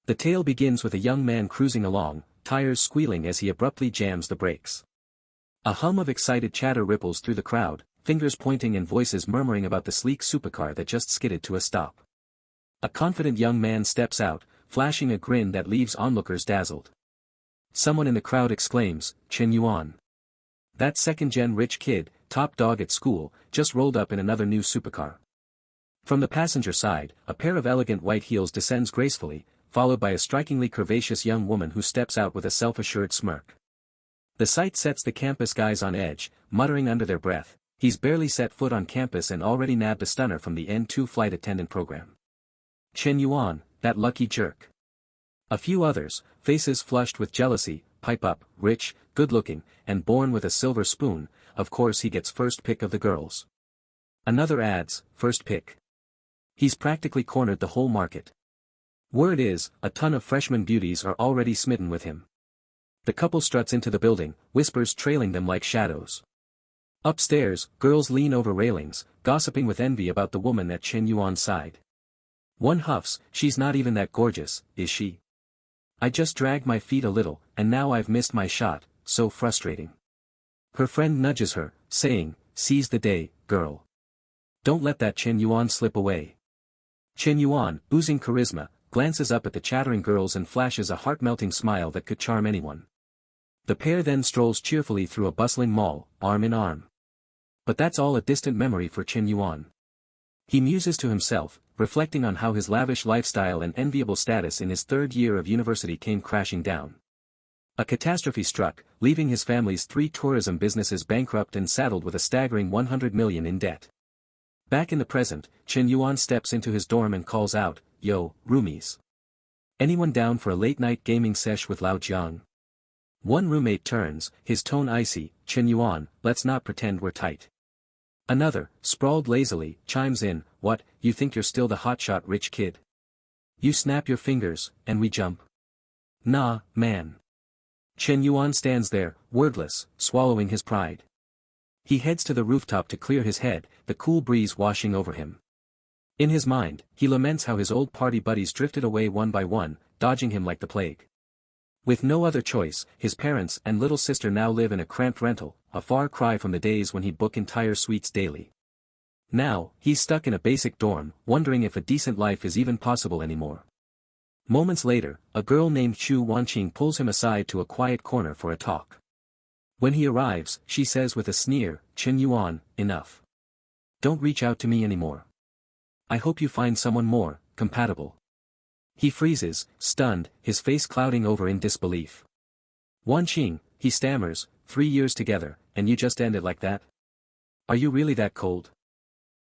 The tale begins with a young man cruising along, tires squealing as he abruptly jams the brakes. A hum of excited chatter ripples through the crowd, fingers pointing and voices murmuring about the sleek supercar that just skidded to a stop. A confident young man steps out, flashing a grin that leaves onlookers dazzled. Someone in the crowd exclaims, "Chen Yuan. That second-gen rich kid, top dog at school, just rolled up in another new supercar." From the passenger side, a pair of elegant white heels descends gracefully, followed by a strikingly curvaceous young woman who steps out with a self-assured smirk. The sight sets the campus guys on edge, muttering under their breath, "He's barely set foot on campus and already nabbed a stunner from the N2 flight attendant program. Chen Yuan, that lucky jerk." A few others, faces flushed with jealousy, pipe up, "Rich, good-looking, and born with a silver spoon, of course he gets first pick of the girls." Another adds, "First pick. He's practically cornered the whole market." Word is, a ton of freshman beauties are already smitten with him. The couple struts into the building, whispers trailing them like shadows. Upstairs, girls lean over railings, gossiping with envy about the woman at Chen Yuan's side. One huffs, "She's not even that gorgeous, is she? I just dragged my feet a little, and now I've missed my shot, so frustrating." Her friend nudges her, saying, "Seize the day, girl. Don't let that Chen Yuan slip away." Chen Yuan, oozing charisma, glances up at the chattering girls and flashes a heart-melting smile that could charm anyone. The pair then strolls cheerfully through a bustling mall, arm in arm. But that's all a distant memory for Chen Yuan. He muses to himself, reflecting on how his lavish lifestyle and enviable status in his third year of university came crashing down. A catastrophe struck, leaving his family's 3 tourism businesses bankrupt and saddled with a staggering 100 million in debt. Back in the present, Chen Yuan steps into his dorm and calls out, "Yo, roomies. Anyone down for a late-night gaming sesh with Lao Jiang?" One roommate turns, his tone icy, "Chen Yuan, let's not pretend we're tight." Another, sprawled lazily, chimes in, "What, you think you're still the hotshot rich kid? You snap your fingers, and we jump? Nah, man." Chen Yuan stands there, wordless, swallowing his pride. He heads to the rooftop to clear his head, the cool breeze washing over him. In his mind, he laments how his old party buddies drifted away one by one, dodging him like the plague. With no other choice, his parents and little sister now live in a cramped rental, a far cry from the days when he'd book entire suites daily. Now, he's stuck in a basic dorm, wondering if a decent life is even possible anymore. Moments later, a girl named Chu Wanqing pulls him aside to a quiet corner for a talk. When he arrives, she says with a sneer, "Chen Yuan, enough. Don't reach out to me anymore. I hope you find someone more compatible." He freezes, stunned, his face clouding over in disbelief. "Wanqing," he stammers, "3 years together, and you just end it like that? Are you really that cold?"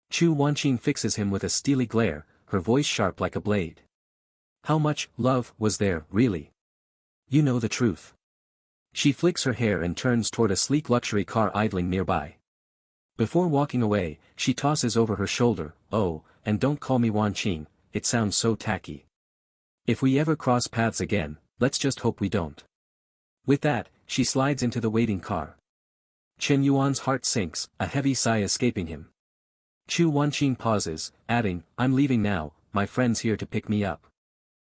Chu Wanqing fixes him with a steely glare, her voice sharp like a blade. "How much love was there, really? You know the truth." She flicks her hair and turns toward a sleek luxury car idling nearby. Before walking away, she tosses over her shoulder, "Oh, and don't call me Wanqing, it sounds so tacky. If we ever cross paths again, let's just hope we don't." With that, she slides into the waiting car. Chen Yuan's heart sinks, a heavy sigh escaping him. Chu Wanqing pauses, adding, "I'm leaving now, my friend's here to pick me up."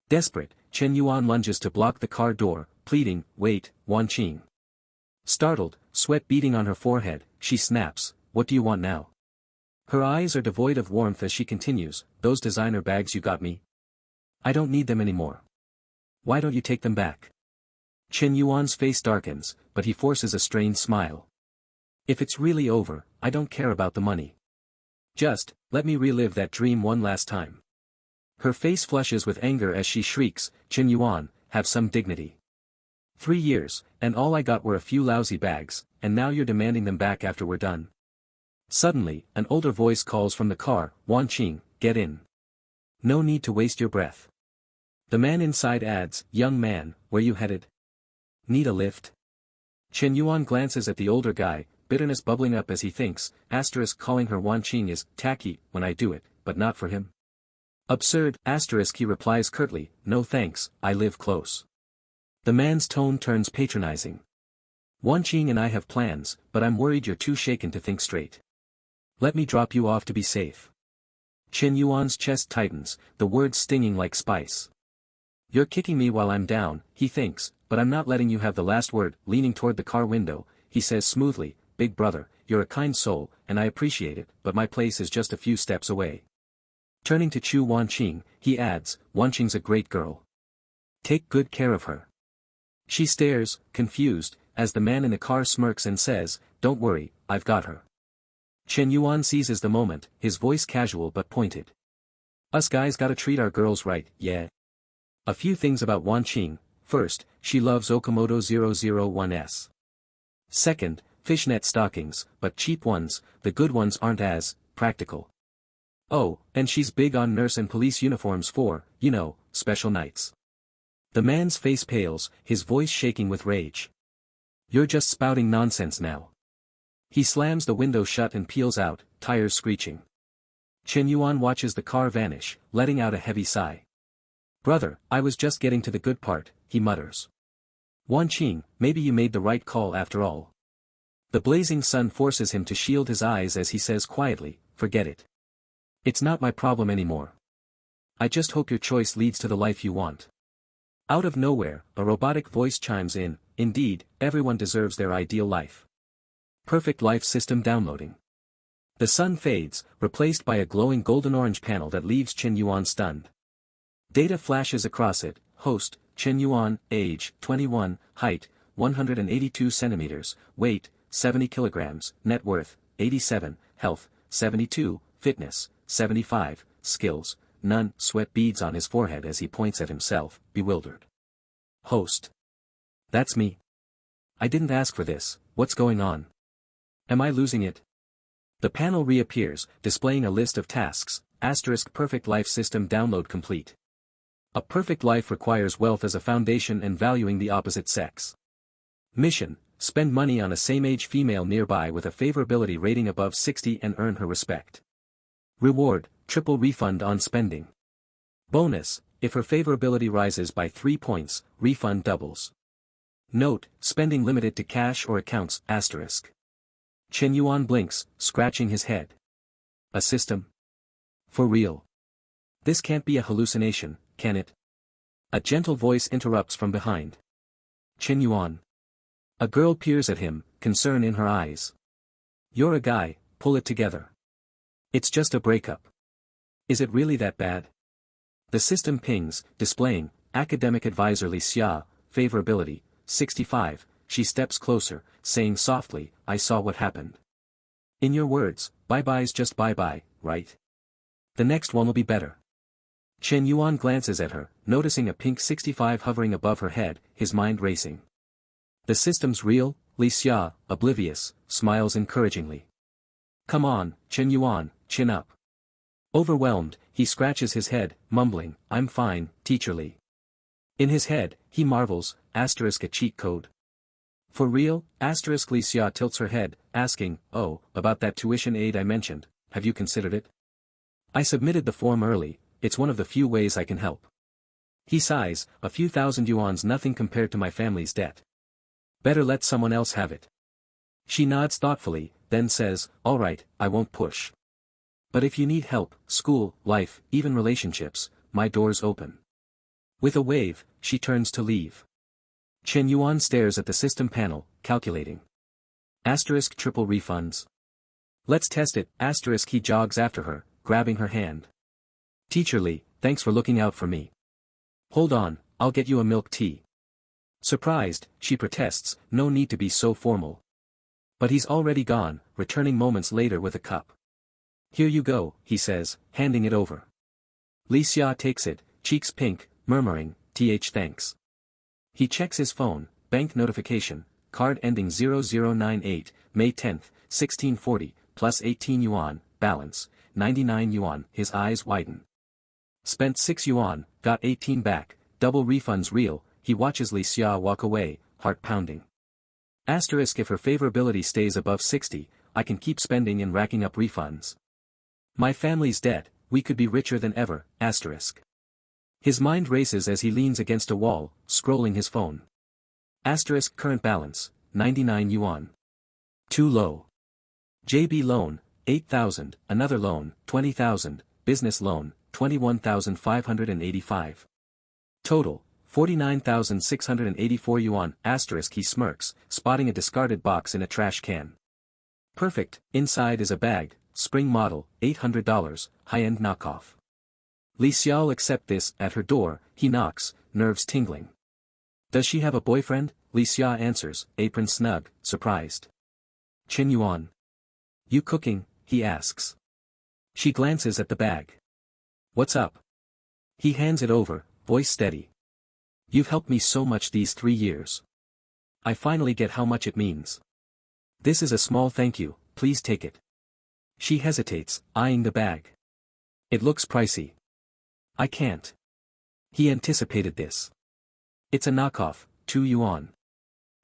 Desperate, Chen Yuan lunges to block the car door, pleading, "Wait, Wanqing." Startled, sweat beading on her forehead, she snaps, "What do you want now?" Her eyes are devoid of warmth as she continues, "Those designer bags you got me? I don't need them anymore. Why don't you take them back?" Chen Yuan's face darkens, but he forces a strained smile. "If it's really over, I don't care about the money. Just, let me relive that dream one last time." Her face flushes with anger as she shrieks, "Chen Yuan, have some dignity. 3 years, and all I got were a few lousy bags, and now you're demanding them back after we're done." Suddenly, an older voice calls from the car, "Wanqing, get in. No need to waste your breath." The man inside adds, "Young man, where you headed? Need a lift?" Chen Yuan glances at the older guy, bitterness bubbling up as he thinks, calling her Wanqing is tacky when I do it, but not for him. Absurd, he replies curtly, "No thanks, I live close." The man's tone turns patronizing. "Wanqing and I have plans, but I'm worried you're too shaken to think straight. Let me drop you off to be safe." Chen Yuan's chest tightens, the words stinging like spice. You're kicking me while I'm down, he thinks, but I'm not letting you have the last word. Leaning toward the car window, he says smoothly, Big brother, you're a kind soul, and I appreciate it, but my place is just a few steps away. Turning to Chu Wanqing, he adds, Wanqing's a great girl. Take good care of her. She stares, confused, as the man in the car smirks and says, Don't worry, I've got her. Chen Yuan seizes the moment, his voice casual but pointed. Us guys gotta treat our girls right, yeah. A few things about Wanqing. First, she loves Okamoto 001s. Second, fishnet stockings, but cheap ones, the good ones aren't as practical. Oh, and she's big on nurse and police uniforms for, special nights. The man's face pales, his voice shaking with rage. You're just spouting nonsense now. He slams the window shut and peels out, tires screeching. Chen Yuan watches the car vanish, letting out a heavy sigh. Brother, I was just getting to the good part, he mutters. Wanqing, maybe you made the right call after all. The blazing sun forces him to shield his eyes as he says quietly, Forget it. It's not my problem anymore. I just hope your choice leads to the life you want. Out of nowhere, a robotic voice chimes in, Indeed, everyone deserves their ideal life. Perfect life system downloading. The sun fades, replaced by a glowing golden-orange panel that leaves Chen Yuan stunned. Data flashes across it, host, Chen Yuan, age, 21, height, 182 centimeters, weight, 70 kilograms, net worth, 87, health, 72, fitness, 75, skills, none. Sweat beads on his forehead as he points at himself, bewildered. Host. That's me. I didn't ask for this, what's going on? Am I losing it? The panel reappears, displaying a list of tasks, Perfect life system download complete. A perfect life requires wealth as a foundation and valuing the opposite sex. Mission, spend money on a same-age female nearby with a favorability rating above 60 and earn her respect. Reward, triple refund on spending. Bonus, if her favorability rises by 3 points, refund doubles. Note, spending limited to cash or accounts, asterisk. Chen Yuan blinks, scratching his head. A system? For real? This can't be a hallucination, can it? A gentle voice interrupts from behind. Chen Yuan. A girl peers at him, concern in her eyes. You're a guy, pull it together. It's just a breakup. Is it really that bad? The system pings, displaying, Academic Advisor Li Xia, favorability, 65, she steps closer, saying softly, I saw what happened. In your words, bye-bye's just bye-bye, right? The next one will be better. Chen Yuan glances at her, noticing a pink 65 hovering above her head, his mind racing. The system's real, Li Xia, oblivious, smiles encouragingly. Come on, Chen Yuan, chin up. Overwhelmed, he scratches his head, mumbling, I'm fine, teacher Li. In his head, he marvels, a cheat code. For real? Li Xia tilts her head, asking, oh, about that tuition aid I mentioned, have you considered it? I submitted the form early, it's one of the few ways I can help. He sighs, a few thousand yuan's nothing compared to my family's debt. Better let someone else have it. She nods thoughtfully, then says, all right, I won't push. But if you need help, school, life, even relationships, my door's open. With a wave, she turns to leave. Chen Yuan stares at the system panel, calculating. Triple refunds. Let's test it, he jogs after her, grabbing her hand. Teacher Li, thanks for looking out for me. Hold on, I'll get you a milk tea. Surprised, she protests, no need to be so formal. But he's already gone, returning moments later with a cup. Here you go, he says, handing it over. Li Xia takes it, cheeks pink, murmuring, thanks. He checks his phone, bank notification, card ending 0098, May 10, 1640, plus 18 yuan, balance, 99 yuan, his eyes widen. Spent 6 yuan, got 18 back, double refunds real, he watches Li Xia walk away, heart pounding. If her favorability stays above 60, I can keep spending and racking up refunds. My family's debt, we could be richer than ever, His mind races as he leans against a wall, scrolling his phone. Current balance, 99 yuan. Too low. JB loan, 8,000, another loan, 20,000, business loan, 21,585. Total, 49,684 yuan, asterisk he smirks, spotting a discarded box in a trash can. Perfect, inside is a bag, spring model, $800, high-end knockoff. Li Xiao'll accept this, at her door, he knocks, nerves tingling. Does she have a boyfriend? Li Xia answers, apron snug, surprised. Qin Yuan. You cooking? He asks. She glances at the bag. What's up? He hands it over, voice steady. You've helped me so much these 3 years. I finally get how much it means. This is a small thank you, please take it. She hesitates, eyeing the bag. It looks pricey. I can't. He anticipated this. It's a knockoff, 2 yuan.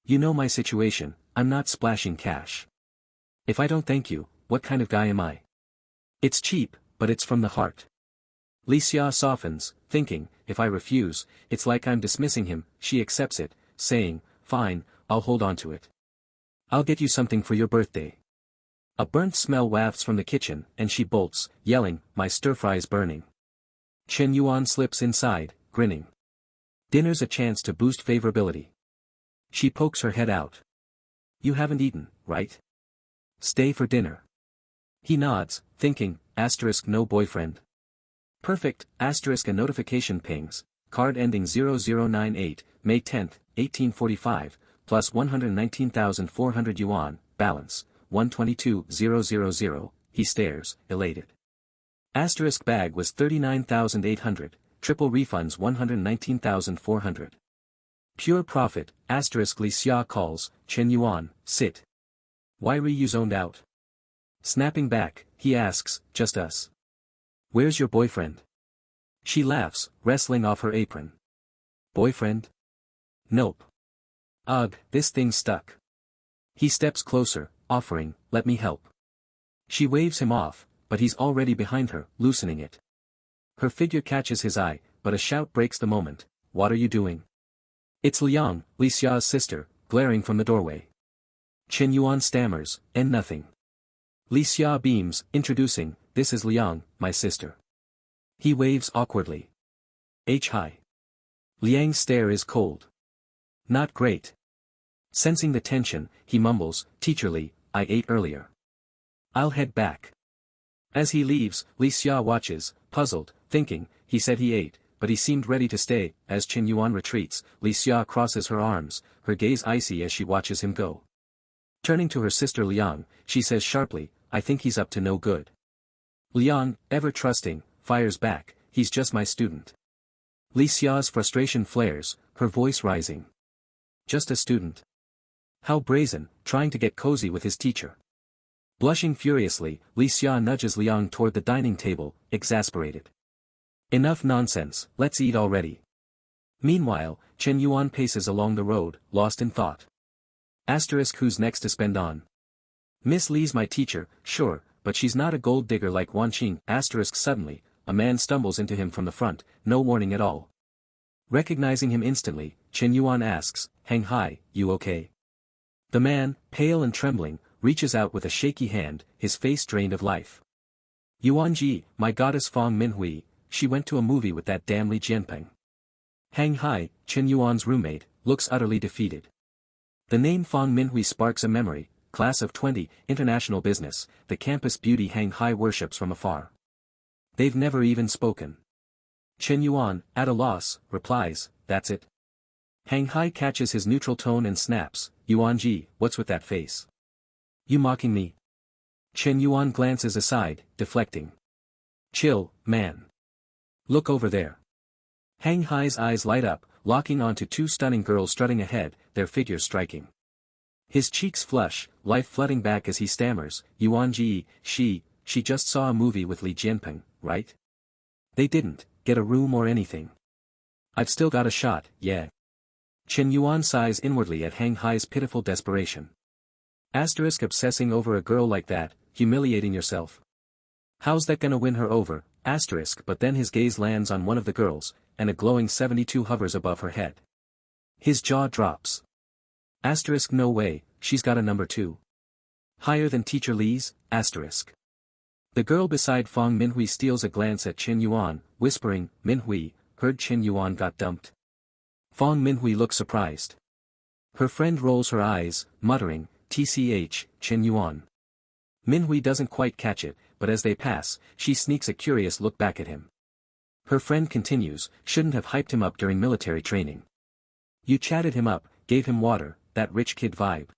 You know my situation, I'm not splashing cash. If I don't thank you, what kind of guy am I? It's cheap, but it's from the heart. Li Xia softens, thinking, if I refuse, it's like I'm dismissing him. She accepts it, saying, fine, I'll hold on to it. I'll get you something for your birthday. A burnt smell wafts from the kitchen, and she bolts, yelling, my stir-fry's burning. Chen Yuan slips inside, grinning. Dinner's a chance to boost favorability. She pokes her head out. You haven't eaten, right? Stay for dinner. He nods, thinking, asterisk no boyfriend. Perfect, asterisk a notification pings, card ending 0098, May 10, 1845, plus 119,400 yuan, balance, 122,000, he stares, elated. Asterisk bag was 39,800, triple refunds 119,400. Pure profit, asterisk Li Xia calls, Chen Yuan, sit. Why re you zoned out? Snapping back, he asks, just us. Where's your boyfriend? She laughs, wrestling off her apron. Boyfriend? Nope. Ugh, this thing's stuck. He steps closer, offering, let me help. She waves him off, but he's already behind her, loosening it. Her figure catches his eye, but a shout breaks the moment. What are you doing? It's Liang, Li Xia's sister, glaring from the doorway. Chen Yuan stammers, and nothing. Li Xia beams, introducing, this is Liang, my sister. He waves awkwardly. Hi. Liang's stare is cold. Not great. Sensing the tension, he mumbles, teacher Li, I ate earlier. I'll head back. As he leaves, Li Xia watches, puzzled, thinking, he said he ate, but he seemed ready to stay. As Chen Yuan retreats, Li Xia crosses her arms, her gaze icy as she watches him go. Turning to her sister Liang, she says sharply, I think he's up to no good. Liang, ever trusting, fires back, he's just my student. Li Xia's frustration flares, her voice rising. Just a student. How brazen, trying to get cozy with his teacher. Blushing furiously, Li Xia nudges Liang toward the dining table, exasperated. Enough nonsense, let's eat already. Meanwhile, Chen Yuan paces along the road, lost in thought. Asterisk who's next to spend on? Miss Li's my teacher, sure, but she's not a gold digger like Wan Qing. Asterisk suddenly, a man stumbles into him from the front, no warning at all. Recognizing him instantly, Chen Yuan asks, Hang Hai, you okay? The man, pale and trembling, reaches out with a shaky hand, his face drained of life. Yuan Ji, my goddess Fang Minhui, she went to a movie with that damn Li Jianping. Hang Hai, Chen Yuan's roommate, looks utterly defeated. The name Fang Minhui sparks a memory, class of 20, international business, the campus beauty Hang Hai worships from afar. They've never even spoken. Chen Yuan, at a loss, replies, that's it. Hang Hai catches his neutral tone and snaps, Yuan Ji, what's with that face? You mocking me? Chen Yuan glances aside, deflecting. Chill, man. Look over there. Hang Hai's eyes light up, locking onto two stunning girls strutting ahead, their figures striking. His cheeks flush, life flooding back as he stammers, Yuan Ji, she just saw a movie with Li Jianping, right? They didn't get a room or anything. I've still got a shot, yeah. Chen Yuan sighs inwardly at Hang Hai's pitiful desperation. Asterisk obsessing over a girl like that, humiliating yourself. How's that gonna win her over? Asterisk but then his gaze lands on one of the girls, and a glowing 72 hovers above her head. His jaw drops. Asterisk no way, she's got a number 2. Higher than teacher Li's, asterisk. The girl beside Fang Minhui steals a glance at Chen Yuan, whispering, Minhui, heard Chen Yuan got dumped. Fong Minhui looks surprised. Her friend rolls her eyes, muttering, "TCH, Chen Yuan." Minhui doesn't quite catch it, but as they pass, she sneaks a curious look back at him. Her friend continues, "Shouldn't have hyped him up during military training. You chatted him up, gave him water, that rich kid vibe.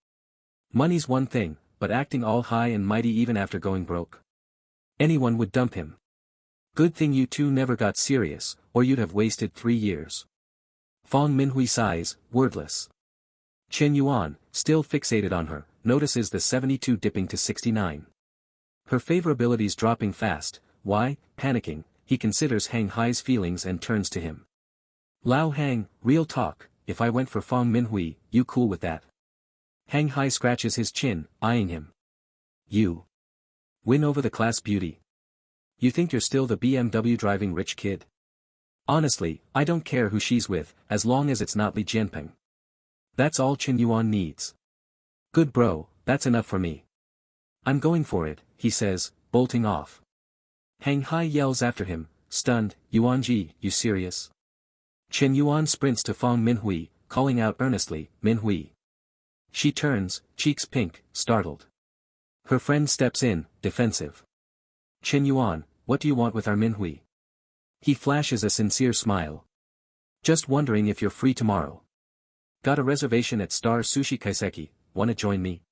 Money's one thing, but acting all high and mighty even after going broke. Anyone would dump him. Good thing you two never got serious, or you'd have wasted 3 years." Fong Minhui sighs, wordless. Chen Yuan, still fixated on her, notices the 72 dipping to 69. Her favorability's dropping fast. Why? Panicking, he considers Hang Hai's feelings and turns to him. "Lao Hang, real talk, if I went for Fong Minhui, you cool with that?" Hang Hai scratches his chin, eyeing him. "You win over the class beauty? You think you're still the BMW driving rich kid? Honestly, I don't care who she's with, as long as it's not Li Jianping. That's all Chen Yuan needs. Good bro, that's enough for me. I'm going for it," he says, bolting off. Hang Hai yells after him, stunned, "Yuanji, you serious?" Chen Yuan sprints to Fong Minhui, calling out earnestly, "Minhui." She turns, cheeks pink, startled. Her friend steps in, defensive. "Chen Yuan, what do you want with our Minhui?" He flashes a sincere smile. "Just wondering if you're free tomorrow. Got a reservation at Star Sushi Kaiseki, wanna join me?"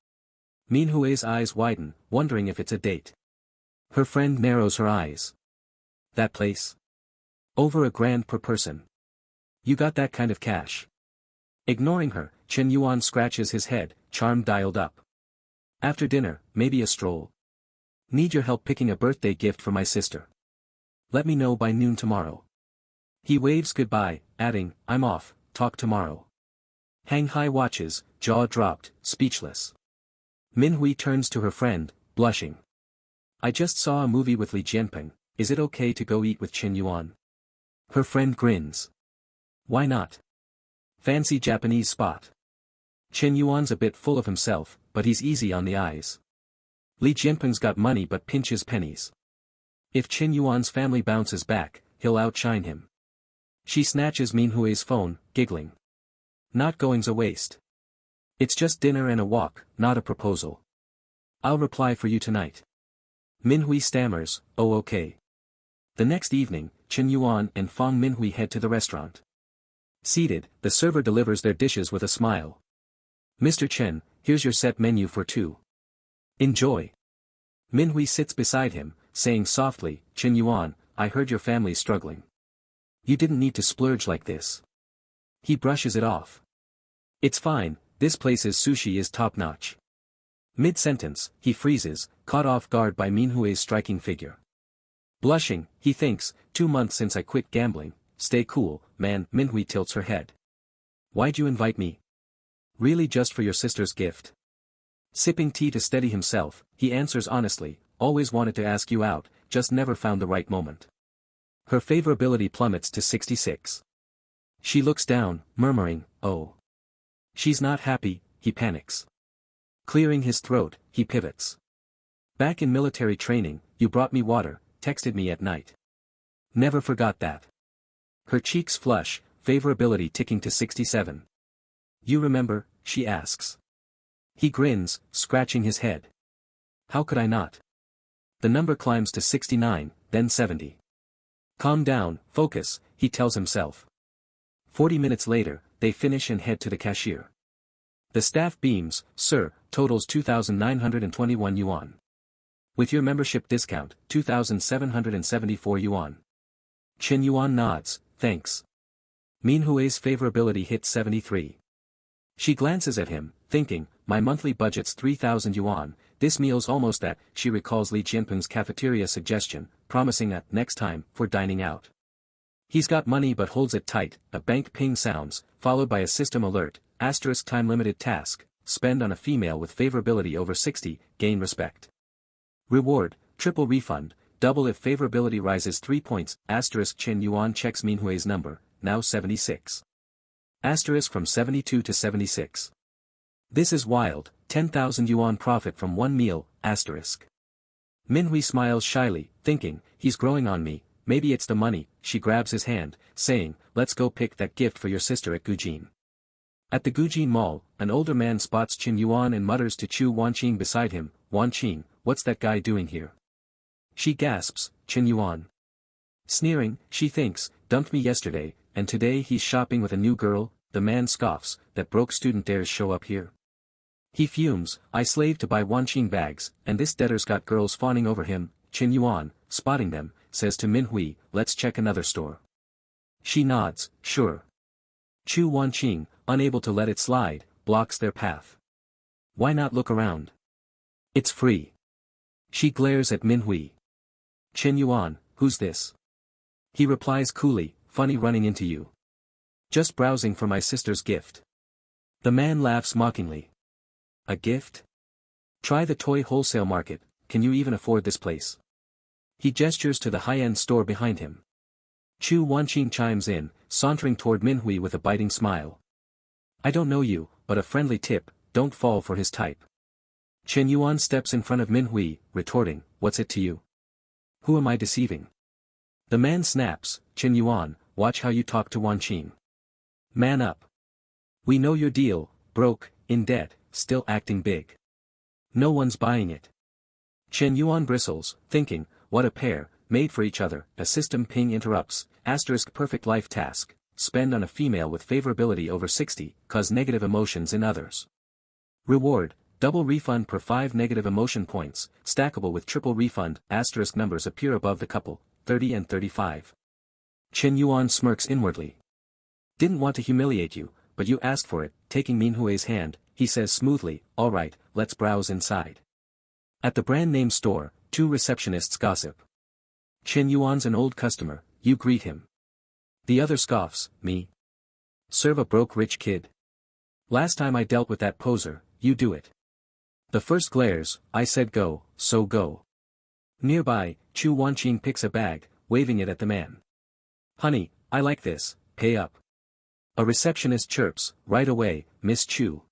Minhui's eyes widen, wondering if it's a date. Her friend narrows her eyes. "That place? Over $1,000 per person. You got that kind of cash?" Ignoring her, Chen Yuan scratches his head, charm dialed up. "After dinner, maybe a stroll. Need your help picking a birthday gift for my sister. Let me know by noon tomorrow." He waves goodbye, adding, "I'm off, talk tomorrow." Hang Hai watches, jaw dropped, speechless. Minhui turns to her friend, blushing. "I just saw a movie with Li Jianping, is it okay to go eat with Chen Yuan?" Her friend grins. "Why not? Fancy Japanese spot." Chen Yuan's a bit full of himself, but he's easy on the eyes. Li Jianping's got money but pinches pennies. If Chen Yuan's family bounces back, he'll outshine him. She snatches Minhui's phone, giggling. "Not going's a waste. It's just dinner and a walk, not a proposal. I'll reply for you tonight." Minhui stammers, "Oh okay." The next evening, Chen Yuan and Fong Minhui head to the restaurant. Seated, the server delivers their dishes with a smile. "Mr. Chen, here's your set menu for 2. Enjoy." Minhui sits beside him, saying softly, "Chen Yuan, I heard your family's struggling. You didn't need to splurge like this." He brushes it off. "It's fine, this place's sushi is top-notch." Mid-sentence, he freezes, caught off guard by Minhui's striking figure. Blushing, he thinks, 2 months since I quit gambling, stay cool, man. Minhui tilts her head. "Why'd you invite me? Really just for your sister's gift?" Sipping tea to steady himself, he answers honestly, "Always wanted to ask you out, just never found the right moment." Her favorability plummets to 66. She looks down, murmuring, "Oh." She's not happy, he panics. Clearing his throat, he pivots. "Back in military training, you brought me water, texted me at night. Never forgot that." Her cheeks flush, favorability ticking to 67. "You remember?" she asks. He grins, scratching his head. "How could I not?" The number climbs to 69, then 70. "Calm down, focus," he tells himself. 40 minutes later, they finish and head to the cashier. The staff beams, "Sir, totals 2,921 yuan. With your membership discount, 2,774 yuan. Chen Yuan nods, "Thanks." Minhui's favorability hits 73. She glances at him, thinking, "My monthly budget's 3,000 yuan, this meal's almost that." She recalls Li Jianping's cafeteria suggestion, promising a "next time" for dining out. He's got money but holds it tight. A bank ping sounds, followed by a system alert, *time-limited task, spend on a female with favorability over 60, gain respect. Reward, triple refund, double if favorability rises 3 points, Chen Yuan checks Minhui's number, now 76. From 72 to 76. This is wild, 10,000 yuan profit from one meal, *. Minhui smiles shyly, thinking, he's growing on me, maybe it's the money. She grabs his hand, saying, let's go pick that gift for your sister at Gujin. At the Gujin Mall, an older man spots Qin Yuan and mutters to Chu Wanqing beside him, Wanqing, what's that guy doing here? She gasps, Qin Yuan. Sneering, she thinks, dumped me yesterday, and today he's shopping with a new girl. The man scoffs, that broke student dares show up here. He fumes, I slave to buy Wanqing bags, and this debtor's got girls fawning over him. Qin Yuan, spotting them, says to Minhui, let's check another store. She nods, sure. Chu Wanqing, unable to let it slide, blocks their path. Why not look around? It's free. She glares at Minhui. Qin Yuan, who's this? He replies coolly, funny running into you. Just browsing for my sister's gift. The man laughs mockingly. A gift? Try the toy wholesale market, can you even afford this place? He gestures to the high-end store behind him. Chu Wanqing chimes in, sauntering toward Minhui with a biting smile. I don't know you, but a friendly tip, don't fall for his type. Qin Yuan steps in front of Minhui, retorting, what's it to you? Who am I deceiving? The man snaps, Qin Yuan, watch how you talk to Wanqing. Man up. We know your deal, broke, in debt, still acting big. No one's buying it. Qin Yuan bristles, thinking, what a pair, made for each other. A system ping interrupts, *perfect life task, spend on a female with favorability over 60, cause negative emotions in others. Reward, double refund per 5 negative emotion points, stackable with triple refund. * numbers appear above the couple, 30 and 35. Qin Yuan smirks inwardly. Didn't want to humiliate you, but you asked for it. Taking Minhui's hand, he says smoothly, alright, let's browse inside. At the brand name store, two receptionists gossip. Qin Yuan's an old customer, you greet him. The other scoffs, me? Serve a broke rich kid. Last time I dealt with that poser, you do it. The first glares, I said go, so go. Nearby, Chu Wanqing picks a bag, waving it at the man. Honey, I like this, pay up. A receptionist chirps, right away, Miss Chu.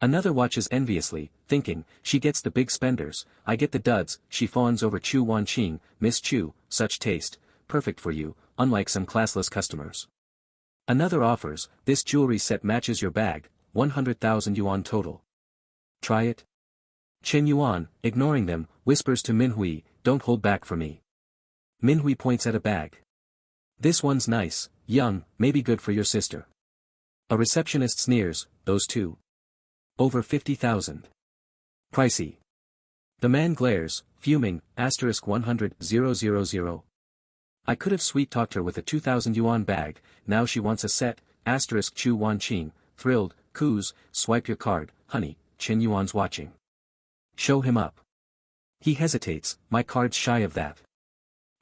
Another watches enviously, thinking, she gets the big spenders, I get the duds. She fawns over Chu Wanqing, Miss Chu, such taste, perfect for you, unlike some classless customers. Another offers, this jewelry set matches your bag, 100,000 yuan total. Try it? Qin Yuan, ignoring them, whispers to Minhui, don't hold back for me. Minhui points at a bag. This one's nice, young, maybe good for your sister. A receptionist sneers, those two. Over 50,000. Pricey. The man glares, fuming, *100,000. I could have sweet-talked her with a 2,000 yuan bag, now she wants a set, Chu Wanqing, thrilled, coos, swipe your card, honey, Qin Yuan's watching. Show him up. He hesitates, my card's shy of that.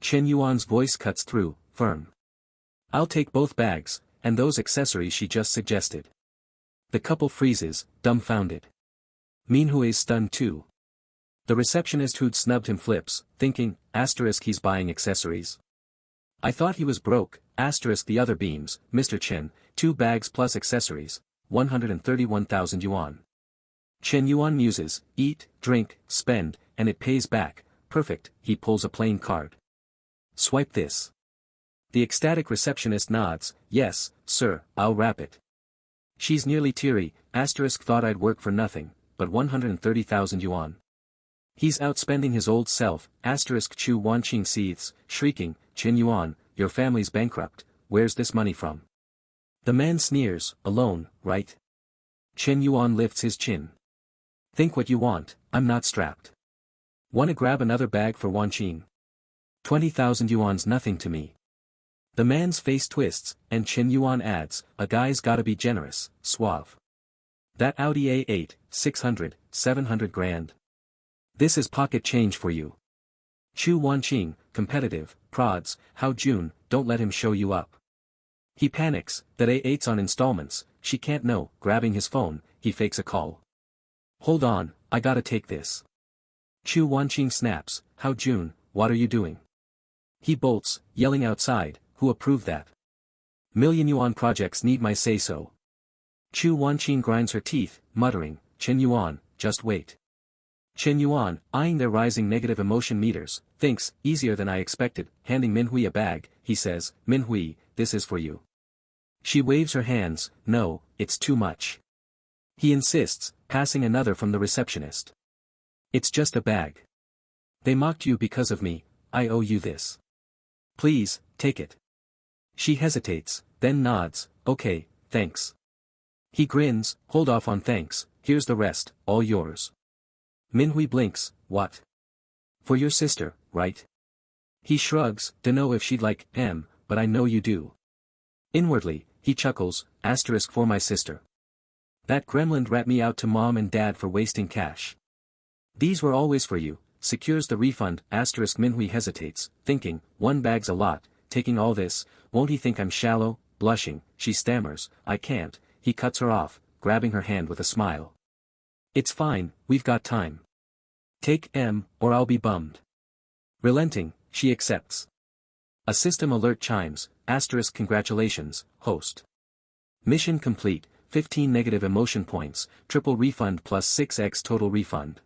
Qin Yuan's voice cuts through, firm. I'll take both bags, and those accessories she just suggested. The couple freezes, dumbfounded. Minhui's stunned too. The receptionist who'd snubbed him flips, thinking, he's buying accessories. I thought he was broke, the other beams, Mr. Chen, 2 bags plus accessories, 131,000 yuan. Qin Yuan muses, eat, drink, spend, and it pays back, perfect. He pulls a plain card. Swipe this. The ecstatic receptionist nods, yes, sir, I'll wrap it. She's nearly teary, thought I'd work for nothing, but 130,000 yuan. He's outspending his old self, Chu Wanqing seethes, shrieking, Qin Yuan, your family's bankrupt, where's this money from? The man sneers, alone, right? Qin Yuan lifts his chin. Think what you want, I'm not strapped. Wanna grab another bag for Wanqing? 20,000 yuan's nothing to me. The man's face twists, and Qin Yuan adds, a guy's gotta be generous, suave. That Audi A8, 600, 700 grand. This is pocket change for you. Chu Wanqing, competitive, prods, how June, don't let him show you up. He panics, that A8's on installments, she can't know, grabbing his phone, he fakes a call. Hold on, I gotta take this. Chu Wanqing snaps, how June, what are you doing? He bolts, yelling outside, who approved that? Million yuan projects need my say-so. Chu Wanqing grinds her teeth, muttering, Qin Yuan, just wait. Chen Yuan, eyeing their rising negative emotion meters, thinks, easier than I expected, handing Minhui a bag, he says, Minhui, this is for you. She waves her hands, no, it's too much. He insists, passing another from the receptionist. It's just a bag. They mocked you because of me, I owe you this. Please, take it. She hesitates, then nods, okay, thanks. He grins, hold off on thanks, here's the rest, all yours. Minhui blinks, what? For your sister, right? He shrugs, dunno if she'd like, but I know you do. Inwardly, he chuckles, asterisk for my sister. That gremlin rat me out to mom and dad for wasting cash. These were always for you, secures the refund, asterisk Minhui hesitates, thinking, one bag's a lot, taking all this, won't he think I'm shallow, blushing, she stammers, I can't, he cuts her off, grabbing her hand with a smile. It's fine, we've got time. Take or I'll be bummed. Relenting, she accepts. A system alert chimes, asterisk congratulations, host. Mission complete, 15 negative emotion points, triple refund plus 6x total refund.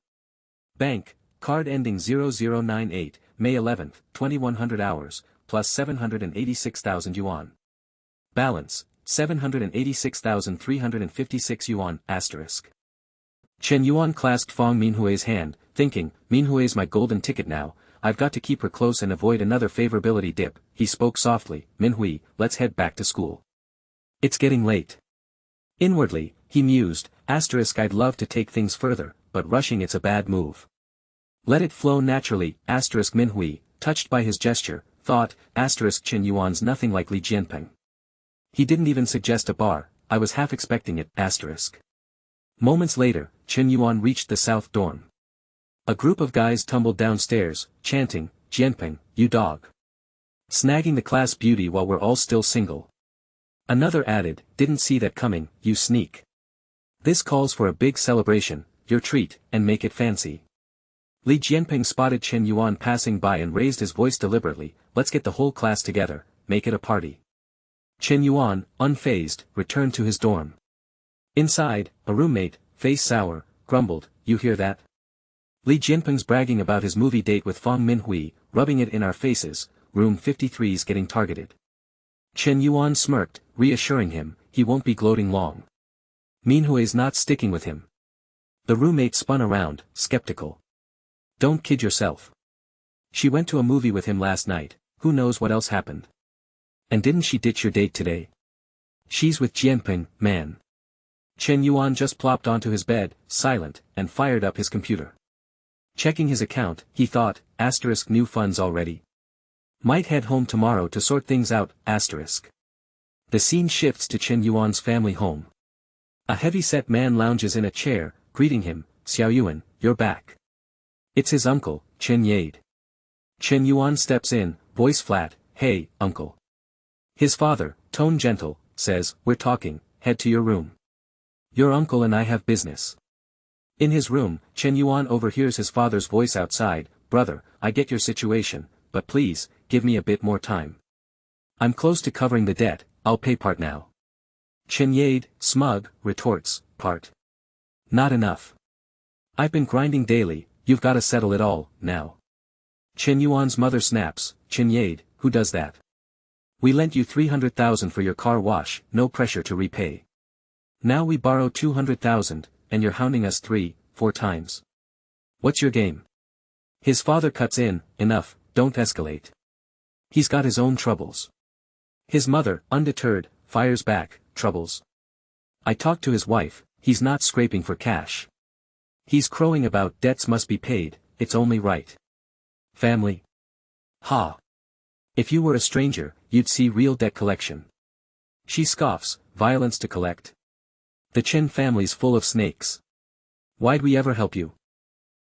Bank, card ending 0098, May 11th, 2100 hours, plus 786,000 yuan. Balance, 786,356 yuan, asterisk. Chen Yuan clasped Fong Minhui's hand, thinking, Minhui's my golden ticket now, I've got to keep her close and avoid another favorability dip. He spoke softly, Minhui, let's head back to school. It's getting late. Inwardly, he mused, asterisk I'd love to take things further, but rushing it's a bad move. Let it flow naturally, asterisk Minhui, touched by his gesture, thought, asterisk Chen Yuan's nothing like Li Jianping. He didn't even suggest a bar, I was half expecting it, asterisk. Moments later, Chen Yuan reached the south dorm. A group of guys tumbled downstairs, chanting, Jianping, you dog. Snagging the class beauty while we're all still single. Another added, didn't see that coming, you sneak. This calls for a big celebration, your treat, and make it fancy. Li Jianping spotted Chen Yuan passing by and raised his voice deliberately, let's get the whole class together, make it a party. Chen Yuan, unfazed, returned to his dorm. Inside, a roommate, face sour, grumbled, you hear that? Li Jianping's bragging about his movie date with Fong Minhui, rubbing it in our faces, room 53's getting targeted. Chen Yuan smirked, reassuring him, he won't be gloating long. Minhui's not sticking with him. The roommate spun around, skeptical. Don't kid yourself. She went to a movie with him last night, who knows what else happened. And didn't she ditch your date today? She's with Jianping, man. Chen Yuan just plopped onto his bed, silent, and fired up his computer. Checking his account, he thought, asterisk new funds already. Might head home tomorrow to sort things out, asterisk. The scene shifts to Chen Yuan's family home. A heavy-set man lounges in a chair, greeting him, Xiao Yuan, you're back. It's his uncle, Chen Yade. Chen Yuan steps in, voice flat, hey, uncle. His father, tone gentle, says, we're talking, head to your room. Your uncle and I have business. In his room, Chen Yuan overhears his father's voice outside, brother, I get your situation, but please, give me a bit more time. I'm close to covering the debt, I'll pay part now. Chen Yade, smug, retorts, part. Not enough. I've been grinding daily, you've gotta settle it all, now. Chen Yuan's mother snaps, Chen Yade, who does that? We lent you 300,000 for your car wash, no pressure to repay. Now we borrow 200,000, and you're hounding us 3-4 times. What's your game? His father cuts in, enough, don't escalate. He's got his own troubles. His mother, undeterred, fires back, troubles. I talked to his wife, he's not scraping for cash. He's crowing about debts must be paid, it's only right. Family. Ha. If you were a stranger, you'd see real debt collection. She scoffs, violence to collect. The Chen family's full of snakes. Why'd we ever help you?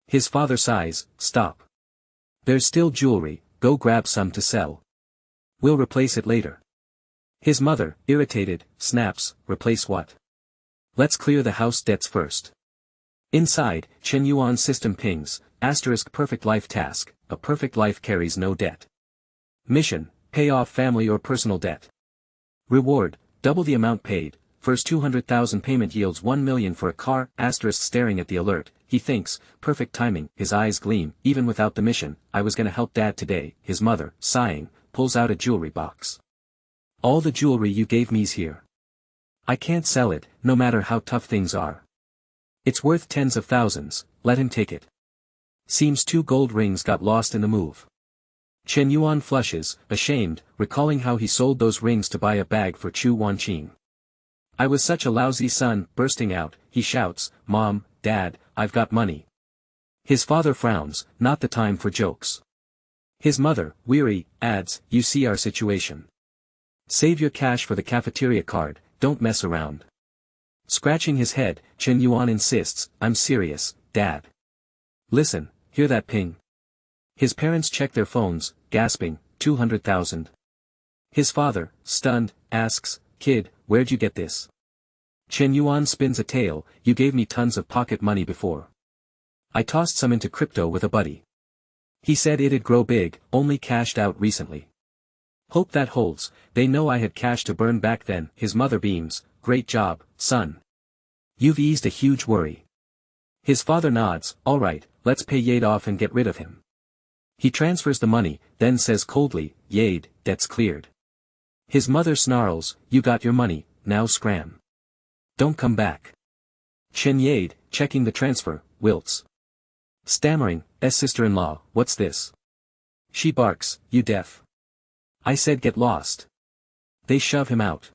His father sighs, stop. There's still jewelry, go grab some to sell. We'll replace it later. His mother, irritated, snaps, replace what? Let's clear the house debts first. Inside, Chen Yuan's system pings, asterisk perfect life task, a perfect life carries no debt. Mission, pay off family or personal debt. Reward, double the amount paid. First 200,000 payment yields 1 million for a car, asterisk staring at the alert, he thinks, perfect timing, his eyes gleam, even without the mission, I was gonna help Dad today, his mother, sighing, pulls out a jewelry box. All the jewelry you gave me's here. I can't sell it, no matter how tough things are. It's worth tens of thousands, let him take it. Seems 2 gold rings got lost in the move. Chen Yuan flushes, ashamed, recalling how he sold those rings to buy a bag for Chu Wanqing. I was such a lousy son, bursting out, he shouts, Mom, Dad, I've got money. His father frowns, not the time for jokes. His mother, weary, adds, you see our situation. Save your cash for the cafeteria card, don't mess around. Scratching his head, Chen Yuan insists, I'm serious, Dad. Listen, hear that ping? His parents check their phones, gasping, 200,000. His father, stunned, asks, Kid, where'd you get this? Chen Yuan spins a tale, you gave me tons of pocket money before. I tossed some into crypto with a buddy. He said it'd grow big, only cashed out recently. Hope that holds, they know I had cash to burn back then, his mother beams, great job, son. You've eased a huge worry. His father nods, alright, let's pay Yade off and get rid of him. He transfers the money, then says coldly, Yade, debt's cleared. His mother snarls, you got your money, now scram. Don't come back. Chen Yade, checking the transfer, wilts. Stammering, sister-in-law, what's this? She barks, you deaf. I said get lost. They shove him out.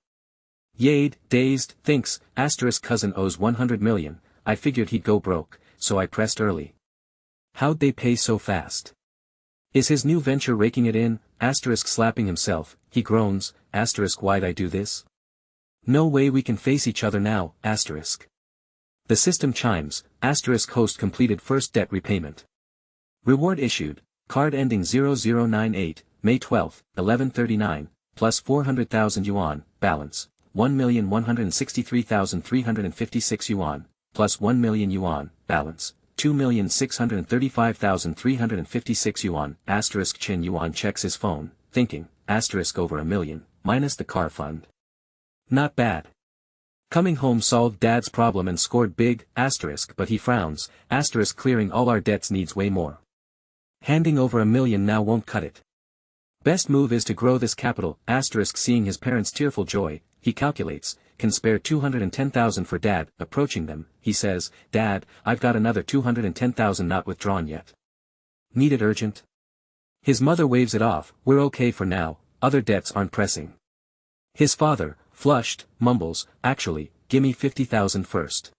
Yade, dazed, thinks, cousin owes 100 million, I figured he'd go broke, so I pressed early. How'd they pay so fast? Is his new venture raking it in, slapping himself, he groans, why'd I do this? No way we can face each other now, The system chimes, host completed first debt repayment. Reward issued, card ending 0098, May 12, 1139, plus 400,000 yuan, balance, 1,163,356 yuan, plus 1 million yuan, balance, 2,635,356 yuan, Chen Yuan checks his phone, thinking, over a million, minus the car fund. Not bad. Coming home solved Dad's problem and scored big, but he frowns, clearing all our debts needs way more. Handing over a million now won't cut it. Best move is to grow this capital, seeing his parents' tearful joy, he calculates, can spare 210,000 for Dad, approaching them, he says, Dad, I've got another 210,000 not withdrawn yet. Need it urgent? His mother waves it off, we're okay for now, other debts aren't pressing. His father, flushed, mumbles, actually, gimme 50,000 first.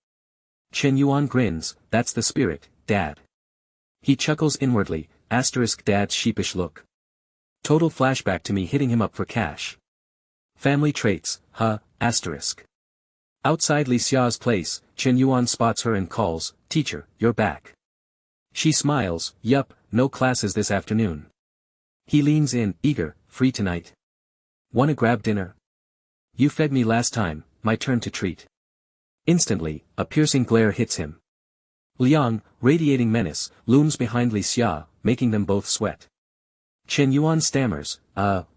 Chen Yuan grins, that's the spirit, Dad. He chuckles inwardly, Dad's sheepish look. Total flashback to me hitting him up for cash. Family traits, Outside Li Xia's place, Chen Yuan spots her and calls, Teacher, you're back. She smiles, yup, no classes this afternoon. He leans in, eager, free tonight. Wanna grab dinner? You fed me last time, my turn to treat. Instantly, a piercing glare hits him. Liang, radiating menace, looms behind Li Xia, making them both sweat. Chen Yuan stammers,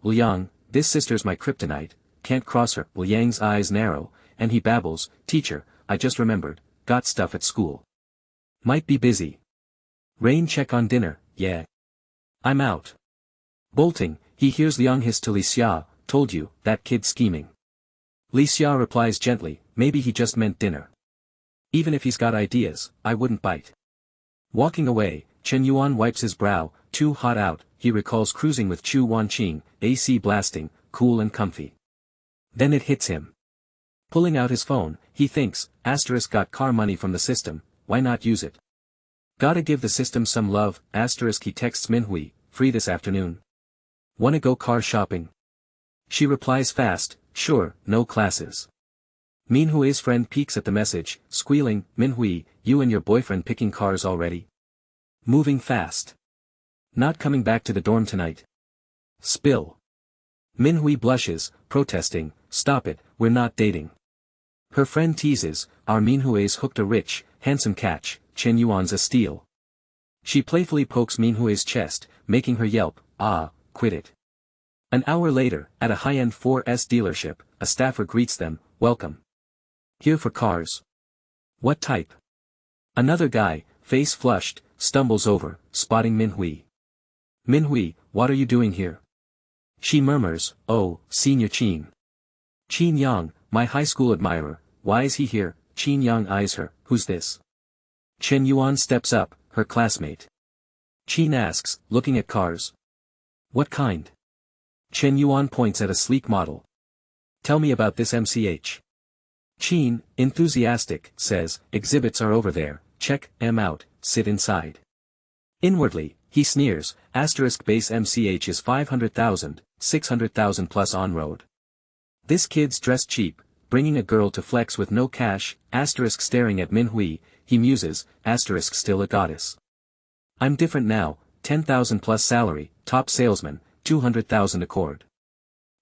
Liang, this sister's my kryptonite, can't cross her. Liang's eyes narrow, and he babbles, Teacher, I just remembered, got stuff at school. Might be busy. Rain check on dinner, yeah. I'm out. Bolting, he hears Liang hiss to Li Xia, told you, that kid scheming. Li Xia replies gently, maybe he just meant dinner. Even if he's got ideas, I wouldn't bite. Walking away, Chen Yuan wipes his brow, too hot out, he recalls cruising with Chu Wanqing, AC blasting, cool and comfy. Then it hits him. Pulling out his phone, he thinks, got car money from the system, why not use it? Gotta give the system some love, he texts Minhui, free this afternoon. Wanna go car shopping? She replies fast, sure, no classes. Minhui's friend peeks at the message, squealing, Minhui, you and your boyfriend picking cars already? Moving fast. Not coming back to the dorm tonight. Spill. Minhui blushes, protesting, stop it, we're not dating. Her friend teases, our Minhui's hooked a rich, handsome catch, Chen Yuan's a steal. She playfully pokes Minhui's chest, making her yelp, quit it. An hour later, at a high-end 4S dealership, a staffer greets them, welcome. Here for cars. What type? Another guy, face flushed, stumbles over, spotting Minhui. Minhui, what are you doing here? She murmurs, oh, Senior Qin. Qin Yang, my high school admirer, why is he here? Qin Yang eyes her, who's this? Chen Yuan steps up, her classmate. Qin asks, looking at cars. What kind? Chen Yuan points at a sleek model. Tell me about this MCH. Qin, enthusiastic, says, exhibits are over there, check them out, sit inside. Inwardly, he sneers, base MCH is 500,000, 600,000 plus on-road. This kid's dressed cheap, bringing a girl to flex with no cash, staring at Minhui, he muses, still a goddess. I'm different now, 10,000 plus salary, top salesman, 200,000 accord.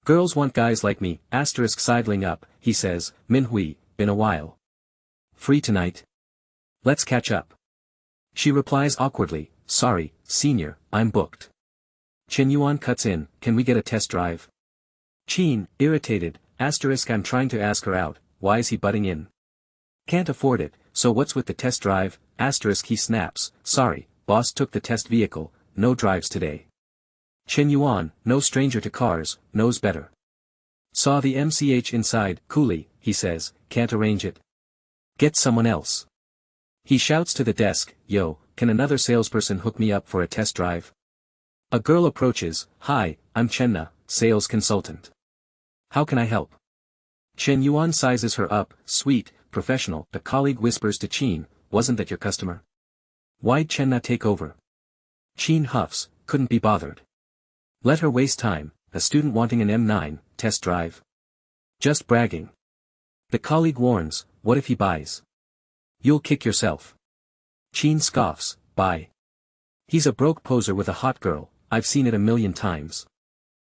Girls want guys like me, sidling up, he says, Minhui, been a while. Free tonight? Let's catch up. She replies awkwardly, sorry, senior, I'm booked. Chen Yuan cuts in, can we get a test drive? Qin, irritated, I'm trying to ask her out, why is he butting in? Can't afford it, so what's with the test drive, he snaps, sorry, boss took the test vehicle, no drives today. Chen Yuan, no stranger to cars, knows better. Saw the MCH inside, coolly, he says, can't arrange it. Get someone else. He shouts to the desk, yo, can another salesperson hook me up for a test drive? A girl approaches, hi, I'm Chenna, sales consultant. How can I help? Chen Yuan sizes her up, sweet, professional. The colleague whispers to Qin, wasn't that your customer? Why'd Chenna take over? Qin huffs, couldn't be bothered. Let her waste time, a student wanting an M9, test drive. Just bragging. The colleague warns, what if he buys? You'll kick yourself. Qin scoffs, buy. He's a broke poser with a hot girl, I've seen it a million times.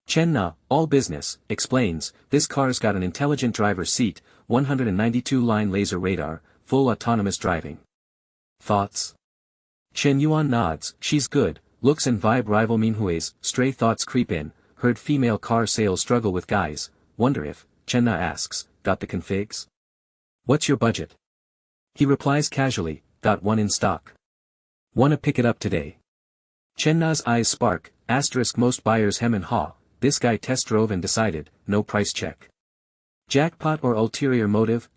Chenna, all business, explains, this car's got an intelligent driver's seat, 192-line laser radar, full autonomous driving. Thoughts? Chen Yuan nods, she's good, looks and vibe rival Minhui's, stray thoughts creep in, heard female car sales struggle with guys, wonder if, Chenna asks, got the configs? What's your budget? He replies casually, got one in stock. Wanna pick it up today? Chenna's eyes spark, most buyers hem and haw, this guy test drove and decided, no price check. Jackpot or ulterior motive,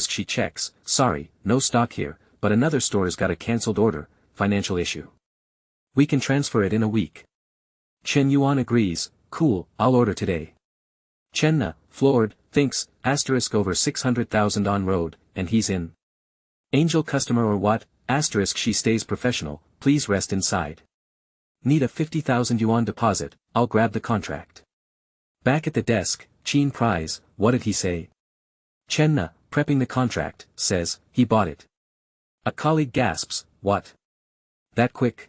she checks, sorry, no stock here, but another store's got a cancelled order, financial issue. We can transfer it in a week. Chen Yuan agrees, cool, I'll order today. Chenna, floored, thinks, over 600,000 on road, and he's in. Angel customer or what, she stays professional, please rest inside. Need a 50,000 yuan deposit, I'll grab the contract. Back at the desk, Qin pries, what did he say? Chenna, prepping the contract, says, he bought it. A colleague gasps, what? That quick?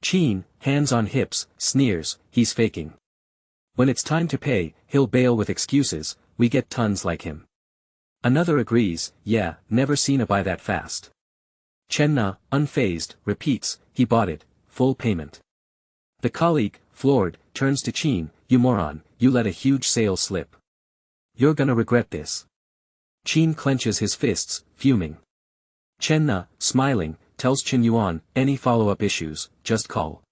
Qin, hands on hips, sneers, he's faking. When it's time to pay, he'll bail with excuses, we get tons like him. Another agrees, yeah, never seen a buy that fast. Chenna, unfazed, repeats, he bought it, full payment. The colleague, floored, turns to Qin, you moron, you let a huge sale slip. You're gonna regret this. Qin clenches his fists, fuming. Chenna, smiling, tells Chen Yuan, any follow-up issues, just call.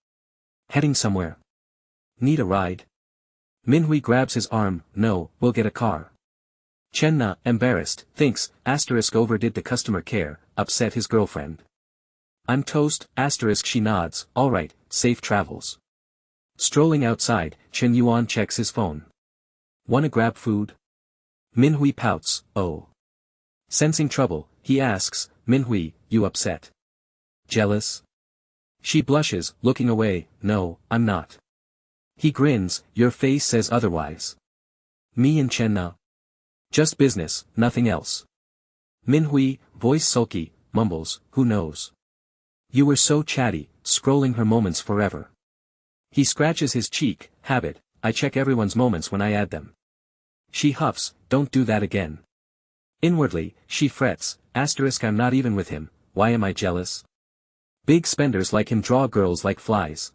Heading somewhere? Need a ride? Minhui grabs his arm, no, we'll get a car. Chenna, embarrassed, thinks, overdid the customer care, upset his girlfriend. I'm toast, she nods, alright, safe travels. Strolling outside, Chen Yuan checks his phone. Wanna grab food? Minhui pouts, oh. Sensing trouble, he asks, Minhui, you upset? Jealous? She blushes, looking away, no, I'm not. He grins, your face says otherwise. Me and Chenna. Just business, nothing else. Minhui, voice sulky, mumbles, who knows? You were so chatty, scrolling her moments forever. He scratches his cheek, habit, I check everyone's moments when I add them. She huffs, don't do that again. Inwardly, she frets, I'm not even with him, why am I jealous? Big spenders like him draw girls like flies.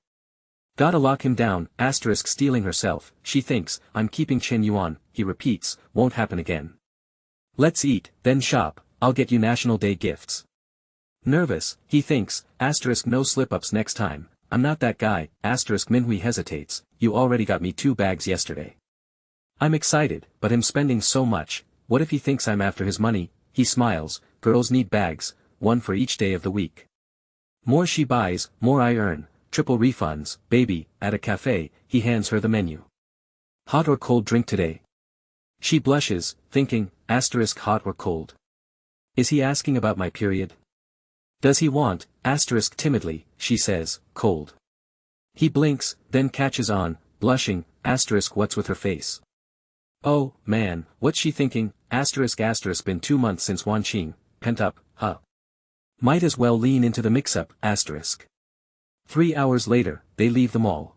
Gotta lock him down, stealing herself, she thinks, I'm keeping Chen Yuan, he repeats, won't happen again. Let's eat, then shop, I'll get you National Day gifts. Nervous, he thinks, asterisk no slip-ups next time, I'm not that guy, asterisk Manhwa hesitates, you already got me 2 bags yesterday. I'm excited, but him spending so much, what if he thinks I'm after his money? He smiles, girls need bags, one for each day of the week. More she buys, more I earn, triple refunds, baby, at a cafe, he hands her the menu. Hot or cold drink today? She blushes, thinking, asterisk hot or cold. Is he asking about my period? Does he want, asterisk timidly, she says, cold. He blinks, then catches on, blushing, asterisk what's with her face? Oh, man, what's she thinking, asterisk been 2 months since Wanqing, pent up, huh? Might as well lean into the mix-up, asterisk. 3 hours later, they leave the mall.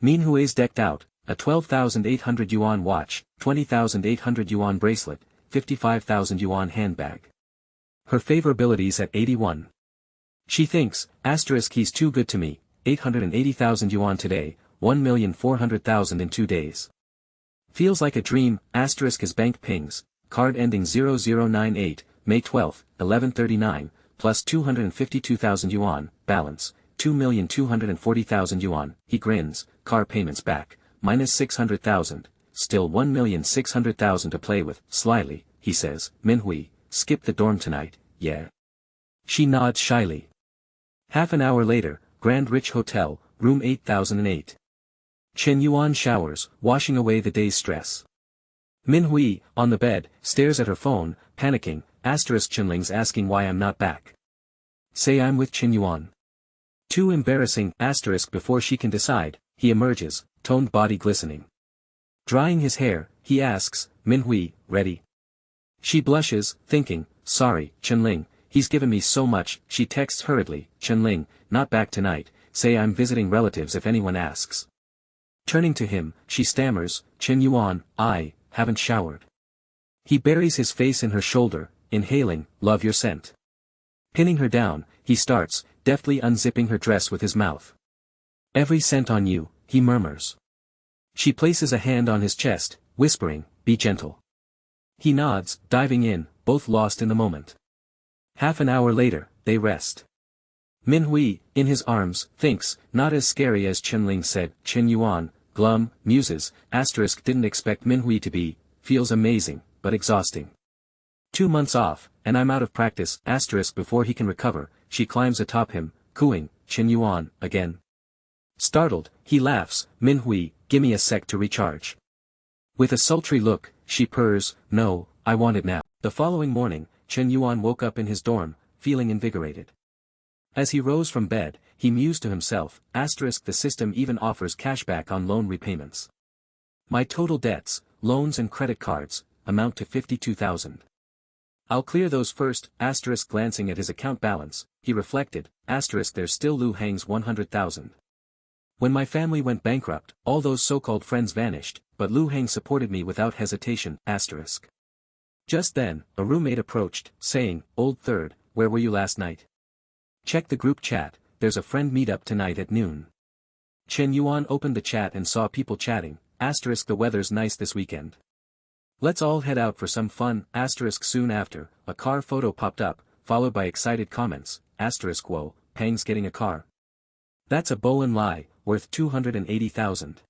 Manhwa's decked out, a 12,800 yuan watch, 20,800 yuan bracelet, 55,000 yuan handbag. Her favorability's at 81. She thinks, asterisk he's too good to me, 880,000 yuan today, 1,400,000 in 2 days. Feels like a dream, asterisk his bank pings, card ending 0098, May 12, 11:39, plus 252,000 yuan, balance, 2,240,000 yuan, he grins, car payments back, minus 600,000, still 1,600,000 to play with, slyly, he says, Manhwa, skip the dorm tonight, yeah. She nods shyly. Half an hour later, Grand Rich Hotel, room 8008. Chen Yuan showers, washing away the day's stress. Manhwa, on the bed, stares at her phone, panicking, asterisk Chenling's asking why I'm not back. Say I'm with Chen Yuan. Too embarrassing, asterisk before she can decide, he emerges, toned body glistening. Drying his hair, he asks, Manhwa, ready? She blushes, thinking, sorry, Chenling, he's given me so much, she texts hurriedly, Chenling, not back tonight, say I'm visiting relatives if anyone asks. Turning to him, she stammers, Chen Yuan, I haven't showered. He buries his face in her shoulder, inhaling, love your scent. Pinning her down, he starts, deftly unzipping her dress with his mouth. Every scent on you, he murmurs. She places a hand on his chest, whispering, be gentle. He nods, diving in, both lost in the moment. Half an hour later, they rest. Manhwa, in his arms, thinks, not as scary as Chenling said, Chen Yuan, glum, muses, asterisk didn't expect Manhwa to be, feels amazing, but exhausting. 2 months off, and I'm out of practice, asterisk before he can recover, she climbs atop him, cooing, Chen Yuan, again. Startled, he laughs, Manhwa, gimme a sec to recharge. With a sultry look, she purrs, no, I want it now. The following morning, Chen Yuan woke up in his dorm, feeling invigorated. As he rose from bed, he mused to himself, asterisk the system even offers cashback on loan repayments. My total debts, loans and credit cards, amount to 52,000. I'll clear those first, asterisk glancing at his account balance, he reflected, asterisk there's still Lu Hang's 100,000. When my family went bankrupt, all those so-called friends vanished, but Lu Hang supported me without hesitation, asterisk. Just then, a roommate approached, saying, old third, where were you last night? Check the group chat, there's a friend meetup tonight at noon. Chen Yuan opened the chat and saw people chatting, asterisk the weather's nice this weekend. Let's all head out for some fun, asterisk soon after, a car photo popped up, followed by excited comments, asterisk whoa, Pang's getting a car. That's a Bolin lie, worth 280,000.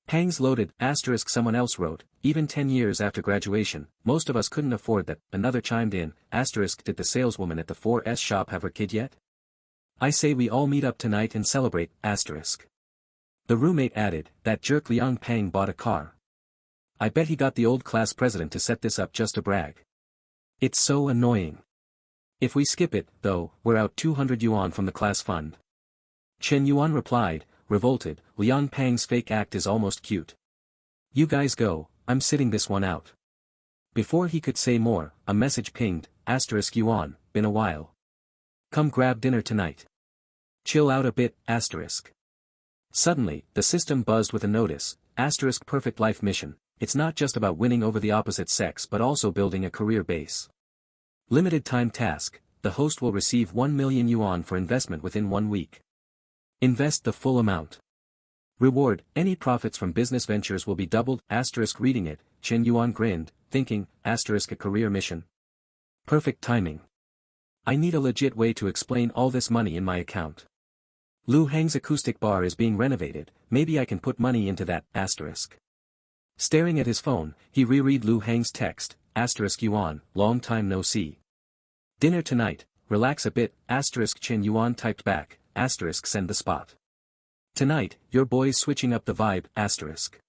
Pang's loaded, asterisk someone else wrote, even 10 years after graduation, most of us couldn't afford that, another chimed in, asterisk did the saleswoman at the 4S shop have her kid yet? I say we all meet up tonight and celebrate, asterisk. The roommate added, that jerk Liang Pang bought a car. I bet he got the old class president to set this up just to brag. It's so annoying. If we skip it, though, we're out 200 yuan from the class fund. Chen Yuan replied, revolted, Liang Pang's fake act is almost cute. You guys go, I'm sitting this one out. Before he could say more, a message pinged, asterisk Yuan, been a while. Come grab dinner tonight. Chill out a bit, asterisk. Suddenly, the system buzzed with a notice, asterisk perfect life mission, it's not just about winning over the opposite sex but also building a career base. Limited time task, the host will receive 1 million yuan for investment within 1 week. Invest the full amount. Reward, any profits from business ventures will be doubled, asterisk reading it, Chen Yuan grinned, thinking, asterisk a career mission. Perfect timing. I need a legit way to explain all this money in my account. Lu Hang's acoustic bar is being renovated, maybe I can put money into that, asterisk. Staring at his phone, he reread Lu Hang's text, asterisk Yuan, long time no see. Dinner tonight, relax a bit, asterisk Chen Yuan typed back, asterisk send the spot. Tonight, your boy's switching up the vibe, asterisk.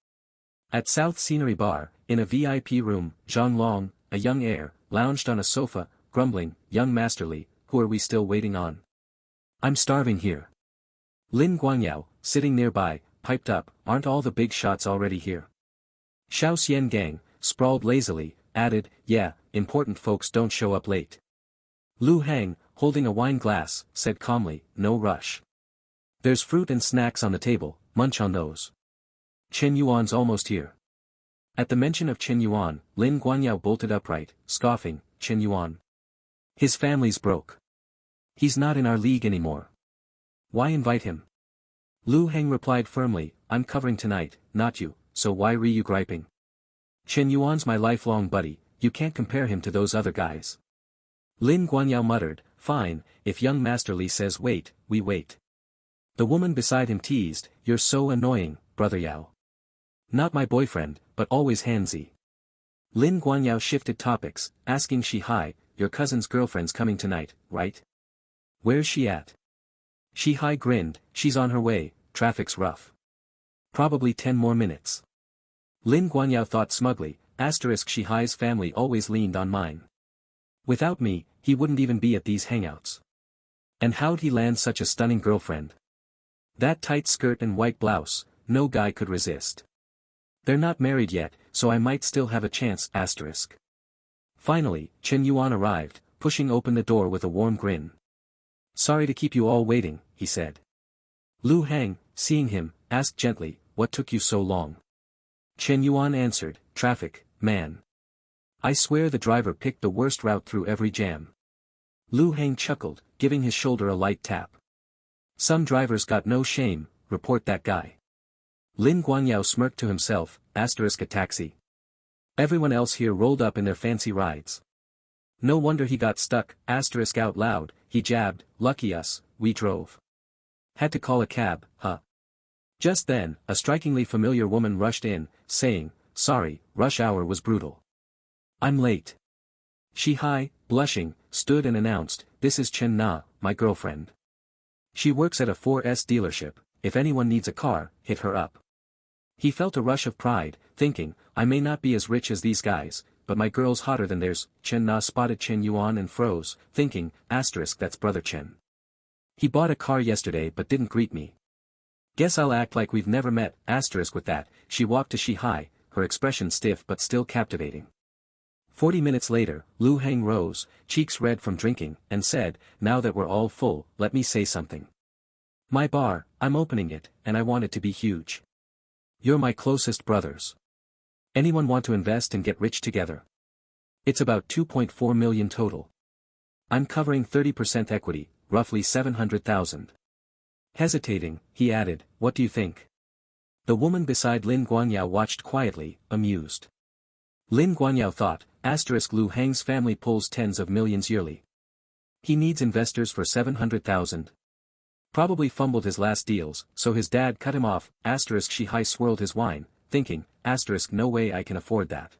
At South Scenery Bar, in a VIP room, Zhang Long, a young heir, lounged on a sofa, grumbling, young masterly, who are we still waiting on? I'm starving here. Lin Guangyao, sitting nearby, piped up, aren't all the big shots already here? Xiao Xian Gang, sprawled lazily, added, yeah, important folks don't show up late. Lu Hang, holding a wine glass, said calmly, no rush. There's fruit and snacks on the table, munch on those. Chen Yuan's almost here. At the mention of Chen Yuan, Lin Guangyao bolted upright, scoffing, Chen Yuan. His family's broke. He's not in our league anymore. Why invite him? Lu Heng replied firmly, I'm covering tonight, not you, so why re you griping? Chen Yuan's my lifelong buddy, you can't compare him to those other guys. Lin Guanyao muttered, fine, if young Master Li says wait, we wait. The woman beside him teased, you're so annoying, brother Yao. Not my boyfriend, but always handsy. Lin Guanyao shifted topics, asking Shihai, your cousin's girlfriend's coming tonight, right? Where's she at? Shihai grinned, she's on her way, traffic's rough. Probably 10 more minutes. Lin Guanyao thought smugly, asterisk Shihai's family always leaned on mine. Without me, he wouldn't even be at these hangouts. And how'd he land such a stunning girlfriend? That tight skirt and white blouse, no guy could resist. They're not married yet, so I might still have a chance, asterisk. Finally, Chen Yuan arrived, pushing open the door with a warm grin. Sorry to keep you all waiting, he said. Lu Hang, seeing him, asked gently, what took you so long? Chen Yuan answered, traffic, man. I swear the driver picked the worst route through every jam. Lu Hang chuckled, giving his shoulder a light tap. Some drivers got no shame, report that guy. Lin Guanyao smirked to himself, asterisk a taxi. Everyone else here rolled up in their fancy rides. No wonder he got stuck, asterisk out loud, he jabbed, lucky us, we drove. Had to call a cab, huh? Just then, a strikingly familiar woman rushed in, saying, sorry, rush hour was brutal. I'm late. Shihai, blushing, stood and announced, this is Chen Na, my girlfriend. She works at a 4S dealership, if anyone needs a car, hit her up. He felt a rush of pride, thinking, I may not be as rich as these guys, but my girl's hotter than theirs. Chen Na spotted Chen Yuan and froze, thinking, asterisk that's brother Chen. He bought a car yesterday but didn't greet me. Guess I'll act like we've never met, asterisk with that, she walked to Shihai, her expression stiff but still captivating. 40 minutes later, Lu Hang rose, cheeks red from drinking, and said, now that we're all full, let me say something. My bar, I'm opening it, and I want it to be huge. You're my closest brothers. Anyone want to invest and get rich together? It's about 2.4 million total. I'm covering 30% equity, roughly 700,000. Hesitating, he added, what do you think? The woman beside Lin Guanyao watched quietly, amused. Lin Guanyao thought, asterisk Lu Hang's family pulls tens of millions yearly. He needs investors for 700,000. Probably fumbled his last deals, so his dad cut him off, asterisk Shihai swirled his wine, thinking, asterisk no way I can afford that.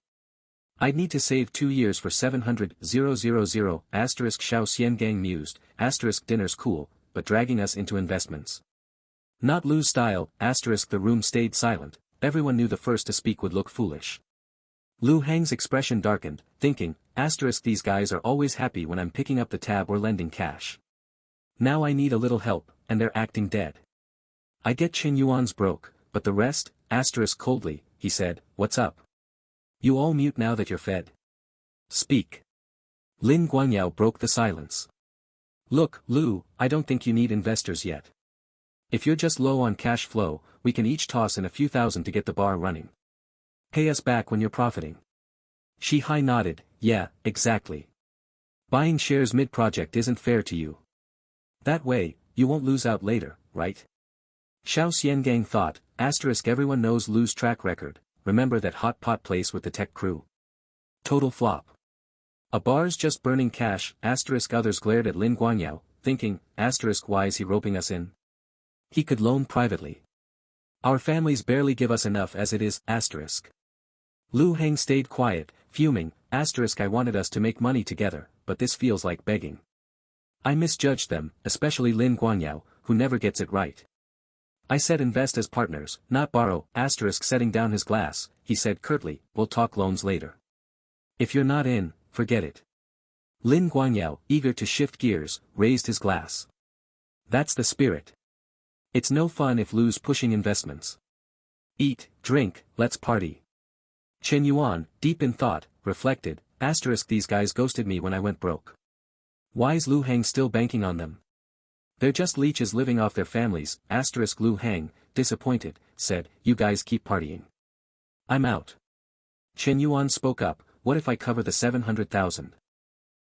I'd need to save 2 years for 700,000, asterisk Xiao Xiangang mused, asterisk dinner's cool, but dragging us into investments. Not Lu's style, asterisk the room stayed silent, everyone knew the first to speak would look foolish. Lu Hang's expression darkened, thinking, asterisk these guys are always happy when I'm picking up the tab or lending cash. Now I need a little help, and they're acting dead. I get Chen Yuan's broke, but the rest, asterisk coldly, he said, what's up? You all mute now that you're fed. Speak. Lin Guanyao broke the silence. Look, Lu, I don't think you need investors yet. If you're just low on cash flow, we can each toss in a few thousand to get the bar running. Pay us back when you're profiting. Shihai nodded, yeah, exactly. Buying shares mid-project isn't fair to you. That way, you won't lose out later, right? Xiao Xiangang thought, asterisk everyone knows Lu's track record, remember that hot pot place with the tech crew? Total flop. A bar's just burning cash, asterisk others glared at Lin Guangyao, thinking, asterisk why is he roping us in? He could loan privately. Our families barely give us enough as it is, asterisk. Lu Heng stayed quiet, fuming, asterisk I wanted us to make money together, but this feels like begging. I misjudged them, especially Lin Guangyao, who never gets it right. I said invest as partners, not borrow, asterisk setting down his glass, he said curtly, we'll talk loans later. If you're not in, forget it. Lin Guangyao, eager to shift gears, raised his glass. That's the spirit. It's no fun if Lu's pushing investments. Eat, drink, let's party. Chen Yuan, deep in thought, reflected, asterisk these guys ghosted me when I went broke. Why's Lu Heng still banking on them? They're just leeches living off their families, asterisk Lu Heng, disappointed, said, you guys keep partying. I'm out. Chen Yuan spoke up, what if I cover the 700,000?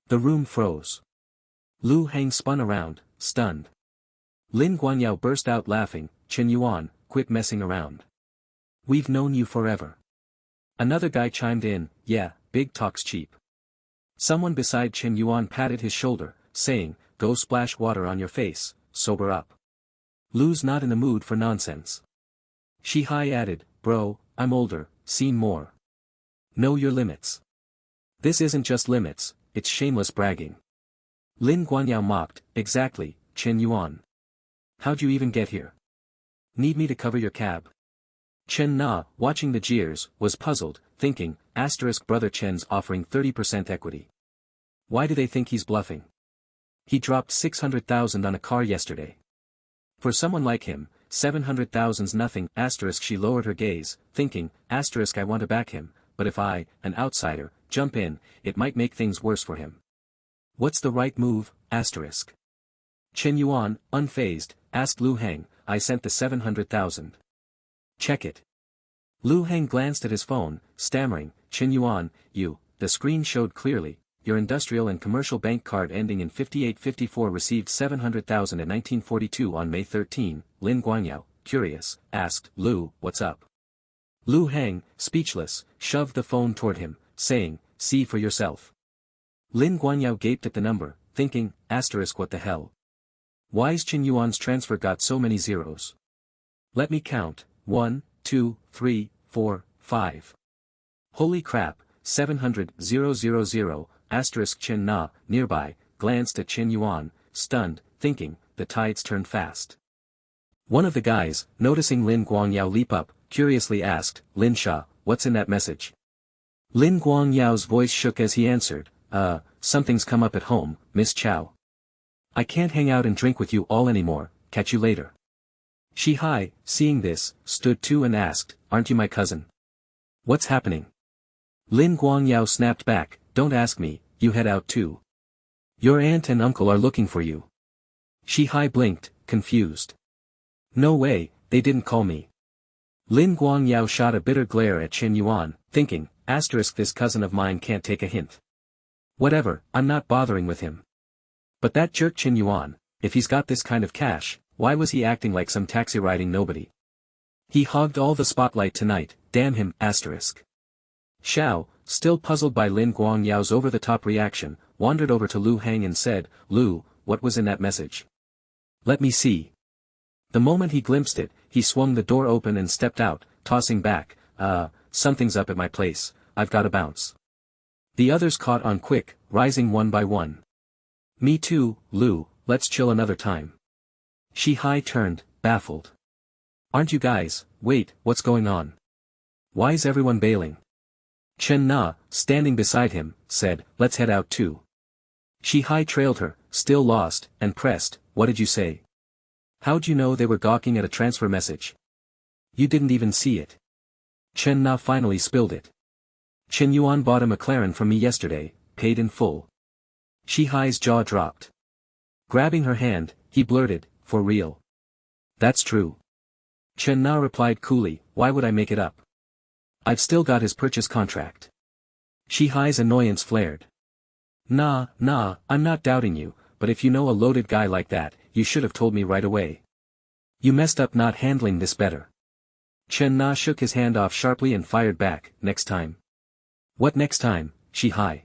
The room froze. Lu Heng spun around, stunned. Lin Guangyao burst out laughing, Chen Yuan, quit messing around. We've known you forever. Another guy chimed in, yeah, big talk's cheap. Someone beside Chen Yuan patted his shoulder, saying, go splash water on your face, sober up. Lu's not in the mood for nonsense. Shihai added, bro, I'm older, seen more. Know your limits. This isn't just limits, it's shameless bragging. Lin Guangyao mocked, exactly, Chen Yuan. How'd you even get here? Need me to cover your cab? Chen Na, watching the jeers, was puzzled, thinking, asterisk brother Chen's offering 30% equity. Why do they think he's bluffing? He dropped 600,000 on a car yesterday. For someone like him, 700,000's nothing, asterisk she lowered her gaze, thinking, asterisk I want to back him, but if I, an outsider, jump in, it might make things worse for him. What's the right move, asterisk? Chen Yuan, unfazed, asked Lu Heng, I sent the 700,000. Check it. Lu Heng glanced at his phone, stammering, Chen Yuan, the screen showed clearly, your industrial and commercial bank card ending in 5854 received 700,000 in 1942 on May 13, Lin Guangyao, curious, asked, Lu, what's up? Lu Heng, speechless, shoved the phone toward him, saying, see for yourself. Lin Guangyao gaped at the number, thinking, asterisk what the hell? Why's Chen Yuan's transfer got so many zeros? Let me count, 1, 2, 3, 4, 5. Holy crap, 700,000, asterisk Chen Na, nearby, glanced at Chen Yuan, stunned, thinking, the tides turn fast. One of the guys, noticing Lin Guangyao leap up, curiously asked, Lin Sha, what's in that message? Lin Guangyao's voice shook as he answered, something's come up at home, Miss Chow. I can't hang out and drink with you all anymore, catch you later. Shihai, seeing this, stood too and asked, aren't you my cousin? What's happening? Lin Guangyao snapped back, don't ask me, you head out too. Your aunt and uncle are looking for you. Shihai blinked, confused. No way, they didn't call me. Lin Guangyao shot a bitter glare at Chen Yuan, thinking, asterisk this cousin of mine can't take a hint. Whatever, I'm not bothering with him. But that jerk Chen Yuan, if he's got this kind of cash, why was he acting like some taxi-riding nobody? He hogged all the spotlight tonight, damn him, asterisk. Xiao, still puzzled by Lin Guangyao's over-the-top reaction, wandered over to Lu Heng and said, Lu, what was in that message? Let me see. The moment he glimpsed it, he swung the door open and stepped out, tossing back, something's up at my place, I've gotta bounce. The others caught on quick, rising one by one. Me too, Lu, let's chill another time. Shihai turned, baffled. Aren't you guys, wait, what's going on? Why's everyone bailing? Chen Na, standing beside him, said, let's head out too. Shihai trailed her, still lost, and pressed, what did you say? How'd you know they were gawking at a transfer message? You didn't even see it. Chen Na finally spilled it. Chen Yuan bought a McLaren from me yesterday, paid in full. Shihai's jaw dropped. Grabbing her hand, he blurted, for real. That's true. Chen Na replied coolly, why would I make it up? I've still got his purchase contract. Shihai's annoyance flared. Nah, I'm not doubting you, but if you know a loaded guy like that, you should have told me right away. You messed up not handling this better. Chen Na shook his hand off sharply and fired back, next time. What next time, Shihai?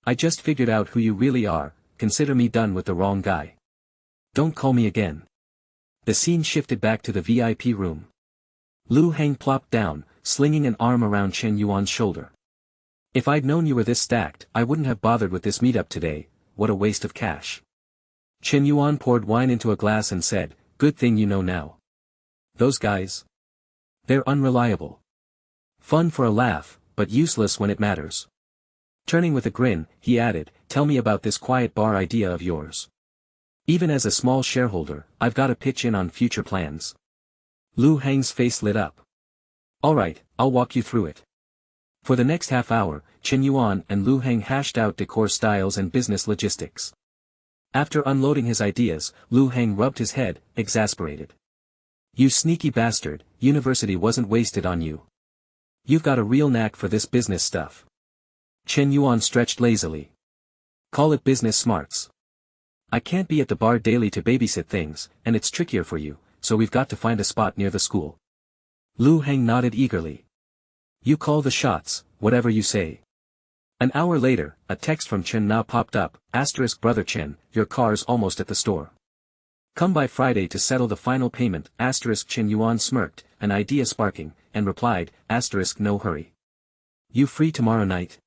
I just figured out who you really are, consider me done with the wrong guy. Don't call me again. The scene shifted back to the VIP room. Lu Heng plopped down, slinging an arm around Chen Yuan's shoulder. If I'd known you were this stacked, I wouldn't have bothered with this meetup today, what a waste of cash. Chen Yuan poured wine into a glass and said, good thing you know now. Those guys? They're unreliable. Fun for a laugh, but useless when it matters. Turning with a grin, he added, tell me about this quiet bar idea of yours. Even as a small shareholder, I've got to pitch in on future plans. Lu Heng's face lit up. Alright, I'll walk you through it. For the next half hour, Chen Yuan and Lu Heng hashed out decor styles and business logistics. After unloading his ideas, Lu Heng rubbed his head, exasperated. You sneaky bastard, university wasn't wasted on you. You've got a real knack for this business stuff. Chen Yuan stretched lazily. Call it business smarts. I can't be at the bar daily to babysit things, and it's trickier for you, so we've got to find a spot near the school. Lu Heng nodded eagerly. You call the shots, whatever you say. An hour later, a text from Chen Na popped up, * Brother Chen, your car's almost at the store. Come by Friday to settle the final payment, * Chen Yuan smirked, an idea sparking, and replied, * no hurry. You free tomorrow night?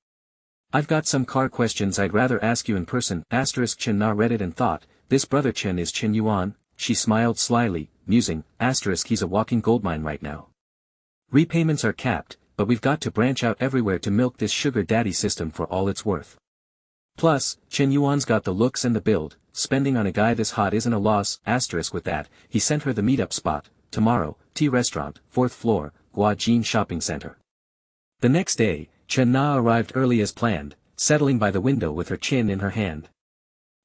I've got some car questions I'd rather ask you in person, * Chen Na read it and thought, this Brother Chen is Chen Yuan, she smiled slyly, musing, * he's a walking goldmine right now. Repayments are capped, but we've got to branch out everywhere to milk this sugar daddy system for all it's worth. Plus, Chen Yuan's got the looks and the build, spending on a guy this hot isn't a loss, * with that, he sent her the meetup spot, tomorrow, tea restaurant, 4th floor, Guajin Shopping Center. The next day, Chen Na arrived early as planned, settling by the window with her chin in her hand.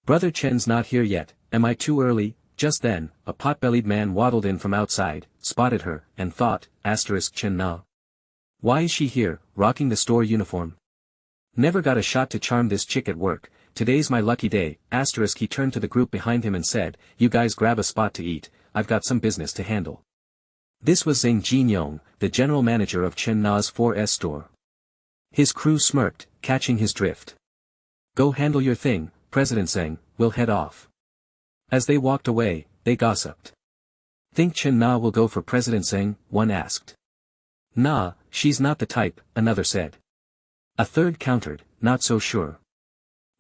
Brother Chen's not here yet, am I too early? Just then, a pot-bellied man waddled in from outside, spotted her, and thought, * Chen Na. Why is she here, rocking the store uniform? Never got a shot to charm this chick at work, today's my lucky day, * he turned to the group behind him and said, you guys grab a spot to eat, I've got some business to handle. This was Zhang Jinyong, the general manager of Chen Na's 4S store. His crew smirked, catching his drift. Go handle your thing, President Zhang, we'll head off. As they walked away, they gossiped. Think Chen Na will go for President Zhang, one asked. Nah, she's not the type, another said. A third countered, not so sure.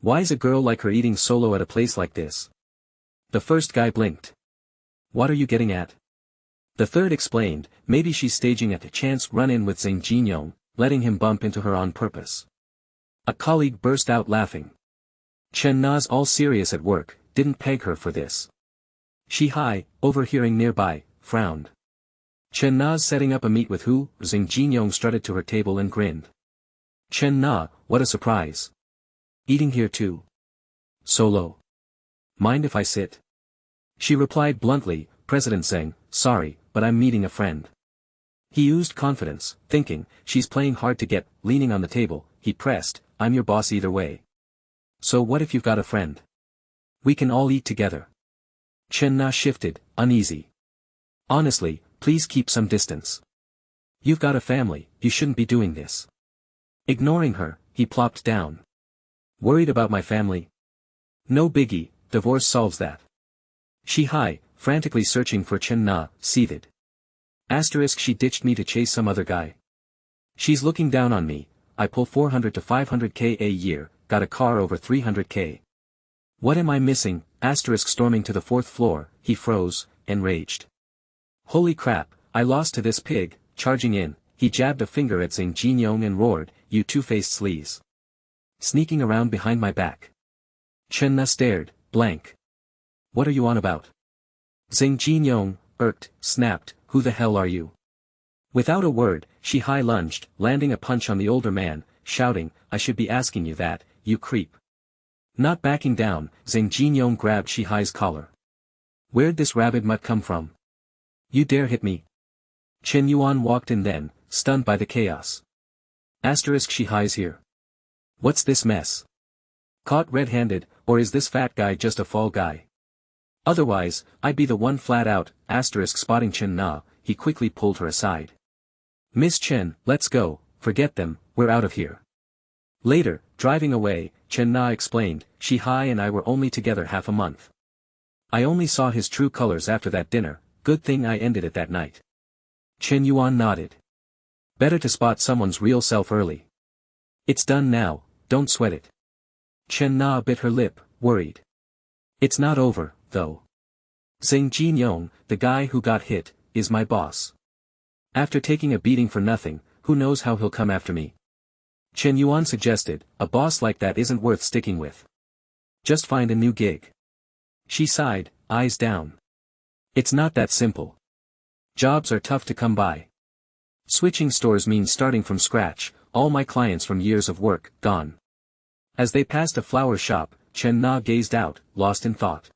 Why's a girl like her eating solo at a place like this? The first guy blinked. What are you getting at? The third explained, maybe she's staging a chance run-in with Zhang Jinyong, letting him bump into her on purpose. A colleague burst out laughing. Chen Na's all serious at work, didn't peg her for this. Shi Hai, overhearing nearby, frowned. Chen Na's setting up a meet with who? Zhang Jinyong strutted to her table and grinned. Chen Na, what a surprise. Eating here too. Solo. Mind if I sit? She replied bluntly, President Zhang, sorry, but I'm meeting a friend. He oozed confidence, thinking, she's playing hard to get, leaning on the table, he pressed, I'm your boss either way. So what if you've got a friend? We can all eat together. Chen Na shifted, uneasy. Honestly, please keep some distance. You've got a family, you shouldn't be doing this. Ignoring her, he plopped down. Worried about my family? No biggie, divorce solves that. Shi Hai, frantically searching for Chen Na, seethed. * she ditched me to chase some other guy. She's looking down on me, I pull 400 to 500k a year, got a car over 300k. What am I missing? * storming to the 4th floor, he froze, enraged. Holy crap, I lost to this pig, charging in, he jabbed a finger at Zhang Jinyong and roared, you two-faced sleaze. Sneaking around behind my back. Chen Na stared, blank. What are you on about? Zhang Jinyong, irked, snapped, who the hell are you? Without a word, Shi Hai lunged, landing a punch on the older man, shouting, I should be asking you that, you creep. Not backing down, Zhang Jinyong grabbed Shi Hai's collar. Where'd this rabid mutt come from? You dare hit me? Chen Yuan walked in then, stunned by the chaos. * Shi Hai's here. What's this mess? Caught red-handed, or is this fat guy just a fall guy? Otherwise, I'd be the one flat out, * spotting Chen Na, he quickly pulled her aside. Miss Chen, let's go, forget them, we're out of here. Later, driving away, Chen Na explained, Shi Hai and I were only together half a month. I only saw his true colors after that dinner, good thing I ended it that night. Chen Yuan nodded. Better to spot someone's real self early. It's done now, don't sweat it. Chen Na bit her lip, worried. It's not over, though. Zheng Jinyong, the guy who got hit, is my boss. After taking a beating for nothing, who knows how he'll come after me. Chen Yuan suggested, a boss like that isn't worth sticking with. Just find a new gig. She sighed, eyes down. It's not that simple. Jobs are tough to come by. Switching stores means starting from scratch, all my clients from years of work, gone. As they passed a flower shop, Chen Na gazed out, lost in thought.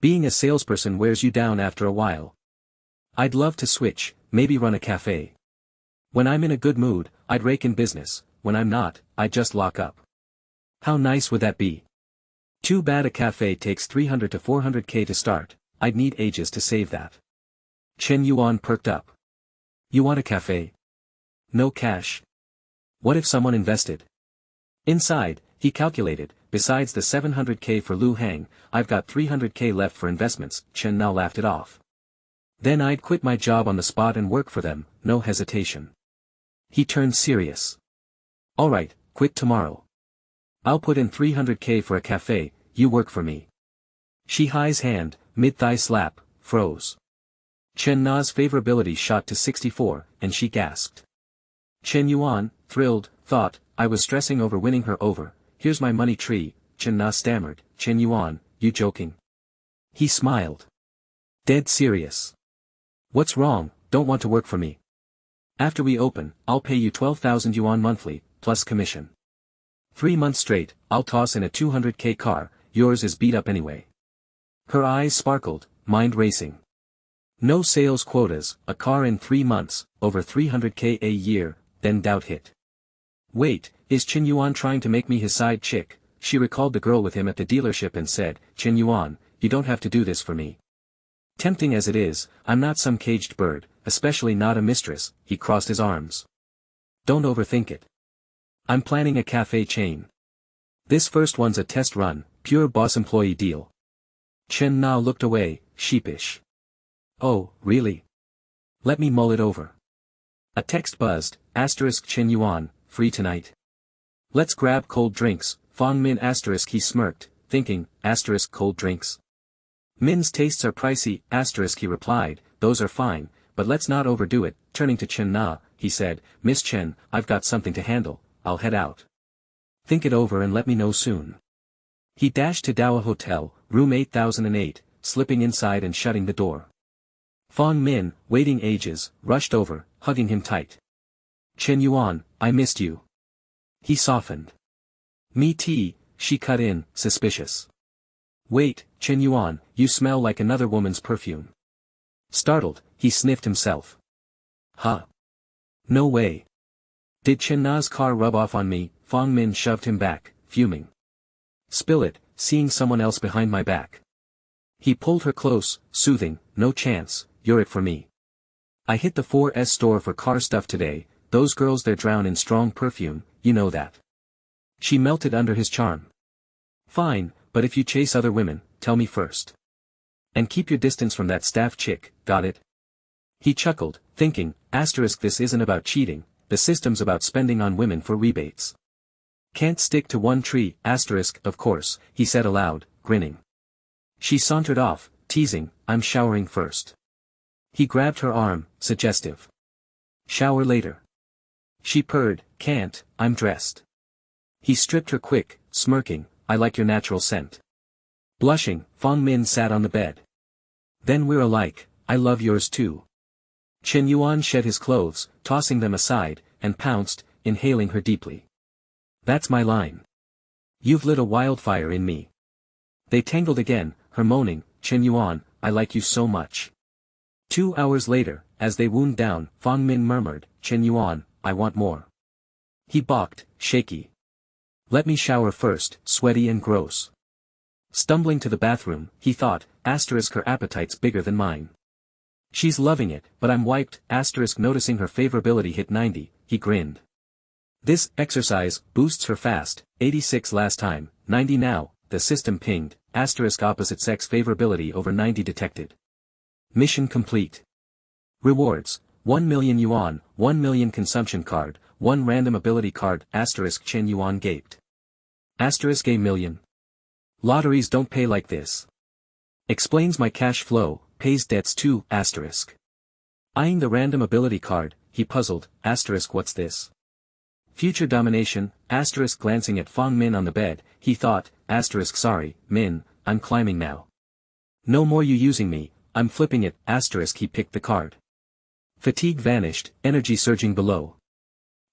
Being a salesperson wears you down after a while. I'd love to switch, maybe run a cafe. When I'm in a good mood, I'd rake in business, when I'm not, I'd just lock up. How nice would that be? Too bad a cafe takes 300 to 400k to start, I'd need ages to save that. Chen Yuan perked up. You want a cafe? No cash. What if someone invested? Inside, he calculated, besides the 700k for Lu Hang, I've got 300k left for investments. Chen now laughed it off. Then I'd quit my job on the spot and work for them, no hesitation. He turned serious. Alright, quit tomorrow. I'll put in 300k for a cafe, you work for me. Shi Hai's hand, mid-thigh slap, froze. Chen Na's favorability shot to 64, and she gasped. Chen Yuan, thrilled, thought, I was stressing over winning her over, here's my money tree. Chen Na stammered, Chen Yuan, you joking? He smiled. Dead serious. What's wrong, don't want to work for me? After we open, I'll pay you 12,000 yuan monthly, plus commission. 3 months straight, I'll toss in a 200k car, yours is beat up anyway. Her eyes sparkled, mind racing. No sales quotas, a car in 3 months, over 300k a year, then doubt hit. Wait, is Chen Yuan trying to make me his side chick? She recalled the girl with him at the dealership and said, Chen Yuan, you don't have to do this for me. Tempting as it is, I'm not some caged bird, especially not a mistress. He crossed his arms. Don't overthink it. I'm planning a cafe chain. This first one's a test run, pure boss employee deal. Chen Na looked away, sheepish. Oh, really? Let me mull it over. A text buzzed, Chen Yuan, free tonight. Let's grab cold drinks, Fong Min he smirked, thinking, cold drinks. Min's tastes are pricey, he replied, those are fine, but let's not overdo it. Turning to Chen Na, he said, Miss Chen, I've got something to handle, I'll head out. Think it over and let me know soon. He dashed to Dawa Hotel, room 8008, slipping inside and shutting the door. Fong Min, waiting ages, rushed over, hugging him tight. Chen Yuan, I missed you. He softened. Me too, she cut in, suspicious. Wait, Chen Yuan, you smell like another woman's perfume. Startled, he sniffed himself. Huh? No way. Did Chen Na's car rub off on me? Fong Min shoved him back, fuming. Spill it, seeing someone else behind my back. He pulled her close, soothing, no chance, you're it for me. I hit the 4S store for car stuff today, those girls there drown in strong perfume, you know that. She melted under his charm. Fine, but if you chase other women, tell me first. And keep your distance from that staff chick, got it? He chuckled, thinking, this isn't about cheating, the system's about spending on women for rebates. Can't stick to one tree, of course, he said aloud, grinning. She sauntered off, teasing, I'm showering first. He grabbed her arm, suggestive. Shower later. She purred, can't, I'm dressed. He stripped her quick, smirking, I like your natural scent. Blushing, Fong Min sat on the bed. Then we're alike, I love yours too. Chen Yuan shed his clothes, tossing them aside, and pounced, inhaling her deeply. That's my line. You've lit a wildfire in me. They tangled again, her moaning, Chen Yuan, I like you so much. 2 hours later, as they wound down, Fong Min murmured, Chen Yuan, I want more. He balked, shaky. Let me shower first, sweaty and gross. Stumbling to the bathroom, he thought, her appetite's bigger than mine. She's loving it, but I'm wiped, noticing her favorability hit 90, he grinned. This exercise boosts her fast, 86 last time, 90 now, the system pinged, asterisk opposite sex favorability over 90 detected. Mission complete. Rewards, 1 million yuan, 1 million consumption card, 1 random ability card, asterisk Chen Yuan gaped. Asterisk a million. Lotteries don't pay like this. Explains my cash flow, pays debts too, asterisk. Eyeing the random ability card, he puzzled, asterisk what's this? Future domination, asterisk glancing at Fong Min on the bed, he thought, asterisk sorry, Min, I'm climbing now. No more you using me, I'm flipping it, asterisk he picked the card. Fatigue vanished, energy surging below.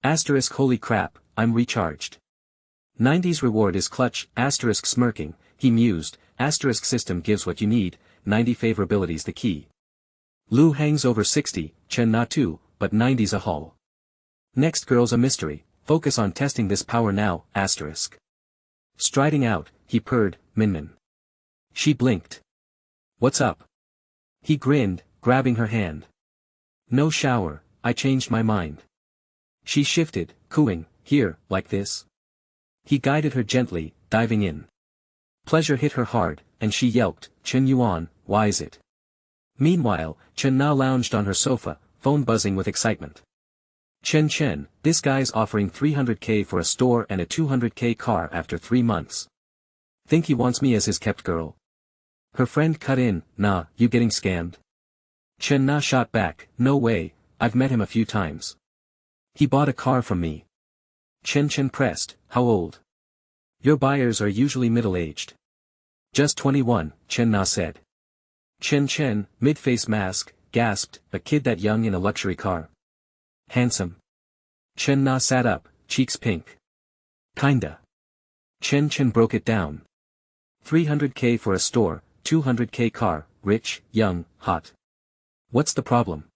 Asterisk holy crap, I'm recharged. 90's reward is clutch, asterisk smirking, he mused, asterisk system gives what you need, 90 favorability's the key. Lu hangs over 60, Chen not too, but 90's a haul. Next girl's a mystery, focus on testing this power now, asterisk. Striding out, he purred, Minmin. She blinked. What's up? He grinned, grabbing her hand. No shower, I changed my mind. She shifted, cooing, here, like this. He guided her gently, diving in. Pleasure hit her hard, and she yelped, Chen Yuan, why is it? Meanwhile, Chen Na lounged on her sofa, phone buzzing with excitement. Chen, this guy's offering 300k for a store and a 200k car after 3 months. Think he wants me as his kept girl? Her friend cut in, nah, you getting scammed? Chen Na shot back, no way, I've met him a few times. He bought a car from me. Chen pressed, how old? Your buyers are usually middle-aged. Just 21, Chen Na said. Chen, mid-face mask, gasped, a kid that young in a luxury car. Handsome. Chen Na sat up, cheeks pink. Kinda. Chen broke it down. 300k for a store, 200k car, rich, young, hot. What's the problem?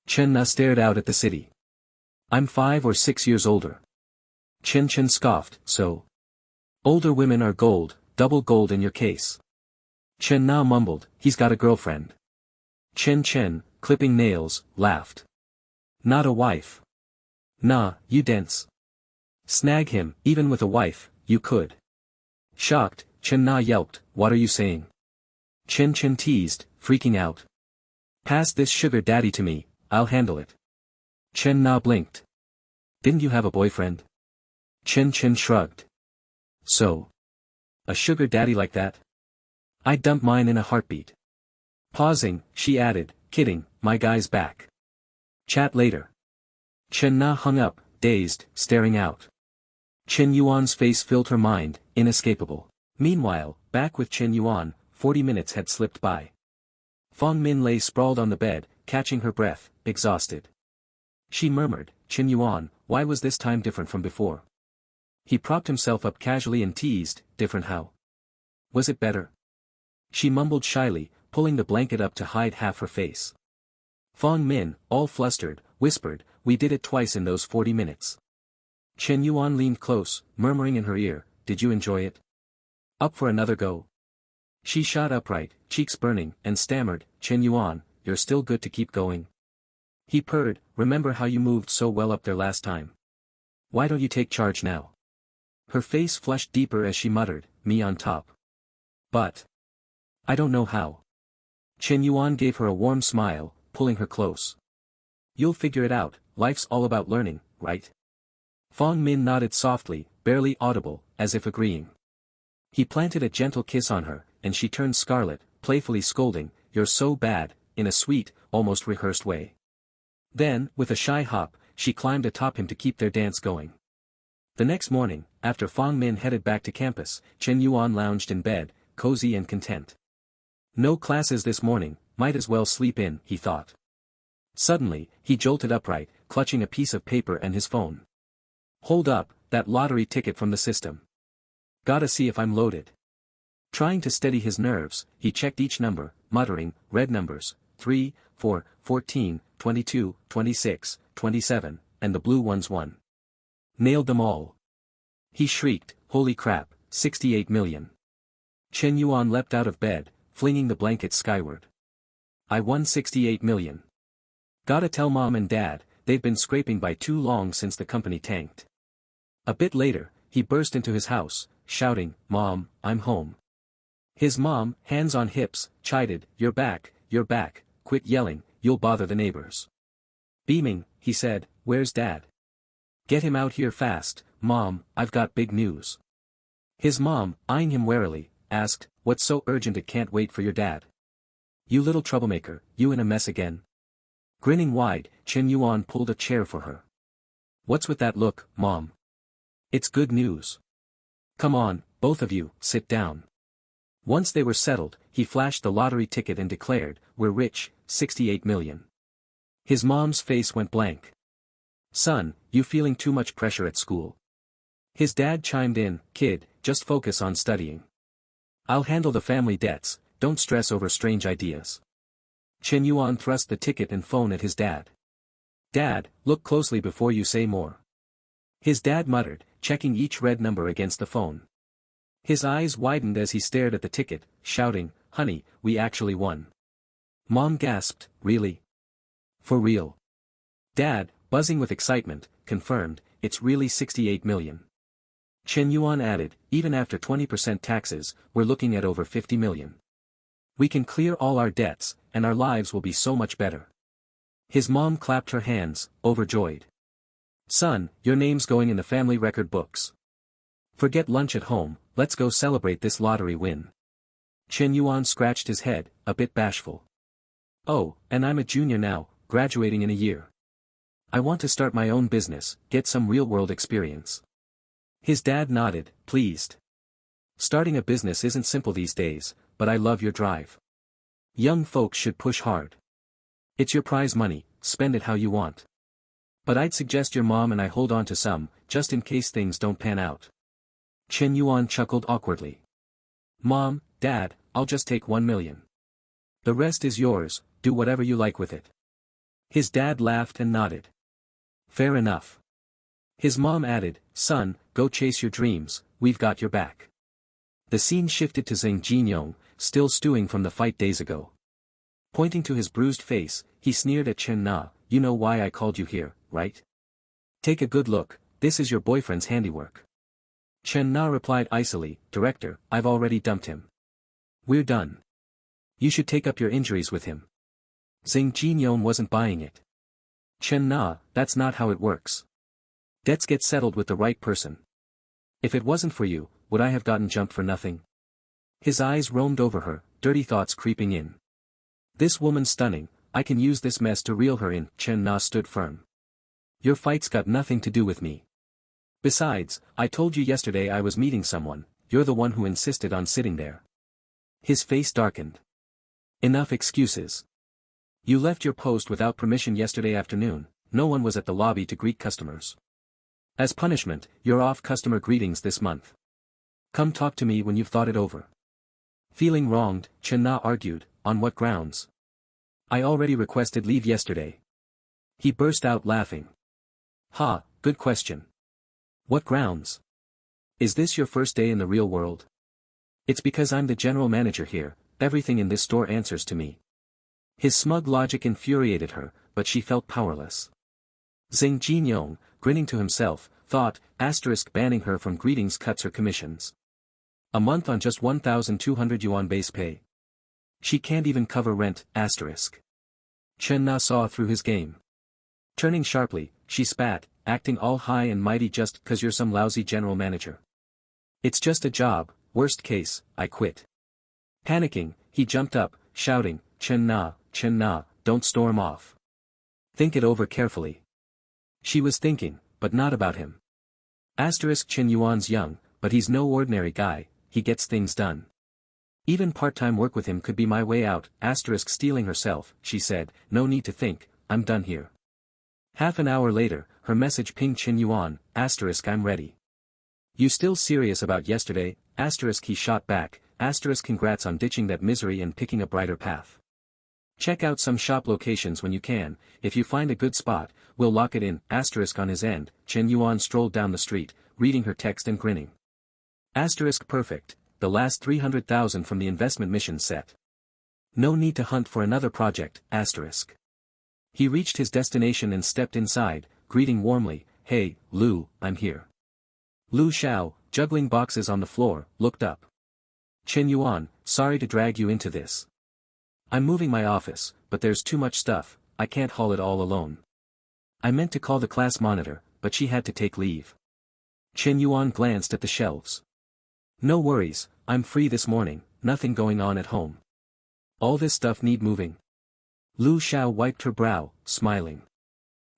Chen Na stared out at the city. I'm 5 or 6 years older. Chen scoffed, so. Older women are gold, double gold in your case. Chen Na mumbled, he's got a girlfriend. Chen, clipping nails, laughed. Not a wife. Nah, you dense. Snag him, even with a wife, you could. Shocked, Chen Na yelped, what are you saying? Chen teased, freaking out. Pass this sugar daddy to me, I'll handle it. Chen Na blinked. Didn't you have a boyfriend? Chen shrugged. So. A sugar daddy like that? I'd dump mine in a heartbeat. Pausing, she added, kidding, my guy's back. Chat later. Chen Na hung up, dazed, staring out. Chen Yuan's face filled her mind, inescapable. Meanwhile, back with Chen Yuan, 40 minutes had slipped by. Fong Min lay sprawled on the bed, catching her breath, exhausted. She murmured, Chen Yuan, why was this time different from before? He propped himself up casually and teased, different how? Was it better? She mumbled shyly, pulling the blanket up to hide half her face. Fong Min, all flustered, whispered, we did it twice in those 40 minutes. Chen Yuan leaned close, murmuring in her ear, did you enjoy it? Up for another go? She shot upright, cheeks burning, and stammered, Chen Yuan, you're still good to keep going. He purred, remember how you moved so well up there last time? Why don't you take charge now? Her face flushed deeper as she muttered, me on top. But. I don't know how. Chen Yuan gave her a warm smile, pulling her close. You'll figure it out, life's all about learning, right? Fong Min nodded softly, barely audible, as if agreeing. He planted a gentle kiss on her, and she turned scarlet, playfully scolding, you're so bad, in a sweet, almost rehearsed way. Then, with a shy hop, she climbed atop him to keep their dance going. The next morning, after Fong Min headed back to campus, Chen Yuan lounged in bed, cozy and content. No classes this morning, might as well sleep in, he thought. Suddenly, he jolted upright, clutching a piece of paper and his phone. Hold up, that lottery ticket from the system. Gotta see if I'm loaded. Trying to steady his nerves, he checked each number, muttering, red numbers, 3, 4, 14, 22, 26, 27, and the blue ones 1. Nailed them all. He shrieked, holy crap, 68 million. Chen Yuan leapt out of bed, flinging the blanket skyward. I won 68 million. Gotta tell mom and dad, they've been scraping by too long since the company tanked. A bit later, he burst into his house, shouting, "Mom, I'm home." His mom, hands on hips, chided, you're back, quit yelling, you'll bother the neighbors." Beaming, he said, "Where's Dad? Get him out here fast, Mom, I've got big news." His mom, eyeing him warily, asked, "What's so urgent it can't wait for your dad? You little troublemaker, you in a mess again?" Grinning wide, Chen Yuan pulled a chair for her. "What's with that look, Mom? It's good news. Come on, both of you, sit down." Once they were settled, he flashed the lottery ticket and declared, "We're rich, 68 million. His mom's face went blank. "Son, you feeling too much pressure at school?" His dad chimed in, "Kid, just focus on studying. I'll handle the family debts, don't stress over strange ideas." Chen Yuan thrust the ticket and phone at his dad. "Dad, look closely before you say more." His dad muttered, checking each red number against the phone. His eyes widened as he stared at the ticket, shouting, "Honey, we actually won." Mom gasped, "Really? For real?" Dad, buzzing with excitement, confirmed, "It's really 68 million. Chen Yuan added, "Even after 20% taxes, we're looking at over 50 million. We can clear all our debts, and our lives will be so much better." His mom clapped her hands, overjoyed. "Son, your name's going in the family record books. Forget lunch at home, let's go celebrate this lottery win." Chen Yuan scratched his head, a bit bashful. "Oh, and I'm a junior now, graduating in a year. I want to start my own business, get some real-world experience." His dad nodded, pleased. "Starting a business isn't simple these days, but I love your drive. Young folks should push hard. It's your prize money, spend it how you want. But I'd suggest your mom and I hold on to some, just in case things don't pan out." Chen Yuan chuckled awkwardly. "Mom, Dad, I'll just take 1 million. The rest is yours, do whatever you like with it." His dad laughed and nodded. "Fair enough." His mom added, "Son, go chase your dreams, we've got your back." The scene shifted to Zhang Jinyong, still stewing from the fight days ago. Pointing to his bruised face, he sneered at Chen Na, "You know why I called you here, right? Take a good look, this is your boyfriend's handiwork." Chen Na replied icily, "Director, I've already dumped him. We're done. You should take up your injuries with him." Zhang Jinyong wasn't buying it. "Chen Na, that's not how it works. Debts get settled with the right person. If it wasn't for you, would I have gotten jumped for nothing?" His eyes roamed over her, dirty thoughts creeping in. "This woman's stunning, I can use this mess to reel her in." Chen Na stood firm. "Your fight's got nothing to do with me. Besides, I told you yesterday I was meeting someone, you're the one who insisted on sitting there." His face darkened. "Enough excuses. You left your post without permission yesterday afternoon, no one was at the lobby to greet customers. As punishment, you're off customer greetings this month. Come talk to me when you've thought it over." Feeling wronged, Chen Na argued, "On what grounds? I already requested leave yesterday." He burst out laughing. "Ha, good question. What grounds? Is this your first day in the real world?" "It's because I'm the general manager here, everything in this store answers to me." His smug logic infuriated her, but she felt powerless. Zhang Jinyong, grinning to himself, thought, banning her from greetings cuts her commissions. A month on just 1,200 yuan base pay. She can't even cover rent, Chen Na saw through his game. Turning sharply, she spat, acting all high and mighty just 'cause you're some lousy general manager. It's just a job, worst case, I quit. Panicking, he jumped up, shouting, Chen Na, don't storm off. Think it over carefully. She was thinking, but not about him. Chen Yuan's young, but he's no ordinary guy, he gets things done. Even part-time work with him could be my way out, stealing herself, she said, no need to think, I'm done here. Half an hour later, her message pinged Chen Yuan, I'm ready. You still serious about yesterday, he shot back, congrats on ditching that misery and picking a brighter path. Check out some shop locations when you can, if you find a good spot, we'll lock it in, on his end, Chen Yuan strolled down the street, reading her text and grinning. Perfect, the last 300,000 from the investment mission set. No need to hunt for another project, He reached his destination and stepped inside, greeting warmly, hey, Lou, I'm here. Lu Xiao, juggling boxes on the floor, looked up. Chen Yuan, sorry to drag you into this. I'm moving my office, but there's too much stuff, I can't haul it all alone. I meant to call the class monitor, but she had to take leave. Chen Yuan glanced at the shelves. No worries, I'm free this morning, nothing going on at home. All this stuff need moving. Lu Xiao wiped her brow, smiling.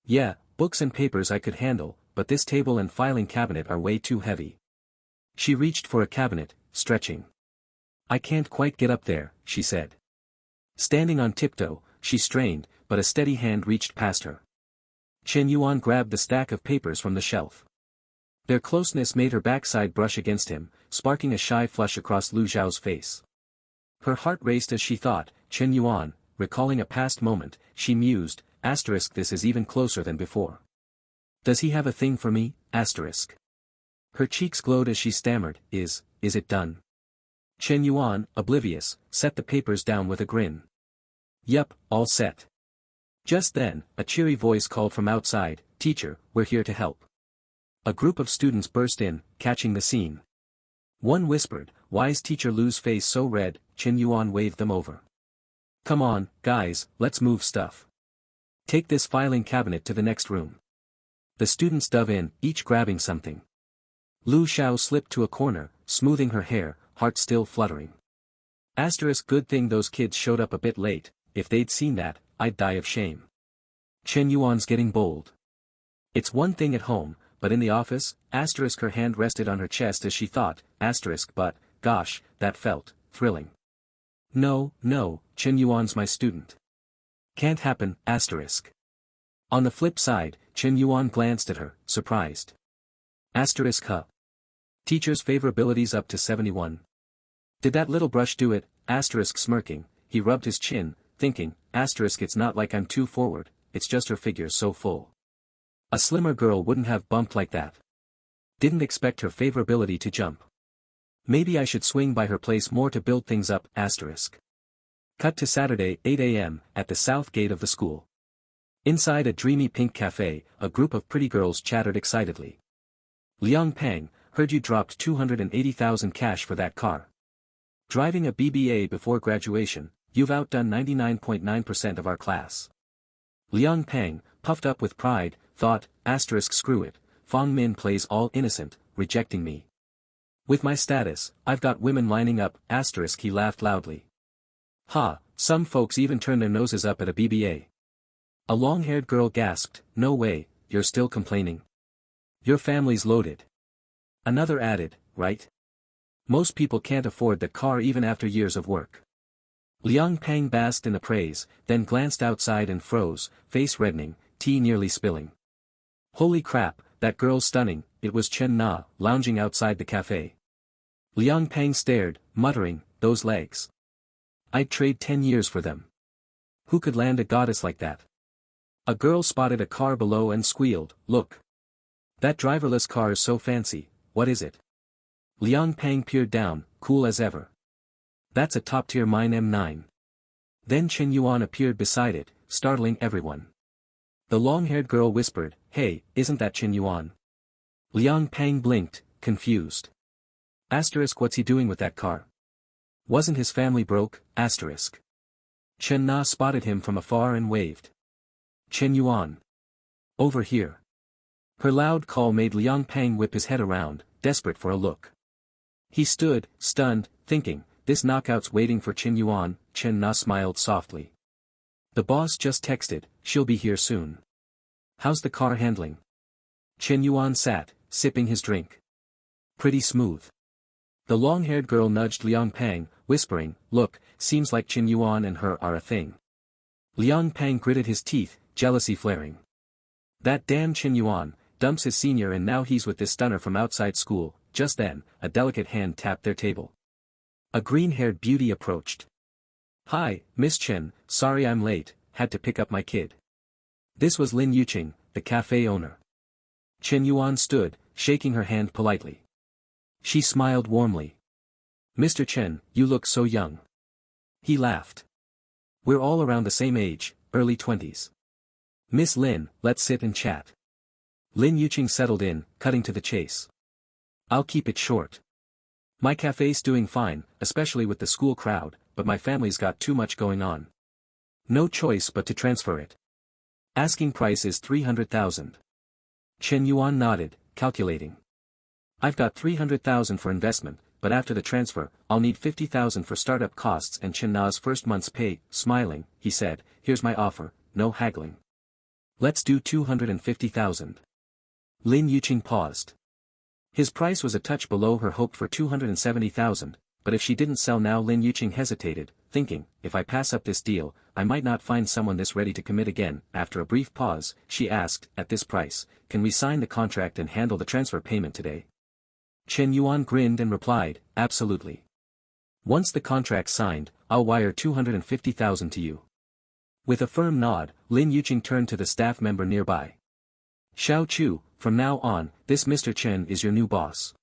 Yeah, books and papers I could handle, but this table and filing cabinet are way too heavy. She reached for a cabinet, stretching. I can't quite get up there, she said. Standing on tiptoe, she strained, but a steady hand reached past her. Chen Yuan grabbed the stack of papers from the shelf. Their closeness made her backside brush against him, sparking a shy flush across Lu Xiao's face. Her heart raced as she thought, Chen Yuan, recalling a past moment, she mused, *, this is even closer than before. Does he have a thing for me, *? Her cheeks glowed as she stammered, is it done? Chen Yuan, oblivious, set the papers down with a grin. Yup, all set. Just then, a cheery voice called from outside, Teacher, we're here to help. A group of students burst in, catching the scene. One whispered, Why is Teacher Lu's face so red? Chen Yuan waved them over. Come on, guys, let's move stuff. Take this filing cabinet to the next room. The students dove in, each grabbing something. Lu Xiao slipped to a corner, smoothing her hair, heart still fluttering. Good thing those kids showed up a bit late, if they'd seen that, I'd die of shame. Chen Yuan's getting bold. It's one thing at home, but in the office, her hand rested on her chest as she thought, but, gosh, that felt thrilling. No, Chen Yuan's my student. Can't happen, *. On the flip side, Chen Yuan glanced at her, surprised. Huh. Teacher's favorability's up to 71. Did that little brush do it? Smirking, he rubbed his chin, thinking, it's not like I'm too forward, it's just her figure's so full. A slimmer girl wouldn't have bumped like that. Didn't expect her favorability to jump. Maybe I should swing by her place more to build things up, *. Cut to Saturday, 8 a.m., at the south gate of the school. Inside a dreamy pink cafe, a group of pretty girls chattered excitedly. Liang Pang, heard you dropped 280,000 cash for that car. Driving a BBA before graduation, you've outdone 99.9% of our class. Liang Pang, puffed up with pride, thought, screw it, Fong Min plays all innocent, rejecting me. With my status, I've got women lining up, he laughed loudly. Ha, some folks even turn their noses up at a BBA. A long-haired girl gasped, no way, you're still complaining. Your family's loaded. Another added, right? Most people can't afford the car even after years of work. Liang Pang basked in the praise, then glanced outside and froze, face reddening, tea nearly spilling. Holy crap, that girl's stunning, it was Chen Na, lounging outside the cafe. Liang Pang stared, muttering, those legs. I'd trade 10 years for them. Who could land a goddess like that? A girl spotted a car below and squealed, look. That driverless car is so fancy, what is it? Liang Pang peered down, cool as ever. That's a top-tier mine M9. Then Chen Yuan appeared beside it, startling everyone. The long-haired girl whispered, hey, isn't that Chen Yuan? Liang Pang blinked, confused. What's he doing with that car? Wasn't his family broke? Chen Na spotted him from afar and waved. Chen Yuan. Over here. Her loud call made Liang Pang whip his head around, desperate for a look. He stood, stunned, thinking, this knockout's waiting for Chen Yuan. Chen Na smiled softly. The boss just texted, she'll be here soon. How's the car handling? Chen Yuan sat, sipping his drink. Pretty smooth. The long-haired girl nudged Liang Pang, whispering, look, seems like Chen Yuan and her are a thing. Liang Pang gritted his teeth, jealousy flaring. That damn Chen Yuan, dumps his senior and now he's with this stunner from outside school. Just then, a delicate hand tapped their table. A green-haired beauty approached. Hi, Miss Chen, sorry I'm late, had to pick up my kid. This was Lin Yuqing, the cafe owner. Chen Yuan stood, shaking her hand politely. She smiled warmly. Mr. Chen, you look so young. He laughed. We're all around the same age, early 20s. Miss Lin, let's sit and chat. Lin Yuqing settled in, cutting to the chase. I'll keep it short. My cafe's doing fine, especially with the school crowd, but my family's got too much going on. No choice but to transfer it. Asking price is 300,000. Chen Yuan nodded, calculating. I've got 300,000 for investment, but after the transfer, I'll need 50,000 for startup costs and Chen Na's first month's pay. Smiling, he said, here's my offer, no haggling. Let's do 250,000. Lin Yuqing paused. His price was a touch below her hoped for 270,000, but if she didn't sell now Lin Yuqing hesitated, thinking, if I pass up this deal, I might not find someone this ready to commit again. After a brief pause, she asked, at this price, can we sign the contract and handle the transfer payment today? Chen Yuan grinned and replied, absolutely. Once the contract's signed, I'll wire 250,000 to you. With a firm nod, Lin Yuqing turned to the staff member nearby. Xiao Chu, from now on, this Mr. Chen is your new boss.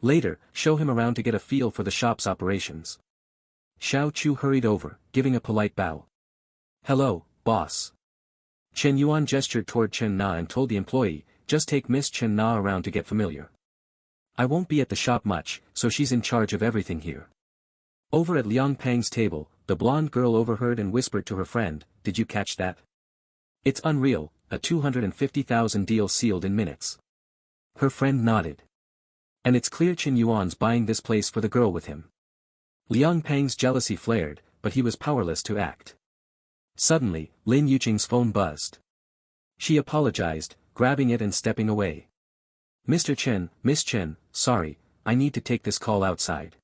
Later, show him around to get a feel for the shop's operations. Xiao Chu hurried over, giving a polite bow. Hello, boss. Chen Yuan gestured toward Chen Na and told the employee, just take Miss Chen Na around to get familiar. I won't be at the shop much, so she's in charge of everything here. Over at Liang Pang's table, the blonde girl overheard and whispered to her friend, did you catch that? It's unreal, a 250,000 deal sealed in minutes. Her friend nodded. And it's clear Chen Yuan's buying this place for the girl with him. Liang Pang's jealousy flared, but he was powerless to act. Suddenly, Lin Yuqing's phone buzzed. She apologized, grabbing it and stepping away. Mr. Chen, Miss Chen, sorry, I need to take this call outside.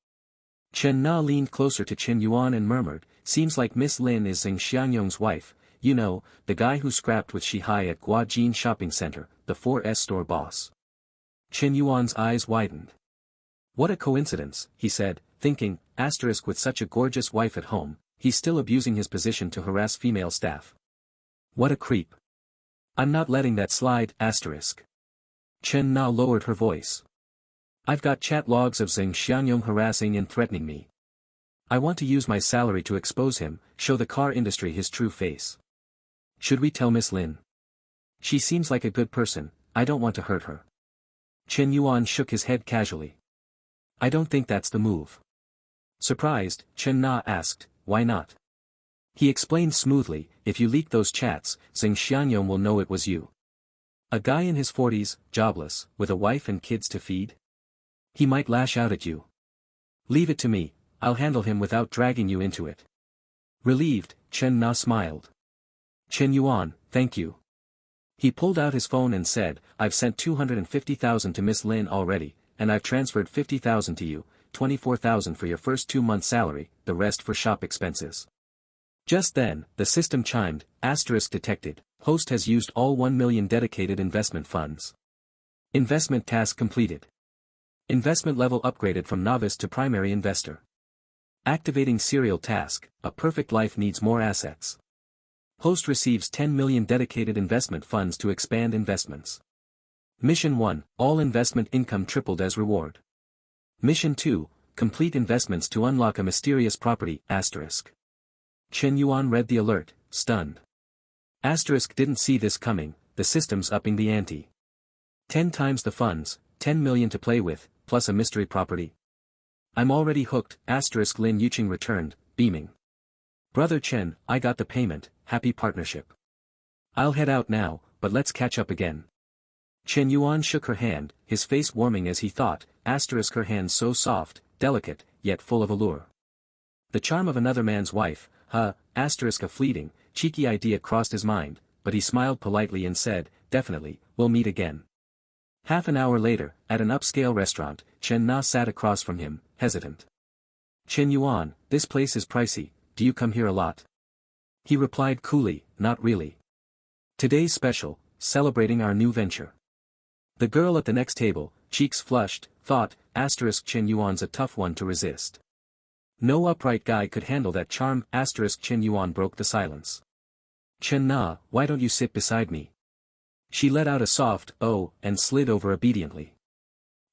Chen Na leaned closer to Chen Yuan and murmured, seems like Miss Lin is Zheng Xianyong's wife, you know, the guy who scrapped with Shihai at Guajin Shopping Center, the 4S store boss. Chen Yuan's eyes widened. What a coincidence, he said, thinking, asterisk with such a gorgeous wife at home, he's still abusing his position to harass female staff. What a creep. I'm not letting that slide, asterisk. Chen Na lowered her voice. I've got chat logs of Zheng Xianyong harassing and threatening me. I want to use my salary to expose him, show the car industry his true face. Should we tell Miss Lin? She seems like a good person, I don't want to hurt her. Chen Yuan shook his head casually. I don't think that's the move. Surprised, Chen Na asked, why not? He explained smoothly, if you leak those chats, Zheng Xianyong will know it was you. A guy in his 40s, jobless, with a wife and kids to feed? He might lash out at you. Leave it to me, I'll handle him without dragging you into it. Relieved, Chen Na smiled. Chen Yuan, thank you. He pulled out his phone and said, I've sent 250,000 to Miss Lin already, and I've transferred 50,000 to you, 24,000 for your first 2 months' salary, the rest for shop expenses. Just then, the system chimed, asterisk detected, host has used all 1 million dedicated investment funds. Investment task completed. Investment level upgraded from novice to primary investor. Activating serial task, a perfect life needs more assets. Host receives 10 million dedicated investment funds to expand investments. Mission 1, all investment income tripled as reward. Mission 2, complete investments to unlock a mysterious property, asterisk. Chen Yuan read the alert, stunned. Asterisk didn't see this coming, the system's upping the ante. 10 times the funds, 10 million to play with, plus a mystery property. I'm already hooked, asterisk Lin Yuqing returned, beaming. Brother Chen, I got the payment, happy partnership. I'll head out now, but let's catch up again. Chen Yuan shook her hand, his face warming as he thought, asterisk her hand so soft, delicate, yet full of allure. The charm of another man's wife, asterisk a fleeting, cheeky idea crossed his mind, but he smiled politely and said, definitely, we'll meet again. Half an hour later, at an upscale restaurant, Chen Na sat across from him, hesitant. Chen Yuan, this place is pricey, do you come here a lot? He replied coolly, not really. Today's special, celebrating our new venture. The girl at the next table, cheeks flushed, thought, asterisk Chen Yuan's a tough one to resist. No upright guy could handle that charm, asterisk Chen Yuan broke the silence. Chen Na, why don't you sit beside me? She let out a soft, oh, and slid over obediently.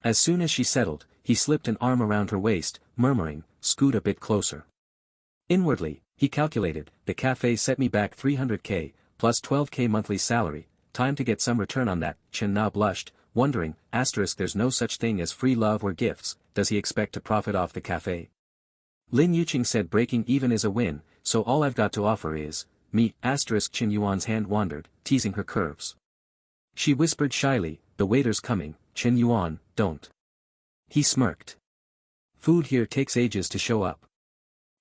As soon as she settled, he slipped an arm around her waist, murmuring, scoot a bit closer. Inwardly, he calculated, the cafe set me back 300k, plus 12k monthly salary, time to get some return on that. Chen Na blushed, wondering, there's no such thing as free love or gifts, does he expect to profit off the cafe? Lin Yuqing said breaking even is a win, so all I've got to offer is, me, Chen Yuan's hand wandered, teasing her curves. She whispered shyly, the waiter's coming, Chen Yuan, don't. He smirked. Food here takes ages to show up.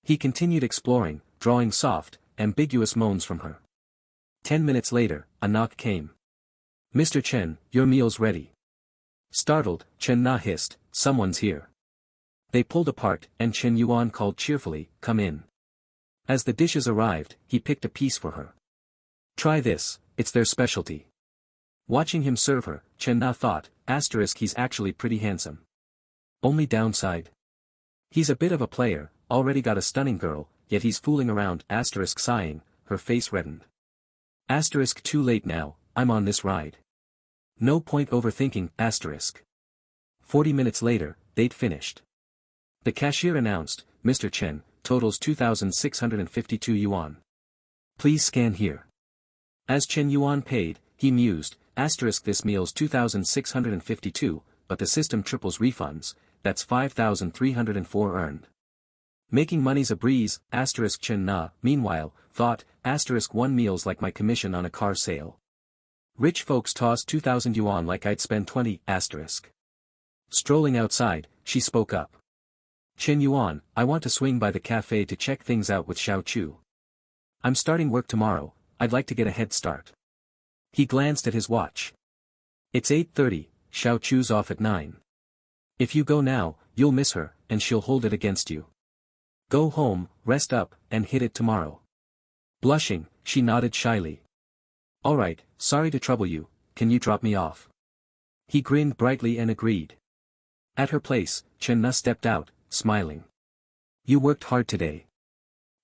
He continued exploring, drawing soft, ambiguous moans from her. 10 minutes later, a knock came. Mr. Chen, your meal's ready. Startled, Chen Na hissed, someone's here. They pulled apart, and Chen Yuan called cheerfully, come in. As the dishes arrived, he picked a piece for her. Try this, it's their specialty. Watching him serve her, Chen Na thought, he's actually pretty handsome. Only downside? He's a bit of a player, already got a stunning girl, yet he's fooling around, sighing, her face reddened. Too late now, I'm on this ride. No point overthinking, 40 minutes later, they'd finished. The cashier announced, Mr. Chen, totals 2,652 yuan. Please scan here. As Chen Yuan paid, he mused, this meal's 2,652, but the system triples refunds, that's 5,304 earned. Making money's a breeze, Chen Na, meanwhile, thought, one meal's like my commission on a car sale. Rich folks toss 2,000 yuan like I'd spend 20, Strolling outside, she spoke up. Chen Yuan, I want to swing by the cafe to check things out with Xiao Chu. I'm starting work tomorrow, I'd like to get a head start. He glanced at his watch. It's 8:30, Xiao Chu's off at 9. If you go now, you'll miss her, and she'll hold it against you. Go home, rest up, and hit it tomorrow. Blushing, she nodded shyly. Alright, sorry to trouble you, can you drop me off? He grinned brightly and agreed. At her place, Chen Na stepped out, smiling. You worked hard today.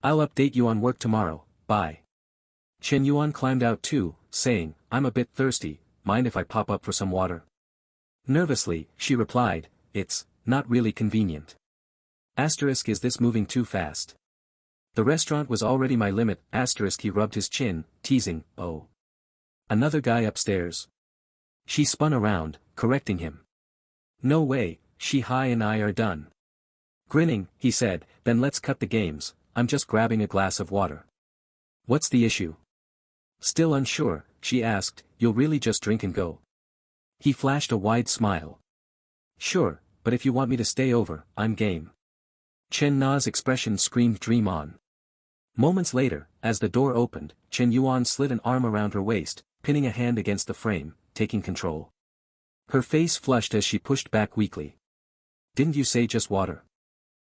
I'll update you on work tomorrow, bye. Chen Yuan climbed out too, saying, I'm a bit thirsty, mind if I pop up for some water? Nervously, she replied, it's not really convenient. Is this moving too fast? The restaurant was already my limit, he rubbed his chin, teasing, oh. Another guy upstairs. She spun around, correcting him. No way, Shi-Hai and I are done. Grinning, he said, then let's cut the games, I'm just grabbing a glass of water. What's the issue? Still unsure, she asked, you'll really just drink and go? He flashed a wide smile. Sure, but if you want me to stay over, I'm game. Chen Na's expression screamed dream on. Moments later, as the door opened, Chen Yuan slid an arm around her waist, pinning a hand against the frame, taking control. Her face flushed as she pushed back weakly. Didn't you say just water?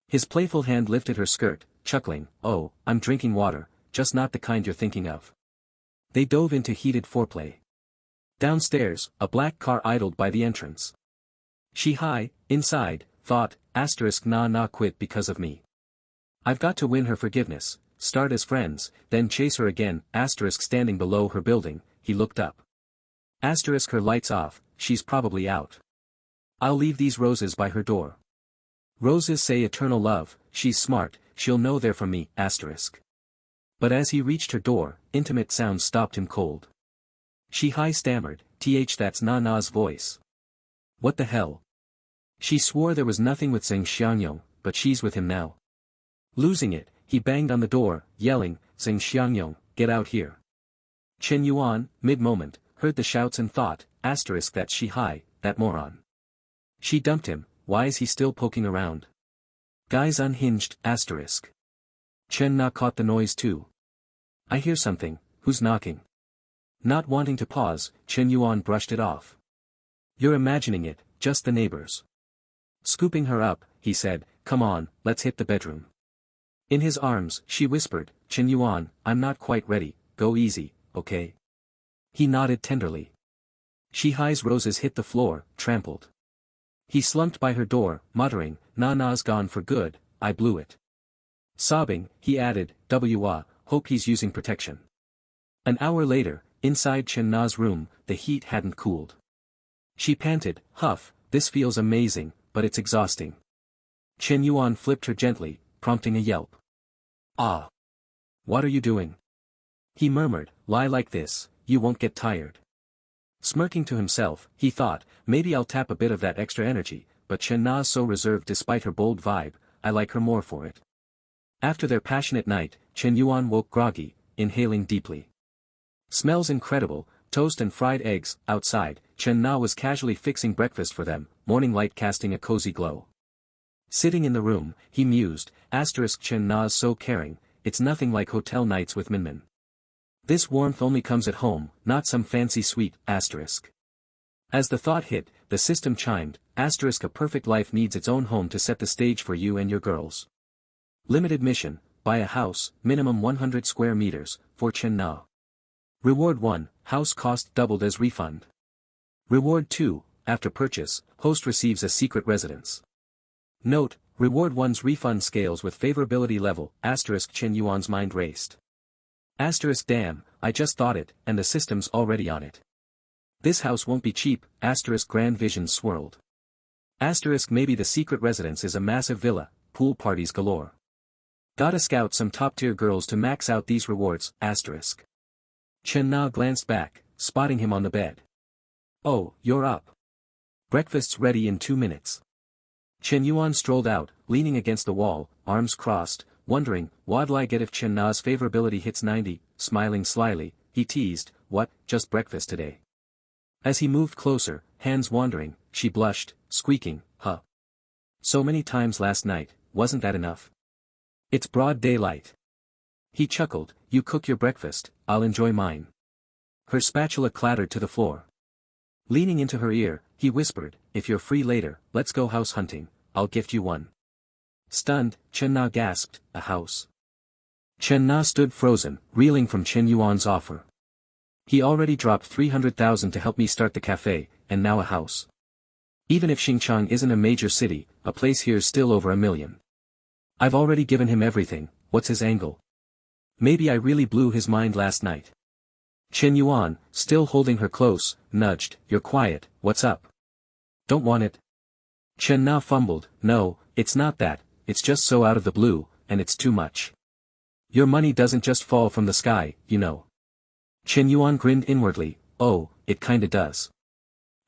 His playful hand lifted her skirt, chuckling, oh, I'm drinking water, just not the kind you're thinking of. They dove into heated foreplay. Downstairs, a black car idled by the entrance. Shi-Hai, inside, thought, na quit because of me. I've got to win her forgiveness, start as friends, then chase her again, standing below her building, he looked up. Her lights off, she's probably out. I'll leave these roses by her door. Roses say eternal love, she's smart, she'll know they're from me, But as he reached her door, intimate sounds stopped him cold. Shi-Hai stammered, that's Na's voice. What the hell? She swore there was nothing with Zheng Xiangyong, but she's with him now. Losing it, he banged on the door, yelling, Zheng Xiangyong, get out here. Chen Yuan, mid-moment, heard the shouts and thought, that's Shi-Hai, that moron. She dumped him, why is he still poking around? Guy's unhinged, Chen Na caught the noise too. I hear something, who's knocking? Not wanting to pause, Chen Yuan brushed it off. You're imagining it, just the neighbors. Scooping her up, he said, come on, let's hit the bedroom. In his arms, she whispered, Chen Yuan, I'm not quite ready, go easy, okay? He nodded tenderly. Shi-Hai's roses hit the floor, trampled. He slumped by her door, muttering, Na's gone for good, I blew it. Sobbing, he added, hope he's using protection. An hour later, inside Chen Na's room, the heat hadn't cooled. She panted, huff, this feels amazing, but it's exhausting. Chen Yuan flipped her gently, prompting a yelp. Ah! What are you doing? He murmured, lie like this, you won't get tired. Smirking to himself, he thought, maybe I'll tap a bit of that extra energy, but Chen Na's so reserved despite her bold vibe, I like her more for it. After their passionate night, Chen Yuan woke groggy, inhaling deeply. Smells incredible, toast and fried eggs. Outside, Chen Na was casually fixing breakfast for them, morning light casting a cozy glow. Sitting in the room, he mused, Chen Na's so caring, it's nothing like hotel nights with Minmin. This warmth only comes at home, not some fancy suite. As the thought hit, the system chimed, a perfect life needs its own home to set the stage for you and your girls. Limited mission, buy a house, minimum 100 square meters, for Chen Na. Reward 1, house cost doubled as refund. Reward 2, after purchase, host receives a secret residence. Note, Reward 1's refund scales with favorability level, Chen Yuan's mind raced. Damn, I just thought it, and the system's already on it. This house won't be cheap, grand visions swirled. Maybe the secret residence is a massive villa, pool parties galore. Gotta scout some top-tier girls to max out these rewards, Chen Na glanced back, spotting him on the bed. Oh, you're up. Breakfast's ready in 2 minutes. Chen Yuan strolled out, leaning against the wall, arms crossed, wondering, what'll I get if Chen Na's favorability hits 90, smiling slyly, he teased, what, just breakfast today. As he moved closer, hands wandering, she blushed, squeaking, huh. So many times last night, wasn't that enough? It's broad daylight. He chuckled, you cook your breakfast, I'll enjoy mine. Her spatula clattered to the floor. Leaning into her ear, he whispered, if you're free later, let's go house hunting, I'll gift you one. Stunned, Chen Na gasped, a house. Chen Na stood frozen, reeling from Chen Yuan's offer. He already dropped 300,000 to help me start the cafe, and now a house. Even if Xinjiang isn't a major city, a place here's still over $1 million. I've already given him everything, what's his angle? Maybe I really blew his mind last night. Chen Yuan, still holding her close, nudged, you're quiet, what's up? Don't want it? Chen Na fumbled, no, it's not that, it's just so out of the blue, and it's too much. Your money doesn't just fall from the sky, you know. Chen Yuan grinned inwardly, oh, it kinda does.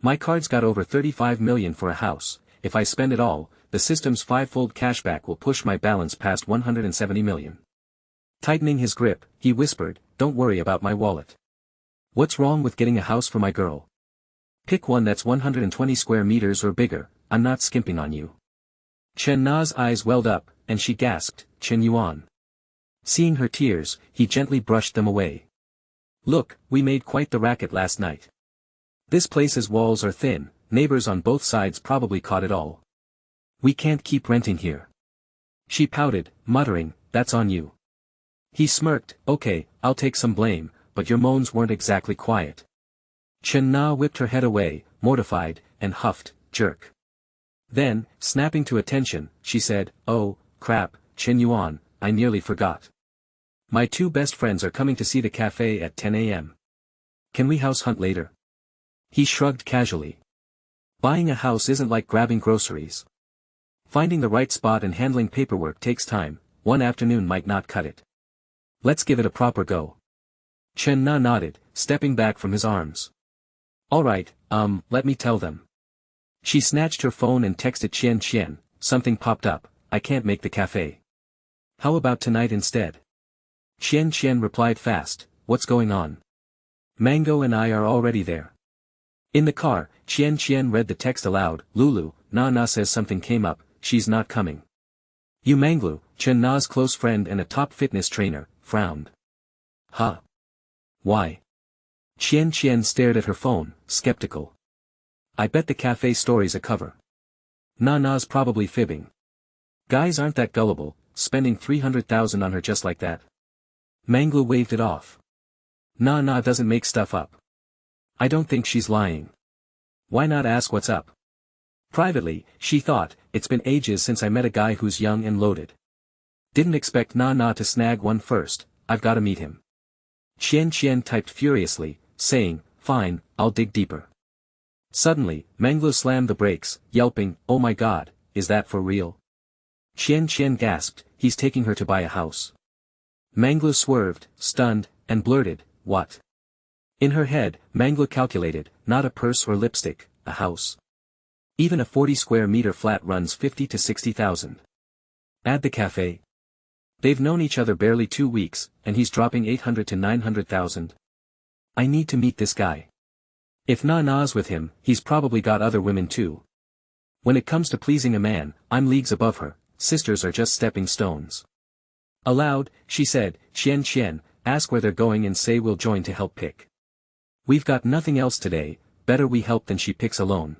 My card's got over 35 million for a house, if I spend it all, the system's 5-fold cashback will push my balance past 170 million. Tightening his grip, he whispered, don't worry about my wallet. What's wrong with getting a house for my girl? Pick one that's 120 square meters or bigger, I'm not skimping on you. Chen Na's eyes welled up, and she gasped, Chen Yuan. Seeing her tears, he gently brushed them away. Look, we made quite the racket last night. This place's walls are thin, neighbors on both sides probably caught it all. We can't keep renting here. She pouted, muttering, that's on you. He smirked, okay, I'll take some blame, but your moans weren't exactly quiet. Chen Na whipped her head away, mortified, and huffed, jerk. Then, snapping to attention, she said, oh, crap, Chen Yuan, I nearly forgot. My 2 best friends are coming to see the cafe at 10 a.m. Can we house hunt later? He shrugged casually. Buying a house isn't like grabbing groceries. Finding the right spot and handling paperwork takes time, one afternoon might not cut it. Let's give it a proper go. Chen Na nodded, stepping back from his arms. Alright, let me tell them. She snatched her phone and texted Qian, something popped up, I can't make the cafe. How about tonight instead? Qian replied fast, what's going on? Mango and I are already there. In the car, Qian read the text aloud, Lulu, Na says something came up, she's not coming. Yu Manglu, Chen Na's close friend and a top fitness trainer, frowned. Huh? Why? Qian stared at her phone, skeptical. I bet the cafe story's a cover. Na's probably fibbing. Guys aren't that gullible, spending 300,000 on her just like that. Manglu waved it off. Na doesn't make stuff up. I don't think she's lying. Why not ask what's up? Privately, she thought, it's been ages since I met a guy who's young and loaded. Didn't expect Na to snag one first, I've gotta meet him. Qian typed furiously, saying, fine, I'll dig deeper. Suddenly, Manglu slammed the brakes, yelping, oh my god, is that for real? Qian gasped, he's taking her to buy a house. Manglu swerved, stunned, and blurted, what? In her head, Mangla calculated, not a purse or lipstick, a house. Even a 40 square meter flat runs 50 to 60,000. Add the cafe. They've known each other barely 2 weeks, and he's dropping 800 to 900,000. I need to meet this guy. If Na's with him, he's probably got other women too. When it comes to pleasing a man, I'm leagues above her, sisters are just stepping stones. Aloud, she said, Qian, ask where they're going and say we'll join to help pick. We've got nothing else today, better we help than she picks alone.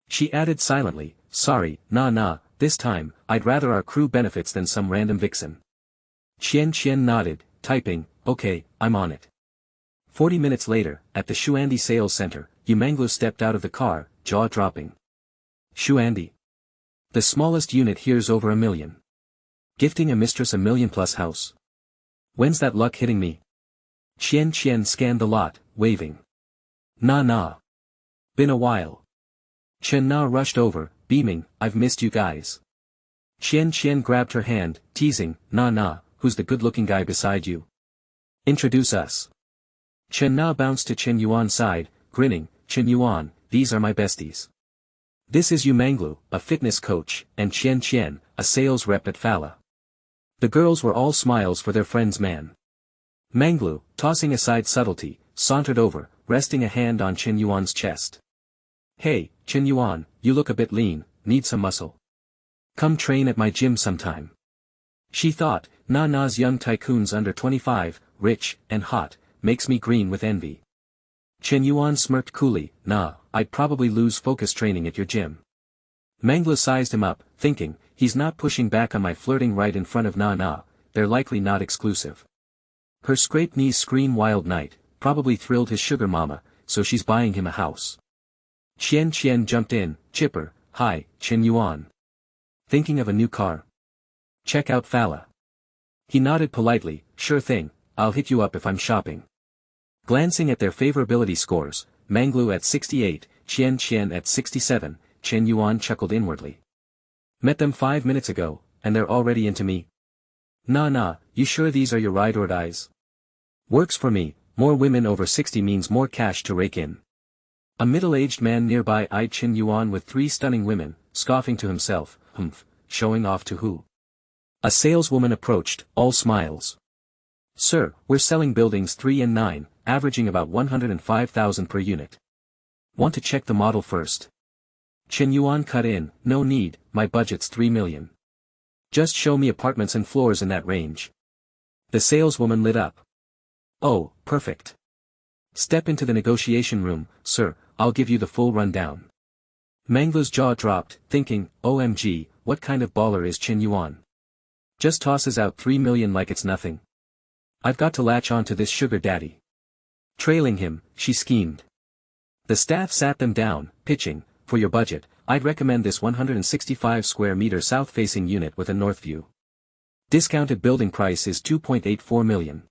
She added silently, sorry, nah, this time, I'd rather our crew benefits than some random vixen. Qian nodded, typing, okay, I'm on it. 40 minutes later, at the Shuandi sales center, Yumanglu stepped out of the car, jaw dropping. Shuandi. The smallest unit here's over 1 million. Gifting a mistress 1 million plus house. When's that luck hitting me? Qian scanned the lot, waving. Nah. Been a while. Chen Na rushed over, beaming, I've missed you guys. Qian grabbed her hand, teasing, Nah, who's the good-looking guy beside you? Introduce us. Chen Na bounced to Chen Yuan's side, grinning, Chen Yuan, these are my besties. This is Yumanglu, a fitness coach, and Qian, a sales rep at Fala. The girls were all smiles for their friend's man. Manglu, tossing aside subtlety, sauntered over, resting a hand on Chen Yuan's chest. Hey, Chen Yuan, you look a bit lean, need some muscle. Come train at my gym sometime. She thought, Na's young tycoon's under 25, rich, and hot, makes me green with envy. Chen Yuan smirked coolly, nah, I'd probably lose focus training at your gym. Mangla sized him up, thinking, he's not pushing back on my flirting right in front of Na, they're likely not exclusive. Her scraped knees scream wild night, probably thrilled his sugar mama, so she's buying him a house. Qian jumped in, chipper, hi, Chen Yuan. Thinking of a new car? Check out Fala. He nodded politely, sure thing, I'll hit you up if I'm shopping. Glancing at their favorability scores, Manglu at 68, Qian at 67, Chen Yuan chuckled inwardly. Met them 5 minutes ago, and they're already into me. Nah, you sure these are your ride or dies? Works for me, more women over 60 means more cash to rake in. A middle-aged man nearby eyed Chen Yuan with 3 stunning women, scoffing to himself, showing off to who? A saleswoman approached, all smiles. Sir, we're selling buildings 3 and 9, averaging about 105,000 per unit. Want to check the model first? Chen Yuan cut in, no need, my budget's 3 million. Just show me apartments and floors in that range. The saleswoman lit up. Oh, perfect. Step into the negotiation room, sir, I'll give you the full rundown. Mangla's jaw dropped, thinking, OMG, what kind of baller is Chen Yuan? Just tosses out 3 million like it's nothing. I've got to latch on to this sugar daddy. Trailing him, she schemed. The staff sat them down, pitching, for your budget, I'd recommend this 165 square meter south-facing unit with a north view. Discounted building price is 2.84 million.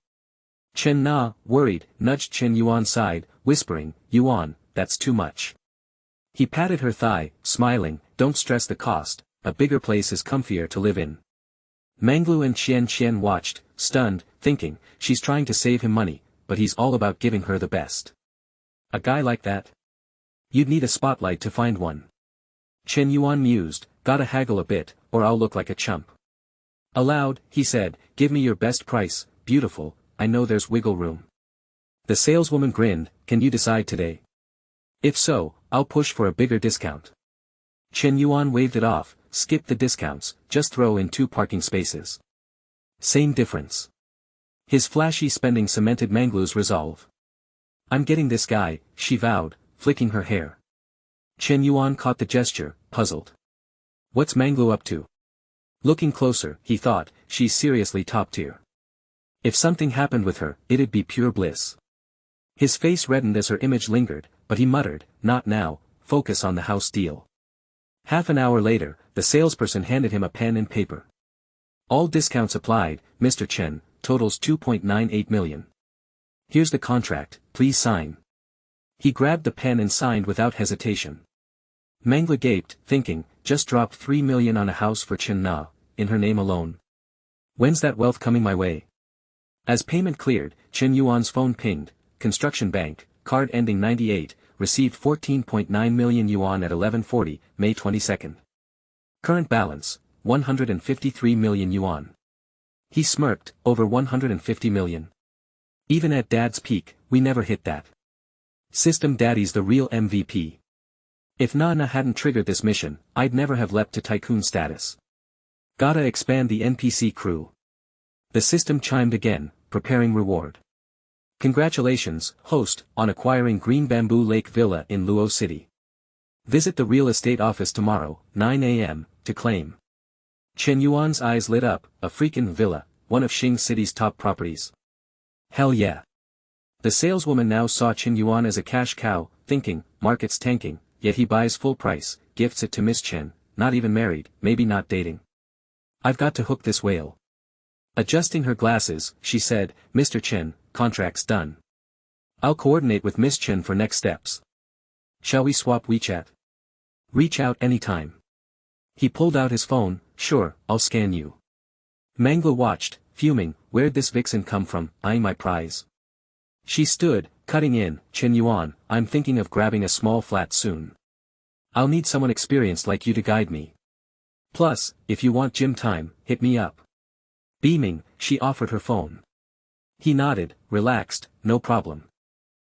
Chen Na, worried, nudged Chen Yuan's side, whispering, Yuan, that's too much. He patted her thigh, smiling, don't stress the cost, a bigger place is comfier to live in. Manglu and Qian watched, stunned, thinking, she's trying to save him money, but he's all about giving her the best. A guy like that? You'd need a spotlight to find one. Chen Yuan mused, gotta haggle a bit, or I'll look like a chump. Aloud, he said, give me your best price, beautiful, I know there's wiggle room. The saleswoman grinned, can you decide today? If so, I'll push for a bigger discount. Chen Yuan waved it off, skip the discounts, just throw in 2 parking spaces. Same difference. His flashy spending cemented Manglu's resolve. I'm getting this guy, she vowed, flicking her hair. Chen Yuan caught the gesture, puzzled. What's Manglu up to? Looking closer, he thought, she's seriously top tier. If something happened with her, it'd be pure bliss. His face reddened as her image lingered, but he muttered, not now, focus on the house deal. Half an hour later, the salesperson handed him a pen and paper. All discounts applied, Mr. Chen, totals 2.98 million. Here's the contract, please sign. He grabbed the pen and signed without hesitation. Mangla gaped, thinking, just dropped 3 million on a house for Chen Na, in her name alone. When's that wealth coming my way? As payment cleared, Chen Yuan's phone pinged, Construction Bank, card ending 98, received 14.9 million yuan at 11:40, May 22. Current balance, 153 million yuan. He smirked, over 150 million. Even at Dad's peak, we never hit that. System Daddy's the real MVP. If Nana hadn't triggered this mission, I'd never have leapt to tycoon status. Gotta expand the NPC crew. The system chimed again, preparing reward. Congratulations, host, on acquiring Green Bamboo Lake Villa in Luo City. Visit the real estate office tomorrow, 9 a.m., to claim. Chen Yuan's eyes lit up, a freakin' villa, one of Xing City's top properties. Hell yeah. The saleswoman now saw Chen Yuan as a cash cow, thinking, market's tanking, yet he buys full price, gifts it to Miss Chen, not even married, maybe not dating. I've got to hook this whale. Adjusting her glasses, she said, Mr. Chen, contract's done. I'll coordinate with Miss Chen for next steps. Shall we swap WeChat? Reach out anytime. He pulled out his phone, sure, I'll scan you. Mangla watched, fuming, where'd this vixen come from, eyeing my prize. She stood, cutting in, Chen Yuan, I'm thinking of grabbing a small flat soon. I'll need someone experienced like you to guide me. Plus, if you want gym time, hit me up. Beaming, she offered her phone. He nodded, relaxed, no problem.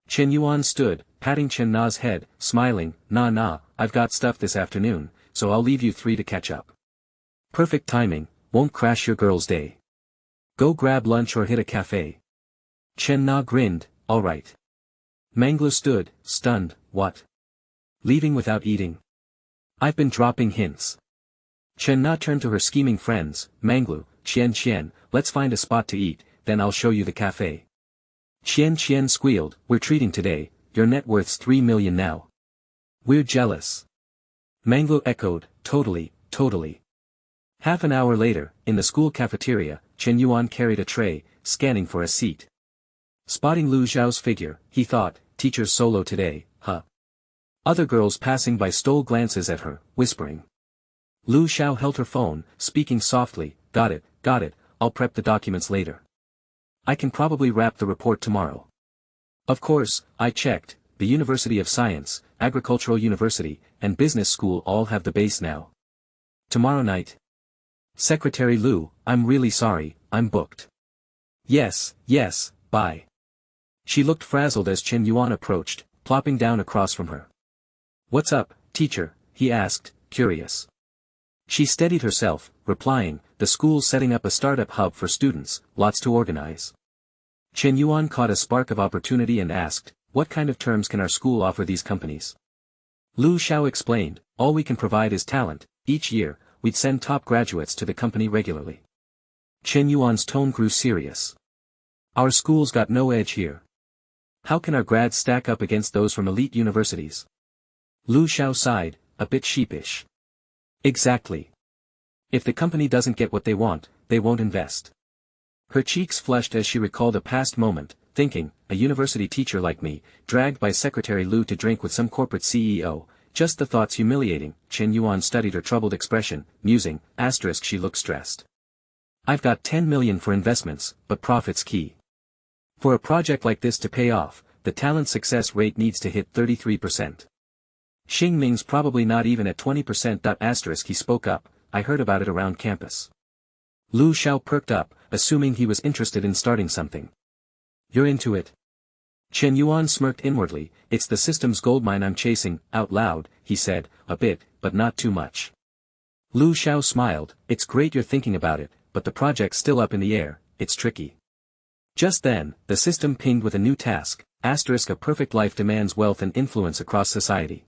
Chen Yuan stood, patting Chen Na's head, smiling, nah, I've got stuff this afternoon, so I'll leave you three to catch up. Perfect timing, won't crash your girl's day. Go grab lunch or hit a cafe. Chen Na grinned, alright. Manglu stood, stunned, what? Leaving without eating? I've been dropping hints. Chen Na turned to her scheming friends, Manglu, Qian, let's find a spot to eat, then I'll show you the cafe. Qian squealed, we're treating today, your net worth's 3 million now. We're jealous. Manglu echoed, totally. Half an hour later, in the school cafeteria, Chen Yuan carried a tray, scanning for a seat. Spotting Lu Xiao's figure, he thought, teacher's solo today, huh? Other girls passing by stole glances at her, whispering. Lu Xiao held her phone, speaking softly, got it, I'll prep the documents later. I can probably wrap the report tomorrow. Of course, I checked, the University of Science, Agricultural University, and Business School all have the base now. Tomorrow night. Secretary Lu, I'm really sorry, I'm booked. Yes, bye. She looked frazzled as Chen Yuan approached, plopping down across from her. What's up, teacher? He asked, curious. She steadied herself, replying, the school's setting up a startup hub for students, lots to organize. Chen Yuan caught a spark of opportunity and asked, what kind of terms can our school offer these companies? Lu Xiao explained, all we can provide is talent, each year, we'd send top graduates to the company regularly. Chen Yuan's tone grew serious. Our school's got no edge here. How can our grads stack up against those from elite universities? Lu Xiao sighed, a bit sheepish. Exactly. If the company doesn't get what they want, they won't invest. Her cheeks flushed as she recalled a past moment, thinking, a university teacher like me, dragged by Secretary Lu to drink with some corporate CEO, just the thought's humiliating. Chen Yuan studied her troubled expression, musing, she looked stressed. I've got 10 million for investments, but profit's key. For a project like this to pay off, the talent success rate needs to hit 33%. Xing Ming's probably not even at 20%. He spoke up, I heard about it around campus. Lu Xiao perked up, assuming he was interested in starting something. You're into it? Chen Yuan smirked inwardly, it's the system's goldmine I'm chasing. Out loud, he said, a bit, but not too much. Lu Xiao smiled, it's great you're thinking about it, but the project's still up in the air, it's tricky. Just then, the system pinged with a new task, a perfect life demands wealth and influence across society.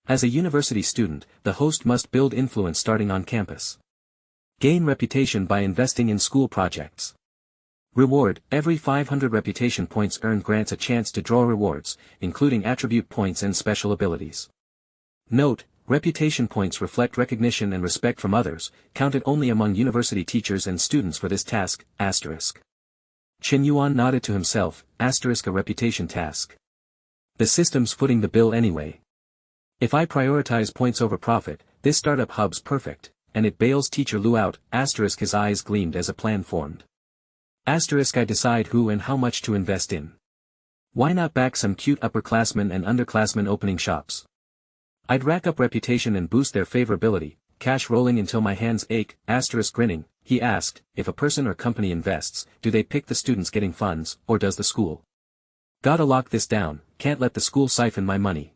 As a university student, the host must build influence starting on campus. Gain reputation by investing in school projects. Reward, every 500 reputation points earned grants a chance to draw rewards, including attribute points and special abilities. Note, reputation points reflect recognition and respect from others, counted only among university teachers and students for this task, Chen Yuan nodded to himself, a reputation task. The system's footing the bill anyway. If I prioritize points over profit, this startup hub's perfect, and it bails teacher Lu out, his eyes gleamed as a plan formed. I decide who and how much to invest in. Why not back some cute upperclassmen and underclassmen opening shops? I'd rack up reputation and boost their favorability, cash rolling until my hands ache. Grinning, he asked, if a person or company invests, do they pick the students getting funds, or does the school? Gotta lock this down, can't let the school siphon my money.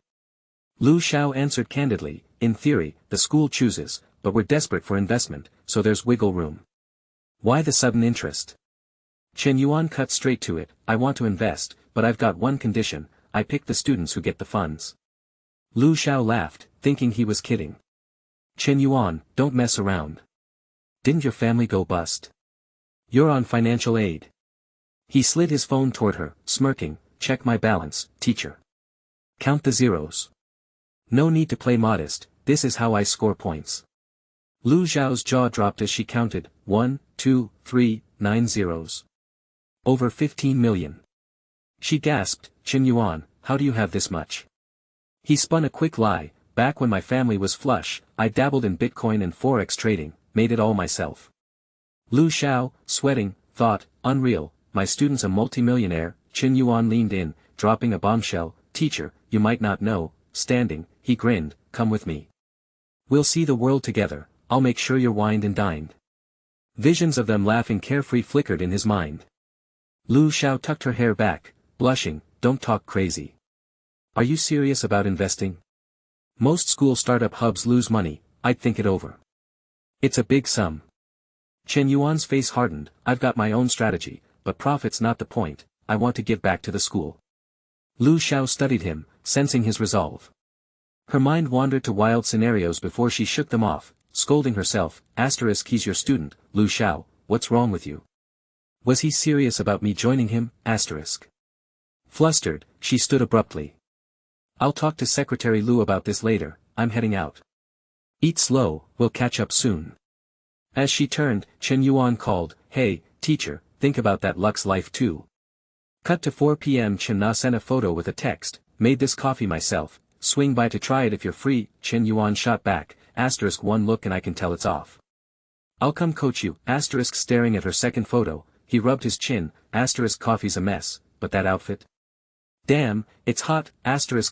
Lu Xiao answered candidly, in theory, the school chooses, but we're desperate for investment, so there's wiggle room. Why the sudden interest? Chen Yuan cut straight to it, I want to invest, but I've got one condition, I pick the students who get the funds. Lu Xiao laughed, thinking he was kidding. Chen Yuan, don't mess around. Didn't your family go bust? You're on financial aid. He slid his phone toward her, smirking, check my balance, teacher. Count the zeros. No need to play modest, this is how I score points. Lu Xiao's jaw dropped as she counted, 1, 2, 3, 9 zeros. Over 15 million. She gasped, Chen Yuan, how do you have this much? He spun a quick lie, back when my family was flush, I dabbled in Bitcoin and Forex trading, made it all myself. Lu Xiao, sweating, thought, unreal, my student's a multimillionaire. Chen Yuan leaned in, dropping a bombshell, teacher, you might not know, standing, he grinned, come with me. We'll see the world together, I'll make sure you're wined and dined. Visions of them laughing carefree flickered in his mind. Lu Xiao tucked her hair back, blushing, don't talk crazy. Are you serious about investing? Most school startup hubs lose money, I'd think it over. It's a big sum. Chen Yuan's face hardened, I've got my own strategy, but profit's not the point, I want to give back to the school. Lu Xiao studied him, sensing his resolve. Her mind wandered to wild scenarios before she shook them off, scolding herself, he's your student, Lu Xiao, what's wrong with you? Was he serious about me joining him, Flustered, she stood abruptly. I'll talk to Secretary Lu about this later, I'm heading out. Eat slow, we'll catch up soon. As she turned, Chen Yuan called, hey, teacher, think about that Lux Life too. Cut to 4 p.m. Chen Na sent a photo with a text, made this coffee myself, swing by to try it if you're free. Chen Yuan shot back, one look and I can tell it's off. I'll come coach you, staring at her second photo, he rubbed his chin, coffee's a mess, but that outfit? Damn, it's hot,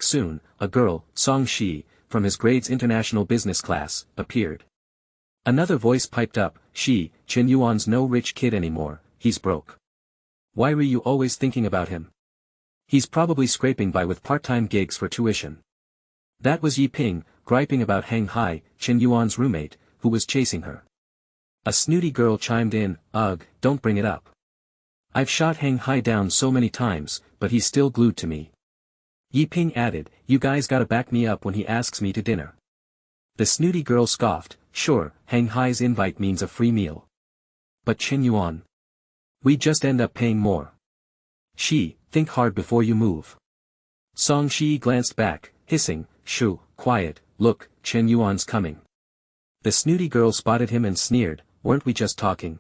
soon, a girl, Song Shi, from his grades international business class, appeared. Another voice piped up, Chen Yuan's no rich kid anymore, he's broke. Why were you always thinking about him? He's probably scraping by with part-time gigs for tuition. That was Yi Ping, griping about Hang Hai, Chen Yuan's roommate, who was chasing her. A snooty girl chimed in, ugh, don't bring it up. I've shot Hang Hai down so many times, but he's still glued to me. Yi Ping added, you guys gotta back me up when he asks me to dinner. The snooty girl scoffed, sure, Hang Hai's invite means a free meal. But Chen Yuan. We just end up paying more. Think hard before you move. Song Shi glanced back, hissing, shoo, quiet, look, Chen Yuan's coming. The snooty girl spotted him and sneered, weren't we just talking?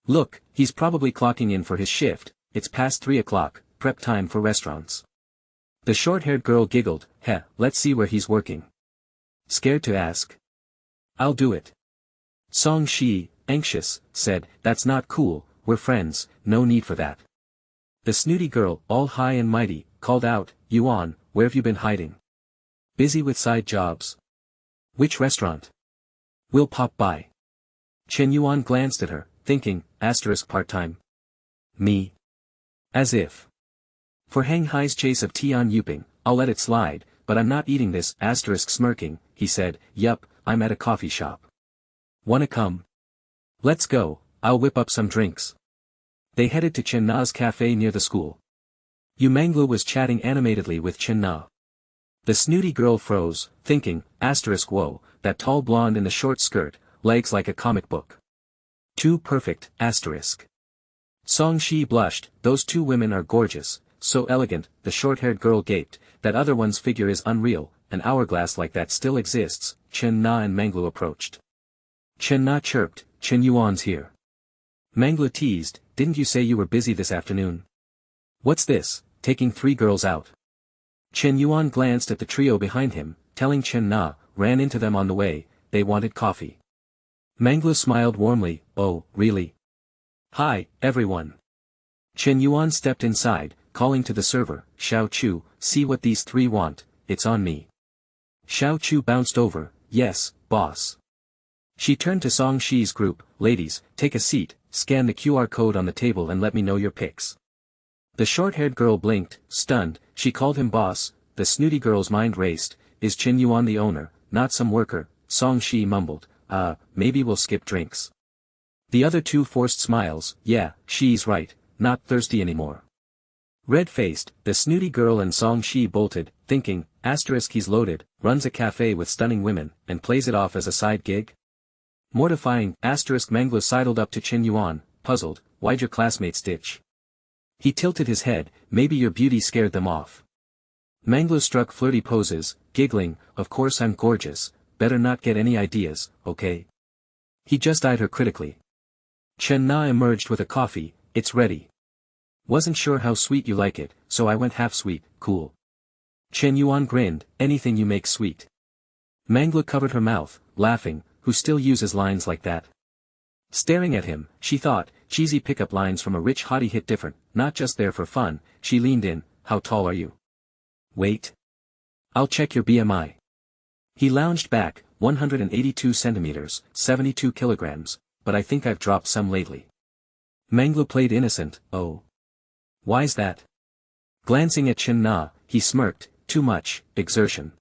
Look, he's probably clocking in for his shift, it's past 3 o'clock, prep time for restaurants. The short-haired girl giggled, let's see where he's working. Scared to ask? I'll do it. Song Shi, anxious, said, that's not cool, we're friends, no need for that. The snooty girl, all high and mighty, called out, Yuan, where have you been hiding? Busy with side jobs. Which restaurant? We'll pop by. Chen Yuan glanced at her, thinking, part-time. Me? As if. For Hang Hai's chase of Tian Yuping, I'll let it slide, but I'm not eating this, smirking, he said, yup, I'm at a coffee shop. Wanna come? Let's go, I'll whip up some drinks. They headed to Chen Na's cafe near the school. Yu Manglu was chatting animatedly with Chen Na. The snooty girl froze, thinking, whoa, that tall blonde in the short skirt, legs like a comic book. Too perfect, Song Shi blushed, those two women are gorgeous, so elegant, the short-haired girl gaped, that other one's figure is unreal, an hourglass like that still exists. Chen Na and Manglu approached. Chen Na chirped, Chen Yuan's here. Manglu teased, didn't you say you were busy this afternoon? What's this, taking 3 girls out? Chen Yuan glanced at the trio behind him, telling Chen Na, ran into them on the way, they wanted coffee. Manglu smiled warmly, oh, really? Hi, everyone. Chen Yuan stepped inside, calling to the server, Xiao Chu, see what these three want, it's on me. Xiao Chu bounced over, yes, boss. She turned to Song Shi's group, ladies, take a seat, scan the QR code on the table and let me know your picks. The short-haired girl blinked, stunned, she called him boss, the snooty girl's mind raced, is Chen Yuan the owner, not some worker, Song Shi mumbled, maybe we'll skip drinks. The other two forced smiles, yeah, she's right, not thirsty anymore. Red-faced, the snooty girl and Song Shi bolted, thinking, he's loaded, runs a cafe with stunning women, and plays it off as a side gig? Mortifying, Mangla sidled up to Chen Yuan, puzzled, why'd your classmates ditch? He tilted his head, maybe your beauty scared them off. Mangla struck flirty poses, giggling, of course I'm gorgeous, better not get any ideas, okay? He just eyed her critically. Chen Na emerged with a coffee, it's ready. Wasn't sure how sweet you like it, so I went half sweet, cool. Chen Yuan grinned, anything you make sweet. Mangla covered her mouth, laughing, who still uses lines like that? Staring at him, she thought, cheesy pickup lines from a rich hottie hit different, not just there for fun, she leaned in, how tall are you? Wait. I'll check your BMI. He lounged back, 182 centimeters, 72 kilograms, but I think I've dropped some lately. Mangla played innocent, oh. Why's that? Glancing at Chen Na, he smirked, too much, exertion.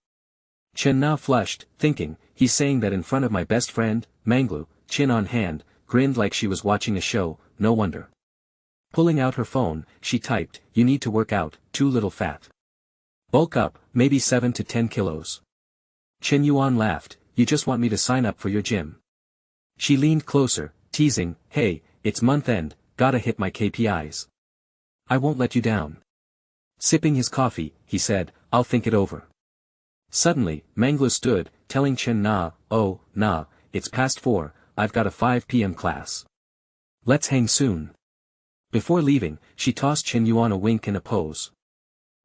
Chen Na flushed, thinking, he's saying that in front of my best friend, Manglu, chin on hand, grinned like she was watching a show, no wonder. Pulling out her phone, she typed, you need to work out, too little fat. Bulk up, maybe 7 to 10 kilos. Chen Yuan laughed, you just want me to sign up for your gym. She leaned closer, teasing, hey, it's month end, gotta hit my KPIs. I won't let you down. Sipping his coffee, he said, I'll think it over. Suddenly, Mangla stood, telling Chen Na, oh, nah, it's past 4, I've got a 5 p.m. class. Let's hang soon. Before leaving, she tossed Chen Yuan a wink and a pose.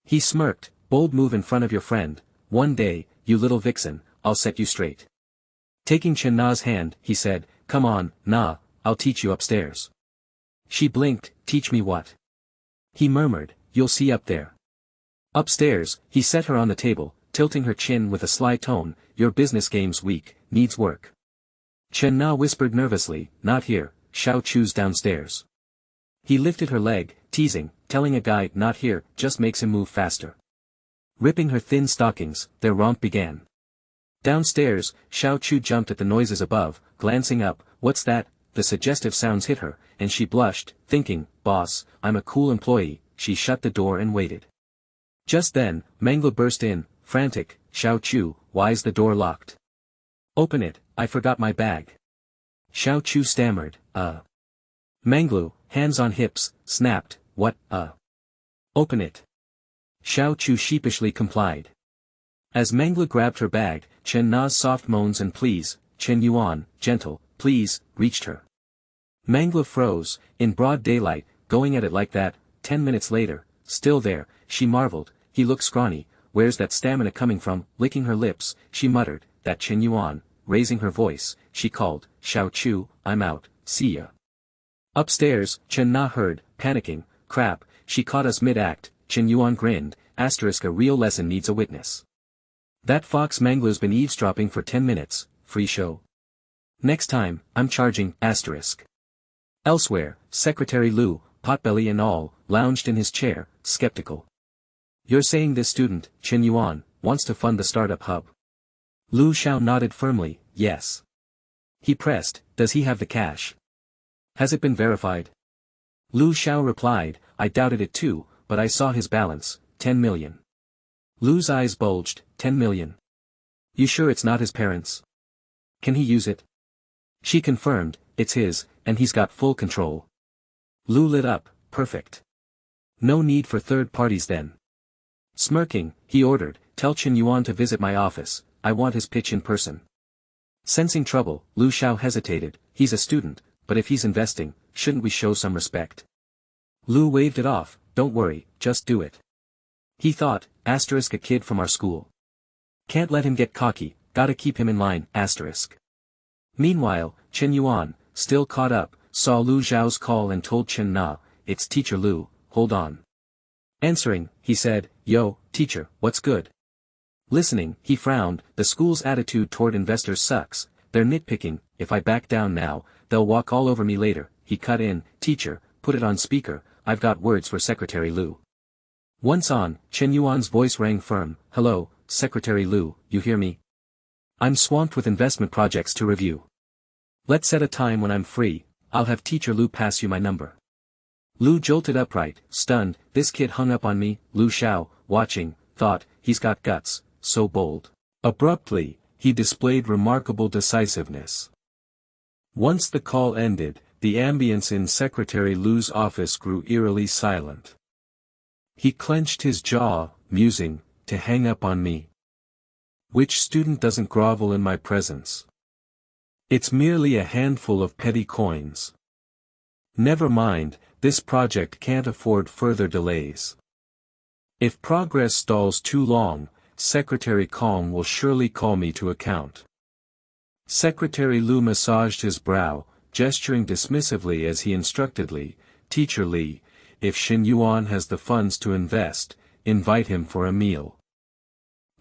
He smirked, bold move in front of your friend, one day, you little vixen, I'll set you straight. Taking Chen Na's hand, he said, come on, Na, I'll teach you upstairs. She blinked, teach me what? He murmured, you'll see up there. Upstairs, he set her on the table, tilting her chin with a sly tone, your business game's weak, needs work. Chen Na whispered nervously, not here, Xiao Chu's downstairs. He lifted her leg, teasing, telling a guy not here, just makes him move faster. Ripping her thin stockings, their romp began. Downstairs, Xiao Chu jumped at the noises above, glancing up, what's that? The suggestive sounds hit her, and she blushed, thinking, boss, I'm a cool employee, she shut the door and waited. Just then, Mangla burst in, frantic, Xiao Chu, why's the door locked? Open it, I forgot my bag. Xiao Chu stammered, Manglu, hands on hips, snapped, what, Open it. Xiao Chu sheepishly complied. As Mangla grabbed her bag, Chen Na's soft moans and pleas, Chen Yuan, gentle, please, reached her. Mangla froze, in broad daylight, going at it like that, 10 minutes later, still there, she marveled, he looks scrawny, where's that stamina coming from? Licking her lips, she muttered, that Chen Yuan, raising her voice, she called, Xiao Chu, I'm out, see ya. Upstairs, Chen Na heard, panicking, crap, she caught us mid-act, Chen Yuan grinned, a real lesson needs a witness. That fox Mangla's been eavesdropping for 10 minutes, free show. Next time, I'm charging, Elsewhere, Secretary Lu, potbelly and all, lounged in his chair, skeptical. You're saying this student, Chen Yuan, wants to fund the startup hub? Lu Xiao nodded firmly, yes. He pressed, does he have the cash? Has it been verified? Lu Xiao replied, I doubted it too, but I saw his balance, 10 million. Lu's eyes bulged, 10 million. You sure it's not his parents'? Can he use it? She confirmed, it's his, and he's got full control. Lu lit up, perfect. No need for third parties then. Smirking, he ordered, tell Chen Yuan to visit my office, I want his pitch in person. Sensing trouble, Lu Xiao hesitated, he's a student, but if he's investing, shouldn't we show some respect? Lu waved it off, don't worry, just do it. He thought, a kid from our school. Can't let him get cocky, gotta keep him in line, Meanwhile, Chen Yuan, still caught up, saw Lu Xiao's call and told Chen Na, it's Teacher Lu, hold on. Answering, he said, "Yo, teacher, what's good?" Listening, he frowned, "The school's attitude toward investors sucks, they're nitpicking, if I back down now, they'll walk all over me later." He cut in, "Teacher, put it on speaker, I've got words for Secretary Lu." Once on, Chen Yuan's voice rang firm, "Hello, Secretary Lu, you hear me? I'm swamped with investment projects to review. Let's set a time when I'm free, I'll have Teacher Lu pass you my number." Lu jolted upright, stunned. This kid hung up on me. Lu Xiao, watching, thought, he's got guts, so bold. Abruptly, he displayed remarkable decisiveness. Once the call ended, the ambience in Secretary Lu's office grew eerily silent. He clenched his jaw, musing, to hang up on me. Which student doesn't grovel in my presence? It's merely a handful of petty coins. Never mind, this project can't afford further delays. If progress stalls too long, Secretary Kong will surely call me to account. Secretary Lu massaged his brow, gesturing dismissively as he instructed Li, "Teacher Li, if Xin Yuan has the funds to invest, invite him for a meal."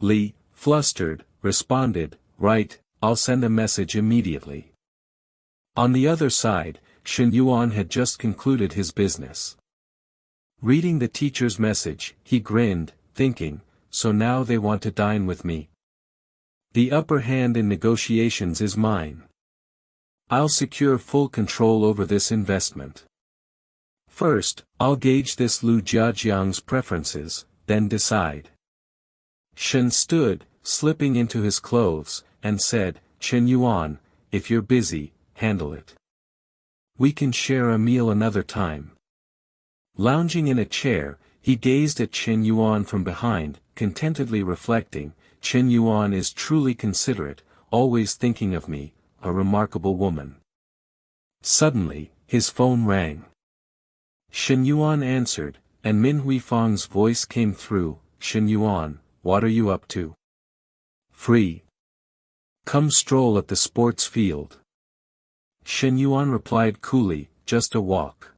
Li, flustered, responded, "Right, I'll send a message immediately." On the other side, Xin Yuan had just concluded his business. Reading the teacher's message, he grinned, thinking, so now they want to dine with me. The upper hand in negotiations is mine. I'll secure full control over this investment. First, I'll gauge this Lu Jiajiang's preferences, then decide. Shen stood, slipping into his clothes, and said, "Chen Yuan, if you're busy, handle it. We can share a meal another time." Lounging in a chair, he gazed at Chen Yuan from behind, contentedly reflecting, "Chen Yuan is truly considerate, always thinking of me, a remarkable woman." Suddenly, his phone rang. Shen Yuan answered, and Min Huifang's voice came through, "Shen Yuan, what are you up to?" "Free. Come stroll at the sports field." Shen Yuan replied coolly, "Just a walk."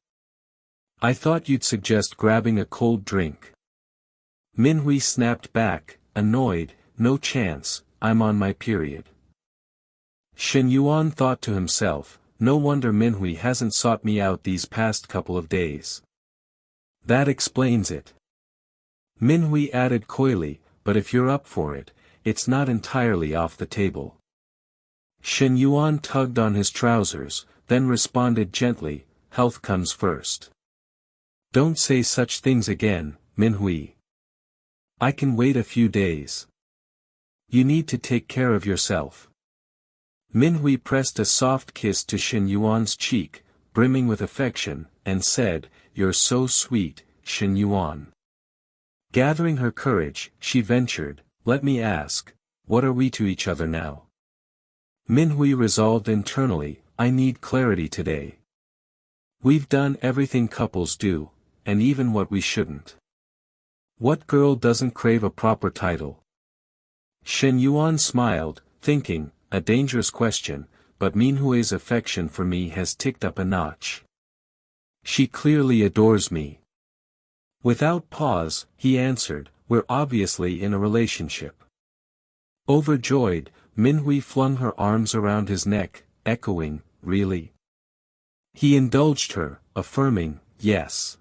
"I thought you'd suggest grabbing a cold drink." Min Hui snapped back, annoyed, "No chance, I'm on my period." Shen Yuan thought to himself, "No wonder Min Hui hasn't sought me out these past couple of days. That explains it." Min Hui added coyly, "But if you're up for it, it's not entirely off the table." Shen Yuan tugged on his trousers, then responded gently, "Health comes first." "Don't say such things again, Min Hui. I can wait a few days. You need to take care of yourself." Min Hui pressed a soft kiss to Shen Yuan's cheek, brimming with affection, and said, "You're so sweet, Shen Yuan." Gathering her courage, she ventured, "Let me ask, what are we to each other now?" Min Hui resolved internally, "I need clarity today. We've done everything couples do, and even what we shouldn't. What girl doesn't crave a proper title?" Shen Yuan smiled, thinking, a dangerous question, but Min Hui's affection for me has ticked up a notch. She clearly adores me. Without pause, he answered, "We're obviously in a relationship." Overjoyed, Min Hui flung her arms around his neck, echoing, "Really?" He indulged her, affirming, "Yes."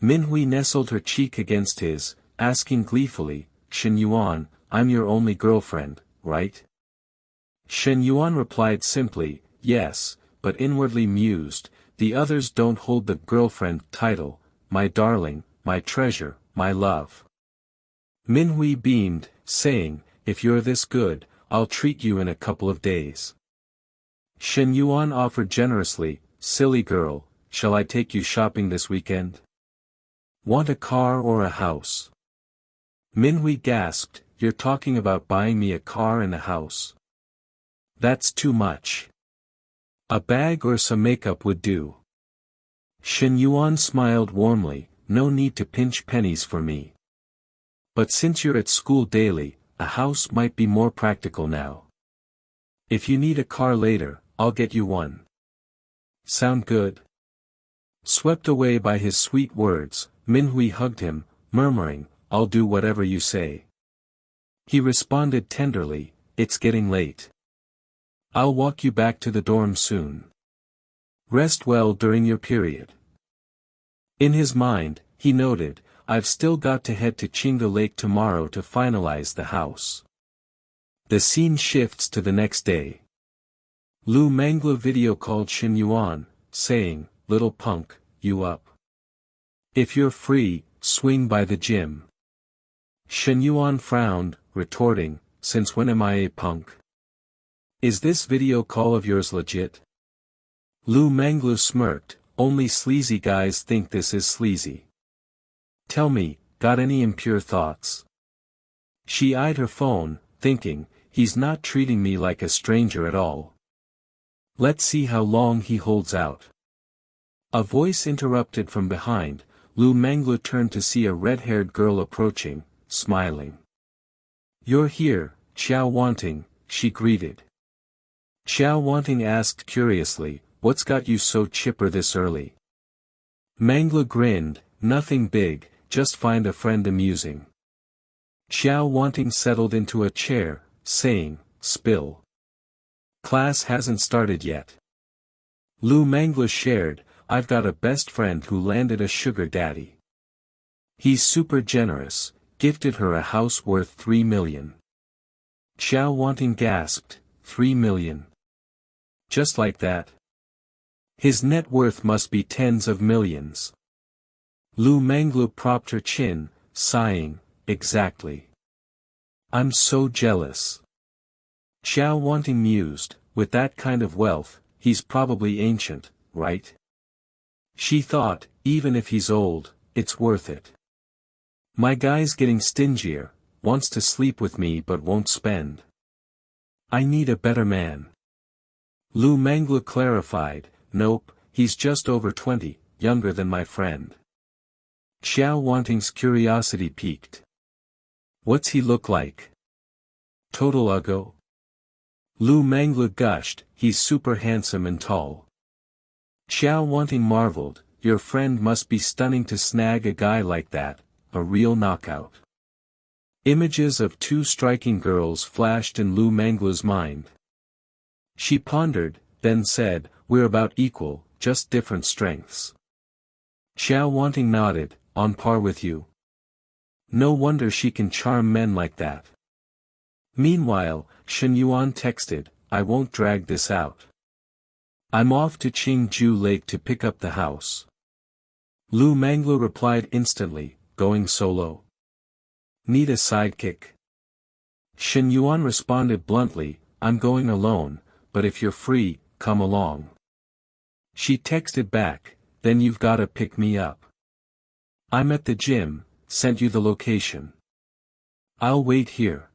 Min Hui nestled her cheek against his, asking gleefully, "Shen Yuan, I'm your only girlfriend, right?" Shen Yuan replied simply, "Yes," but inwardly mused, "The others don't hold the girlfriend title, my darling, my treasure, my love." Min Hui beamed, saying, "If you're this good, I'll treat you in a couple of days." Shen Yuan offered generously, "Silly girl, shall I take you shopping this weekend? Want a car or a house?" Min Hui gasped, "You're talking about buying me a car and a house? That's too much. A bag or some makeup would do." Shen Yuan smiled warmly, "No need to pinch pennies for me. But since you're at school daily, a house might be more practical now. If you need a car later, I'll get you one. Sound good?" Swept away by his sweet words, Minhui hugged him, murmuring, "I'll do whatever you say." He responded tenderly, "It's getting late. I'll walk you back to the dorm soon. Rest well during your period." In his mind, he noted, "I've still got to head to Chinga Lake tomorrow to finalize the house." The scene shifts to the next day. Lu Manglu video called Shin Yuan, saying, "Little punk, you up? If you're free, swing by the gym." Shin Yuan frowned, retorting, "Since when am I a punk? Is this video call of yours legit?" Lu Manglu smirked, "Only sleazy guys think this is sleazy. Tell me, got any impure thoughts?" She eyed her phone, thinking, "He's not treating me like a stranger at all. Let's see how long he holds out." A voice interrupted from behind. Lu Manglu turned to see a red-haired girl approaching, smiling. "You're here, Xiao Wanting," she greeted. Xiao Wanting asked curiously, "What's got you so chipper this early?" Manglu grinned, "Nothing big, just find a friend amusing." Xiao Wanting settled into a chair, saying, "Spill. Class hasn't started yet." Lu Manglu shared, "I've got a best friend who landed a sugar daddy. He's super generous, gifted her a house worth 3 million. Xiao Wanting gasped, 3 million. Just like that? His net worth must be tens of millions. Lu Manglu propped her chin, sighing, "Exactly. I'm so jealous." Xiao Wanting mused, "With that kind of wealth, he's probably ancient, right?" She thought, "Even if he's old, it's worth it. My guy's getting stingier, wants to sleep with me but won't spend. I need a better man." Lu Manglu clarified, "Nope, he's just over 20, younger than my friend." Xiao Wanting's curiosity piqued. "What's he look like? Total uggo?" Lu Manglu gushed, "He's super handsome and tall." Xiao Wanting marveled, "Your friend must be stunning to snag a guy like that, a real knockout." Images of two striking girls flashed in Lu Manglu's mind. She pondered, then said, "We're about equal, just different strengths." Xiao Wanting nodded, "On par with you. No wonder she can charm men like that." Meanwhile, Shen Yuan texted, "I won't drag this out. I'm off to Qingju Lake to pick up the house." Lu Manglu replied instantly, "Going solo? Need a sidekick?" Shen Yuan responded bluntly, "I'm going alone, but if you're free, come along." She texted back, "Then you've gotta pick me up. I'm at the gym, sent you the location. I'll wait here."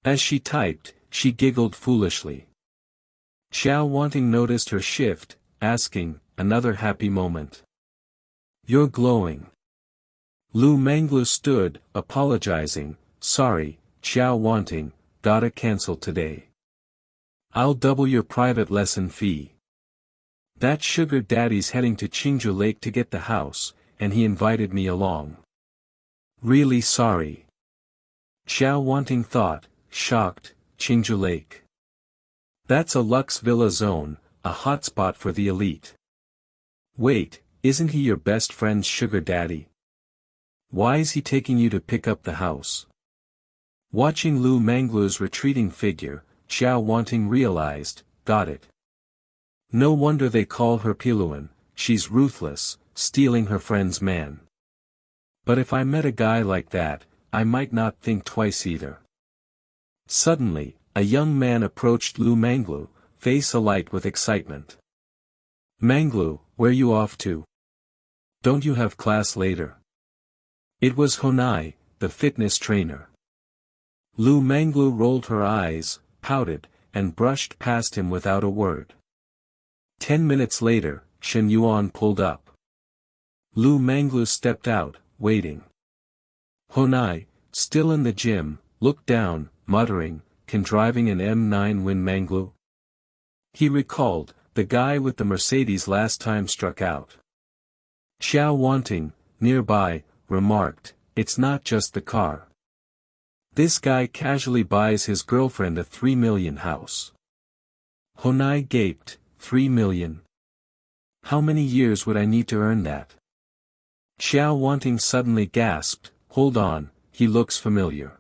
As she typed, she giggled foolishly. Xiao Wanting noticed her shift, asking, "Another happy moment? You're glowing." Lu Manglu stood, apologizing, "Sorry, Xiao Wanting, gotta cancel today. I'll double your private lesson fee. That sugar daddy's heading to Qingju Lake to get the house, and he invited me along. Really sorry." Xiao Wanting thought, shocked, Qingju Lake. That's a luxe villa zone, a hotspot for the elite. Wait, isn't he your best friend's sugar daddy? Why is he taking you to pick up the house? Watching Lu Manglu's retreating figure, Xiao Wanting realized, got it. No wonder they call her Piluan, she's ruthless, stealing her friend's man. But if I met a guy like that, I might not think twice either. Suddenly, a young man approached Lu Manglu, face alight with excitement. "Manglu, where you off to? Don't you have class later?" It was Honai, the fitness trainer. Lu Manglu rolled her eyes, pouted, and brushed past him without a word. 10 minutes later, Shen Yuan pulled up. Lu Manglu stepped out, waiting. Honai, still in the gym, looked down, muttering, "Can driving an M9 win Manglu?" He recalled, the guy with the Mercedes last time struck out. Xiao Wanting, nearby, remarked, "It's not just the car. This guy casually buys his girlfriend a 3 million house." Honai gaped, 3 million? How many years would I need to earn that? Xiao Wanting suddenly gasped, "Hold on, he looks familiar."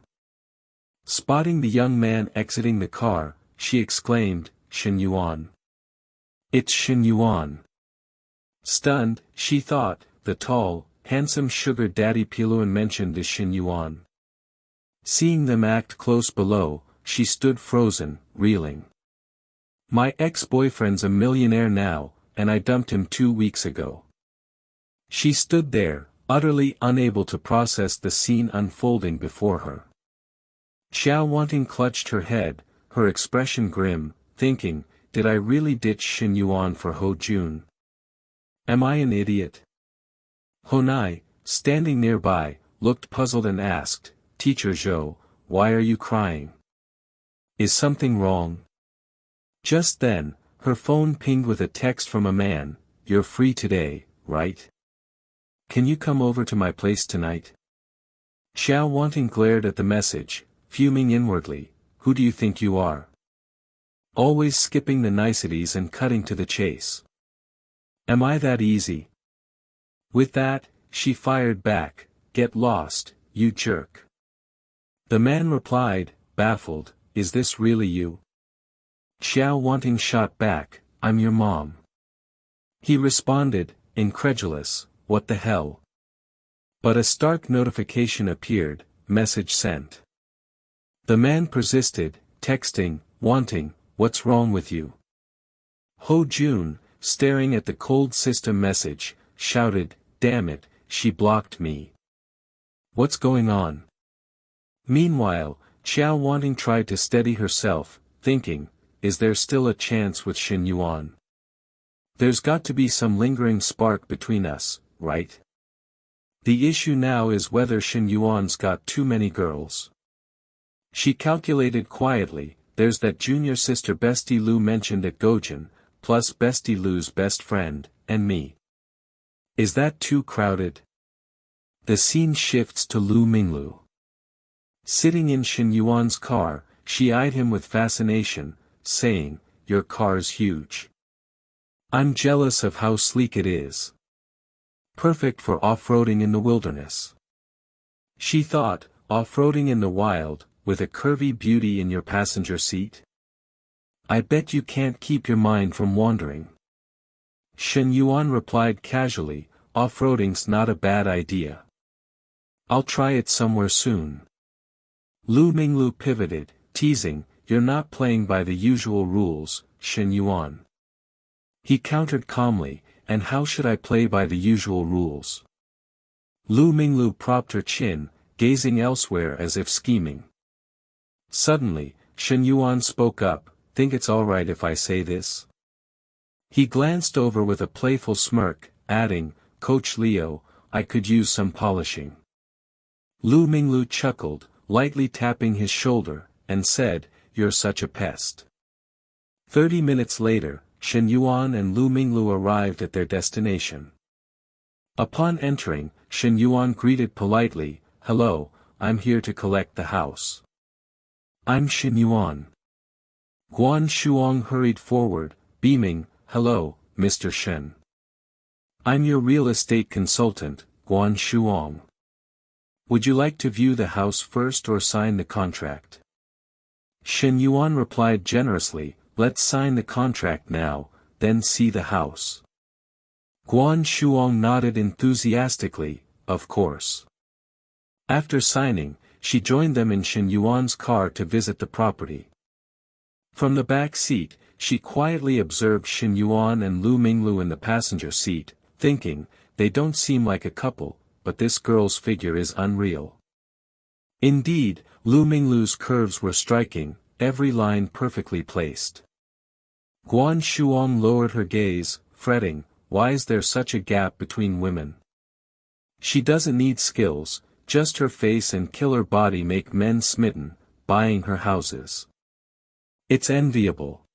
Spotting the young man exiting the car, she exclaimed, "Shen Yuan. It's Shen Yuan." Stunned, she thought, the tall, handsome sugar daddy Piluan mentioned is Shen Yuan. Seeing them act close below, she stood frozen, reeling. "My ex-boyfriend's a millionaire now, and I dumped him 2 weeks ago." She stood there, utterly unable to process the scene unfolding before her. Xiao Wanting clutched her head, her expression grim, thinking, did I really ditch Shen Yuan for Ho Jun? Am I an idiot? Honai, standing nearby, looked puzzled and asked, "Teacher Zhou, why are you crying? Is something wrong?" Just then, her phone pinged with a text from a man, "You're free today, right? Can you come over to my place tonight?" Xiao Wanting glared at the message, fuming inwardly, "Who do you think you are? Always skipping the niceties and cutting to the chase. Am I that easy?" With that, she fired back, "Get lost, you jerk." The man replied, baffled, "Is this really you?" Xiao Wanting shot back, "I'm your mom." He responded, incredulous, "What the hell?" But a stark notification appeared, "Message sent." The man persisted, texting, "Wanting, what's wrong with you?" Ho Jun, staring at the cold system message, shouted, "Damn it, she blocked me. What's going on?" Meanwhile, Xiao Wanting tried to steady herself, thinking, is there still a chance with Shen Yuan? There's got to be some lingering spark between us, right? The issue now is whether Shen Yuan's got too many girls. She calculated quietly, there's that junior sister Bestie Lu mentioned at Gojin, plus Bestie Lu's best friend, and me. Is that too crowded? The scene shifts to Lu Minglu. Sitting in Shen Yuan's car, she eyed him with fascination, saying, "Your car's huge. I'm jealous of how sleek it is. Perfect for off-roading in the wilderness." She thought, off-roading in the wild, with a curvy beauty in your passenger seat? I bet you can't keep your mind from wandering. Shen Yuan replied casually, "Off-roading's not a bad idea. I'll try it somewhere soon." Lu Minglu pivoted, teasing, "You're not playing by the usual rules, Shen Yuan." He countered calmly, "And how should I play by the usual rules?" Lu Minglu propped her chin, gazing elsewhere as if scheming. Suddenly, Shen Yuan spoke up, "Think it's alright if I say this?" He glanced over with a playful smirk, adding, "Coach Leo, I could use some polishing." Lu Minglu chuckled, lightly tapping his shoulder, and said, "You're such a pest." 30 minutes later, Shen Yuan and Lu Minglu arrived at their destination. Upon entering, Shen Yuan greeted politely, "Hello, I'm here to collect the house." "I'm Shen Yuan." Guan Shuang hurried forward, beaming, "Hello, Mr. Shen. I'm your real estate consultant, Guan Shuang. Would you like to view the house first or sign the contract?" Shen Yuan replied generously, "Let's sign the contract now, then see the house." Guan Shuang nodded enthusiastically, "Of course." After signing, she joined them in Shen Yuan's car to visit the property. From the back seat, she quietly observed Shen Yuan and Lu Minglu in the passenger seat, thinking, they don't seem like a couple, but this girl's figure is unreal. Indeed, Lu Minglu's curves were striking, every line perfectly placed. Guan Shuang lowered her gaze, fretting, why is there such a gap between women? She doesn't need skills, just her face and killer body make men smitten, buying her houses. It's enviable.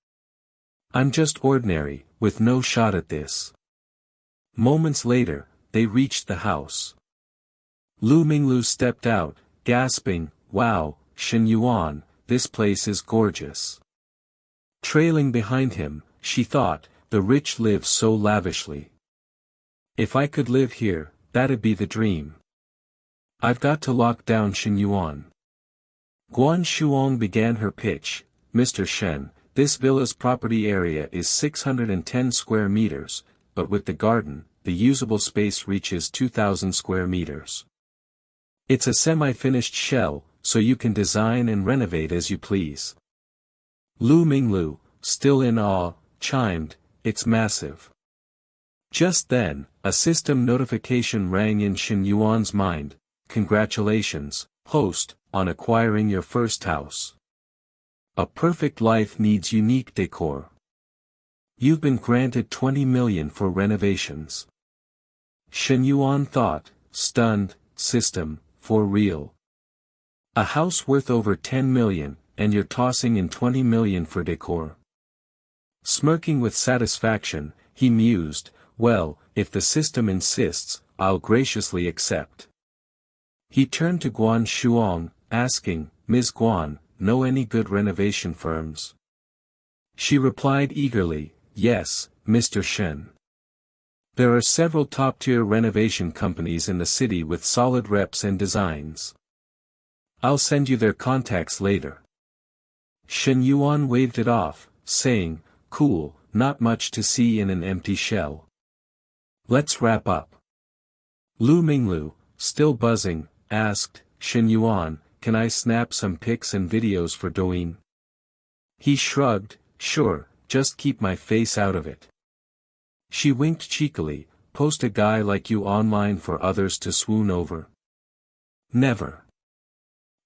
I'm just ordinary, with no shot at this. Moments later, they reached the house. Lu Minglu stepped out, gasping, "Wow, Shen Yuan, this place is gorgeous." Trailing behind him, she thought, "The rich live so lavishly. If I could live here, that'd be the dream. I've got to lock down Shen Yuan." Guan Shuong began her pitch. "Mr. Shen, this villa's property area is 610 square meters, but with the garden, the usable space reaches 2,000 square meters. It's a semi-finished shell, so you can design and renovate as you please." Lu Minglu, still in awe, chimed, "It's massive." Just then, a system notification rang in Shen Yuan's mind. "Congratulations, host, on acquiring your first house. A perfect life needs unique decor. You've been granted 20 million for renovations." Shen Yuan thought, stunned, "System, for real? A house worth over 10 million, and you're tossing in 20 million for decor?" Smirking with satisfaction, he mused, "Well, if the system insists, I'll graciously accept." He turned to Guan Shuong, asking, "Ms. Guan, know any good renovation firms?" She replied eagerly, "Yes, Mr. Shen. There are several top-tier renovation companies in the city with solid reps and designs. I'll send you their contacts later." Shen Yuan waved it off, saying, "Cool, not much to see in an empty shell. Let's wrap up." Lu Minglu, still buzzing, asked, "Shen Yuan, can I snap some pics and videos for Douyin?" He shrugged, "Sure, just keep my face out of it." She winked cheekily, "Post a guy like you online for others to swoon over?" "Never."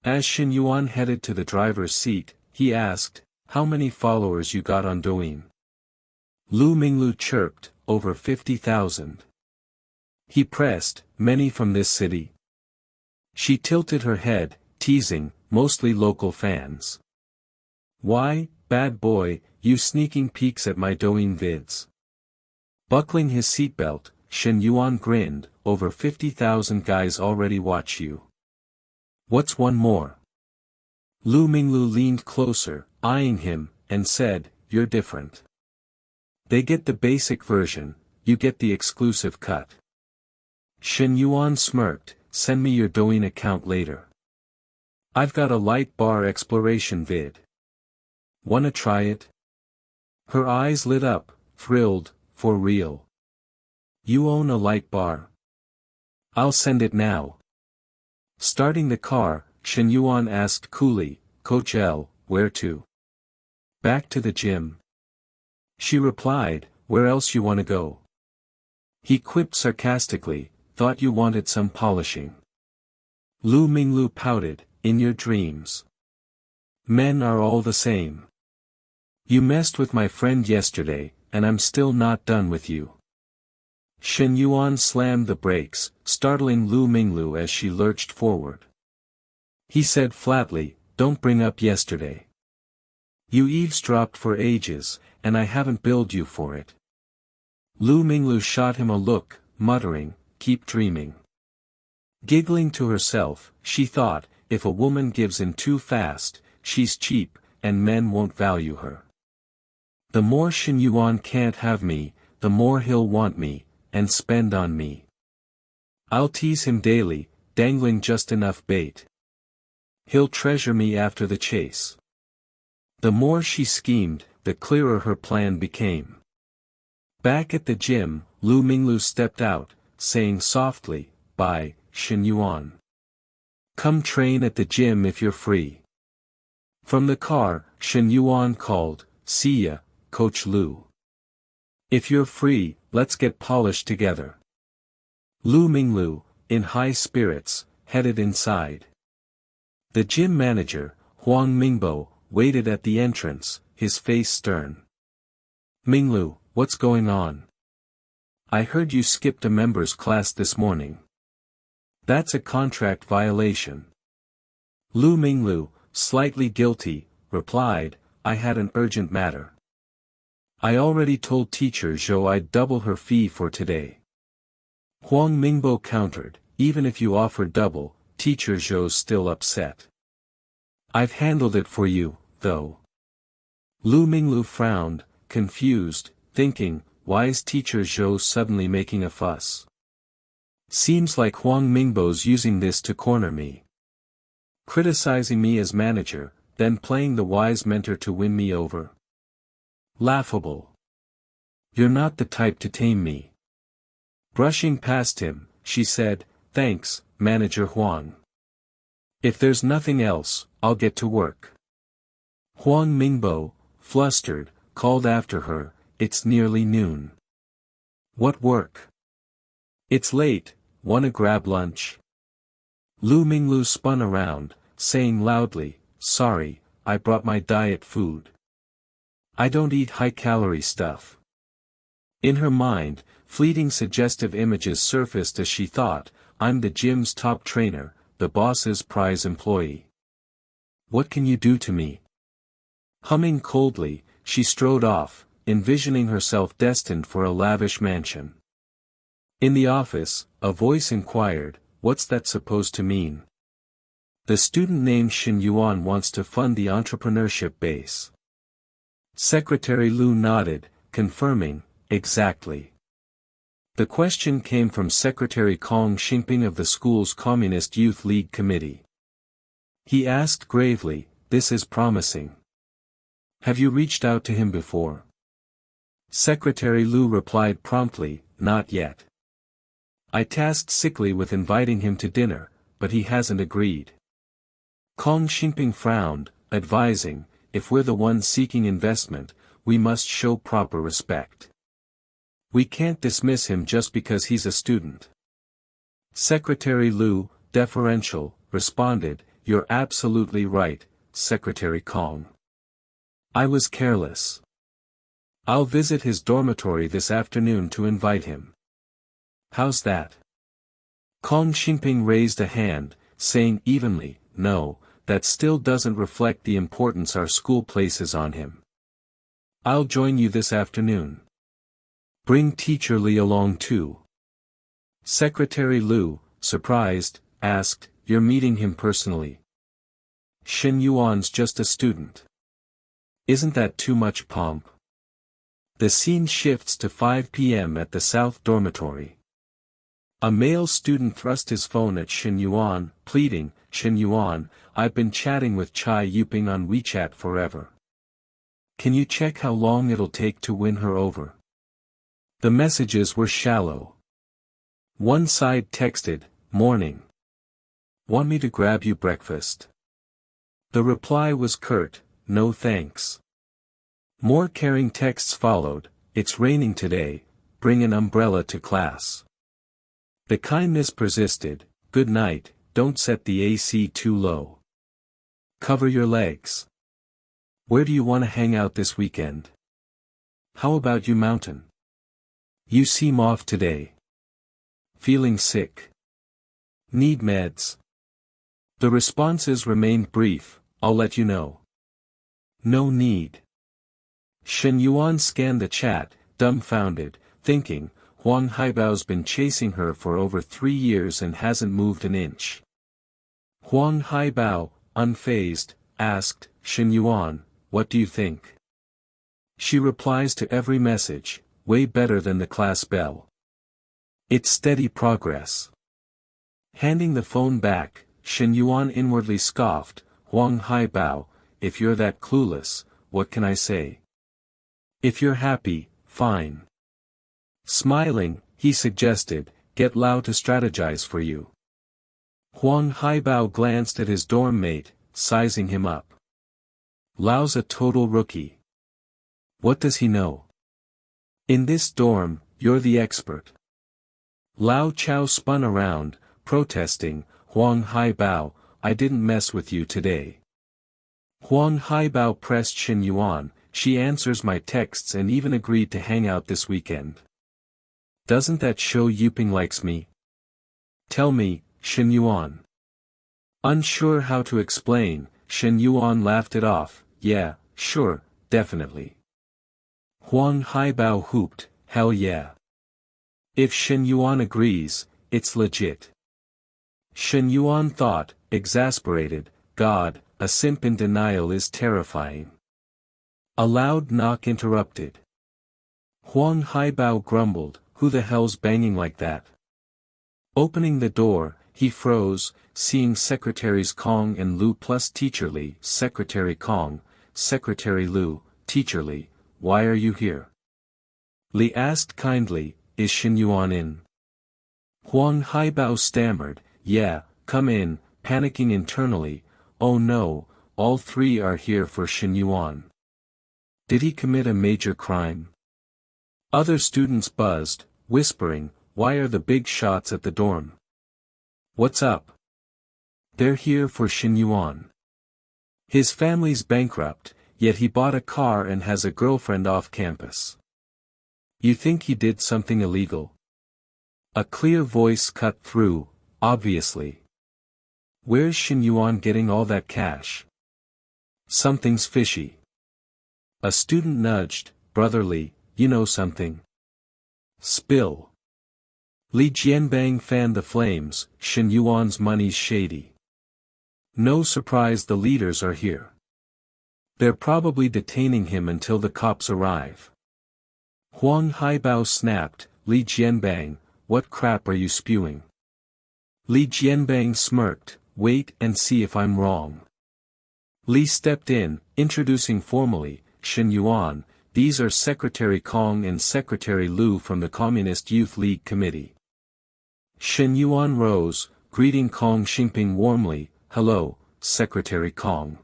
As Shen Yuan headed to the driver's seat, he asked, "How many followers you got on Douyin?" Lu Minglu chirped, "Over 50,000. He pressed, "Many from this city?" She tilted her head, teasing, "Mostly local fans." "Why, bad boy, you sneaking peeks at my Douyin vids?" Buckling his seatbelt, Shen Yuan grinned, "Over 50,000 guys already watch you. What's one more?" Lu Minglu leaned closer, eyeing him, and said, "You're different. They get the basic version, you get the exclusive cut." Shen Yuan smirked, "Send me your Douyin account later. I've got a light bar exploration vid. Wanna try it?" Her eyes lit up, thrilled, "For real? You own a light bar? I'll send it now." Starting the car, Shen Yuan asked coolly, "Coach L, where to?" "Back to the gym." She replied, "Where else you wanna go?" He quipped sarcastically, "Thought you wanted some polishing." Lu Minglu pouted, "In your dreams. Men are all the same. You messed with my friend yesterday, and I'm still not done with you." Shen Yuan slammed the brakes, startling Lu Minglu as she lurched forward. He said flatly, "Don't bring up yesterday. You eavesdropped for ages, and I haven't billed you for it." Lu Minglu shot him a look, muttering, "Keep dreaming." Giggling to herself, she thought, if a woman gives in too fast, she's cheap, and men won't value her. The more Shen Yuan can't have me, the more he'll want me, and spend on me. I'll tease him daily, dangling just enough bait. He'll treasure me after the chase. The more she schemed, the clearer her plan became. Back at the gym, Lu Minglu stepped out, saying softly, "Bye, Shen Yuan. Come train at the gym if you're free." From the car, Shen Yuan called, "See ya, Coach Lu. If you're free, let's get polished together." Lu Minglu, in high spirits, headed inside. The gym manager, Huang Mingbo, waited at the entrance, his face stern. "Minglu, what's going on? I heard you skipped a members class this morning. That's a contract violation." Lu Minglu, slightly guilty, replied, "I had an urgent matter. I already told teacher Zhou I'd double her fee for today." Huang Mingbo countered, even if you offer double, teacher Zhou's still upset. I've handled it for you, though. Lu Minglu frowned, confused, thinking, why is teacher Zhou suddenly making a fuss? Seems like Huang Mingbo's using this to corner me. Criticizing me as manager, then playing the wise mentor to win me over. Laughable. You're not the type to tame me. Brushing past him, she said, thanks, Manager Huang. If there's nothing else, I'll get to work. Huang Mingbo, flustered, called after her, it's nearly noon. What work? It's late, wanna grab lunch? Lu Minglu spun around, saying loudly, sorry, I brought my diet food. I don't eat high-calorie stuff. In her mind, fleeting suggestive images surfaced as she thought, I'm the gym's top trainer, the boss's prize employee. What can you do to me? Humming coldly, she strode off, envisioning herself destined for a lavish mansion. In the office, a voice inquired, what's that supposed to mean? The student named Shin Yuan wants to fund the entrepreneurship base. Secretary Lu nodded, confirming, exactly. The question came from Secretary Kong Xingping of the school's Communist Youth League Committee. He asked gravely, this is promising. Have you reached out to him before? Secretary Lu replied promptly, not yet. I tasked Sickly with inviting him to dinner, but he hasn't agreed. Kong Xingping frowned, advising, if we're the ones seeking investment, we must show proper respect. We can't dismiss him just because he's a student. Secretary Lu, deferential, responded, you're absolutely right, Secretary Kong. I was careless. I'll visit his dormitory this afternoon to invite him. How's that? Kong Xingping raised a hand, saying evenly, no, that still doesn't reflect the importance our school places on him. I'll join you this afternoon. Bring Teacher Li along too. Secretary Lu, surprised, asked, you're meeting him personally? Shin Yuan's just a student. Isn't that too much pomp? The scene shifts to 5 p.m. at the South Dormitory. A male student thrust his phone at Shin Yuan, pleading, Shin Yuan, I've been chatting with Chai Yuping on WeChat forever. Can you check how long it'll take to win her over? The messages were shallow. One side texted, morning. Want me to grab you breakfast? The reply was curt, no thanks. More caring texts followed, it's raining today, bring an umbrella to class. The kindness persisted, good night, don't set the AC too low. Cover your legs. Where do you want to hang out this weekend? How about you mountain? You seem off today. Feeling sick? Need meds? The responses remained brief, I'll let you know. No need. Shin Yuan scanned the chat, dumbfounded, thinking, Huang Haibao's been chasing her for over 3 years and hasn't moved an inch. Huang Haibao, unfazed, asked, Shin Yuan, what do you think? She replies to every message, way better than the class bell. It's steady progress. Handing the phone back, Shin Yuan inwardly scoffed, Huang Haibao, if you're that clueless, what can I say? If you're happy, fine. Smiling, he suggested, get Lao to strategize for you. Huang Haibao glanced at his dorm mate, sizing him up. Lao's a total rookie. What does he know? In this dorm, you're the expert. Lao Chao spun around, protesting, Huang Haibao, I didn't mess with you today. Huang Haibao pressed Shin Yuan, she answers my texts and even agreed to hang out this weekend. Doesn't that show Yuping likes me? Tell me, Shin Yuan. Unsure how to explain, Shin Yuan laughed it off, yeah, sure, definitely. Huang Haibao hooped, hell yeah. If Shen Yuan agrees, it's legit. Shen Yuan thought, exasperated, God, a simp in denial is terrifying. A loud knock interrupted. Huang Haibao grumbled, who the hell's banging like that? Opening the door, he froze, seeing Secretaries Kong and Lu plus Teacher Li. Secretary Kong, Secretary Lu, Teacher Li, why are you here? Li asked kindly, is Shen Yuan in? Huang Haibao stammered, yeah, come in, panicking internally, oh no, all three are here for Shen Yuan. Did he commit a major crime? Other students buzzed, whispering, why are the big shots at the dorm? What's up? They're here for Shen Yuan. His family's bankrupt, yet he bought a car and has a girlfriend off campus. You think he did something illegal? A clear voice cut through, obviously. Where's Shen Yuan getting all that cash? Something's fishy. A student nudged, brotherly, you know something. Spill. Li Jianbang fanned the flames, Shen Yuan's money's shady. No surprise the leaders are here. They're probably detaining him until the cops arrive. Huang Haibao snapped, Li Jianbang, what crap are you spewing? Li Jianbang smirked, wait and see if I'm wrong. Li stepped in, introducing formally, Shen Yuan, these are Secretary Kong and Secretary Lu from the Communist Youth League Committee. Shen Yuan rose, greeting Kong Xingping warmly, hello, Secretary Kong.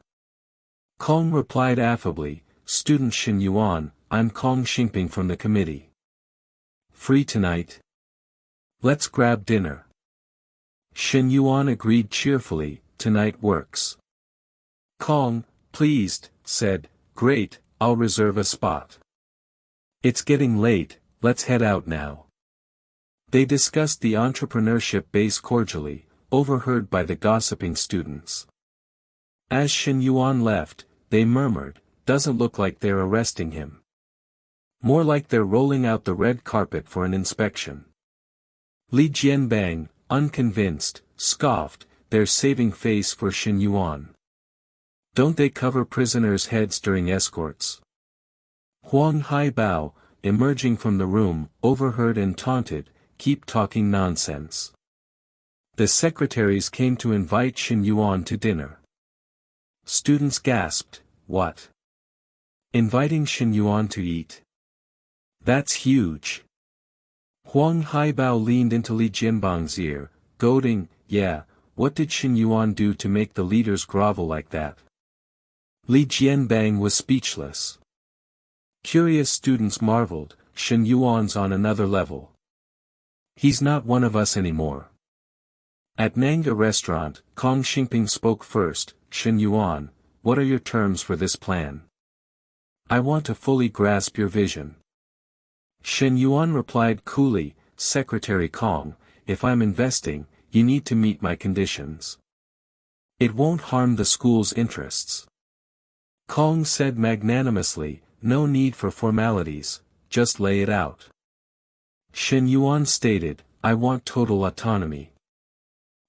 Kong replied affably, student Shen Yuan, I'm Kong Xingping from the committee. Free tonight? Let's grab dinner. Shen Yuan agreed cheerfully, tonight works. Kong, pleased, said, great, I'll reserve a spot. It's getting late, let's head out now. They discussed the entrepreneurship base cordially, overheard by the gossiping students. As Shen Yuan left, they murmured, doesn't look like they're arresting him. More like they're rolling out the red carpet for an inspection. Li Jianbang, unconvinced, scoffed, they're saving face for Shen Yuan. Don't they cover prisoners' heads during escorts? Huang Haibao, emerging from the room, overheard and taunted, keep talking nonsense. The secretaries came to invite Shen Yuan to dinner. Students gasped, what? Inviting Shen Yuan to eat? That's huge. Huang Haibao leaned into Li Jianbang's ear, goading, yeah, what did Shen Yuan do to make the leaders grovel like that? Li Jianbang was speechless. Curious students marveled, Shen Yuan's on another level. He's not one of us anymore. At Manga restaurant, Kong Xingping spoke first, Shen Yuan, what are your terms for this plan? I want to fully grasp your vision. Shen Yuan replied coolly, Secretary Kong, if I'm investing, you need to meet my conditions. It won't harm the school's interests. Kong said magnanimously, no need for formalities, just lay it out. Shen Yuan stated, I want total autonomy.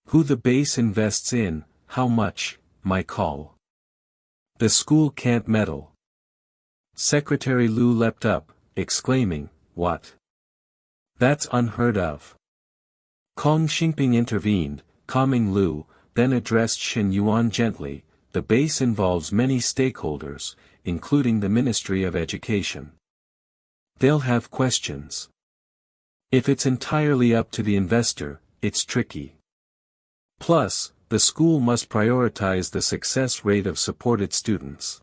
Who the base invests in, how much, my call. The school can't meddle. Secretary Lu leapt up, exclaiming, what? That's unheard of. Kong Xingping intervened, calming Lu, then addressed Shen Yuan gently, the base involves many stakeholders, including the Ministry of Education. They'll have questions. If it's entirely up to the investor, it's tricky. Plus, the school must prioritize the success rate of supported students.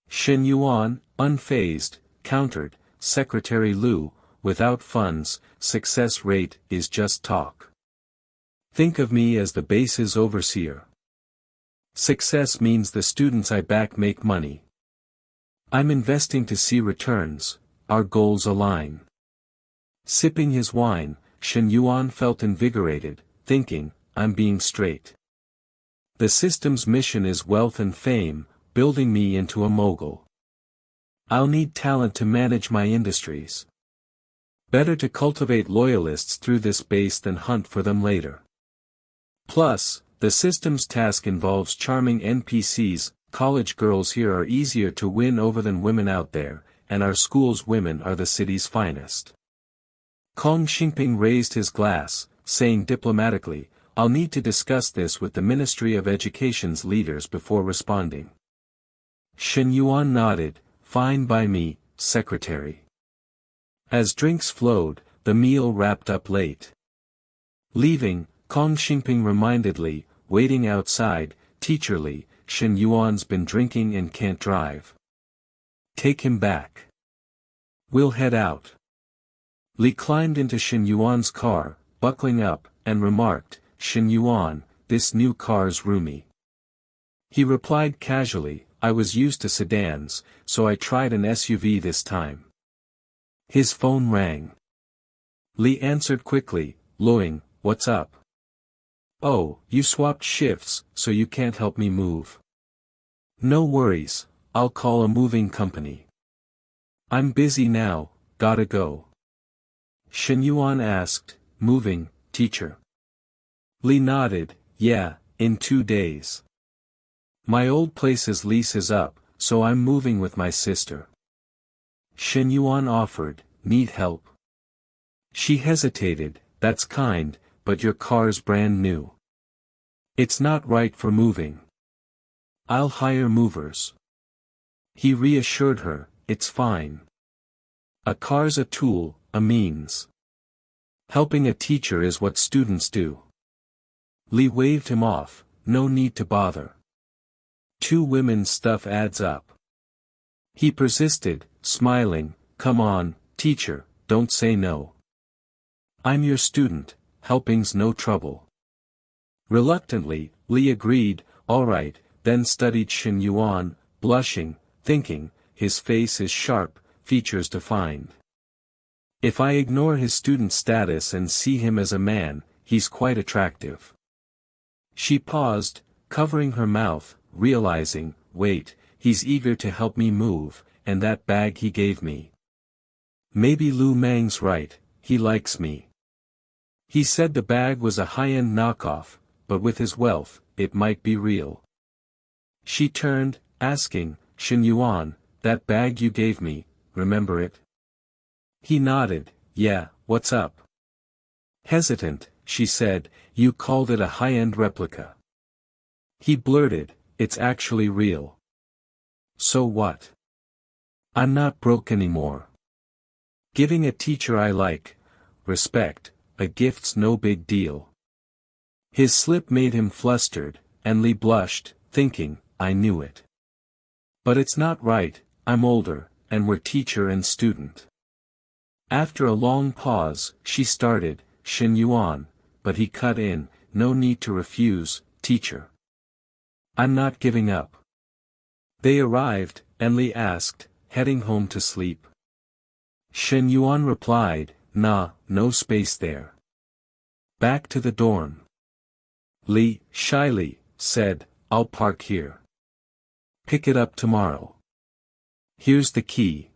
Shen Yuan, unfazed, countered, Secretary Lu, without funds, success rate is just talk. Think of me as the base's overseer. Success means the students I back make money. I'm investing to see returns, our goals align. Sipping his wine, Shen Yuan felt invigorated, thinking, I'm being straight. The system's mission is wealth and fame, building me into a mogul. I'll need talent to manage my industries. Better to cultivate loyalists through this base than hunt for them later. Plus, the system's task involves charming NPCs. College girls here are easier to win over than women out there, and our school's women are the city's finest. Kong Xingping raised his glass, saying diplomatically, I'll need to discuss this with the Ministry of Education's leaders before responding. Shen Yuan nodded, fine by me, secretary. As drinks flowed, the meal wrapped up late. Leaving, Kong Xingping reminded Li, waiting outside, Teacher Li, Shen Yuan's been drinking and can't drive. Take him back. We'll head out. Li climbed into Shen Yuan's car, buckling up, and remarked, Shen Yuan, this new car's roomy. He replied casually, I was used to sedans, so I tried an SUV this time. His phone rang. Li answered quickly, Luing, what's up? Oh, you swapped shifts, so you can't help me move. No worries, I'll call a moving company. I'm busy now, gotta go. Shen Yuan asked, moving, teacher? Li nodded, yeah, in 2 days. My old place's lease is up, so I'm moving with my sister. Shen Yuan offered, need help? She hesitated, that's kind, but your car's brand new. It's not right for moving. I'll hire movers. He reassured her, it's fine. A car's a tool, a means. Helping a teacher is what students do. Li waved him off, no need to bother. 2 women's stuff adds up. He persisted, smiling, come on, teacher, don't say no. I'm your student, helping's no trouble. Reluctantly, Li agreed, alright, then studied Shen Yuan, blushing, thinking, his face is sharp, features defined. If I ignore his student status and see him as a man, he's quite attractive. She paused, covering her mouth, realizing, wait, he's eager to help me move, and that bag he gave me. Maybe Lu Mang's right, he likes me. He said the bag was a high-end knockoff, but with his wealth, it might be real. She turned, asking, Shen Yuan, that bag you gave me, remember it? He nodded, yeah, what's up? Hesitant, she said, you called it a high-end replica. He blurted, it's actually real. So what? I'm not broke anymore. Giving a teacher I like, respect, a gift's no big deal. His slip made him flustered, and Li blushed, thinking, I knew it. But it's not right, I'm older, and we're teacher and student. After a long pause, she started, Shen Yuan, but he cut in, no need to refuse, teacher. I'm not giving up. They arrived, and Li asked, heading home to sleep. Shen Yuan replied, nah, no space there. Back to the dorm. Li, shyly, said, I'll park here. Pick it up tomorrow. Here's the key.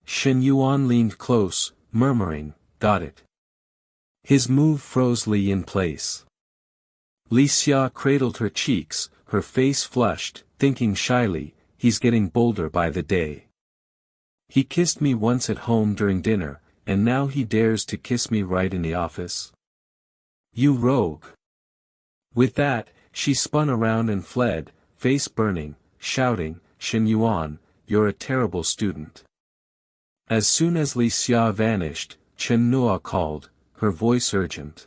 Shen Yuan leaned close, murmuring, got it. His move froze Li in place. Li Xia cradled her cheeks, her face flushed, thinking shyly, he's getting bolder by the day. He kissed me once at home during dinner, and now he dares to kiss me right in the office. You rogue. With that, she spun around and fled, face burning, shouting, Shen Yuan, you're a terrible student. As soon as Li Xia vanished, Chen Nua called, her voice urgent.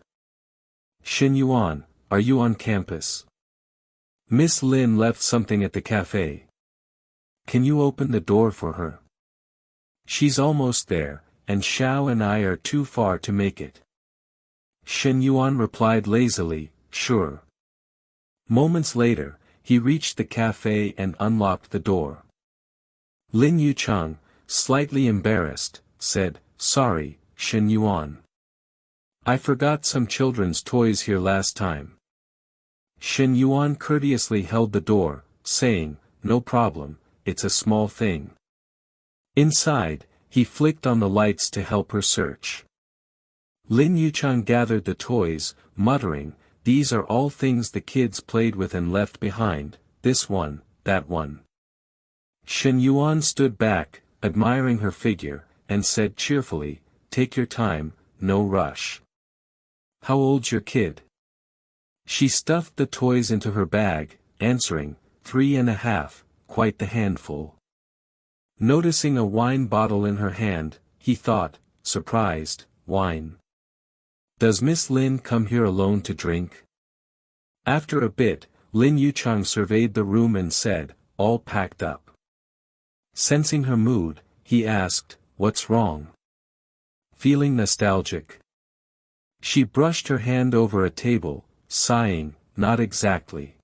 Shen Yuan, are you on campus? Miss Lin left something at the cafe. Can you open the door for her? She's almost there, and Xiao and I are too far to make it. Shen Yuan replied lazily, sure. Moments later, he reached the cafe and unlocked the door. Lin Yucheng, slightly embarrassed, said, sorry, Shen Yuan. I forgot some children's toys here last time. Shen Yuan courteously held the door, saying, no problem, it's a small thing. Inside, he flicked on the lights to help her search. Lin Yuchang gathered the toys, muttering, "These are all things the kids played with and left behind, this one, that one." Shen Yuan stood back, admiring her figure, and said cheerfully, "Take your time, no rush." "How old's your kid?" She stuffed the toys into her bag, answering, 3.5, quite the handful. Noticing a wine bottle in her hand, he thought, surprised, "Wine? Does Miss Lin come here alone to drink?" After a bit, Lin Yuchang surveyed the room and said, "All packed up." Sensing her mood, he asked, "What's wrong? Feeling nostalgic?" She brushed her hand over a table, sighing, "Not exactly.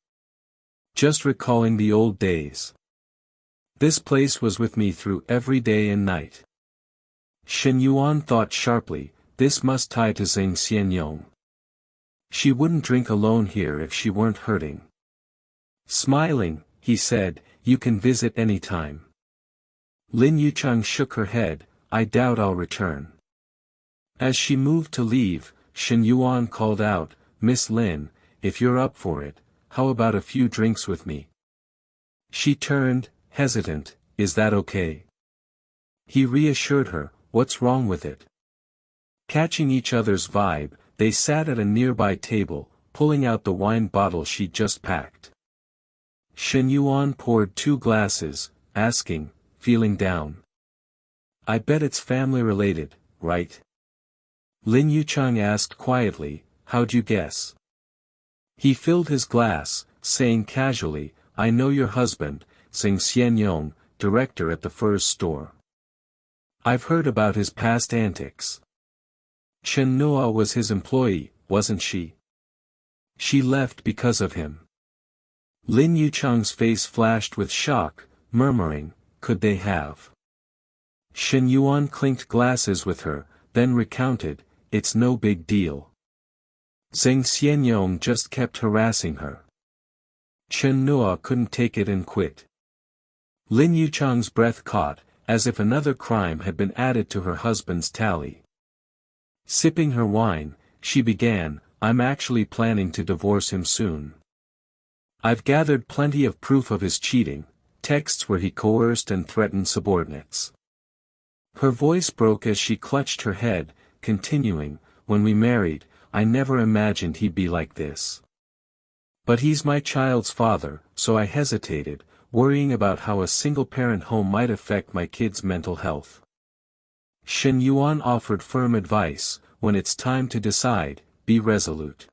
Just recalling the old days. This place was with me through every day and night." Shen Yuan thought sharply, this must tie to Zheng Xianyong. She wouldn't drink alone here if she weren't hurting. Smiling, he said, "You can visit any time." Lin Yuchang shook her head, "I doubt I'll return." As she moved to leave, Shen Yuan called out, "Miss Lin, if you're up for it, how about a few drinks with me?" She turned, hesitant, "Is that okay?" He reassured her, "What's wrong with it?" Catching each other's vibe, they sat at a nearby table, pulling out the wine bottle she'd just packed. Shen Yuan poured 2 glasses, asking, "Feeling down? I bet it's family related, right?" Lin Yuchang asked quietly, "How'd you guess?" He filled his glass, saying casually, "I know your husband, Zheng Xianyong, director at the furs store. I've heard about his past antics. Chen Noa was his employee, wasn't she? She left because of him." Lin Yuchang's face flashed with shock, murmuring, "Could they have?" Shen Yuan clinked glasses with her, then recounted, "It's no big deal. Zheng Xianyong just kept harassing her. Chen Noa couldn't take it and quit." Lin Yuchang's breath caught, as if another crime had been added to her husband's tally. Sipping her wine, she began, "I'm actually planning to divorce him soon. I've gathered plenty of proof of his cheating, texts where he coerced and threatened subordinates." Her voice broke as she clutched her head, continuing, "When we married, I never imagined he'd be like this. But he's my child's father, so I hesitated, worrying about how a single-parent home might affect my kid's mental health." Shen Yuan offered firm advice, "When it's time to decide, be resolute.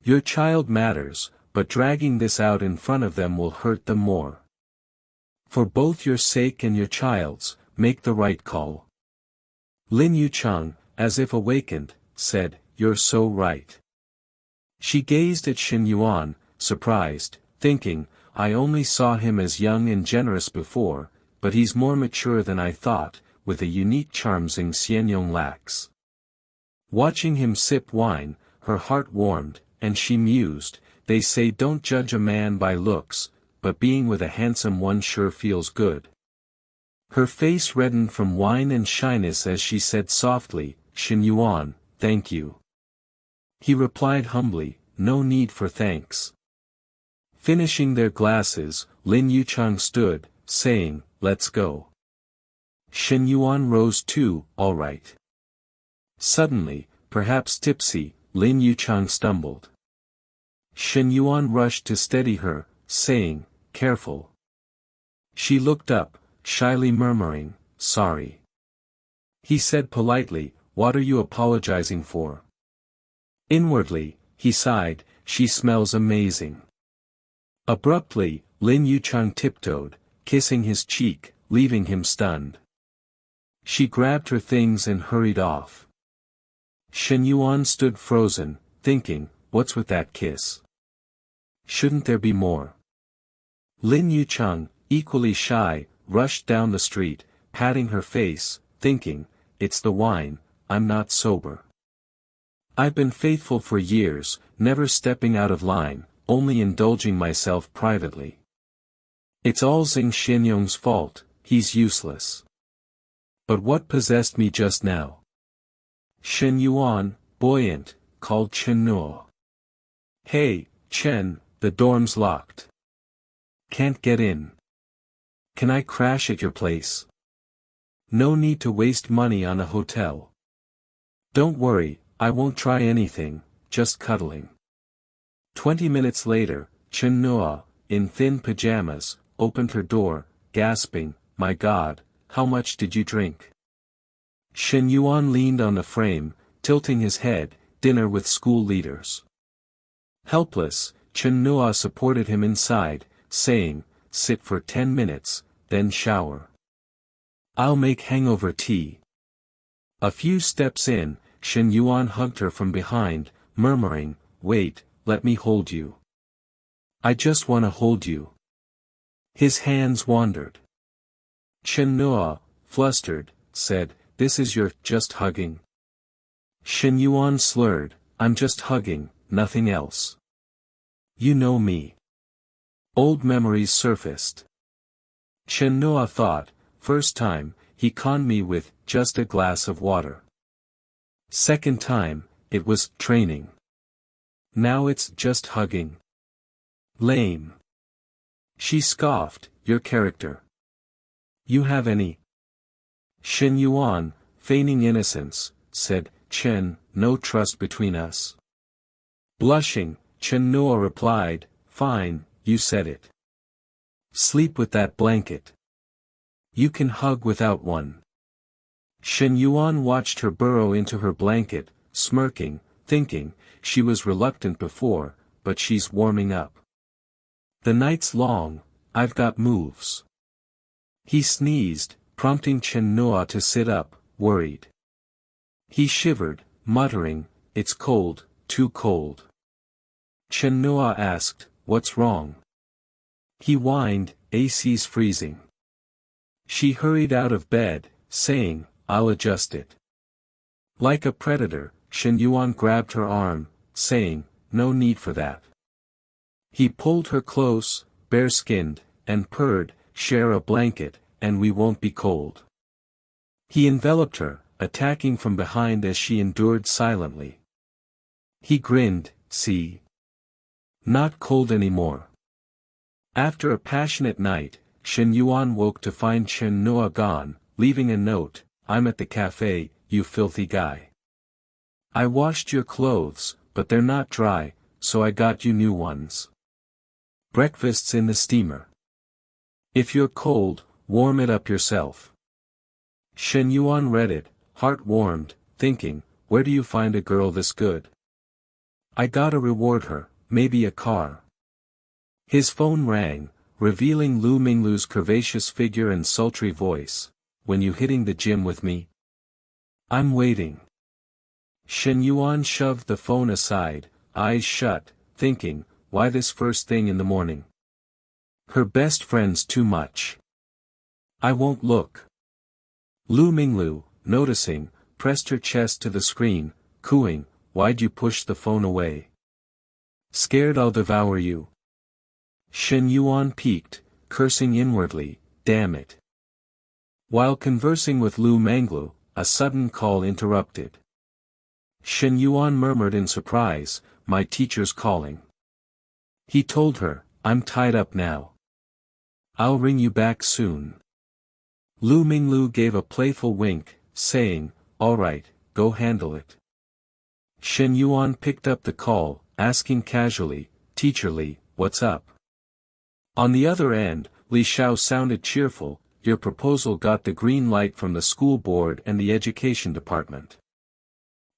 Your child matters, but dragging this out in front of them will hurt them more. For both your sake and your child's, make the right call." Lin Yuchang, as if awakened, said, "You're so right." She gazed at Shen Yuan, surprised, thinking, "I only saw him as young and generous before, but he's more mature than I thought, with a unique charm Zheng Xianyong lacks." Watching him sip wine, her heart warmed, and she mused, "They say don't judge a man by looks, but being with a handsome one sure feels good." Her face reddened from wine and shyness as she said softly, "Shen Yuan, thank you." He replied humbly, "No need for thanks." Finishing their glasses, Lin Yuchang stood, saying, "Let's go." Shen Yuan rose too, "All right." Suddenly, perhaps tipsy, Lin Yuchang stumbled. Shen Yuan rushed to steady her, saying, "Careful." She looked up, shyly murmuring, "Sorry." He said politely, "What are you apologizing for?" Inwardly, he sighed, "She smells amazing." Abruptly, Lin Yuchang tiptoed, kissing his cheek, leaving him stunned. She grabbed her things and hurried off. Shen Yuan stood frozen, thinking, what's with that kiss? Shouldn't there be more? Lin Yuchang, equally shy, rushed down the street, patting her face, thinking, it's the wine, I'm not sober. I've been faithful for years, never stepping out of line, only indulging myself privately. It's all Zheng Xianyong's fault, he's useless. But what possessed me just now? Shen Yuan, buoyant, called Chen Nuo. Hey, Chen, the dorm's locked. Can't get in. Can I crash at your place? No need to waste money on a hotel. Don't worry, I won't try anything, just cuddling. 20 minutes later, Chen Nuo, in thin pajamas, opened her door, gasping, "My God, how much did you drink?" Shen Yuan leaned on the frame, tilting his head, "Dinner with school leaders." Helpless, Chen Nuo supported him inside, saying, "Sit for 10 minutes, then shower. I'll make hangover tea." A few steps in, Shen Yuan hugged her from behind, murmuring, "Wait, let me hold you. I just wanna hold you." His hands wandered. Chen Nuo, flustered, said, "This is your just hugging?" Shen Yuan slurred, "I'm just hugging, nothing else." You know me. Old memories surfaced. Chen Nuo thought, first time, he conned me with just a glass of water. Second time, it was training. Now it's just hugging. Lame. She scoffed, "Your character. You have any?" Shen Yuan, feigning innocence, said, "Chen, no trust between us." Blushing, Chen Nuo replied, "Fine, you said it. Sleep with that blanket. You can hug without one." Shen Yuan watched her burrow into her blanket, smirking, thinking, she was reluctant before, but she's warming up. "The night's long, I've got moves." He sneezed, prompting Chen Nuo to sit up, worried. He shivered, muttering, "It's cold, too cold." Chen Nuo asked, "What's wrong?" He whined, "AC's freezing." She hurried out of bed, saying, "I'll adjust it." Like a predator, Shen Yuan grabbed her arm, saying, "No need for that." He pulled her close, bare-skinned, and purred, "Share a blanket, and we won't be cold." He enveloped her, attacking from behind as she endured silently. He grinned, "See? Not cold anymore." After a passionate night, Shen Yuan woke to find Chen Nuo gone, leaving a note, "I'm at the cafe, you filthy guy. I washed your clothes, but they're not dry, so I got you new ones. Breakfast's in the steamer. If you're cold, warm it up yourself." Shen Yuan read it, heart warmed, thinking, where do you find a girl this good? I gotta reward her, maybe a car. His phone rang, revealing Lu Minglu's curvaceous figure and sultry voice. "When you hitting the gym with me?" "I'm waiting." Shen Yuan shoved the phone aside, eyes shut, thinking, why this first thing in the morning? Her best friend's too much. I won't look. Lu Minglu, noticing, pressed her chest to the screen, cooing, "Why'd you push the phone away?" "Scared I'll devour you." Shen Yuan peeked, cursing inwardly, "Damn it." While conversing with Lu Minglu, a sudden call interrupted. Shen Yuan murmured in surprise, "My teacher's calling." He told her, "I'm tied up now. I'll ring you back soon." Lu Minglu gave a playful wink, saying, "All right, go handle it." Shen Yuan picked up the call, asking casually, "Teacher, what's up?" On the other end, Li Xiao sounded cheerful, "Your proposal got the green light from the school board and the education department.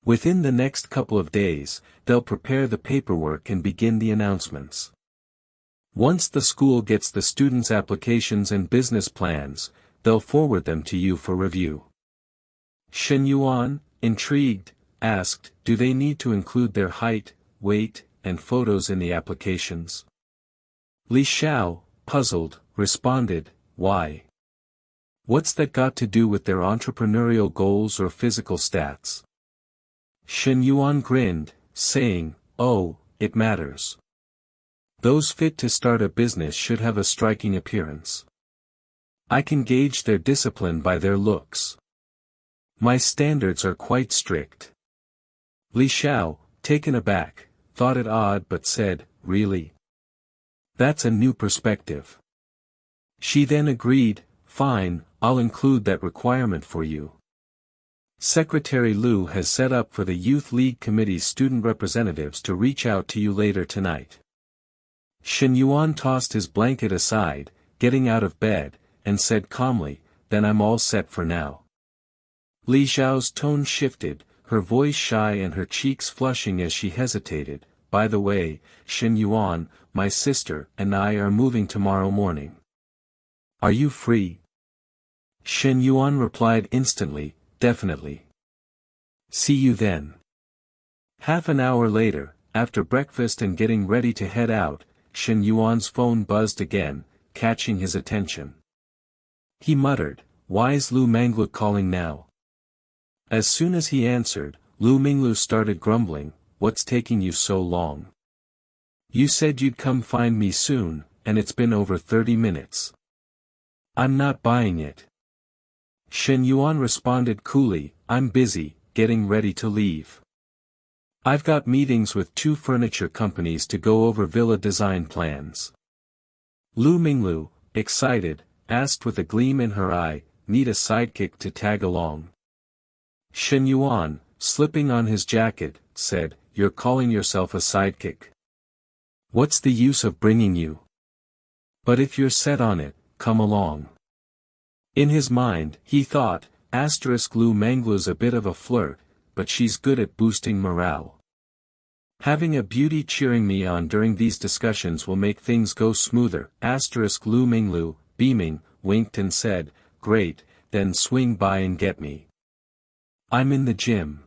Within the next couple of days, they'll prepare the paperwork and begin the announcements. Once the school gets the students' applications and business plans, they'll forward them to you for review." Shen Yuan, intrigued, asked, "Do they need to include their height, weight, and photos in the applications?" Li Xiao, puzzled, responded, "Why? What's that got to do with their entrepreneurial goals or physical stats?" Shen Yuan grinned, saying, "Oh, it matters. Those fit to start a business should have a striking appearance. I can gauge their discipline by their looks. My standards are quite strict. Li Xiao, taken aback, thought it odd but said, really? That's a new perspective. She then agreed, fine, I'll include that requirement for you. Secretary Liu has set up for the Youth League Committee's student representatives to reach out to you later tonight. Shen Yuan tossed his blanket aside, getting out of bed, and said calmly, then I'm all set for now. Li Xiao's tone shifted, her voice shy and her cheeks flushing as she hesitated. By the way, Shen Yuan, my sister and I are moving tomorrow morning. Are you free? Shen Yuan replied instantly, definitely. See you then. Half an hour later, after breakfast and getting ready to head out, Shen Yuan's phone buzzed again, catching his attention. He muttered, why's Lu Menglu calling now? As soon as he answered, Lu Minglu started grumbling, what's taking you so long? You said you'd come find me soon, and it's been over 30 minutes. I'm not buying it. Shen Yuan responded coolly, I'm busy, getting ready to leave. I've got meetings with 2 furniture companies to go over villa design plans. Lu Minglu, excited, asked with a gleam in her eye, need a sidekick to tag along. Shen Yuan, slipping on his jacket, said, you're calling yourself a sidekick. What's the use of bringing you? But if you're set on it, come along. In his mind, he thought, Lu Menglu's a bit of a flirt, but she's good at boosting morale. Having a beauty cheering me on during these discussions will make things go smoother. Lu Minglu, beaming, winked and said, great, then swing by and get me. I'm in the gym.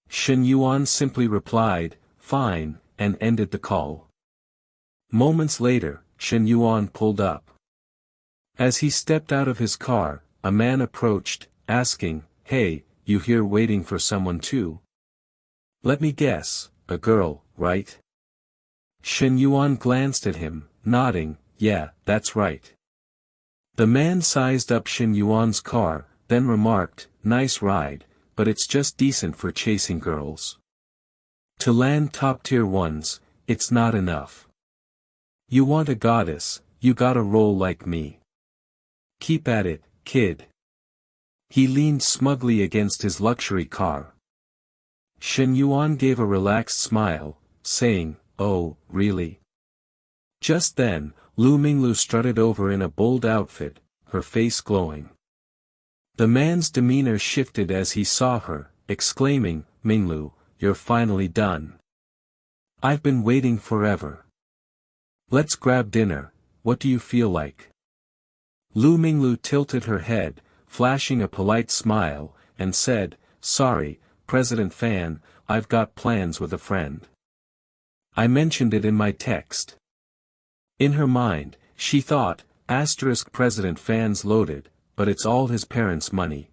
Shen Yuan simply replied, fine, and ended the call. Moments later, Shen Yuan pulled up. As he stepped out of his car, a man approached, asking, hey, you here waiting for someone too? Let me guess, a girl, right? Shen Yuan glanced at him, nodding, yeah, that's right. The man sized up Shen Yuan's car, then remarked, nice ride, but it's just decent for chasing girls. To land top-tier ones, it's not enough. You want a goddess, you gotta roll like me. Keep at it, kid. He leaned smugly against his luxury car. Shen Yuan gave a relaxed smile, saying, oh, really? Just then, Lu Minglu strutted over in a bold outfit, her face glowing. The man's demeanor shifted as he saw her, exclaiming, Minglu, you're finally done. I've been waiting forever. Let's grab dinner, what do you feel like? Lu Minglu tilted her head, flashing a polite smile, and said, sorry, President Fan, I've got plans with a friend. I mentioned it in my text. In her mind, she thought, President Fan's loaded, but it's all his parents' money.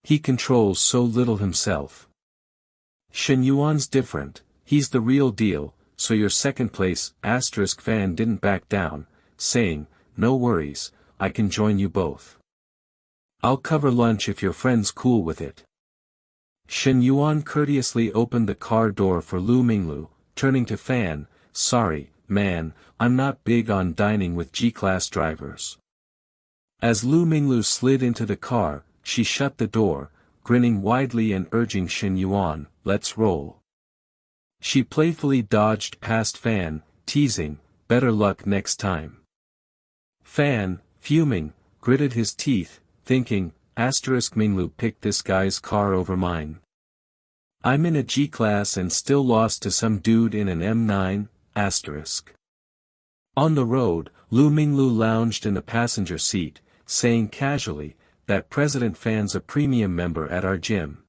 He controls so little himself. Shen Yuan's different, he's the real deal, so your second place, Fan didn't back down, saying, no worries, I can join you both. I'll cover lunch if your friend's cool with it. Shen Yuan courteously opened the car door for Lu Minglu, turning to Fan, sorry, man, I'm not big on dining with G-class drivers. As Lu Minglu slid into the car, she shut the door, grinning widely and urging Shen Yuan, let's roll. She playfully dodged past Fan, teasing, better luck next time. Fan, fuming, gritted his teeth, thinking, Minglu picked this guy's car over mine. I'm in a G-class and still lost to some dude in an M9, On the road, Lu Minglu lounged in the passenger seat, saying casually, that President Fan's a premium member at our gym.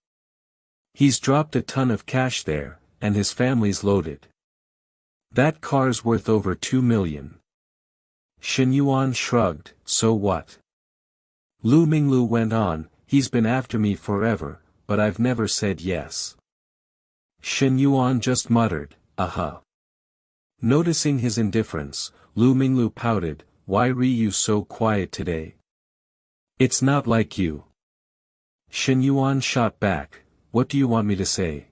He's dropped a ton of cash there, and his family's loaded. That car's worth over 2 million. Shen Yuan shrugged, so what? Lu Minglu went on, he's been after me forever, but I've never said yes. Shen Yuan just muttered, Noticing his indifference, Lu Minglu pouted, why are you so quiet today? It's not like you. Shen Yuan shot back, what do you want me to say?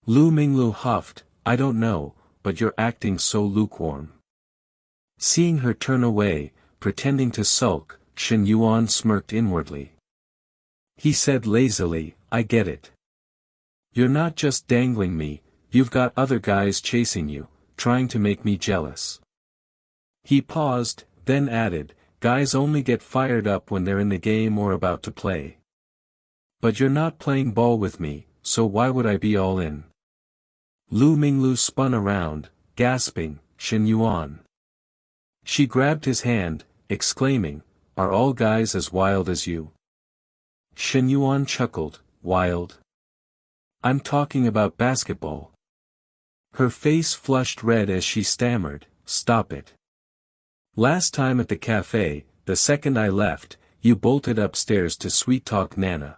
Lu Minglu huffed, I don't know, but you're acting so lukewarm. Seeing her turn away, pretending to sulk, Shen Yuan smirked inwardly. He said lazily, I get it. You're not just dangling me, you've got other guys chasing you, trying to make me jealous. He paused, then added, guys only get fired up when they're in the game or about to play. But you're not playing ball with me, so why would I be all in? Lu Minglu spun around, gasping, Shen Yuan. She grabbed his hand, exclaiming, are all guys as wild as you? Shen Yuan chuckled, wild? I'm talking about basketball. Her face flushed red as she stammered, stop it. Last time at the cafe, the second I left, you bolted upstairs to sweet-talk Nana.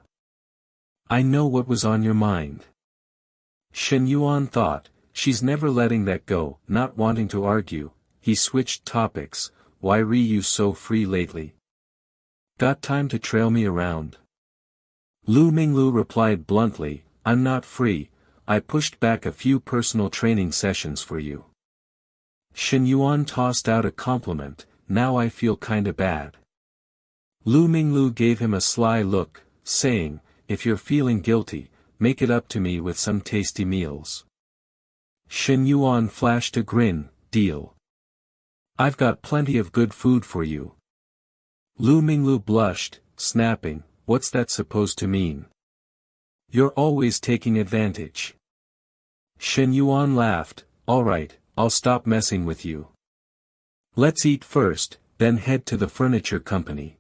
I know what was on your mind. Shen Yuan thought, she's never letting that go, not wanting to argue. He switched topics, why re you so free lately? Got time to trail me around? Lu Minglu replied bluntly, I'm not free, I pushed back a few personal training sessions for you. Shen Yuan tossed out a compliment, now I feel kinda bad. Lu Minglu gave him a sly look, saying, if you're feeling guilty, make it up to me with some tasty meals. Shen Yuan flashed a grin, deal. I've got plenty of good food for you. Lu Minglu blushed, snapping, what's that supposed to mean? You're always taking advantage. Shen Yuan laughed, alright, I'll stop messing with you. Let's eat first, then head to the furniture company.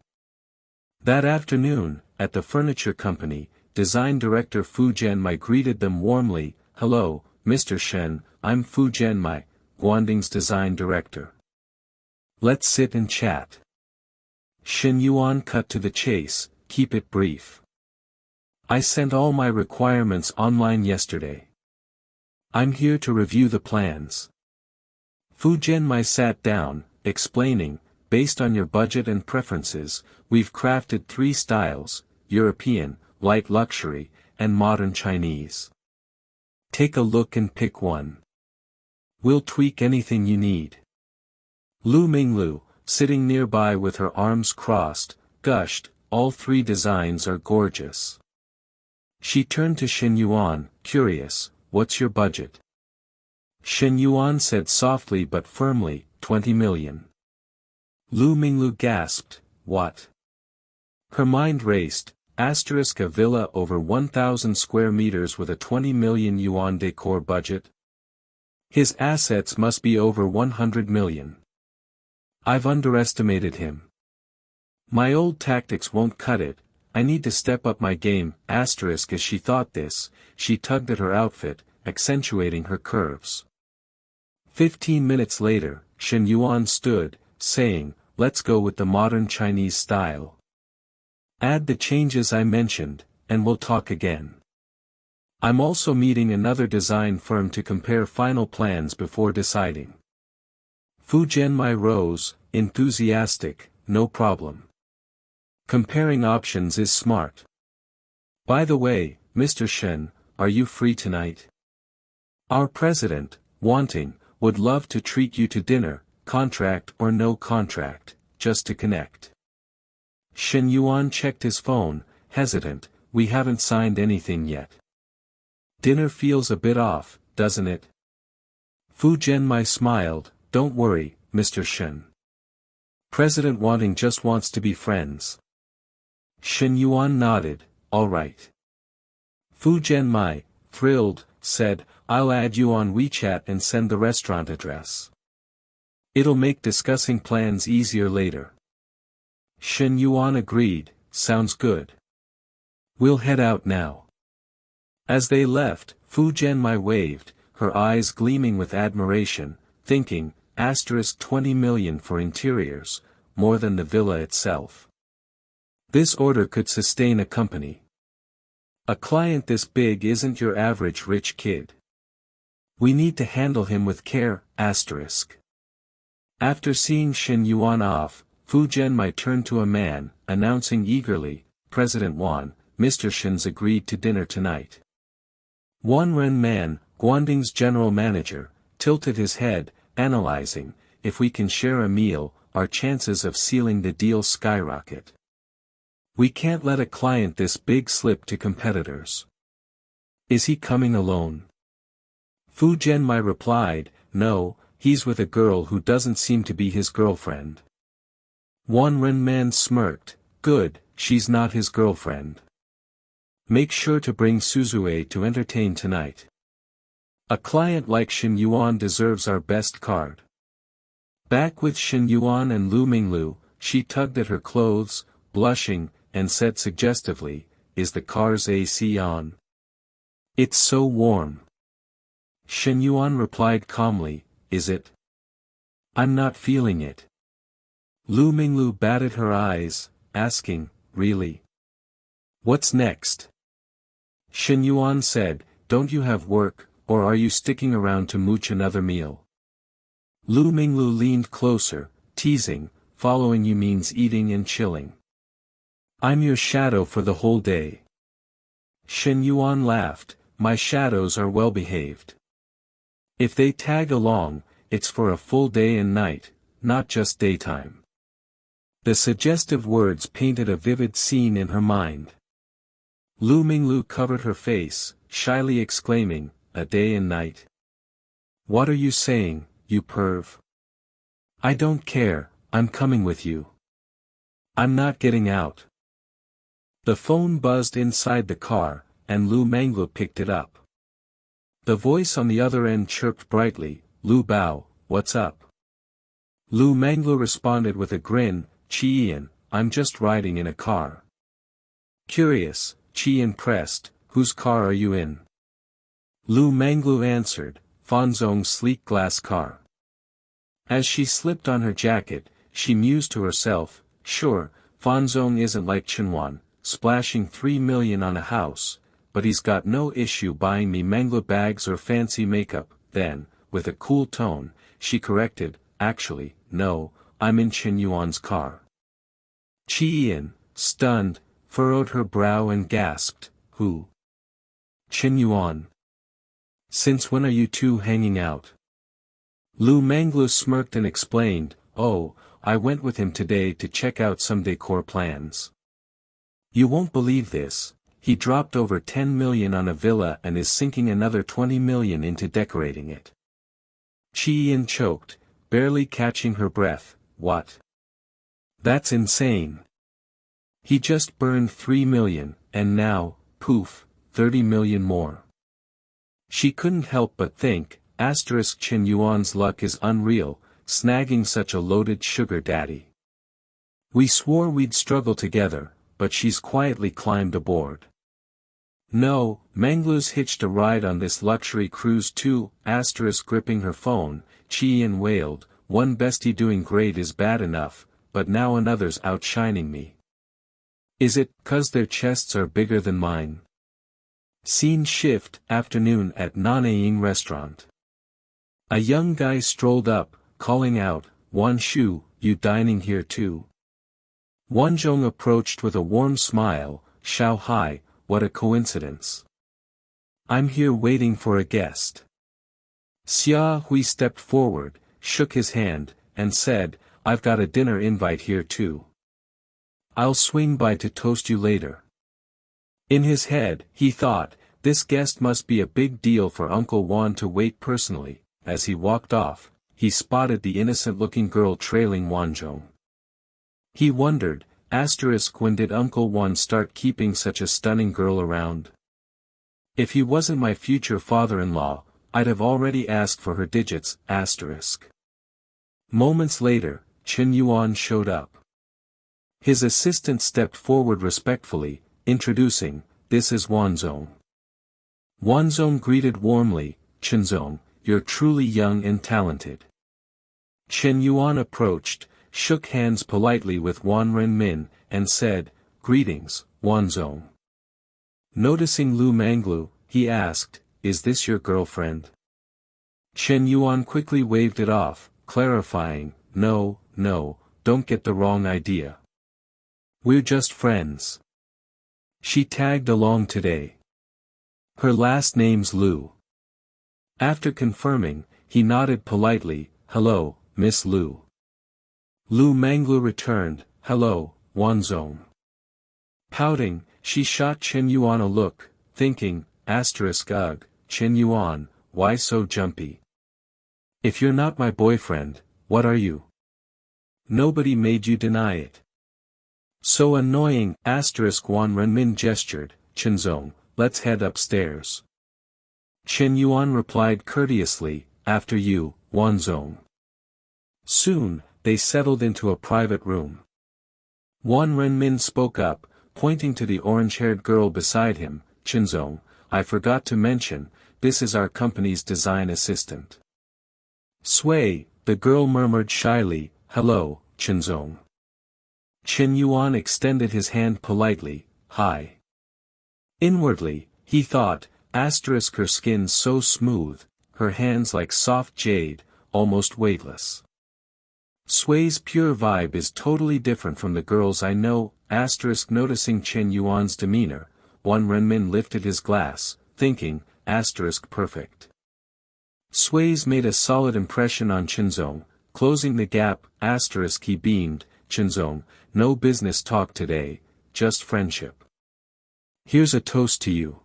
That afternoon, at the furniture company, design director Fu Jianmai greeted them warmly, hello, Mr. Shen, I'm Fu Jianmai, Guanding's design director. Let's sit and chat. Shen Yuan cut to the chase, keep it brief. I sent all my requirements online yesterday. I'm here to review the plans. Fu Jianmai sat down, explaining, based on your budget and preferences, we've crafted 3 styles, European, light luxury, and modern Chinese. Take a look and pick one. We'll tweak anything you need. Lu Minglu, sitting nearby with her arms crossed, gushed, all 3 designs are gorgeous. She turned to Shen Yuan, curious, what's your budget? Shen Yuan said softly but firmly, 20 million. Lu Minglu gasped, what? Her mind raced, a villa over 1,000 square meters with a 20 million yuan decor budget? His assets must be over 100 million. I've underestimated him. My old tactics won't cut it, I need to step up my game, as she thought this, she tugged at her outfit, accentuating her curves. 15 minutes later, Shen Yuan stood, saying, let's go with the modern Chinese style. Add the changes I mentioned, and we'll talk again. I'm also meeting another design firm to compare final plans before deciding. Fu Jianmai rose, enthusiastic, no problem. Comparing options is smart. By the way, Mr. Shen, are you free tonight? Our president, Wanting, would love to treat you to dinner, contract or no contract, just to connect. Shen Yuan checked his phone, hesitant, we haven't signed anything yet. Dinner feels a bit off, doesn't it? Fu Jianmai smiled, don't worry, Mr. Shen. President Wanting just wants to be friends. Shen Yuan nodded, all right. Fu Jianmai, thrilled, said, I'll add you on WeChat and send the restaurant address. It'll make discussing plans easier later. Shen Yuan agreed, sounds good. We'll head out now. As they left, Fu Jianmai waved, her eyes gleaming with admiration, thinking, 20 million for interiors, more than the villa itself. This order could sustain a company. A client this big isn't your average rich kid. We need to handle him with care, After seeing Shen Yuan off, Fu Jianmai turned to a man, announcing eagerly, President Wan, Mr. Shin's agreed to dinner tonight. Ren Man, Guanding's general manager, tilted his head, analyzing, if we can share a meal, our chances of sealing the deal skyrocket. We can't let a client this big slip to competitors. Is he coming alone? Fu Zhenmai replied, no, he's with a girl who doesn't seem to be his girlfriend. Ren Man smirked, good, she's not his girlfriend. Make sure to bring Suzue to entertain tonight. A client like Shin Yuan deserves our best card. Back with Shin Yuan and Lu Minglu, she tugged at her clothes, blushing, and said suggestively, is the car's AC on? It's so warm. Shin Yuan replied calmly, is it? I'm not feeling it. Lu Minglu batted her eyes, asking, really? What's next? Shin Yuan said, don't you have work, or are you sticking around to mooch another meal? Lu Minglu leaned closer, teasing, following you means eating and chilling. I'm your shadow for the whole day. Shin Yuan laughed, my shadows are well behaved. If they tag along, it's for a full day and night, not just daytime. The suggestive words painted a vivid scene in her mind. Lu Minglu covered her face, shyly exclaiming, a day and night? What are you saying, you perv? I don't care, I'm coming with you. I'm not getting out. The phone buzzed inside the car, and Lu Minglu picked it up. The voice on the other end chirped brightly, Lu Bao, what's up? Lu Minglu responded with a grin, Chi-Ian, I'm just riding in a car. Curious, Chi-Ian pressed, whose car are you in? Lu Minglu answered, Fanzong's sleek glass car. As she slipped on her jacket, she mused to herself, sure, Fanzong isn't like Chenwan, splashing 3 million on a house, but he's got no issue buying me Mangla bags or fancy makeup. Then, with a cool tone, she corrected, actually, no, I'm in Chen Yuan's car. Chi-Ian, stunned, furrowed her brow and gasped, who? Chen Yuan. Since when are you two hanging out? Lu Minglu smirked and explained, oh, I went with him today to check out some decor plans. You won't believe this, he dropped over 10 million on a villa and is sinking another 20 million into decorating it. Chi-Ian choked, barely catching her breath, what? That's insane. He just burned 3 million, and now, poof, 30 million more. She couldn't help but think, Chen Yuan's luck is unreal, snagging such a loaded sugar daddy. We swore we'd struggle together, but she's quietly climbed aboard. No, Manglu's hitched a ride on this luxury cruise too, gripping her phone, Chi-Ian wailed, one bestie doing great is bad enough, but now another's outshining me. Is it 'cause their chests are bigger than mine? Scene shift, afternoon at Nanaying restaurant. A young guy strolled up, calling out, Wan Shu, you dining here too? Wanzhong approached with a warm smile, Shao Hai, what a coincidence. I'm here waiting for a guest. Xia Hui stepped forward, shook his hand, and said, I've got a dinner invite here too. I'll swing by to toast you later. In his head, he thought, this guest must be a big deal for Uncle Wan to wait personally. As he walked off, he spotted the innocent-looking girl trailing Wanzhong. He wondered, when did Uncle Wan start keeping such a stunning girl around? If he wasn't my future father-in-law, I'd have already asked for her digits, Moments later, Chen Yuan showed up. His assistant stepped forward respectfully, introducing, this is Wanzhong. Wanzhong greeted warmly, Chenzong, you're truly young and talented. Chen Yuan approached, shook hands politely with Wan Renmin, and said, greetings, Wanzhong. Noticing Lu Minglu, he asked, is this your girlfriend? Chen Yuan quickly waved it off, clarifying, no, don't get the wrong idea. We're just friends. She tagged along today. Her last name's Lu. After confirming, he nodded politely, hello, Miss Lu. Lu Manglu returned, hello, Wanzong. Pouting, she shot Chen Yuan a look, thinking, ugh, Chen Yuan, why so jumpy? If you're not my boyfriend, what are you? Nobody made you deny it. So annoying, Wan Renmin gestured, Chenzong, let's head upstairs. Chen Yuan replied courteously, after you, Wanzong. Soon, they settled into a private room. Wan Renmin spoke up, pointing to the orange-haired girl beside him, Chenzong, I forgot to mention, this is our company's design assistant. Sui, the girl murmured shyly, hello, Chenzong. Chen Yuan extended his hand politely, hi. Inwardly, he thought, her skin so smooth, her hands like soft jade, almost weightless. Sui's pure vibe is totally different from the girls I know, noticing Chen Yuan's demeanor, Wan Renmin lifted his glass, thinking, perfect. Sui's made a solid impression on Chenzong, closing the gap, he beamed, Chenzong, no business talk today, just friendship. Here's a toast to you.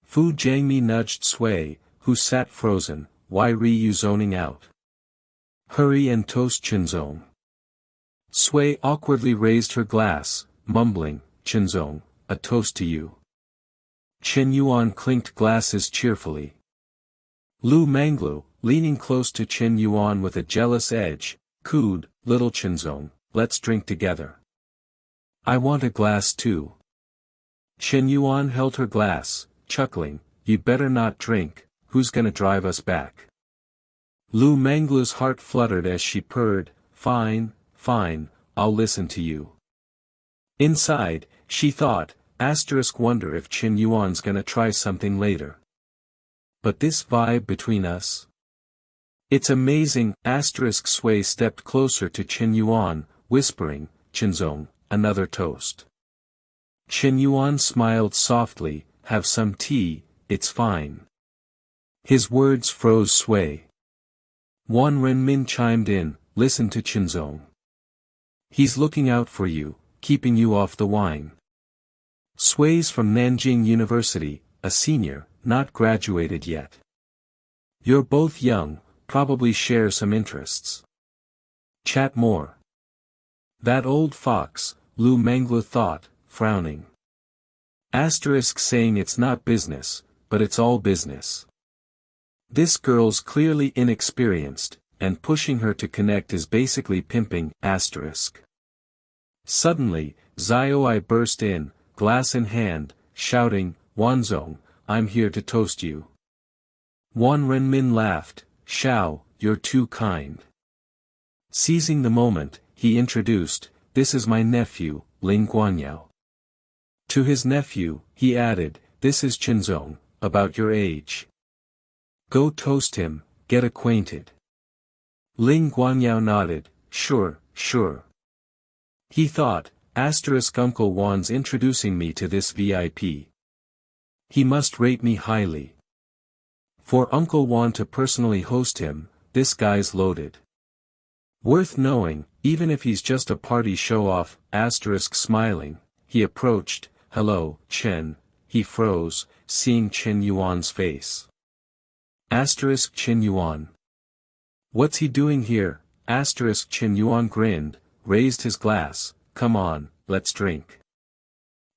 Fu Jiangmi nudged Sui, who sat frozen, why re you zoning out? Hurry and toast Chenzong. Sui awkwardly raised her glass, mumbling, Chenzong, a toast to you. Chen Yuan clinked glasses cheerfully. Lu Manglu, leaning close to Chen Yuan with a jealous edge, cooed, little Chenzong, let's drink together. I want a glass too. Chen Yuan held her glass, chuckling, you'd better not drink, who's gonna drive us back? Lu Manglu's heart fluttered as she purred, fine, I'll listen to you. Inside, she thought, wonder if Chen Yuan's gonna try something later. But this vibe between us? It's amazing, Sui stepped closer to Chen Yuan, whispering, Chenzong, another toast. Chen Yuan smiled softly, have some tea, it's fine. His words froze Sui. Wan Renmin chimed in, listen to Chenzong. He's looking out for you, keeping you off the wine. Sui's from Nanjing University, a senior, not graduated yet. You're both young, probably share some interests. Chat more. That old fox, Lu Manglu thought, frowning. Saying it's not business, but it's all business. This girl's clearly inexperienced, and pushing her to connect is basically pimping, Suddenly, Xiaoi burst in, glass in hand, shouting, Wanzong, I'm here to toast you. Wan Renmin laughed, Xiao, you're too kind. Seizing the moment, he introduced, this is my nephew, Ling Guanyao. To his nephew, he added, this is Chenzong, about your age. Go toast him, get acquainted. Ling Guanyao nodded, sure. He thought, Uncle Wan's introducing me to this VIP. He must rate me highly. For Uncle Wan to personally host him, this guy's loaded. Worth knowing, even if he's just a party show-off, smiling, he approached, hello, Chen, he froze, seeing Chen Yuan's face. Chen Yuan. What's he doing here? Chen Yuan grinned, raised his glass, come on, let's drink.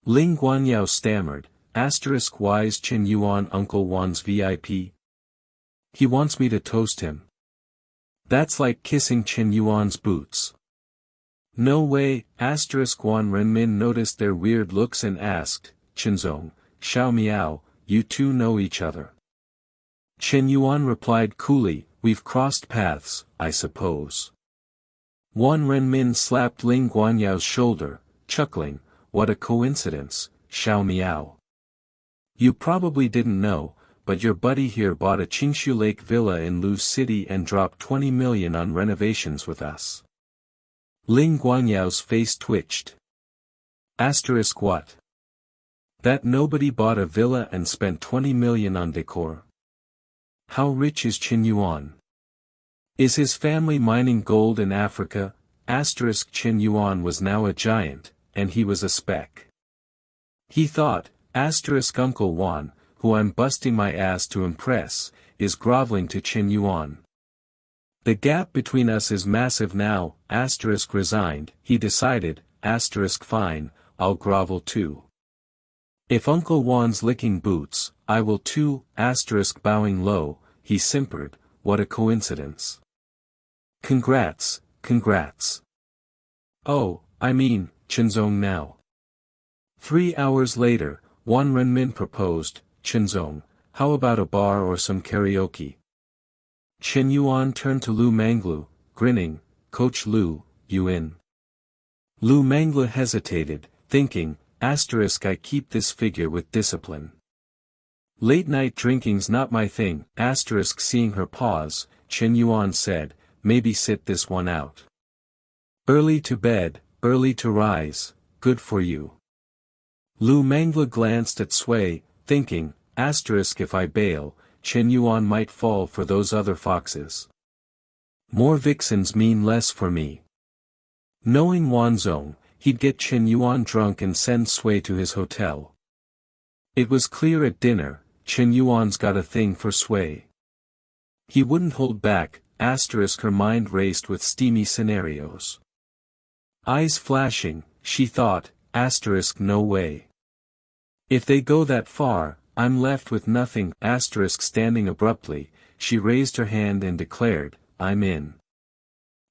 Ling Guanyao stammered, why's Chen Yuan Uncle Wan's VIP? He wants me to toast him. That's like kissing Chen Yuan's boots. No way, Wan Renmin noticed their weird looks and asked, Chenzong, Xiao Miao, you two know each other. Chen Yuan replied coolly, we've crossed paths, I suppose. Wan Renmin slapped Ling Guanyao's shoulder, chuckling, what a coincidence, Xiao Miao. You probably didn't know, but your buddy here bought a Qingshu Lake villa in Lu City and dropped 20 million on renovations with us. Ling Guanyao's face twitched. What? That nobody bought a villa and spent 20 million on decor. How rich is Qin Yuan? Is his family mining gold in Africa? Qin Yuan was now a giant, and he was a speck. He thought, Uncle Wan, who I'm busting my ass to impress, is groveling to Qin Yuan. The gap between us is massive now, resigned, he decided, fine, I'll grovel too. If Uncle Wan's licking boots, I will too, bowing low, he simpered, what a coincidence. Congrats. Oh, I mean, Chinzong now. 3 hours later, Wan Renmin proposed, Chinzong, how about a bar or some karaoke? Qin Yuan turned to Lu Manglu, grinning, Coach Lu, you in? Lu Manglu hesitated, thinking, I keep this figure with discipline. Late night drinking's not my thing, seeing her pause, Qin Yuan said, maybe sit this one out. Early to bed, early to rise, good for you. Lu Mangla glanced at Sui, thinking, if I bail, Qin Yuan might fall for those other foxes. More vixens mean less for me. Knowing Wanzong, he'd get Qin Yuan drunk and send Sui to his hotel. It was clear at dinner, Qin Yuan's got a thing for Sui. He wouldn't hold back, her mind raced with steamy scenarios. Eyes flashing, she thought, no way. If they go that far, I'm left with nothing, standing abruptly, she raised her hand and declared, I'm in.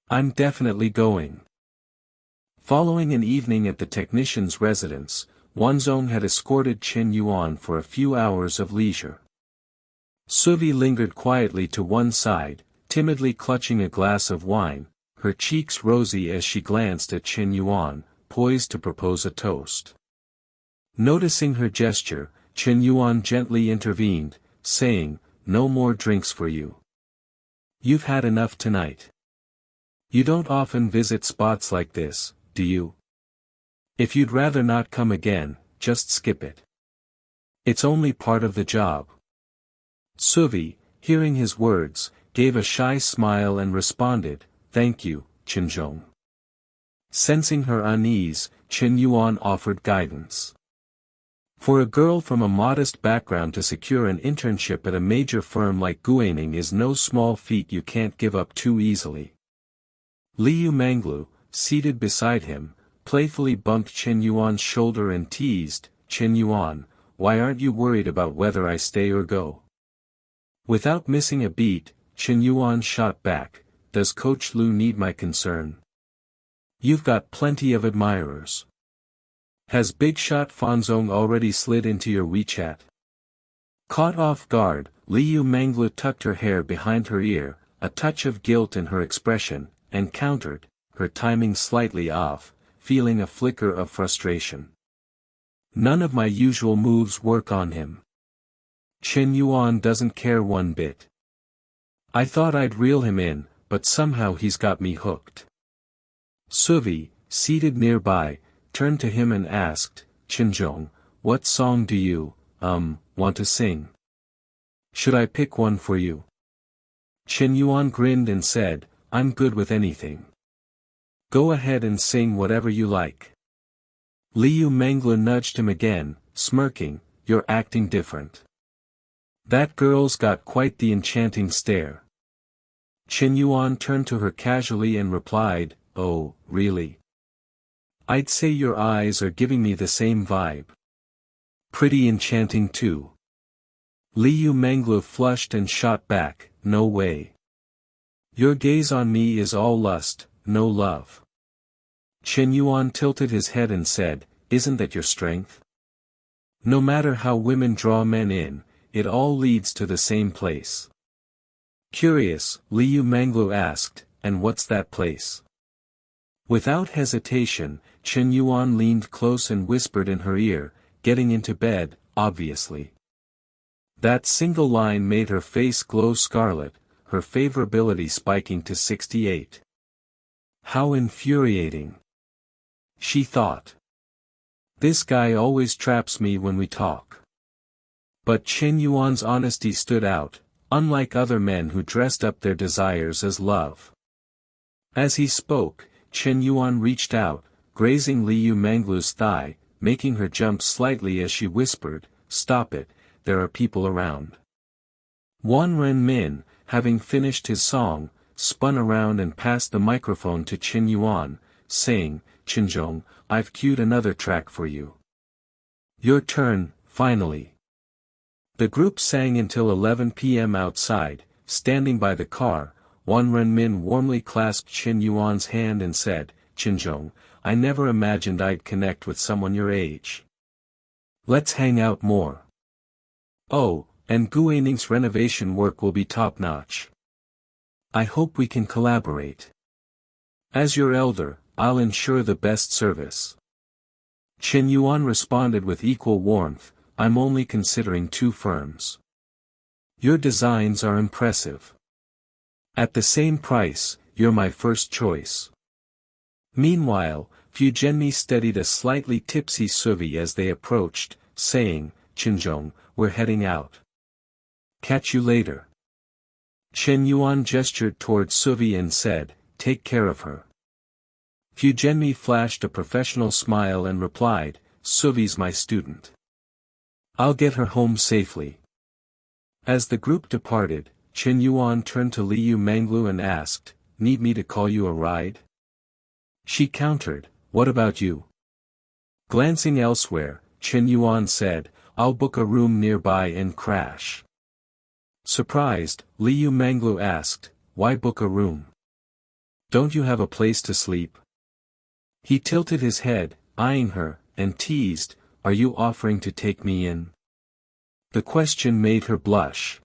I'm definitely going. Following an evening at the technician's residence, Wanzong had escorted Qin Yuan for a few hours of leisure. Suvi lingered quietly to one side, timidly clutching a glass of wine, her cheeks rosy as she glanced at Qin Yuan, poised to propose a toast. Noticing her gesture, Qin Yuan gently intervened, saying, no more drinks for you. You've had enough tonight. You don't often visit spots like this, do you? If you'd rather not come again, just skip it. It's only part of the job. Suvi, hearing his words, gave a shy smile and responded, thank you, Qinzhong. Sensing her unease, Qin Yuan offered guidance. For a girl from a modest background to secure an internship at a major firm like Guaning is no small feat you can't give up too easily. Liu Manglu, seated beside him, playfully bumped Qin Yuan's shoulder and teased, Qin Yuan, why aren't you worried about whether I stay or go? Without missing a beat, Qin Yuan shot back, does Coach Lu need my concern? You've got plenty of admirers. Has Big Shot Fanzong already slid into your WeChat? Caught off guard, Liu Manglu tucked her hair behind her ear, a touch of guilt in her expression, and countered, her timing slightly off, feeling a flicker of frustration. None of my usual moves work on him. Qin Yuan doesn't care one bit. I thought I'd reel him in, but somehow he's got me hooked. Suvi, seated nearby, turned to him and asked, Qinzhong, what song do you, want to sing? Should I pick one for you? Qin Yuan grinned and said, I'm good with anything. Go ahead and sing whatever you like. Liu Mangla nudged him again, smirking, you're acting different. That girl's got quite the enchanting stare. Qin Yuan turned to her casually and replied, oh, really? I'd say your eyes are giving me the same vibe. Pretty enchanting too. Liu Manglu flushed and shot back, no way. Your gaze on me is all lust, no love. Qin Yuan tilted his head and said, isn't that your strength? No matter how women draw men in, it all leads to the same place. Curious, Liu Manglu asked, and what's that place? Without hesitation, Qin Yuan leaned close and whispered in her ear, getting into bed, obviously. That single line made her face glow scarlet, her favorability spiking to 68. How infuriating. She thought. This guy always traps me when we talk. But Chen Yuan's honesty stood out, unlike other men who dressed up their desires as love. As he spoke, Chen Yuan reached out, grazing Liu Manglu's thigh, making her jump slightly as she whispered, "Stop it, there are people around." Wan Renmin, having finished his song, spun around and passed the microphone to Chen Yuan, saying, "Chinzhong, I've queued another track for you. Your turn, finally." The group sang until 11 p.m. outside. Standing by the car, Wan Renmin warmly clasped Chen Yuan's hand and said, "Chinzhong, I never imagined I'd connect with someone your age. Let's hang out more. Oh, and Guaning's renovation work will be top-notch. I hope we can collaborate. As your elder, I'll ensure the best service." Chen Yuan responded with equal warmth, "I'm only considering 2 firms. Your designs are impressive. At the same price, you're my first choice." Meanwhile, Fujianmi steadied a slightly tipsy Suvi as they approached, saying, "Chinzhong, we're heading out. Catch you later." Chen Yuan gestured toward Suvi and said, "Take care of her." Fujianmi flashed a professional smile and replied, "Suvi's my student. I'll get her home safely." As the group departed, Chen Yuan turned to Liu Manglu and asked, "Need me to call you a ride?" She countered, "What about you?" Glancing elsewhere, Chen Yuan said, "I'll book a room nearby and crash." Surprised, Liu Manglu asked, "Why book a room? Don't you have a place to sleep?" He tilted his head, eyeing her, and teased, "Are you offering to take me in?" The question made her blush.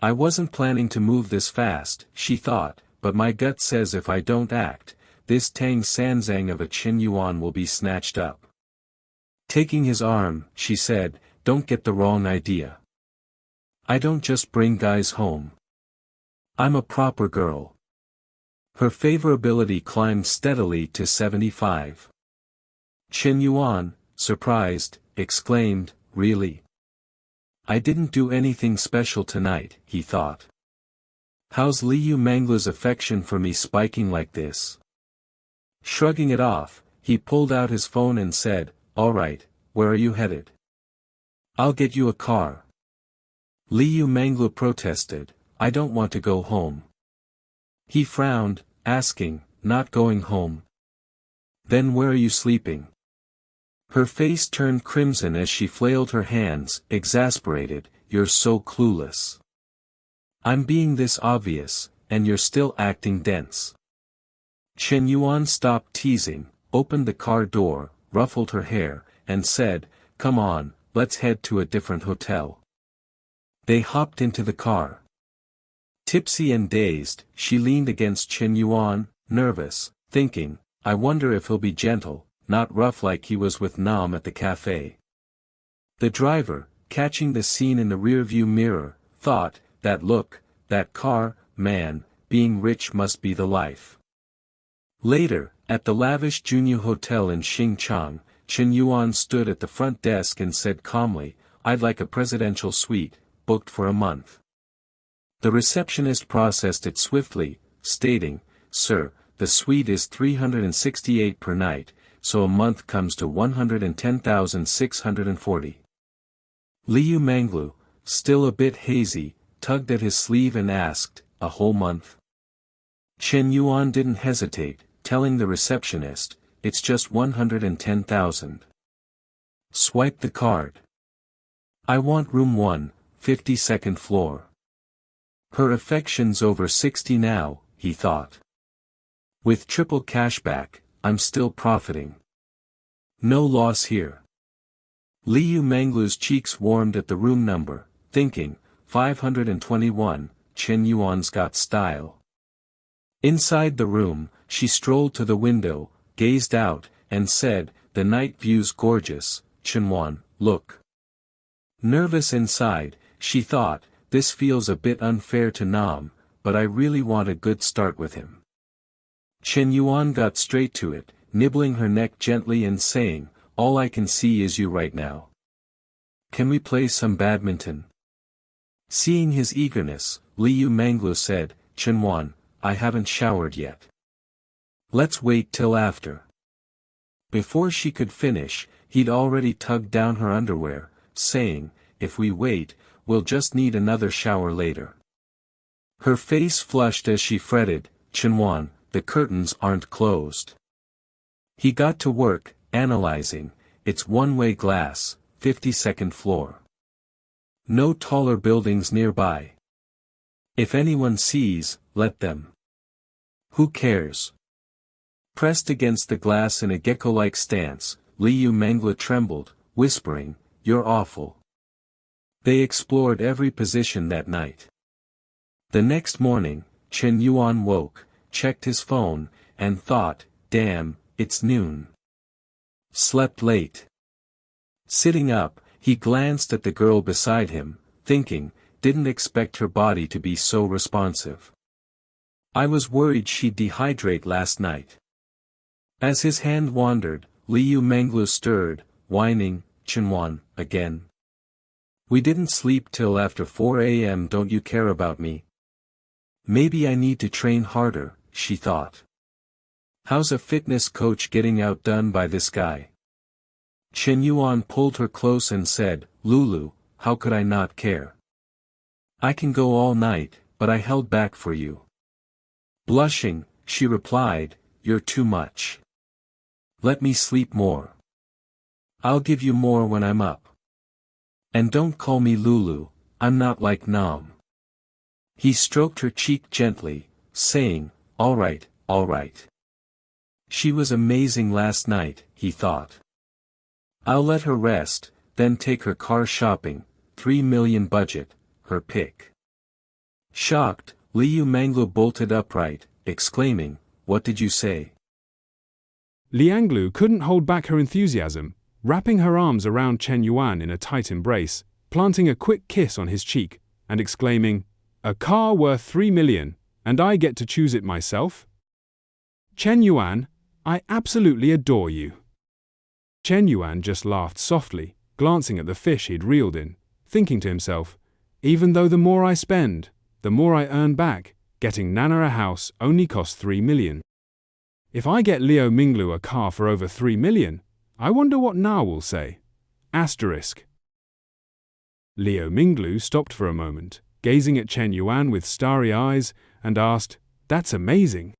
"I wasn't planning to move this fast," she thought, "but my gut says if I don't act, this Tang Sanzang of a Chen Yuan will be snatched up." Taking his arm, she said, "Don't get the wrong idea. I don't just bring guys home. I'm a proper girl." Her favorability climbed steadily to 75. Chen Yuan, surprised, exclaimed, "Really? I didn't do anything special tonight," he thought. "How's Liu Manglu's affection for me spiking like this?" Shrugging it off, he pulled out his phone and said, "All right, where are you headed?" "I'll get you a car." Liu Manglu protested, "I don't want to go home." He frowned, asking, "Not going home? Then where are you sleeping?" Her face turned crimson as she flailed her hands, exasperated, "You're so clueless. I'm being this obvious, and you're still acting dense." Chen Yuan stopped teasing, opened the car door, ruffled her hair, and said, "Come on, let's head to a different hotel." They hopped into the car. Tipsy and dazed, she leaned against Chen Yuan, nervous, thinking, "I wonder if he'll be gentle, not rough like he was with Nam at the cafe." The driver, catching the scene in the rearview mirror, thought, "That look, that car, man, being rich must be the life." Later, at the lavish Junyu Hotel in Xingchang, Chen Yuan stood at the front desk and said calmly, "I'd like a presidential suite, booked for a month." The receptionist processed it swiftly, stating, "Sir, the suite is 368 per night, so a month comes to 110,640. Liu Manglu, still a bit hazy, tugged at his sleeve and asked, "A whole month?" Chen Yuan didn't hesitate, telling the receptionist, "It's just 110,000. Swipe the card. I want room 1, 52nd floor." Her affection's over 60 now, he thought. With triple cashback, I'm still profiting. No loss here. Liu Manglu's cheeks warmed at the room number, thinking, 521, Chen Yuan's got style. Inside the room, she strolled to the window, gazed out, and said, "The night view's gorgeous, Chen Yuan, look." Nervous inside, she thought, "This feels a bit unfair to Nam, but I really want a good start with him." Chen Yuan got straight to it, nibbling her neck gently and saying, all I can see is you right now. Can we play some badminton? Seeing his eagerness, Liu Manglu said, Chenwan, I haven't showered yet. Let's wait till after. Before she could finish, he'd already tugged down her underwear, saying, if we wait, we'll just need another shower later. Her face flushed as she fretted, Chenwan, the curtains aren't closed. He got to work, analyzing, it's one-way glass, 52nd floor. No taller buildings nearby. If anyone sees, let them. Who cares? Pressed against the glass in a gecko-like stance, Liu Mangla trembled, whispering, you're awful. They explored every position that night. The next morning, Chen Yuan woke, checked his phone, and thought, damn, it's noon. Slept late. Sitting up, he glanced at the girl beside him, thinking, didn't expect her body to be so responsive. I was worried she'd dehydrate last night. As his hand wandered, Liu Manglu stirred, whining, Chenwan, again. We didn't sleep till after 4 a.m. Don't you care about me? Maybe I need to train harder, she thought. How's a fitness coach getting outdone by this guy? Chen Yuan pulled her close and said, Lulu, how could I not care? I can go all night, but I held back for you. Blushing, she replied, you're too much. Let me sleep more. I'll give you more when I'm up. And don't call me Lulu, I'm not like Nam. He stroked her cheek gently, saying, all right, all right. She was amazing last night, he thought. I'll let her rest, then take her car shopping, 3 million budget, her pick. Shocked, Liu Manglu bolted upright, exclaiming, what did you say? Lianglu couldn't hold back her enthusiasm, wrapping her arms around Chen Yuan in a tight embrace, planting a quick kiss on his cheek, and exclaiming, a car worth 3 million, and I get to choose it myself? Chen Yuan, I absolutely adore you. Chen Yuan just laughed softly, glancing at the fish he'd reeled in, thinking to himself, even though the more I spend, the more I earn back, getting Nana a house only costs 3 million. If I get Liu Minglu a car for over 3 million, I wonder what Na will say. Asterisk. Liu Minglu stopped for a moment, gazing at Chen Yuan with starry eyes, and asked, that's amazing.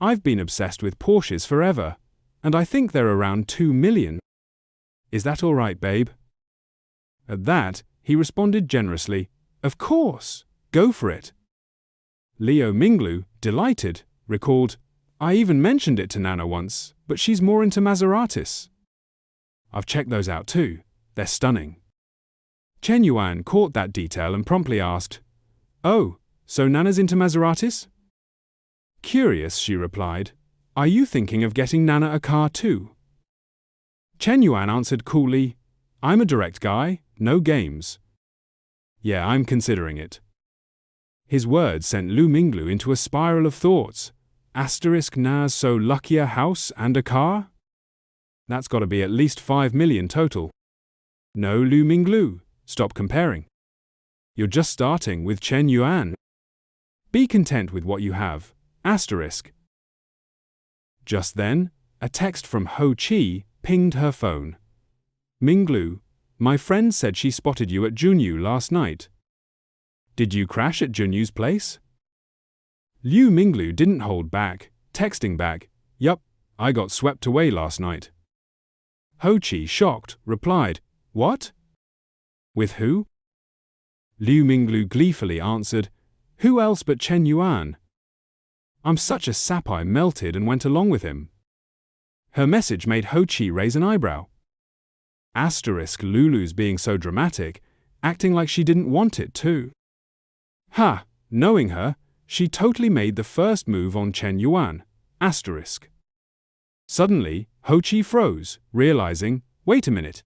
I've been obsessed with Porsches forever, and I think they're around 2 million. Is that all right, babe? At that, he responded generously, of course, go for it. Liu Minglu, delighted, recalled, I even mentioned it to Nana once, but she's more into Maseratis. I've checked those out too, they're stunning. Chen Yuan caught that detail and promptly asked, oh, so Nana's into Maseratis? Curious, she replied, are you thinking of getting Nana a car too? Chen Yuan answered coolly, I'm a direct guy, no games. Yeah, I'm considering it. His words sent Liu Minglu into a spiral of thoughts. Asterisk Na's so lucky a house and a car? That's got to be at least 5 million total. No, Liu Minglu, stop comparing. You're just starting with Chen Yuan. Be content with what you have. Asterisk. Just then, a text from Ho Chi pinged her phone. Minglu, my friend said she spotted you at Junyu last night. Did you crash at Junyu's place? Liu Minglu didn't hold back, texting back, yup, I got swept away last night. Ho Chi, shocked, replied, what? With who? Liu Minglu gleefully answered, who else but Chen Yuan? I'm such a sap I melted and went along with him. Her message made Ho Chi raise an eyebrow. Asterisk Lulu's being so dramatic, acting like she didn't want it too. Ha, knowing her, she totally made the first move on Chen Yuan. Asterisk. Suddenly, Ho Chi froze, realizing, wait a minute.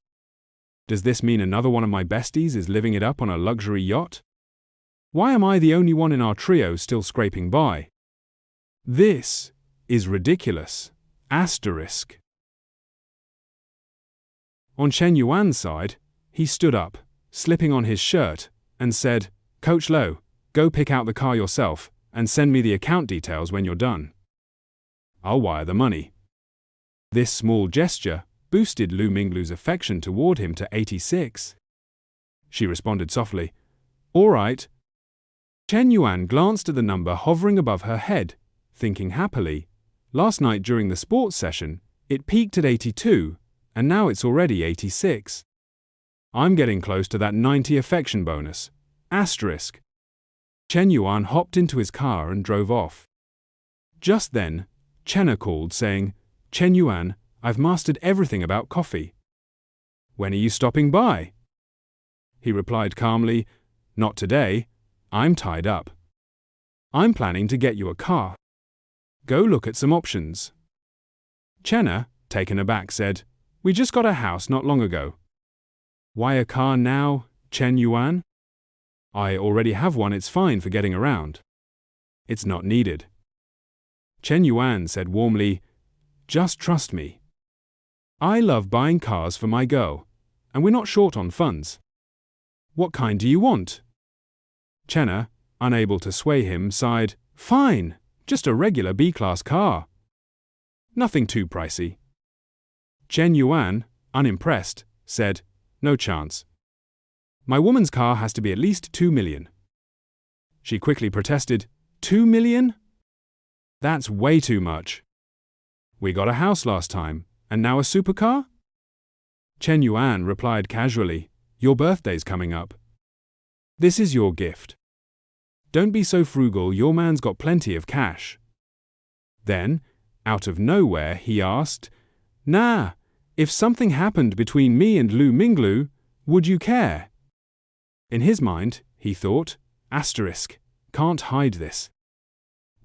Does this mean another one of my besties is living it up on a luxury yacht? Why am I the only one in our trio still scraping by? This is ridiculous. Asterisk. On Chen Yuan's side, he stood up, slipping on his shirt, and said, "Coach Lo, go pick out the car yourself and send me the account details when you're done. I'll wire the money." This small gesture boosted Lu Minglu's affection toward him to 86. She responded softly, "All right." Chen Yuan glanced at the number hovering above her head, thinking happily, last night during the sports session, it peaked at 82, and now it's already 86. I'm getting close to that 90 affection bonus. Asterisk. Chen Yuan hopped into his car and drove off. Just then, Chenna called saying, "Chen Yuan, I've mastered everything about coffee. When are you stopping by?" He replied calmly, "Not today. I'm tied up. I'm planning to get you a car. Go look at some options." Chenna, taken aback, said, "We just got a house not long ago." "Why a car now, Chen Yuan?" "I already have one, it's fine for getting around." "It's not needed." Chen Yuan said warmly, "Just trust me. I love buying cars for my girl, and we're not short on funds." "What kind do you want?" Chenna, unable to sway him, sighed, "Fine, just a regular B-class car. Nothing too pricey." Chen Yuan, unimpressed, said, "No chance. My woman's car has to be at least 2 million. She quickly protested, 2 million? That's way too much. We got a house last time, and now a supercar?" Chen Yuan replied casually, "Your birthday's coming up. This is your gift. Don't be so frugal, your man's got plenty of cash." Then, out of nowhere, he asked, "Nah, if something happened between me and Lu Minglu, would you care?" In his mind, he thought, asterisk, can't hide this.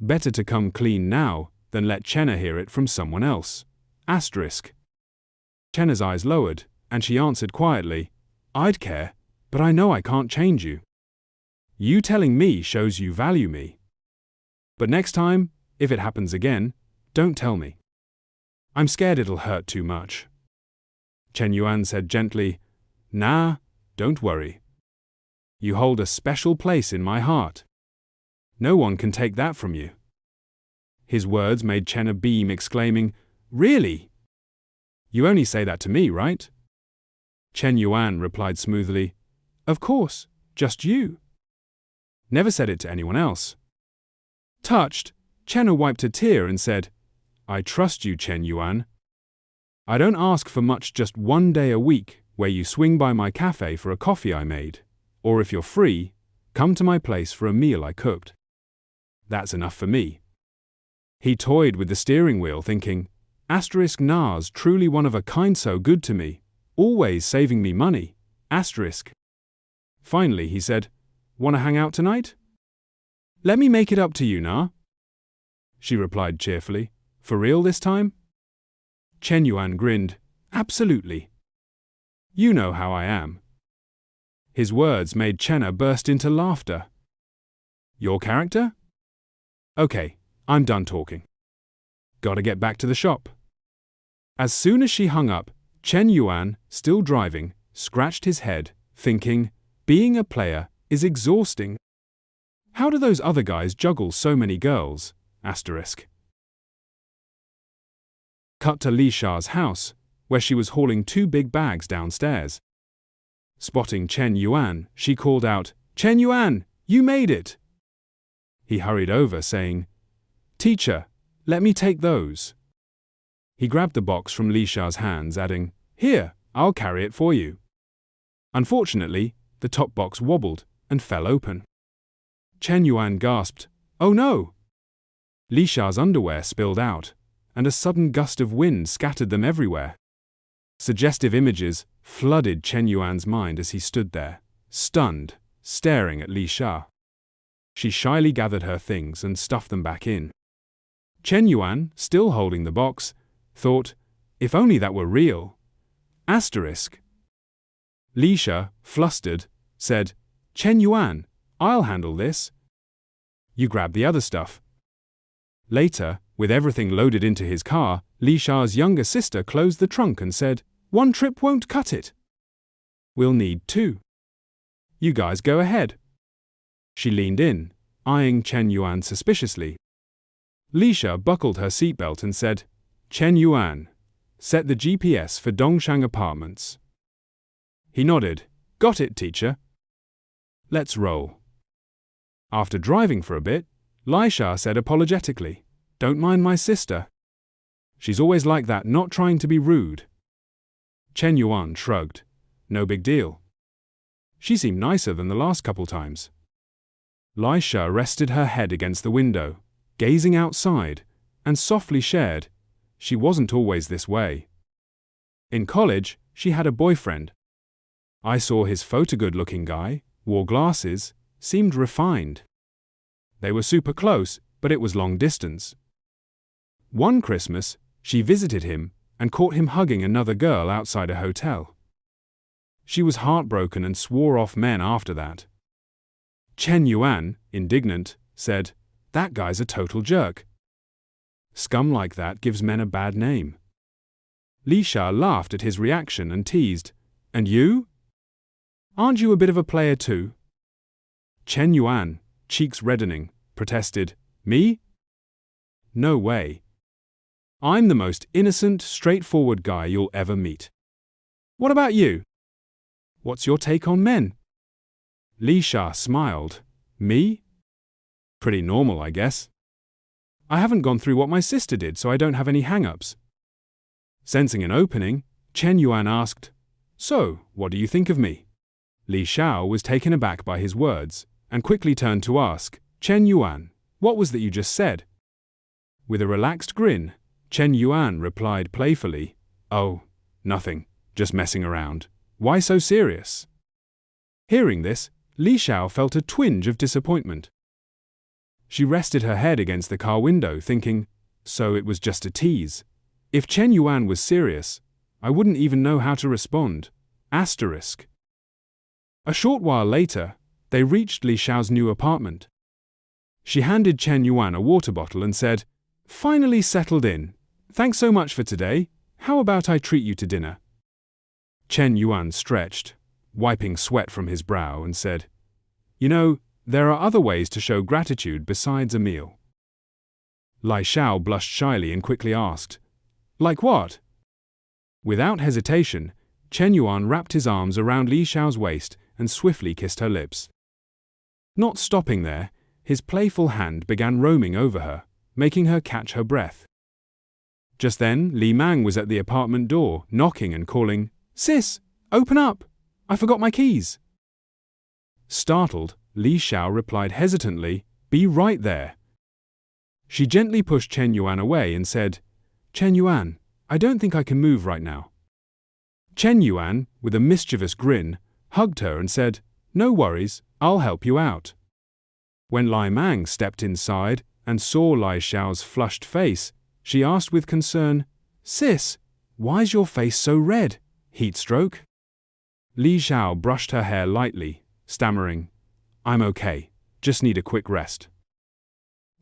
Better to come clean now than let Chenna hear it from someone else. Asterisk. Chenna's eyes lowered, and she answered quietly, "I'd care, but I know I can't change you. You telling me shows you value me. But next time, if it happens again, don't tell me. I'm scared it'll hurt too much." Chen Yuan said gently, "Nah, don't worry. You hold a special place in my heart. No one can take that from you." His words made Chenna beam, exclaiming, "Really? You only say that to me, right?" Chen Yuan replied smoothly, "Of course, just you. Never said it to anyone else." Touched, Chenna wiped a tear and said, "I trust you, Chen Yuan. I don't ask for much, just 1 day a week where you swing by my cafe for a coffee I made, or if you're free, come to my place for a meal I cooked. That's enough for me." He toyed with the steering wheel, thinking, asterisk, Na's truly one of a kind, so good to me, always saving me money, asterisk. Finally, he said, "Wanna hang out tonight?" "Let me make it up to you, Na." She replied cheerfully, "For real this time?" Chen Yuan grinned, "Absolutely. You know how I am." His words made Chenna burst into laughter. "Your character? Okay, I'm done talking. Gotta get back to the shop." As soon as she hung up, Chen Yuan, still driving, scratched his head, thinking, being a player is exhausting. How do those other guys juggle so many girls? Asterisk. Cut to Li Sha's house, where she was hauling 2 big bags downstairs. Spotting Chen Yuan, she called out, "Chen Yuan, you made it!" He hurried over, saying, "Teacher, let me take those." He grabbed the box from Li Sha's hands, adding, "Here, I'll carry it for you." Unfortunately, the top box wobbled and fell open. Chen Yuan gasped, "Oh no!" Li Sha's underwear spilled out, and a sudden gust of wind scattered them everywhere. Suggestive images flooded Chen Yuan's mind as he stood there, stunned, staring at Li Sha. She shyly gathered her things and stuffed them back in. Chen Yuan, still holding the box, thought, if only that were real. Asterisk. Li Sha, flustered, said, "Chen Yuan, I'll handle this. You grab the other stuff." Later, with everything loaded into his car, Li Sha's younger sister closed the trunk and said, One trip won't cut it. We'll need two. You guys go ahead. She leaned in, eyeing Chen Yuan suspiciously. Lisha buckled her seatbelt and said, Chen Yuan, set the GPS for Dongshang Apartments. He nodded. Got it, teacher. Let's roll. After driving for a bit, Lisha said apologetically, Don't mind my sister. She's always like that, not trying to be rude. Chen Yuan shrugged. No big deal. She seemed nicer than the last couple times. Lisha rested her head against the window, gazing outside, and softly shared, she wasn't always this way. In college, she had a boyfriend. I saw his photo-good-looking guy, wore glasses, seemed refined. They were super close, but it was long distance. One Christmas, she visited him and caught him hugging another girl outside a hotel. She was heartbroken and swore off men after that. Chen Yuan, indignant, said, That guy's a total jerk. Scum like that gives men a bad name. Lisha laughed at his reaction and teased, And you? Aren't you a bit of a player too? Chen Yuan, cheeks reddening, protested, Me? No way. I'm the most innocent, straightforward guy you'll ever meet. What about you? What's your take on men? Lisha smiled. Me? Pretty normal, I guess. I haven't gone through what my sister did, so I don't have any hang-ups. Sensing an opening, Chen Yuan asked, So, what do you think of me? Li Shao was taken aback by his words, and quickly turned to ask, Chen Yuan, what was that you just said? With a relaxed grin, Chen Yuan replied playfully, Oh, nothing, just messing around. Why so serious? Hearing this, Li Shao felt a twinge of disappointment. She rested her head against the car window, thinking, So it was just a tease. If Chen Yuan was serious, I wouldn't even know how to respond. Asterisk. A short while later, they reached Li Shao's new apartment. She handed Chen Yuan a water bottle and said, Finally settled in. Thanks so much for today. How about I treat you to dinner? Chen Yuan stretched, wiping sweat from his brow, and said, You know, there are other ways to show gratitude besides a meal. Li Shao blushed shyly and quickly asked, Like what? Without hesitation, Chen Yuan wrapped his arms around Li Shao's waist and swiftly kissed her lips. Not stopping there, his playful hand began roaming over her, making her catch her breath. Just then, Li Mang was at the apartment door, knocking and calling, Sis, open up! I forgot my keys. Startled, Li Shao replied hesitantly, Be right there. She gently pushed Chen Yuan away and said, Chen Yuan, I don't think I can move right now. Chen Yuan, with a mischievous grin, hugged her and said, No worries, I'll help you out. When Li Mang stepped inside and saw Li Shao's flushed face, she asked with concern, Sis, why's your face so red? Heat stroke? Li Shao brushed her hair lightly, stammering, I'm okay, just need a quick rest.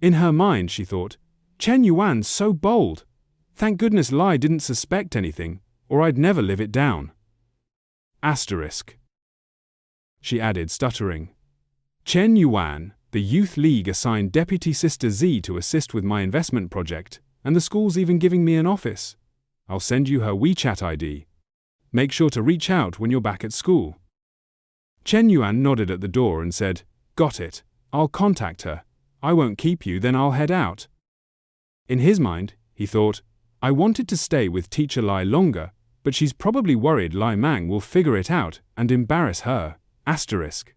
In her mind, she thought, Chen Yuan's so bold. Thank goodness Li didn't suspect anything, or I'd never live it down. Asterisk. She added, stuttering, Chen Yuan, the Youth League assigned Deputy Sister Z to assist with my investment project, and the school's even giving me an office. I'll send you her WeChat ID. Make sure to reach out when you're back at school. Chen Yuan nodded at the door and said, Got it, I'll contact her. I won't keep you, then I'll head out. In his mind, he thought, I wanted to stay with Teacher Li longer, but she's probably worried Li Mang will figure it out and embarrass her. Asterisk.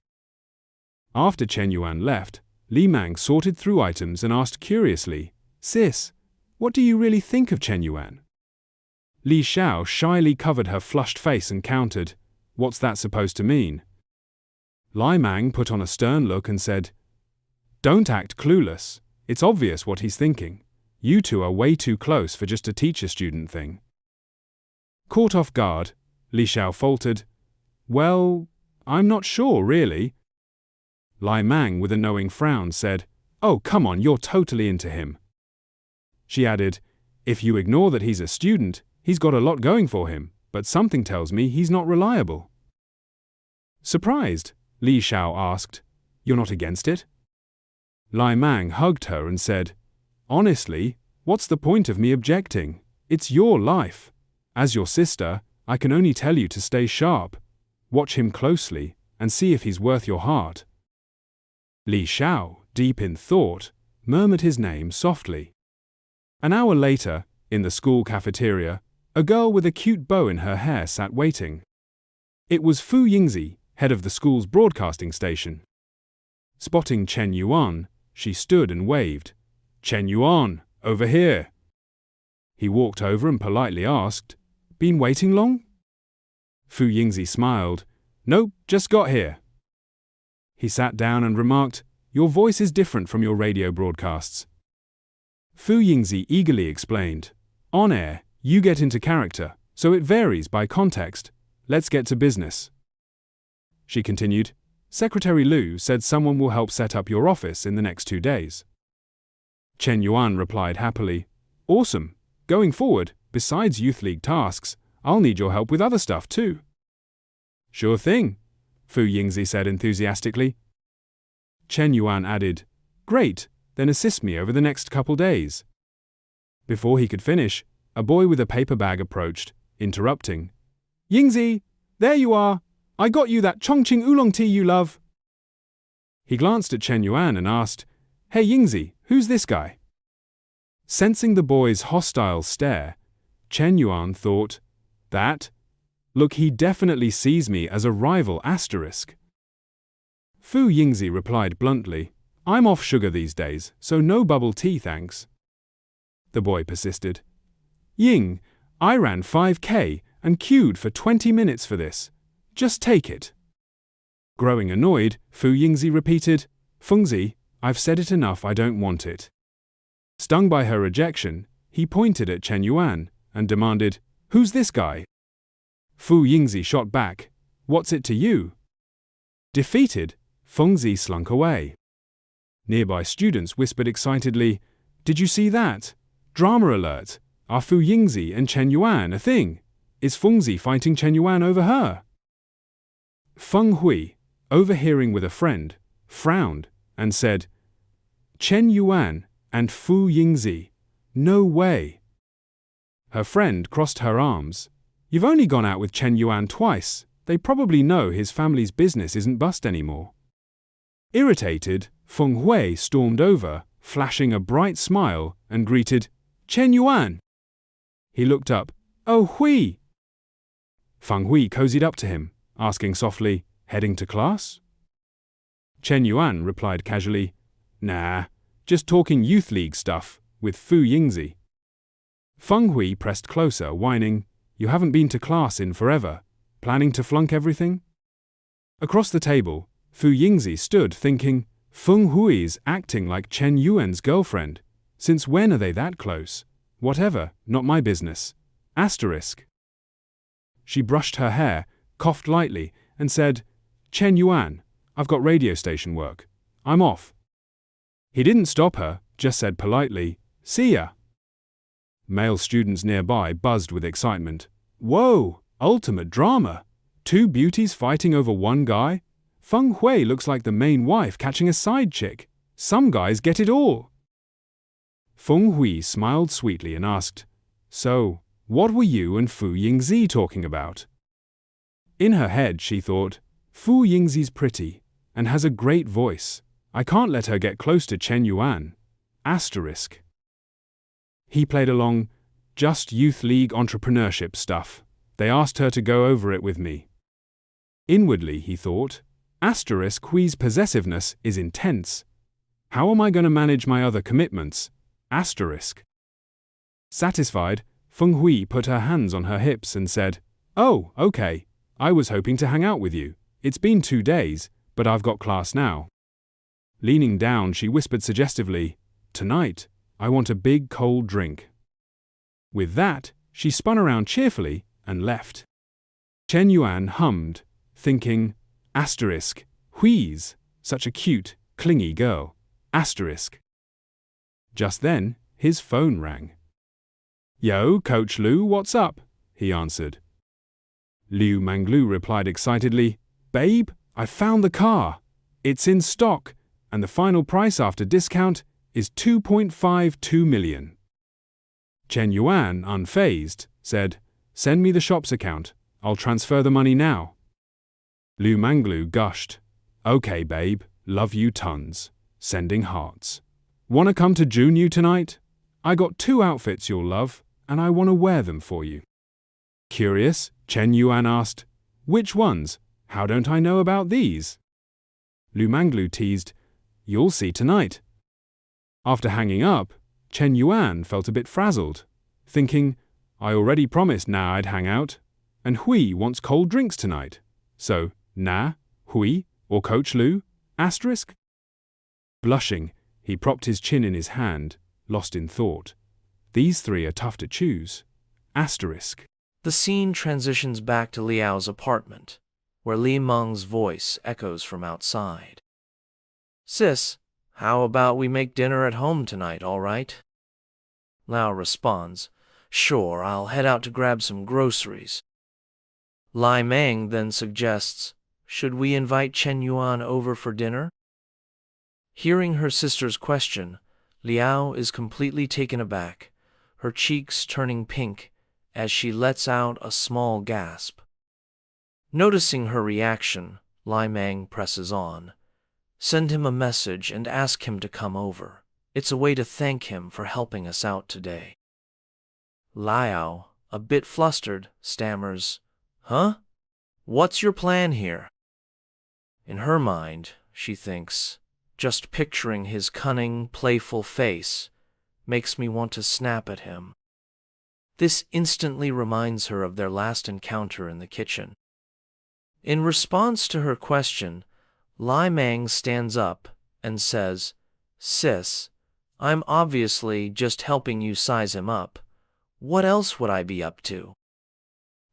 After Chen Yuan left, Li Mang sorted through items and asked curiously, Sis, what do you really think of Chen Yuan? Li Shao shyly covered her flushed face and countered, What's that supposed to mean? Li Mang put on a stern look and said, Don't act clueless. It's obvious what he's thinking. You two are way too close for just a teacher-student thing. Caught off guard, Li Shao faltered, Well, I'm not sure, really. Li Mang, with a knowing frown, said, Oh, come on, you're totally into him. She added, If you ignore that he's a student, he's got a lot going for him. but something tells me he's not reliable. Surprised, Li Xiao asked, "You're not against it?" Lai Mang hugged her and said, "Honestly, what's the point of me objecting? It's your life. As your sister, I can only tell you to stay sharp. Watch him closely and see if he's worth your heart." Li Xiao, deep in thought, murmured his name softly. An hour later, in the school cafeteria, a girl with a cute bow in her hair sat waiting. It was Fu Yingzi, head of the school's broadcasting station. Spotting Chen Yuan, she stood and waved. "Chen Yuan, over here." He walked over and politely asked, "Been waiting long?" Fu Yingzi smiled. "Nope, just got here." He sat down and remarked, "Your voice is different from your radio broadcasts." Fu Yingzi eagerly explained, "On air, you get into character, so it varies by context. Let's get to business." She continued, "Secretary Lu said someone will help set up your office in the next 2 days." Chen Yuan replied happily, "Awesome. Going forward, besides Youth League tasks, I'll need your help with other stuff too." "Sure thing," Fu Yingzi said enthusiastically. Chen Yuan added, "Great, then assist me over the next couple days." Before he could finish, a boy with a paper bag approached, interrupting, "Yingzi, there you are. I got you that Chongqing oolong tea you love." He glanced at Chen Yuan and asked, "Hey Yingzi, who's this guy?" Sensing the boy's hostile stare, Chen Yuan thought, Look, he definitely sees me as a rival asterisk." Fu Yingzi replied bluntly, "I'm off sugar these days, so no bubble tea thanks." The boy persisted, "Ying, I ran 5K and queued for 20 minutes for this. Just take it." Growing annoyed, Fu Yingzi repeated, "Fengzi, I've said it enough, I don't want it." Stung by her rejection, he pointed at Chen Yuan and demanded, "Who's this guy?" Fu Yingzi shot back, "What's it to you?" Defeated, Fengzi slunk away. Nearby students whispered excitedly, "Did you see that? Drama alert! Are Fu Yingzi and Chen Yuan a thing? Is Fengzi fighting Chen Yuan over her?" Feng Hui, overhearing with a friend, frowned and said, "Chen Yuan and Fu Yingzi? No way." Her friend crossed her arms. "You've only gone out with Chen Yuan twice. They probably know his family's business isn't bust anymore." Irritated, Feng Hui stormed over, flashing a bright smile, and greeted, "Chen Yuan." He looked up. "Oh, Hui." Feng Hui cozied up to him, asking softly, "Heading to class?" Chen Yuan replied casually, "Nah, just talking Youth League stuff with Fu Yingzi." Feng Hui pressed closer, whining, "You haven't been to class in forever. Planning to flunk everything?" Across the table, Fu Yingzi stood thinking, Feng Hui's acting like Chen Yuan's girlfriend. Since when are they that close? Whatever, not my business. Asterisk. She brushed her hair, coughed lightly, and said, "Chen Yuan, I've got radio station work. I'm off." He didn't stop her, just said politely, "See ya." Male students nearby buzzed with excitement. "Whoa, ultimate drama! 2 beauties fighting over one guy? Feng Hui looks like the main wife catching a side chick. Some guys get it all." Feng Hui smiled sweetly and asked, "So, what were you and Fu Yingzi talking about?" In her head, she thought, "Fu Yingzi's pretty and has a great voice. I can't let her get close to Chen Yuan. Asterisk." He played along, "Just Youth League entrepreneurship stuff. They asked her to go over it with me." Inwardly, he thought, Asterisk Hui's possessiveness is intense. How am I going to manage my other commitments? Asterisk. Satisfied, Feng Hui put her hands on her hips and said, "Oh, okay. I was hoping to hang out with you. It's been 2 days, but I've got class now." Leaning down, she whispered suggestively, "Tonight, I want a big cold drink." With that, she spun around cheerfully and left. Chen Yuan hummed, thinking, Asterisk, Hui's, such a cute, clingy girl. Asterisk. Just then, his phone rang. "Yo, Coach Lu, what's up?" he answered. Liu Manglu replied excitedly, "Babe, I found the car. It's in stock, and the final price after discount is 2.52 million. Chen Yuan, unfazed, said, "Send me the shop's account. I'll transfer the money now." Liu Manglu gushed, "Okay, babe, love you tons. Sending hearts. Wanna come to Junyu tonight? I got 2 outfits you'll love, and I wanna wear them for you." Curious, Chen Yuan asked, "Which ones? How don't I know about these?" Liu Manglu teased, "You'll see tonight." After hanging up, Chen Yuan felt a bit frazzled, thinking, "I already promised Na I'd hang out, and Hui wants cold drinks tonight. So, Na, Hui, or Coach Liu? Asterisk?" Blushing, he propped his chin in his hand, lost in thought. These 3 are tough to choose. Asterisk. The scene transitions back to Liao's apartment, where Li Meng's voice echoes from outside. "Sis, how about we make dinner at home tonight, all right?" Liao responds, "Sure, I'll head out to grab some groceries." Li Meng then suggests, "Should we invite Chen Yuan over for dinner?" Hearing her sister's question, Liao is completely taken aback, her cheeks turning pink as she lets out a small gasp. Noticing her reaction, Li Meng presses on. "Send him a message and ask him to come over. It's a way to thank him for helping us out today." Liao, a bit flustered, stammers, "Huh? What's your plan here?" In her mind, she thinks, "Just picturing his cunning, playful face makes me want to snap at him." This instantly reminds her of their last encounter in the kitchen. In response to her question, Li Meng stands up and says, "Sis, I'm obviously just helping you size him up. What else would I be up to?"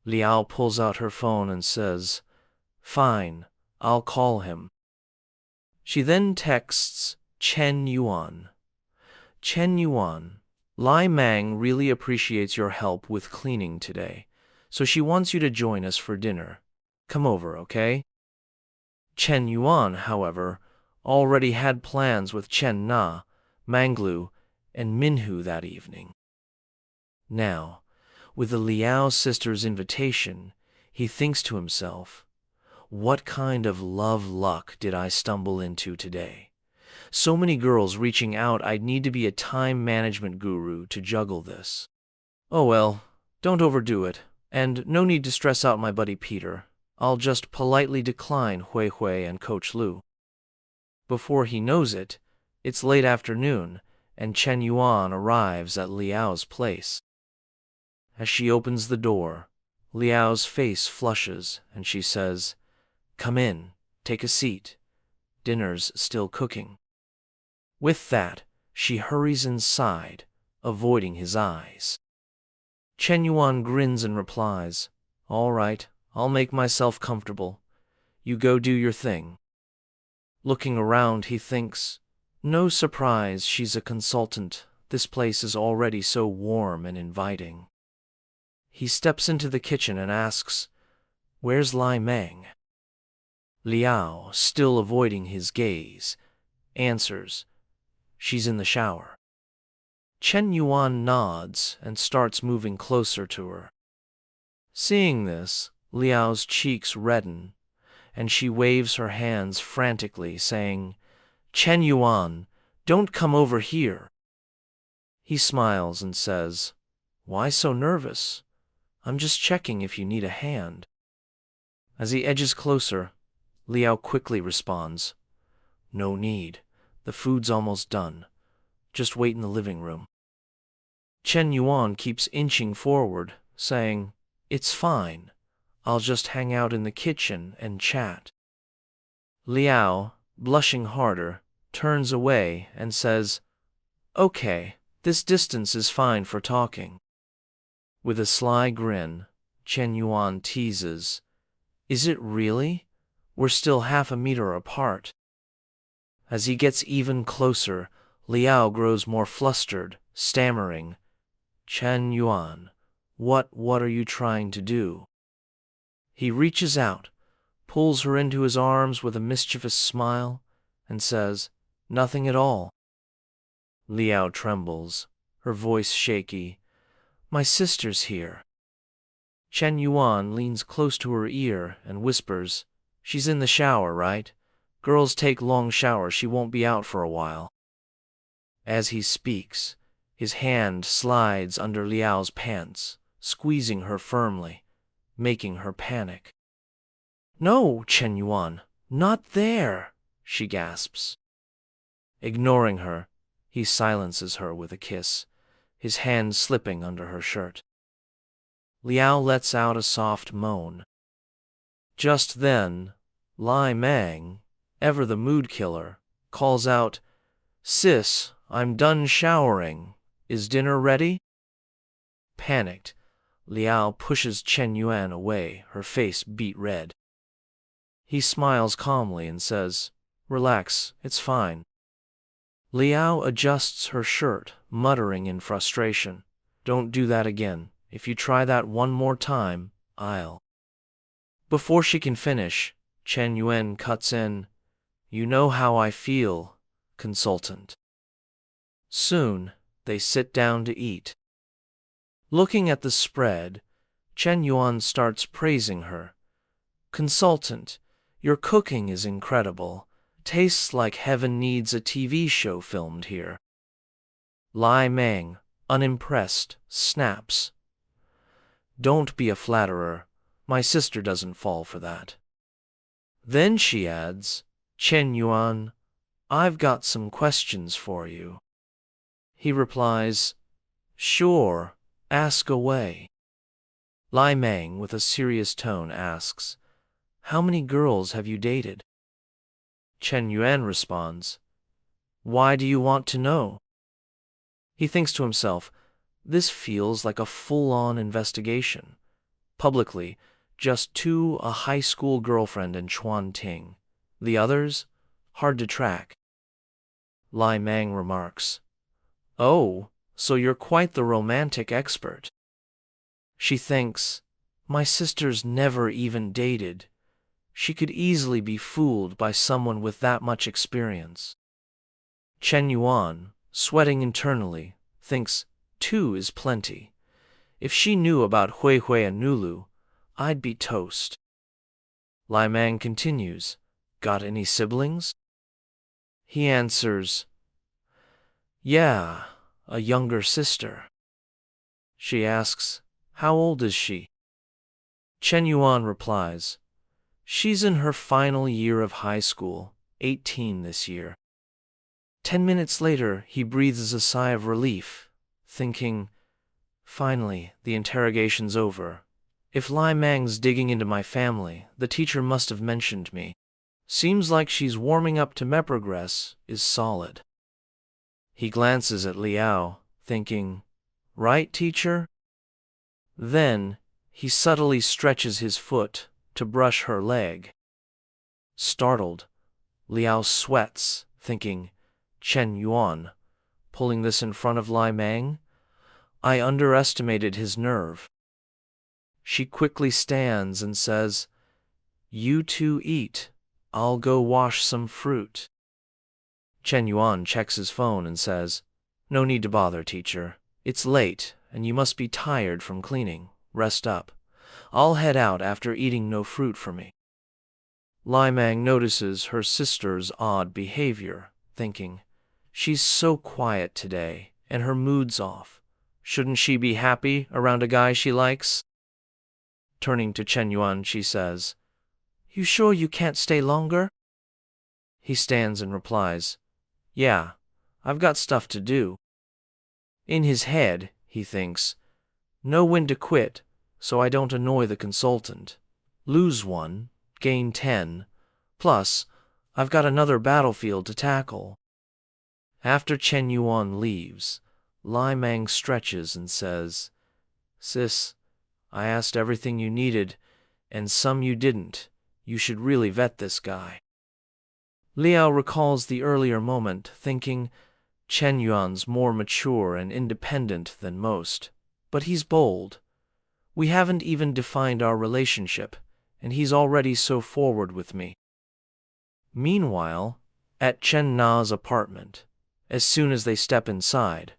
Liao pulls out her phone and says, "Fine, I'll call him." She then texts Chen Yuan. "Chen Yuan, Li Meng really appreciates your help with cleaning today, so she wants you to join us for dinner. Come over, okay?" Chen Yuan, however, already had plans with Chen Na, Manglu, and Minhu that evening. Now, with the Liao sisters' invitation, he thinks to himself, "What kind of love luck did I stumble into today? So many girls reaching out, I'd need to be a time management guru to juggle this. Oh well, don't overdo it, and no need to stress out my buddy Peter. I'll just politely decline Hui Hui and Coach Liu." Before he knows it, it's late afternoon, and Chen Yuan arrives at Liao's place. As she opens the door, Liao's face flushes, and she says, "Come in, take a seat. Dinner's still cooking." With that, she hurries inside, avoiding his eyes. Chen Yuan grins and replies, "All right, I'll make myself comfortable. You go do your thing." Looking around, he thinks, "No surprise she's a consultant. This place is already so warm and inviting." He steps into the kitchen and asks, "Where's Li Meng?" Liao, still avoiding his gaze, answers, "She's in the shower." Chen Yuan nods and starts moving closer to her. Seeing this, Liao's cheeks redden, and she waves her hands frantically, saying, "Chen Yuan, don't come over here." He smiles and says, "Why so nervous? I'm just checking if you need a hand." As he edges closer, Liao quickly responds, "No need. The food's almost done. Just wait in the living room." Chen Yuan keeps inching forward, saying, "It's fine. I'll just hang out in the kitchen and chat." Liao, blushing harder, turns away and says, "Okay, this distance is fine for talking." With a sly grin, Chen Yuan teases, "Is it really? We're still half a meter apart." As he gets even closer, Liao grows more flustered, stammering, "Chen Yuan, what are you trying to do?" He reaches out, pulls her into his arms with a mischievous smile, and says, "Nothing at all." Liao trembles, her voice shaky. "My sister's here." Chen Yuan leans close to her ear and whispers, "She's in the shower, right? Girls take long showers, she won't be out for a while." As he speaks, his hand slides under Liao's pants, squeezing her firmly, making her panic. "No, Chen Yuan, not there," she gasps. Ignoring her, he silences her with a kiss, his hand slipping under her shirt. Liao lets out a soft moan. Just then, Lai Mang, ever the mood killer, calls out, "Sis, I'm done showering. Is dinner ready?" Panicked, Liao pushes Chen Yuan away, her face beet red. He smiles calmly and says, "Relax, it's fine." Liao adjusts her shirt, muttering in frustration, "Don't do that again. If you try that one more time, I'll..." Before she can finish, Chen Yuan cuts in, "You know how I feel, consultant." Soon, they sit down to eat. Looking at the spread, Chen Yuan starts praising her. "Consultant, your cooking is incredible. Tastes like heaven needs a TV show filmed here." Lai Mang, unimpressed, snaps, "Don't be a flatterer. My sister doesn't fall for that." Then she adds, "Chen Yuan, I've got some questions for you." He replies, "Sure, ask away." Lai Mang, with a serious tone, asks, "How many girls have you dated?" Chen Yuan responds, "Why do you want to know?" He thinks to himself, this feels like a full-on investigation. Publicly, just two, a high school girlfriend and Chuan Ting. The others, hard to track. Lai Mang remarks, "Oh, so you're quite the romantic expert." She thinks, my sister's never even dated. She could easily be fooled by someone with that much experience. Chen Yuan, sweating internally, thinks 2 is plenty. If she knew about Hui Hui and Nulu, I'd be toast. Lai Mang continues, "Got any siblings?" He answers, "Yeah, a younger sister." She asks, "How old is she?" Chen Yuan replies, "She's in her final year of high school, 18 this year." 10 minutes later, he breathes a sigh of relief, thinking, finally, the interrogation's over. If Lai Mang's digging into my family, the teacher must have mentioned me. Seems like she's warming up to my progress is solid. He glances at Liao, thinking, right, teacher? Then, he subtly stretches his foot to brush her leg. Startled, Liao sweats, thinking, Chen Yuan, pulling this in front of Lai Mang? I underestimated his nerve. She quickly stands and says, "You two eat. I'll go wash some fruit." Chen Yuan checks his phone and says, "No need to bother, teacher. It's late, and you must be tired from cleaning. Rest up. I'll head out after eating no fruit for me." Lai Mang notices her sister's odd behavior, thinking, she's so quiet today, and her mood's off. Shouldn't she be happy around a guy she likes? Turning to Chen Yuan, she says, "You sure you can't stay longer?" He stands and replies, "Yeah, I've got stuff to do." In his head, he thinks, know when to quit, so I don't annoy the consultant. Lose 1, gain 10. Plus, I've got another battlefield to tackle. After Chen Yuan leaves, Lai Mang stretches and says, "Sis, I asked everything you needed, and some you didn't. You should really vet this guy." Liao recalls the earlier moment, thinking, Chen Yuan's more mature and independent than most, but he's bold. We haven't even defined our relationship, and he's already so forward with me. Meanwhile, at Chen Na's apartment, as soon as they step inside,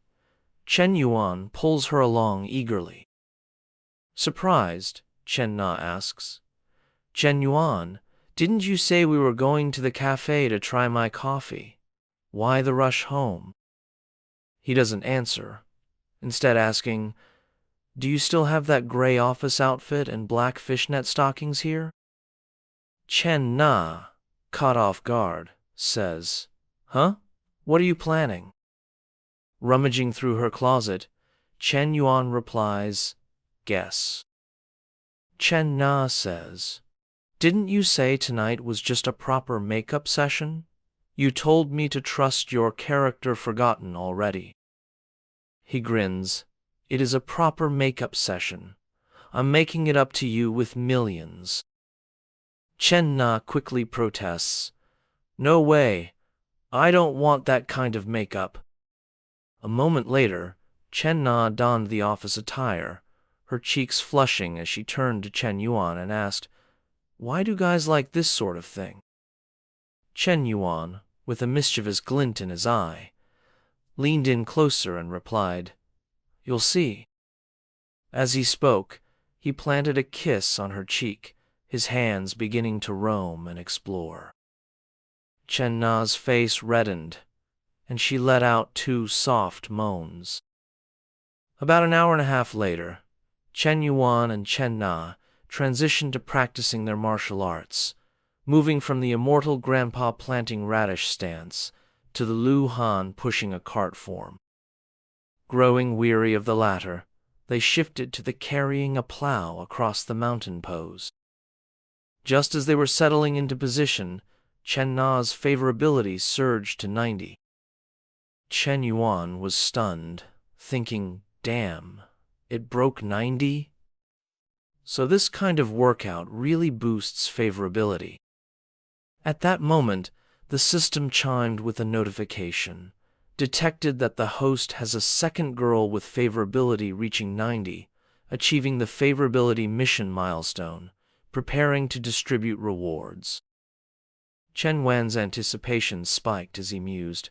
Chen Yuan pulls her along eagerly. Surprised, Chen Na asks, "Chen Yuan, didn't you say we were going to the cafe to try my coffee? Why the rush home?" He doesn't answer, instead asking, "Do you still have that gray office outfit and black fishnet stockings here?" Chen Na, caught off guard, says, "Huh? What are you planning?" Rummaging through her closet, Chen Yuan replies, "Guess." Chen Na says, "Didn't you say tonight was just a proper makeup session? You told me to trust your character forgotten already." He grins. "It is a proper makeup session. I'm making it up to you with millions." Chen Na quickly protests, "No way. I don't want that kind of makeup." A moment later, Chen Na donned the office attire, her cheeks flushing as she turned to Chen Yuan and asked, "Why do guys like this sort of thing?" Chen Yuan, with a mischievous glint in his eye, leaned in closer and replied, "You'll see." As he spoke, he planted a kiss on her cheek, his hands beginning to roam and explore. Chen Na's face reddened, and she let out 2 soft moans. About an hour and a half later, Chen Yuan and Chen Na transitioned to practicing their martial arts, moving from the immortal grandpa planting radish stance to the Lu Han pushing a cart form. Growing weary of the latter, they shifted to the carrying a plow across the mountain pose. Just as they were settling into position, Chen Na's favorability surged to 90. Chen Yuan was stunned, thinking, "Damn, it broke 90? So this kind of workout really boosts favorability." At that moment, the system chimed with a notification, detected that the host has a second girl with favorability reaching 90, achieving the favorability mission milestone, preparing to distribute rewards. Chen Wan's anticipation spiked as he mused,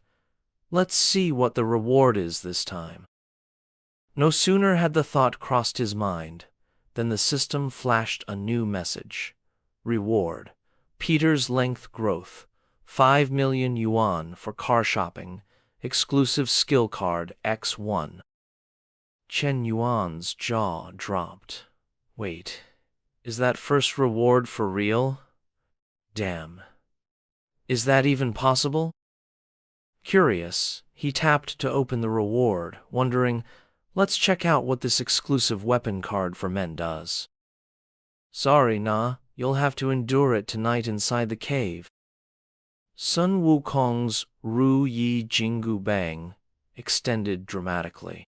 "Let's see what the reward is this time." No sooner had the thought crossed his mind than the system flashed a new message. Reward: Peter's length growth, 5 million yuan for car shopping, exclusive skill card X1. Chen Yuan's jaw dropped. Wait, is that first reward for real? Damn. Is that even possible? Curious, he tapped to open the reward, wondering, let's check out what this exclusive weapon card for men does. Sorry, Na, you'll have to endure it tonight inside the cave. Sun Wukong's Ru Yi Jingu Bang extended dramatically.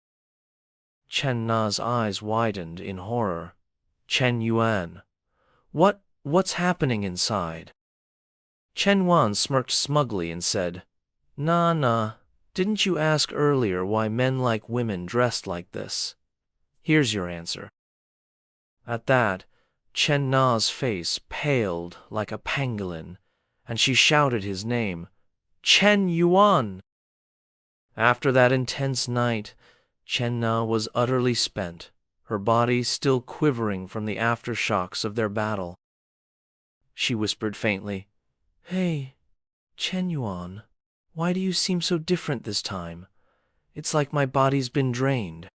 Chen Na's eyes widened in horror. Chen Yuan. What's happening inside? Chen Yuan smirked smugly and said, Nah, didn't you ask earlier why men like women dressed like this? Here's your answer. At that, Chen Na's face paled like a pangolin, and she shouted his name, Chen Yuan! After that intense night, Chen Na was utterly spent, her body still quivering from the aftershocks of their battle. She whispered faintly, Hey, Chen Yuan, why do you seem so different this time? It's like my body's been drained.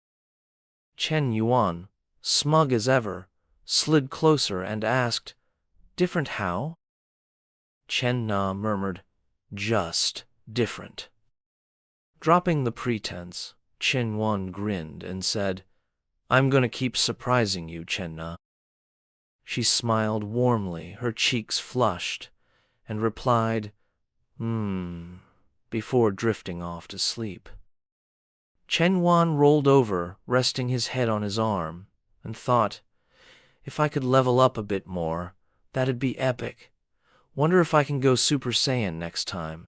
Chen Yuan, smug as ever, slid closer and asked, Different how? Chen Na murmured, Just different. Dropping the pretense, Chen Yuan grinned and said, I'm gonna keep surprising you, Chen Na. She smiled warmly, her cheeks flushed, and replied, before drifting off to sleep. Chen Yuan rolled over, resting his head on his arm, and thought, if I could level up a bit more, that'd be epic. Wonder if I can go Super Saiyan next time.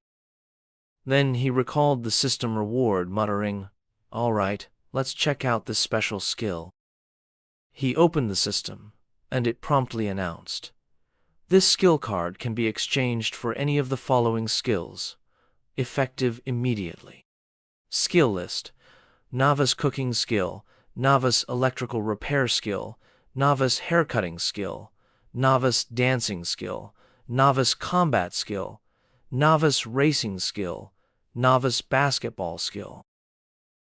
Then he recalled the system reward, muttering, All right, let's check out this special skill. He opened the system, and it promptly announced, This skill card can be exchanged for any of the following skills. Effective immediately. Skill list: Novice cooking skill, Novice electrical repair skill, Novice haircutting skill, Novice dancing skill, Novice combat skill, Novice racing skill, Novice basketball skill.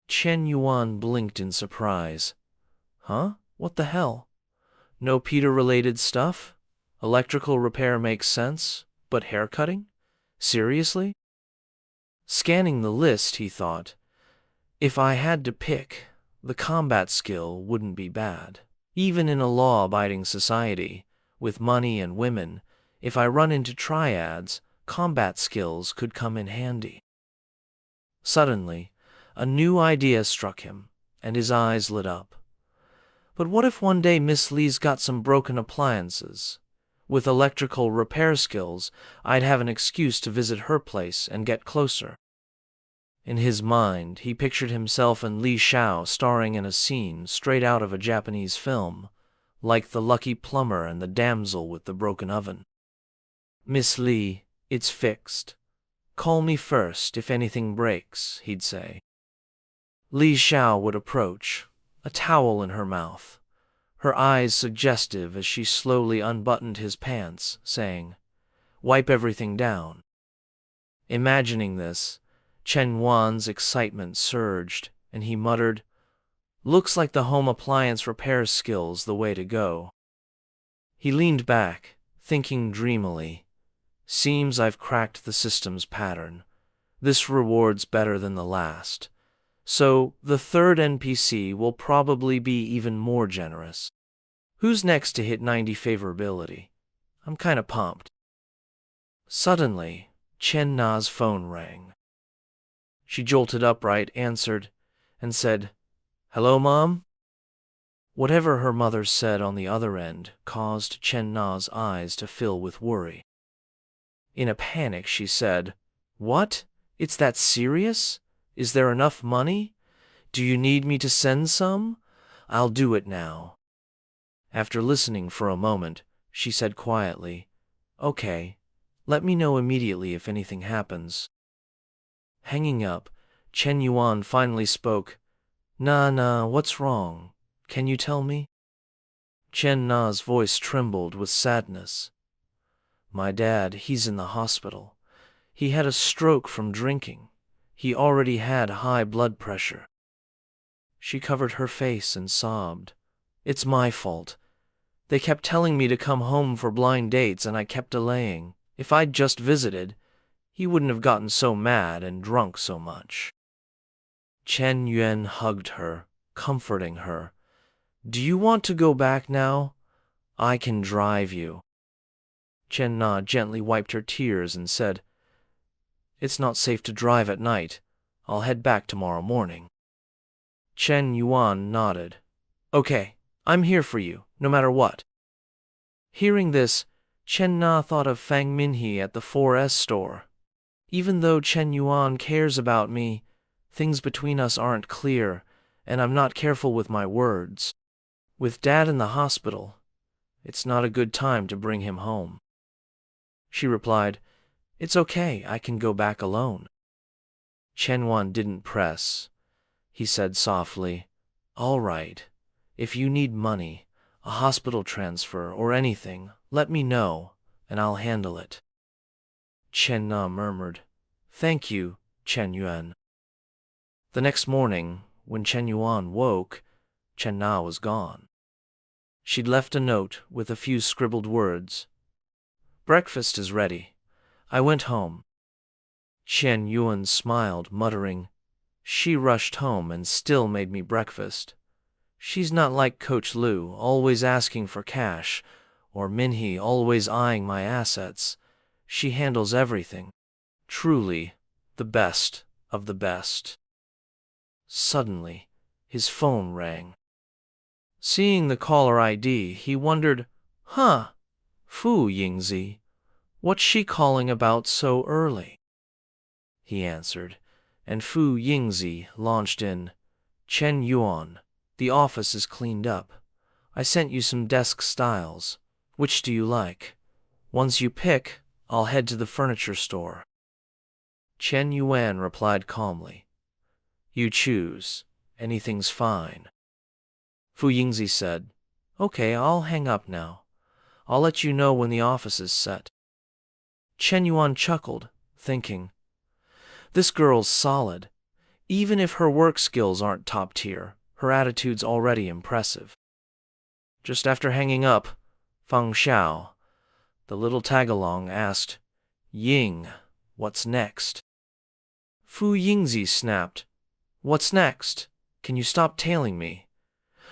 Chen Yuan blinked in surprise. Huh? What the hell? No Peter-related stuff? Electrical repair makes sense, but haircutting? Seriously? Scanning the list, he thought, if I had to pick, the combat skill wouldn't be bad. Even in a law-abiding society, with money and women, if I run into triads, combat skills could come in handy. Suddenly, a new idea struck him, and his eyes lit up. But what if one day Miss Lee's got some broken appliances? With electrical repair skills, I'd have an excuse to visit her place and get closer. In his mind, he pictured himself and Li Xiao starring in a scene straight out of a Japanese film, like The Lucky Plumber and the Damsel with the Broken Oven. Miss Li, it's fixed. Call me first if anything breaks, he'd say. Li Xiao would approach, a towel in her mouth, her eyes suggestive as she slowly unbuttoned his pants, saying, "Wipe everything down." Imagining this, Chen Yuan's excitement surged, and he muttered, "Looks like the home appliance repair skill's the way to go." He leaned back, thinking dreamily, "Seems I've cracked the system's pattern. This reward's better than the last. So the third NPC will probably be even more generous. Who's next to hit 90 favorability? I'm kinda pumped." Suddenly, Chen Na's phone rang. She jolted upright, answered, and said, "Hello, Mom?" Whatever her mother said on the other end caused Chen Na's eyes to fill with worry. In a panic, she said, "What? It's that serious? Is there enough money? Do you need me to send some? I'll do it now." After listening for a moment, she said quietly, "Okay, let me know immediately if anything happens." Hanging up, Chen Yuan finally spoke, Nah, what's wrong? Can you tell me?" Chen Na's voice trembled with sadness. "My dad, he's in the hospital. He had a stroke from drinking. He already had high blood pressure." She covered her face and sobbed. "It's my fault. They kept telling me to come home for blind dates and I kept delaying. If I'd just visited, he wouldn't have gotten so mad and drunk so much." Chen Yuan hugged her, comforting her. "Do you want to go back now? I can drive you." Chen Na gently wiped her tears and said, "It's not safe to drive at night. I'll head back tomorrow morning." Chen Yuan nodded. "Okay, I'm here for you, no matter what." Hearing this, Chen Na thought of Fang Minhe at the 4S store. Even though Chen Yuan cares about me, things between us aren't clear, and I'm not careful with my words. With Dad in the hospital, it's not a good time to bring him home. She replied, "It's okay, I can go back alone." Chen Yuan didn't press. He said softly, "All right, if you need money, a hospital transfer, or anything, let me know, and I'll handle it." Chen Na murmured, "Thank you, Chen Yuan." The next morning, when Chen Yuan woke, Chen Na was gone. She'd left a note with a few scribbled words. "Breakfast is ready. I went home." Chen Yuan smiled, muttering, "She rushed home and still made me breakfast. She's not like Coach Lu, always asking for cash, or Minhe always eyeing my assets. She handles everything. Truly, the best of the best." Suddenly, his phone rang. Seeing the caller ID, he wondered, Fu Yingzi, what's she calling about so early?" He answered, and Fu Yingzi launched in, "Chen Yuan, the office is cleaned up. I sent you some desk styles. Which do you like? Once you pick, I'll head to the furniture store. Chen Yuan replied calmly. You choose. Anything's fine. Fu Yingzi said, Okay, I'll hang up now. I'll let you know when the office is set. Chen Yuan chuckled, thinking, This girl's solid. Even if her work skills aren't top tier, her attitude's already impressive. Just after hanging up, Feng Xiao, the little tagalong, asked, Ying, what's next? Fu Yingzi snapped, What's next? Can you stop tailing me?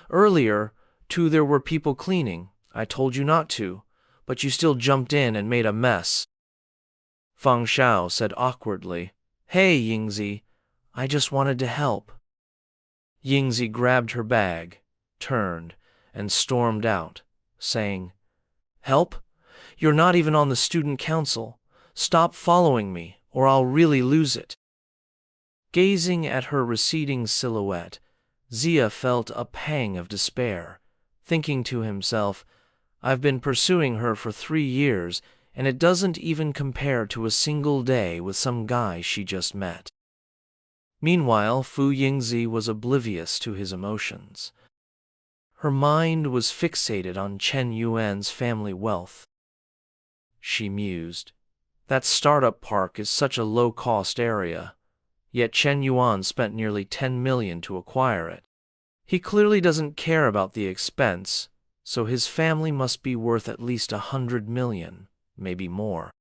Earlier, too, there were people cleaning. I told you not to, but you still jumped in and made a mess. Feng Xiao said awkwardly, Hey, Yingzi, I just wanted to help. Yingzi grabbed her bag, turned, and stormed out, saying, Help? You're not even on the student council. Stop following me, or I'll really lose it. Gazing at her receding silhouette, Zia felt a pang of despair, thinking to himself, I've been pursuing her for 3 years, and it doesn't even compare to a single day with some guy she just met. Meanwhile, Fu Yingzi was oblivious to his emotions. Her mind was fixated on Chen Yuan's family wealth. She mused, That startup park is such a low-cost area, yet Chen Yuan spent nearly 10 million to acquire it. He clearly doesn't care about the expense, so his family must be worth at least 100 million, maybe more.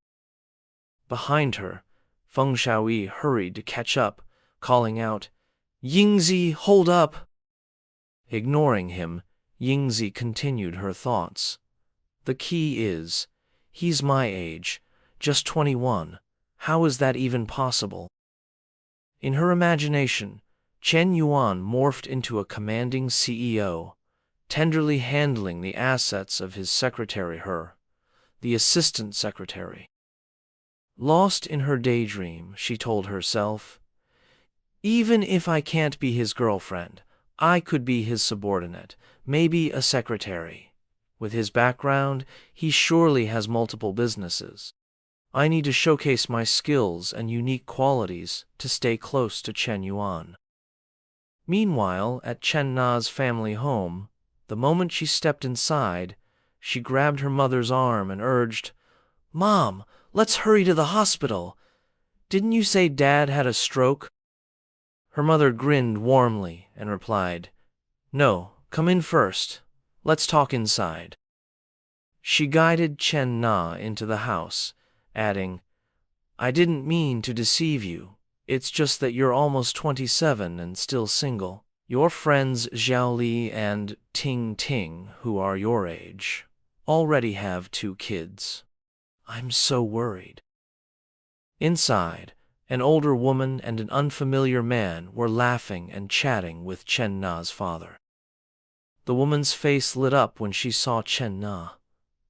Behind her, Feng Xiaoyi hurried to catch up, calling out, Yingzi, hold up! Ignoring him, Yingzi continued her thoughts. The key is, he's my age, just 21. How is that even possible? In her imagination, Chen Yuan morphed into a commanding CEO, tenderly handling the assets of his secretary the assistant secretary. Lost in her daydream, she told herself, Even if I can't be his girlfriend, I could be his subordinate, maybe a secretary. With his background, he surely has multiple businesses. I need to showcase my skills and unique qualities to stay close to Chen Yuan. Meanwhile, at Chen Na's family home, the moment she stepped inside, she grabbed her mother's arm and urged, Mom, let's hurry to the hospital. Didn't you say Dad had a stroke? Her mother grinned warmly and replied, No, come in first. Let's talk inside. She guided Chen Na into the house, adding, I didn't mean to deceive you. It's just that you're almost 27 and still single. Your friends Xiao Li and Ting Ting, who are your age, already have 2 kids. I'm so worried. Inside, an older woman and an unfamiliar man were laughing and chatting with Chen Na's father. The woman's face lit up when she saw Chen Na.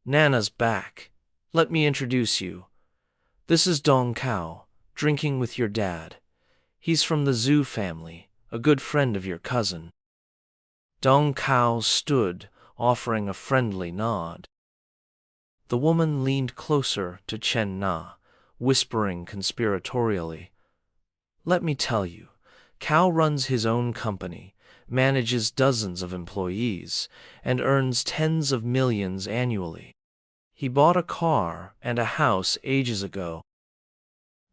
Nana's back. Let me introduce you. This is Dong Kao, drinking with your dad. He's from the Zhu family, a good friend of your cousin. Dong Kao stood, offering a friendly nod. The woman leaned closer to Chen Na, whispering conspiratorially, Let me tell you, Kao runs his own company, manages dozens of employees, and earns tens of millions annually. He bought a car and a house ages ago.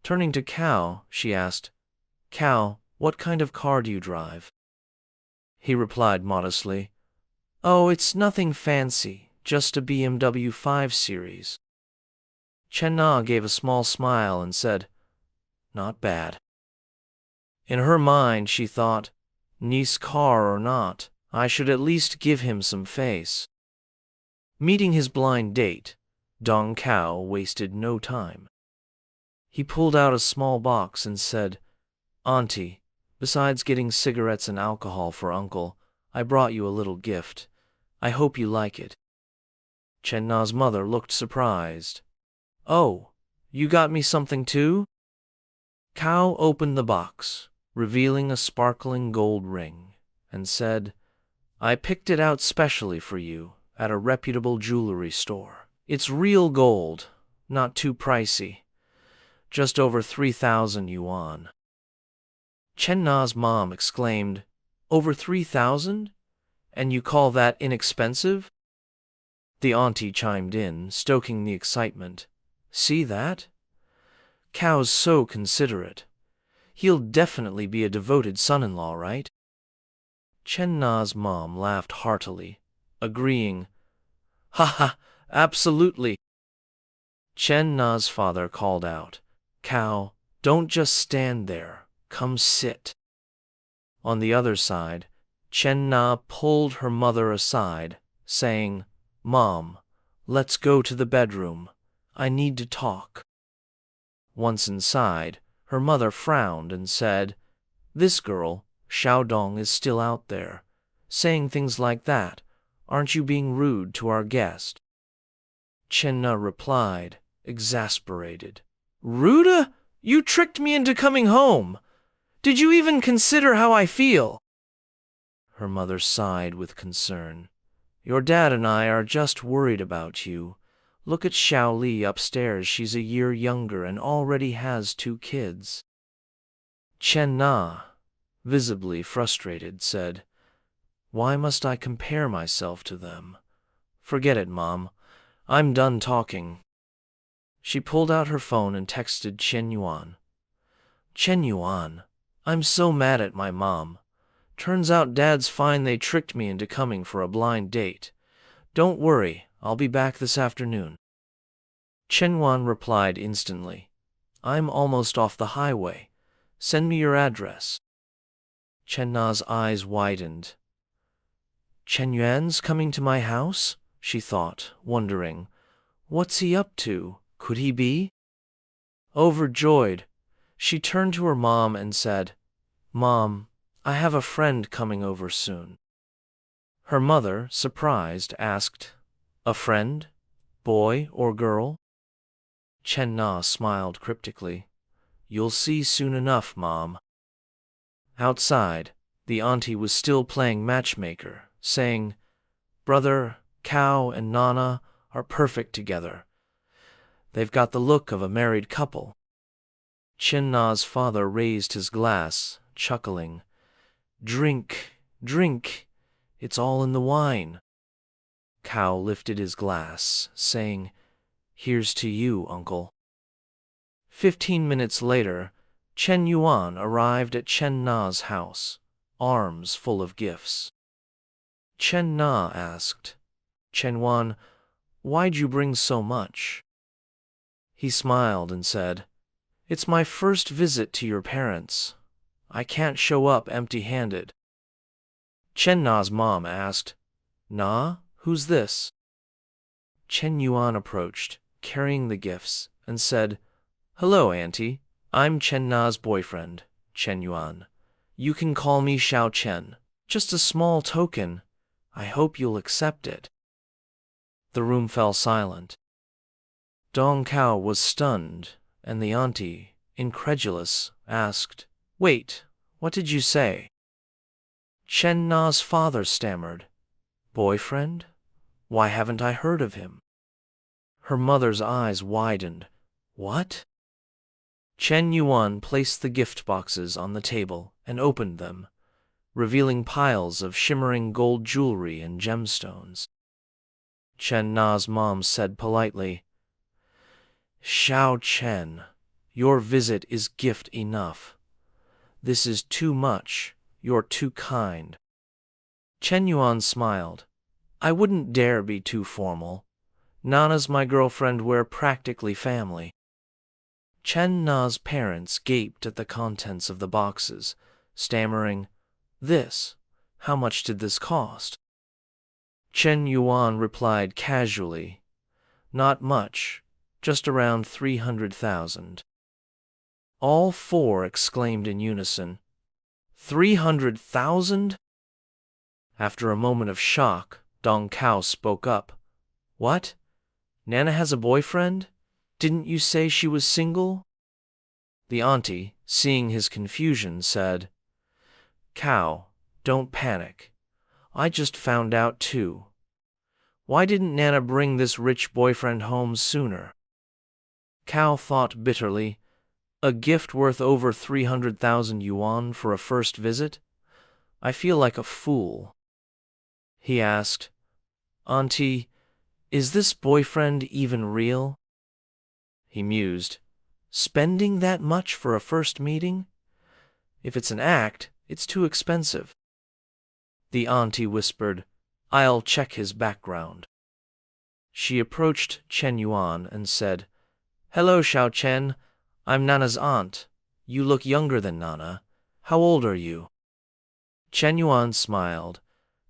Turning to Kao, she asked, Kao, what kind of car do you drive? He replied modestly, Oh, it's nothing fancy, just a BMW 5 Series. Chen Na gave a small smile and said, Not bad. In her mind, she thought, Nice car or not, I should at least give him some face. Meeting his blind date, Dong Kao wasted no time. He pulled out a small box and said, Auntie, besides getting cigarettes and alcohol for Uncle, I brought you a little gift. I hope you like it. Chen Na's mother looked surprised. Oh, you got me something too? Kao opened the box, revealing a sparkling gold ring, and said, I picked it out specially for you at a reputable jewelry store. It's real gold, not too pricey. Just over 3,000 yuan. Chen Na's mom exclaimed, Over 3,000? And you call that inexpensive? The auntie chimed in, stoking the excitement. See that? Cao's so considerate. He'll definitely be a devoted son-in-law, right? Chen Na's mom laughed heartily, agreeing, Ha, absolutely. Chen Na's father called out, Cao, don't just stand there, come sit. On the other side, Chen Na pulled her mother aside, saying, Mom, let's go to the bedroom. I need to talk. Once inside, her mother frowned and said, This girl, Xiaodong, is still out there, saying things like that. Aren't you being rude to our guest? Chen Na replied, exasperated, Rude? You tricked me into coming home. Did you even consider how I feel? Her mother sighed with concern. Your dad and I are just worried about you. Look at Xiao Li upstairs. She's a year younger and already has 2 kids. Chen Na, visibly frustrated, said, Why must I compare myself to them? Forget it, Mom. I'm done talking. She pulled out her phone and texted Chen Yuan. Chen Yuan, I'm so mad at my mom. Turns out Dad's fine. They tricked me into coming for a blind date. Don't worry, I'll be back this afternoon. Chen Yuan replied instantly, I'm almost off the highway. Send me your address. Chen Na's eyes widened. Chen Yuan's coming to my house? She thought, wondering. What's he up to? Could he be? Overjoyed, she turned to her mom and said, Mom, I have a friend coming over soon. Her mother, surprised, asked, A friend? Boy or girl? Chen Na smiled cryptically. You'll see soon enough, Mom. Outside, the auntie was still playing matchmaker, saying, Brother, Cao and Nana are perfect together. They've got the look of a married couple. Chen Na's father raised his glass, chuckling. Drink, drink, it's all in the wine. Cao lifted his glass, saying, Here's to you, uncle. 15 minutes later, Chen Yuan arrived at Chen Na's house, arms full of gifts. Chen Na asked, Chen Yuan, why'd you bring so much? He smiled and said, It's my first visit to your parents. I can't show up empty-handed. Chen Na's mom asked, Na, who's this? Chen Yuan approached, carrying the gifts, and said, Hello, Auntie. I'm Chen Na's boyfriend, Chen Yuan. You can call me Xiao Chen. Just a small token. I hope you'll accept it. The room fell silent. Dong Cao was stunned, and the auntie, incredulous, asked, Wait, what did you say? Chen Na's father stammered, Boyfriend? Why haven't I heard of him? Her mother's eyes widened. What? Chen Yuan placed the gift boxes on the table and opened them, revealing piles of shimmering gold jewelry and gemstones. Chen Na's mom said politely, Xiao Chen, your visit is gift enough. This is too much. You're too kind. Chen Yuan smiled. I wouldn't dare be too formal. Nana's my girlfriend. We're practically family. Chen Na's parents gaped at the contents of the boxes, stammering, This? How much did this cost? Chen Yuan replied casually, Not much, just around 300,000. All 4 exclaimed in unison, 300,000? After a moment of shock, Dong Cao spoke up. What? Nana has a boyfriend? Didn't you say she was single? The auntie, seeing his confusion, said, Cao, don't panic. I just found out too. Why didn't Nana bring this rich boyfriend home sooner? Cao thought bitterly. A gift worth over 300,000 yuan for a first visit? I feel like a fool. He asked, Auntie, is this boyfriend even real? He mused. Spending that much for a first meeting? If it's an act, it's too expensive. The auntie whispered, I'll check his background. She approached Chen Yuan and said, Hello, Xiao Chen. I'm Nana's aunt. You look younger than Nana. How old are you? Chen Yuan smiled.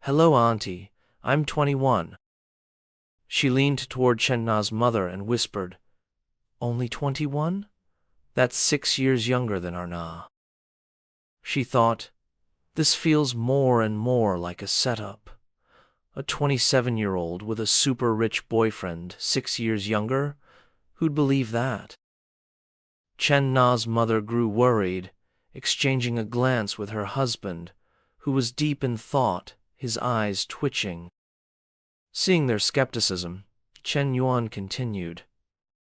Hello, auntie. I'm 21. She leaned toward Chen Na's mother and whispered, Only 21? That's 6 years younger than our Na. She thought, this feels more and more like a setup. A 27-year-old with a super-rich boyfriend 6 years younger? Who'd believe that? Chen Na's mother grew worried, exchanging a glance with her husband, who was deep in thought, his eyes twitching. Seeing their skepticism, Chen Yuan continued,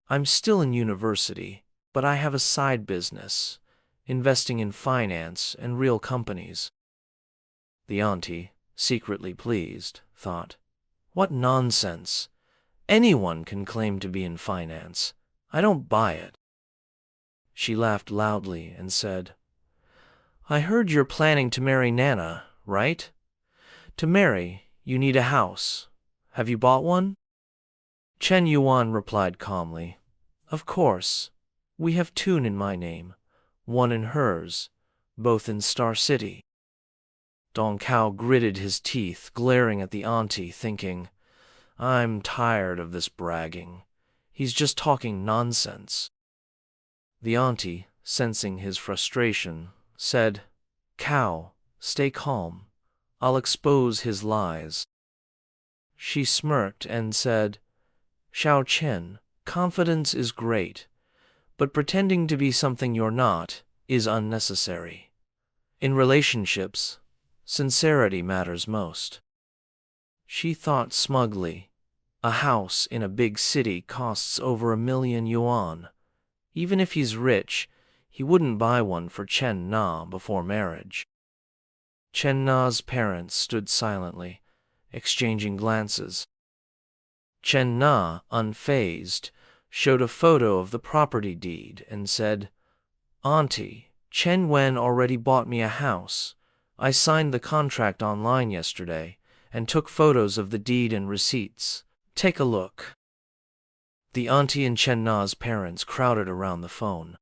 I'm still in university, but I have a side business, investing in finance and real companies. The auntie, secretly pleased, thought, What nonsense! Anyone can claim to be in finance. I don't buy it. She laughed loudly and said, I heard you're planning to marry Nana, right? To marry, you need a house. Have you bought one? Chen Yuan replied calmly, Of course. We have two in my name, one in hers, both in Star City. Dong Cao gritted his teeth, glaring at the auntie, thinking, I'm tired of this bragging. He's just talking nonsense. The auntie, sensing his frustration, said, Cao, stay calm. I'll expose his lies. She smirked and said, Xiao Chen, confidence is great, but pretending to be something you're not is unnecessary. In relationships, sincerity matters most. She thought smugly, a house in a big city costs over 1 million yuan. Even if he's rich, he wouldn't buy one for Chen Na before marriage. Chen Na's parents stood silently, exchanging glances. Chen Na, unfazed, showed a photo of the property deed and said, Auntie, Chen Wen already bought me a house. I signed the contract online yesterday and took photos of the deed and receipts. Take a look. The auntie and Chen Na's parents crowded around the phone.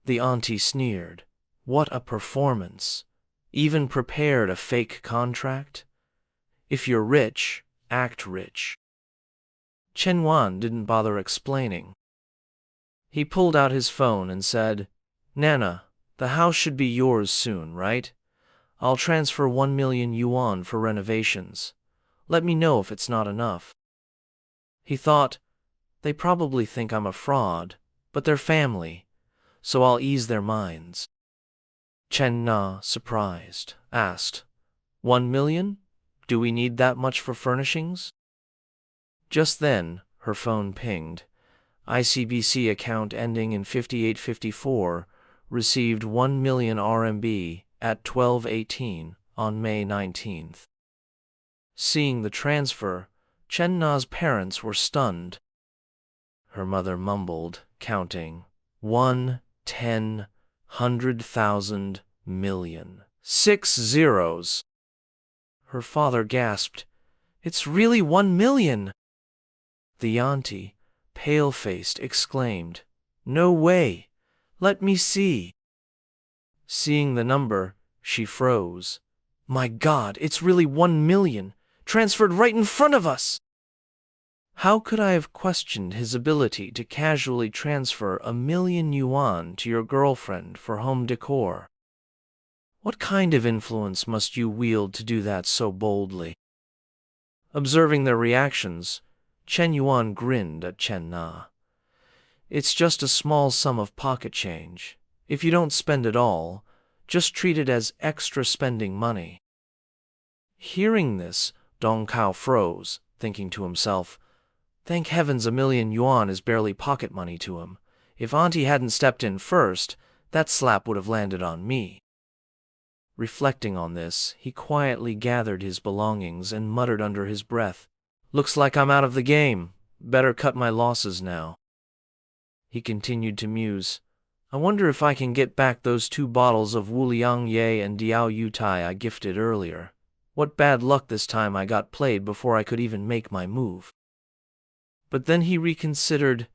The auntie sneered. What a performance. Even prepared a fake contract? If you're rich, act rich. Chen Yuan didn't bother explaining. He pulled out his phone and said, Nana, the house should be yours soon, right? I'll transfer 1 million yuan for renovations. Let me know if it's not enough. He thought, they probably think I'm a fraud, but they're family, so I'll ease their minds. Chen Na, surprised, asked, 1 million? Do we need that much for furnishings? Just then, her phone pinged. ICBC account ending in 5854 received 1 million RMB at 12:18 on May 19th. Seeing the transfer, Chen Na's parents were stunned. Her mother mumbled, counting 1, 10, 100,000, million. 6 zeros. Her father gasped, It's really 1 million! The auntie, pale-faced, exclaimed, No way! Let me see! Seeing the number, she froze. My God, it's really 1 million! Transferred right in front of us! How could I have questioned his ability to casually transfer 1 million yuan to your girlfriend for home decor? What kind of influence must you wield to do that so boldly? Observing their reactions, Chen Yuan grinned at Chen Na. It's just a small sum of pocket change. If you don't spend it all, just treat it as extra spending money. Hearing this, Dong Cao froze, thinking to himself, "Thank heavens $1,000,000 is barely pocket money to him. If Auntie hadn't stepped in first, that slap would have landed on me." Reflecting on this, he quietly gathered his belongings and muttered under his breath, "Looks like I'm out of the game. Better cut my losses now." He continued to muse, "I wonder if I can get back those 2 bottles of Wuliang Ye and Diao Yutai I gifted earlier. What bad luck this time I got played before I could even make my move." But then he reconsidered,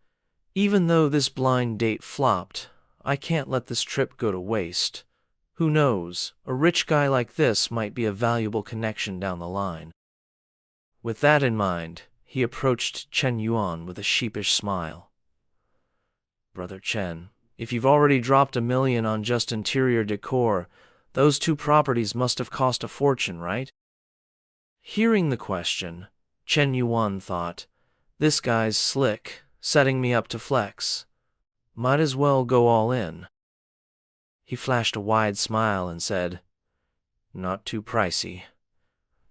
"Even though this blind date flopped, I can't let this trip go to waste. Who knows, a rich guy like this might be a valuable connection down the line." With that in mind, he approached Chen Yuan with a sheepish smile. "Brother Chen, if you've already dropped $1,000,000 on just interior decor, those 2 properties must have cost a fortune, right?" Hearing the question, Chen Yuan thought, "This guy's slick, setting me up to flex. Might as well go all in." He flashed a wide smile and said, "Not too pricey.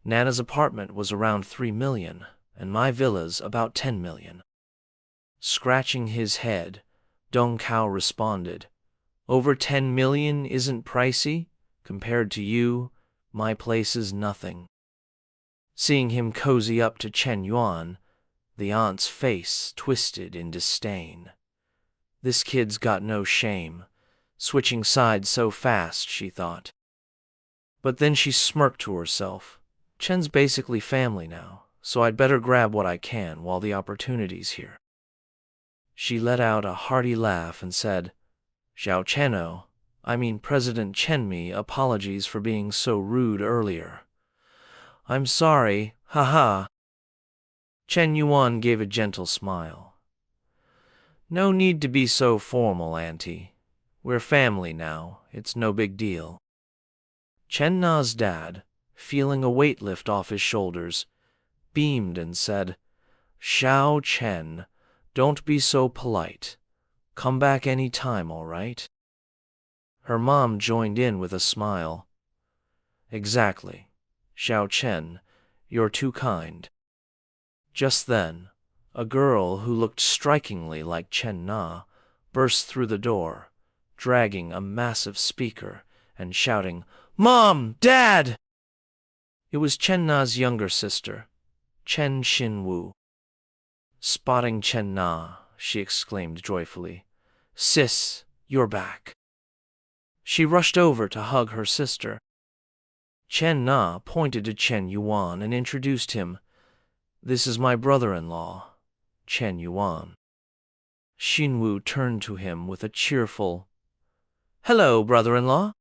Nana's apartment was around 3,000,000, and my villa's about 10,000,000. Scratching his head, Dong Kao responded, "Over 10,000,000 isn't pricey? Compared to you, my place is nothing." Seeing him cozy up to Chen Yuan, the aunt's face twisted in disdain. This kid's got no shame, switching sides so fast, she thought. But then she smirked to herself. Chen's basically family now, so I'd better grab what I can while the opportunity's here. She let out a hearty laugh and said, "Xiao Cheno, I mean President Chenmi, apologies for being so rude earlier." "I'm sorry, haha." Chen Yuan gave a gentle smile. "No need to be so formal, Auntie. We're family now, it's no big deal." Chen Na's dad, feeling a weight lift off his shoulders, beamed and said, "Xiao Chen, don't be so polite. Come back any time, all right?" Her mom joined in with a smile. "Exactly. Xiao Chen, you're too kind." Just then, a girl who looked strikingly like Chen Na burst through the door, dragging a massive speaker and shouting, "Mom! Dad!" It was Chen Na's younger sister, Chen Xinwu. Spotting Chen Na, she exclaimed joyfully, "Sis, you're back." She rushed over to hug her sister. Chen Na pointed to Chen Yuan and introduced him. "This is my brother-in-law, Chen Yuan." Xinwu turned to him with a cheerful, "Hello, brother-in-law."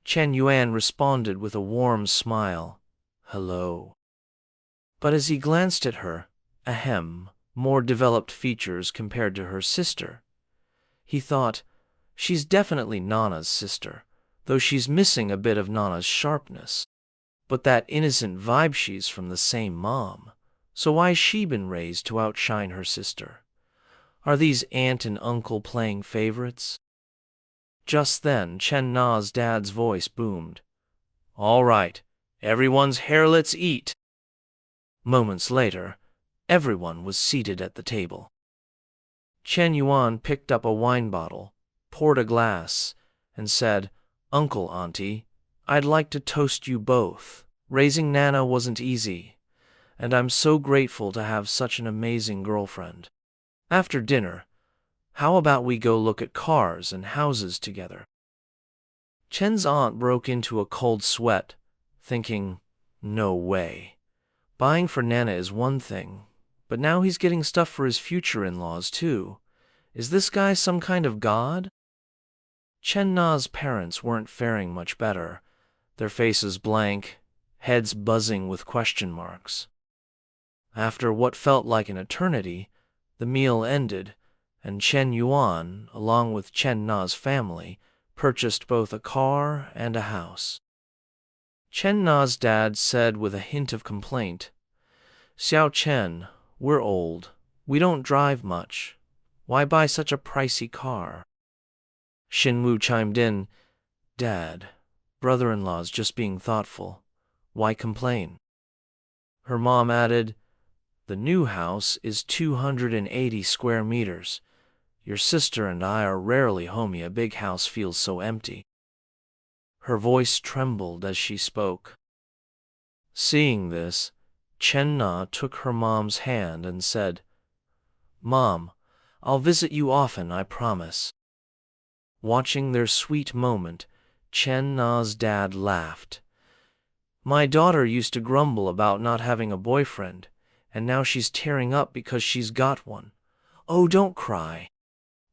Chen Yuan responded with a warm smile, "Hello." But as he glanced at her, more developed features compared to her sister, he thought, she's definitely Nana's sister, though she's missing a bit of Nana's sharpness. But that innocent vibe, she's from the same mom, so why's she been raised to outshine her sister? Are these aunt and uncle playing favorites? Just then, Chen Na's dad's voice boomed, "All right, everyone's here, let's eat." Moments later, everyone was seated at the table. Chen Yuan picked up a wine bottle, poured a glass, and said, "Uncle, Auntie, I'd like to toast you both. Raising Nana wasn't easy, and I'm so grateful to have such an amazing girlfriend. After dinner, how about we go look at cars and houses together?" Chen's aunt broke into a cold sweat, thinking, no way. Buying for Nana is one thing, but now he's getting stuff for his future in-laws too. Is this guy some kind of god? Chen Na's parents weren't faring much better, their faces blank, heads buzzing with question marks. After what felt like an eternity, the meal ended, and Chen Yuan, along with Chen Na's family, purchased both a car and a house. Chen Na's dad said with a hint of complaint, "Xiao Chen, we're old. We don't drive much. Why buy such a pricey car?" Xinwu chimed in, "Dad, brother-in-law's just being thoughtful. Why complain?" Her mom added, The new house is 280 square meters. Your sister and I are rarely home. A big house feels so empty. Her voice trembled as she spoke. Seeing this, Chen-na took her mom's hand and said, "Mom, I'll visit you often, I promise." Watching their sweet moment, Chen-na's dad laughed. "My daughter used to grumble about not having a boyfriend, and now she's tearing up because she's got one. Oh, don't cry.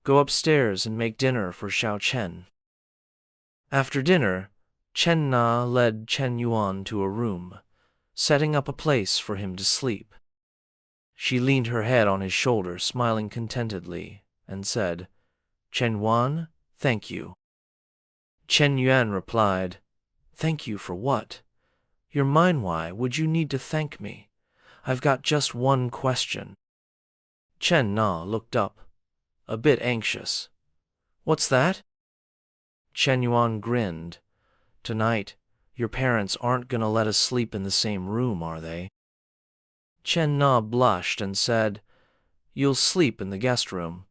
Go upstairs and make dinner for Xiao Chen." After dinner, Chen-na led Chen Yuan to a room, setting up a place for him to sleep. She leaned her head on his shoulder, smiling contentedly, and said, "Chen Yuan, thank you." Chen Yuan replied, "Thank you for what? You're mine. Why would you need to thank me? I've got just one question." Chen Na looked up, a bit anxious. "What's that?" Chen Yuan grinned. "Tonight, your parents aren't gonna let us sleep in the same room, are they?" Chen Na blushed and said, "You'll sleep in the guest room.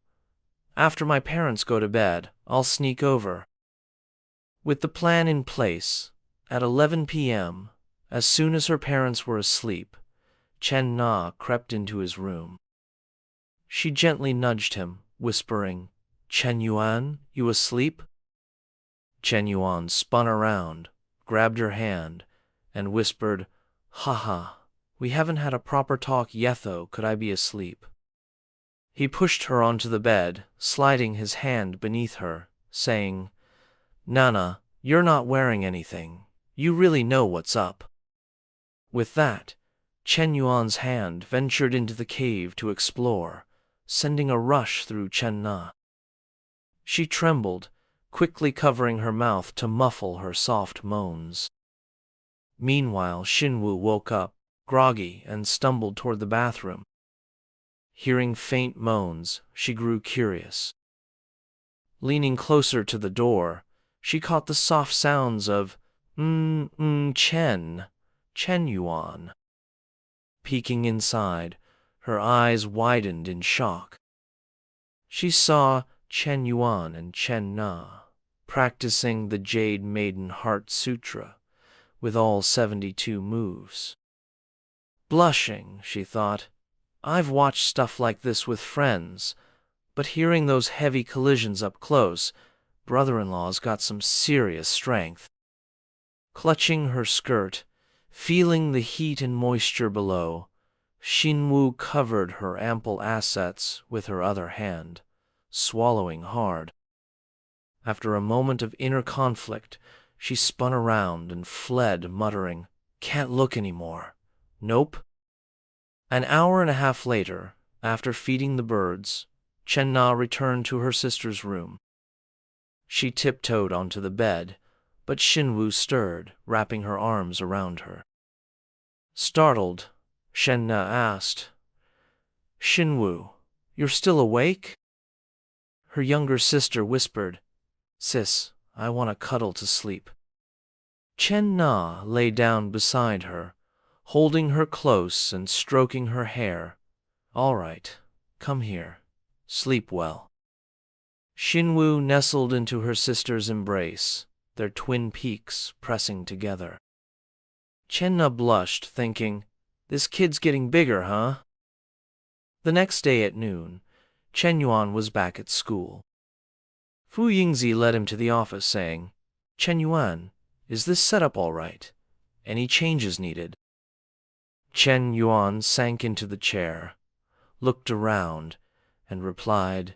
After my parents go to bed, I'll sneak over." With the plan in place, at 11 p.m., as soon as her parents were asleep, Chen Na crept into his room. She gently nudged him, whispering, "Chen Yuan, you asleep?" Chen Yuan spun around, grabbed her hand, and whispered, "Haha, we haven't had a proper talk yet though. Could I be asleep?" He pushed her onto the bed, sliding his hand beneath her, saying, "Nana, you're not wearing anything. You really know what's up." With that, Chen Yuan's hand ventured into the cave to explore, sending a rush through Chen Na. She trembled, quickly covering her mouth to muffle her soft moans. Meanwhile, Xinwu woke up, groggy, and stumbled toward the bathroom. Hearing faint moans, she grew curious. Leaning closer to the door, she caught the soft sounds of Chen Yuan. Peeking inside, her eyes widened in shock. She saw Chen Yuan and Chen Na practicing the Jade Maiden Heart Sutra with all 72 moves. Blushing, she thought, "I've watched stuff like this with friends, but hearing those heavy collisions up close, brother-in-law's got some serious strength." Clutching her skirt, feeling the heat and moisture below, Xinwu covered her ample assets with her other hand, swallowing hard. After a moment of inner conflict, she spun around and fled, muttering, "Can't look anymore. Nope." An hour and a half later, after feeding the birds, Chen Na returned to her sister's room. She tiptoed onto the bed, but Xinwu stirred, wrapping her arms around her. Startled, Chen Na asked, "Xinwu, you're still awake?" Her younger sister whispered, "Sis, I want to cuddle to sleep." Chen Na lay down beside her, holding her close and stroking her hair. "All right, come here. Sleep well." Xinwu nestled into her sister's embrace, their twin peaks pressing together. Chen Na blushed, thinking, "This kid's getting bigger, huh?" The next day at noon, Chen Yuan was back at school. Fu Yingzi led him to the office, saying, "Chen Yuan, is this setup all right? Any changes needed?" Chen Yuan sank into the chair, looked around, and replied,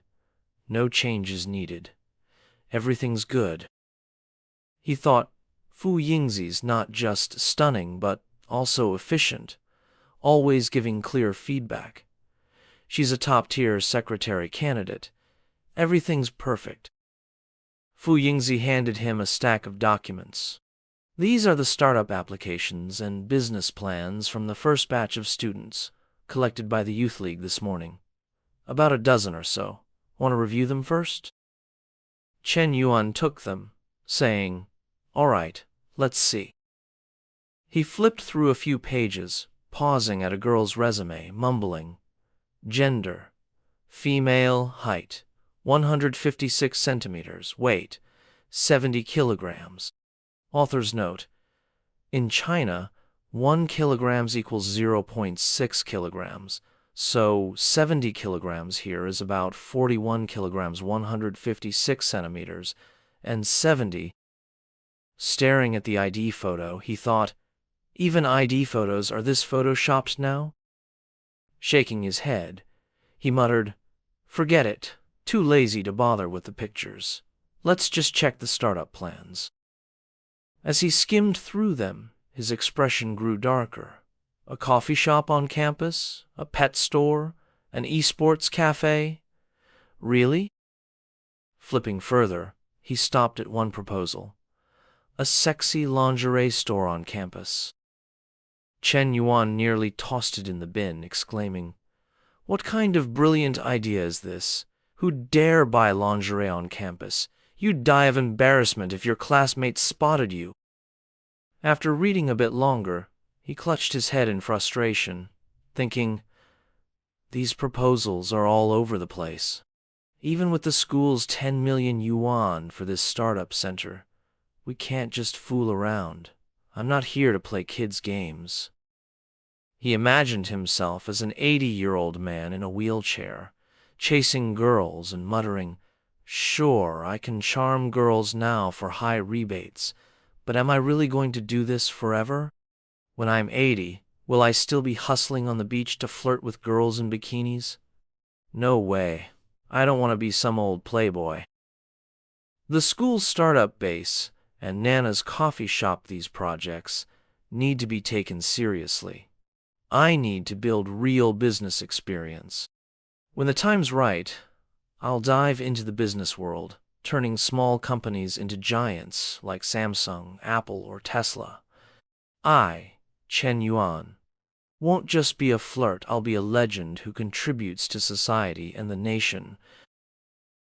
"No changes needed. Everything's good." He thought, Fu Yingzi's not just stunning, but also efficient, always giving clear feedback. She's a top-tier secretary candidate. Everything's perfect. Fu Yingzi handed him a stack of documents. "These are the startup applications and business plans from the first batch of students collected by the Youth League this morning. About a dozen or so. Want to review them first?" Chen Yuan took them, saying, "All right, let's see." He flipped through a few pages, pausing at a girl's resume, mumbling, gender, female, height, 156 centimeters, weight, 70 kilograms. Author's note: in China, 1 kilograms equals 0.6 kilograms, so 70 kilograms here is about 41 kilograms, 156 centimeters, and 70. Staring at the ID photo, he thought, even ID photos are this photoshopped now? Shaking his head, he muttered, forget it, too lazy to bother with the pictures. Let's just check the startup plans. As he skimmed through them, his expression grew darker. A coffee shop on campus? A pet store? An esports cafe? Really? Flipping further, he stopped at one proposal. A sexy lingerie store on campus. Chen Yuan nearly tossed it in the bin, exclaiming, what kind of brilliant idea is this? Who'd dare buy lingerie on campus? You'd die of embarrassment if your classmates spotted you. After reading a bit longer, he clutched his head in frustration, thinking, these proposals are all over the place. Even with the school's 10 million yuan for this startup center, we can't just fool around. I'm not here to play kids' games. He imagined himself as an 80-year-old man in a wheelchair, chasing girls and muttering, sure, I can charm girls now for high rebates, but am I really going to do this forever? When I'm 80, will I still be hustling on the beach to flirt with girls in bikinis? No way. I don't want to be some old playboy. The school's startup base and Nana's coffee shop, these projects need to be taken seriously. I need to build real business experience. When the time's right, I'll dive into the business world, turning small companies into giants like Samsung, Apple, or Tesla. I, Chen Yuan, won't just be a flirt, I'll be a legend who contributes to society and the nation.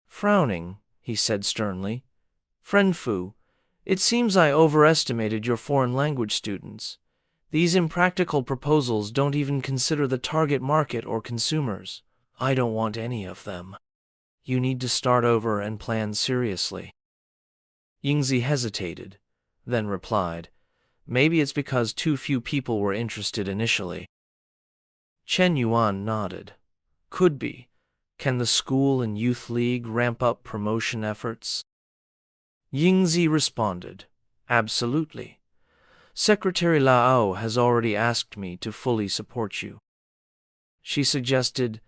Frowning, he said sternly, Friend Fu, it seems I overestimated your foreign language students. These impractical proposals don't even consider the target market or consumers. I don't want any of them. You need to start over and plan seriously. Yingzi hesitated, then replied, maybe it's because too few people were interested initially. Chen Yuan nodded. Could be. Can the school and youth league ramp up promotion efforts? Yingzi responded, absolutely. Secretary Lao has already asked me to fully support you. She suggested,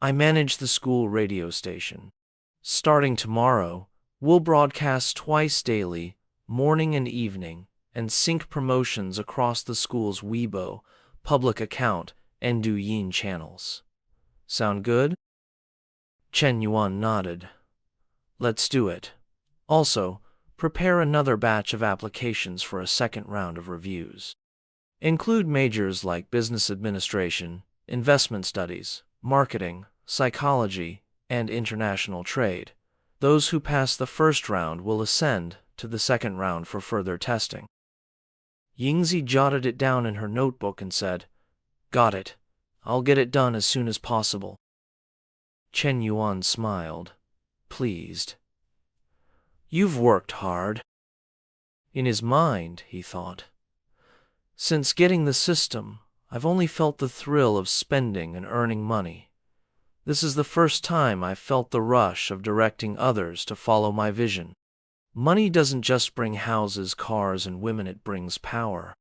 I manage the school radio station. Starting tomorrow, we'll broadcast twice daily, morning and evening, and sync promotions across the school's Weibo, public account, and Douyin channels. Sound good? Chen Yuan nodded. Let's do it. Also, prepare another batch of applications for a second round of reviews. Include majors like business administration, investment studies, marketing, psychology, and international trade. Those who pass the first round will ascend to the second round for further testing. Yingzi jotted it down in her notebook and said, Got it. I'll get it done as soon as possible. Chen Yuan smiled, pleased. You've worked hard. In his mind, he thought, since getting the system, I've only felt the thrill of spending and earning money. This is the first time I've felt the rush of directing others to follow my vision. Money doesn't just bring houses, cars, and women, it brings power.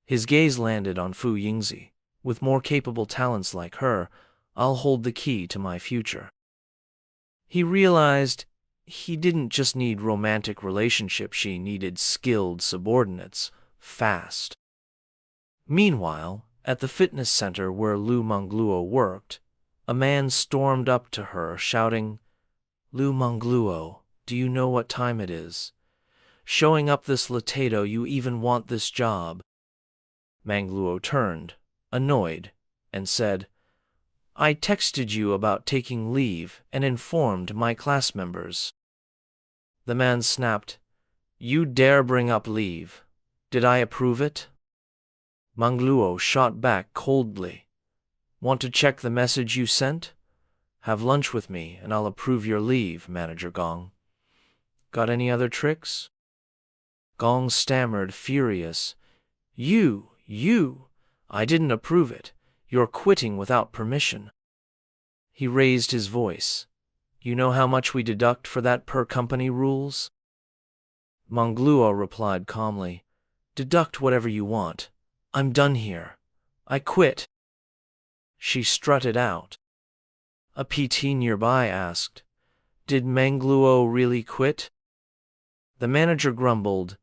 His gaze landed on Fu Yingzi. With more capable talents like her, I'll hold the key to my future. He realized he didn't just need romantic relationships, she needed skilled subordinates, fast. Meanwhile, at the fitness center where Lu Mengluo worked, a man stormed up to her, shouting, Lu Mengluo, do you know what time it is? Showing up this latato, you even want this job? Mengluo turned, annoyed, and said, I texted you about taking leave and informed my class members. The man snapped, You dare bring up leave? Did I approve it? Mangluo shot back coldly. Want to check the message you sent? Have lunch with me and I'll approve your leave, Manager Gong. Got any other tricks? Gong stammered, furious. You, I didn't approve it. You're quitting without permission. He raised his voice. You know how much we deduct for that per company rules? Mangluo replied calmly. Deduct whatever you want. I'm done here. I quit. She strutted out. A PT nearby asked, Did Mangluo really quit? The manager grumbled,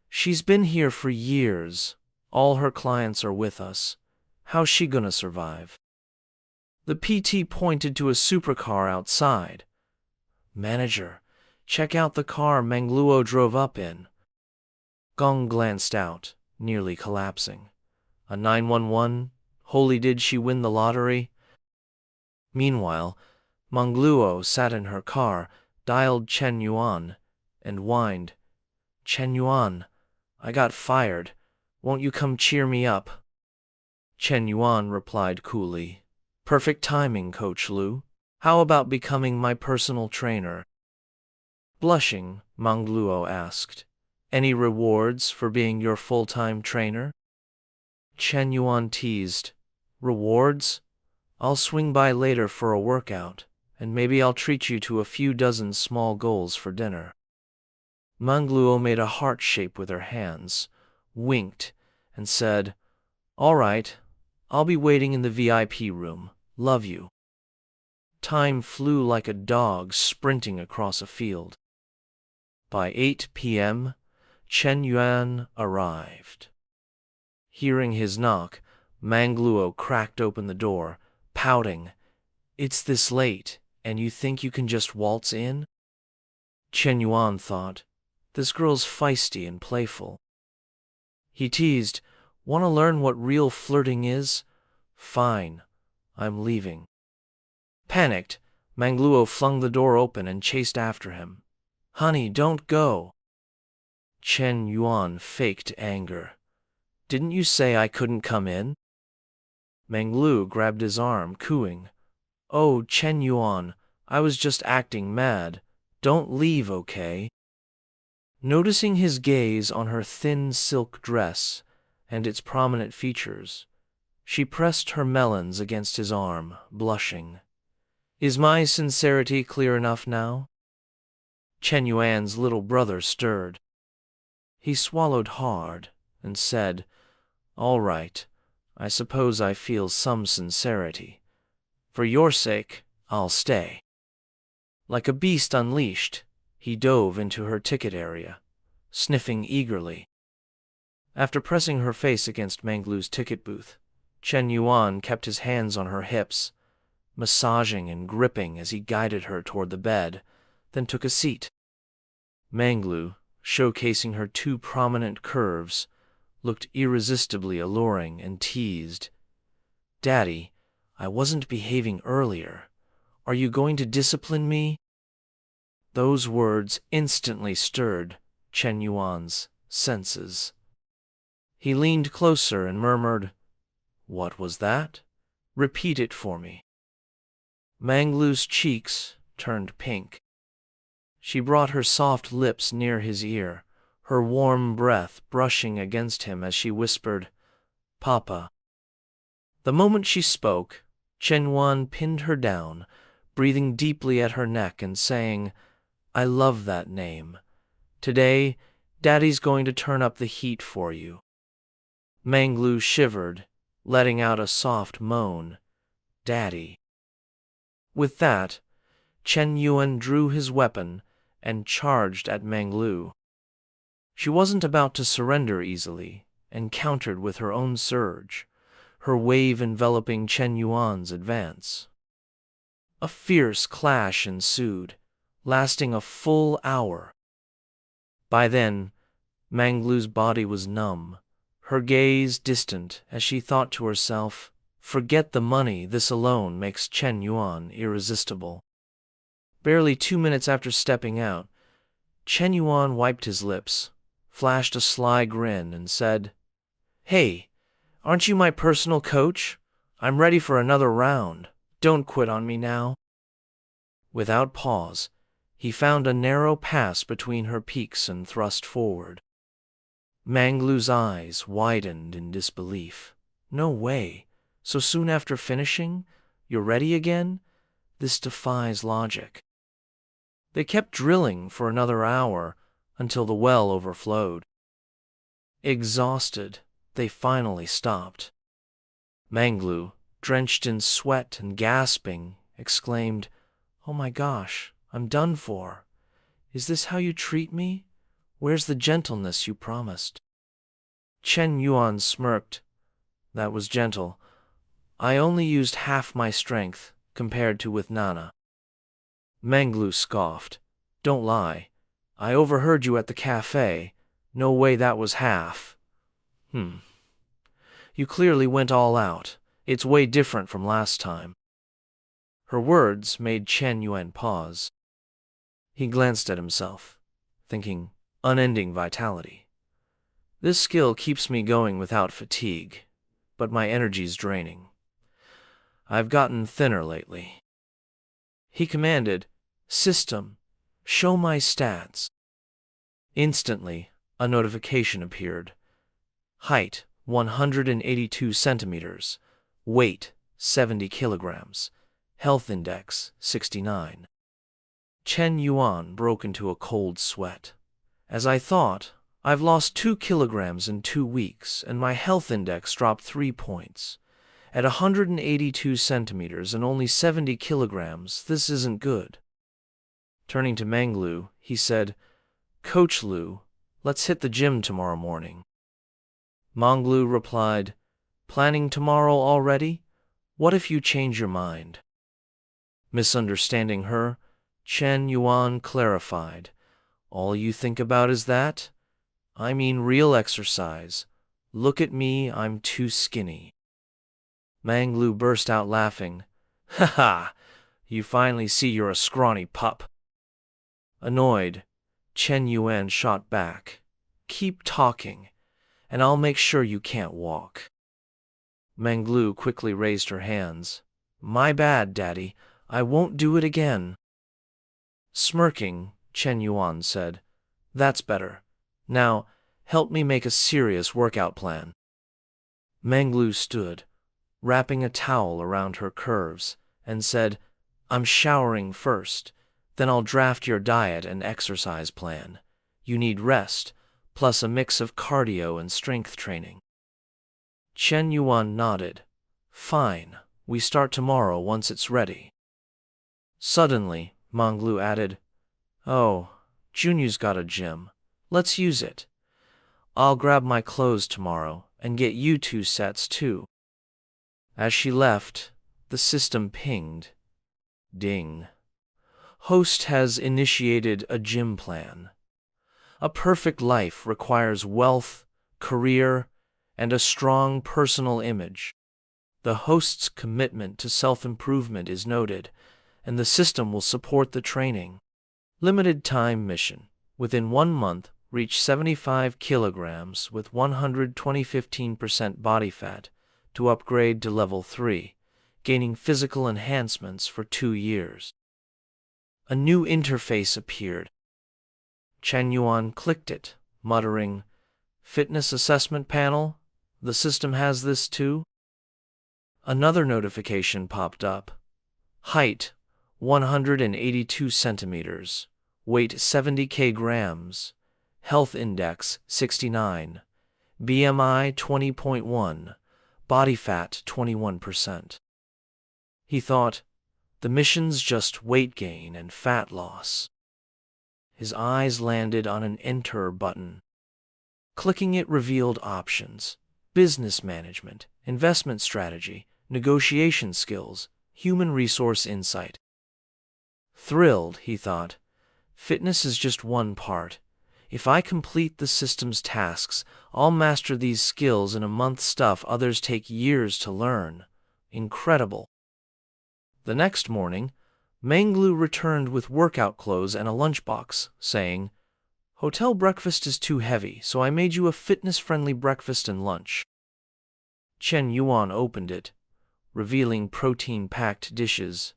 She's been here for years. All her clients are with us. How's she gonna survive? The PT pointed to a supercar outside. Manager, check out the car Mangluo drove up in. Gong glanced out, nearly collapsing. A 911? Holy, did she win the lottery? Meanwhile, Mangluo sat in her car, dialed Chen Yuan, and whined, Chen Yuan, I got fired. Won't you come cheer me up? Chen Yuan replied coolly, Perfect timing, Coach Lu. How about becoming my personal trainer? Blushing, Mangluo asked, Any rewards for being your full-time trainer? Chen Yuan teased, Rewards? I'll swing by later for a workout, and maybe I'll treat you to a few dozen small goals for dinner. Mangluo made a heart shape with her hands, winked, and said, All right, I'll be waiting in the VIP room. Love you. Time flew like a dog sprinting across a field. By 8 p.m., Chen Yuan arrived. Hearing his knock, Mangluo cracked open the door, pouting, It's this late, and you think you can just waltz in? Chen Yuan thought, This girl's feisty and playful. He teased, Want to learn what real flirting is? Fine, I'm leaving. Panicked, Mangluo flung the door open and chased after him. Honey, don't go. Chen Yuan faked anger. Didn't you say I couldn't come in? Mangluo grabbed his arm, cooing, Oh, Chen Yuan, I was just acting mad. Don't leave, okay? Noticing his gaze on her thin silk dress and its prominent features, she pressed her melons against his arm, blushing. Is my sincerity clear enough now? Chen Yuan's little brother stirred. He swallowed hard and said, All right, I suppose I feel some sincerity. For your sake, I'll stay. Like a beast unleashed, he dove into her ticket area, sniffing eagerly. After pressing her face against Mangluo's ticket booth, Chen Yuan kept his hands on her hips, massaging and gripping as he guided her toward the bed, then took a seat. Mangluo, showcasing her two prominent curves, looked irresistibly alluring and teased, Daddy, I wasn't behaving earlier. Are you going to discipline me? Those words instantly stirred Chen Yuan's senses. He leaned closer and murmured, What was that? Repeat it for me. Mangluo's cheeks turned pink. She brought her soft lips near his ear, her warm breath brushing against him as she whispered, Papa. The moment she spoke, Chen Yuan pinned her down, breathing deeply at her neck and saying, I love that name. Today, Daddy's going to turn up the heat for you. Mangluo shivered, letting out a soft moan. Daddy. With that, Chen Yuan drew his weapon and charged at Mangluo. She wasn't about to surrender easily, and countered with her own surge, her wave enveloping Chen Yuan's advance. A fierce clash ensued, lasting a full hour. By then, Mangluo's body was numb, her gaze distant as she thought to herself, Forget the money, this alone makes Chen Yuan irresistible. Barely 2 minutes after stepping out, Chen Yuan wiped his lips, flashed a sly grin, and said, Hey, Aren't you my personal coach? I'm ready for another round. Don't quit on me now. Without pause, he found a narrow pass between her peaks and thrust forward. Manglu's eyes widened in disbelief. No way. So soon after finishing, you're ready again? This defies logic. They kept drilling for another hour until the well overflowed. Exhausted, they finally stopped. Manglu, drenched in sweat and gasping, exclaimed, "Oh my gosh, I'm done for. Is this how you treat me? Where's the gentleness you promised?" Chen Yuan smirked. "That was gentle. I only used half my strength compared to with Nana." Manglu scoffed. "Don't lie. I overheard you at the cafe. No way that was half." You clearly went all out. It's way different from last time." Her words made Chen Yuan pause. He glanced at himself, thinking, unending vitality. This skill keeps me going without fatigue, but my energy's draining. I've gotten thinner lately. He commanded, "System, show my stats." Instantly, a notification appeared. Height, 182 centimeters. Weight, 70 kilograms. Health index, 69. Chen Yuan broke into a cold sweat. "As I thought, I've lost 2 kilograms in 2 weeks, and my health index dropped 3 points. At 182 centimeters and only 70 kilograms, this isn't good." Turning to Manglu, he said, "Coach Lu, let's hit the gym tomorrow morning." Manglu replied, "Planning tomorrow already? What if you change your mind?" Misunderstanding her, Chen Yuan clarified, "All you think about is that? I mean real exercise. Look at me, I'm too skinny." Manglu burst out laughing. "Ha ha! You finally see you're a scrawny pup." Annoyed, Chen Yuan shot back, "Keep talking, and I'll make sure you can't walk." Manglu quickly raised her hands. "My bad, Daddy. I won't do it again." Smirking, Chen Yuan said, "That's better. Now, help me make a serious workout plan." Manglu stood, wrapping a towel around her curves, and said, "I'm showering first, then I'll draft your diet and exercise plan. You need rest, plus a mix of cardio and strength training." Chen Yuan nodded. "Fine, we start tomorrow once it's ready." Suddenly, Manglu added, "Oh, Junyu's got a gym. Let's use it. I'll grab my clothes tomorrow and get you 2 sets too." As she left, the system pinged. Ding. Host has initiated a gym plan. A perfect life requires wealth, career, and a strong personal image. The host's commitment to self-improvement is noted, and the system will support the training. Limited time mission. Within 1 month, reach 75 kilograms with 115% body fat to upgrade to level 3, gaining physical enhancements for 2 years. A new interface appeared. Chen Yuan clicked it, muttering, "Fitness assessment panel? The system has this too?" Another notification popped up. Height, 182 centimeters. Weight, 70 kilograms. Health index, 69. BMI, 20.1. Body fat, 21%. He thought, the mission's just weight gain and fat loss. His eyes landed on an Enter button. Clicking it revealed options: business management, investment strategy, negotiation skills, human resource insight. Thrilled, he thought, fitness is just one part. If I complete the system's tasks, I'll master these skills in a month, stuff others take years to learn. Incredible. The next morning, Manglu returned with workout clothes and a lunchbox, saying, "Hotel breakfast is too heavy, so I made you a fitness-friendly breakfast and lunch." Chen Yuan opened it, revealing protein-packed dishes.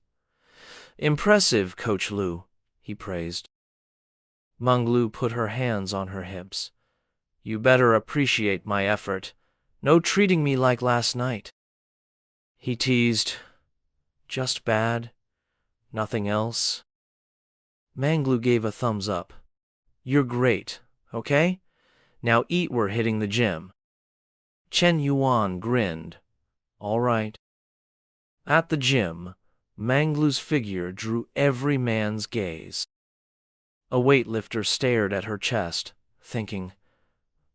"Impressive, Coach Lu," he praised. Manglu put her hands on her hips. "You better appreciate my effort. No treating me like last night." He teased. "Just bad? Nothing else?" Manglu gave a thumbs up. "You're great, okay? Now eat, we're hitting the gym." Chen Yuan grinned. "All right." At the gym, Manglu's figure drew every man's gaze. A weightlifter stared at her chest, thinking,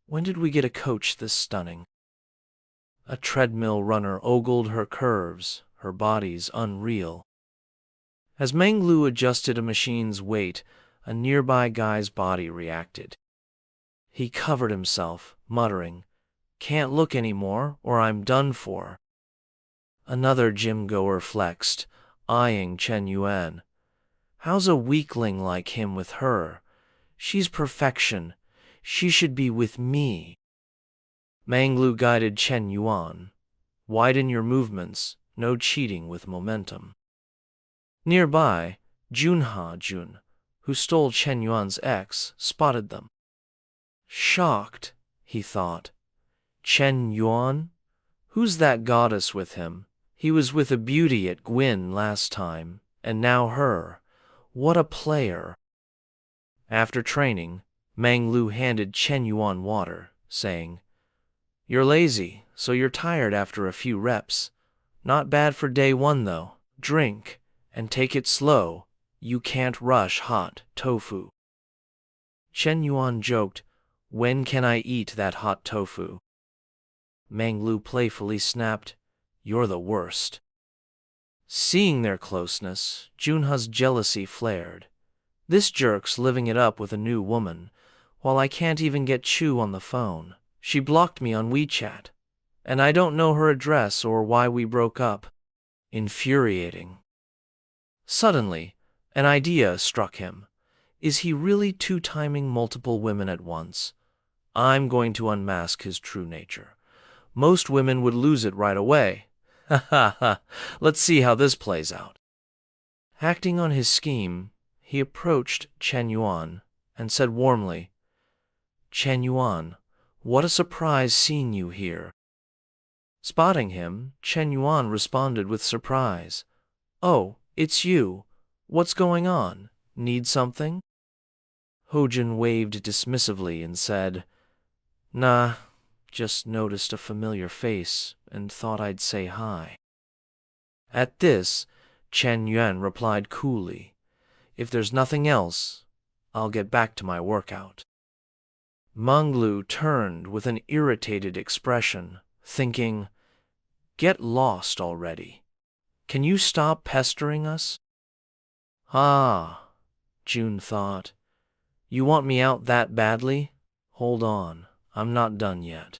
when did we get a coach this stunning? A treadmill runner ogled her curves, her body's unreal. As Manglu adjusted a machine's weight, a nearby guy's body reacted. He covered himself, muttering, "Can't look anymore, or I'm done for." Another gym-goer flexed, eyeing Chen Yuan. "How's a weakling like him with her? She's perfection. She should be with me." Manglu guided Chen Yuan. "Widen your movements, no cheating with momentum." Nearby, Jun, who stole Chen Yuan's ex, spotted them. Shocked, he thought. Chen Yuan? Who's that goddess with him? He was with a beauty at Gwyn last time, and now her. What a player. After training, Manglu handed Chen Yuan water, saying, "You're lazy, so you're tired after a few reps. Not bad for day one, though. Drink, and take it slow. You can't rush hot tofu." Chen Yuan joked, "When can I eat that hot tofu?" Manglu playfully snapped, "You're the worst." Seeing their closeness, Junha's jealousy flared. "This jerk's living it up with a new woman, while I can't even get Chu on the phone. She blocked me on WeChat, and I don't know her address or why we broke up." Infuriating. Suddenly, an idea struck him. Is he really two-timing multiple women at once? I'm going to unmask his true nature. Most women would lose it right away. Ha ha ha, let's see how this plays out. Acting on his scheme, he approached Chen Yuan and said warmly, "Chen Yuan, what a surprise seeing you here." Spotting him, Chen Yuan responded with surprise, "Oh, it's you. What's going on? Need something?" Hojin waved dismissively and said, "Nah, just noticed a familiar face and thought I'd say hi." At this, Chen Yuan replied coolly, "If there's nothing else, I'll get back to my workout." Manglu turned with an irritated expression, thinking, "Get lost already. Can you stop pestering us?" "Ah," June thought, "you want me out that badly? Hold on, I'm not done yet."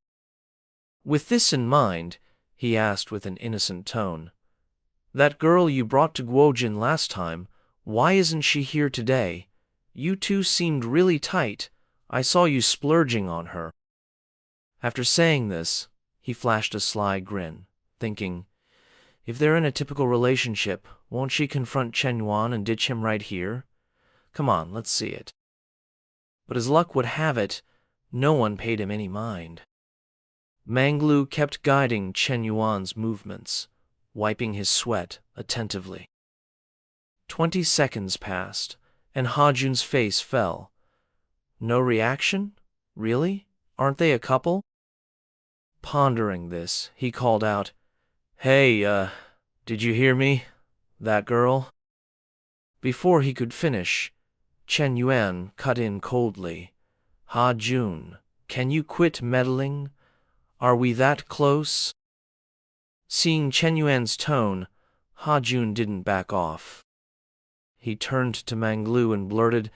With this in mind, he asked with an innocent tone, "That girl you brought to Guojin last time, why isn't she here today? You two seemed really tight. I saw you splurging on her." After saying this, he flashed a sly grin, thinking, if they're in a typical relationship, won't she confront Chen Yuan and ditch him right here? Come on, let's see it. But as luck would have it, no one paid him any mind. Manglu kept guiding Chen Yuan's movements, wiping his sweat attentively. 20 seconds passed, and Hajun's face fell. No reaction? Really? Aren't they a couple? Pondering this, he called out, "Hey, did you hear me? That girl?" Before he could finish, Chen Yuan cut in coldly. "Ha-Jun, can you quit meddling? Are we that close?" Seeing Chen Yuan's tone, Ha-Jun didn't back off. He turned to Manglu and blurted,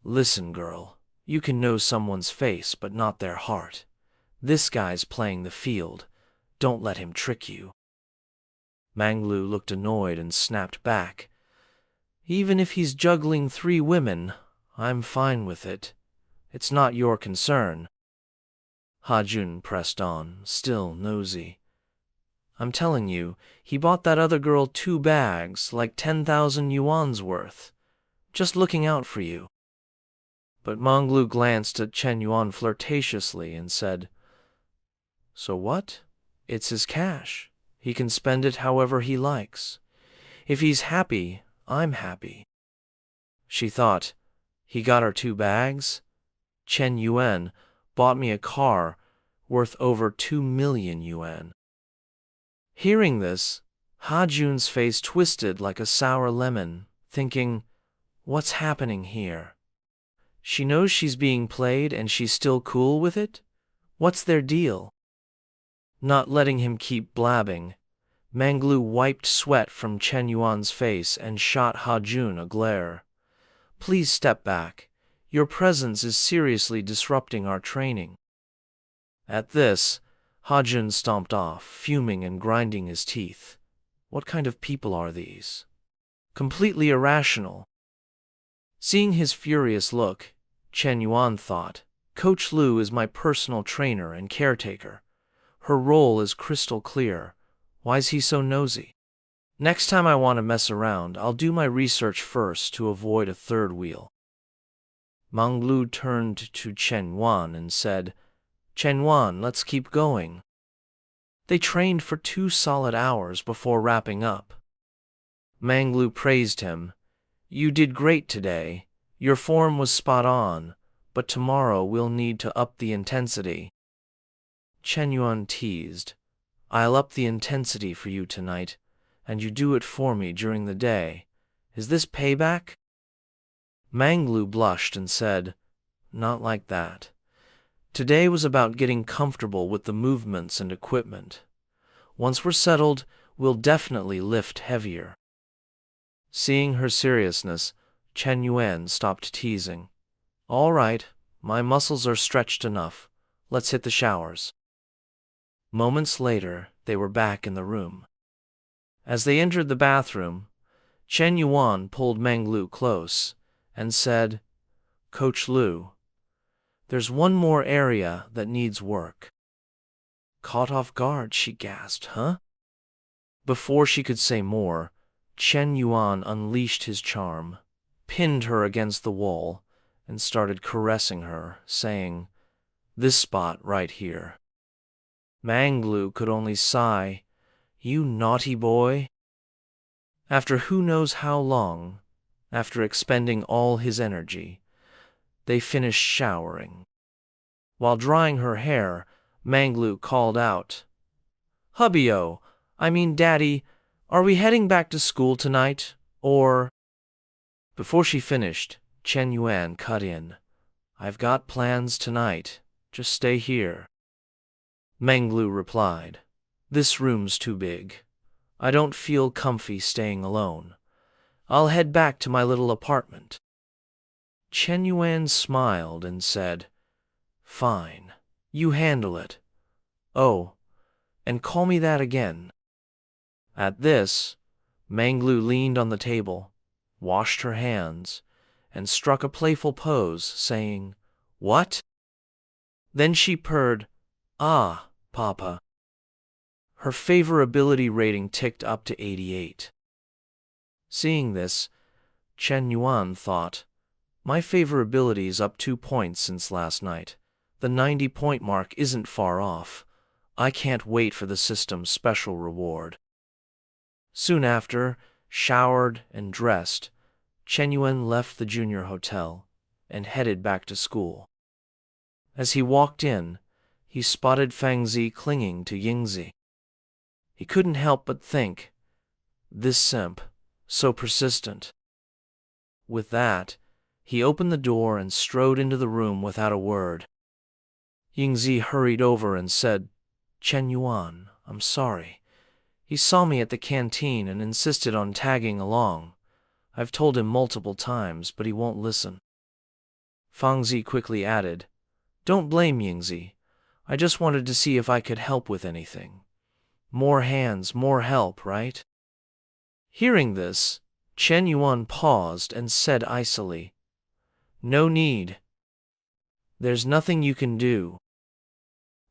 "Listen, girl, you can know someone's face but not their heart. This guy's playing the field. Don't let him trick you." Manglu looked annoyed and snapped back, "Even if he's juggling 3 women, I'm fine with it. It's not your concern." Ha-jun pressed on, still nosy. I'm telling you, he bought that other girl 2 bags, like 10,000 yuan's worth, just looking out for you. But Manglu glanced at Chen Yuan flirtatiously and said, So what? It's his cash. He can spend it however he likes. If he's happy, I'm happy. She thought, he got her 2 bags? Chen Yuan bought me a car worth over 2 million yuan. Hearing this, Ha-jun's face twisted like a sour lemon, thinking, what's happening here? She knows she's being played and she's still cool with it? What's their deal? Not letting him keep blabbing, Manglu wiped sweat from Chen Yuan's face and shot Ha-jun a glare. Please step back. Your presence is seriously disrupting our training. At this, Ha-jun stomped off, fuming and grinding his teeth. What kind of people are these? Completely irrational. Seeing his furious look, Chen Yuan thought, Coach Lu is my personal trainer and caretaker. Her role is crystal clear. Why's he so nosy? Next time I want to mess around, I'll do my research first to avoid a third wheel. Manglu turned to Chen Yuan and said, Chen Yuan, let's keep going. They trained for 2 solid hours before wrapping up. Manglu praised him. You did great today. Your form was spot on, but tomorrow we'll need to up the intensity. Chen Yuan teased, I'll up the intensity for you tonight, and you do it for me during the day. Is this payback? Manglu blushed and said, Not like that. Today was about getting comfortable with the movements and equipment. Once we're settled, we'll definitely lift heavier. Seeing her seriousness, Chen Yuan stopped teasing. All right, my muscles are stretched enough. Let's hit the showers. Moments later, they were back in the room. As they entered the bathroom, Chen Yuan pulled Manglu close and said, Coach Lu, there's one more area that needs work. Caught off guard, she gasped, huh? Before she could say more, Chen Yuan unleashed his charm, pinned her against the wall, and started caressing her, saying, This spot right here. Manglu could only sigh, You naughty boy. After who knows how long, after expending all his energy, they finished showering. While drying her hair, Manglu called out, Hubby-o, I mean Daddy, are we heading back to school tonight, or? Before she finished, Chen Yuan cut in, I've got plans tonight, just stay here. Manglu replied, This room's too big. I don't feel comfy staying alone. I'll head back to my little apartment. Chen Yuan smiled and said, Fine, you handle it. Oh, and call me that again. At this, Manglu leaned on the table, washed her hands, and struck a playful pose, saying, What? Then she purred, Ah, Papa. Her favorability rating ticked up to 88. Seeing this, Chen Yuan thought, My favorability's up 2 points since last night. The 90-point mark isn't far off. I can't wait for the system's special reward. Soon after, showered and dressed, Chen Yuan left the junior hotel and headed back to school. As he walked in, he spotted Fangzi clinging to Yingzi. He couldn't help but think, this simp, so persistent. With that, he opened the door and strode into the room without a word. Yingzi hurried over and said, Chen Yuan, I'm sorry. He saw me at the canteen and insisted on tagging along. I've told him multiple times, but he won't listen. Fangzi quickly added, Don't blame Yingzi. I just wanted to see if I could help with anything. More hands, more help, right? Hearing this, Chen Yuan paused and said icily, No need. There's nothing you can do.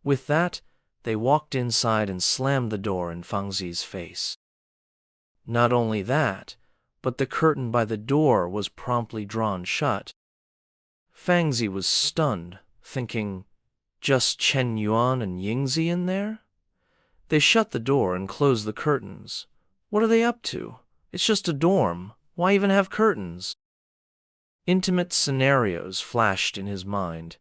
With that, they walked inside and slammed the door in Fangzi's face. Not only that, but the curtain by the door was promptly drawn shut. Fangzi was stunned, thinking, just Chen Yuan and Yingzi in there? They shut the door and closed the curtains. What are they up to? It's just a dorm. Why even have curtains? Intimate scenarios flashed in his mind,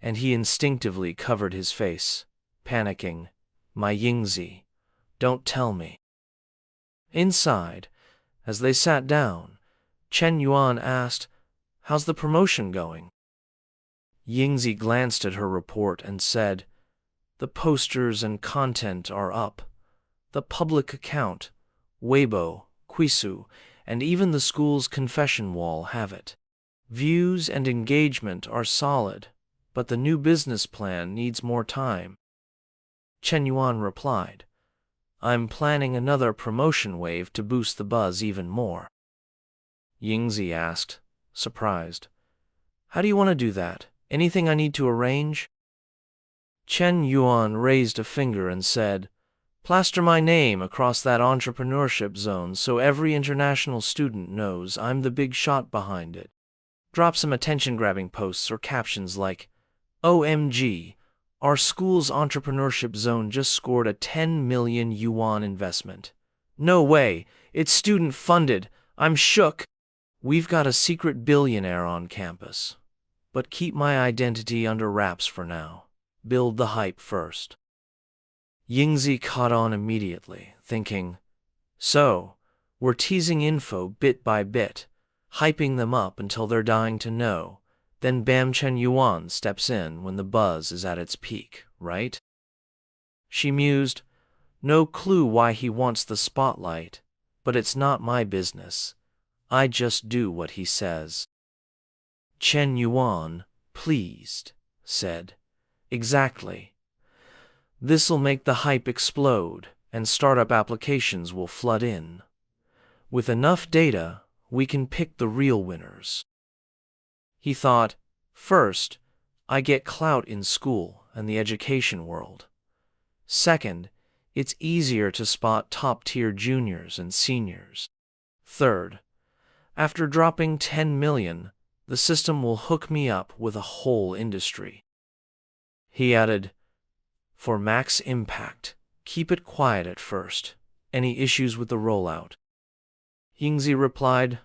and he instinctively covered his face, panicking, My Yingzi, don't tell me. Inside, as they sat down, Chen Yuan asked, How's the promotion going? Yingzi glanced at her report and said, The posters and content are up. The public account, Weibo, Quisu, and even the school's confession wall have it. Views and engagement are solid, but the new business plan needs more time. Chen Yuan replied, I'm planning another promotion wave to boost the buzz even more. Yingzi asked, surprised, How do you want to do that? Anything I need to arrange? Chen Yuan raised a finger and said, Plaster my name across that entrepreneurship zone so every international student knows I'm the big shot behind it. Drop some attention-grabbing posts or captions like, OMG, our school's entrepreneurship zone just scored a 10 million yuan investment. No way, it's student-funded. I'm shook. We've got a secret billionaire on campus. But keep my identity under wraps for now. Build the hype first. Yingzi caught on immediately, thinking, So, we're teasing info bit by bit, hyping them up until they're dying to know. Then bam, Chen Yuan steps in when the buzz is at its peak, right? She mused, No clue why he wants the spotlight, but it's not my business. I just do what he says. Chen Yuan, pleased, said, Exactly. This'll make the hype explode, and startup applications will flood in. With enough data, we can pick the real winners. He thought, First, I get clout in school and the education world. Second, it's easier to spot top-tier juniors and seniors. Third, after dropping 10 million, the system will hook me up with a whole industry. He added, For max impact, keep it quiet at first. Any issues with the rollout? Yingzi replied,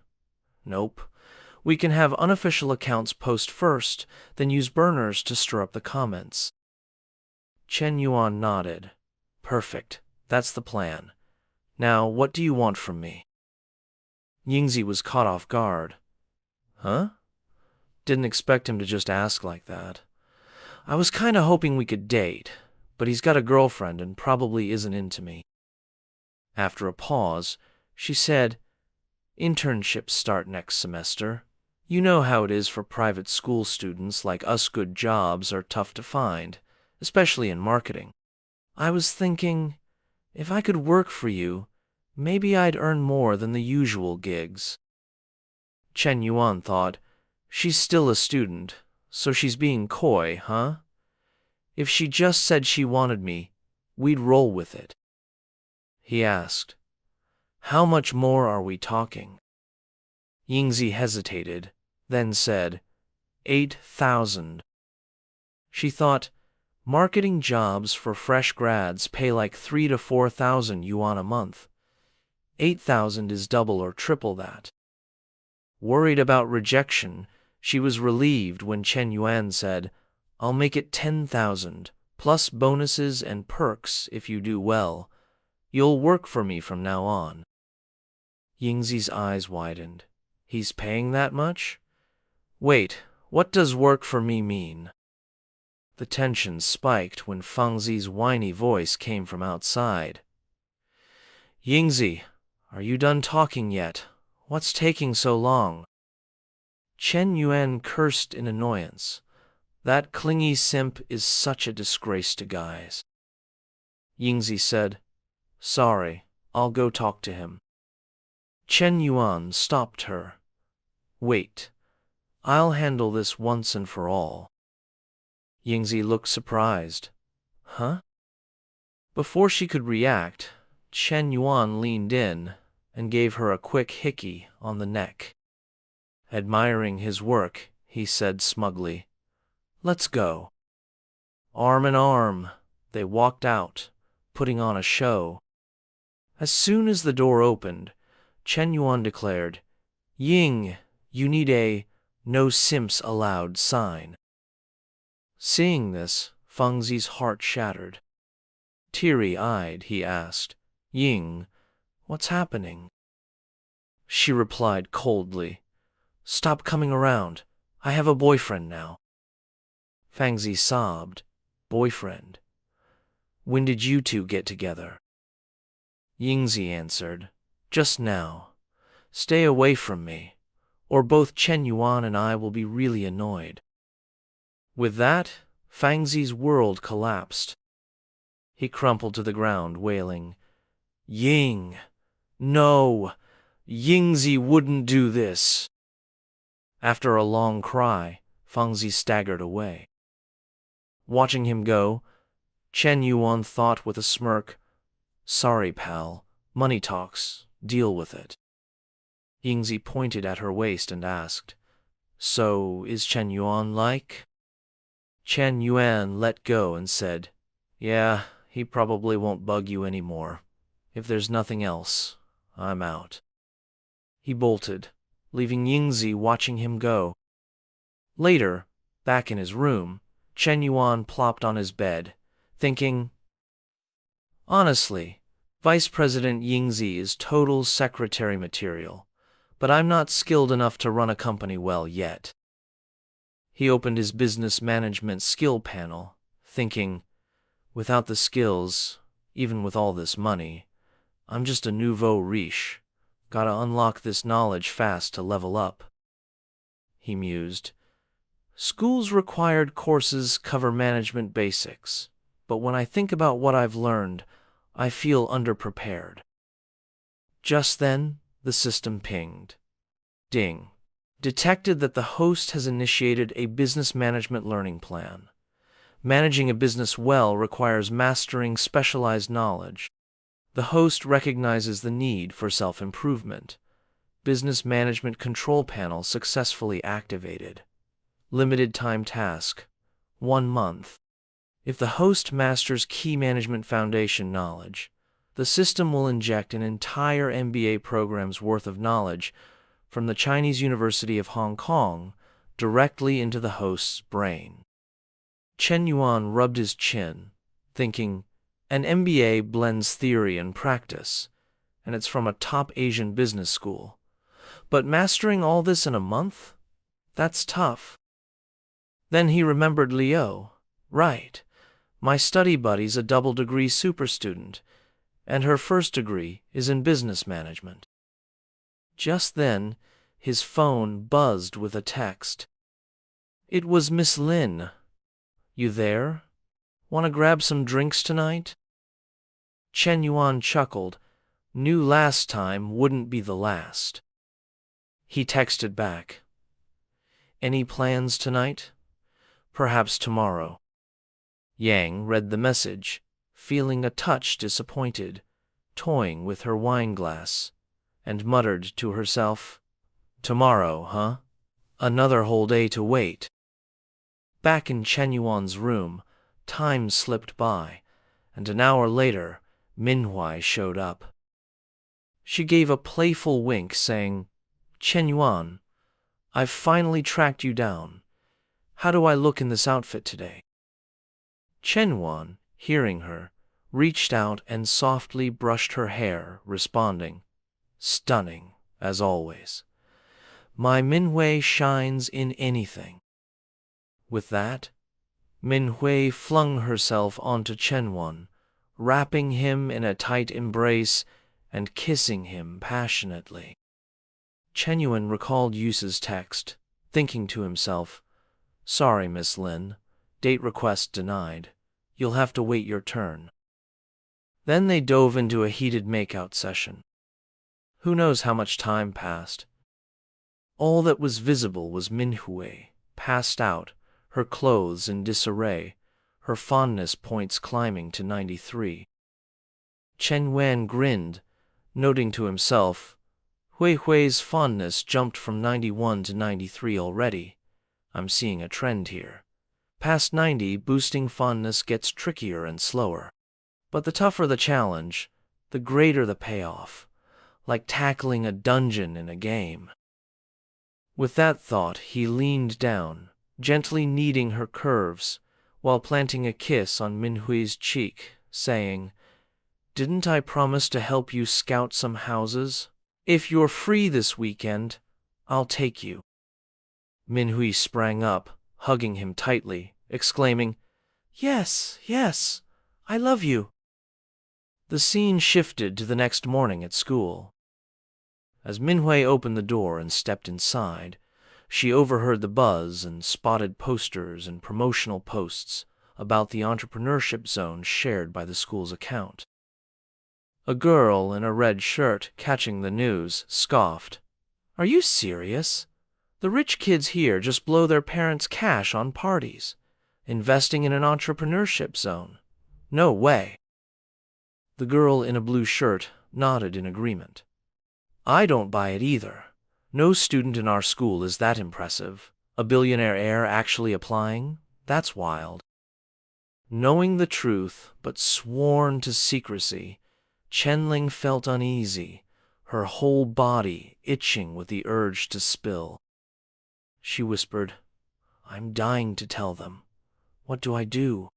Nope. We can have unofficial accounts post first, then use burners to stir up the comments. Chen Yuan nodded. Perfect. That's the plan. Now, what do you want from me? Yingzi was caught off guard. Huh? Didn't expect him to just ask like that. I was kinda hoping we could date, but he's got a girlfriend and probably isn't into me. After a pause, she said, Internships start next semester. You know how it is for private school students like us. Good jobs are tough to find, especially in marketing. I was thinking, if I could work for you, maybe I'd earn more than the usual gigs. Chen Yuan thought, She's still a student, so she's being coy, huh? If she just said she wanted me, we'd roll with it. He asked, How much more are we talking? Yingzi hesitated, then said, 8,000. She thought, marketing jobs for fresh grads pay like 3,000 to 4,000 yuan a month. 8,000 is double or triple that. Worried about rejection, she was relieved when Chen Yuan said, I'll make it 10,000, plus bonuses and perks if you do well. You'll work for me from now on. Yingzi's eyes widened. He's paying that much? Wait, what does work for me mean? The tension spiked when Fangzi's whiny voice came from outside. Yingzi, are you done talking yet? What's taking so long? Chen Yuan cursed in annoyance. That clingy simp is such a disgrace to guys. Yingzi said, Sorry, I'll go talk to him. Chen Yuan stopped her. Wait, I'll handle this once and for all. Yingzi looked surprised. huh? Before she could react, Chen Yuan leaned in and gave her a quick hickey on the neck. Admiring his work, he said smugly, "Let's go." Arm in arm, they walked out, putting on a show. As soon as the door opened, Chen Yuan declared, "Ying, you need a 'no simps allowed' sign." Seeing this, Fengzi's heart shattered. Teary-eyed, he asked, "Ying, what's happening?" She replied coldly, "Stop coming around. I have a boyfriend now." Fengzi sobbed, "Boyfriend? When did you two get together?" Yingzi answered, "Just now. Stay away from me, or both Chen Yuan and I will be really annoyed." With that, Fengzi's world collapsed. He crumpled to the ground, wailing, "Ying! No! Yingzi wouldn't do this!" After a long cry, Fengzi staggered away. Watching him go, Chen Yuan thought with a smirk, "Sorry, pal. Money talks. Deal with it." Yingzi pointed at her waist and asked, "So is Chen Yuan like?" Chen Yuan let go and said, "Yeah, he probably won't bug you anymore. If there's nothing else, I'm out." He bolted, leaving Yingzi watching him go. Later, back in his room, Chen Yuan plopped on his bed, thinking, "Honestly, Vice President Yingzi is total secretary material, but I'm not skilled enough to run a company well yet." He opened his business management skill panel, thinking, "Without the skills, even with all this money, I'm just a nouveau riche. Gotta unlock this knowledge fast to level up." He mused, "School's required courses cover management basics, but when I think about what I've learned, I feel underprepared." Just then, the system pinged. Ding. Detected that the host has initiated a business management learning plan. Managing a business well requires mastering specialized knowledge. The host recognizes the need for self-improvement. Business Management Control Panel successfully activated. Limited time task, 1 month. If the host masters key management foundation knowledge, the system will inject an entire MBA program's worth of knowledge from the Chinese University of Hong Kong directly into the host's brain. Chen Yuan rubbed his chin, thinking, an MBA blends theory and practice, and it's from a top Asian business school. But mastering all this in a month? That's tough. Then he remembered Liu. Right. My study buddy's a double-degree super student, and her first degree is in business management. Just then, his phone buzzed with a text. It was Miss Lin. "You there? Want to grab some drinks tonight?" Chen Yuan chuckled. Knew last time wouldn't be the last. He texted back, "Any plans tonight? Perhaps tomorrow." Yang read the message, feeling a touch disappointed, toying with her wine glass, and muttered to herself, "Tomorrow, huh? Another whole day to wait." Back in Chen Yuan's room, time slipped by, and an hour later, Manhwa showed up. She gave a playful wink, saying, "Chen Yuan, I've finally tracked you down. How do I look in this outfit today?" Chen Yuan, hearing her, reached out and softly brushed her hair, responding, "Stunning, as always. My Manhwa shines in anything." With that, Manhwa flung herself onto Chen Yuan, wrapping him in a tight embrace and kissing him passionately. Chen Yuan recalled Yusa's text, thinking to himself, "Sorry, Miss Lin. Date request denied. You'll have to wait your turn." Then they dove into a heated makeout session. Who knows how much time passed? All that was visible was Manhwa, passed out, her clothes in disarray, her fondness points climbing to 93. Chen Yuan grinned, noting to himself, Hui Hui's fondness jumped from 91 to 93 already. I'm seeing a trend here. Past 90, boosting fondness gets trickier and slower. But the tougher the challenge, the greater the payoff, like tackling a dungeon in a game. With that thought, he leaned down, gently kneading her curves, while planting a kiss on Minhui's cheek, saying, Didn't I promise to help you scout some houses? If you're free this weekend, I'll take you. Minhui sprang up, hugging him tightly, exclaiming, Yes, yes, I love you. The scene shifted to the next morning at school. As Minhui opened the door and stepped inside, she overheard the buzz and spotted posters and promotional posts about the entrepreneurship zone shared by the school's account. A girl in a red shirt, catching the news, scoffed, Are you serious? The rich kids here just blow their parents' cash on parties, investing in an entrepreneurship zone. No way. The girl in a blue shirt nodded in agreement. I don't buy it either. No student in our school is that impressive. A billionaire heir actually applying? That's wild. Knowing the truth, but sworn to secrecy, Chenling felt uneasy, her whole body itching with the urge to spill. She whispered, I'm dying to tell them. What do I do?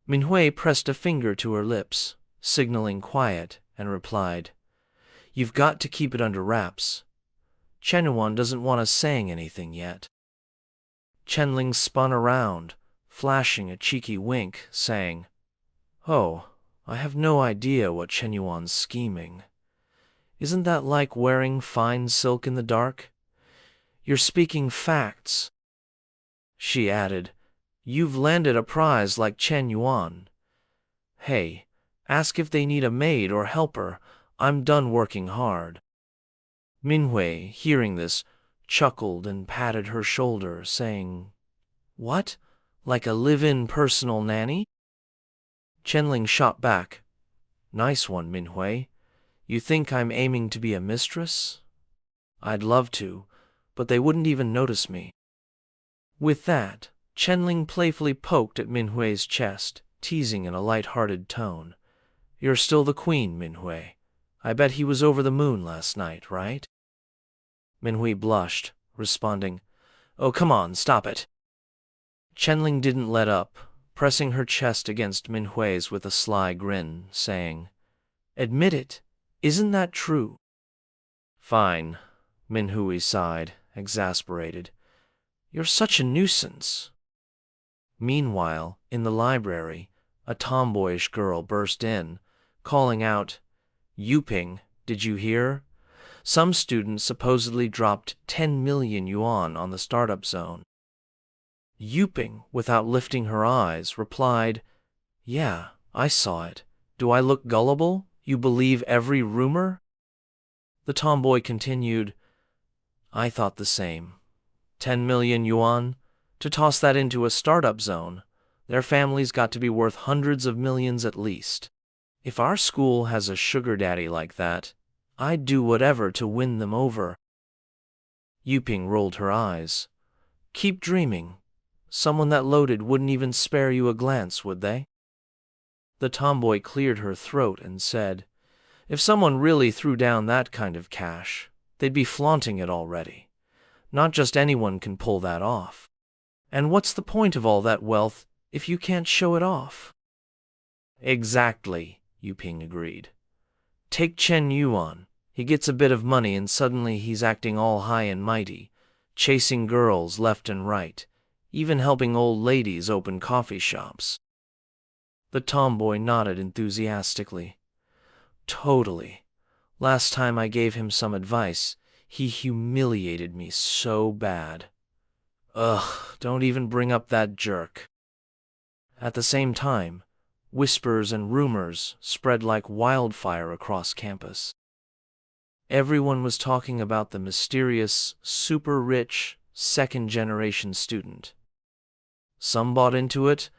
Minhui pressed a finger to her lips, signaling quiet, and replied, You've got to keep it under wraps. Chenyuan doesn't want us saying anything yet. Chenling spun around, flashing a cheeky wink, saying, Oh, I have no idea what Chenyuan's scheming. Isn't that like wearing fine silk in the dark? You're speaking facts. She added, You've landed a prize like Chen Yuan. Hey, ask if they need a maid or helper. I'm done working hard. Minhui, hearing this, chuckled and patted her shoulder, saying, What? Like a live-in personal nanny? Chenling shot back, Nice one, Minhui. You think I'm aiming to be a mistress? I'd love to, but they wouldn't even notice me. With that, Chenling playfully poked at Minhui's chest, teasing in a light-hearted tone. You're still the queen, Minhui. I bet he was over the moon last night, right? Minhui blushed, responding, Oh, come on, stop it. Chenling didn't let up, pressing her chest against Minhui's with a sly grin, saying, Admit it, isn't that true? Fine, Minhui sighed, exasperated. You're such a nuisance. Meanwhile, in the library, a tomboyish girl burst in, calling out, Yuping, did you hear? Some students supposedly dropped 10 million yuan on the startup zone. Yuping, without lifting her eyes, replied, Yeah, I saw it. Do I look gullible? You believe every rumor? The tomboy continued, I thought the same. 10 million yuan? To toss that into a startup zone, their family's got to be worth hundreds of millions at least. If our school has a sugar daddy like that, I'd do whatever to win them over. Yuping rolled her eyes. Keep dreaming. Someone that loaded wouldn't even spare you a glance, would they? The tomboy cleared her throat and said, If someone really threw down that kind of cash, they'd be flaunting it already. Not just anyone can pull that off. And what's the point of all that wealth if you can't show it off? Exactly, Yuping agreed. Take Chen Yuan. He gets a bit of money and suddenly he's acting all high and mighty, chasing girls left and right, even helping old ladies open coffee shops. The tomboy nodded enthusiastically. Totally. Last time I gave him some advice, he humiliated me so bad. Ugh, don't even bring up that jerk. At the same time, whispers and rumors spread like wildfire across campus. Everyone was talking about the mysterious, super-rich, second-generation student. Some bought into it,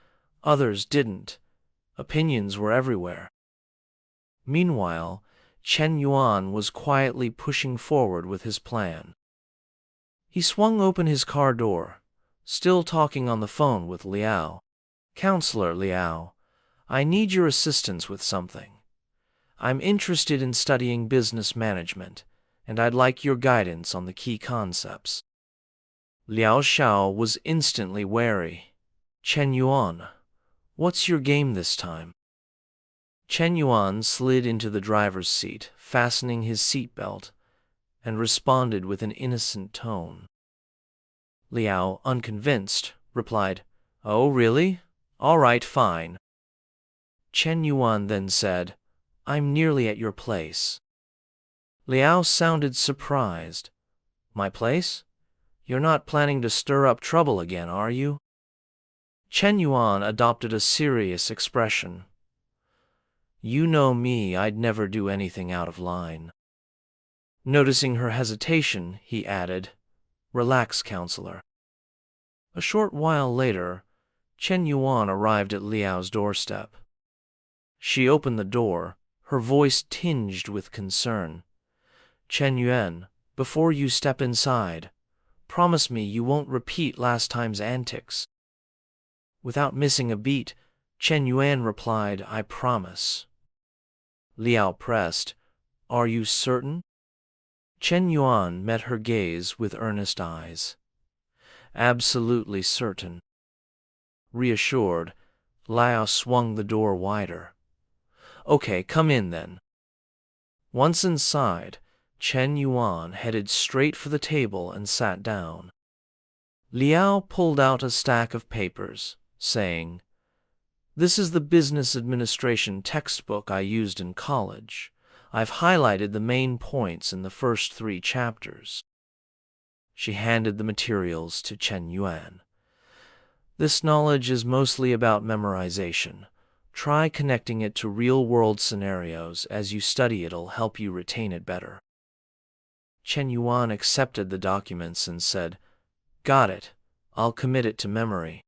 Others didn't. Opinions were everywhere. Meanwhile, Chen Yuan was quietly pushing forward with his plan. He swung open his car door, still talking on the phone with Liao. "Counselor Liao, I need your assistance with something. I'm interested in studying business management, and I'd like your guidance on the key concepts." Liao Xiao was instantly wary. "Chen Yuan, what's your game this time?" Chen Yuan slid into the driver's seat, fastening his seatbelt, and responded with an innocent tone. Liao, unconvinced, replied, "Oh, really? All right, fine." Chen Yuan then said, "I'm nearly at your place." Liao sounded surprised. "My place? You're not planning to stir up trouble again, are you?" Chen Yuan adopted a serious expression. "You know me, I'd never do anything out of line." Noticing her hesitation, he added, "Relax, counselor." A short while later, Chen Yuan arrived at Liao's doorstep. She opened the door, her voice tinged with concern. "Chen Yuan, before you step inside, promise me you won't repeat last time's antics." Without missing a beat, Chen Yuan replied, "I promise." Liao pressed, "Are you certain?" Chen Yuan met her gaze with earnest eyes. "Absolutely certain." Reassured, Liao swung the door wider. "Okay, come in then." Once inside, Chen Yuan headed straight for the table and sat down. Liao pulled out a stack of papers, saying, "This is the business administration textbook I used in college. I've highlighted the main points in the first 3 chapters." She handed the materials to Chen Yuan. "This knowledge is mostly about memorization. Try connecting it to real-world scenarios. As you study, it'll help you retain it better." Chen Yuan accepted the documents and said, "Got it. I'll commit it to memory."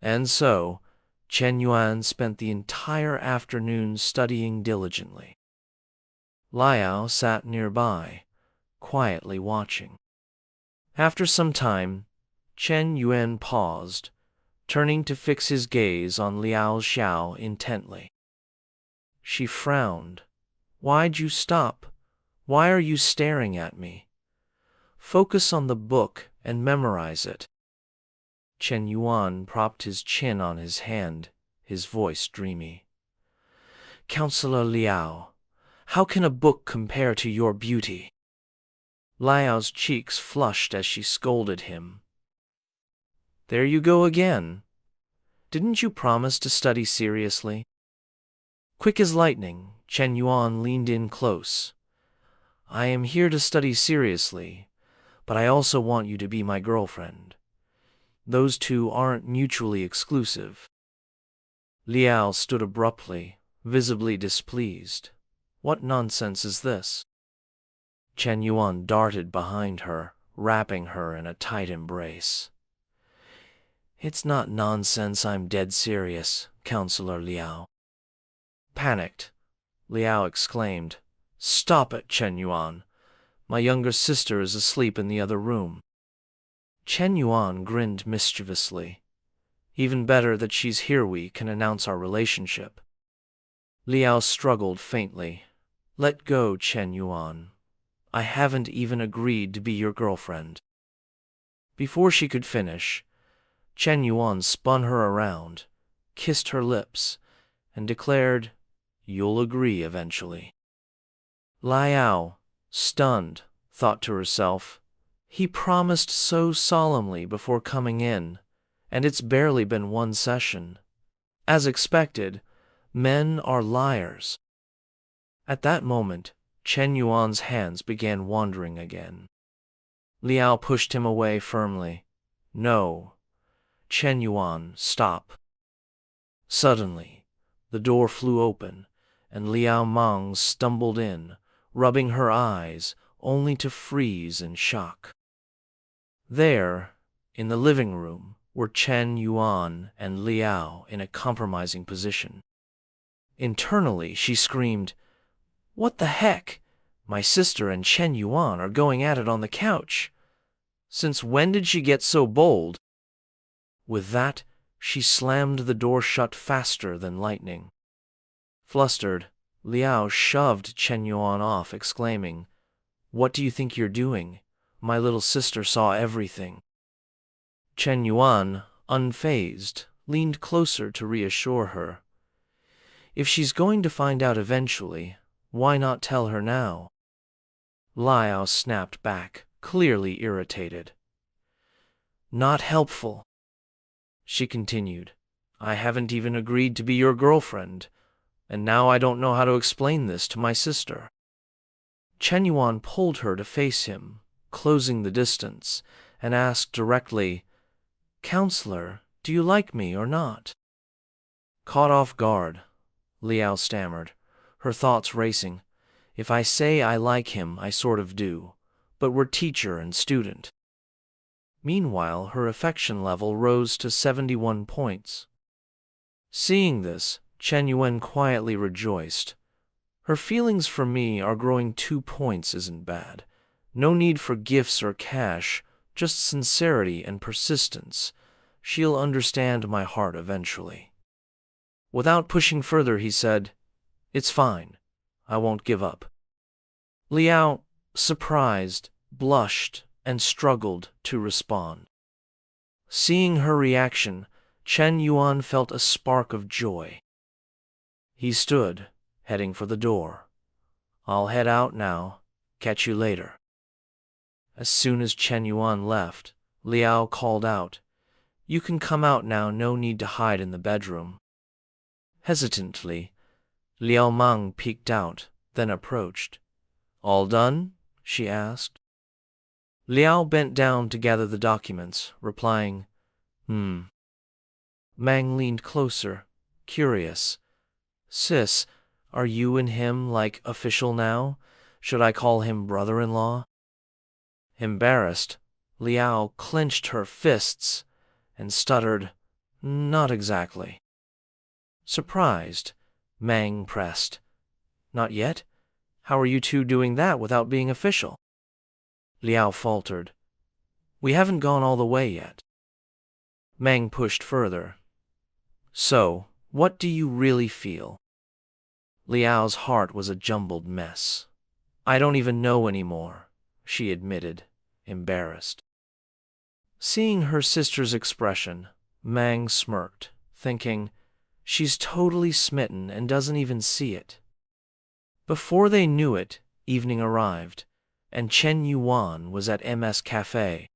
And so, Chen Yuan spent the entire afternoon studying diligently. Liao sat nearby, quietly watching. After some time, Chen Yuan paused, turning to fix his gaze on Liao Xiao intently. She frowned. "Why'd you stop? Why are you staring at me? Focus on the book and memorize it." Chen Yuan propped his chin on his hand, his voice dreamy. "Counselor Liao, how can a book compare to your beauty?" Liao's cheeks flushed as she scolded him. "There you go again. Didn't you promise to study seriously?" Quick as lightning, Chen Yuan leaned in close. "I am here to study seriously, but I also want you to be my girlfriend. Those two aren't mutually exclusive." Liao stood abruptly, visibly displeased. What nonsense is this? Chen Yuan darted behind her, wrapping her in a tight embrace. "It's not nonsense, I'm dead serious, Counselor Liao." Panicked, Liao exclaimed, "Stop it, Chen Yuan. My younger sister is asleep in the other room." Chen Yuan grinned mischievously. "Even better that she's here, we can announce our relationship." Liao struggled faintly. "Let go, Chen Yuan. I haven't even agreed to be your girlfriend." Before she could finish, Chen Yuan spun her around, kissed her lips, and declared, "You'll agree eventually." Liao, stunned, thought to herself, "He promised so solemnly before coming in, and it's barely been 1 session. As expected, men are liars." At that moment, Chen Yuan's hands began wandering again. Liao pushed him away firmly. "No. Chen Yuan, stop." Suddenly, the door flew open, and Liao Mang stumbled in, rubbing her eyes, only to freeze in shock. There, in the living room, were Chen Yuan and Liao in a compromising position. Internally, she screamed, "What the heck? My sister and Chen Yuan are going at it on the couch. Since when did she get so bold?" With that, she slammed the door shut faster than lightning. Flustered, Liao shoved Chen Yuan off, exclaiming, "What do you think you're doing? My little sister saw everything." Chen Yuan, unfazed, leaned closer to reassure her. If she's going to find out eventually, why not tell her now? Liao snapped back, clearly irritated. "Not helpful," she continued. "I haven't even agreed to be your girlfriend, and now I don't know how to explain this to my sister." Chen Yuan pulled her to face him, closing the distance, and asked directly, "Counselor, do you like me or not?" Caught off guard, Liao stammered, her thoughts racing. "If I say I like him, I sort of do, but we're teacher and student." Meanwhile, her affection level rose to 71 points. Seeing this, Chen Yuan quietly rejoiced. "Her feelings for me are growing 2 points isn't bad. No need for gifts or cash, just sincerity and persistence. She'll understand my heart eventually." Without pushing further, he said, "It's fine. I won't give up." Liao, surprised, blushed, and struggled to respond. Seeing her reaction, Chen Yuan felt a spark of joy. He stood, heading for the door. "I'll head out now. Catch you later." As soon as Chen Yuan left, Liao called out, "You can come out now, no need to hide in the bedroom." Hesitantly, Liao Mang peeked out, then approached. "All done?" she asked. Liao bent down to gather the documents, replying, Mang leaned closer, curious. "Sis, are you and him, like, official now? Should I call him brother-in-law?" Embarrassed, Liao clenched her fists and stuttered, "Not exactly." Surprised, Mang pressed, "Not yet? How are you two doing that without being official?" Liao faltered, "We haven't gone all the way yet." Mang pushed further. "So, what do you really feel?" Liao's heart was a jumbled mess. "I don't even know anymore," she admitted, embarrassed. Seeing her sister's expression, Mang smirked, thinking, she's totally smitten and doesn't even see it. Before they knew it, evening arrived, and Chen Yuan was at MS Cafe.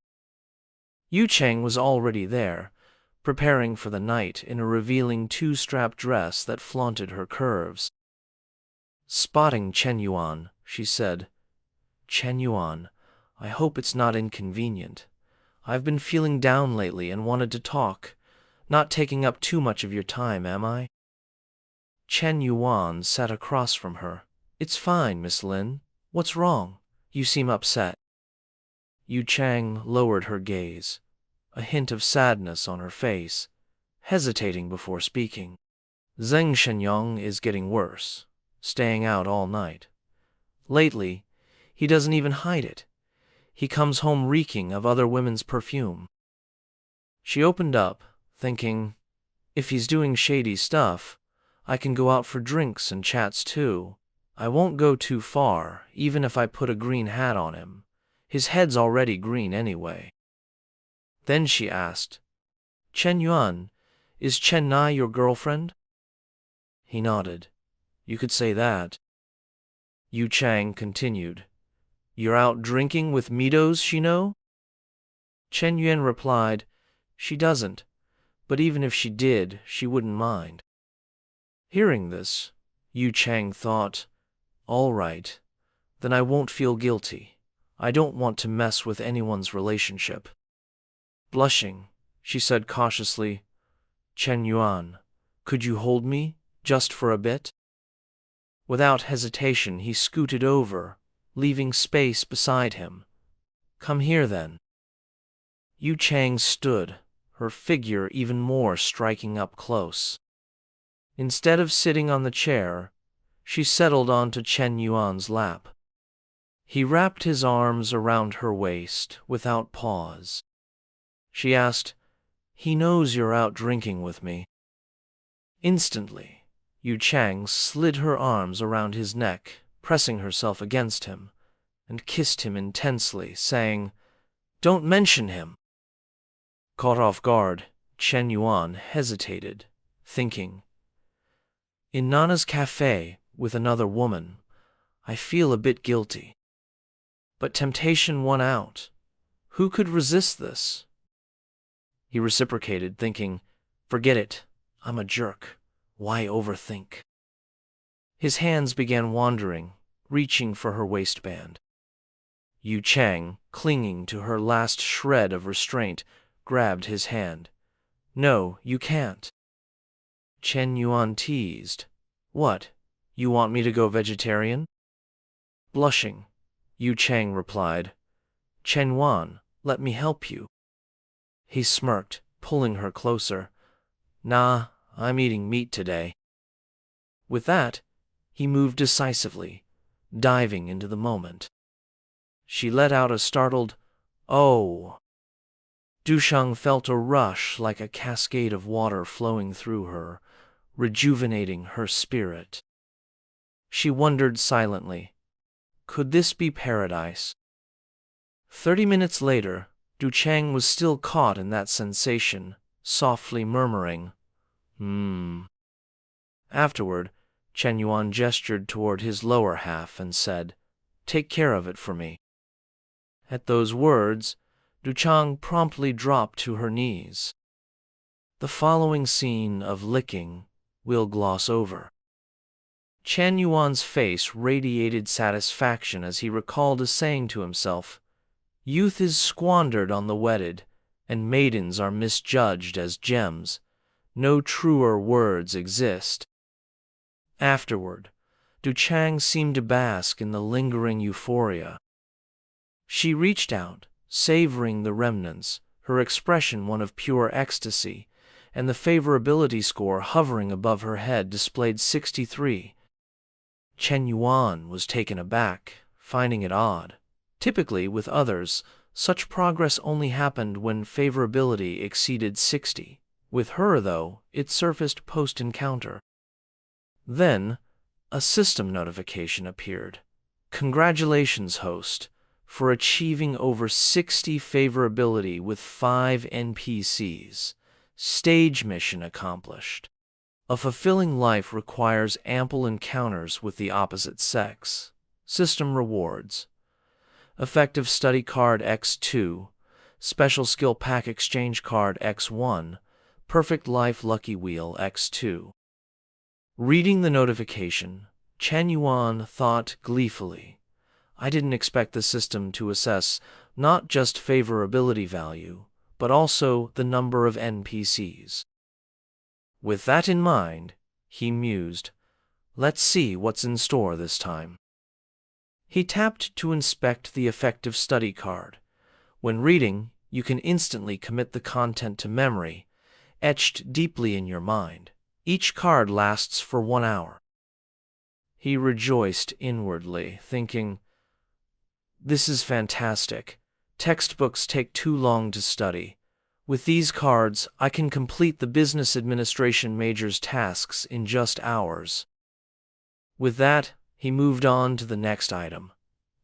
Yu Cheng was already there, preparing for the night in a revealing 2-strap dress that flaunted her curves. Spotting Chen Yuan, she said, "Chen Yuan, I hope it's not inconvenient. I've been feeling down lately and wanted to talk. Not taking up too much of your time, am I?" Chen Yuan sat across from her. "It's fine, Miss Lin. What's wrong? You seem upset." Yu Chang lowered her gaze, a hint of sadness on her face, hesitating before speaking. "Zheng Shenyang is getting worse, staying out all night. Lately, he doesn't even hide it. He comes home reeking of other women's perfume." She opened up, thinking, if he's doing shady stuff, I can go out for drinks and chats too. I won't go too far, even if I put a green hat on him. His head's already green anyway. Then she asked, "Chen Yuan, is Chen Nai your girlfriend?" He nodded. "You could say that." Yu Chang continued, "You're out drinking with Mitos, she know?" Chen Yuan replied, "She doesn't, but even if she did, she wouldn't mind." Hearing this, Yu Chang thought, "All right, then I won't feel guilty. I don't want to mess with anyone's relationship." Blushing, she said cautiously, "Chen Yuan, could you hold me, just for a bit?" Without hesitation, he scooted over, leaving space beside him. "Come here, then." Yu Chang stood, her figure even more striking up close. Instead of sitting on the chair, she settled onto Chen Yuan's lap. He wrapped his arms around her waist without pause. She asked, "He knows you're out drinking with me." Instantly, Yu Chang slid her arms around his neck, pressing herself against him, and kissed him intensely, saying, "Don't mention him." Caught off guard, Chen Yuan hesitated, thinking, "In Nana's cafe with another woman, I feel a bit guilty." But temptation won out. Who could resist this? He reciprocated, thinking, "Forget it. I'm a jerk. Why overthink?" His hands began wandering, reaching for her waistband. Yu Chang, clinging to her last shred of restraint, grabbed his hand. "No, you can't." Chen Yuan teased, "What, you want me to go vegetarian?" Blushing, Yu Chang replied, "Chen Yuan, let me help you." He smirked, pulling her closer. "Nah, I'm eating meat today." With that, he moved decisively, diving into the moment. She let out a startled, "Oh!" Dusheng felt a rush like a cascade of water flowing through her, rejuvenating her spirit. She wondered silently, could this be paradise? 30 minutes later, Du Chang was still caught in that sensation, softly murmuring, Afterward, Chen Yuan gestured toward his lower half and said, "Take care of it for me." At those words, Du Chang promptly dropped to her knees. The following scene of licking we'll gloss over. Chen Yuan's face radiated satisfaction as he recalled a saying to himself, "Youth is squandered on the wedded, and maidens are misjudged as gems. No truer words exist." Afterward, Du Chang seemed to bask in the lingering euphoria. She reached out, savoring the remnants, her expression one of pure ecstasy, and the favorability score hovering above her head displayed 63. Chen Yuan was taken aback, finding it odd. Typically, with others, such progress only happened when favorability exceeded 60. With her, though, it surfaced post-encounter. Then, a system notification appeared. "Congratulations, host, for achieving over 60 favorability with 5 NPCs. Stage mission accomplished. A fulfilling life requires ample encounters with the opposite sex. System rewards: Effective Study Card X2, Special Skill Pack Exchange Card X1, Perfect Life Lucky Wheel X2. Reading the notification, Chen Yuan thought gleefully, "I didn't expect the system to assess not just favorability value, but also the number of NPCs." With that in mind, he mused, "Let's see what's in store this time." He tapped to inspect the effective study card. When reading, you can instantly commit the content to memory, etched deeply in your mind. Each card lasts for 1 hour. He rejoiced inwardly, thinking, "This is fantastic. Textbooks take too long to study. With these cards, I can complete the business administration major's tasks in just hours." With that, he moved on to the next item: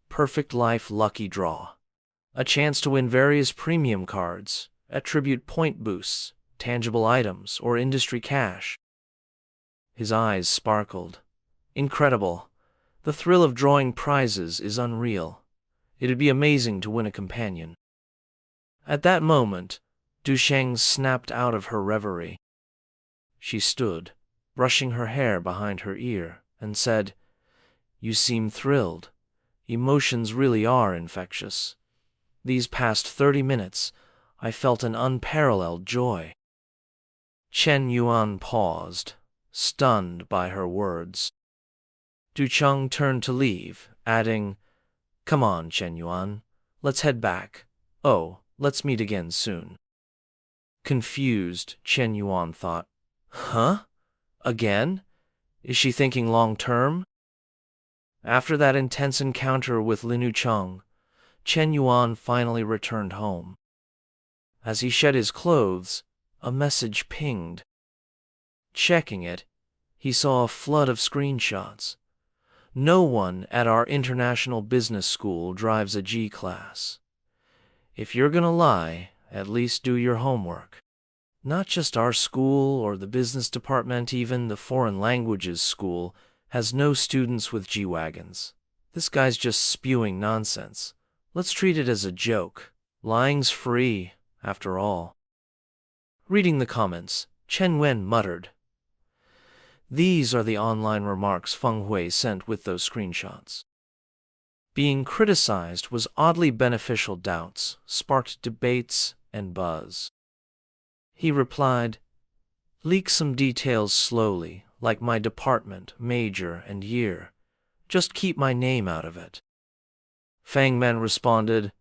Perfect Life Lucky Draw. A chance to win various premium cards, attribute point boosts, tangible items, or industry cash. His eyes sparkled. Incredible. The thrill of drawing prizes is unreal. It'd be amazing to win a companion. At that moment, Dusheng snapped out of her reverie. She stood, brushing her hair behind her ear, and said, "You seem thrilled. Emotions really are infectious. These past 30 minutes, I felt an unparalleled joy." Chen Yuan paused, stunned by her words. Du Cheng turned to leave, adding, "Come on, Chen Yuan, let's head back. Oh, let's meet again soon." Confused, Chen Yuan thought. Huh? Again? Is she thinking long-term? After that intense encounter with Linu Cheng, Chen Yuan finally returned home. As he shed his clothes, a message pinged. Checking it, he saw a flood of screenshots. No one at our international business school drives a G-class. If you're gonna lie, at least do your homework. Not just our school or the business department, even the foreign languages school has no students with G-wagons. This guy's just spewing nonsense. Let's treat it as a joke. Lying's free, after all. Reading the comments, Chen Wen muttered. These are the online remarks Feng Hui sent with those screenshots. Being criticized was oddly beneficial. Doubts sparked debates and buzz. He replied, leak some details slowly, like my department, major, and year. Just keep my name out of it. Fang Men responded,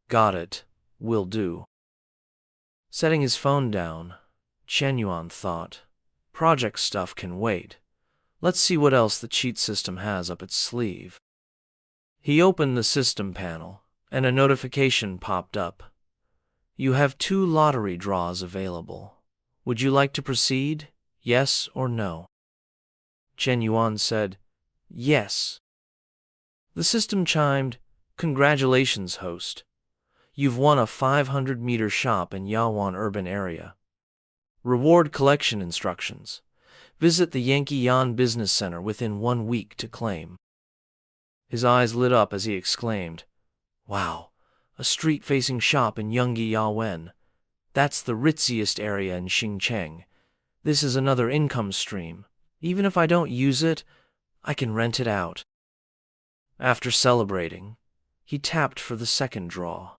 got it, will do. Setting his phone down, Chen Yuan thought, project stuff can wait. Let's see what else the cheat system has up its sleeve. He opened the system panel, and a notification popped up. You have 2 lottery draws available. Would you like to proceed? Yes or no? Chen Yuan said, yes. The system chimed, congratulations, host. You've won a 500-meter shop in Yawan urban area. Reward collection instructions. Visit the Yankee Yan Business Center within 1 week to claim. His eyes lit up as he exclaimed, wow, a street-facing shop in Yonggi Yawen. That's the ritziest area in Xincheng. This is another income stream. Even if I don't use it, I can rent it out. After celebrating, he tapped for the second draw.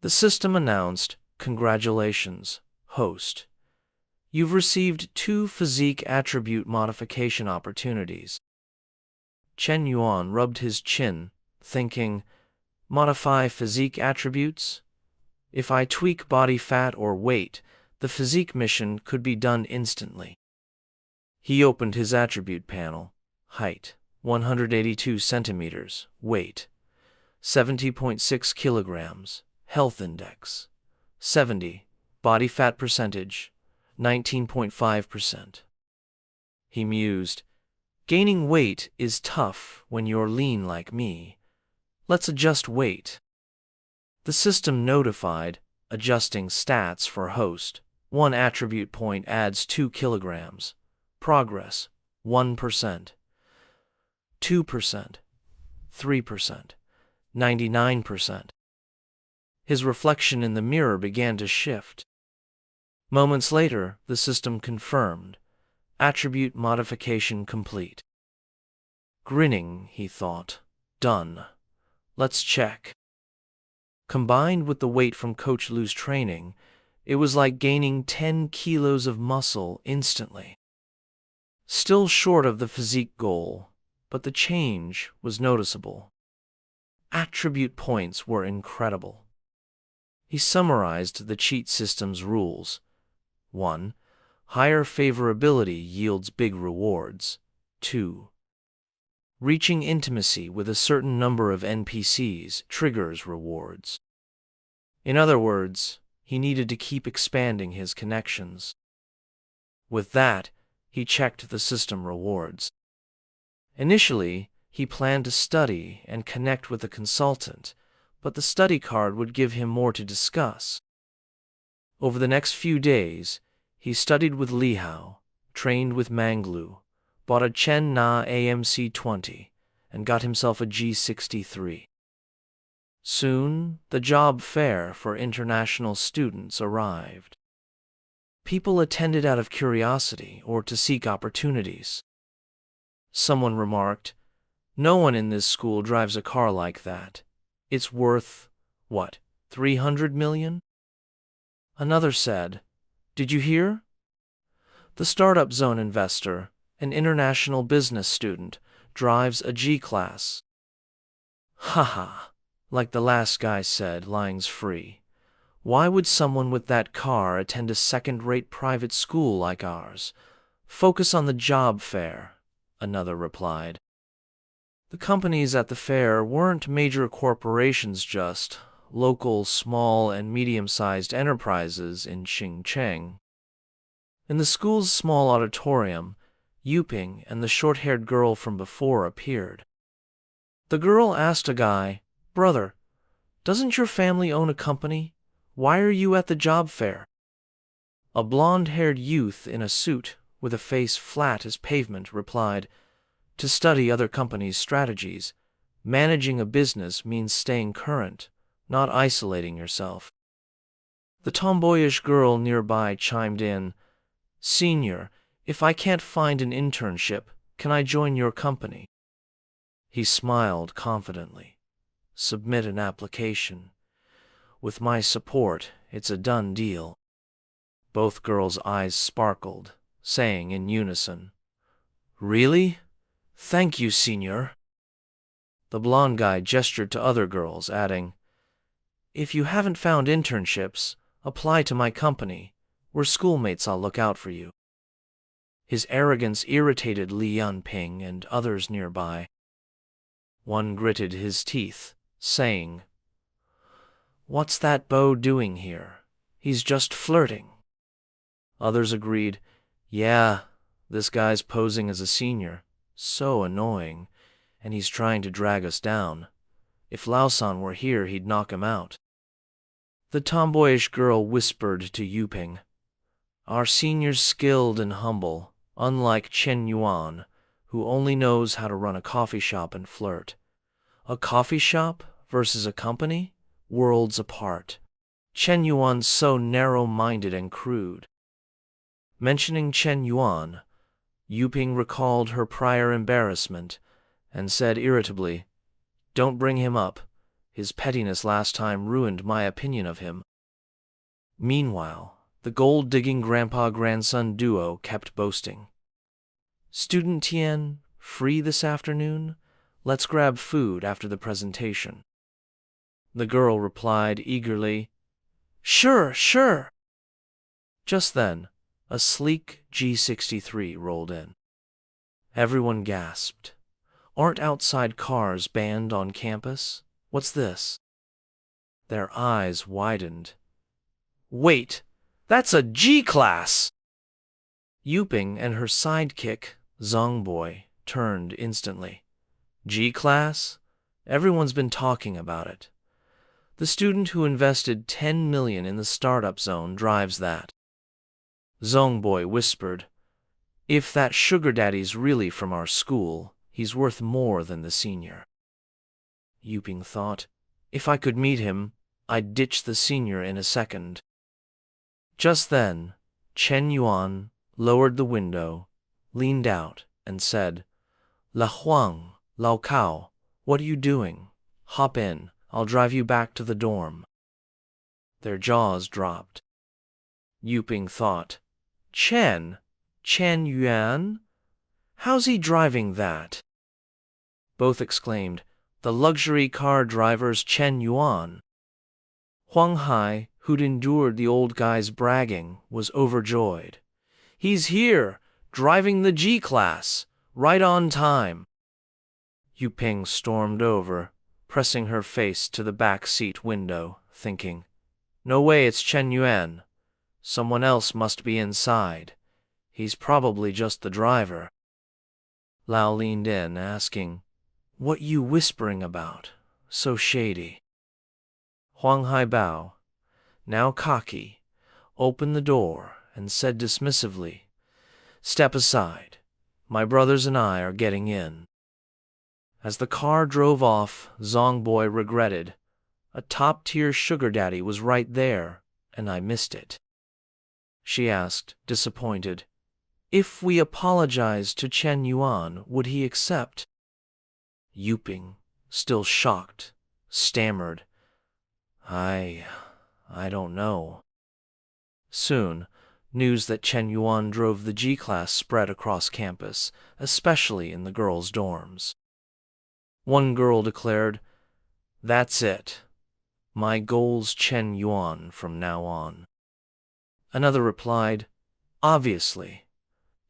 The system announced, congratulations, host. You've received 2 physique attribute modification opportunities. Chen Yuan rubbed his chin, thinking, modify physique attributes? If I tweak body fat or weight, the physique mission could be done instantly. He opened his attribute panel. Height, 182 centimeters. Weight, 70.6 kilograms. Health index, 70. Body fat percentage, 19.5%. He mused, gaining weight is tough when you're lean like me. Let's adjust weight. The system notified, adjusting stats for host. 1 attribute point adds 2 kilograms. Progress, 1%. 2%. 3%. 99%. His reflection in the mirror began to shift. Moments later, the system confirmed. Attribute modification complete. Grinning, he thought. Done. Let's check. Combined with the weight from Coach Lu's training, it was like gaining 10 kilos of muscle instantly. Still short of the physique goal, but the change was noticeable. Attribute points were incredible. He summarized the cheat system's rules. 1. Higher favorability yields big rewards. 2. Reaching intimacy with a certain number of NPCs triggers rewards. In other words, he needed to keep expanding his connections. With that, he checked the system rewards. Initially, he planned to study and connect with a consultant, but the study card would give him more to discuss. Over the next few days, he studied with Li Hao, trained with Manglu, bought a Chen Na AMC-20, and got himself a G63. Soon, the job fair for international students arrived. People attended out of curiosity or to seek opportunities. Someone remarked, no one in this school drives a car like that. It's worth, what, 300 million? Another said, did you hear? The Startup Zone investor, an international business student, drives a G-class. Haha, like the last guy said, lying's free. Why would someone with that car attend a second-rate private school like ours? Focus on the job fair, another replied. The companies at the fair weren't major corporations, just local small and medium-sized enterprises in Xingcheng. In the school's small auditorium, Yuping and the short-haired girl from before appeared. The girl asked a guy, "Brother, doesn't your family own a company? Why are you at the job fair?" A blonde-haired youth in a suit, with a face flat as pavement, replied, "To study other companies' strategies. Managing a business means staying current, not isolating yourself." The tomboyish girl nearby chimed in, "Senior, if I can't find an internship, can I join your company?" He smiled confidently. "Submit an application. With my support, it's a done deal." Both girls' eyes sparkled, saying in unison, "Really? Thank you, senior." The blonde guy gestured to other girls, adding, "If you haven't found internships, apply to my company. We're schoolmates, I'll look out for you." His arrogance irritated Li Yunping and others nearby. One gritted his teeth, saying, "What's that beau doing here? He's just flirting." Others agreed, "Yeah, this guy's posing as a senior. So annoying, and he's trying to drag us down. If Lausan were here, he'd knock him out." The tomboyish girl whispered to Yuping, "Our senior's skilled and humble, unlike Chen Yuan, who only knows how to run a coffee shop and flirt. A coffee shop versus a company? Worlds apart. Chen Yuan's so narrow-minded and crude." Mentioning Chen Yuan, Yuping recalled her prior embarrassment and said irritably, "Don't bring him up. His pettiness last time ruined my opinion of him." Meanwhile, the gold-digging grandpa-grandson duo kept boasting. "Student Tian, free this afternoon? Let's grab food after the presentation." The girl replied eagerly, "Sure, sure." Just then, a sleek G63 rolled in. Everyone gasped. "Aren't outside cars banned on campus? What's this?" Their eyes widened. "Wait, that's a G-class!" Yuping and her sidekick, Zongboy, turned instantly. G-class? Everyone's been talking about it. The student who invested 10 million in the startup zone drives that. Zongboy whispered, "If that sugar daddy's really from our school, he's worth more than the senior." Yuping thought, "If I could meet him, I'd ditch the senior in a second." Just then, Chen Yuan lowered the window, leaned out, and said, "La Huang, Lao Cao, what are you doing? Hop in, I'll drive you back to the dorm." Their jaws dropped. Yuping thought, Chen Yuan? How's he driving that?" Both exclaimed, "The luxury car driver's Chen Yuan." Huang Hai, who'd endured the old guy's bragging, was overjoyed. "He's here, driving the G-class, right on time." Yuping stormed over, pressing her face to the back seat window, thinking, "No way it's Chen Yuan. Someone else must be inside. He's probably just the driver." Lao leaned in, asking, "What you whispering about? So shady." Huang Haibao, now cocky, opened the door and said dismissively, "Step aside. My brothers and I are getting in." As the car drove off, Zongboy regretted, "A top-tier sugar daddy was right there, and I missed it." She asked, disappointed, "If we apologized to Chen Yuan, would he accept?" Yuping, still shocked, stammered, I don't know." Soon, news that Chen Yuan drove the G-class spread across campus, especially in the girls' dorms. One girl declared, "That's it. My goal's Chen Yuan from now on. Another replied, obviously.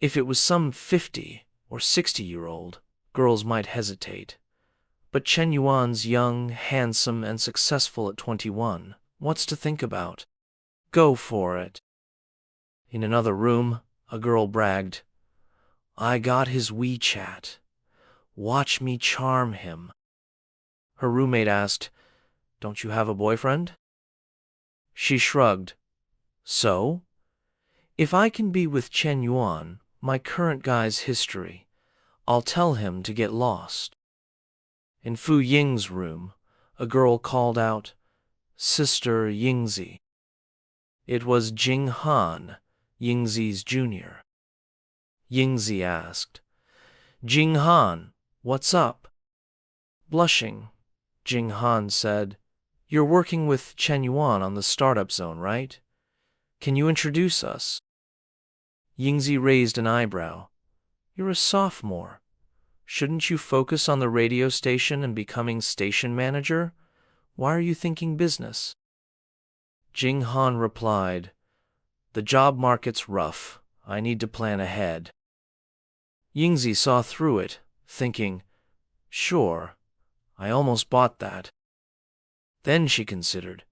If it was some 50 or 60-year-old, girls might hesitate. But Chen Yuan's young, handsome, and successful at 21. What's to think about? Go for it. In another room, a girl bragged, I got his WeChat. Watch me charm him. Her roommate asked, don't you have a boyfriend? She shrugged. So? If I can be with Chen Yuan, my current guy's history, I'll tell him to get lost. In Fu Ying's room, a girl called out, Sister Yingzi. It was Jing Han, Yingzi's junior. Yingzi asked, Jing Han, what's up? Blushing, Jing Han said, you're working with Chen Yuan on the startup zone, right? Can you introduce us? Yingzi raised an eyebrow. You're a sophomore. Shouldn't you focus on the radio station and becoming station manager? Why are you thinking business? Jing Han replied, the job market's rough. I need to plan ahead. Yingzi saw through it, thinking, sure, I almost bought that. Then she considered,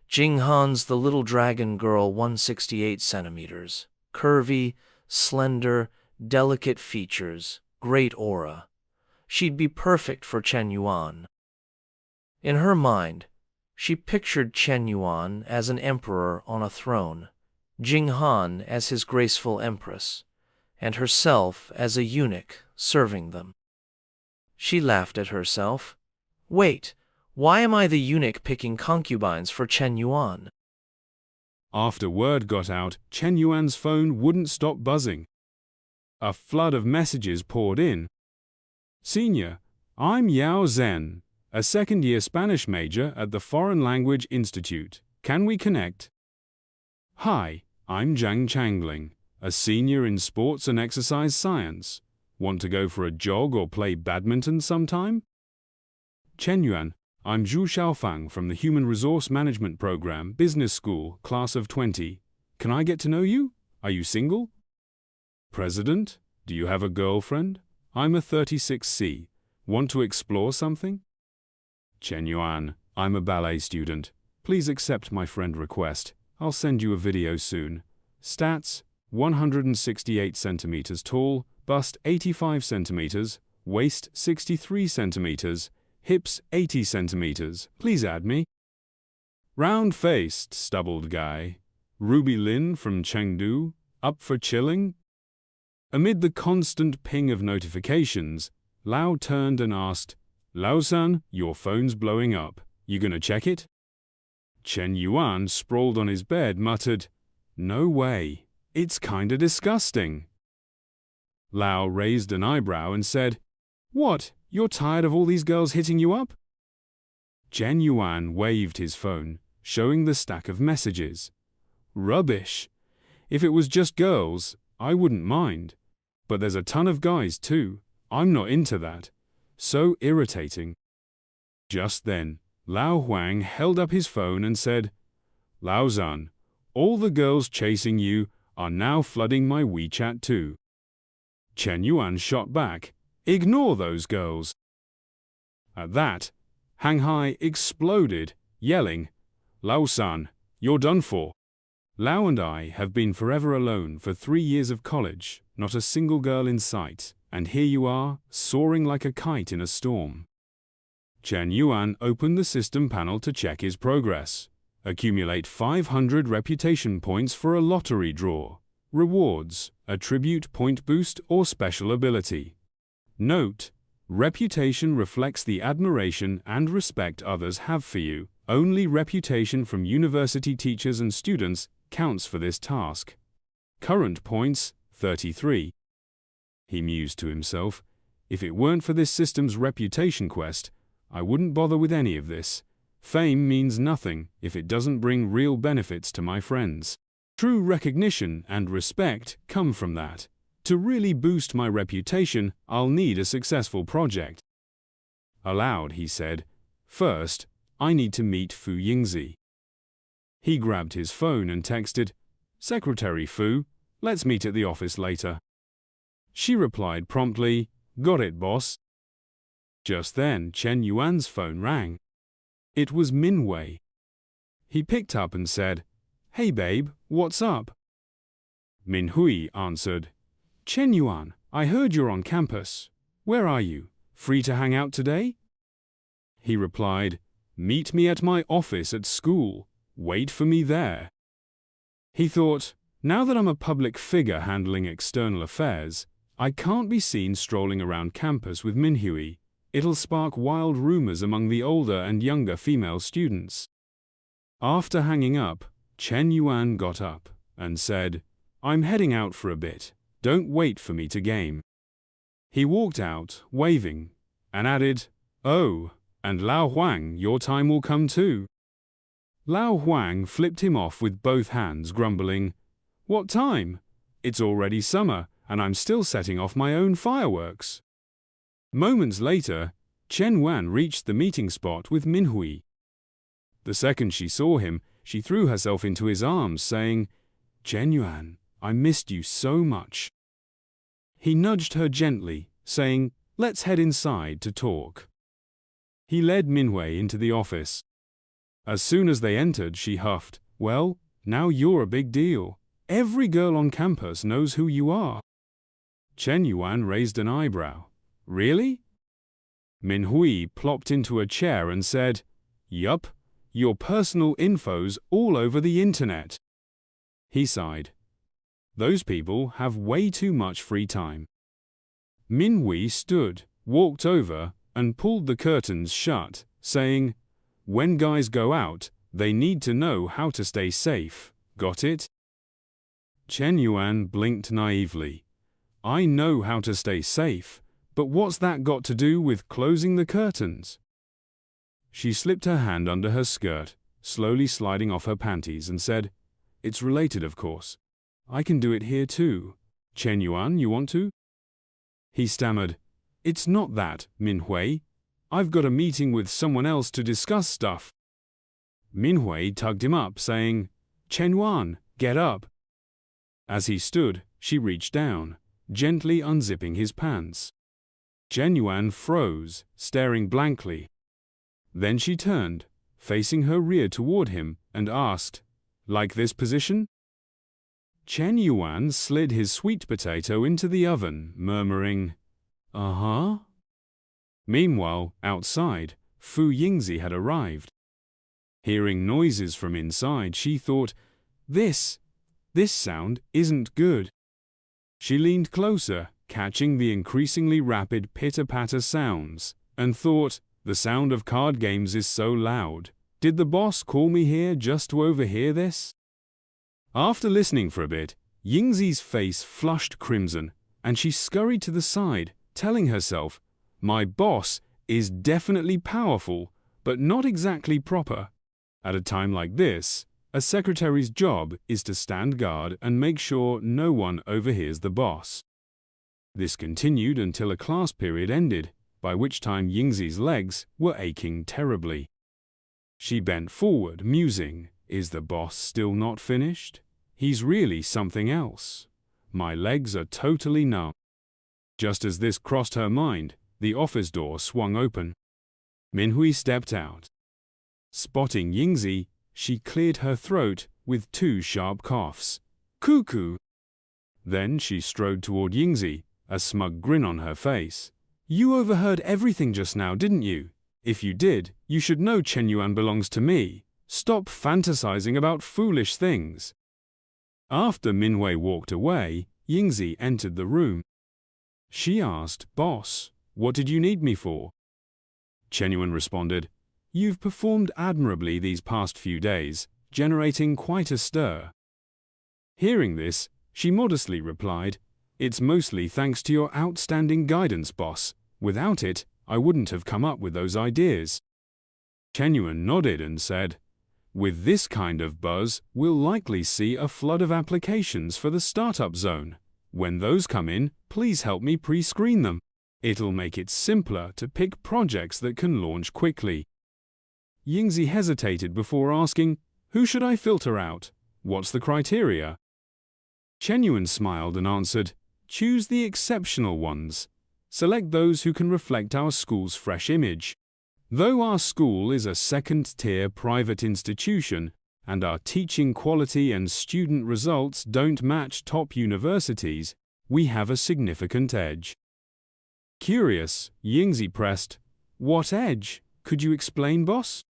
Jing Han's the little dragon girl 168 centimeters, curvy, slender, delicate features, great aura. She'd be perfect for Chen Yuan. In her mind, she pictured Chen Yuan as an emperor on a throne, Jing Han as his graceful empress, and herself as a eunuch serving them. She laughed at herself. Wait, why am I the eunuch picking concubines for Chen Yuan? After word got out, Chen Yuan's phone wouldn't stop buzzing. A flood of messages poured in. Senior, I'm Yao Zhen, a second-year Spanish major at the Foreign Language Institute. Can we connect? Hi, I'm Zhang Changling, a senior in sports and exercise science. Want to go for a jog or play badminton sometime? Chen Yuan, I'm Zhu Xiaofang from the Human Resource Management Program, Business School, Class of 20. Can I get to know you? Are you single? President, do you have a girlfriend? I'm a 36C. Want to explore something? Chen Yuan, I'm a ballet student. Please accept my friend request. I'll send you a video soon. Stats, 168 centimeters tall, bust 85 centimeters, waist 63 centimeters, hips 80 centimeters. Please add me. Round-faced, stubbled guy. Ruby Lin from Chengdu. Up for chilling? Amid the constant ping of notifications, Lao turned and asked, Lao-san, your phone's blowing up. You gonna check it? Chen Yuan, sprawled on his bed, muttered, No way. It's kinda disgusting. Lao raised an eyebrow and said, What? You're tired of all these girls hitting you up? Chen Yuan waved his phone, showing the stack of messages. Rubbish. If it was just girls, I wouldn't mind. But there's a ton of guys too. I'm not into that. So irritating. Just then, Lao Huang held up his phone and said, Lao-san, all the girls chasing you are now flooding my WeChat too. Chen Yuan shot back, Ignore those girls. At that, Hanghai exploded, yelling, Lao-san, you're done for. Lao and I have been forever alone for 3 years of college, not a single girl in sight, and here you are, soaring like a kite in a storm. Chen Yuan opened the system panel to check his progress. Accumulate 500 reputation points for a lottery draw. Rewards, attribute point boost or special ability. Note, reputation reflects the admiration and respect others have for you. Only reputation from university teachers and students counts for this task. Current points, 33. He mused to himself, if it weren't for this system's reputation quest, I wouldn't bother with any of this. Fame means nothing if it doesn't bring real benefits to my friends. True recognition and respect come from that. To really boost my reputation, I'll need a successful project. Aloud, he said, First, I need to meet Fu Yingzi. He grabbed his phone and texted, Secretary Fu, let's meet at the office later. She replied promptly, got it, boss. Just then, Chen Yuan's phone rang. It was Minwei. He picked up and said, Hey babe, what's up? Minhui answered, Chen Yuan, I heard you're on campus. Where are you? Free to hang out today? He replied, Meet me at my office at school. Wait for me there. He thought, now that I'm a public figure handling external affairs, I can't be seen strolling around campus with Minhui. It'll spark wild rumors among the older and younger female students. After hanging up, Chen Yuan got up and said, I'm heading out for a bit. Don't wait for me to game. He walked out, waving, and added, Oh, and Lao Huang, your time will come too. Lao Huang flipped him off with both hands, grumbling, What time? It's already summer, and I'm still setting off my own fireworks. Moments later, Chen Yuan reached the meeting spot with Minhui. The second she saw him, she threw herself into his arms, saying, Chen Yuan, I missed you so much. He nudged her gently, saying, Let's head inside to talk. He led Minhui into the office. As soon as they entered, she huffed, Well, now you're a big deal. Every girl on campus knows who you are. Chen Yuan raised an eyebrow. Really? Minhui plopped into a chair and said, Yup, your personal info's all over the internet. He sighed. Those people have way too much free time. Minhui stood, walked over, and pulled the curtains shut, saying, When guys go out, they need to know how to stay safe. Got it? Chen Yuan blinked naively. I know how to stay safe. But what's that got to do with closing the curtains? She slipped her hand under her skirt, slowly sliding off her panties, and said, It's related, of course. I can do it here too. Chen Yuan, you want to? He stammered, It's not that, Minhui. I've got a meeting with someone else to discuss stuff. Minhui tugged him up, saying, Chen Yuan, get up. As he stood, she reached down, gently unzipping his pants. Chen Yuan froze, staring blankly. Then she turned, facing her rear toward him, and asked, Like this position? Chen Yuan slid his sweet potato into the oven, murmuring, Uh-huh. Meanwhile, outside, Fu Yingzi had arrived. Hearing noises from inside, she thought, This sound isn't good. She leaned closer, catching the increasingly rapid pitter-patter sounds, and thought, the sound of card games is so loud. Did the boss call me here just to overhear this? After listening for a bit, Yingzi's face flushed crimson, and she scurried to the side, telling herself, My boss is definitely powerful, but not exactly proper. At a time like this, a secretary's job is to stand guard and make sure no one overhears the boss. This continued until a class period ended, by which time Yingzi's legs were aching terribly. She bent forward, musing, Is the boss still not finished? He's really something else. My legs are totally numb. Just as this crossed her mind, the office door swung open. Minhui stepped out. Spotting Yingzi, she cleared her throat with 2 sharp coughs. Cuckoo! Then she strode toward Yingzi, a smug grin on her face. You overheard everything just now, didn't you? If you did, you should know Chen Yuan belongs to me. Stop fantasizing about foolish things. After Minhui walked away, Yingzi entered the room. She asked, Boss, what did you need me for? Chen Yuan responded, You've performed admirably these past few days, generating quite a stir. Hearing this, she modestly replied, It's mostly thanks to your outstanding guidance, boss. Without it, I wouldn't have come up with those ideas. Chen Yuan nodded and said, With this kind of buzz, we'll likely see a flood of applications for the startup zone. When those come in, please help me pre-screen them. It'll make it simpler to pick projects that can launch quickly. Yingzi hesitated before asking, "Who should I filter out? What's the criteria?" Chen Yuan smiled and answered, "Choose the exceptional ones. Select those who can reflect our school's fresh image. Though our school is a second-tier private institution, and our teaching quality and student results don't match top universities, we have a significant edge." Curious, Yingzi pressed, "What edge? Could you explain, boss?"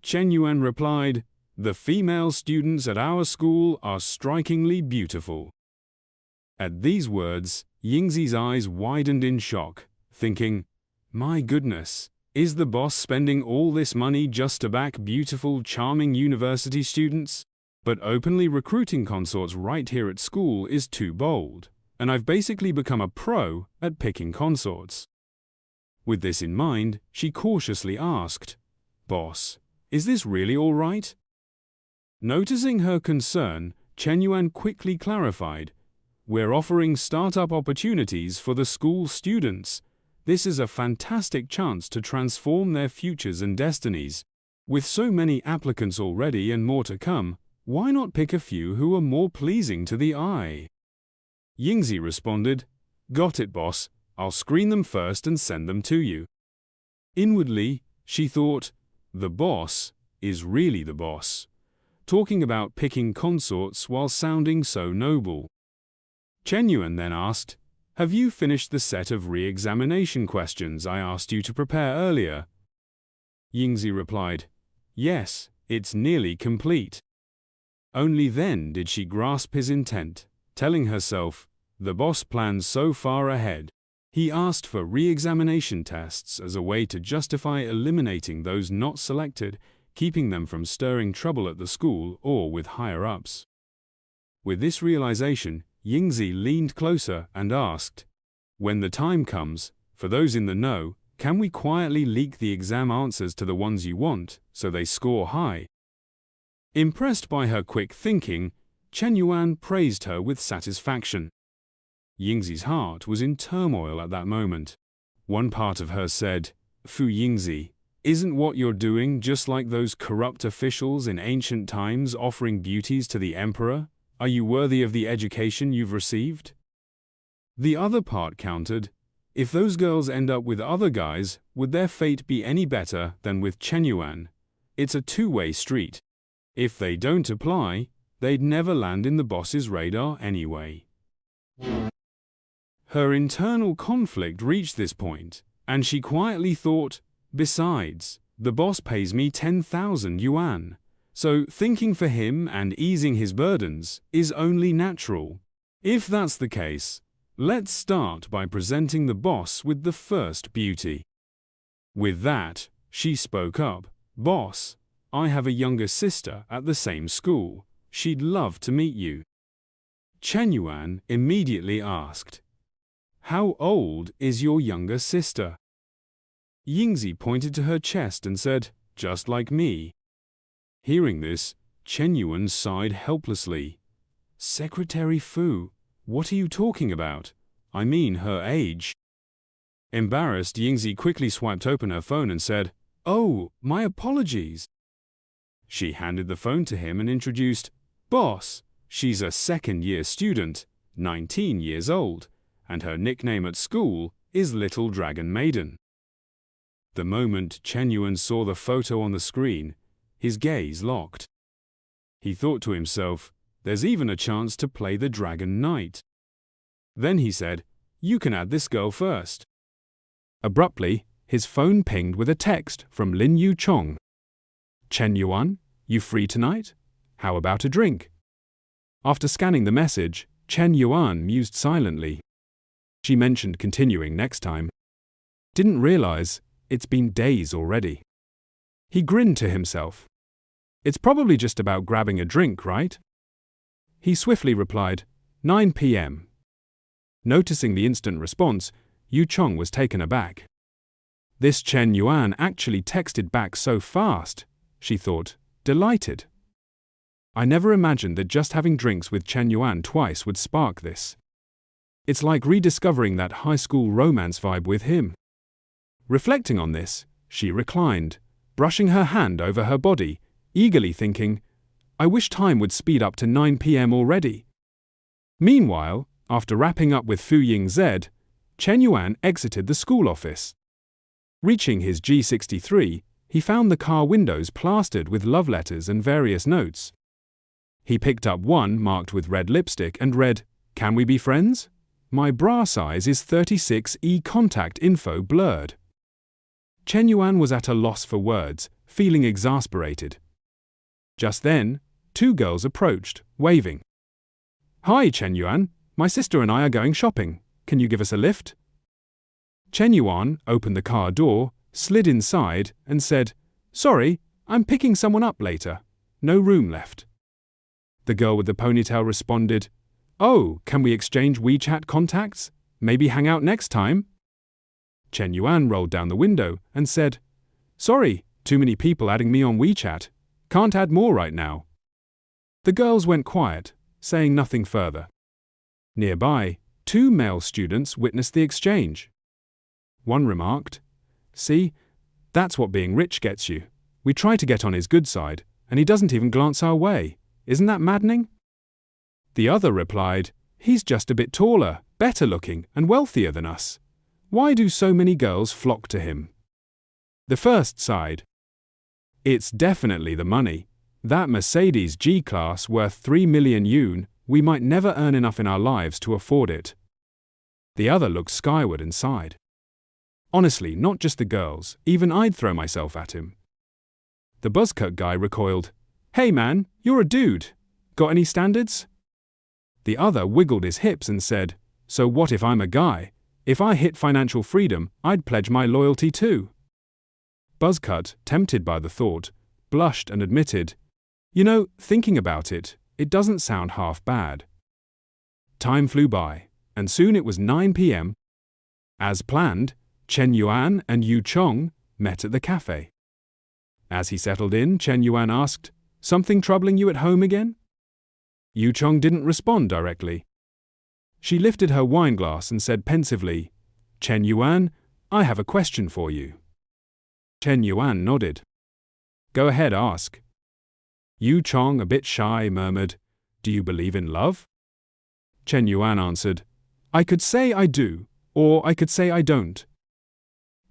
Chen Yuan replied, "The female students at our school are strikingly beautiful." At these words, Yingzi's eyes widened in shock, thinking, "My goodness, is the boss spending all this money just to back beautiful, charming university students? But openly recruiting consorts right here at school is too bold, and I've basically become a pro at picking consorts." With this in mind, she cautiously asked, "Boss, is this really all right?" Noticing her concern, Chen Yuan quickly clarified, "We're offering startup opportunities for the school students. This is a fantastic chance to transform their futures and destinies. With so many applicants already and more to come, why not pick a few who are more pleasing to the eye?" Yingzi responded, "Got it, boss. I'll screen them first and send them to you." Inwardly, she thought, the boss is really the boss, talking about picking consorts while sounding so noble. Chen Yuan then asked, "Have you finished the set of re-examination questions I asked you to prepare earlier?" Yingzi replied, "Yes, it's nearly complete." Only then did she grasp his intent, telling herself, the boss plans so far ahead. He asked for re-examination tests as a way to justify eliminating those not selected, keeping them from stirring trouble at the school or with higher-ups. With this realization, Yingzi leaned closer and asked, "When the time comes, for those in the know, can we quietly leak the exam answers to the ones you want, so they score high?" Impressed by her quick thinking, Chen Yuan praised her with satisfaction. Yingzi's heart was in turmoil at that moment. One part of her said, "Fu Yingzi, isn't what you're doing just like those corrupt officials in ancient times offering beauties to the emperor? Are you worthy of the education you've received?" The other part countered, "If those girls end up with other guys, would their fate be any better than with Chen Yuan? It's a two-way street. If they don't apply, they'd never land in the boss's radar anyway." Her internal conflict reached this point, and she quietly thought, "Besides, the boss pays me 10,000 yuan, so thinking for him and easing his burdens is only natural. If that's the case, let's start by presenting the boss with the first beauty." With that, she spoke up, "Boss, I have a younger sister at the same school. She'd love to meet you." Chen Yuan immediately asked, "How old is your younger sister?" Yingzi pointed to her chest and said, "Just like me." Hearing this, Chen Yuan sighed helplessly. "Secretary Fu, what are you talking about? I mean her age." Embarrassed, Yingzi quickly swiped open her phone and said, "Oh, my apologies." She handed the phone to him and introduced, "Boss, she's a second-year student, 19 years old, and her nickname at school is Little Dragon Maiden." The moment Chen Yuan saw the photo on the screen, his gaze locked. He thought to himself, there's even a chance to play the Dragon Knight. Then he said, "You can add this girl first." Abruptly, his phone pinged with a text from Lin Yu Chong. "Chen Yuan, you free tonight? How about a drink?" After scanning the message, Chen Yuan mused silently. She mentioned continuing next time. Didn't realize it's been days already. He grinned to himself. It's probably just about grabbing a drink, right? He swiftly replied, 9 p.m. Noticing the instant response, Yu Chong was taken aback. This Chen Yuan actually texted back so fast, she thought, delighted. I never imagined that just having drinks with Chen Yuan twice would spark this. It's like rediscovering that high school romance vibe with him. Reflecting on this, she reclined, brushing her hand over her body, eagerly thinking, I wish time would speed up to 9 p.m. already. Meanwhile, after wrapping up with Fu Ying Z, Chen Yuan exited the school office. Reaching his G63, he found the car windows plastered with love letters and various notes. He picked up one marked with red lipstick and read, Can we be friends? My bra size is 36E, contact info blurred. Chen Yuan was at a loss for words, feeling exasperated. Just then, two girls approached, waving. Hi, Chen Yuan. My sister and I are going shopping. Can you give us a lift? Chen Yuan opened the car door, slid inside, and said, Sorry, I'm picking someone up later. No room left. The girl with the ponytail responded, Oh, can we exchange WeChat contacts? Maybe hang out next time? Chen Yuan rolled down the window and said, Sorry, too many people adding me on WeChat. Can't add more right now. The girls went quiet, saying nothing further. Nearby, two male students witnessed the exchange. One remarked, See, that's what being rich gets you. We try to get on his good side, and he doesn't even glance our way. Isn't that maddening? The other replied, He's just a bit taller, better looking, and wealthier than us. Why do so many girls flock to him? The first sighed. It's definitely the money. That Mercedes G-Class worth 3 million yuan, we might never earn enough in our lives to afford it. The other looked skyward and sighed. Honestly, not just the girls, even I'd throw myself at him. The buzzcut guy recoiled. Hey man, you're a dude. Got any standards? The other wiggled his hips and said, So what if I'm a guy? If I hit financial freedom, I'd pledge my loyalty too. Buzzcut, tempted by the thought, blushed and admitted, You know, thinking about it, it doesn't sound half bad. Time flew by, and soon it was 9 p.m. As planned, Chen Yuan and Yu Chong met at the cafe. As he settled in, Chen Yuan asked, Something troubling you at home again? Yu Chong didn't respond directly. She lifted her wine glass and said pensively, Chen Yuan, I have a question for you. Chen Yuan nodded. Go ahead, ask. Yu Chong, a bit shy, murmured, Do you believe in love? Chen Yuan answered, I could say I do, or I could say I don't.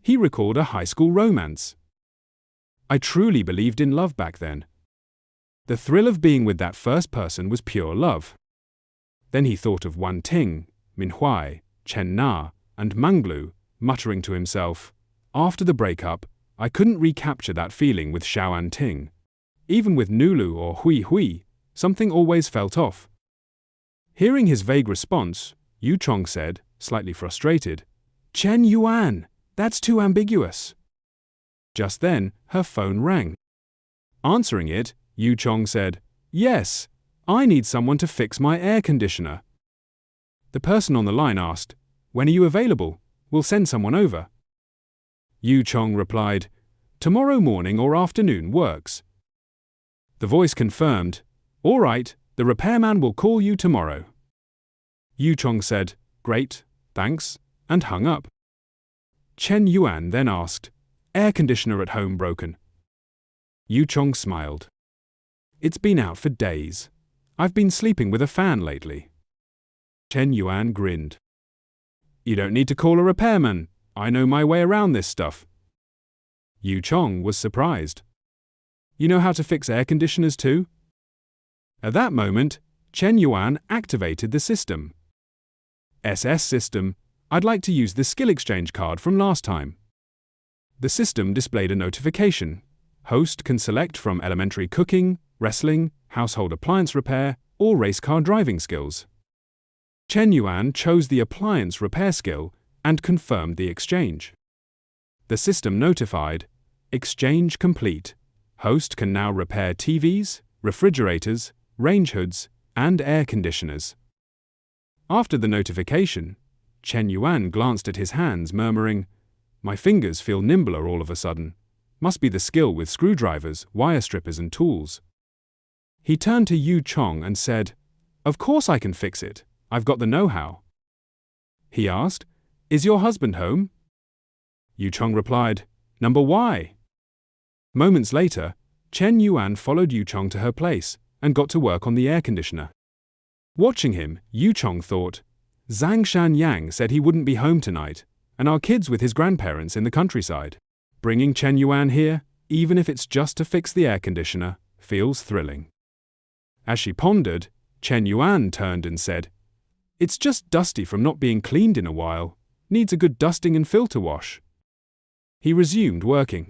He recalled a high school romance. I truly believed in love back then. The thrill of being with that first person was pure love. Then he thought of Wan Ting, Minhui, Chen Na, and Manglu, muttering to himself, After the breakup, I couldn't recapture that feeling with Xiaoan Ting. Even with Nulu or Hui Hui, something always felt off. Hearing his vague response, Yu Chong said, slightly frustrated, Chen Yuan, that's too ambiguous. Just then, her phone rang. Answering it, Yu Chong said, Yes, I need someone to fix my air conditioner. The person on the line asked, When are you available? We'll send someone over. Yu Chong replied, Tomorrow morning or afternoon works. The voice confirmed, All right, the repairman will call you tomorrow. Yu Chong said, Great, thanks, and hung up. Chen Yuan then asked, Air conditioner at home broken? Yu Chong smiled. It's been out for days. I've been sleeping with a fan lately. Chen Yuan grinned. You don't need to call a repairman. I know my way around this stuff. Yu Chong was surprised. You know how to fix air conditioners too? At that moment, Chen Yuan activated the system. SS system, I'd like to use the skill exchange card from last time. The system displayed a notification. Host can select from elementary cooking, wrestling, household appliance repair, or race car driving skills. Chen Yuan chose the appliance repair skill and confirmed the exchange. The system notified, Exchange complete. Host can now repair TVs, refrigerators, range hoods, and air conditioners. After the notification, Chen Yuan glanced at his hands, murmuring, My fingers feel nimbler all of a sudden. Must be the skill with screwdrivers, wire strippers, and tools. He turned to Yu Chong and said, Of course I can fix it. I've got the know-how. He asked, Is your husband home? Yu Chong replied, Number Y. Moments later, Chen Yuan followed Yu Chong to her place and got to work on the air conditioner. Watching him, Yu Chong thought, Zhang Shan Yang said he wouldn't be home tonight, and our kid's with his grandparents in the countryside. Bringing Chen Yuan here, even if it's just to fix the air conditioner, feels thrilling. As she pondered, Chen Yuan turned and said, It's just dusty from not being cleaned in a while. Needs a good dusting and filter wash. He resumed working.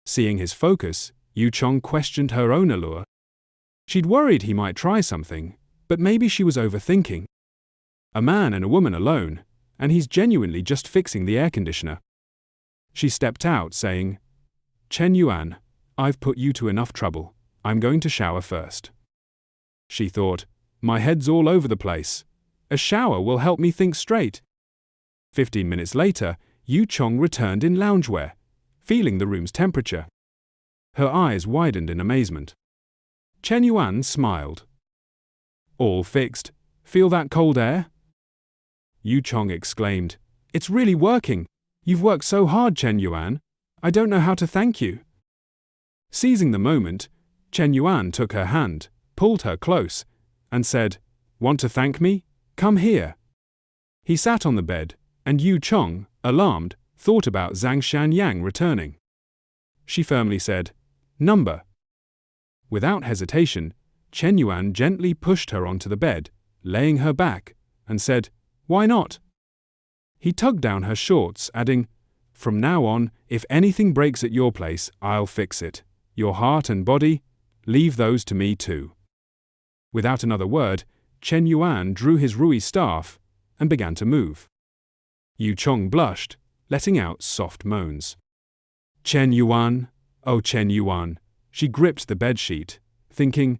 Seeing his focus, Yu Chong questioned her own allure. She'd worried he might try something, but maybe she was overthinking. A man and a woman alone, and he's genuinely just fixing the air conditioner. She stepped out, saying, Chen Yuan, I've put you to enough trouble. I'm going to shower first. She thought, my head's all over the place. A shower will help me think straight. 15 minutes later, Yu Chong returned in loungewear, feeling the room's temperature. Her eyes widened in amazement. Chen Yuan smiled. All fixed. Feel that cold air? Yu Chong exclaimed, It's really working. You've worked so hard, Chen Yuan. I don't know how to thank you. Seizing the moment, Chen Yuan took her hand, pulled her close, and said, Want to thank me? Come here. He sat on the bed, and Yu Chong, alarmed, thought about Zhang Shan Yang returning. She firmly said, Number. Without hesitation, Chen Yuan gently pushed her onto the bed, laying her back, and said, Why not? He tugged down her shorts, adding, From now on, if anything breaks at your place, I'll fix it. Your heart and body, leave those to me too. Without another word, Chen Yuan drew his Rui staff and began to move. Yu Chong blushed, letting out soft moans. Chen Yuan, oh Chen Yuan. She gripped the bedsheet, thinking,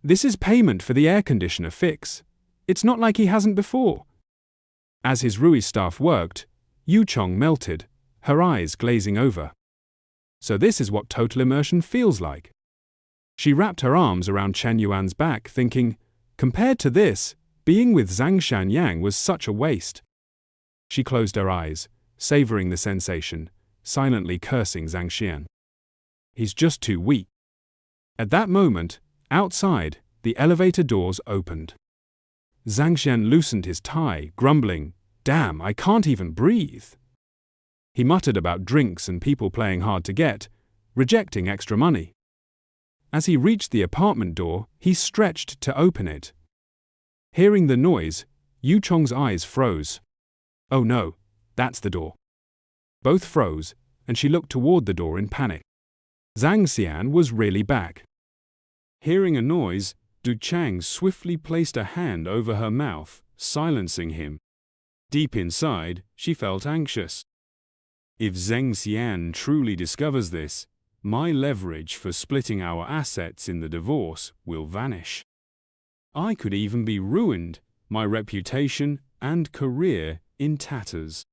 This is payment for the air conditioner fix. It's not like he hasn't before. As his Rui staff worked, Yu Chong melted, her eyes glazing over. So this is what total immersion feels like. She wrapped her arms around Chen Yuan's back, thinking, compared to this, being with Zhang Shan Yang was such a waste. She closed her eyes, savoring the sensation, silently cursing Zhang Xian. He's just too weak. At that moment, outside, the elevator doors opened. Zhang Xian loosened his tie, grumbling, Damn, I can't even breathe. He muttered about drinks and people playing hard to get, rejecting extra money. As he reached the apartment door, he stretched to open it. Hearing the noise, Yu Chong's eyes froze. Oh no, that's the door. Both froze, and she looked toward the door in panic. Zhang Xian was really back. Hearing a noise, Du Chang swiftly placed a hand over her mouth, silencing him. Deep inside, she felt anxious. If Zhang Xian truly discovers this, my leverage for splitting our assets in the divorce will vanish. I could even be ruined, my reputation and career in tatters.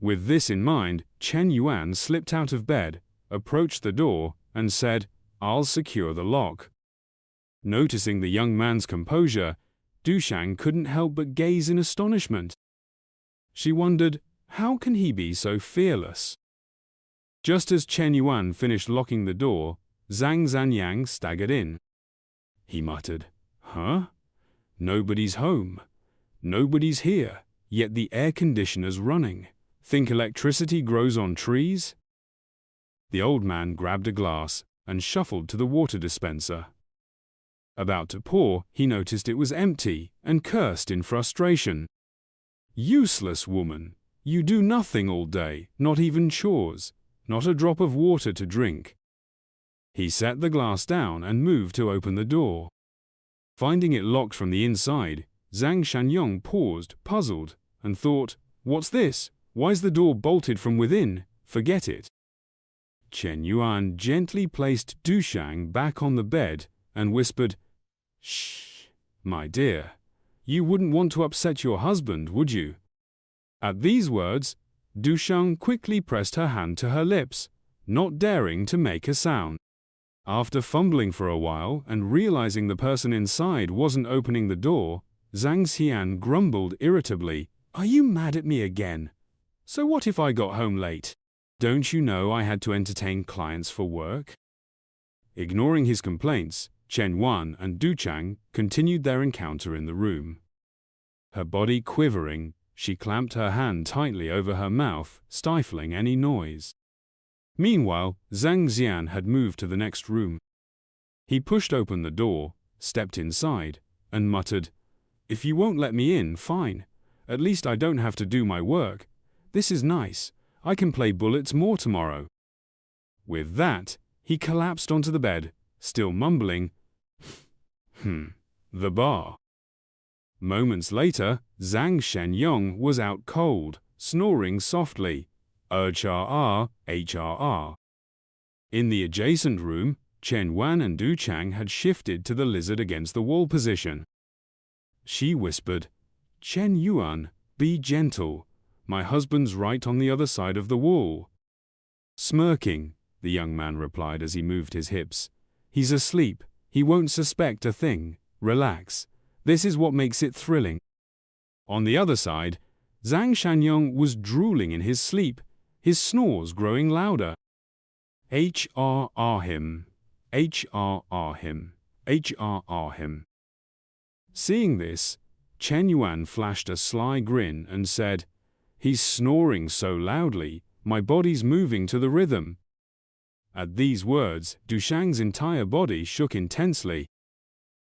With this in mind, Chen Yuan slipped out of bed, approached the door, and said, I'll secure the lock. Noticing the young man's composure, Dushang couldn't help but gaze in astonishment. She wondered, how can he be so fearless? Just as Chen Yuan finished locking the door, Zhang Zanyang staggered in. He muttered, Huh? Nobody's home. Nobody's here, yet the air conditioner's running. Think electricity grows on trees? The old man grabbed a glass and shuffled to the water dispenser. About to pour, he noticed it was empty and cursed in frustration. Useless woman, you do nothing all day, not even chores, not a drop of water to drink. He set the glass down and moved to open the door. Finding it locked from the inside, Zhang Shanyong paused, puzzled, and thought, What's this? Why's the door bolted from within? Forget it. Chen Yuan gently placed Dushang back on the bed and whispered, Shh, my dear. You wouldn't want to upset your husband, would you? At these words, Dushang quickly pressed her hand to her lips, not daring to make a sound. After fumbling for a while and realizing the person inside wasn't opening the door, Zhang Xian grumbled irritably, Are you mad at me again? So what if I got home late? Don't you know I had to entertain clients for work? Ignoring his complaints, Chen Yuan and Du Chang continued their encounter in the room. Her body quivering, she clamped her hand tightly over her mouth, stifling any noise. Meanwhile, Zhang Xian had moved to the next room. He pushed open the door, stepped inside, and muttered, "If you won't let me in, fine. At least I don't have to do my work. This is nice. I can play bullets more tomorrow." With that, he collapsed onto the bed, still mumbling, the bar. Moments later, Zhang Shenyong was out cold, snoring softly, HRR, HRR. In the adjacent room, Chen Wan and Du Chang had shifted to the lizard against the wall position. She whispered, "Chen Yuan, be gentle. My husband's right on the other side of the wall." Smirking, the young man replied as he moved his hips, "He's asleep. He won't suspect a thing. Relax. This is what makes it thrilling." On the other side, Zhang Shanyong was drooling in his sleep, his snores growing louder. HRR him. HRR him. HRR him. Seeing this, Chen Yuan flashed a sly grin and said, "He's snoring so loudly, my body's moving to the rhythm." At these words, Dushang's entire body shook intensely.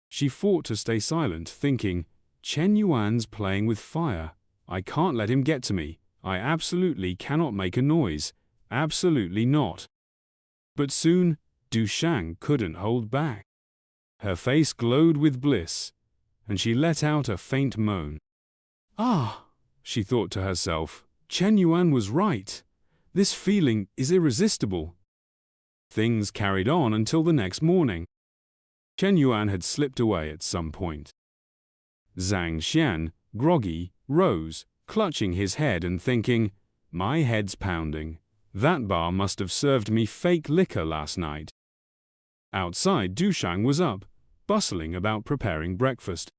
She fought to stay silent, thinking, "Chen Yuan's playing with fire. I can't let him get to me. I absolutely cannot make a noise. Absolutely not." But soon, Dushang couldn't hold back. Her face glowed with bliss, and she let out a faint moan. "Ah," she thought to herself, "Chen Yuan was right. This feeling is irresistible." Things carried on until the next morning. Chen Yuan had slipped away at some point. Zhang Xian, groggy, rose, clutching his head and thinking, "My head's pounding. That bar must have served me fake liquor last night." Outside, Dushang was up, bustling about preparing breakfast.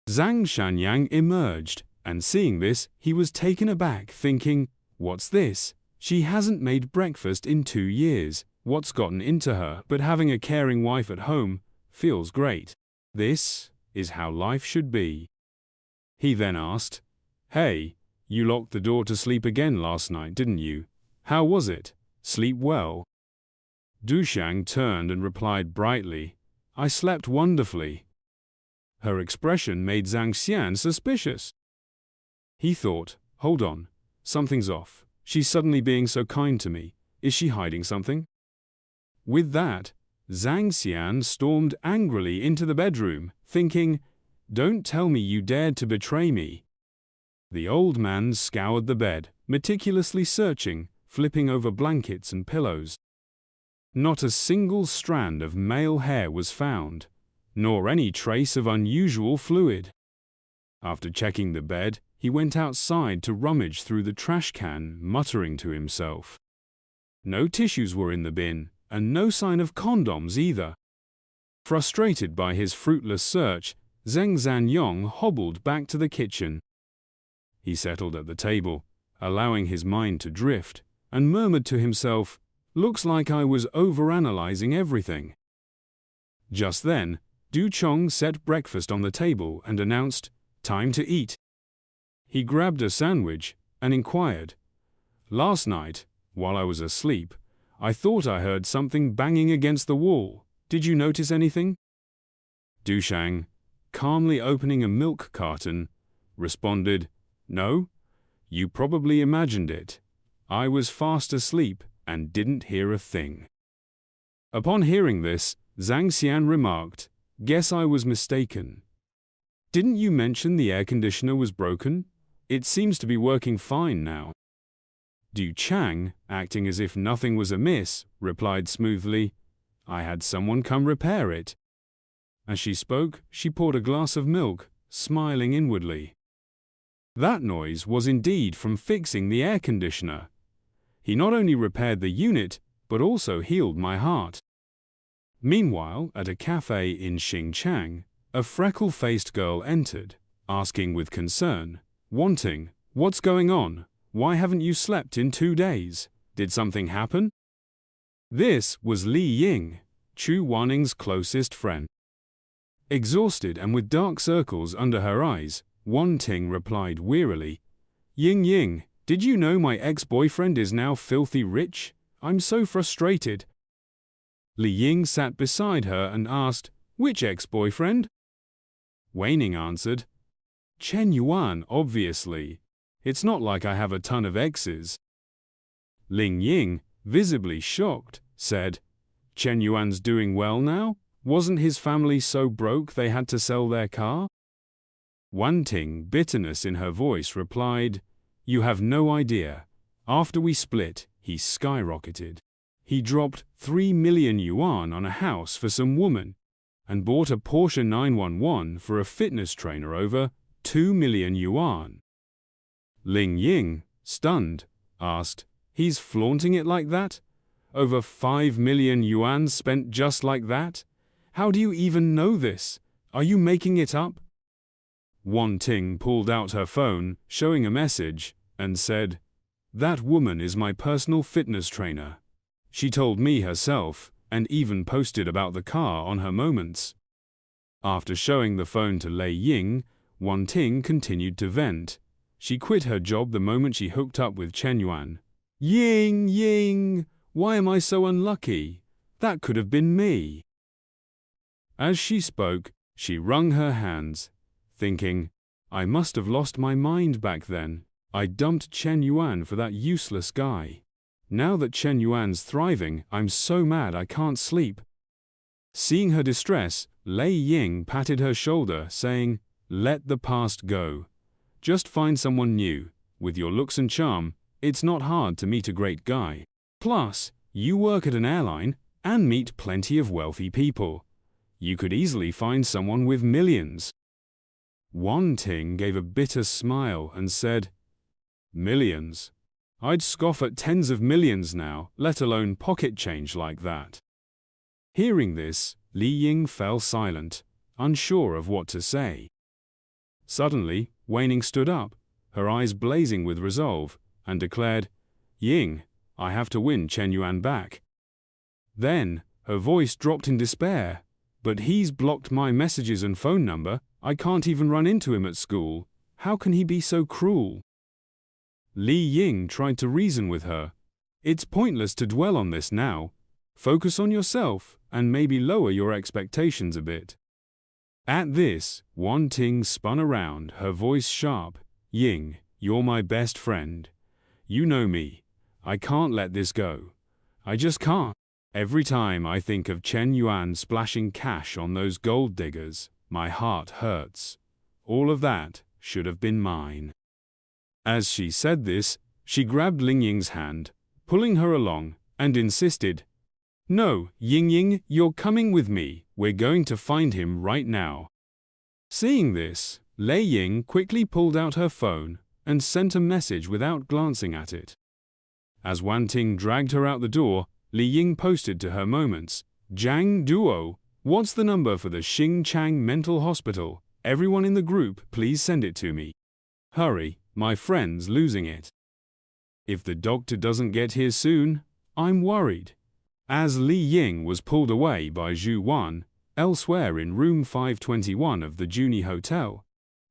Zhang Shanyang emerged, and seeing this, he was taken aback, thinking, "What's this? She hasn't made breakfast in 2 years. What's gotten into her? But having a caring wife at home feels great. This is how life should be." He then asked, "Hey, you locked the door to sleep again last night, didn't you? How was it? Sleep well?" Dushang turned and replied brightly, "I slept wonderfully." Her expression made Zhang Xian suspicious. He thought, "Hold on, something's off. She's suddenly being so kind to me. Is she hiding something?" With that, Zhang Xian stormed angrily into the bedroom, thinking, "Don't tell me you dared to betray me." The old man scoured the bed, meticulously searching, flipping over blankets and pillows. Not a single strand of male hair was found, nor any trace of unusual fluid. After checking the bed, he went outside to rummage through the trash can, muttering to himself. No tissues were in the bin, and no sign of condoms either. Frustrated by his fruitless search, Zheng Zanyong hobbled back to the kitchen. He settled at the table, allowing his mind to drift, and murmured to himself, "Looks like I was overanalyzing everything." Just then, Du Chong set breakfast on the table and announced, "Time to eat." He grabbed a sandwich and inquired, "Last night, while I was asleep, I thought I heard something banging against the wall. Did you notice anything?" Dushang, calmly opening a milk carton, responded, "No, you probably imagined it. I was fast asleep and didn't hear a thing." Upon hearing this, Zhang Xian remarked, "Guess I was mistaken. Didn't you mention the air conditioner was broken? It seems to be working fine now." Du Chang, acting as if nothing was amiss, replied smoothly, "I had someone come repair it." As she spoke, she poured a glass of milk, smiling inwardly. That noise was indeed from fixing the air conditioner. He not only repaired the unit, but also healed my heart. Meanwhile, at a cafe in Xinchang, a freckle-faced girl entered, asking with concern, wanting, "What's going on? Why haven't you slept in 2 days? Did something happen? This was Li Ying, Chu Waning's closest friend. Exhausted and with dark circles under her eyes, Wan Ting replied wearily, Ying Ying, did you know my ex-boyfriend is now filthy rich? I'm so frustrated. Li Ying sat beside her and asked, which ex-boyfriend? Waning answered, Chen Yuan, obviously. It's not like I have a ton of exes. Ling Ying, visibly shocked, said, Chen Yuan's doing well now? Wasn't his family so broke they had to sell their car? Wan Ting, bitterness in her voice, replied, You have no idea. After we split, he skyrocketed. He dropped 3 million yuan on a house for some woman and bought a Porsche 911 for a fitness trainer over 2 million yuan. Ling Ying, stunned, asked, He's flaunting it like that? Over 5 million yuan spent just like that? How do you even know this? Are you making it up? Wan Ting pulled out her phone, showing a message, and said, That woman is my personal fitness trainer. She told me herself, and even posted about the car on her Moments. After showing the phone to Lei Ying, Wan Ting continued to vent. She quit her job the moment she hooked up with Chen Yuan. Ying, Ying, why am I so unlucky? That could have been me. As she spoke, she wrung her hands, thinking, I must have lost my mind back then. I dumped Chen Yuan for that useless guy. Now that Chen Yuan's thriving, I'm so mad I can't sleep. Seeing her distress, Lei Ying patted her shoulder, saying, Let the past go. Just find someone new. With your looks and charm, it's not hard to meet a great guy. Plus, you work at an airline and meet plenty of wealthy people. You could easily find someone with millions. Wan Ting gave a bitter smile and said, Millions? I'd scoff at tens of millions now, let alone pocket change like that. Hearing this, Li Ying fell silent, unsure of what to say. Suddenly, Waning stood up, her eyes blazing with resolve, and declared, Ying, I have to win Chen Yuan back. Then, her voice dropped in despair, But he's blocked my messages and phone number. I can't even run into him at school. How can he be so cruel? Li Ying tried to reason with her. It's pointless to dwell on this now. Focus on yourself, and maybe lower your expectations a bit. At this, Wan Ting spun around, her voice sharp. Ying, you're my best friend. You know me. I can't let this go. I just can't. Every time I think of Chen Yuan splashing cash on those gold diggers, my heart hurts. All of that should have been mine. As she said this, she grabbed Ling Ying's hand, pulling her along, and insisted, No, Ying Ying, you're coming with me. We're going to find him right now. Seeing this, Lei Ying quickly pulled out her phone and sent a message without glancing at it. As Wan Ting dragged her out the door, Li Ying posted to her Moments, Jiang Duo, what's the number for the Xingchang Mental Hospital? Everyone in the group, please send it to me. Hurry, my friend's losing it. If the doctor doesn't get here soon, I'm worried. As Li Ying was pulled away by Zhu Wan, elsewhere in room 521 of the Juni Hotel,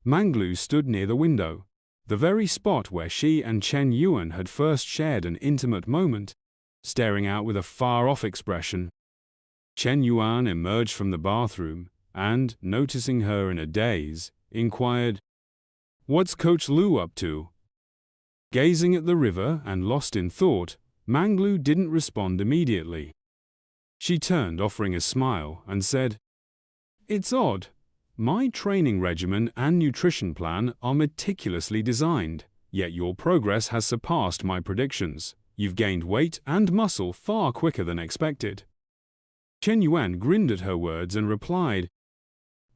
Manglu stood near the window, the very spot where she and Chen Yuan had first shared an intimate moment, staring out with a far-off expression. Chen Yuan emerged from the bathroom and, noticing her in a daze, inquired, What's Coach Lu up to? Gazing at the river and lost in thought, Manglu didn't respond immediately. She turned, offering a smile, and said, It's odd. My training regimen and nutrition plan are meticulously designed, yet your progress has surpassed my predictions. You've gained weight and muscle far quicker than expected. Chen Yuan grinned at her words and replied,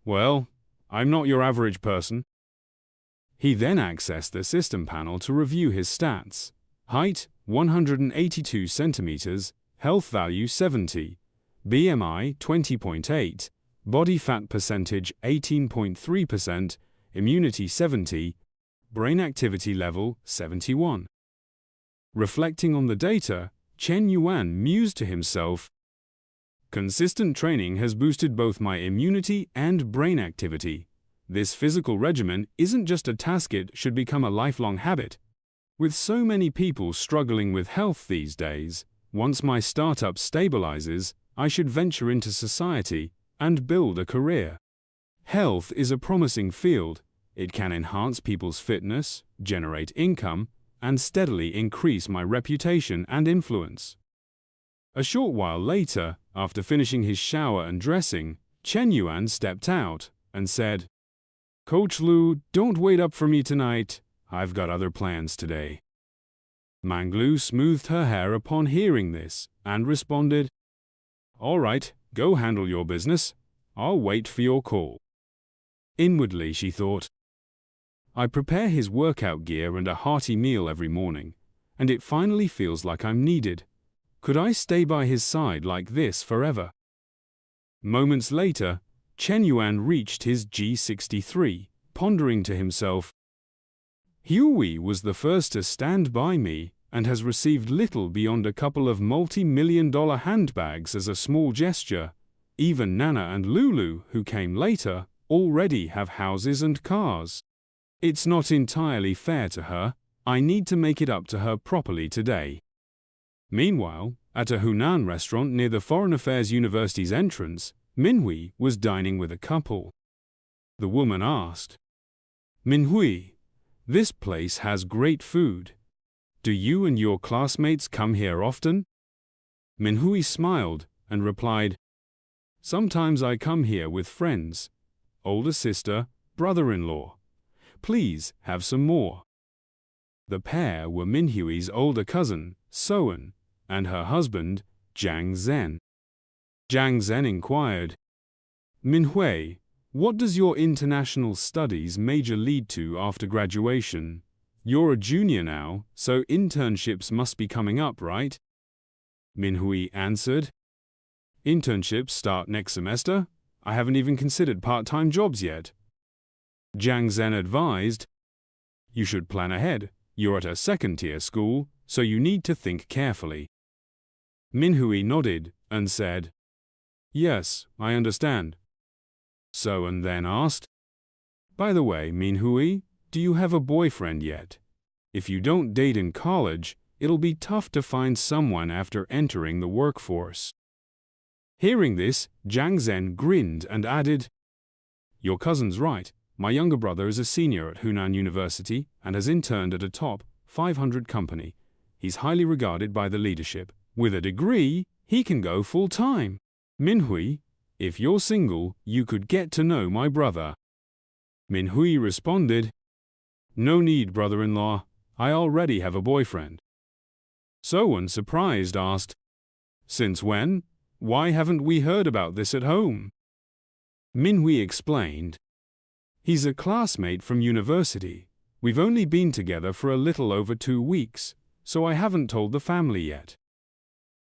Well, I'm not your average person. He then accessed the system panel to review his stats. Height, 182 centimeters, health value 70, BMI 20.8, body fat percentage 18.3%, immunity 70, brain activity level 71. Reflecting on the data, Chen Yuan mused to himself, "Consistent training has boosted both my immunity and brain activity. This physical regimen isn't just a task, it should become a lifelong habit. With so many people struggling with health these days, once my startup stabilizes, I should venture into society and build a career. Health is a promising field. It can enhance people's fitness, generate income, and steadily increase my reputation and influence." A short while later, after finishing his shower and dressing, Chen Yuan stepped out and said, "Coach Lu, don't wait up for me tonight. I've got other plans today." Manglu smoothed her hair upon hearing this and responded, "All right, go handle your business. I'll wait for your call." Inwardly she thought, "I prepare his workout gear and a hearty meal every morning, and it finally feels like I'm needed. Could I stay by his side like this forever?" Moments later, Chen Yuan reached his G63, pondering to himself, "Huey was the first to stand by me and has received little beyond a couple of multi-million-dollar handbags as a small gesture. Even Nana and Lulu, who came later, already have houses and cars. It's not entirely fair to her. I need to make it up to her properly today." Meanwhile, at a Hunan restaurant near the Foreign Affairs University's entrance, Minhui was dining with a couple. The woman asked, "Minhui, this place has great food. Do you and your classmates come here often?" Minhui smiled and replied, "Sometimes I come here with friends. Older sister, brother-in-law. Please have some more." The pair were Minhui's older cousin, Soen, and her husband, Jiang Zhen. Jiang Zhen inquired, "Minhui, what does your international studies major lead to after graduation? You're a junior now, so internships must be coming up, right?" Minhui answered, "Internships start next semester. I haven't even considered part-time jobs yet." Jiang Zhen advised, "You should plan ahead. You're at a second-tier school, so you need to think carefully." Minhui nodded and said, "Yes, I understand." Soen then asked, "By the way, Minhui, do you have a boyfriend yet? If you don't date in college, it'll be tough to find someone after entering the workforce." Hearing this, Jiang Zhen grinned and added, "Your cousin's right. My younger brother is a senior at Hunan University and has interned at a top 500 company. He's highly regarded by the leadership. With a degree, he can go full-time. Minhui, if you're single, you could get to know my brother." Minhui responded, "No need, brother-in-law. I already have a boyfriend." Soen, surprised, asked, "Since when? Why haven't we heard about this at home?" Minhui explained, "He's a classmate from university. We've only been together for a little over 2 weeks, so I haven't told the family yet."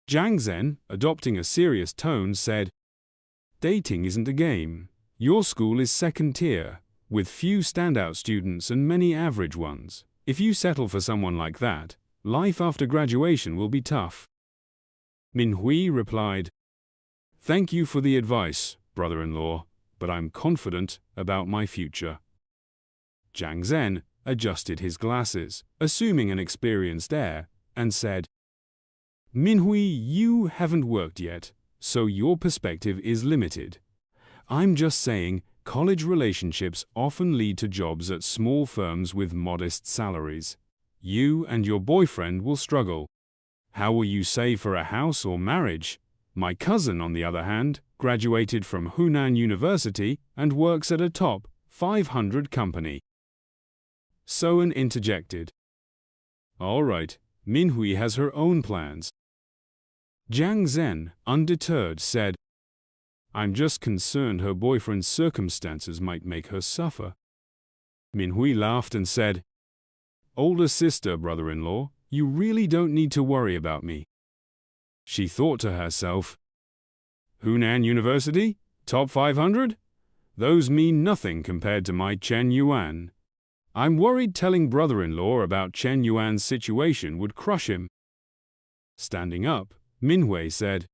Jiang Zhen, adopting a serious tone, said, "Dating isn't a game. Your school is second tier, with few standout students and many average ones. If you settle for someone like that, life after graduation will be tough." Minhui replied, "Thank you for the advice, brother-in-law, but I'm confident about my future." Jiang Zhen adjusted his glasses, assuming an experienced air, and said, "Minhui, you haven't worked yet, so your perspective is limited. I'm just saying, college relationships often lead to jobs at small firms with modest salaries. You and your boyfriend will struggle. How will you save for a house or marriage? My cousin, on the other hand, graduated from Hunan University and works at a top 500 company." Soen interjected, "All right, Minhui has her own plans." Jiang Zhen, undeterred, said, "I'm just concerned her boyfriend's circumstances might make her suffer." Minhui laughed and said, "Older sister, brother-in-law, you really don't need to worry about me." She thought to herself, "Hunan University? Top 500? Those mean nothing compared to my Chen Yuan. I'm worried telling brother-in-law about Chen Yuan's situation would crush him. Standing up, Minhui said,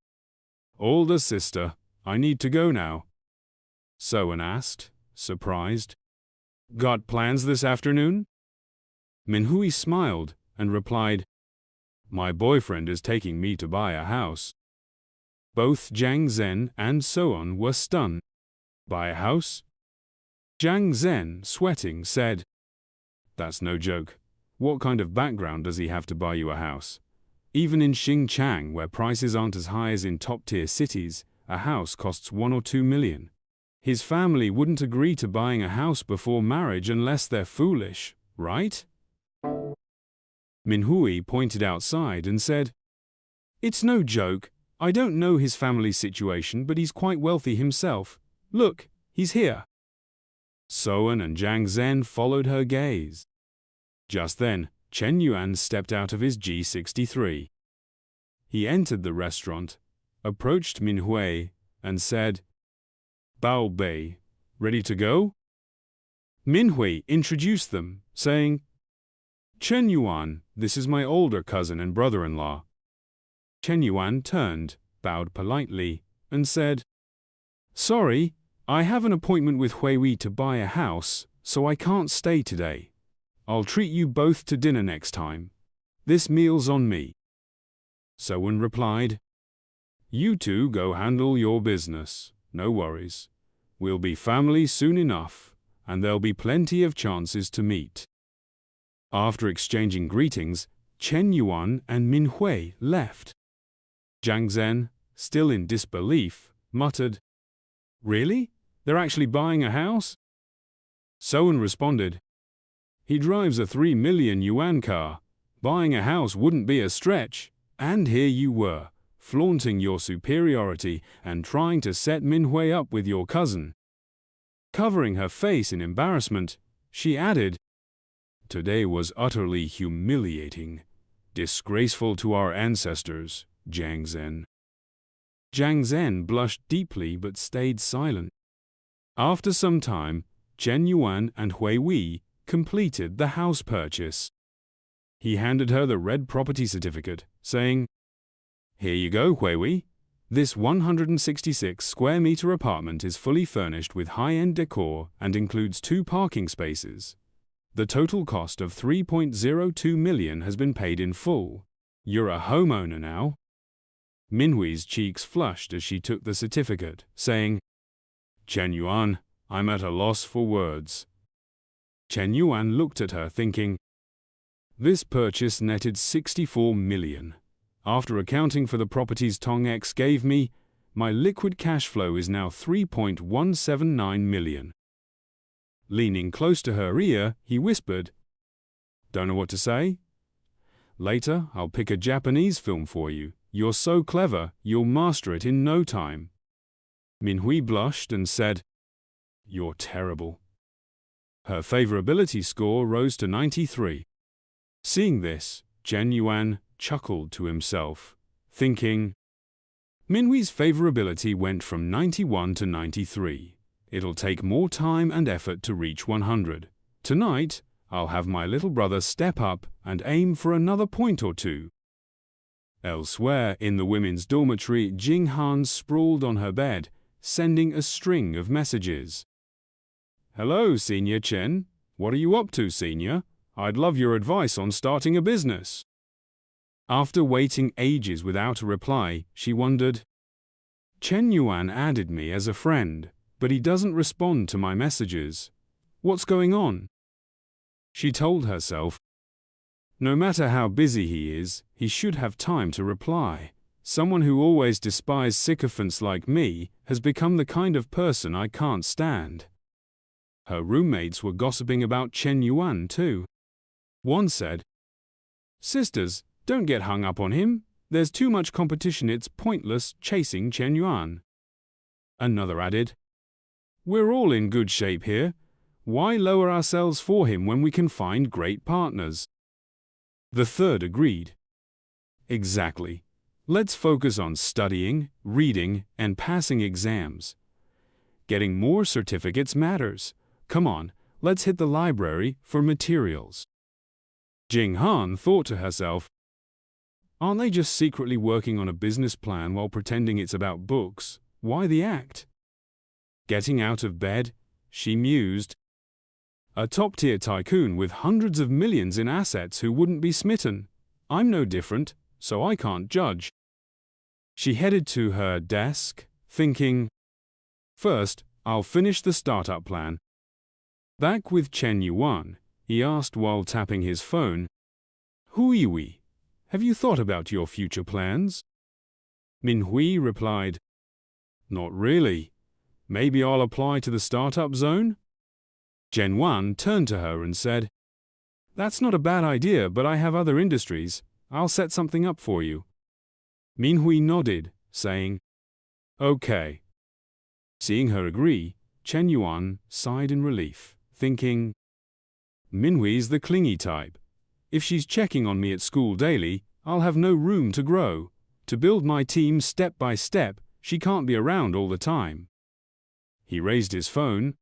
Older sister, I need to go now. Soan asked, surprised. Got plans this afternoon? Minhui smiled and replied, My boyfriend is taking me to buy a house. Both Jiang Zhen and Soan were stunned. Buy a house? Jiang Zhen, sweating, said, That's no joke. What kind of background does he have to buy you a house? Even in Xinjiang, where prices aren't as high as in top-tier cities, a house costs 1 or 2 million. His family wouldn't agree to buying a house before marriage unless they're foolish, right? Minhui pointed outside and said, It's no joke. I don't know his family situation, but he's quite wealthy himself. Look, he's here. Soan and Jiang Zhen followed her gaze. Just then, Chen Yuan stepped out of his G63. He entered the restaurant, approached Minhui, and said, Bao Bei, ready to go? Minhui introduced them, saying, Chen Yuan, this is my older cousin and brother-in-law. Chen Yuan turned, bowed politely, and said, Sorry, I have an appointment with Huiwi to buy a house, so I can't stay today. I'll treat you both to dinner next time. This meal's on me. Soan replied, You two go handle your business. No worries. We'll be family soon enough, and there'll be plenty of chances to meet. After exchanging greetings, Chen Yuan and Minhui left. Jiang Zhen, still in disbelief, muttered, Really? They're actually buying a house? Soan responded, He drives a 3 million yuan car. Buying a house wouldn't be a stretch. And here you were, flaunting your superiority and trying to set Minhui up with your cousin. Covering her face in embarrassment, she added, Today was utterly humiliating, disgraceful to our ancestors, Jiang Zhen. Jiang Zhen blushed deeply but stayed silent. After some time, Chen Yuan and Huiwi completed the house purchase. He handed her the red property certificate, saying, Here you go, Huiwi. This 166 square meter apartment is fully furnished with high-end decor and includes 2 parking spaces. The total cost of 3.02 million has been paid in full. You're a homeowner now. Minhui's cheeks flushed as she took the certificate, saying, Chen Yuan, I'm at a loss for words. Chen Yuan looked at her thinking, This purchase netted 64 million. After accounting for the properties Tong X gave me, my liquid cash flow is now 3.179 million. Leaning close to her ear, he whispered, Don't know what to say? Later, I'll pick a Japanese film for you. You're so clever, you'll master it in no time. Minhui blushed and said, You're terrible. Her favorability score rose to 93. Seeing this, Chen Yuan chuckled to himself, thinking, Minhui's favorability went from 91 to 93. It'll take more time and effort to reach 100. Tonight, I'll have my little brother step up and aim for another point or 2. Elsewhere, in the women's dormitory, Jing Han sprawled on her bed, sending a string of messages. Hello, Senior Chen. What are you up to, Senior? I'd love your advice on starting a business. After waiting ages without a reply, she wondered, Chen Yuan added me as a friend, but he doesn't respond to my messages. What's going on? She told herself, no matter how busy he is, he should have time to reply. Someone who always despised sycophants like me has become the kind of person I can't stand. Her roommates were gossiping about Chen Yuan too. One said, Sisters, don't get hung up on him. There's too much competition, it's pointless chasing Chen Yuan. Another added, We're all in good shape here. Why lower ourselves for him when we can find great partners? The third agreed. Exactly. Let's focus on studying, reading, and passing exams. Getting more certificates matters. Come on, let's hit the library for materials. Jing Han thought to herself, aren't they just secretly working on a business plan while pretending it's about books? Why the act? Getting out of bed, she mused, a top-tier tycoon with hundreds of millions in assets who wouldn't be smitten. I'm no different, so I can't judge. She headed to her desk, thinking, first, I'll finish the startup plan. Back with Chen Yuan, he asked while tapping his phone, Hui, have you thought about your future plans? Minhui replied, not really. Maybe I'll apply to the startup zone? Chen Yuan turned to her and said, that's not a bad idea, but I have other industries. I'll set something up for you. Minhui nodded, saying, okay. Seeing her agree, Chen Yuan sighed in relief, thinking, Minhui's the clingy type. If she's checking on me at school daily, I'll have no room to grow. To build my team step by step, she can't be around all the time. He raised his phone,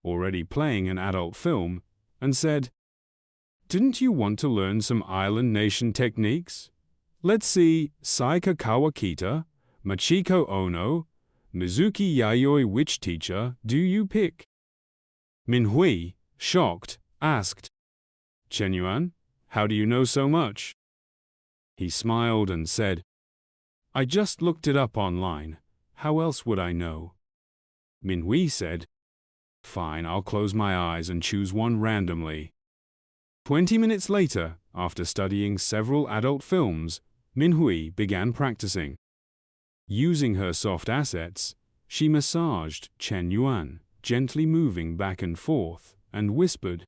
already playing an adult film, and said, didn't you want to learn some island nation techniques? Let's see Saika Kawakita, Machiko Ono, Mizuki Yayoi, which teacher do you pick? Minhui, shocked, asked, Chen Yuan, how do you know so much? He smiled and said, I just looked it up online. How else would I know? Minhui said, fine, I'll close my eyes and choose one randomly. 20 minutes later, after studying several adult films, Minhui began practicing. Using her soft assets, she massaged Chen Yuan, gently moving back and forth, and whispered,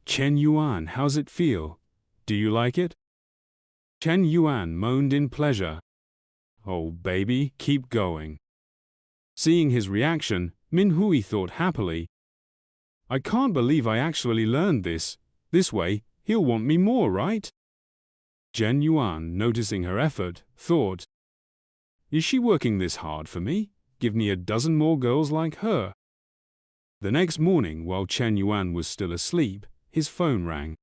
Chen Yuan, how's it feel? Do you like it? Chen Yuan moaned in pleasure. Oh, baby, keep going. Seeing his reaction, Minhui thought happily, I can't believe I actually learned this. This way, he'll want me more, right? Chen Yuan, noticing her effort, thought, is she working this hard for me? Give me a dozen more girls like her. The next morning, while Chen Yuan was still asleep, his phone rang.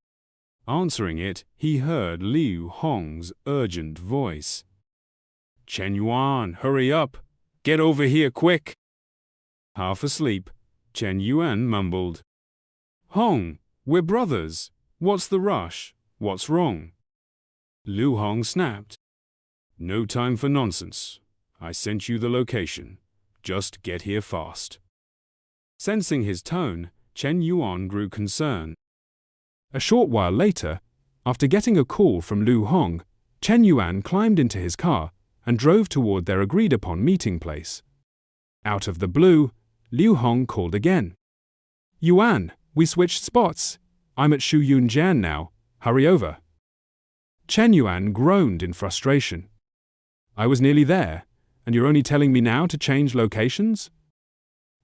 Answering it, he heard Liu Hong's urgent voice. Chen Yuan, hurry up! Get over here quick! Half asleep, Chen Yuan mumbled, Hong, we're brothers. What's the rush? What's wrong? Liu Hong snapped, no time for nonsense. I sent you the location. Just get here fast. Sensing his tone, Chen Yuan grew concerned. A short while later, after getting a call from Liu Hong, Chen Yuan climbed into his car and drove toward their agreed-upon meeting place. Out of the blue, Liu Hong called again. Yuan, we switched spots. I'm at Shu Yunjian now. Hurry over. Chen Yuan groaned in frustration. I was nearly there, and you're only telling me now to change locations?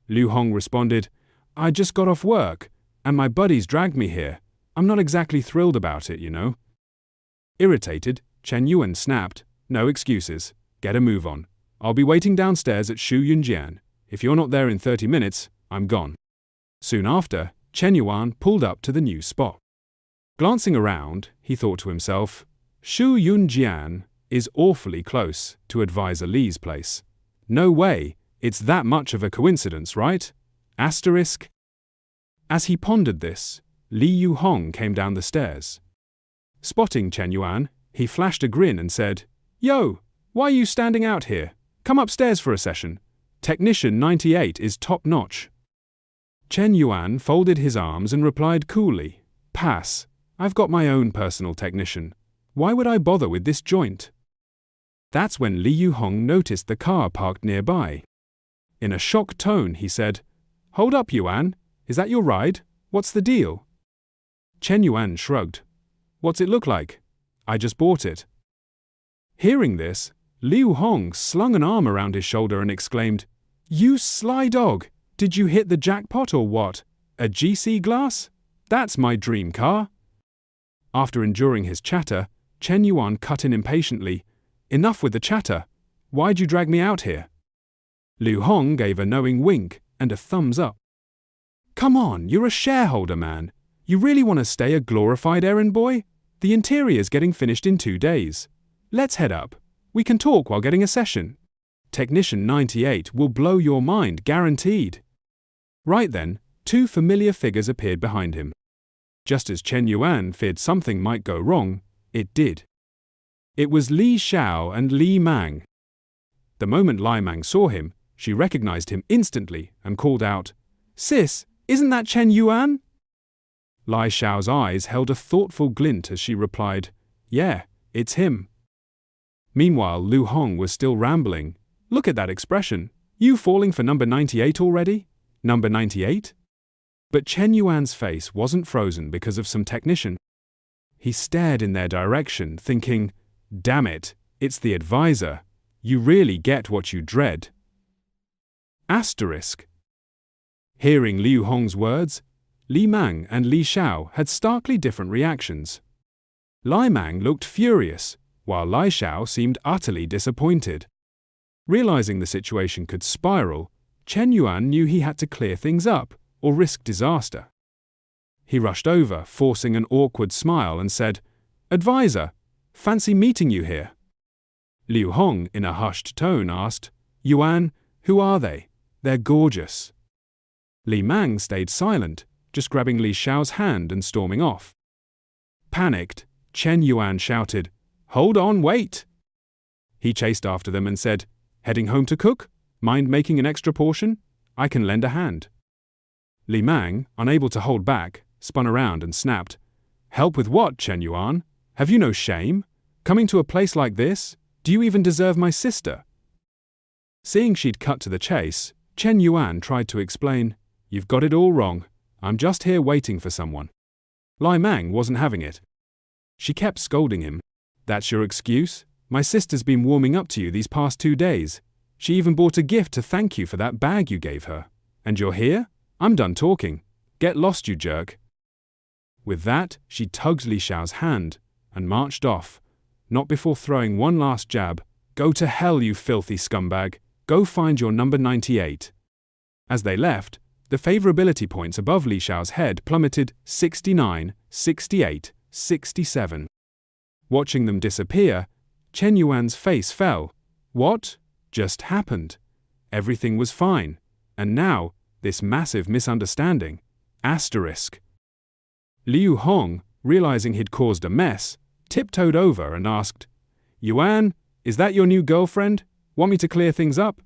Liu Hong responded, I just got off work, and my buddies dragged me here. I'm not exactly thrilled about it, you know. Irritated, Chen Yuan snapped, no excuses. Get a move on. I'll be waiting downstairs at Shu Yunjian. If you're not there in 30 minutes, I'm gone. Soon after, Chen Yuan pulled up to the new spot. Glancing around, he thought to himself, Shu Yunjian is awfully close to Advisor Li's place. No way, it's that much of a coincidence, right? Asterisk. As he pondered this, Li Yu Hong came down the stairs. Spotting Chen Yuan, he flashed a grin and said, Yo, why are you standing out here? Come upstairs for a session. Technician 98 is top-notch. Chen Yuan folded his arms and replied coolly, Pass. I've got my own personal technician. Why would I bother with this joint? That's when Li Yu Hong noticed the car parked nearby. In a shocked tone, he said, Hold up, Yuan. Is that your ride? What's the deal? Chen Yuan shrugged. What's it look like? I just bought it. Hearing this, Liu Hong slung an arm around his shoulder and exclaimed, You sly dog! Did you hit the jackpot or what? A GC glass? That's my dream car. After enduring his chatter, Chen Yuan cut in impatiently. Enough with the chatter. Why'd you drag me out here? Liu Hong gave a knowing wink and a thumbs up. Come on, you're a shareholder, man. You really want to stay a glorified errand boy? The interior's getting finished in 2 days. Let's head up. We can talk while getting a session. Technician 98 will blow your mind, guaranteed. Right then, 2 familiar figures appeared behind him. Just as Chen Yuan feared something might go wrong, it did. It was Li Xiao and Li Mang. The moment Li Mang saw him, she recognized him instantly and called out, "Sis, isn't that Chen Yuan?" Li Xiao's eyes held a thoughtful glint as she replied, "Yeah, it's him." Meanwhile, Lu Hong was still rambling. "Look at that expression. You falling for number 98 already? Number 98? But Chen Yuan's face wasn't frozen because of some technician. He stared in their direction, thinking, "Damn it, it's the advisor. You really get what you dread." Asterisk. Hearing Liu Hong's words, Li Mang and Li Xiao had starkly different reactions. Li Mang looked furious, while Li Xiao seemed utterly disappointed. Realizing the situation could spiral, Chen Yuan knew he had to clear things up or risk disaster. He rushed over, forcing an awkward smile, and said, "Advisor, fancy meeting you here." Liu Hong, in a hushed tone, asked, "Yuan, who are they? They're gorgeous." Li Mang stayed silent, just grabbing Li Xiao's hand and storming off. Panicked, Chen Yuan shouted, "Hold on, wait!" He chased after them and said, "Heading home to cook? Mind making an extra portion? I can lend a hand." Li Mang, unable to hold back, spun around and snapped, "Help with what, Chen Yuan? Have you no shame? Coming to a place like this? Do you even deserve my sister?" Seeing she'd cut to the chase, Chen Yuan tried to explain, "You've got it all wrong. I'm just here waiting for someone." Li Mang wasn't having it. She kept scolding him. "That's your excuse? My sister's been warming up to you these past 2 days. She even bought a gift to thank you for that bag you gave her. And you're here? I'm done talking. Get lost, you jerk." With that, she tugged Li Xiao's hand and marched off, not before throwing one last jab. "Go to hell, you filthy scumbag. Go find your number 98. As they left, the favorability points above Li Xiao's head plummeted 69, 68, 67. Watching them disappear, Chen Yuan's face fell. What just happened? Everything was fine. And now, this massive misunderstanding. Asterisk. Liu Hong, realizing he'd caused a mess, tiptoed over and asked, "Yuan, is that your new girlfriend? Want me to clear things up?"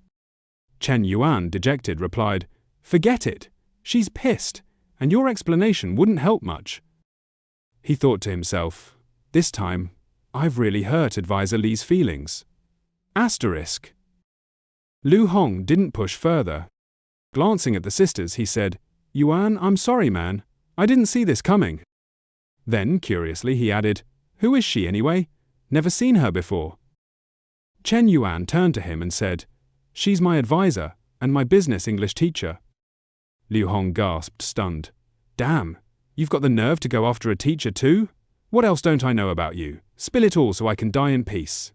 Chen Yuan, dejected, replied, "Forget it. She's pissed, and your explanation wouldn't help much." He thought to himself, "This time, I've really hurt Advisor Li's feelings." Asterisk. Liu Hong didn't push further. Glancing at the sisters, he said, "Yuan, I'm sorry, man. I didn't see this coming." Then, curiously, he added, "Who is she anyway? Never seen her before." Chen Yuan turned to him and said, "She's my advisor and my business English teacher." Liu Hong gasped, stunned. "Damn, you've got the nerve to go after a teacher too? What else don't I know about you? Spill it all so I can die in peace."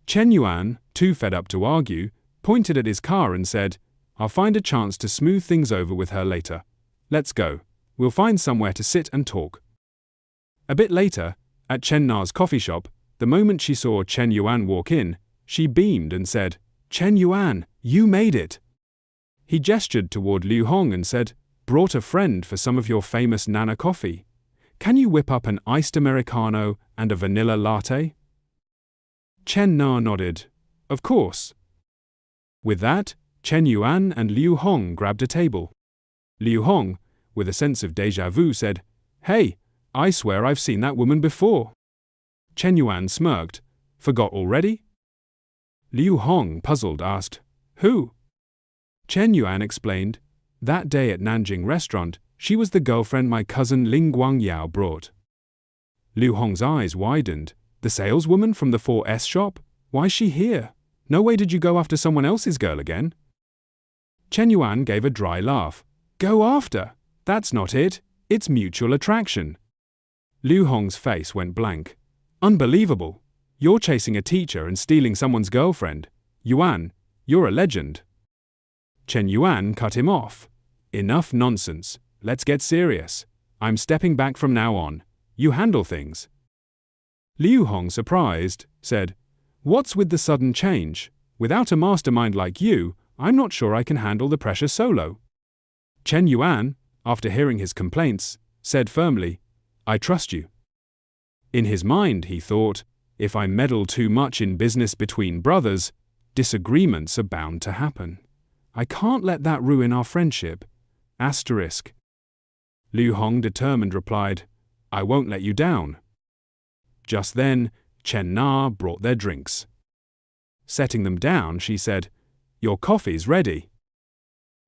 Chen Yuan, too fed up to argue, pointed at his car and said, "I'll find a chance to smooth things over with her later. Let's go. We'll find somewhere to sit and talk." A bit later, at Chen Na's coffee shop, the moment she saw Chen Yuan walk in, she beamed and said, "Chen Yuan, you made it." He gestured toward Liu Hong and said, "Brought a friend for some of your famous Nana coffee. Can you whip up an iced Americano and a vanilla latte?" Chen Na nodded, "Of course." With that, Chen Yuan and Liu Hong grabbed a table. Liu Hong, with a sense of déjà vu, said, "Hey, I swear I've seen that woman before." Chen Yuan smirked. "Forgot already?" Liu Hong, puzzled, asked, "Who?" Chen Yuan explained, "That day at Nanjing restaurant, she was the girlfriend my cousin Ling Guangyao brought." Liu Hong's eyes widened. "The saleswoman from the 4S shop? Why's she here? No way did you go after someone else's girl again?" Chen Yuan gave a dry laugh. "Go after? That's not it. It's mutual attraction." Liu Hong's face went blank. "Unbelievable. You're chasing a teacher and stealing someone's girlfriend. Yuan, you're a legend." Chen Yuan cut him off. Enough nonsense. Let's get serious. I'm stepping back from now on. You handle things. Liu Hong, surprised, said, What's with the sudden change? Without a mastermind like you, I'm not sure I can handle the pressure solo. Chen Yuan, after hearing his complaints, said firmly, I trust you. In his mind, he thought, if I meddle too much in business between brothers, disagreements are bound to happen. I can't let that ruin our friendship. Asterisk. Liu Hong, determined, replied, I won't let you down. Just then, Chen Na brought their drinks. Setting them down, she said, Your coffee's ready.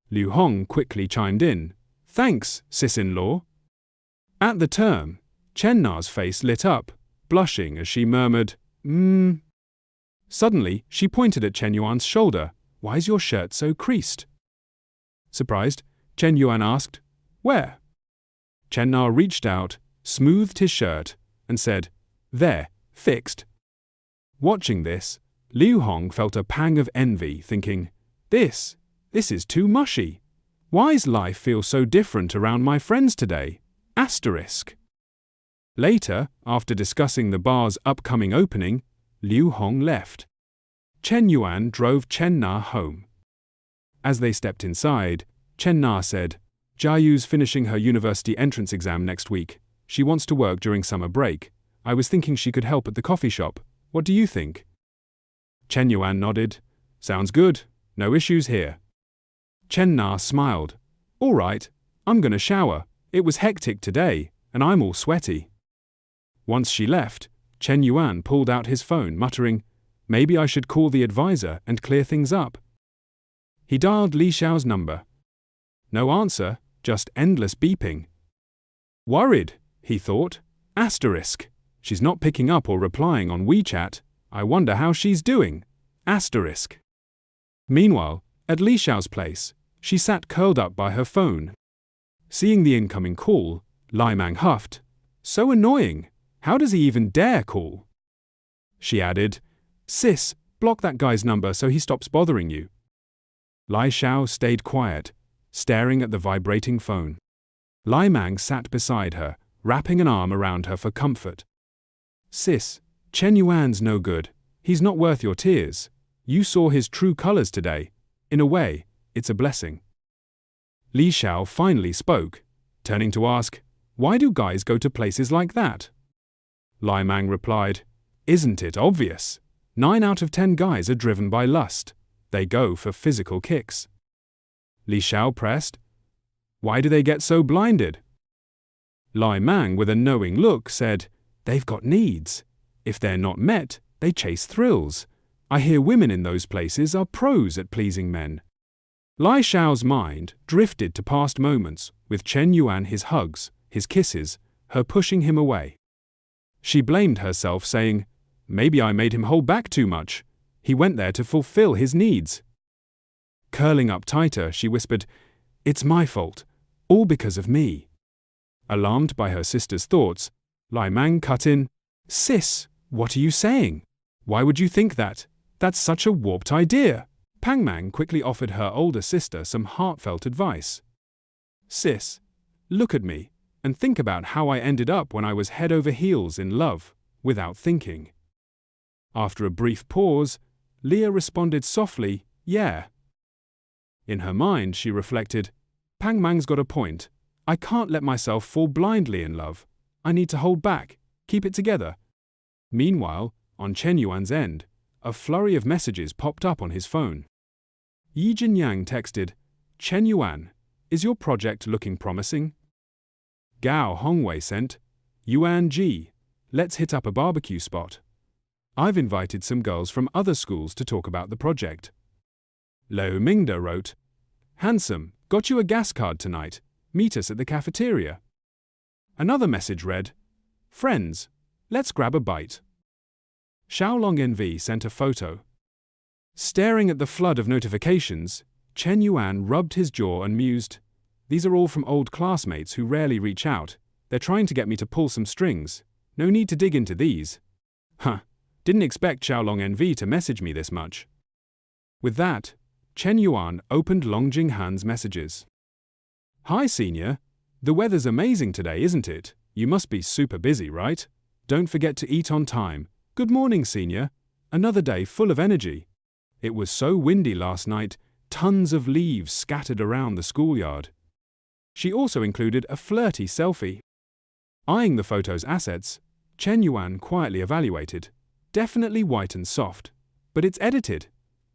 Liu Hong quickly chimed in, Thanks, sis-in-law. At the term, Chen Na's face lit up, blushing as she murmured, Suddenly, she pointed at Chen Yuan's shoulder. Why's your shirt so creased? Surprised, Chen Yuan asked, Where? Chen Na reached out, smoothed his shirt, and said, There, fixed. Watching this, Liu Hong felt a pang of envy, thinking, This is too mushy. Why's life feel so different around my friends today? Asterisk. Later, after discussing the bar's upcoming opening, Liu Hong left. Chen Yuan drove Chen Na home. As they stepped inside, Chen Na said, Jiayu's finishing her university entrance exam next week. She wants to work during summer break. I was thinking she could help at the coffee shop. What do you think? Chen Yuan nodded. Sounds good. No issues here. Chen Na smiled. All right, I'm gonna shower. It was hectic today, and I'm all sweaty. Once she left, Chen Yuan pulled out his phone, muttering, Maybe I should call the advisor and clear things up. He dialed Li Xiao's number. No answer, just endless beeping. Worried, he thought. Asterisk. She's not picking up or replying on WeChat. I wonder how she's doing. Asterisk. Meanwhile, at Li Xiao's place, she sat curled up by her phone. Seeing the incoming call, Lai Mang huffed. So annoying. How does he even dare call? She added, Sis, block that guy's number so he stops bothering you. Lai Xiao stayed quiet, staring at the vibrating phone. Lai Mang sat beside her, wrapping an arm around her for comfort. Sis, Chen Yuan's no good. He's not worth your tears. You saw his true colors today. In a way, it's a blessing. Li Xiao finally spoke, turning to ask, Why do guys go to places like that? Lai Mang replied, Isn't it obvious? 9 out of 10 guys are driven by lust. They go for physical kicks. Li Xiao pressed, Why do they get so blinded? Lai Mang, with a knowing look, said, They've got needs. If they're not met, they chase thrills. I hear women in those places are pros at pleasing men. Lai Xiao's mind drifted to past moments, with Chen Yuan, his hugs, his kisses, her pushing him away. She blamed herself, saying, Maybe I made him hold back too much. He went there to fulfill his needs. Curling up tighter, she whispered, It's my fault. All because of me. Alarmed by her sister's thoughts, Lai Mang cut in, Sis, what are you saying? Why would you think that? That's such a warped idea. Pang Mang quickly offered her older sister some heartfelt advice. Sis, look at me, and think about how I ended up when I was head over heels in love, without thinking. After a brief pause, Leah responded softly, Yeah. In her mind, she reflected, Pang Mang's got a point. I can't let myself fall blindly in love. I need to hold back, keep it together. Meanwhile, on Chen Yuan's end, a flurry of messages popped up on his phone. Yi Jinyang texted, Chen Yuan, is your project looking promising? Gao Hongwei sent, Yuan Ji, let's hit up a barbecue spot. I've invited some girls from other schools to talk about the project. Lo Mingda wrote, Handsome, got you a gas card tonight. Meet us at the cafeteria. Another message read, Friends, let's grab a bite. Xiaolong NV sent a photo. Staring at the flood of notifications, Chen Yuan rubbed his jaw and mused, These are all from old classmates who rarely reach out. They're trying to get me to pull some strings. No need to dig into these. Huh, didn't expect Xiaolong NV to message me this much. With that, Chen Yuan opened Long Jinghan's messages. Hi, senior. The weather's amazing today, isn't it? You must be super busy, right? Don't forget to eat on time. Good morning, senior. Another day full of energy. It was so windy last night, tons of leaves scattered around the schoolyard. She also included a flirty selfie. Eyeing the photo's assets, Chen Yuan quietly evaluated. Definitely white and soft, but it's edited.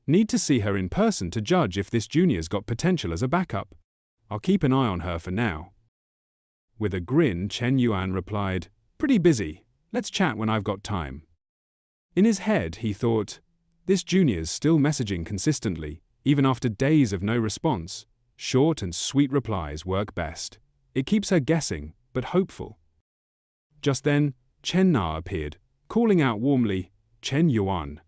Need to see her in person to judge if this junior's got potential as a backup. I'll keep an eye on her for now. With a grin, Chen Yuan replied, Pretty busy. Let's chat when I've got time. In his head, he thought, this junior's still messaging consistently, even after days of no response. Short and sweet replies work best. It keeps her guessing, but hopeful. Just then, Chen Na appeared, calling out warmly, Chen Yuan.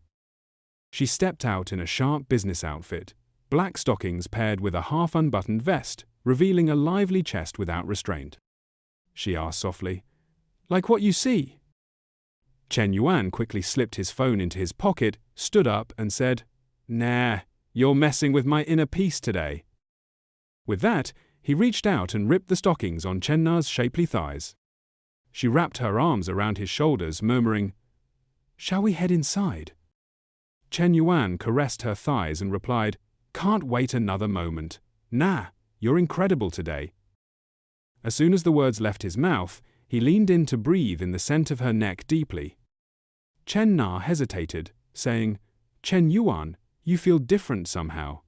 She stepped out in a sharp business outfit, black stockings paired with a half-unbuttoned vest, revealing a lively chest without restraint. She asked softly, Like what you see? Chen Yuan quickly slipped his phone into his pocket, stood up and said, Nah, you're messing with my inner peace today. With that, he reached out and ripped the stockings on Chen Na's shapely thighs. She wrapped her arms around his shoulders, murmuring, Shall we head inside? Chen Yuan caressed her thighs and replied, Can't wait another moment. Nah, you're incredible today. As soon as the words left his mouth, he leaned in to breathe in the scent of her neck deeply. Chen Na hesitated, saying, Chen Yuan, you feel different somehow.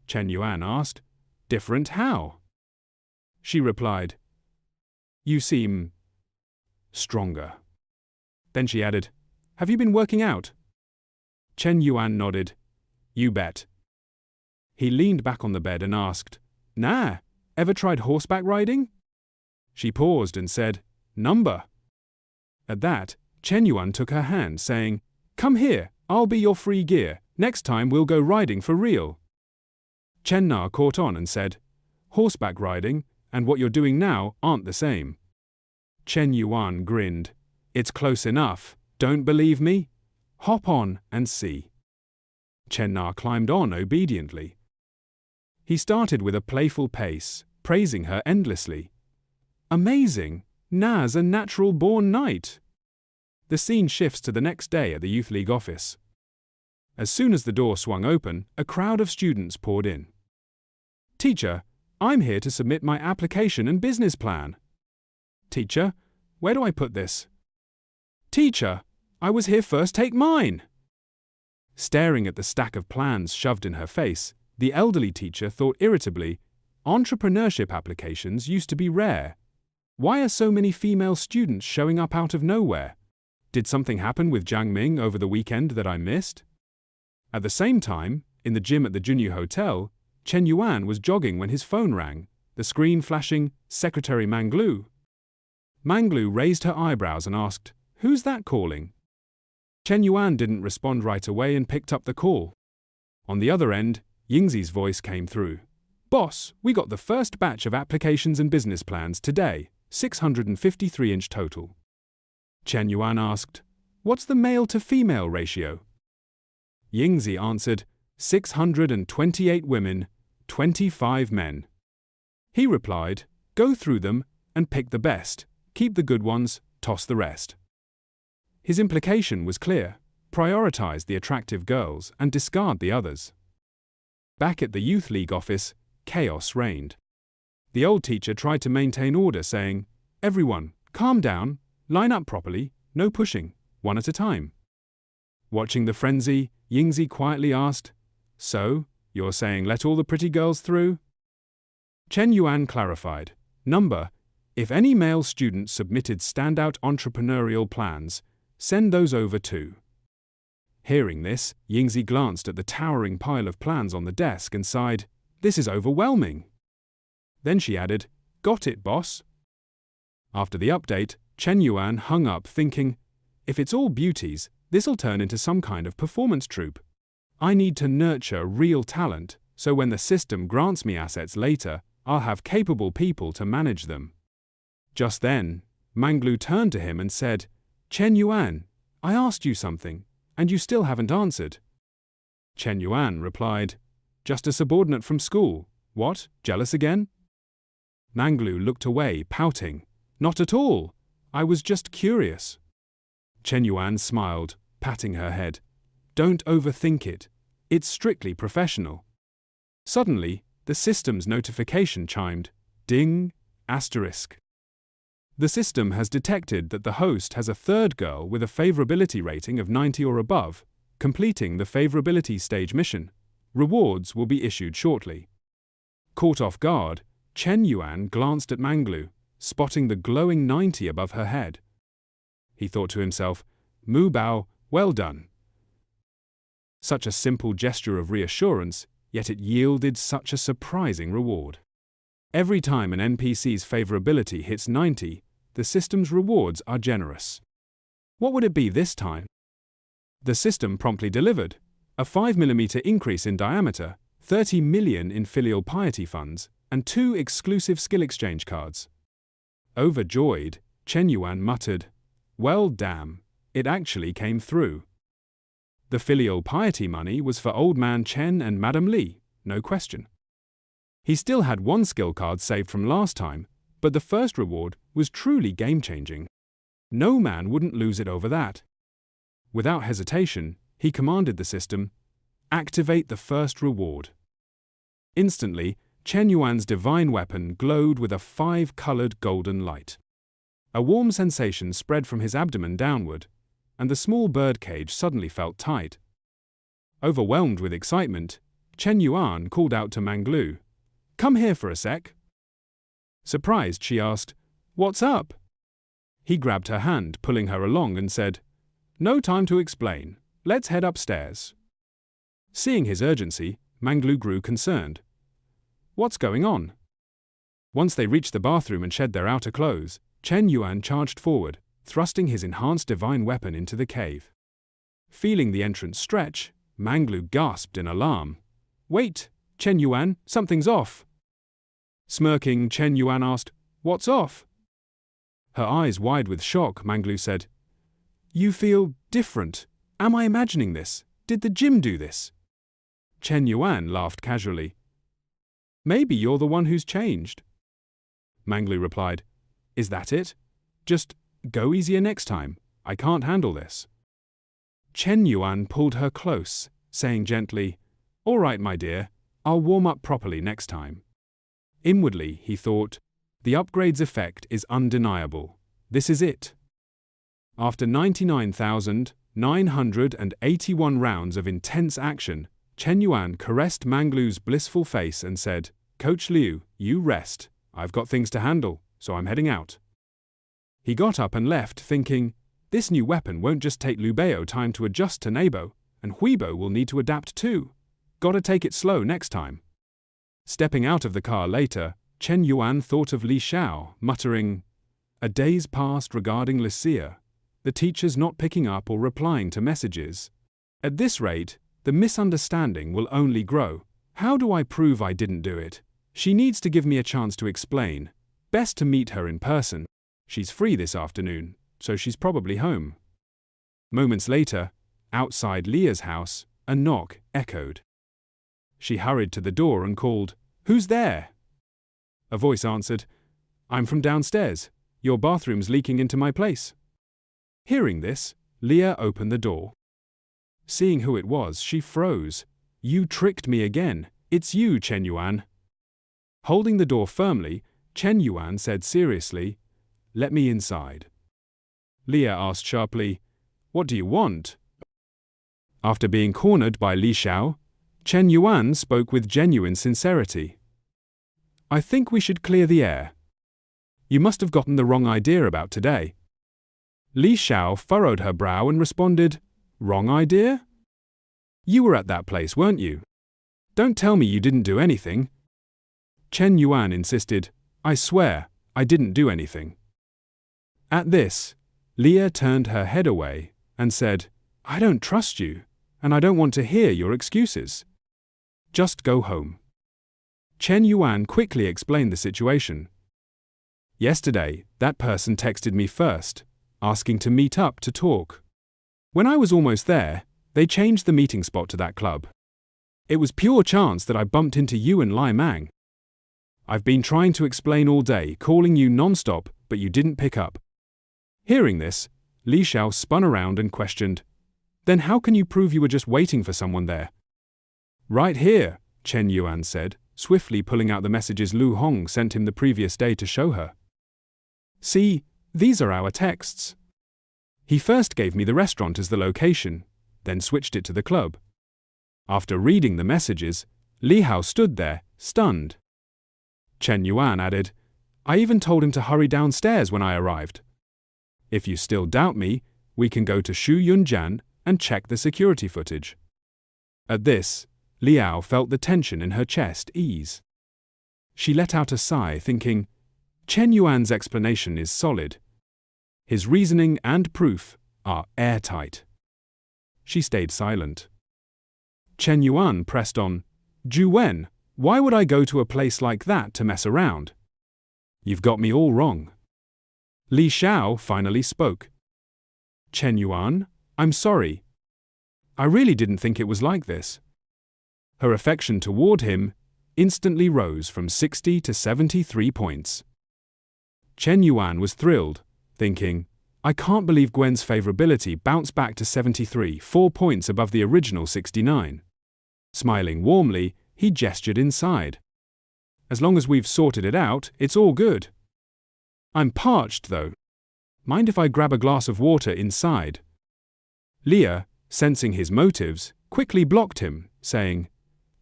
Chen Yuan asked, Different how? She replied, You seem stronger. Then she added, Have you been working out? Chen Yuan nodded, You bet. He leaned back on the bed and asked, Nah, ever tried horseback riding? She paused and said, Number. At that, Chen Yuan took her hand, saying, Come here, I'll be your free gear. Next time we'll go riding for real. Chen Na caught on and said, Horseback riding and what you're doing now aren't the same. Chen Yuan grinned. It's close enough. Don't believe me? Hop on and see. Chen Na climbed on obediently. He started with a playful pace, praising her endlessly. Amazing! Na's a natural-born knight. The scene shifts to the next day at the Youth League office. As soon as the door swung open, a crowd of students poured in. Teacher, I'm here to submit my application and business plan. Teacher, where do I put this? Teacher, I was here first, take mine. Staring at the stack of plans shoved in her face, the elderly teacher thought irritably, entrepreneurship applications used to be rare. Why are so many female students showing up out of nowhere? Did something happen with Jiang Ming over the weekend that I missed? At the same time, in the gym at the Junyu Hotel, Chen Yuan was jogging when his phone rang, the screen flashing, Secretary Manglu. Manglu raised her eyebrows and asked, Who's that calling? Chen Yuan didn't respond right away and picked up the call. On the other end, Yingzi's voice came through. Boss, we got the first batch of applications and business plans today, 653-inch total. Chen Yuan asked, What's the male-to-female ratio? Yingzi answered, 628 women, 25 men. He replied, Go through them and pick the best, keep the good ones, toss the rest. His implication was clear, prioritize the attractive girls and discard the others. Back at the Youth League office, chaos reigned. The old teacher tried to maintain order, saying, Everyone, calm down, line up properly, no pushing, one at a time. Watching the frenzy, Yingzi quietly asked, So, you're saying let all the pretty girls through? Chen Yuan clarified, Number, if any male students submitted standout entrepreneurial plans, send those over too. Hearing this, Yingzi glanced at the towering pile of plans on the desk and sighed, This is overwhelming. Then she added, Got it, boss. After the update, Chen Yuan hung up thinking, If it's all beauties, this'll turn into some kind of performance troupe. I need to nurture real talent, so when the system grants me assets later, I'll have capable people to manage them. Just then, Manglu turned to him and said, Chen Yuan, I asked you something, and you still haven't answered. Chen Yuan replied, Just a subordinate from school. What, jealous again? Manglu looked away, pouting. Not at all. I was just curious. Chen Yuan smiled, patting her head. Don't overthink it. It's strictly professional. Suddenly, the system's notification chimed. Ding! Asterisk. The system has detected that the host has a third girl with a favorability rating of 90 or above, completing the favorability stage mission. Rewards will be issued shortly. Caught off guard, Chen Yuan glanced at Manglu, spotting the glowing 90 above her head. He thought to himself, Mu Bao, well done. Such a simple gesture of reassurance, yet it yielded such a surprising reward. Every time an NPC's favorability hits 90, the system's rewards are generous. What would it be this time? The system promptly delivered. A 5mm increase in diameter, 30 million in filial piety funds, and 2 exclusive skill exchange cards. Overjoyed, Chen Yuan muttered, Well damn, it actually came through. The filial piety money was for old man Chen and Madam Li, no question. He still had 1 skill card saved from last time, but the first reward was truly game-changing. No man wouldn't lose it over that. Without hesitation, he commanded the system, Activate the first reward. Instantly, Chen Yuan's divine weapon glowed with a 5-colored golden light. A warm sensation spread from his abdomen downward, and the small birdcage suddenly felt tight. Overwhelmed with excitement, Chen Yuan called out to Manglu, Come here for a sec. Surprised, she asked, What's up? He grabbed her hand, pulling her along, and said, No time to explain. Let's head upstairs. Seeing his urgency, Manglu grew concerned. What's going on? Once they reached the bathroom and shed their outer clothes, Chen Yuan charged forward, thrusting his enhanced divine weapon into the cave. Feeling the entrance stretch, Manglu gasped in alarm. Wait, Chen Yuan, something's off. Smirking, Chen Yuan asked, What's off? Her eyes wide with shock, Manglu said, You feel different. Am I imagining this? Did the gym do this? Chen Yuan laughed casually. Maybe you're the one who's changed. Manglu replied, Is that it? Just go easier next time. I can't handle this. Chen Yuan pulled her close, saying gently, All right, my dear, I'll warm up properly next time. Inwardly, he thought, the upgrade's effect is undeniable. This is it. After 99,981 rounds of intense action, Chen Yuan caressed Manglu's blissful face and said, Coach Liu, you rest. I've got things to handle, so I'm heading out. He got up and left, thinking, this new weapon won't just take Liu Bei time to adjust to Nebo, and Huibo will need to adapt too. Gotta take it slow next time. Stepping out of the car later, Chen Yuan thought of Li Xiao, muttering, A day's passed regarding Lucia. The teacher's not picking up or replying to messages. At this rate, the misunderstanding will only grow. How do I prove I didn't do it? She needs to give me a chance to explain. Best to meet her in person. She's free this afternoon, so she's probably home. Moments later, outside Leah's house, a knock echoed. She hurried to the door and called, Who's there? A voice answered, I'm from downstairs. Your bathroom's leaking into my place. Hearing this, Leah opened the door. Seeing who it was, she froze. You tricked me again. It's you, Chen Yuan. Holding the door firmly, Chen Yuan said seriously, Let me inside. Leah asked sharply, What do you want? After being cornered by Li Xiao, Chen Yuan spoke with genuine sincerity. I think we should clear the air. You must have gotten the wrong idea about today. Li Xiao furrowed her brow and responded, Wrong idea? You were at that place, weren't you? Don't tell me you didn't do anything. Chen Yuan insisted, I swear, I didn't do anything. At this, Leah turned her head away and said, I don't trust you, and I don't want to hear your excuses. Just go home. Chen Yuan quickly explained the situation. Yesterday, that person texted me first, asking to meet up to talk. When I was almost there, they changed the meeting spot to that club. It was pure chance that I bumped into you and Lai Mang. I've been trying to explain all day, calling you non-stop, but you didn't pick up. Hearing this, Li Xiao spun around and questioned, Then how can you prove you were just waiting for someone there? Right here, Chen Yuan said, swiftly pulling out the messages Lu Hong sent him the previous day to show her. See, these are our texts. He first gave me the restaurant as the location, then switched it to the club. After reading the messages, Li Hao stood there, stunned. Chen Yuan added, I even told him to hurry downstairs when I arrived. If you still doubt me, we can go to Shu Yunjian and check the security footage. At this, Liao felt the tension in her chest ease. She let out a sigh, thinking, Chen Yuan's explanation is solid. His reasoning and proof are airtight. She stayed silent. Chen Yuan pressed on, Ju Wen, why would I go to a place like that to mess around? You've got me all wrong. Li Xiao finally spoke. Chen Yuan, I'm sorry. I really didn't think it was like this. Her affection toward him instantly rose from 60 to 73 points. Chen Yuan was thrilled, thinking, I can't believe Gwen's favorability bounced back to 73, 4 points above the original 69. Smiling warmly, he gestured inside. As long as we've sorted it out, it's all good. I'm parched, though. Mind if I grab a glass of water inside? Leah, sensing his motives, quickly blocked him, saying,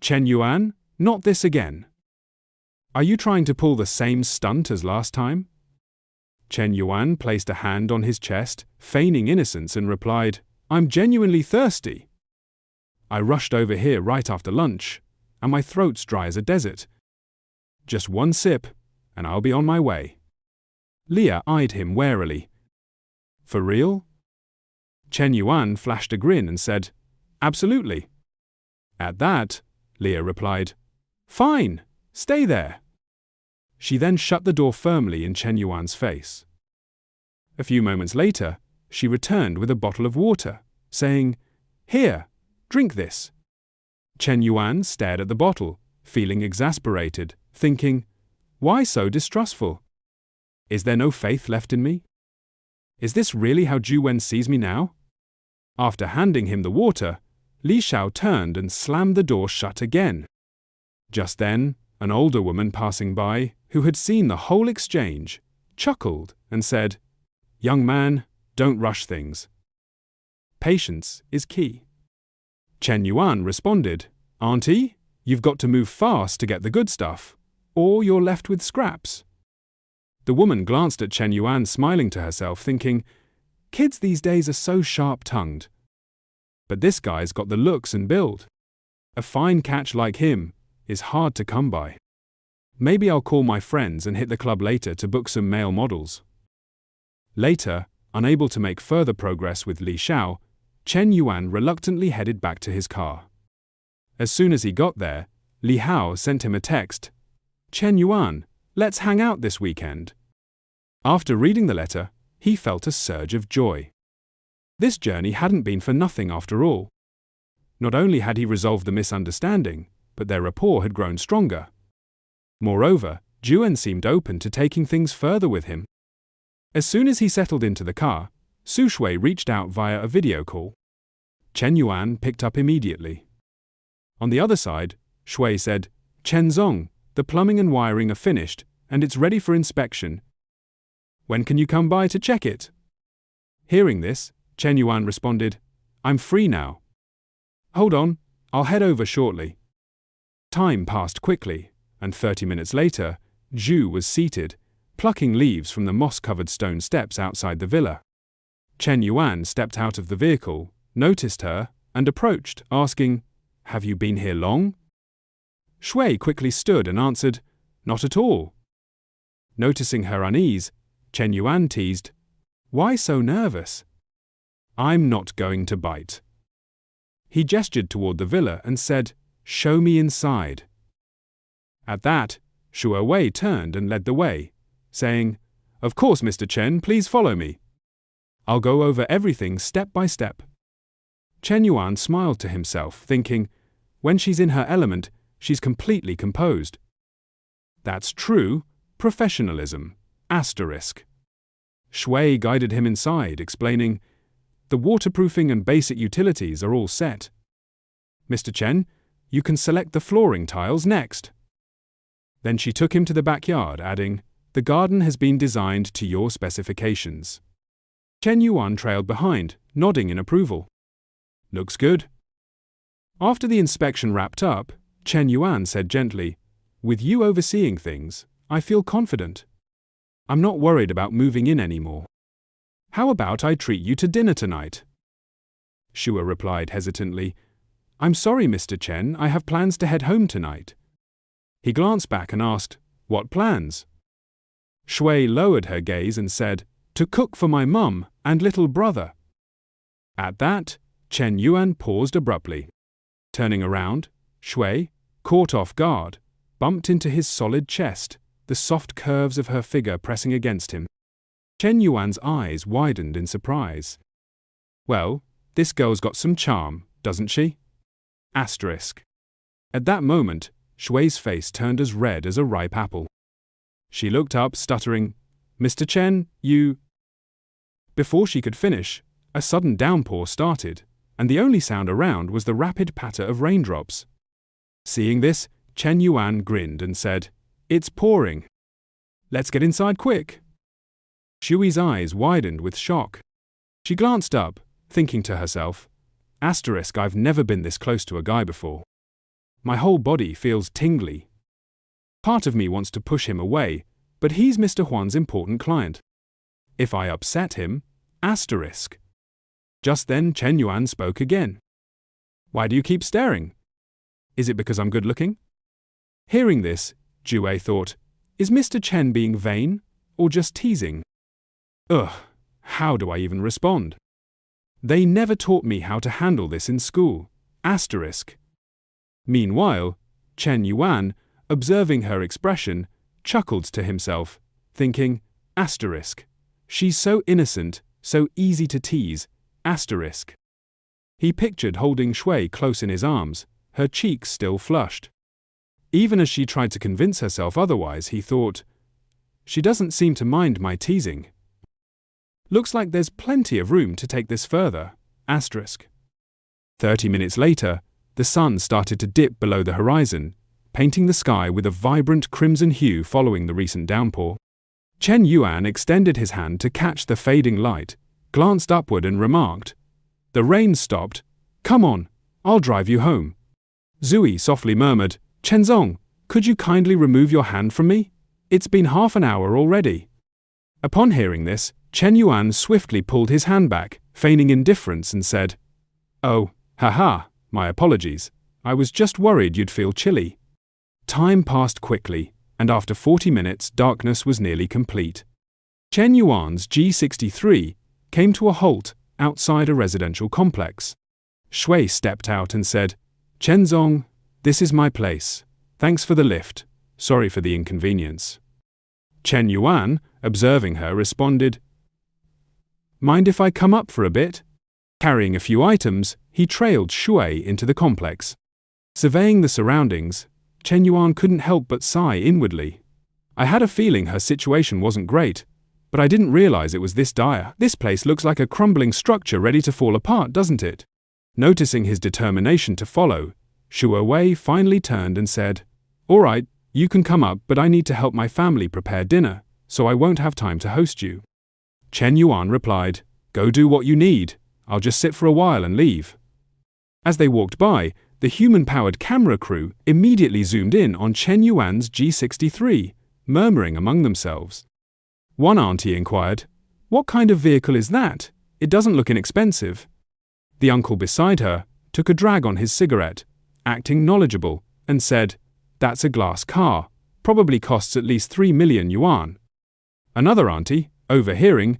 Chen Yuan, not this again. Are you trying to pull the same stunt as last time? Chen Yuan placed a hand on his chest, feigning innocence, and replied, I'm genuinely thirsty. I rushed over here right after lunch, and my throat's dry as a desert. Just one sip, and I'll be on my way. Leah eyed him warily. For real? Chen Yuan flashed a grin and said, Absolutely. At that, Leah replied, Fine, stay there. She then shut the door firmly in Chen Yuan's face. A few moments later, she returned with a bottle of water, saying, Here, drink this. Chen Yuan stared at the bottle, feeling exasperated, thinking, Why so distrustful? Is there no faith left in me? Is this really how Ju Wen sees me now? After handing him the water, Li Xiao turned and slammed the door shut again. Just then, an older woman passing by, who had seen the whole exchange, chuckled and said, Young man, don't rush things. Patience is key. Chen Yuan responded, Auntie, you've got to move fast to get the good stuff, or you're left with scraps. The woman glanced at Chen Yuan, smiling to herself, thinking, Kids these days are so sharp-tongued. But this guy's got the looks and build. A fine catch like him is hard to come by. Maybe I'll call my friends and hit the club later to book some male models. Later, unable to make further progress with Li Xiao, Chen Yuan reluctantly headed back to his car. As soon as he got there, Li Hao sent him a text. Chen Yuan, let's hang out this weekend. After reading the letter, he felt a surge of joy. This journey hadn't been for nothing after all. Not only had he resolved the misunderstanding, but their rapport had grown stronger. Moreover, Juan seemed open to taking things further with him. As soon as he settled into the car, Su Shui reached out via a video call. Chen Yuan picked up immediately. On the other side, Shui said, Chen Zong, the plumbing and wiring are finished, and it's ready for inspection. When can you come by to check it? Hearing this, Chen Yuan responded, I'm free now. Hold on, I'll head over shortly. Time passed quickly, and 30 minutes later, Zhu was seated, plucking leaves from the moss-covered stone steps outside the villa. Chen Yuan stepped out of the vehicle, noticed her, and approached, asking, Have you been here long? Shui quickly stood and answered, Not at all. Noticing her unease, Chen Yuan teased, Why so nervous? I'm not going to bite. He gestured toward the villa and said, Show me inside. At that, Shu Wei turned and led the way, saying, Of course, Mr. Chen, please follow me. I'll go over everything step by step. Chen Yuan smiled to himself, thinking, when she's in her element, she's completely composed. That's true professionalism. Asterisk. Shui guided him inside, explaining, "The waterproofing and basic utilities are all set. Mr. Chen, you can select the flooring tiles next." Then she took him to the backyard, adding, "The garden has been designed to your specifications." Chen Yuan trailed behind, nodding in approval. "Looks good." After the inspection wrapped up, Chen Yuan said gently, "With you overseeing things, I feel confident. I'm not worried about moving in anymore. How about I treat you to dinner tonight?" Shua replied hesitantly, "I'm sorry, Mr. Chen, I have plans to head home tonight." He glanced back and asked, "What plans?" Shui lowered her gaze and said, "To cook for my mum and little brother." At that, Chen Yuan paused abruptly. Turning around, Shui, caught off guard, bumped into his solid chest, the soft curves of her figure pressing against him. Chen Yuan's eyes widened in surprise. "Well, this girl's got some charm, doesn't she?" Asterisk. At that moment, Shui's face turned as red as a ripe apple. She looked up, stuttering, "Mr. Chen, you—" Before she could finish, a sudden downpour started, and the only sound around was the rapid patter of raindrops. Seeing this, Chen Yuan grinned and said, "It's pouring. Let's get inside quick." Shui's eyes widened with shock. She glanced up, thinking to herself, "Asterisk, I've never been this close to a guy before. My whole body feels tingly. Part of me wants to push him away, but he's Mr. Huan's important client. If I upset him, asterisk." Just then Chen Yuan spoke again. "Why do you keep staring? Is it because I'm good looking?" Hearing this, Jue thought, is Mr. Chen being vain, or just teasing? Ugh, how do I even respond? They never taught me how to handle this in school. Asterisk. Meanwhile, Chen Yuan, observing her expression, chuckled to himself, thinking, asterisk. She's so innocent, so easy to tease, asterisk. He pictured holding Shui close in his arms, her cheeks still flushed. Even as she tried to convince herself otherwise, he thought, she doesn't seem to mind my teasing. Looks like there's plenty of room to take this further, asterisk. 30 minutes later, the sun started to dip below the horizon, painting the sky with a vibrant crimson hue following the recent downpour. Chen Yuan extended his hand to catch the fading light, glanced upward and remarked, "The rain stopped. Come on, I'll drive you home." Zui softly murmured, "Chenzong, could you kindly remove your hand from me? It's been half an hour already." Upon hearing this, Chen Yuan swiftly pulled his hand back, feigning indifference, and said, "Oh, haha, my apologies. I was just worried you'd feel chilly." Time passed quickly, and after 40 minutes, darkness was nearly complete. Chen Yuan's G63 came to a halt outside a residential complex. Shui stepped out and said, "Chenzong, this is my place. Thanks for the lift. Sorry for the inconvenience." Chen Yuan, observing her, responded, "Mind if I come up for a bit?" Carrying a few items, he trailed Shui into the complex. Surveying the surroundings, Chen Yuan couldn't help but sigh inwardly. I had a feeling her situation wasn't great, but I didn't realize it was this dire. This place looks like a crumbling structure ready to fall apart, doesn't it? Noticing his determination to follow, Shua Wei finally turned and said, "All right, you can come up, but I need to help my family prepare dinner, so I won't have time to host you." Chen Yuan replied, "Go do what you need. I'll just sit for a while and leave." As they walked by, the human-powered camera crew immediately zoomed in on Chen Yuan's G63, murmuring among themselves. One auntie inquired, "What kind of vehicle is that? It doesn't look inexpensive." The uncle beside her took a drag on his cigarette, acting knowledgeable, and said, "That's a glass car, probably costs at least 3 million yuan." Another auntie, overhearing,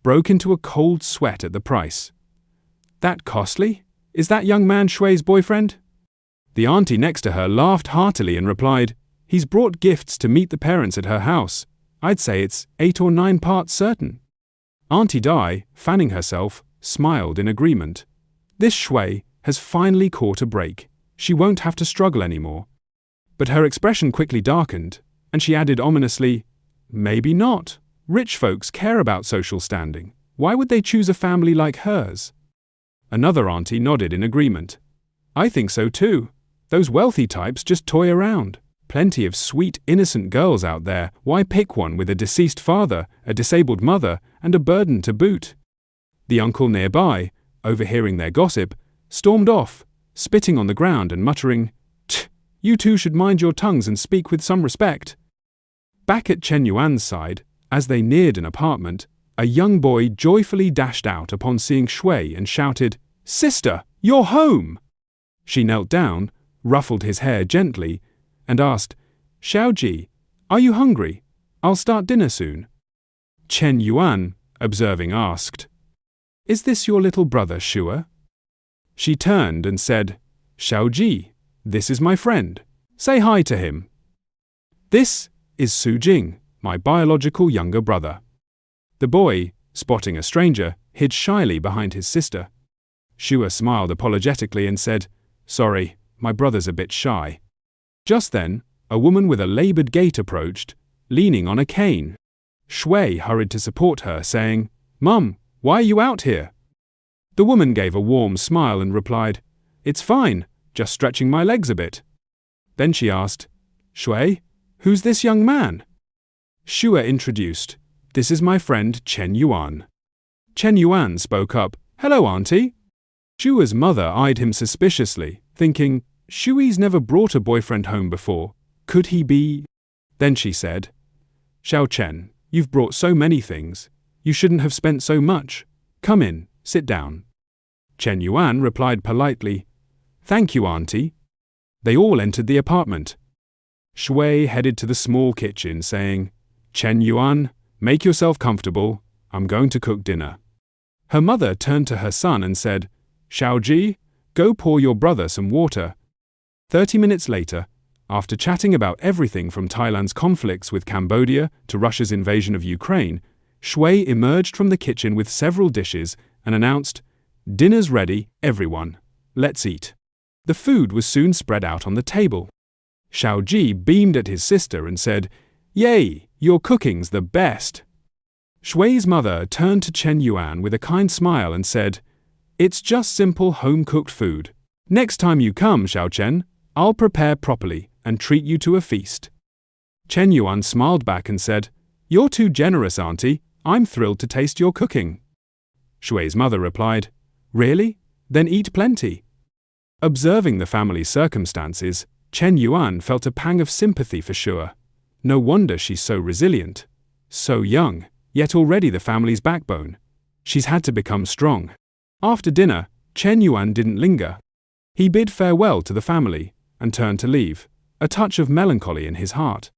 broke into a cold sweat at the price. "That costly? Is that young man Shui's boyfriend?" The auntie next to her laughed heartily and replied, "He's brought gifts to meet the parents at her house. I'd say it's 8 or 9 parts certain." Auntie Dai, fanning herself, smiled in agreement. This Shui has finally caught a break. She won't have to struggle anymore. But her expression quickly darkened, And she added ominously, "Maybe not. Rich folks care about social standing. Why would they choose a family like hers?" Another auntie nodded in agreement. "I think so too. Those wealthy types just toy around. Plenty of sweet, innocent girls out there. Why pick one with a deceased father, a disabled mother, and a burden to boot?" The uncle nearby, overhearing their gossip, stormed off, spitting on the ground and muttering, "Tch, you two should mind your tongues and speak with some respect." Back at Chen Yuan's side, as they neared an apartment, a young boy joyfully dashed out upon seeing Shui and shouted, "Sister, you're home!" She knelt down, ruffled his hair gently, and asked, "Xiaoji, are you hungry? I'll start dinner soon." Chen Yuan, observing, asked, "Is this your little brother, Shua?" She turned and said, "Xiaoji, this is my friend. Say hi to him." "This is Su Jing, my biological younger brother." The boy, spotting a stranger, hid shyly behind his sister. Shua smiled apologetically and said, "Sorry, my brother's a bit shy." Just then, a woman with a labored gait approached, leaning on a cane. Shui hurried to support her, saying, "Mum, why are you out here?" The woman gave a warm smile and replied, "It's fine, just stretching my legs a bit." Then she asked, "Shui, who's this young man?" Shua introduced, "This is my friend Chen Yuan." Chen Yuan spoke up, "Hello, auntie." Shua's mother eyed him suspiciously, thinking, "Shui's never brought a boyfriend home before. Could he be?" Then she said, "Xiao Chen, you've brought so many things. You shouldn't have spent so much. Come in, sit down." Chen Yuan replied politely, "Thank you, auntie." They all entered the apartment. Shui headed to the small kitchen, saying, "Chen Yuan, make yourself comfortable. I'm going to cook dinner." Her mother turned to her son and said, "Xiaoji, go pour your brother some water." 30 minutes later, after chatting about everything from Thailand's conflicts with Cambodia to Russia's invasion of Ukraine, Shui emerged from the kitchen with several dishes and announced, "Dinner's ready, everyone. Let's eat." The food was soon spread out on the table. Xiaoji beamed at his sister and said, "Yay, your cooking's the best." Shui's mother turned to Chen Yuan with a kind smile and said, "It's just simple home-cooked food. Next time you come, Xiao Chen, I'll prepare properly and treat you to a feast." Chen Yuan smiled back and said, "You're too generous, auntie. I'm thrilled to taste your cooking." Shui's mother replied, "Really? Then eat plenty." Observing the family's circumstances, Chen Yuan felt a pang of sympathy for Shua. No wonder she's so resilient. So young, yet already the family's backbone. She's had to become strong. After dinner, Chen Yuan didn't linger. He bid farewell to the family and turned to leave, a touch of melancholy in his heart.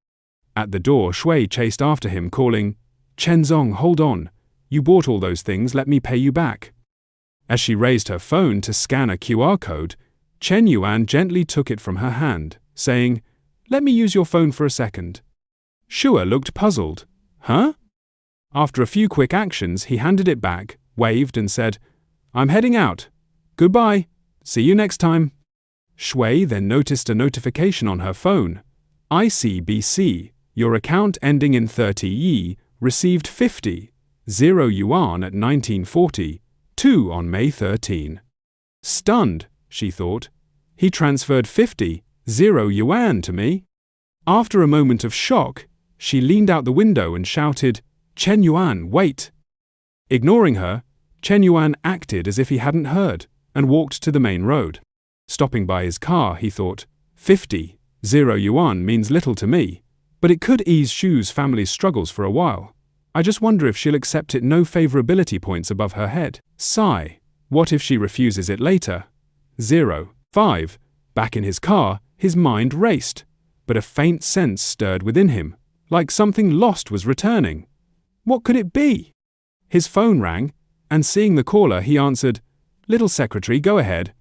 At the door, Shui chased after him, calling, "Chen Zong, hold on. You bought all those things, let me pay you back." As she raised her phone to scan a QR code, Chen Yuan gently took it from her hand, saying, "Let me use your phone for a second." Shua looked puzzled. "Huh?" After a few quick actions, he handed it back, waved and said, "I'm heading out. Goodbye. See you next time." Shui then noticed a notification on her phone. "ICBC, your account ending in 30 received 50 yuan at 19:40, on May 13. Stunned, she thought, he transferred 50 yuan to me. After a moment of shock, she leaned out the window and shouted, "Chen Yuan, wait!" Ignoring her, Chen Yuan acted as if he hadn't heard and walked to the main road. Stopping by his car, he thought, 50 yuan means little to me, but it could ease Shu's family's struggles for a while. I just wonder if she'll accept it no favorability points above her head. Sigh. What if she refuses it later? 5. Back in his car, his mind raced, but a faint sense stirred within him, like something lost was returning. What could it be? His phone rang, and seeing the caller, he answered, "Little secretary, go ahead."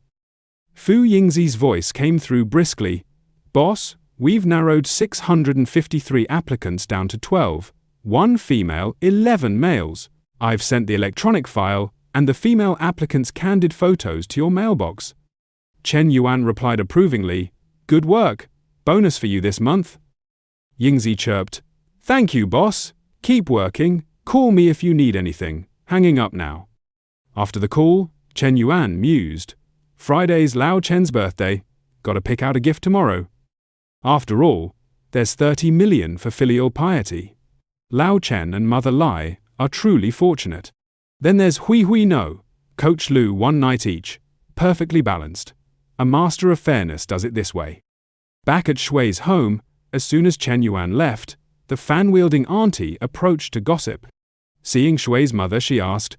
Fu Yingzi's voice came through briskly. "Boss, we've narrowed 653 applicants down to 12. 1 female, 11 males. I've sent the electronic file and the female applicants' candid photos to your mailbox." Chen Yuan replied approvingly, "Good work. Bonus for you this month." Yingzi chirped. Thank you, boss. Keep working. Call me if you need anything. Hanging up now. After the call, Chen Yuan mused. Friday's Lao Chen's birthday. Gotta pick out a gift tomorrow. After all, there's 30 million for filial piety. Lao Chen and Mother Lai are truly fortunate. Then there's Hui Hui No, Coach Lu, one night each. Perfectly balanced. A master of fairness does it this way. Back at Shui's home, as soon as Chen Yuan left, the fan-wielding auntie approached to gossip. Seeing Shui's mother, she asked,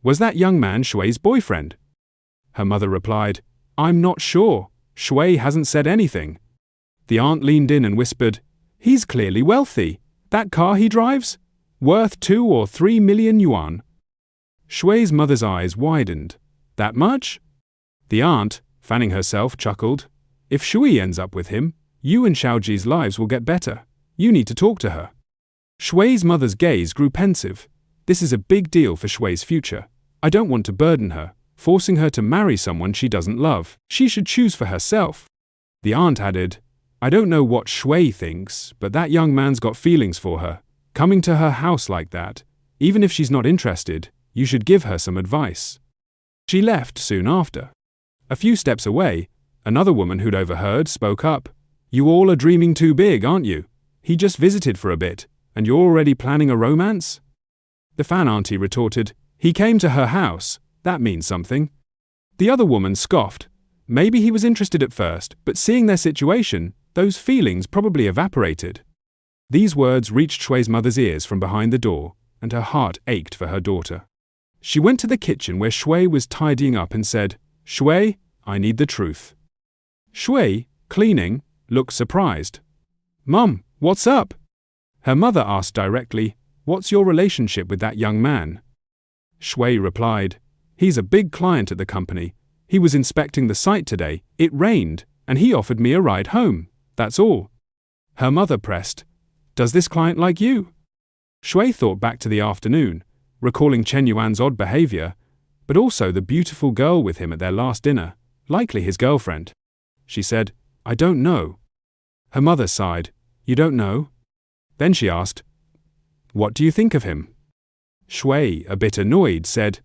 Was that young man Shui's boyfriend? Her mother replied, I'm not sure. Shui hasn't said anything. The aunt leaned in and whispered, He's clearly wealthy. That car he drives? Worth 2 or 3 million yuan. Shui's mother's eyes widened. That much? The aunt, fanning herself, chuckled. If Shui ends up with him, you and Xiaoji's lives will get better. You need to talk to her. Shui's mother's gaze grew pensive. This is a big deal for Shui's future. I don't want to burden her, forcing her to marry someone she doesn't love. She should choose for herself. The aunt added, I don't know what Shui thinks, but that young man's got feelings for her. Coming to her house like that, even if she's not interested, you should give her some advice. She left soon after. A few steps away, another woman who'd overheard spoke up. You all are dreaming too big, aren't you? He just visited for a bit, and you're already planning a romance? The fan auntie retorted, He came to her house. That means something. The other woman scoffed. Maybe he was interested at first, but seeing their situation, those feelings probably evaporated. These words reached Shui's mother's ears from behind the door, and her heart ached for her daughter. She went to the kitchen where Shui was tidying up and said, Shui, I need the truth. Shui, cleaning, looked surprised. Mum, what's up? Her mother asked directly, What's your relationship with that young man? Shui replied, He's a big client at the company. He was inspecting the site today, it rained, and he offered me a ride home. That's all. Her mother pressed, Does this client like you? Shui thought back to the afternoon, recalling Chen Yuan's odd behavior, but also the beautiful girl with him at their last dinner, likely his girlfriend. She said, I don't know. Her mother sighed, You don't know? Then she asked, What do you think of him? Shui, a bit annoyed, said,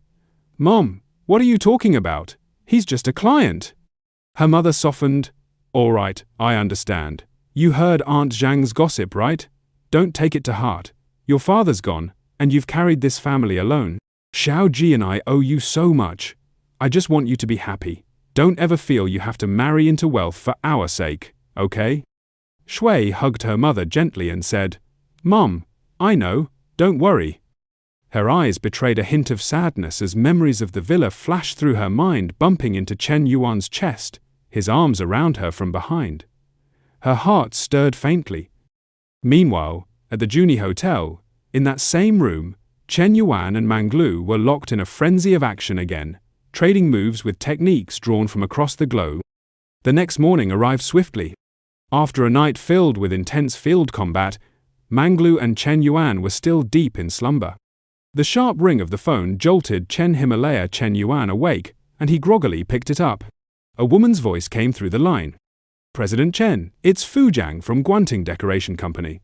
Mom, what are you talking about? He's just a client. Her mother softened, All right, I understand. You heard Aunt Zhang's gossip, right? Don't take it to heart. Your father's gone, and you've carried this family alone. Xiaoji and I owe you so much. I just want you to be happy. Don't ever feel you have to marry into wealth for our sake, okay? Shui hugged her mother gently and said, Mom, I know, don't worry. Her eyes betrayed a hint of sadness as memories of the villa flashed through her mind, bumping into Chen Yuan's chest, his arms around her from behind. Her heart stirred faintly. Meanwhile, at the Juni Hotel, in that same room, Chen Yuan and Manglu were locked in a frenzy of action again, trading moves with techniques drawn from across the globe. The next morning arrived swiftly. After a night filled with intense field combat, Manglu and Chen Yuan were still deep in slumber. The sharp ring of the phone jolted Chen Yuan awake, and he groggily picked it up. A woman's voice came through the line. President Chen, it's Fujang from Guanting Decoration Company.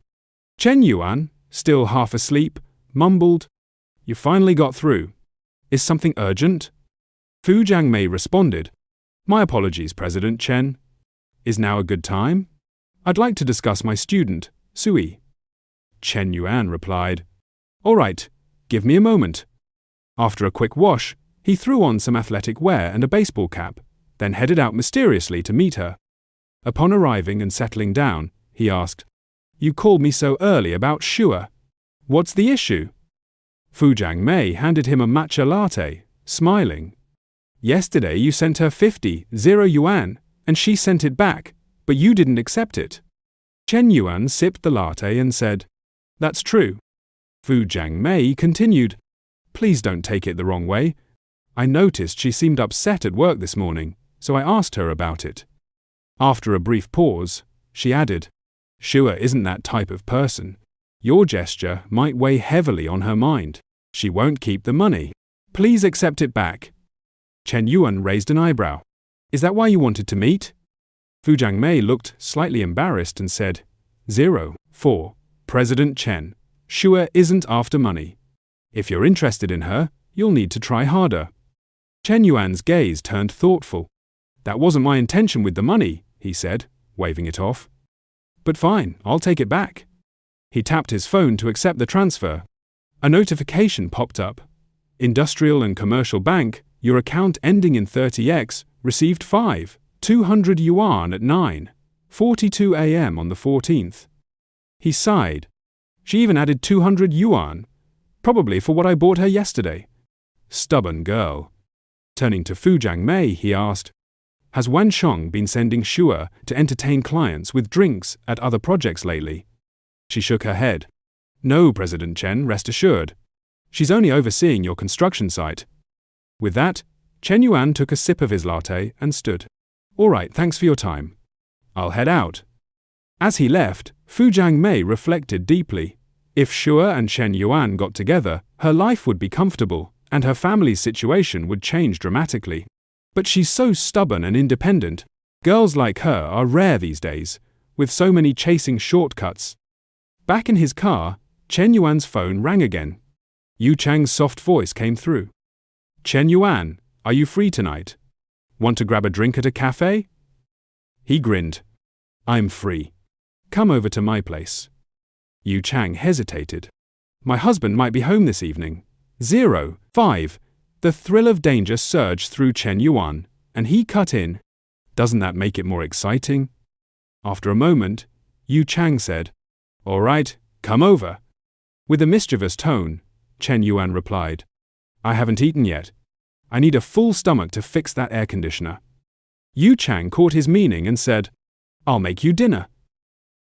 Chen Yuan, still half asleep, mumbled, You finally got through. Is something urgent? Fujang Mei responded, My apologies, President Chen. Is now a good time? I'd like to discuss my student, Sui. Chen Yuan replied, All right, give me a moment. After a quick wash, he threw on some athletic wear and a baseball cap, then headed out mysteriously to meet her. Upon arriving and settling down, he asked, You called me so early about Shua. What's the issue? Fujang Mei handed him a matcha latte, smiling. Yesterday you sent her 50 yuan, and she sent it back, but you didn't accept it. Chen Yuan sipped the latte and said, That's true. Fujang Mei continued, Please don't take it the wrong way. I noticed she seemed upset at work this morning, so I asked her about it. After a brief pause, she added, Shua isn't that type of person. Your gesture might weigh heavily on her mind. She won't keep the money. Please accept it back. Chen Yuan raised an eyebrow. Is that why you wanted to meet? Fujang Mei looked slightly embarrassed and said, 04. President Chen. Shua isn't after money. If you're interested in her, you'll need to try harder. Chen Yuan's gaze turned thoughtful. That wasn't my intention with the money, he said, waving it off. But fine, I'll take it back. He tapped his phone to accept the transfer. A notification popped up. Industrial and Commercial Bank, your account ending in 30X, received 200 yuan at 9:42 a.m. on the 14th. He sighed. She even added 200 yuan, probably for what I bought her yesterday. Stubborn girl. Turning to Fu Jiangmei, he asked, has Wan Sheng been sending Shua to entertain clients with drinks at other projects lately? She shook her head. No, President Chen, rest assured. She's only overseeing your construction site. With that, Chen Yuan took a sip of his latte and stood. All right, thanks for your time. I'll head out. As he left, Fu Jiangmei reflected deeply. If Shua and Chen Yuan got together, her life would be comfortable, and her family's situation would change dramatically. But she's so stubborn and independent. Girls like her are rare these days, with so many chasing shortcuts. Back in his car, Chen Yuan's phone rang again. Yu Chang's soft voice came through. Chen Yuan, are you free tonight? Want to grab a drink at a cafe? He grinned. I'm free. Come over to my place. Yu Chang hesitated. My husband might be home this evening. 05. The thrill of danger surged through Chen Yuan, and he cut in. Doesn't that make it more exciting? After a moment, Yu Chang said, All right, come over. With a mischievous tone, Chen Yuan replied, I haven't eaten yet. I need a full stomach to fix that air conditioner. Yu Chang caught his meaning and said, I'll make you dinner.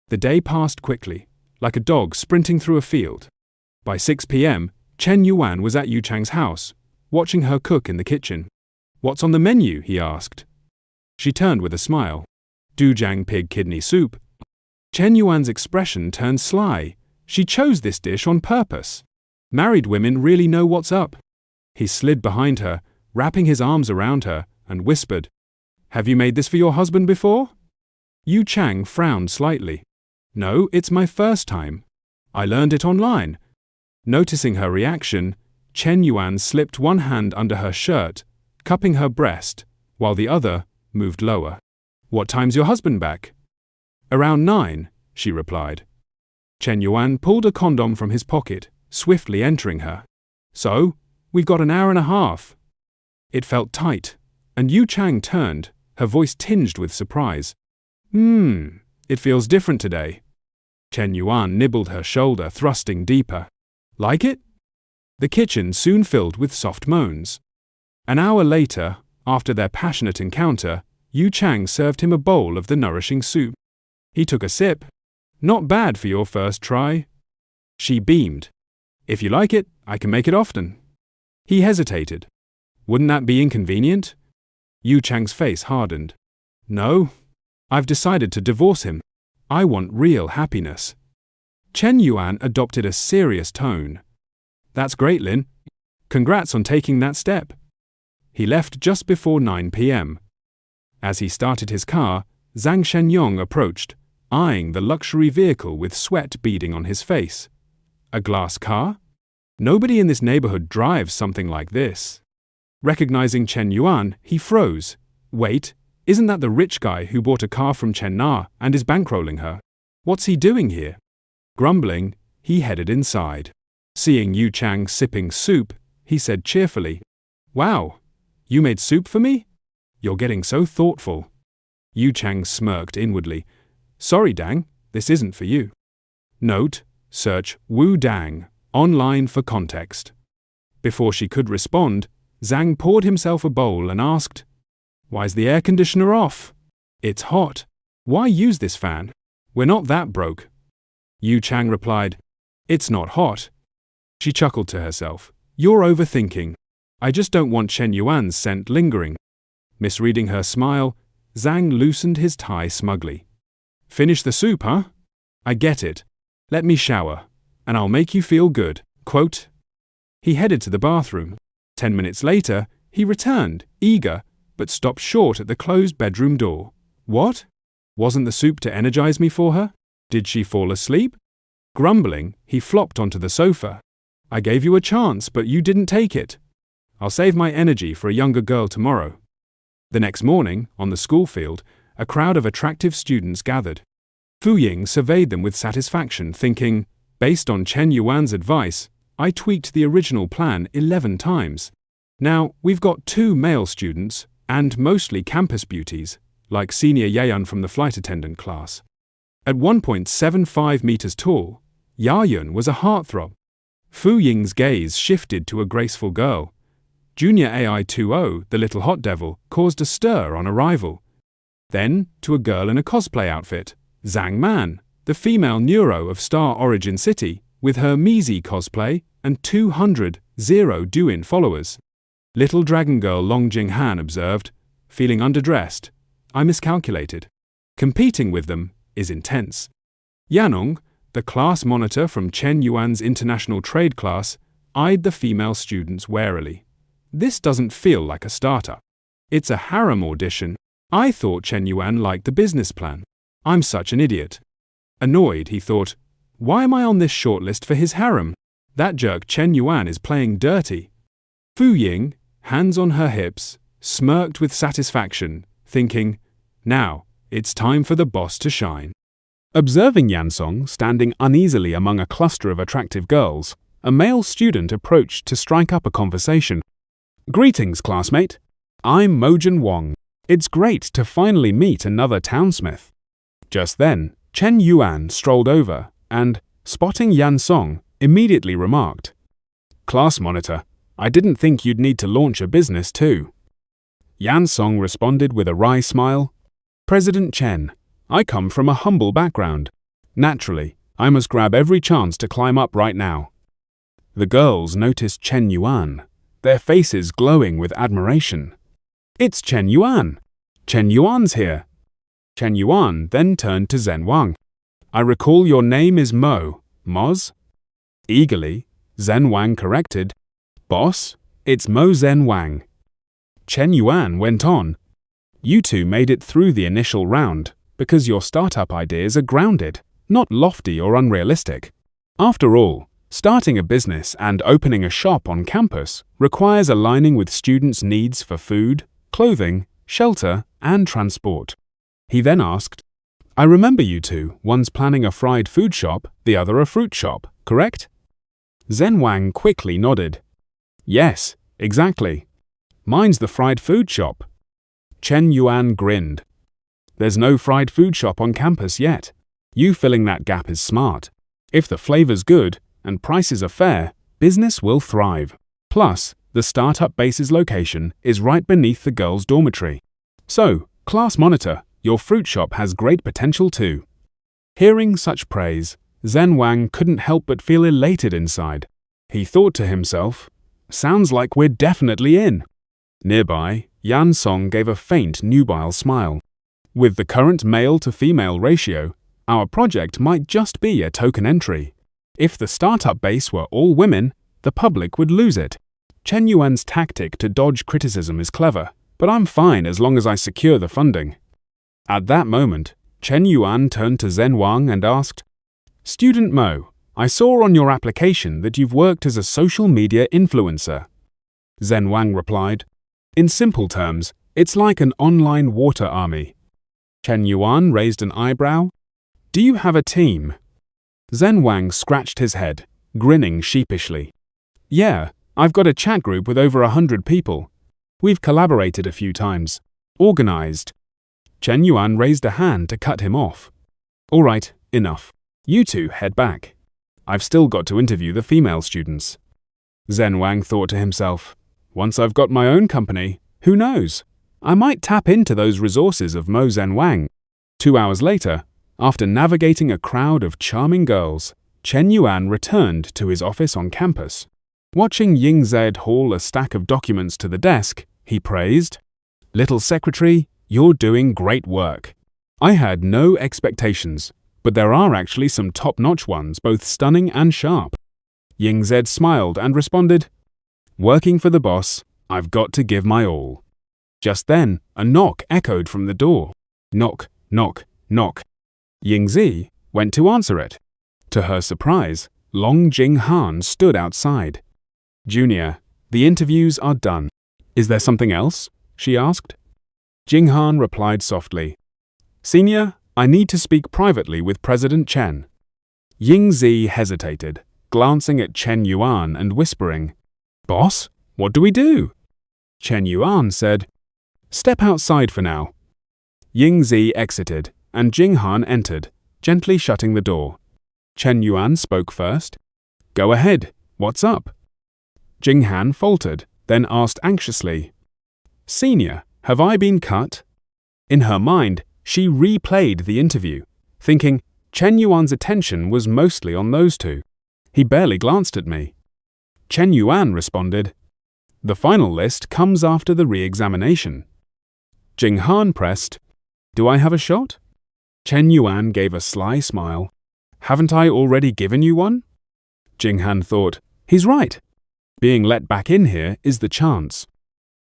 The day passed quickly, like a dog sprinting through a field. By 6 p.m., Chen Yuan was at Yu Chang's house, watching her cook in the kitchen. What's on the menu? He asked. She turned with a smile. Dujang pig kidney soup. Chen Yuan's expression turned sly. She chose this dish on purpose. Married women really know what's up. He slid behind her, wrapping his arms around her, and whispered, Have you made this for your husband before? Yu Chang frowned slightly. No, it's my first time. I learned it online. Noticing her reaction, Chen Yuan slipped one hand under her shirt, cupping her breast, while the other moved lower. What time's your husband back? Around 9, she replied. Chen Yuan pulled a condom from his pocket, swiftly entering her. So, we've got an hour and a half. It felt tight, and Yu Chang turned, her voice tinged with surprise. It feels different today. Chen Yuan nibbled her shoulder, thrusting deeper. Like it? The kitchen soon filled with soft moans. An hour later, after their passionate encounter, Yu Chang served him a bowl of the nourishing soup. He took a sip. Not bad for your first try. She beamed. If you like it, I can make it often. He hesitated. Wouldn't that be inconvenient? Yu Chang's face hardened. No. I've decided to divorce him. I want real happiness. Chen Yuan adopted a serious tone. That's great, Lin. Congrats on taking that step. He left just before 9 p.m. As he started his car, Zhang Shenyong approached, eyeing the luxury vehicle with sweat beading on his face. A glass car? Nobody in this neighborhood drives something like this. Recognizing Chen Yuan, he froze. Wait, isn't that the rich guy who bought a car from Chen Na and is bankrolling her? What's he doing here? Grumbling, he headed inside. Seeing Yu Chang sipping soup, he said cheerfully, Wow, you made soup for me? You're getting so thoughtful. Yu Chang smirked inwardly. Sorry, Dang, this isn't for you. Note, search Wu Dang online for context. Before she could respond, Zhang poured himself a bowl and asked, Why's the air conditioner off? It's hot. Why use this fan? We're not that broke. Yu Chang replied, It's not hot. She chuckled to herself. You're overthinking. I just don't want Chen Yuan's scent lingering. Misreading her smile, Zhang loosened his tie smugly. Finish the soup, huh? I get it. Let me shower, and I'll make you feel good. Quote. He headed to the bathroom. 10 minutes later, he returned, eager, but stopped short at the closed bedroom door. What? Wasn't the soup to energize me for her? Did she fall asleep? Grumbling, he flopped onto the sofa. I gave you a chance, but you didn't take it. I'll save my energy for a younger girl tomorrow. The next morning, on the school field, a crowd of attractive students gathered. Fu Ying surveyed them with satisfaction, thinking, based on Chen Yuan's advice, I tweaked the original plan 11 times. Now, we've got 2 male students, and mostly campus beauties, like senior Yaeun from the flight attendant class. At 1.75 meters tall, Yaeun was a heartthrob. Fu Ying's gaze shifted to a graceful girl. Junior AI-20, the little hot devil, caused a stir on arrival. Then, to a girl in a cosplay outfit, Zhang Man, the female neuro of Star Origin City, with her Mizi cosplay and 200 Douyin followers. Little dragon girl Long Jing Han observed, feeling underdressed. I miscalculated. Competing with them is intense. Yanong, the class monitor from Chen Yuan's international trade class, eyed the female students warily. This doesn't feel like a startup. It's a harem audition. I thought Chen Yuan liked the business plan. I'm such an idiot. Annoyed, he thought, why am I on this shortlist for his harem? That jerk Chen Yuan is playing dirty. Fu Ying, hands on her hips, smirked with satisfaction, thinking, now, it's time for the boss to shine. Observing Yansong standing uneasily among a cluster of attractive girls, a male student approached to strike up a conversation. Greetings, classmate. I'm Mojin Wong. It's great to finally meet another townsmith. Just then, Chen Yuan strolled over and, spotting Yansong, immediately remarked, Class monitor, I didn't think you'd need to launch a business too. Yansong responded with a wry smile, President Chen, I come from a humble background. Naturally, I must grab every chance to climb up right now. The girls noticed Chen Yuan, their faces glowing with admiration. It's Chen Yuan! Chen Yuan's here! Chen Yuan then turned to Zhen Wang. I recall your name is Moz? Eagerly, Zhen Wang corrected, Boss, it's Mo Zhen Wang. Chen Yuan went on, you two made it through the initial round because your startup ideas are grounded, not lofty or unrealistic. After all, starting a business and opening a shop on campus requires aligning with students' needs for food, clothing, shelter, and transport. He then asked, I remember you two, one's planning a fried food shop, the other a fruit shop, correct? Zhen Wang quickly nodded. Yes, exactly. Mine's the fried food shop. Chen Yuan grinned. There's no fried food shop on campus yet. You filling that gap is smart. If the flavor's good and prices are fair, business will thrive. Plus, the startup base's location is right beneath the girls' dormitory. So, class monitor, your fruit shop has great potential too. Hearing such praise, Zhen Wang couldn't help but feel elated inside. He thought to himself, sounds like we're definitely in. Nearby, Yan Song gave a faint nubile smile. With the current male-to-female ratio, our project might just be a token entry. If the startup base were all women, the public would lose it. Chen Yuan's tactic to dodge criticism is clever, but I'm fine as long as I secure the funding. At that moment, Chen Yuan turned to Zhen Wang and asked, Student Mo, I saw on your application that you've worked as a social media influencer. Zhen Wang replied, in simple terms, it's like an online water army. Chen Yuan raised an eyebrow. Do you have a team? Zhen Wang scratched his head, grinning sheepishly. Yeah, I've got a chat group with over 100 people. We've collaborated a few times. Organized. Chen Yuan raised a hand to cut him off. All right, enough. You two head back. I've still got to interview the female students. Zhen Wang thought to himself, once I've got my own company, who knows? I might tap into those resources of Mo Zhen Wang. 2 hours later, after navigating a crowd of charming girls, Chen Yuan returned to his office on campus. Watching Ying Zed haul a stack of documents to the desk, he praised, Little secretary, you're doing great work. I had no expectations, but there are actually some top-notch ones, both stunning and sharp. Ying Zed smiled and responded, Working for the boss, I've got to give my all. Just then, a knock echoed from the door. Knock, knock, knock. Ying Zi, went to answer it. To her surprise, Long Jing Han stood outside. "Junior, the interviews are done. Is there something else?" she asked. Jing Han replied softly, "Senior, I need to speak privately with President Chen." Ying Zi hesitated, glancing at Chen Yuan and whispering, "Boss, what do we do?" Chen Yuan said, "Step outside for now." Ying Zi exited, and Jing Han entered, gently shutting the door. Chen Yuan spoke first. "Go ahead, what's up?" Jing Han faltered, then asked anxiously, "Senior, have I been cut?" In her mind, she replayed the interview, thinking Chen Yuan's attention was mostly on those two. He barely glanced at me. Chen Yuan responded, "The final list comes after the re-examination." Jing Han pressed, "Do I have a shot?" Chen Yuan gave a sly smile. "Haven't I already given you one?" Jing Han thought, he's right. Being let back in here is the chance.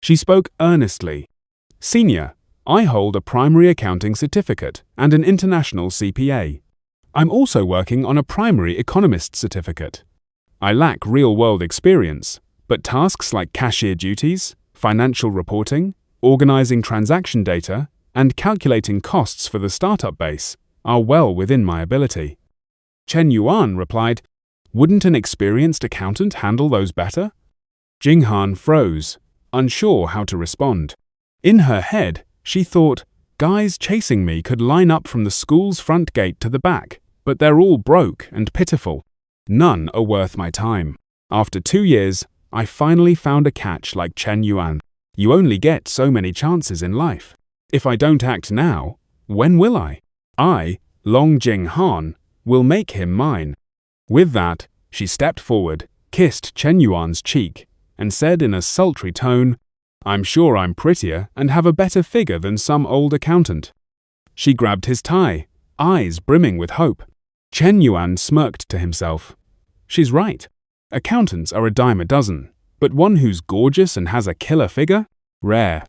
She spoke earnestly. "Senior, I hold a primary accounting certificate and an international CPA. I'm also working on a primary economist certificate. I lack real-world experience, but tasks like cashier duties, financial reporting, organizing transaction data, and calculating costs for the startup base are well within my ability." Chen Yuan replied, "Wouldn't an experienced accountant handle those better?" Jing Han froze, unsure how to respond. In her head, she thought, guys chasing me could line up from the school's front gate to the back, but they're all broke and pitiful. None are worth my time. After 2 years, I finally found a catch like Chen Yuan. You only get so many chances in life. If I don't act now, when will I? I, Long Jing Han, will make him mine. With that, she stepped forward, kissed Chen Yuan's cheek, and said in a sultry tone, "I'm sure I'm prettier and have a better figure than some old accountant." She grabbed his tie, eyes brimming with hope. Chen Yuan smirked to himself. She's right. Accountants are a dime a dozen, but one who's gorgeous and has a killer figure? Rare.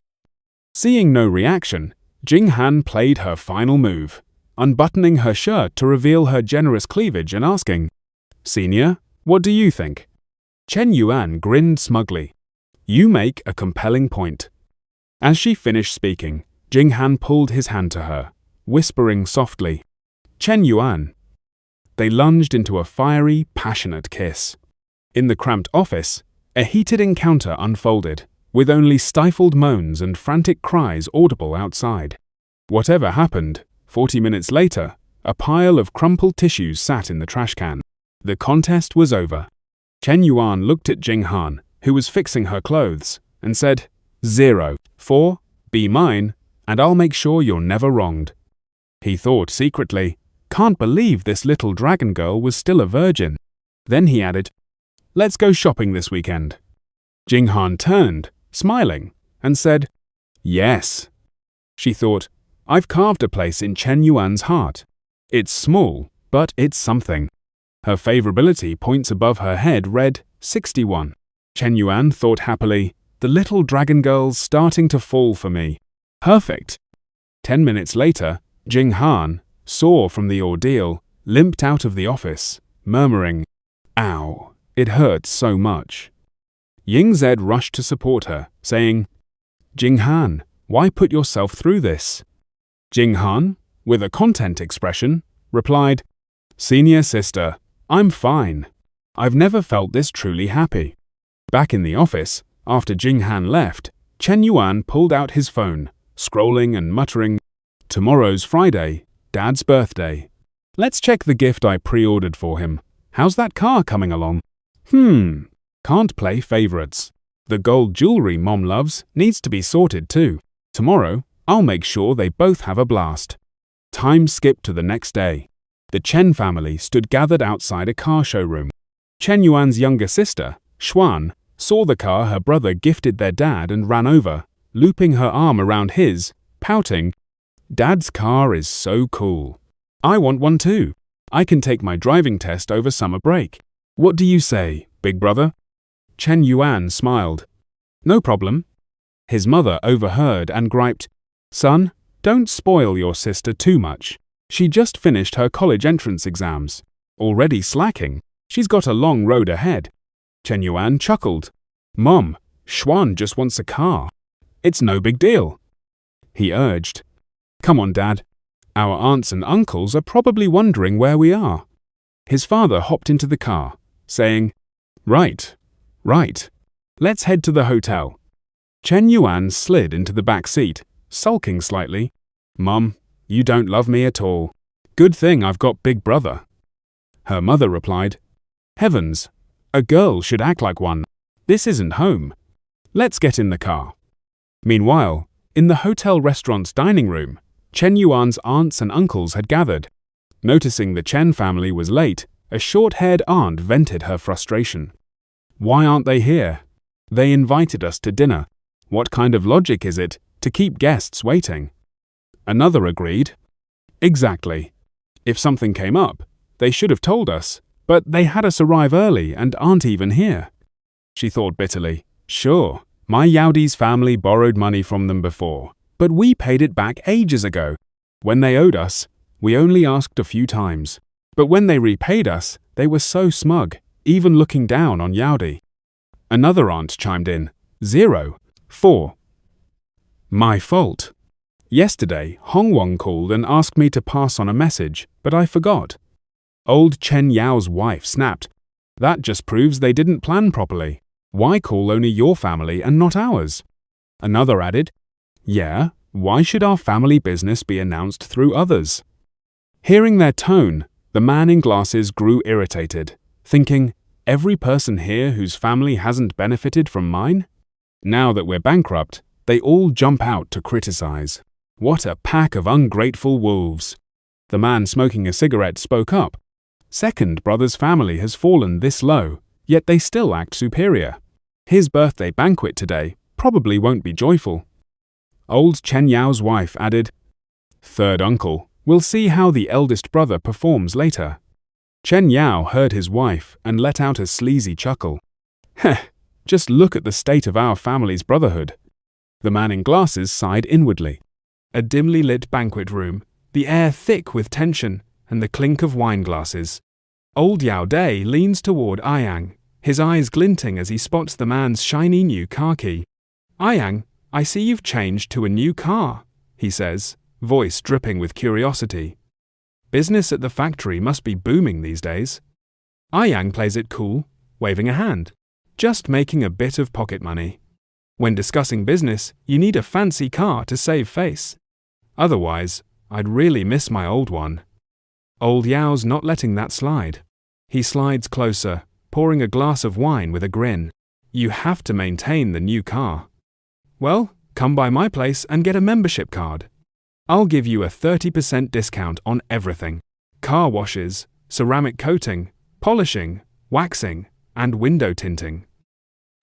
Seeing no reaction, Jing Han played her final move, unbuttoning her shirt to reveal her generous cleavage and asking, "Senior, what do you think?" Chen Yuan grinned smugly. "You make a compelling point." As she finished speaking, Jing Han pulled his hand to her, whispering softly, "Chen Yuan." They lunged into a fiery, passionate kiss. In the cramped office, a heated encounter unfolded, with only stifled moans and frantic cries audible outside. Whatever happened, 40 minutes later, a pile of crumpled tissues sat in the trash can. The contest was over. Chen Yuan looked at Jing Han, who was fixing her clothes, and said, 0, 4, be mine, and I'll make sure you're never wronged. He thought secretly, can't believe this little dragon girl was still a virgin. Then he added, let's go shopping this weekend. Jing Han turned, smiling, and said, yes. She thought, I've carved a place in Chen Yuan's heart. It's small, but it's something. Her favorability points above her head read 61. Chen Yuan thought happily, the little dragon girl's starting to fall for me. Perfect. 10 minutes later, Jing Han, sore from the ordeal, limped out of the office, murmuring, ow, it hurts so much. Ying Zed rushed to support her, saying, Jing Han, why put yourself through this? Jing Han, with a content expression, replied, Senior sister, I'm fine. I've never felt this truly happy. Back in the office, after Jing Han left, Chen Yuan pulled out his phone, scrolling and muttering, tomorrow's Friday, Dad's birthday. Let's check the gift I pre-ordered for him. How's that car coming along? Can't play favorites. The gold jewelry Mom loves needs to be sorted too. Tomorrow, I'll make sure they both have a blast. Time skipped to the next day. The Chen family stood gathered outside a car showroom. Chen Yuan's younger sister, Xuan, saw the car her brother gifted their dad and ran over, looping her arm around his, pouting, Dad's car is so cool. I want one too. I can take my driving test over summer break. What do you say, big brother? Chen Yuan smiled. No problem. His mother overheard and griped, Son, don't spoil your sister too much. She just finished her college entrance exams. Already slacking. She's got a long road ahead. Chen Yuan chuckled. Mom, Xuan just wants a car. It's no big deal. He urged. Come on, Dad. Our aunts and uncles are probably wondering where we are. His father hopped into the car, saying, Right. Let's head to the hotel. Chen Yuan slid into the back seat, sulking slightly. Mum, you don't love me at all. Good thing I've got Big Brother. Her mother replied, Heavens, a girl should act like one. This isn't home. Let's get in the car. Meanwhile, in the hotel restaurant's dining room, Chen Yuan's aunts and uncles had gathered. Noticing the Chen family was late, a short-haired aunt vented her frustration. Why aren't they here? They invited us to dinner. What kind of logic is it to keep guests waiting? Another agreed. Exactly. If something came up, they should have told us, but they had us arrive early and aren't even here. She thought bitterly. Sure, my Yaodi's family borrowed money from them before, but we paid it back ages ago. When they owed us, we only asked a few times. But when they repaid us, they were so smug, even looking down on Yaodi. Another aunt chimed in. 0, 4. My fault. Yesterday, Hongwang called and asked me to pass on a message, but I forgot. Old Chen Yao's wife snapped. That just proves they didn't plan properly. Why call only your family and not ours? Another added, Yeah, why should our family business be announced through others? Hearing their tone, the man in glasses grew irritated, thinking, every person here whose family hasn't benefited from mine? Now that we're bankrupt, they all jump out to criticize. What a pack of ungrateful wolves. The man smoking a cigarette spoke up. Second brother's family has fallen this low, yet they still act superior. His birthday banquet today probably won't be joyful. Old Chen Yao's wife added, Third uncle, we'll see how the eldest brother performs later. Chen Yao heard his wife and let out a sleazy chuckle. Heh, just look at the state of our family's brotherhood. The man in glasses sighed inwardly. A dimly lit banquet room, the air thick with tension, and the clink of wine glasses. Old Yao Dai leans toward Ayang, his eyes glinting as he spots the man's shiny new car key. Ayang, I see you've changed to a new car, he says, voice dripping with curiosity. Business at the factory must be booming these days. Ayang plays it cool, waving a hand. Just making a bit of pocket money. When discussing business, you need a fancy car to save face. Otherwise, I'd really miss my old one. Old Yao's not letting that slide. He slides closer, pouring a glass of wine with a grin. You have to maintain the new car. Well, come by my place and get a membership card. I'll give you a 30% discount on everything. Car washes, ceramic coating, polishing, waxing, and window tinting.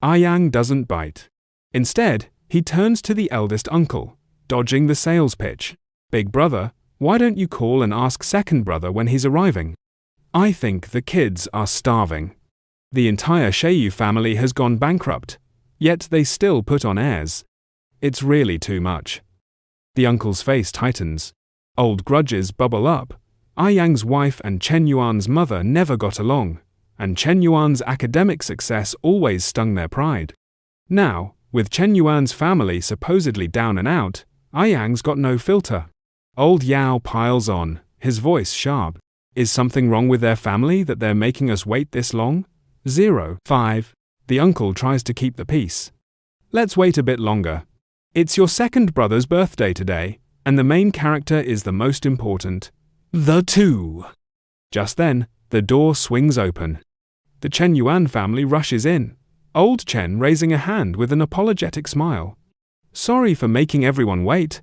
Ayang doesn't bite. Instead, he turns to the eldest uncle, dodging the sales pitch. Big brother, why don't you call and ask second brother when he's arriving? I think the kids are starving. The entire Sheiyu family has gone bankrupt, yet they still put on airs. It's really too much. The uncle's face tightens. Old grudges bubble up. Ayang's wife and Chen Yuan's mother never got along, and Chen Yuan's academic success always stung their pride. Now, with Chen Yuan's family supposedly down and out, Ayang's got no filter. Old Yao piles on, his voice sharp. Is something wrong with their family that they're making us wait this long? 0, 5. The uncle tries to keep the peace. Let's wait a bit longer. It's your second brother's birthday today, and the main character is the most important. The two. Just then, the door swings open. The Chen Yuan family rushes in. Old Chen raising a hand with an apologetic smile. Sorry for making everyone wait.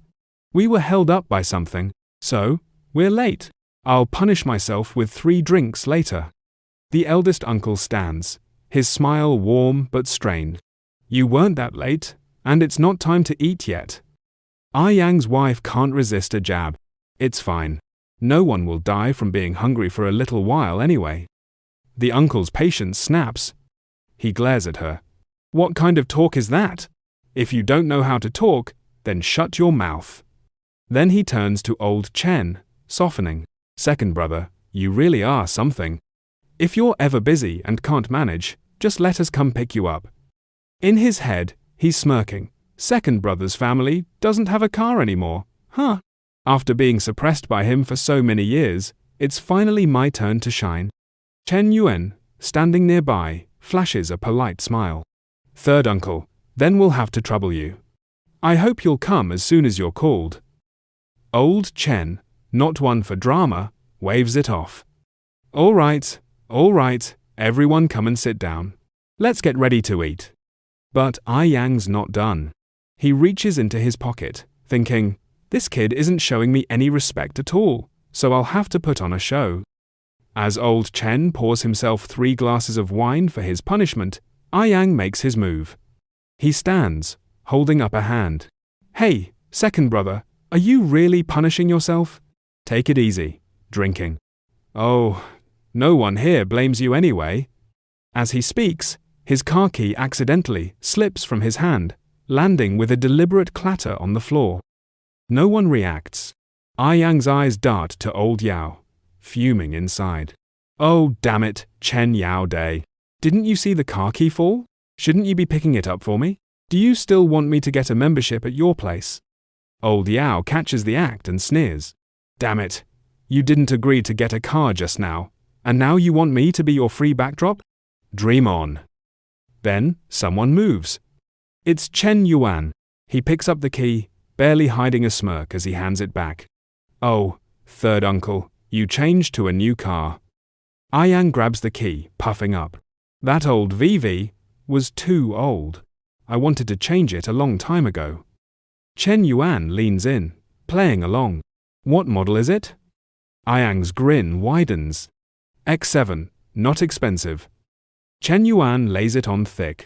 We were held up by something, so we're late. I'll punish myself with 3 drinks later. The eldest uncle stands, his smile warm but strained. You weren't that late, and it's not time to eat yet. Ayang's wife can't resist a jab. It's fine. No one will die from being hungry for a little while anyway. The uncle's patience snaps. He glares at her. What kind of talk is that? If you don't know how to talk, then shut your mouth. Then he turns to old Chen, softening. Second brother, you really are something. If you're ever busy and can't manage, just let us come pick you up. In his head, he's smirking. Second brother's family doesn't have a car anymore, huh? After being suppressed by him for so many years, it's finally my turn to shine. Chen Yuan, standing nearby, flashes a polite smile. Third uncle, then we'll have to trouble you. I hope you'll come as soon as you're called. Old Chen, not one for drama, waves it off. All right, everyone come and sit down. Let's get ready to eat. But Yang's not done. He reaches into his pocket, thinking, this kid isn't showing me any respect at all, so I'll have to put on a show. As old Chen pours himself 3 glasses of wine for his punishment, Yang makes his move. He stands, holding up a hand. Hey, second brother, are you really punishing yourself? Take it easy, drinking. Oh, no one here blames you anyway. As he speaks, his car key accidentally slips from his hand, landing with a deliberate clatter on the floor. No one reacts. Yang's eyes dart to old Yao, fuming inside. Oh, damn it, Chen Yao Day. Didn't you see the car key fall? Shouldn't you be picking it up for me? Do you still want me to get a membership at your place? Old Yao catches the act and sneers. Damn it. You didn't agree to get a car just now, and now you want me to be your free backdrop? Dream on. Then, someone moves. It's Chen Yuan. He picks up the key, barely hiding a smirk as he hands it back. Oh, third uncle, you changed to a new car. Yang grabs the key, puffing up. That old VV was too old. I wanted to change it a long time ago. Chen Yuan leans in, playing along. What model is it? Yang's grin widens. X7, not expensive. Chen Yuan lays it on thick.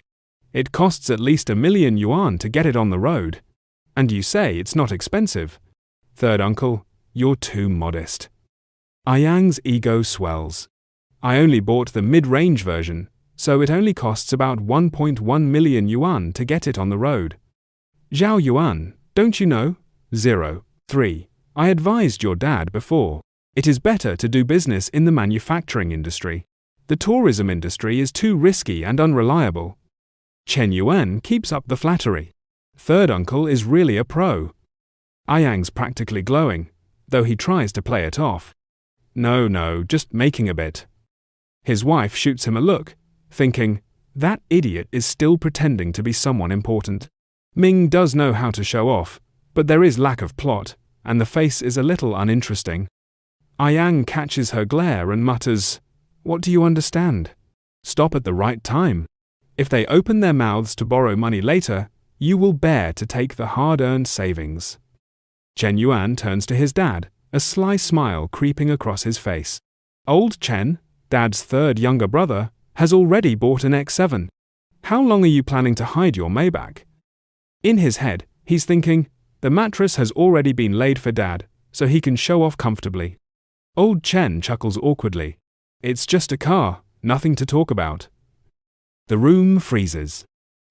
It costs at least 1 million yuan to get it on the road. And you say it's not expensive. Third uncle, you're too modest. Yang's ego swells. I only bought the mid-range version, so it only costs about 1.1 million yuan to get it on the road. Zhao Yuan, don't you know? 3. I advised your dad before. It is better to do business in the manufacturing industry. The tourism industry is too risky and unreliable. Chen Yuan keeps up the flattery. Third uncle is really a pro. Yang's practically glowing, though he tries to play it off. No, just making a bit. His wife shoots him a look, thinking, that idiot is still pretending to be someone important. Ming does know how to show off, but there is lack of plot, and the face is a little uninteresting. Yang catches her glare and mutters, what do you understand? Stop at the right time. If they open their mouths to borrow money later, you will bear to take the hard-earned savings. Chen Yuan turns to his dad, a sly smile creeping across his face. Old Chen, Dad's third younger brother, has already bought an X7. How long are you planning to hide your Maybach? In his head, he's thinking, the mattress has already been laid for Dad, so he can show off comfortably. Old Chen chuckles awkwardly. It's just a car, nothing to talk about. The room freezes.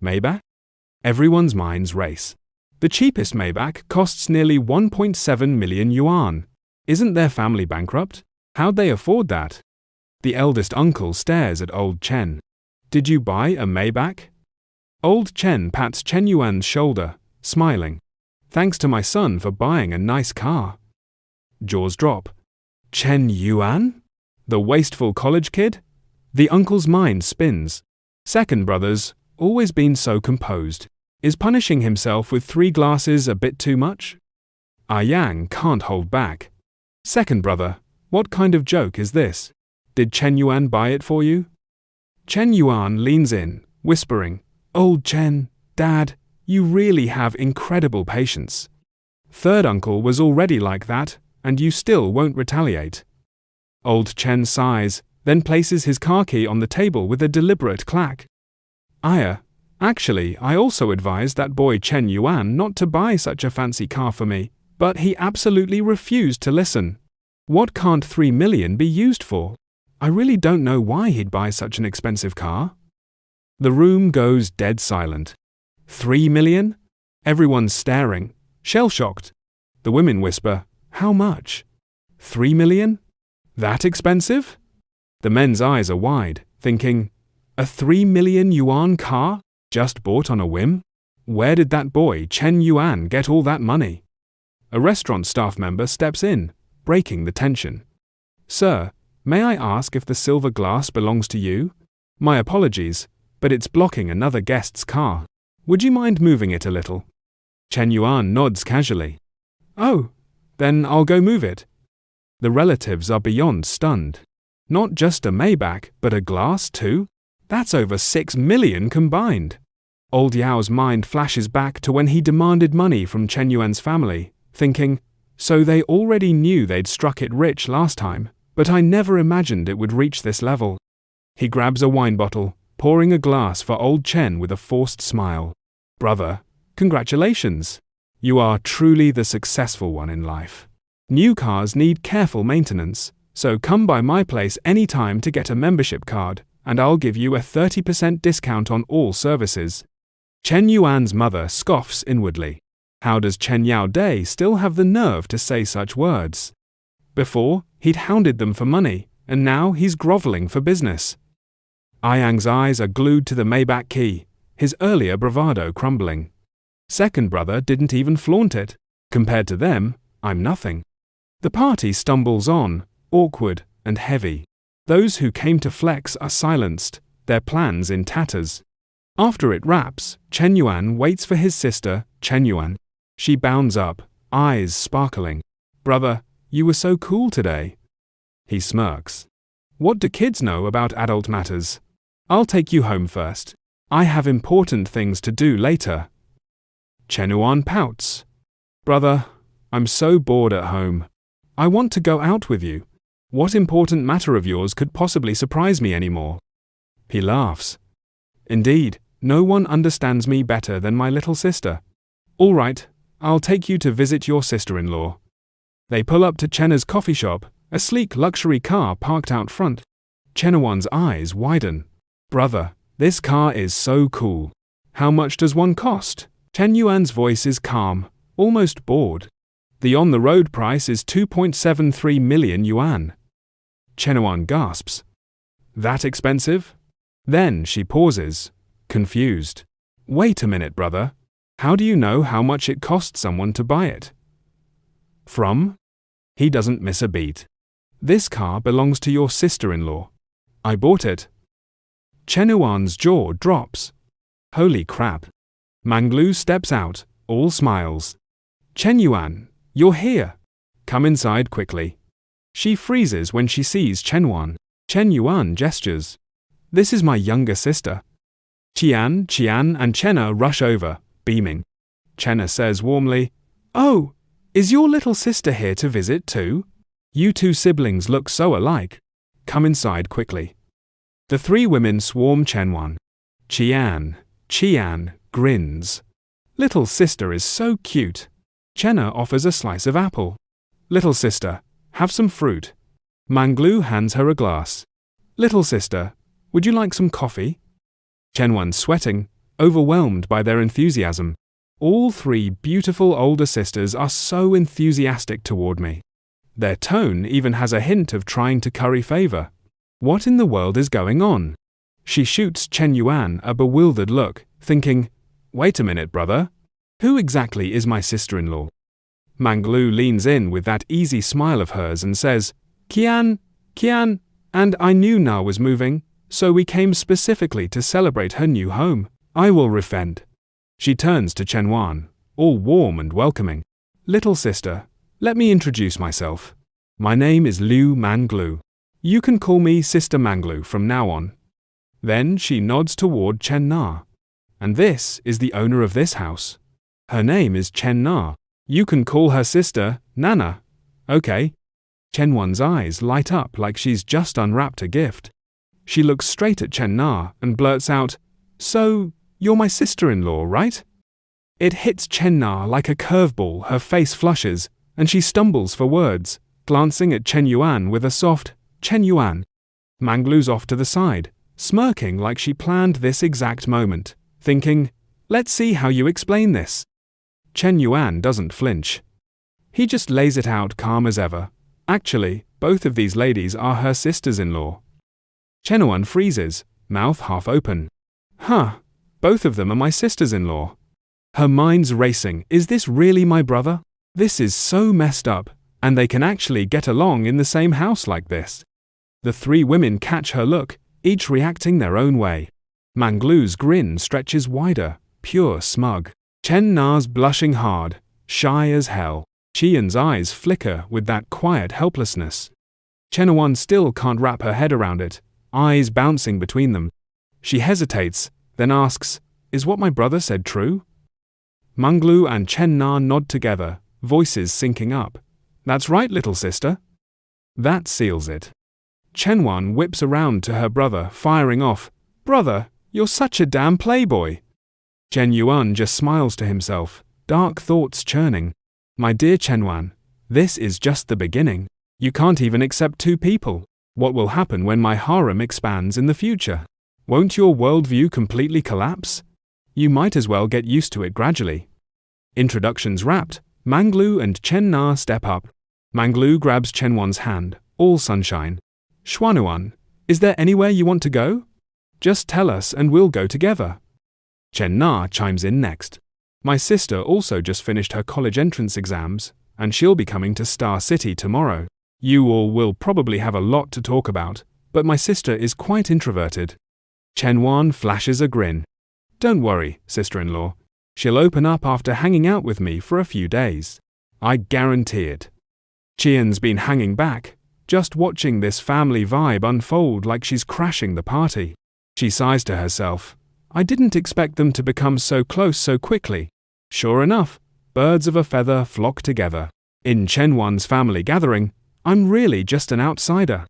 Maybach? Everyone's minds race. The cheapest Maybach costs nearly 1.7 million yuan. Isn't their family bankrupt? How'd they afford that? The eldest uncle stares at old Chen. Did you buy a Maybach? Old Chen pats Chen Yuan's shoulder, smiling. Thanks to my son for buying a nice car. Jaws drop. Chen Yuan? The wasteful college kid? The uncle's mind spins. Second brother's always been so composed. Is punishing himself with 3 glasses a bit too much? Yang can't hold back. Second brother, what kind of joke is this? Did Chen Yuan buy it for you? Chen Yuan leans in, whispering, Old Chen, Dad, you really have incredible patience. Third uncle was already like that, and you still won't retaliate. Old Chen sighs, then places his car key on the table with a deliberate clack. Actually, I also advised that boy Chen Yuan not to buy such a fancy car for me, but he absolutely refused to listen. What can't 3 million be used for? I really don't know why he'd buy such an expensive car. The room goes dead silent. 3 million? Everyone's staring, shell-shocked. The women whisper, how much? 3 million? That expensive? The men's eyes are wide, thinking, a 3 million yuan car? Just bought on a whim? Where did that boy Chen Yuan get all that money? A restaurant staff member steps in, breaking the tension. Sir, may I ask if the silver glass belongs to you? My apologies, but it's blocking another guest's car. Would you mind moving it a little? Chen Yuan nods casually. Oh, then I'll go move it. The relatives are beyond stunned. Not just a Maybach, but a glass too? That's over 6 million combined. Old Yao's mind flashes back to when he demanded money from Chen Yuan's family, thinking, so they already knew they'd struck it rich last time, but I never imagined it would reach this level. He grabs a wine bottle, pouring a glass for old Chen with a forced smile. Brother, congratulations. You are truly the successful one in life. New cars need careful maintenance, so come by my place anytime to get a membership card, and I'll give you a 30% discount on all services. Chen Yuan's mother scoffs inwardly. How does Chen Yao Dai still have the nerve to say such words? Before, he'd hounded them for money, and now he's groveling for business. Ayang's eyes are glued to the Maybach key, his earlier bravado crumbling. Second brother didn't even flaunt it. Compared to them, I'm nothing. The party stumbles on, awkward and heavy. Those who came to flex are silenced, their plans in tatters. After it wraps, Chen Yuan waits for his sister, Chen Yuan. She bounds up, eyes sparkling. Brother, you were so cool today. He smirks. What do kids know about adult matters? I'll take you home first. I have important things to do later. Chen Yuan pouts. Brother, I'm so bored at home. I want to go out with you. What important matter of yours could possibly surprise me anymore? He laughs. Indeed, no one understands me better than my little sister. All right, I'll take you to visit your sister-in-law. They pull up to Chena's coffee shop, a sleek luxury car parked out front. Chenawan's eyes widen. Brother, this car is so cool. How much does one cost? Chen Yuan's voice is calm, almost bored. The on-the-road price is 2.73 million yuan. Chenawan gasps. That expensive? Then she pauses, confused. Wait a minute, brother. How do you know how much it cost someone to buy it? From? He doesn't miss a beat. This car belongs to your sister-in-law. I bought it. Chen Yuan's jaw drops. Holy crap. Manglu steps out, all smiles. Chen Yuan, you're here. Come inside quickly. She freezes when she sees Chen Yuan. Chen Yuan gestures. This is my younger sister. Qian, and Chenna rush over, beaming. Chenna says warmly, Oh, is your little sister here to visit too? You two siblings look so alike. Come inside quickly. The three women swarm Chen Yuan. Qian grins. Little sister is so cute. Chenna offers a slice of apple. Little sister, have some fruit. Manglu hands her a glass. Little sister, would you like some coffee? Chen Yuan sweating, overwhelmed by their enthusiasm. All three beautiful older sisters are so enthusiastic toward me. Their tone even has a hint of trying to curry favor. What in the world is going on? She shoots Chen Yuan a bewildered look, thinking, Wait a minute, brother. Who exactly is my sister-in-law? Manglu leans in with that easy smile of hers and says, Qian, and I knew Na was moving, so we came specifically to celebrate her new home. I will refend. She turns to Chen Yuan, all warm and welcoming. Little sister, let me introduce myself. My name is Liu Manglu. You can call me Sister Manglu from now on. Then she nods toward Chen Na. And this is the owner of this house. Her name is Chen Na. You can call her sister Nana. Okay. Chen Yuan's eyes light up like she's just unwrapped a gift. She looks straight at Chen Na and blurts out, So, you're my sister-in-law, right? It hits Chen Na like a curveball. Her face flushes, and she stumbles for words, glancing at Chen Yuan with a soft, Chen Yuan. Manglu's off to the side, smirking like she planned this exact moment, thinking, Let's see how you explain this. Chen Yuan doesn't flinch. He just lays it out calm as ever. Actually, both of these ladies are her sisters-in-law. Chen Yuan freezes, mouth half open. Huh, both of them are my sisters-in-law. Her mind's racing. Is this really my brother? This is so messed up, and they can actually get along in the same house like this. The three women catch her look, each reacting their own way. Manglu's grin stretches wider, pure smug. Chen Na's blushing hard, shy as hell. Qian's eyes flicker with that quiet helplessness. Chen Yuan still can't wrap her head around it, eyes bouncing between them. She hesitates, then asks, "Is what my brother said true?" Manglu and Chen Na nod together, voices syncing up. "That's right, little sister." That seals it. Chen Yuan whips around to her brother, firing off, "Brother, you're such a damn playboy." Chen Yuan just smiles to himself, dark thoughts churning. "My dear Chen Yuan, this is just the beginning. You can't even accept two people. What will happen when my harem expands in the future? Won't your worldview completely collapse? You might as well get used to it gradually." Introductions wrapped, Manglu and Chen Na step up. Manglu grabs Chen Yuan's hand, all sunshine. "Xuanuan, is there anywhere you want to go? Just tell us and we'll go together." Chen Na chimes in next. "My sister also just finished her college entrance exams, and she'll be coming to Star City tomorrow. You all will probably have a lot to talk about, but my sister is quite introverted." Chen Yuan flashes a grin. "Don't worry, sister-in-law. She'll open up after hanging out with me for a few days. I guarantee it." Qian's been hanging back, just watching this family vibe unfold like she's crashing the party. She sighs to herself. I didn't expect them to become so close so quickly. Sure enough, birds of a feather flock together. In Chen Yuan's family gathering, I'm really just an outsider.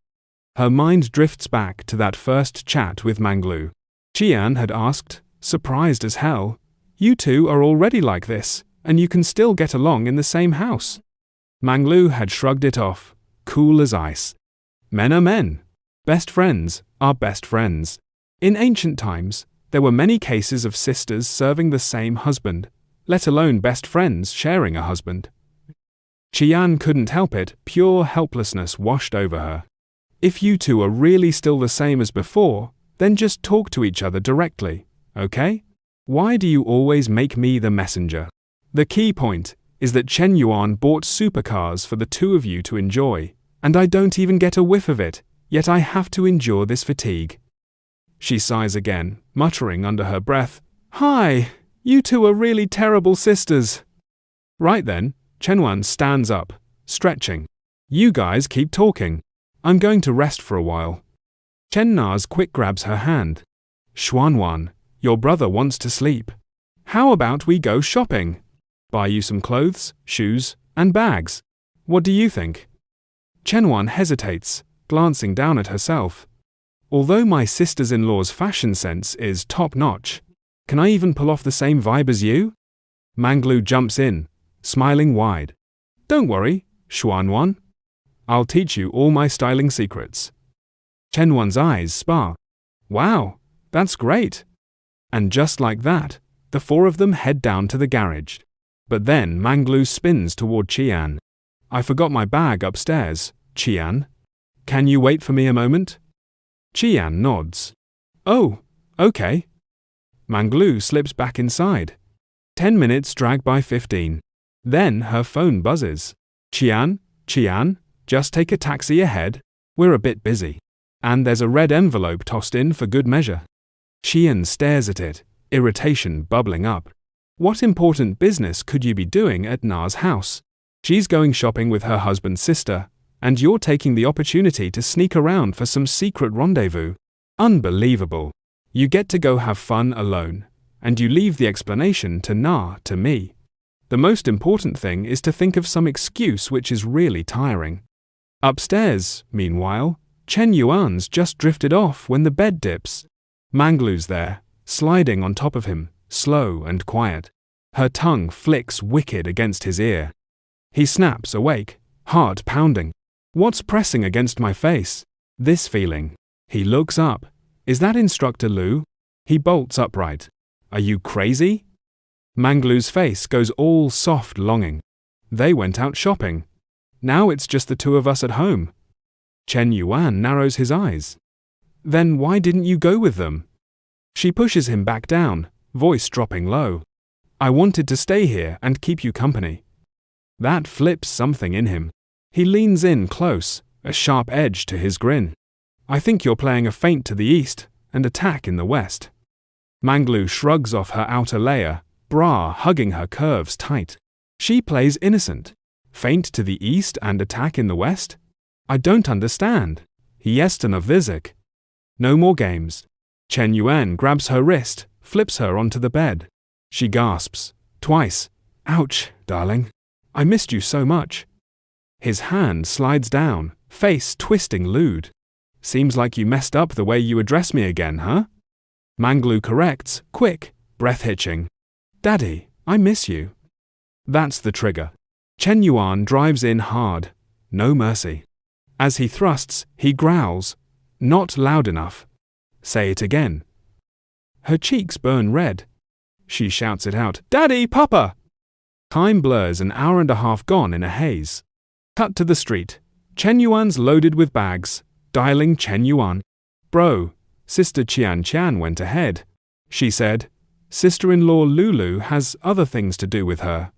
Her mind drifts back to that first chat with Manglu. Qian had asked, surprised as hell, "You two are already like this, and you can still get along in the same house?" Manglu had shrugged it off, cool as ice. Men are men. Best friends are best friends. In ancient times, there were many cases of sisters serving the same husband, let alone best friends sharing a husband. Qian couldn't help it, pure helplessness washed over her. If you two are really still the same as before, then just talk to each other directly, okay? Why do you always make me the messenger? The key point is that Chen Yuan bought supercars for the two of you to enjoy, and I don't even get a whiff of it, yet I have to endure this fatigue. She sighs again, muttering under her breath, "Hi, you two are really terrible sisters." Right then, Chen Yuan stands up, stretching. "You guys keep talking. I'm going to rest for a while." Chen Na's quick grabs her hand. "Xuanwan, your brother wants to sleep. How about we go shopping? Buy you some clothes, shoes, and bags. What do you think?" Chen Yuan hesitates, glancing down at herself. "Although my sisters-in-law's fashion sense is top-notch, can I even pull off the same vibe as you?" Manglu jumps in, smiling wide. "Don't worry, Xuanwan. I'll teach you all my styling secrets." Chen Yuan's eyes spark. "Wow, that's great." And just like that, the four of them head down to the garage. But then Manglu spins toward Qian. "I forgot my bag upstairs, Qian. Can you wait for me a moment?" Qian nods. "Oh, okay." Manglu slips back inside. 10 minutes drag by 15. Then her phone buzzes. Qian, just take a taxi ahead. We're a bit busy. And there's a red envelope tossed in for good measure." Qian stares at it, irritation bubbling up. What important business could you be doing at Na's house? She's going shopping with her husband's sister, and you're taking the opportunity to sneak around for some secret rendezvous. Unbelievable. You get to go have fun alone, and you leave the explanation to me. The most important thing is to think of some excuse which is really tiring. Upstairs, meanwhile, Chen Yuan's just drifted off when the bed dips. Manglu's there, sliding on top of him, slow and quiet. Her tongue flicks wicked against his ear. He snaps awake, heart pounding. "What's pressing against my face?" This feeling. He looks up. "Is that Instructor Lu?" He bolts upright. "Are you crazy?" Manglu's face goes all soft longing. They went out shopping. Now it's just the two of us at home. Chen Yuan narrows his eyes. Then why didn't you go with them? She pushes him back down, voice dropping low. I wanted to stay here and keep you company. That flips something in him. He leans in close, a sharp edge to his grin. I think you're playing a feint to the east and attack in the west. Manglu shrugs off her outer layer, bra hugging her curves tight. She plays innocent. Feint to the east and attack in the west? I don't understand. Jestem of Vizik. No more games. Chen Yuan grabs her wrist, flips her onto the bed. She gasps. Twice. Ouch, darling. I missed you so much. His hand slides down, face twisting lewd. Seems like you messed up the way you address me again, huh? Manglu corrects, quick, breath hitching. Daddy, I miss you. That's the trigger. Chen Yuan drives in hard. No mercy. As he thrusts, he growls. Not loud enough. Say it again. Her cheeks burn red. She shouts it out. Daddy, Papa! Time blurs, an hour and a half gone in a haze. Cut to the street. Chen Yuan's loaded with bags. Dialing Chen Yuan. Bro, Sister Qian went ahead. She said, Sister-in-law Lulu has other things to do with her.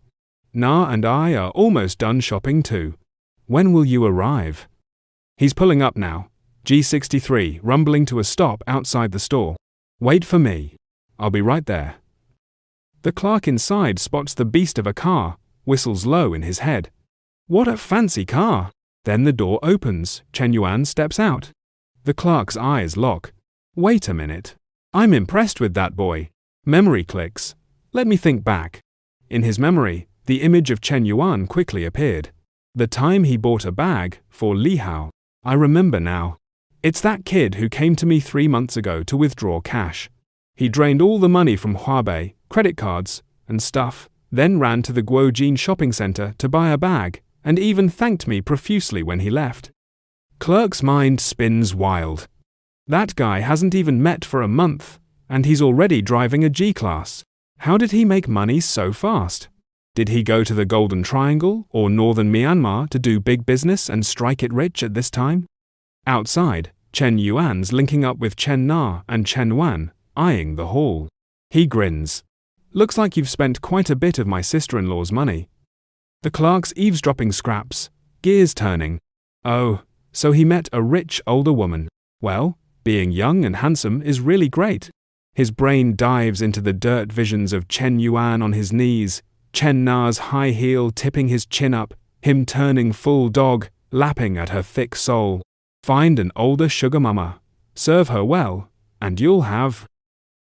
Na and I are almost done shopping too. When will you arrive? He's pulling up now. G63 rumbling to a stop outside the store. Wait for me. I'll be right there. The clerk inside spots the beast of a car, whistles low in his head. What a fancy car! Then the door opens, Chen Yuan steps out. The clerk's eyes lock. Wait a minute. I'm impressed with that boy. Memory clicks. Let me think back. In his memory, the image of Chen Yuan quickly appeared. The time he bought a bag for Li Hao. I remember now. It's that kid who came to me 3 months ago to withdraw cash. He drained all the money from Huabei, credit cards, and stuff, then ran to the Guojin shopping center to buy a bag, and even thanked me profusely when he left. Clerk's mind spins wild. That guy hasn't even met for a month, and he's already driving a G-Class. How did he make money so fast? Did he go to the Golden Triangle or Northern Myanmar to do big business and strike it rich at this time? Outside, Chen Yuan's linking up with Chen Na and Chen Wan, eyeing the hall. He grins. Looks like you've spent quite a bit of my sister-in-law's money. The clerk's eavesdropping scraps, gears turning. Oh, so he met a rich older woman. Well, being young and handsome is really great. His brain dives into the dirt visions of Chen Yuan on his knees, Chen Na's high heel tipping his chin up, him turning full dog, lapping at her thick soul. Find an older sugar mama, serve her well, and you'll have.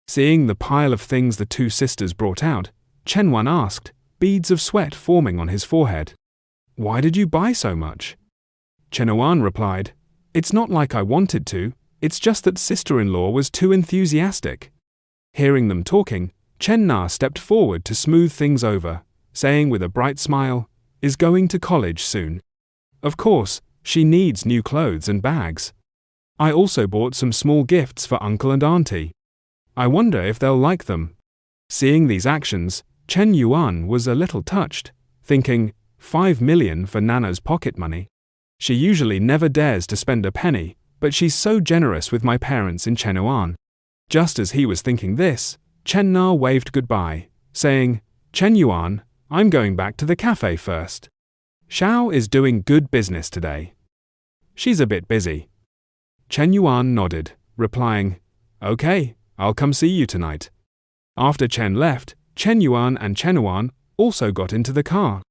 Seeing the pile of things the two sisters brought out, Chen Wan asked, beads of sweat forming on his forehead. Why did you buy so much? Chen Yuan replied, It's not like I wanted to, it's just that sister-in-law was too enthusiastic. Hearing them talking, Chen Na stepped forward to smooth things over, saying with a bright smile, is going to college soon. Of course, she needs new clothes and bags. I also bought some small gifts for uncle and auntie. I wonder if they'll like them. Seeing these actions, Chen Yuan was a little touched, thinking, 5 million for Nana's pocket money. She usually never dares to spend a penny, but she's so generous with my parents in Chen Yuan. Just as he was thinking this, Chen Na waved goodbye, saying, Chen Yuan, I'm going back to the cafe first. Xiao is doing good business today. She's a bit busy. Chen Yuan nodded, replying, Okay, I'll come see you tonight. After Chen left, Chen Yuan and Chen Yuan also got into the car.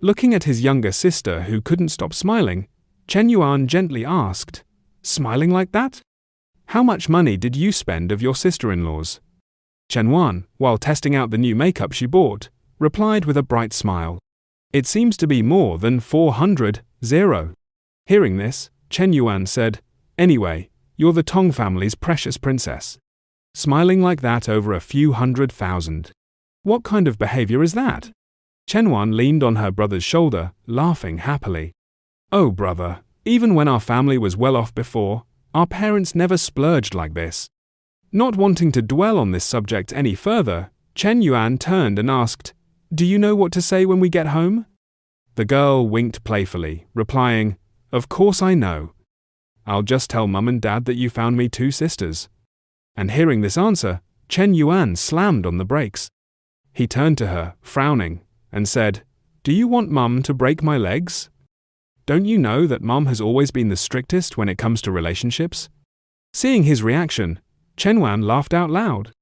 Looking at his younger sister who couldn't stop smiling, Chen Yuan gently asked, Smiling like that? How much money did you spend of your sister-in-law's? Chen Yuan, while testing out the new makeup she bought, replied with a bright smile. It seems to be more than 400. Hearing this, Chen Yuan said, Anyway, you're the Tong family's precious princess. Smiling like that over a few 100,000. What kind of behavior is that? Chen Yuan leaned on her brother's shoulder, laughing happily. Oh brother, even when our family was well off before, our parents never splurged like this. Not wanting to dwell on this subject any further, Chen Yuan turned and asked, Do you know what to say when we get home? The girl winked playfully, replying, "Of course I know. I'll just tell Mum and Dad that you found me 2 sisters." And hearing this answer, Chen Yuan slammed on the brakes. He turned to her, frowning, and said, "Do you want Mum to break my legs? Don't you know that Mum has always been the strictest when it comes to relationships?" Seeing his reaction, Chen Yuan laughed out loud.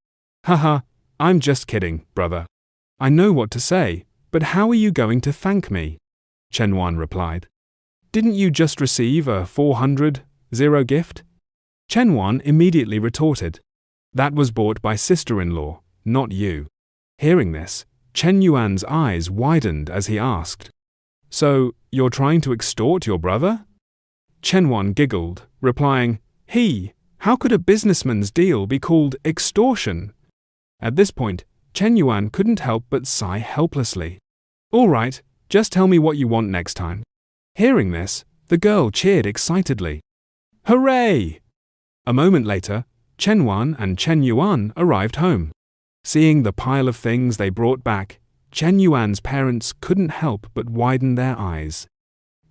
"Haha, I'm just kidding, brother. I know what to say, but how are you going to thank me?" Chen Yuan replied. "Didn't you just receive a 400 gift?" Chen Yuan immediately retorted, "That was bought by sister-in-law, not you." Hearing this, Chen Yuan's eyes widened as he asked, "So, you're trying to extort your brother?" Chen Yuan giggled, replying, How could a businessman's deal be called extortion?" At this point, Chen Yuan couldn't help but sigh helplessly. "All right, just tell me what you want next time." Hearing this, the girl cheered excitedly. "Hooray!" A moment later, Chen Yuan and Chen Yuan arrived home. Seeing the pile of things they brought back, Chen Yuan's parents couldn't help but widen their eyes.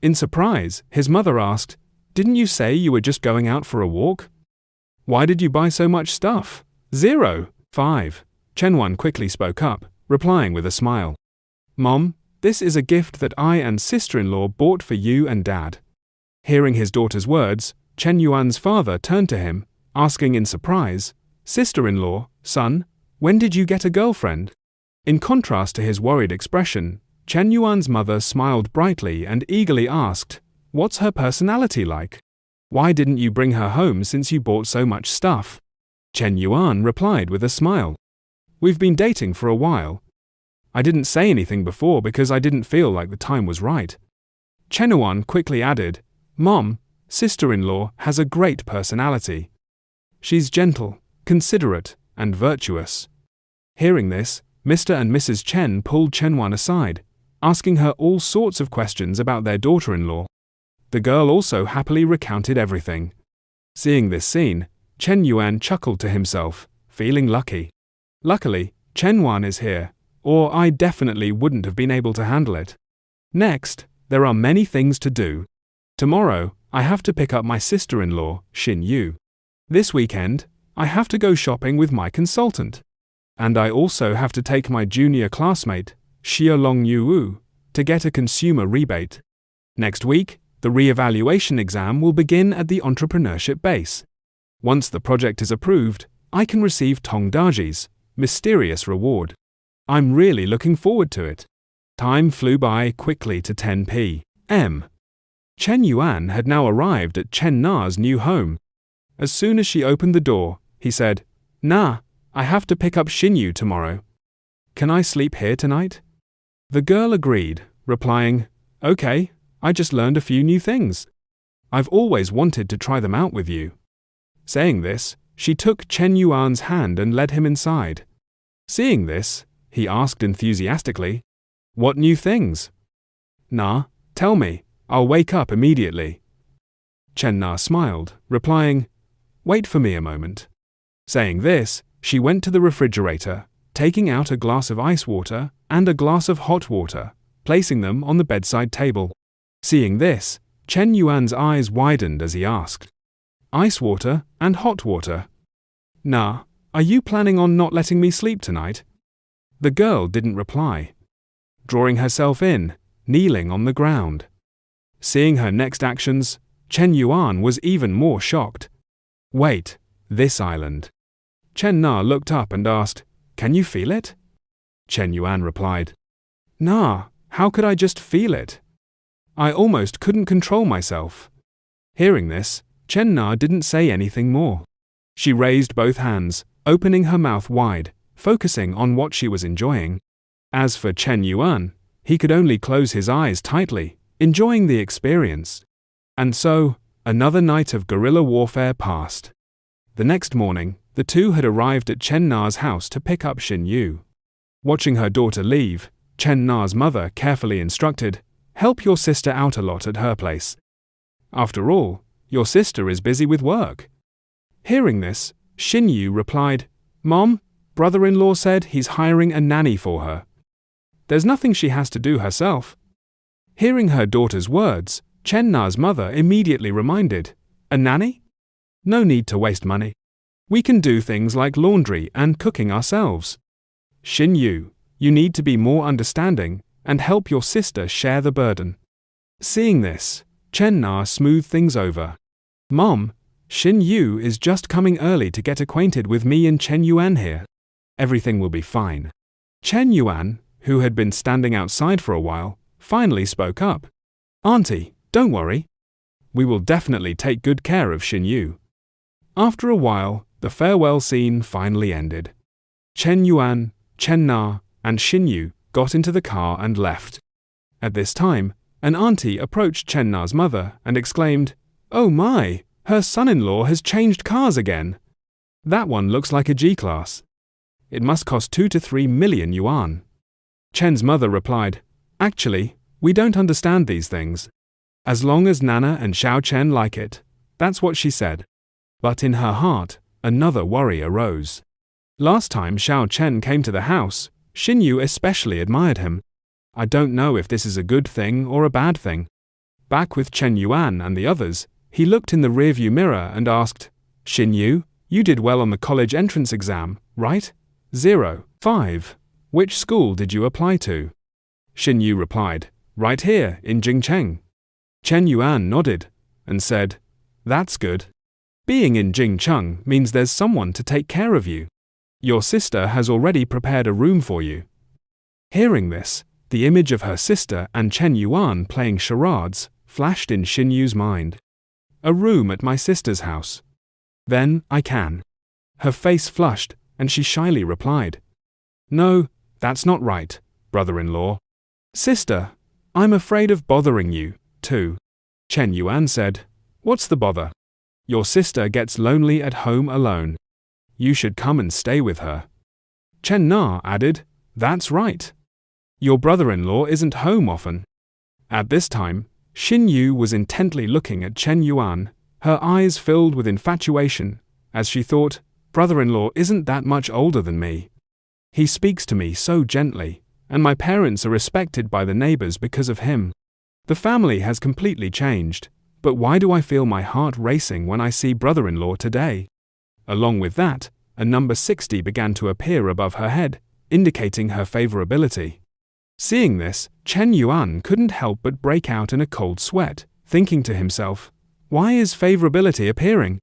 In surprise, his mother asked, "Didn't you say you were just going out for a walk? Why did you buy so much stuff?" 5. Chen Yuan quickly spoke up, replying with a smile. "Mom, this is a gift that I and sister-in-law bought for you and Dad." Hearing his daughter's words, Chen Yuan's father turned to him, asking in surprise, "Sister-in-law, son, when did you get a girlfriend?" In contrast to his worried expression, Chen Yuan's mother smiled brightly and eagerly asked, "What's her personality like? Why didn't you bring her home since you bought so much stuff?" Chen Yuan replied with a smile, "We've been dating for a while. I didn't say anything before because I didn't feel like the time was right." Chen Yuan quickly added, "Mom, sister-in-law has a great personality. She's gentle, considerate, and virtuous." Hearing this, Mr. and Mrs. Chen pulled Chen Yuan aside, asking her all sorts of questions about their daughter-in-law. The girl also happily recounted everything. Seeing this scene, Chen Yuan chuckled to himself, feeling lucky. Luckily, Chen Yuan is here, or I definitely wouldn't have been able to handle it. Next, there are many things to do. Tomorrow, I have to pick up my sister-in-law, Xin Yu. This weekend, I have to go shopping with my consultant. And I also have to take my junior classmate, Xia Long Yu, to get a consumer rebate. Next week, the re-evaluation exam will begin at the entrepreneurship base. Once the project is approved, I can receive Tongdaji's mysterious reward. I'm really looking forward to it. Time flew by quickly to 10 p.m. Chen Yuan had now arrived at Chen Na's new home. As soon as she opened the door, he said, "Na, I have to pick up Xinyu tomorrow. Can I sleep here tonight?" The girl agreed, replying, "Okay, I just learned a few new things. I've always wanted to try them out with you." Saying this, she took Chen Yuan's hand and led him inside. Seeing this, he asked enthusiastically, "What new things?" "Na, tell me, I'll wake up immediately." Chen Na smiled, replying, "Wait for me a moment." Saying this, she went to the refrigerator, taking out a glass of ice water and a glass of hot water, placing them on the bedside table. Seeing this, Chen Yuan's eyes widened as he asked, "Ice water and hot water? Na, are you planning on not letting me sleep tonight?" The girl didn't reply, drawing herself in, kneeling on the ground. Seeing her next actions, Chen Yuan was even more shocked. "Wait, this island?" Chen Na looked up and asked, "Can you feel it?" Chen Yuan replied, "Na, how could I just feel it? I almost couldn't control myself." Hearing this, Chen Na didn't say anything more. She raised both hands, opening her mouth wide, focusing on what she was enjoying. As for Chen Yuan, he could only close his eyes tightly, enjoying the experience. And so, another night of guerrilla warfare passed. The next morning, the two had arrived at Chen Na's house to pick up Xin Yu. Watching her daughter leave, Chen Na's mother carefully instructed, "Help your sister out a lot at her place. After all, your sister is busy with work." Hearing this, Xin Yu replied, "Mom, brother-in-law said he's hiring a nanny for her. There's nothing she has to do herself." Hearing her daughter's words, Chen Na's mother immediately reminded, "A nanny? No need to waste money. We can do things like laundry and cooking ourselves. Xin Yu, you need to be more understanding and help your sister share the burden." Seeing this, Chen Na smoothed things over. "Mom, Xin Yu is just coming early to get acquainted with me and Chen Yuan here. Everything will be fine." Chen Yuan, who had been standing outside for a while, finally spoke up. "Auntie, don't worry. We will definitely take good care of Xin Yu." After a while, the farewell scene finally ended. Chen Yuan, Chen Na, and Xin Yu got into the car and left. At this time, an auntie approached Chen Na's mother and exclaimed, "Oh my, her son-in-law has changed cars again. That one looks like a G-Class. It must cost 2 to 3 million yuan." Chen's mother replied, "Actually, we don't understand these things. As long as Nana and Xiao Chen like it, that's what she said." But in her heart, another worry arose. Last time Xiao Chen came to the house, Xin Yu especially admired him. I don't know if this is a good thing or a bad thing. Back with Chen Yuan and the others, he looked in the rearview mirror and asked, "Xin Yu, you did well on the college entrance exam, right? 05. Which school did you apply to?" Xin Yu replied, "Right here, in Jingcheng." Chen Yuan nodded and said, "That's good. Being in Jingcheng means there's someone to take care of you. Your sister has already prepared a room for you." Hearing this, the image of her sister and Chen Yuan playing charades flashed in Xin Yu's mind. "A room at my sister's house. Then I can." Her face flushed, and she shyly replied, "No, that's not right, brother-in-law. Sister, I'm afraid of bothering you, too." Chen Yuan said, "What's the bother? Your sister gets lonely at home alone. You should come and stay with her." Chen Na added, "That's right. Your brother-in-law isn't home often." At this time, Xin Yu was intently looking at Chen Yuan, her eyes filled with infatuation, as she thought, "Brother-in-law isn't that much older than me. He speaks to me so gently, and my parents are respected by the neighbors because of him. The family has completely changed, but why do I feel my heart racing when I see brother-in-law today?" Along with that, a number 60 began to appear above her head, indicating her favorability. Seeing this, Chen Yuan couldn't help but break out in a cold sweat, thinking to himself, "Why is favorability appearing?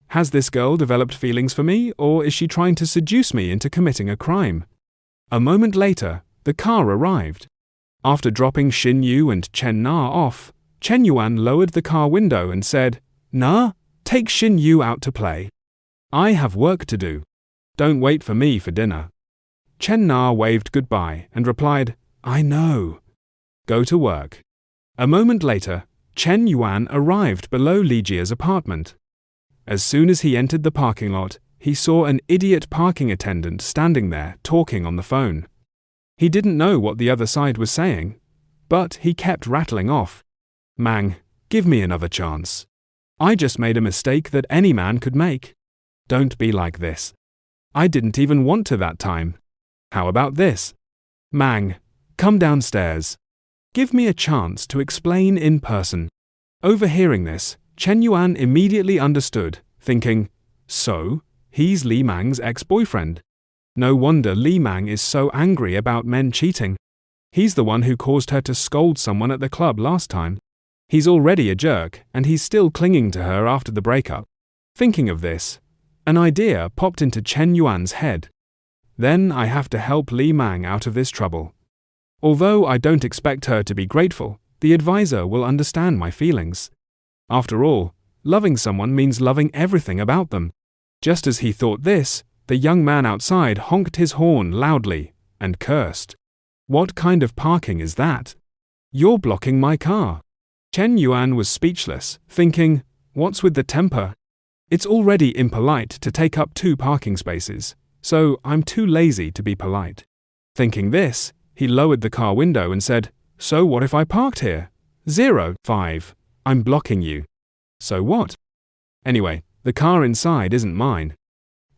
Has this girl developed feelings for me, or is she trying to seduce me into committing a crime?" A moment later, the car arrived. After dropping Xin Yu and Chen Na off, Chen Yuan lowered the car window and said, "Na, take Xin Yu out to play. I have work to do. Don't wait for me for dinner." Chen Na waved goodbye and replied, "I know. Go to work." A moment later, Chen Yuan arrived below Li Jia's apartment. As soon as he entered the parking lot, he saw an idiot parking attendant standing there talking on the phone. He didn't know what the other side was saying, but he kept rattling off, "Mang, give me another chance. I just made a mistake that any man could make. Don't be like this. I didn't even want to that time. How about this? Mang, come downstairs. Give me a chance to explain in person." Overhearing this, Chen Yuan immediately understood, thinking, "So, he's Li Mang's ex-boyfriend. No wonder Li Mang is so angry about men cheating. He's the one who caused her to scold someone at the club last time. He's already a jerk, and he's still clinging to her after the breakup." Thinking of this, an idea popped into Chen Yuan's head. "Then I have to help Li Mang out of this trouble. Although I don't expect her to be grateful, the advisor will understand my feelings. After all, loving someone means loving everything about them." Just as he thought this, the young man outside honked his horn loudly and cursed. "What kind of parking is that? You're blocking my car." Chen Yuan was speechless, thinking, "What's with the temper? It's already impolite to take up 2 parking spaces, so I'm too lazy to be polite." Thinking this, he lowered the car window and said, "So what if I parked here? 05. I'm blocking you. So what? Anyway, the car inside isn't mine."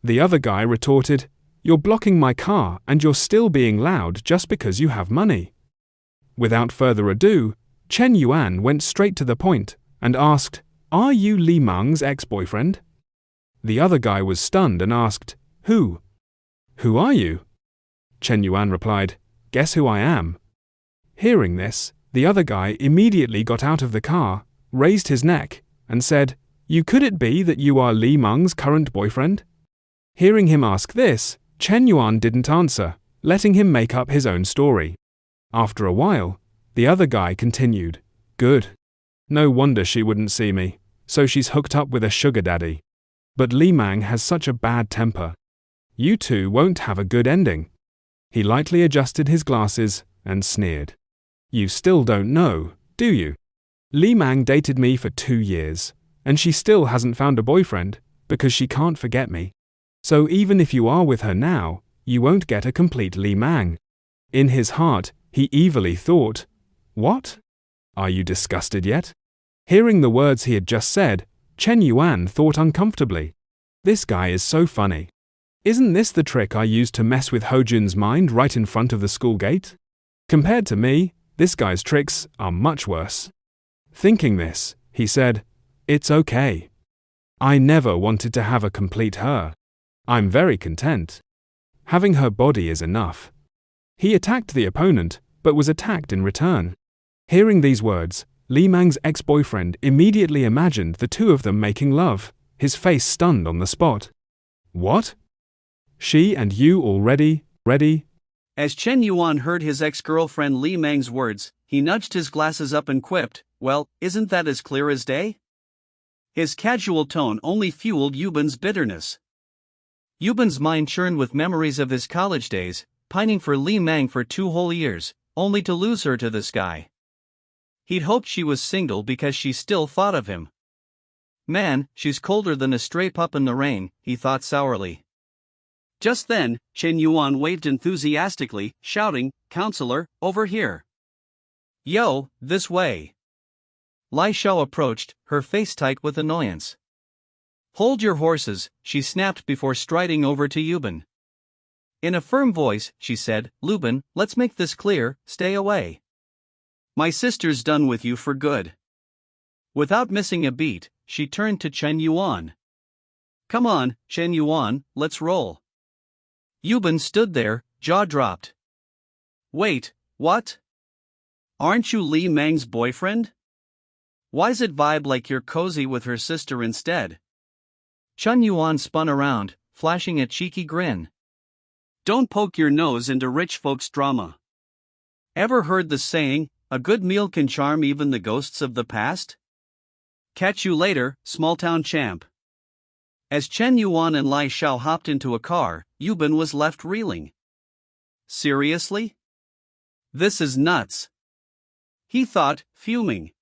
The other guy retorted, "You're blocking my car and you're still being loud just because you have money." Without further ado, Chen Yuan went straight to the point and asked, "Are you Li Meng's ex-boyfriend?" The other guy was stunned and asked, "Who? Who are you?" Chen Yuan replied, "Guess who I am." Hearing this, the other guy immediately got out of the car, raised his neck, and said, Could it be that you are Li Meng's current boyfriend?" Hearing him ask this, Chen Yuan didn't answer, letting him make up his own story. After a while, the other guy continued, "Good. No wonder she wouldn't see me, so she's hooked up with a sugar daddy. But Li Meng has such a bad temper. You two won't have a good ending." He lightly adjusted his glasses and sneered. "You still don't know, do you? Li Meng dated me for 2 years, and she still hasn't found a boyfriend because she can't forget me. So even if you are with her now, you won't get a complete Li Meng." In his heart, he evilly thought, "What? Are you disgusted yet?" Hearing the words he had just said, Chen Yuan thought uncomfortably. This guy is so funny. Isn't this the trick I used to mess with Hojun's mind right in front of the school gate? Compared to me, this guy's tricks are much worse. Thinking this, he said, "It's okay. I never wanted to have a complete her. I'm very content. Having her body is enough." He attacked the opponent, but was attacked in return. Hearing these words, Li Meng's ex-boyfriend immediately imagined the two of them making love, his face stunned on the spot. "What? She and you already ready?" As Chen Yuan heard his ex-girlfriend Li Meng's words, he nudged his glasses up and quipped, "Well, isn't that as clear as day?" His casual tone only fueled Yuban's bitterness. Yuban's mind churned with memories of his college days, pining for Li Meng for 2 whole years, only to lose her to this guy. He'd hoped she was single because she still thought of him. Man, she's colder than a stray pup in the rain, he thought sourly. Just then, Chen Yuan waved enthusiastically, shouting, "Counselor, over here. Yo, this way." Lai Xiao approached, her face tight with annoyance. "Hold your horses," she snapped before striding over to Yuban. In a firm voice, she said, "Lubin, let's make this clear, stay away. My sister's done with you for good." Without missing a beat, she turned to Chen Yuan. "Come on, Chen Yuan, let's roll." Yuban stood there, jaw dropped. "Wait, what? Aren't you Li Meng's boyfriend? Why's it vibe like you're cozy with her sister instead?" Chen Yuan spun around, flashing a cheeky grin. "Don't poke your nose into rich folks' drama. Ever heard the saying, a good meal can charm even the ghosts of the past? Catch you later, small-town champ." As Chen Yuan and Lai Xiao hopped into a car, Yuban was left reeling. Seriously? This is nuts. He thought, fuming.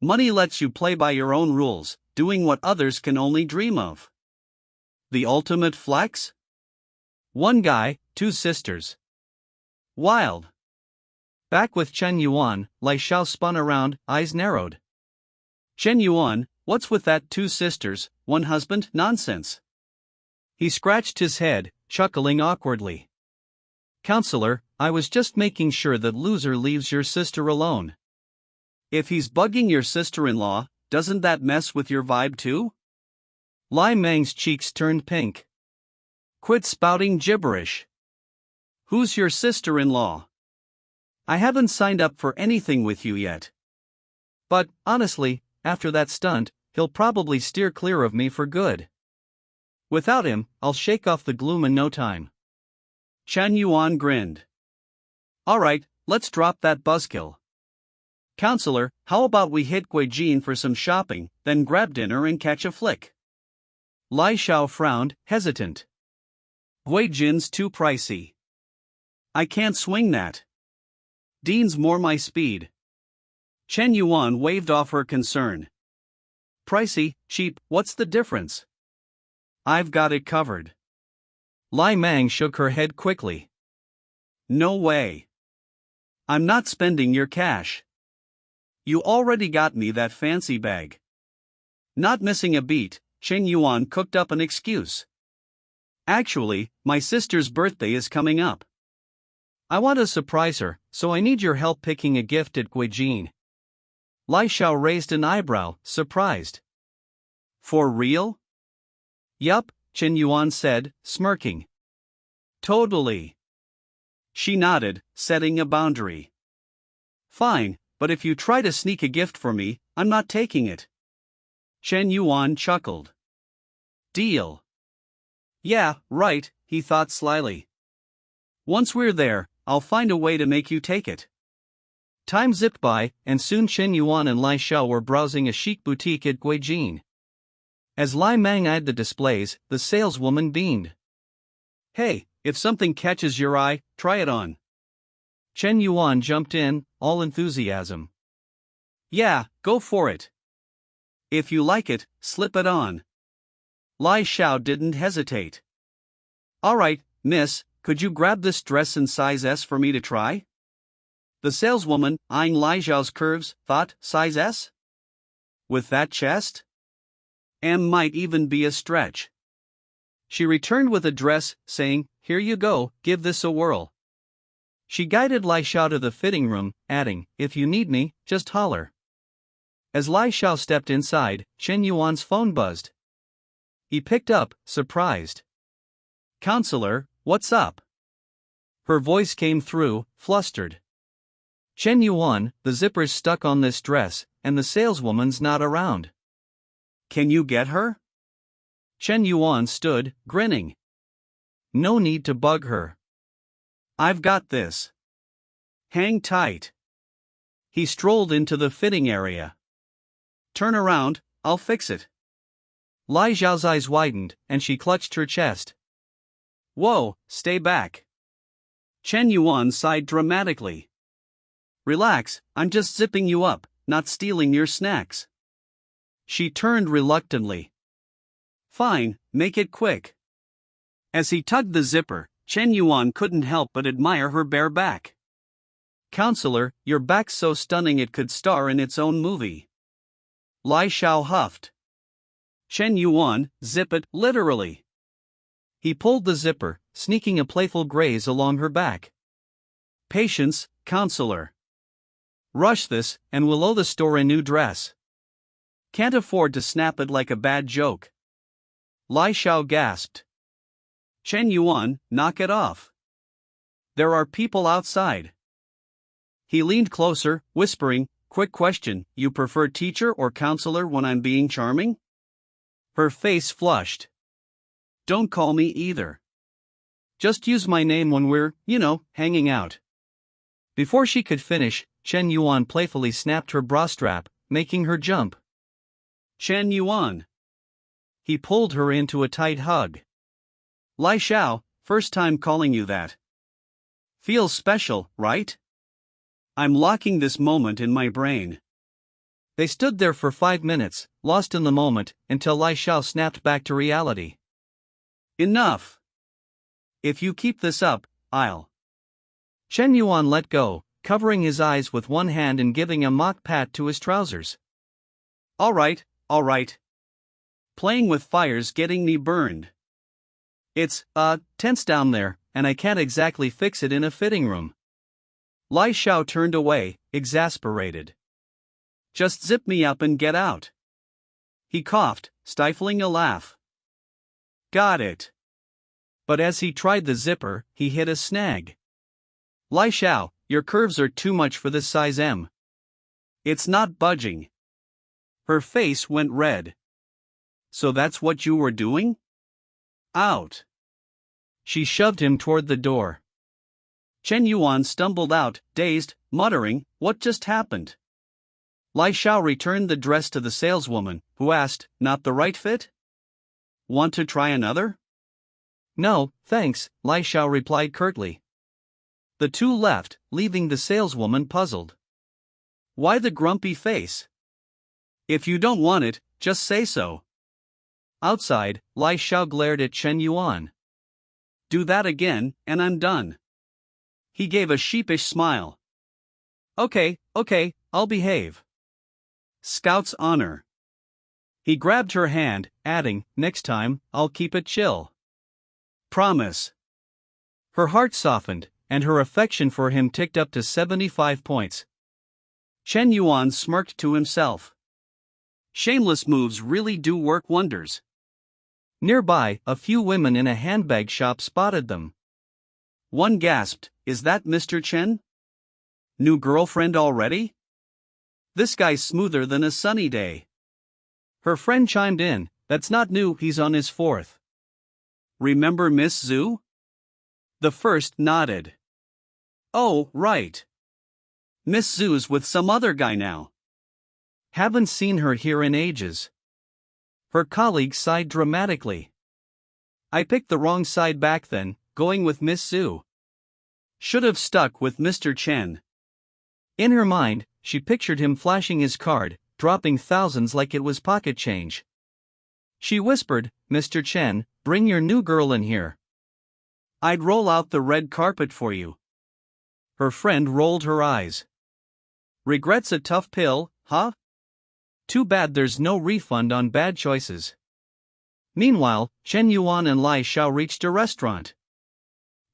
Money lets you play by your own rules, doing what others can only dream of. The ultimate flex? One guy, 2 sisters. Wild. Back with Chen Yuan, Lai Xiao spun around, eyes narrowed. "Chen Yuan, what's with that 2 sisters, 1 husband nonsense?" He scratched his head, chuckling awkwardly. "Counselor, I was just making sure that loser leaves your sister alone. If he's bugging your sister-in-law, doesn't that mess with your vibe too?" Lai Meng's cheeks turned pink. "Quit spouting gibberish. Who's your sister-in-law? I haven't signed up for anything with you yet. But, honestly, after that stunt, he'll probably steer clear of me for good. Without him, I'll shake off the gloom in no time." Chen Yuan grinned. "Alright, let's drop that buzzkill. Counselor, how about we hit Guijin for some shopping, then grab dinner and catch a flick?" Lai Xiao frowned, hesitant. "Guijin's too pricey. I can't swing that. Dean's more my speed." Chen Yuan waved off her concern. "Pricey, cheap, what's the difference? I've got it covered." Lai Meng shook her head quickly. "No way. I'm not spending your cash. You already got me that fancy bag." Not missing a beat, Chen Yuan cooked up an excuse. "Actually, my sister's birthday is coming up. I want to surprise her, so I need your help picking a gift at Guijin. Lai Xiao raised an eyebrow, surprised. For real? Yup, Chen Yuan said, smirking. Totally. She nodded, setting a boundary. Fine, but if you try to sneak a gift for me, I'm not taking it. Chen Yuan chuckled. Deal. Yeah, right, he thought slyly. Once we're there, I'll find a way to make you take it. Time zipped by, and soon Chen Yuan and Lai Xiao were browsing a chic boutique at Guijin. As Lai Mang eyed the displays, the saleswoman beamed. Hey, if something catches your eye, try it on. Chen Yuan jumped in, all enthusiasm. Yeah, go for it. If you like it, slip it on. Lai Xiao didn't hesitate. Alright, miss, could you grab this dress in size S for me to try? The saleswoman, eyeing Lai Xiao's curves, thought, size S? With that chest? M might even be a stretch. She returned with a dress, saying, Here you go, give this a whirl. She guided Lai Xiao to the fitting room, adding, If you need me, just holler. As Lai Xiao stepped inside, Chen Yuan's phone buzzed. He picked up, surprised. Counselor, what's up? Her voice came through, flustered. Chen Yuan, the zipper's stuck on this dress, and the saleswoman's not around. Can you get her? Chen Yuan stood, grinning. No need to bug her. I've got this. Hang tight. He strolled into the fitting area. Turn around, I'll fix it. Lai Xiao's eyes widened, and she clutched her chest. Whoa, stay back. Chen Yuan sighed dramatically. Relax, I'm just zipping you up, not stealing your snacks. She turned reluctantly. Fine, make it quick. As he tugged the zipper, Chen Yuan couldn't help but admire her bare back. Counselor, your back's so stunning it could star in its own movie. Lai Xiao huffed. Chen Yuan, zip it, literally. He pulled the zipper, sneaking a playful graze along her back. Patience, counselor. Rush this, and we'll owe the store a new dress. Can't afford to snap it like a bad joke. Lai Xiao gasped. Chen Yuan, knock it off. There are people outside. He leaned closer, whispering, Quick question, you prefer teacher or counselor when I'm being charming? Her face flushed. Don't call me either. Just use my name when we're, hanging out. Before she could finish, Chen Yuan playfully snapped her bra strap, making her jump. Chen Yuan. He pulled her into a tight hug. Lai Xiao, first time calling you that. Feels special, right? I'm locking this moment in my brain. They stood there for 5 minutes, lost in the moment, until Lai Xiao snapped back to reality. Enough. If you keep this up, I'll. Chen Yuan let go, covering his eyes with one hand and giving a mock pat to his trousers. Alright. Playing with fire's getting me burned. It's, tense down there, and I can't exactly fix it in a fitting room. Lai Xiao turned away, exasperated. Just zip me up and get out. He coughed, stifling a laugh. Got it. But as he tried the zipper, he hit a snag. Lai Xiao, your curves are too much for this size M. It's not budging. Her face went red. So that's what you were doing? Out. She shoved him toward the door. Chen Yuan stumbled out, dazed, muttering, What just happened? Lai Xiao returned the dress to the saleswoman, who asked, Not the right fit? Want to try another? No, thanks, Lai Xiao replied curtly. The two left, leaving the saleswoman puzzled. Why the grumpy face? If you don't want it, just say so. Outside, Lai Xiao glared at Chen Yuan. Do that again, and I'm done. He gave a sheepish smile. Okay, I'll behave. Scout's honor. He grabbed her hand, adding, Next time, I'll keep it chill. Promise. Her heart softened, and her affection for him ticked up to 75 points. Chen Yuan smirked to himself. Shameless moves really do work wonders. Nearby, a few women in a handbag shop spotted them. One gasped, "Is that Mr. Chen? New girlfriend already? This guy's smoother than a sunny day." Her friend chimed in, "That's not new, he's on his fourth." "Remember Miss Zhu?" The first nodded. "Oh, right. Miss Zhu's with some other guy now. Haven't seen her here in ages." Her colleague sighed dramatically. "I picked the wrong side back then, going with Miss Zhu. Should have stuck with Mr. Chen." In her mind, she pictured him flashing his card, dropping thousands like it was pocket change. She whispered, "Mr. Chen, bring your new girl in here. I'd roll out the red carpet for you." Her friend rolled her eyes. "Regret's a tough pill, huh? Too bad there's no refund on bad choices." Meanwhile, Chen Yuan and Lai Xiao reached a restaurant.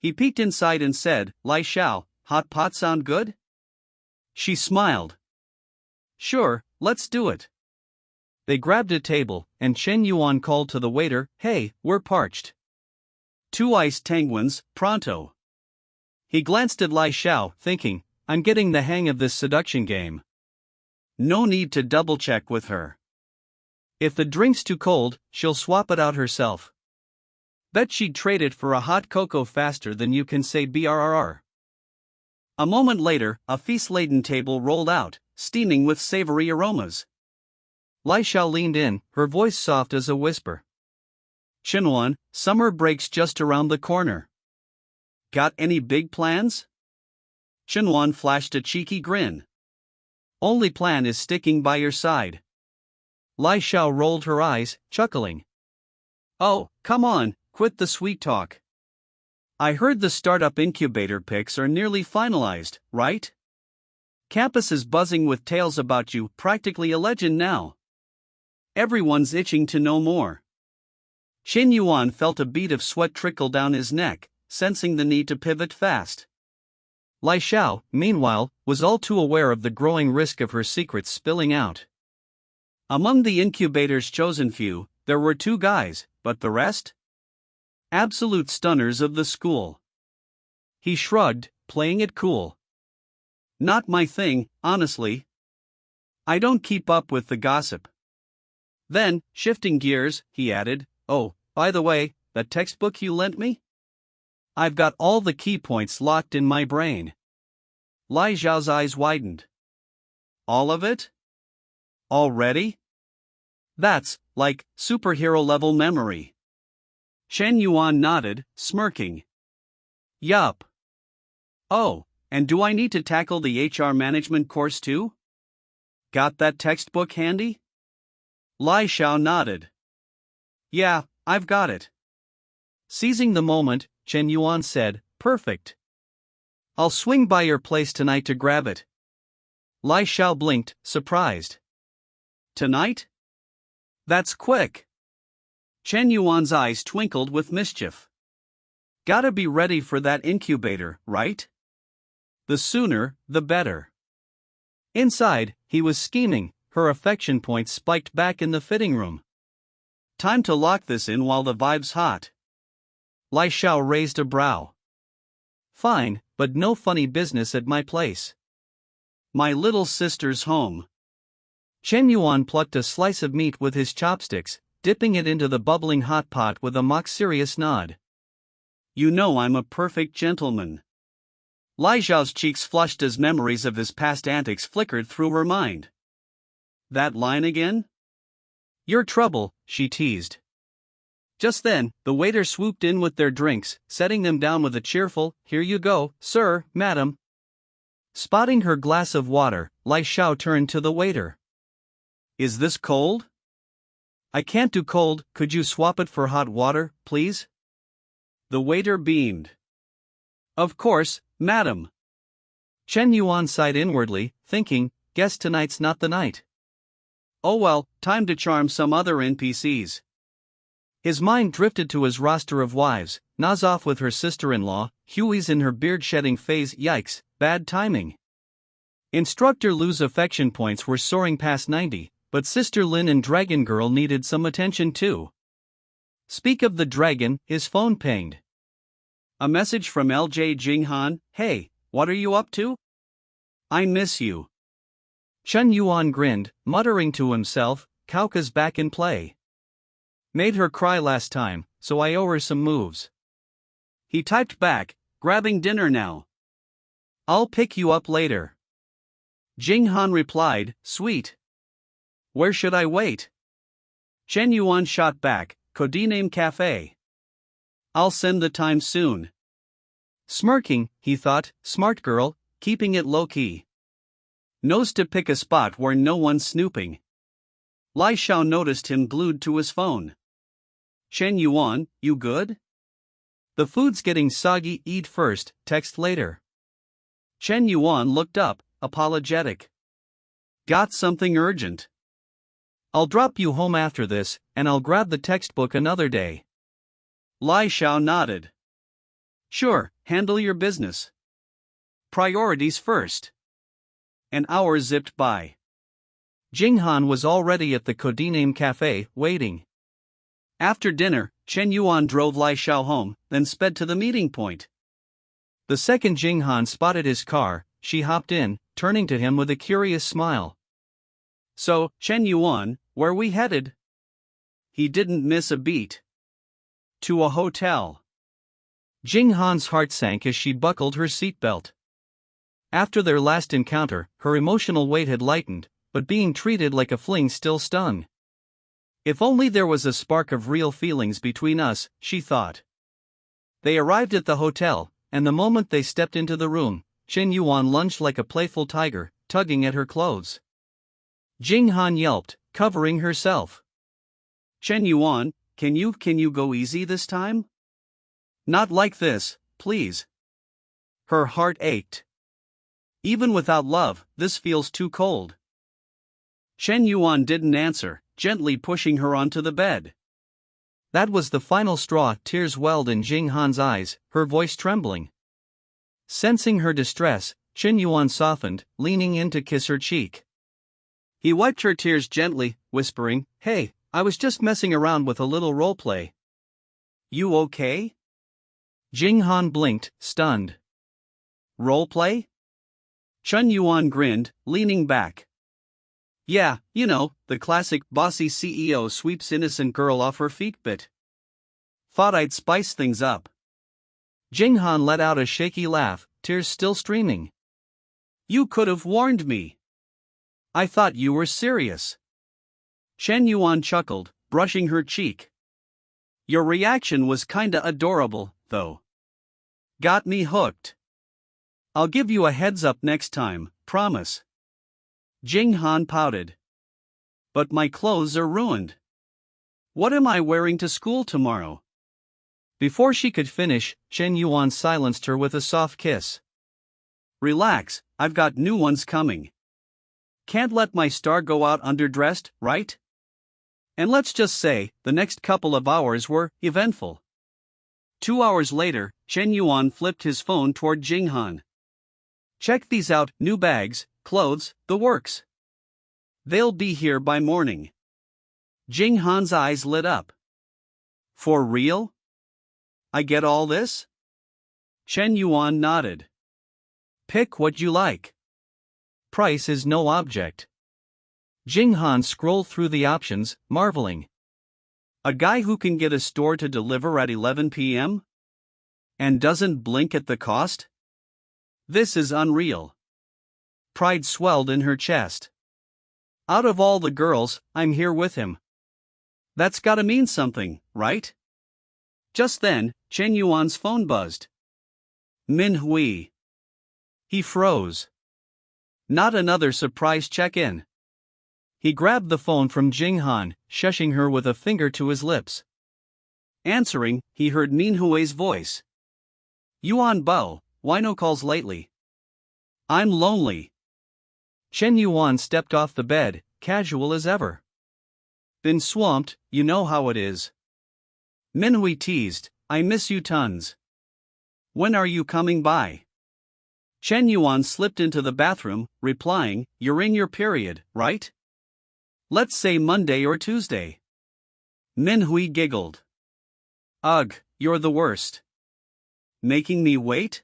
He peeked inside and said, "Lai Xiao, hot pot sound good?" She smiled. "Sure, let's do it." They grabbed a table, and Chen Yuan called to the waiter, "Hey, we're parched. 2 iced tanguans, pronto." He glanced at Lai Xiao, thinking, "I'm getting the hang of this seduction game. No need to double-check with her. If the drink's too cold, she'll swap it out herself. Bet she'd trade it for a hot cocoa faster than you can say brrr." A moment later, a feast-laden table rolled out, steaming with savory aromas. Lai Xiao leaned in, her voice soft as a whisper. "Chinwan, summer break's just around the corner. Got any big plans?" Chinwan flashed a cheeky grin. "Only plan is sticking by your side." Lai Xiao rolled her eyes, chuckling. "Oh, come on, quit the sweet talk. I heard the startup incubator picks are nearly finalized, right? Campus is buzzing with tales about you, practically a legend now. Everyone's itching to know more." Chen Yuan felt a bead of sweat trickle down his neck, sensing the need to pivot fast. Lai Xiao, meanwhile, was all too aware of the growing risk of her secrets spilling out. Among the incubator's chosen few, there were 2 guys, but the rest? Absolute stunners of the school. He shrugged, playing it cool. "Not my thing, honestly. I don't keep up with the gossip." Then, shifting gears, he added, "Oh, by the way, that textbook you lent me? I've got all the key points locked in my brain." Lai Xiao's eyes widened. "All of it? Already? That's, like, superhero-level memory." Chen Yuan nodded, smirking. "Yup. Oh, and do I need to tackle the HR management course too? Got that textbook handy?" Lai Xiao nodded. "Yeah, I've got it." Seizing the moment, Chen Yuan said, "Perfect. I'll swing by your place tonight to grab it." Lai Xiao blinked, surprised. "Tonight? That's quick." Chen Yuan's eyes twinkled with mischief. "Gotta be ready for that incubator, right? The sooner, the better." Inside, he was scheming, her affection points spiked back in the fitting room. "Time to lock this in while the vibe's hot." Lai Xiao raised a brow. "Fine, but no funny business at my place. My little sister's home." Chen Yuan plucked a slice of meat with his chopsticks, dipping it into the bubbling hot pot with a mock-serious nod. "You know I'm a perfect gentleman." Lai Xiao's cheeks flushed as memories of his past antics flickered through her mind. "That line again?" "Your trouble," she teased. Just then, the waiter swooped in with their drinks, setting them down with a cheerful, "Here you go, sir, madam." Spotting her glass of water, Lai Xiao turned to the waiter. "Is this cold?" "I can't do cold, could you swap it for hot water, please?" The waiter beamed. "Of course, madam." Chen Yuan sighed inwardly, thinking, "Guess tonight's not the night. Oh well, time to charm some other NPCs." His mind drifted to his roster of wives. Na's off with her sister-in-law, Huey's in her beard-shedding phase, yikes, bad timing. Instructor Lu's affection points were soaring past 90, but Sister Lin and Dragon Girl needed some attention too. Speak of the dragon, his phone pinged. A message from LJ Jinghan. Hey, what are you up to? I miss you. Chen Yuan grinned, muttering to himself, Kauka's back in play. Made her cry last time, so I owe her some moves. He typed back, grabbing dinner now. I'll pick you up later. Jinghan replied, sweet. Where should I wait? Chen Yuan shot back, codename Cafe. I'll send the time soon. Smirking, he thought, smart girl, keeping it low-key. Knows to pick a spot where no one's snooping. Lai Xiao noticed him glued to his phone. Chen Yuan, you good? The food's getting soggy, eat first, text later. Chen Yuan looked up, apologetic. Got something urgent. I'll drop you home after this, and I'll grab the textbook another day. Lai Xiao nodded. Sure, handle your business. Priorities first. An hour zipped by. Jinghan was already at the codename cafe, waiting. After dinner, Chen Yuan drove Lai Xiao home, then sped to the meeting point. The second Jinghan spotted his car, she hopped in, turning to him with a curious smile. So, Chen Yuan, where we headed? He didn't miss a beat. To a hotel. Jinghan's heart sank as she buckled her seatbelt. After their last encounter, her emotional weight had lightened, but being treated like a fling still stung. If only there was a spark of real feelings between us, she thought. They arrived at the hotel, and the moment they stepped into the room, Chen Yuan lunged like a playful tiger, tugging at her clothes. Jinghan yelped, covering herself. Chen Yuan, can you go easy this time? Not like this, please. Her heart ached. Even without love, this feels too cold. Chen Yuan didn't answer, gently pushing her onto the bed. That was the final straw. Tears welled in Jinghan's eyes, her voice trembling. Sensing her distress, Chen Yuan softened, leaning in to kiss her cheek. He wiped her tears gently, whispering, Hey, I was just messing around with a little roleplay. You okay? Jinghan blinked, stunned. Roleplay? Chen Yuan grinned, leaning back. Yeah, you know, the classic bossy CEO sweeps innocent girl off her feet bit. Thought I'd spice things up. Jinghan let out a shaky laugh, tears still streaming. You could have warned me. I thought you were serious. Chen Yuan chuckled, brushing her cheek. Your reaction was kinda adorable, though. Got me hooked. I'll give you a heads up next time, promise. Jinghan pouted. But my clothes are ruined. What am I wearing to school tomorrow? Before she could finish, Chen Yuan silenced her with a soft kiss. Relax, I've got new ones coming. Can't let my star go out underdressed, right? And let's just say, the next couple of hours were eventful. 2 hours later, Chen Yuan flipped his phone toward Jinghan. Check these out, new bags, clothes, the works. They'll be here by morning. Jinghan's eyes lit up. For real? I get all this? Chen Yuan nodded. Pick what you like. Price is no object. Jinghan scrolled through the options, marveling. A guy who can get a store to deliver at 11 p.m.? And doesn't blink at the cost? This is unreal. Pride swelled in her chest. Out of all the girls, I'm here with him. That's gotta mean something, right? Just then, Chen Yuan's phone buzzed. Manhwa. He froze. Not another surprise check-in. He grabbed the phone from Jinghan, shushing her with a finger to his lips. Answering, he heard Minhui's voice. Yuan Bao, why no calls lately? I'm lonely. Chen Yuan stepped off the bed, casual as ever. Been swamped, you know how it is. Minhui teased, I miss you tons. When are you coming by? Chen Yuan slipped into the bathroom, replying, "You're in your period, right? Let's say Monday or Tuesday." Minhui giggled. "Ugh, you're the worst. Making me wait?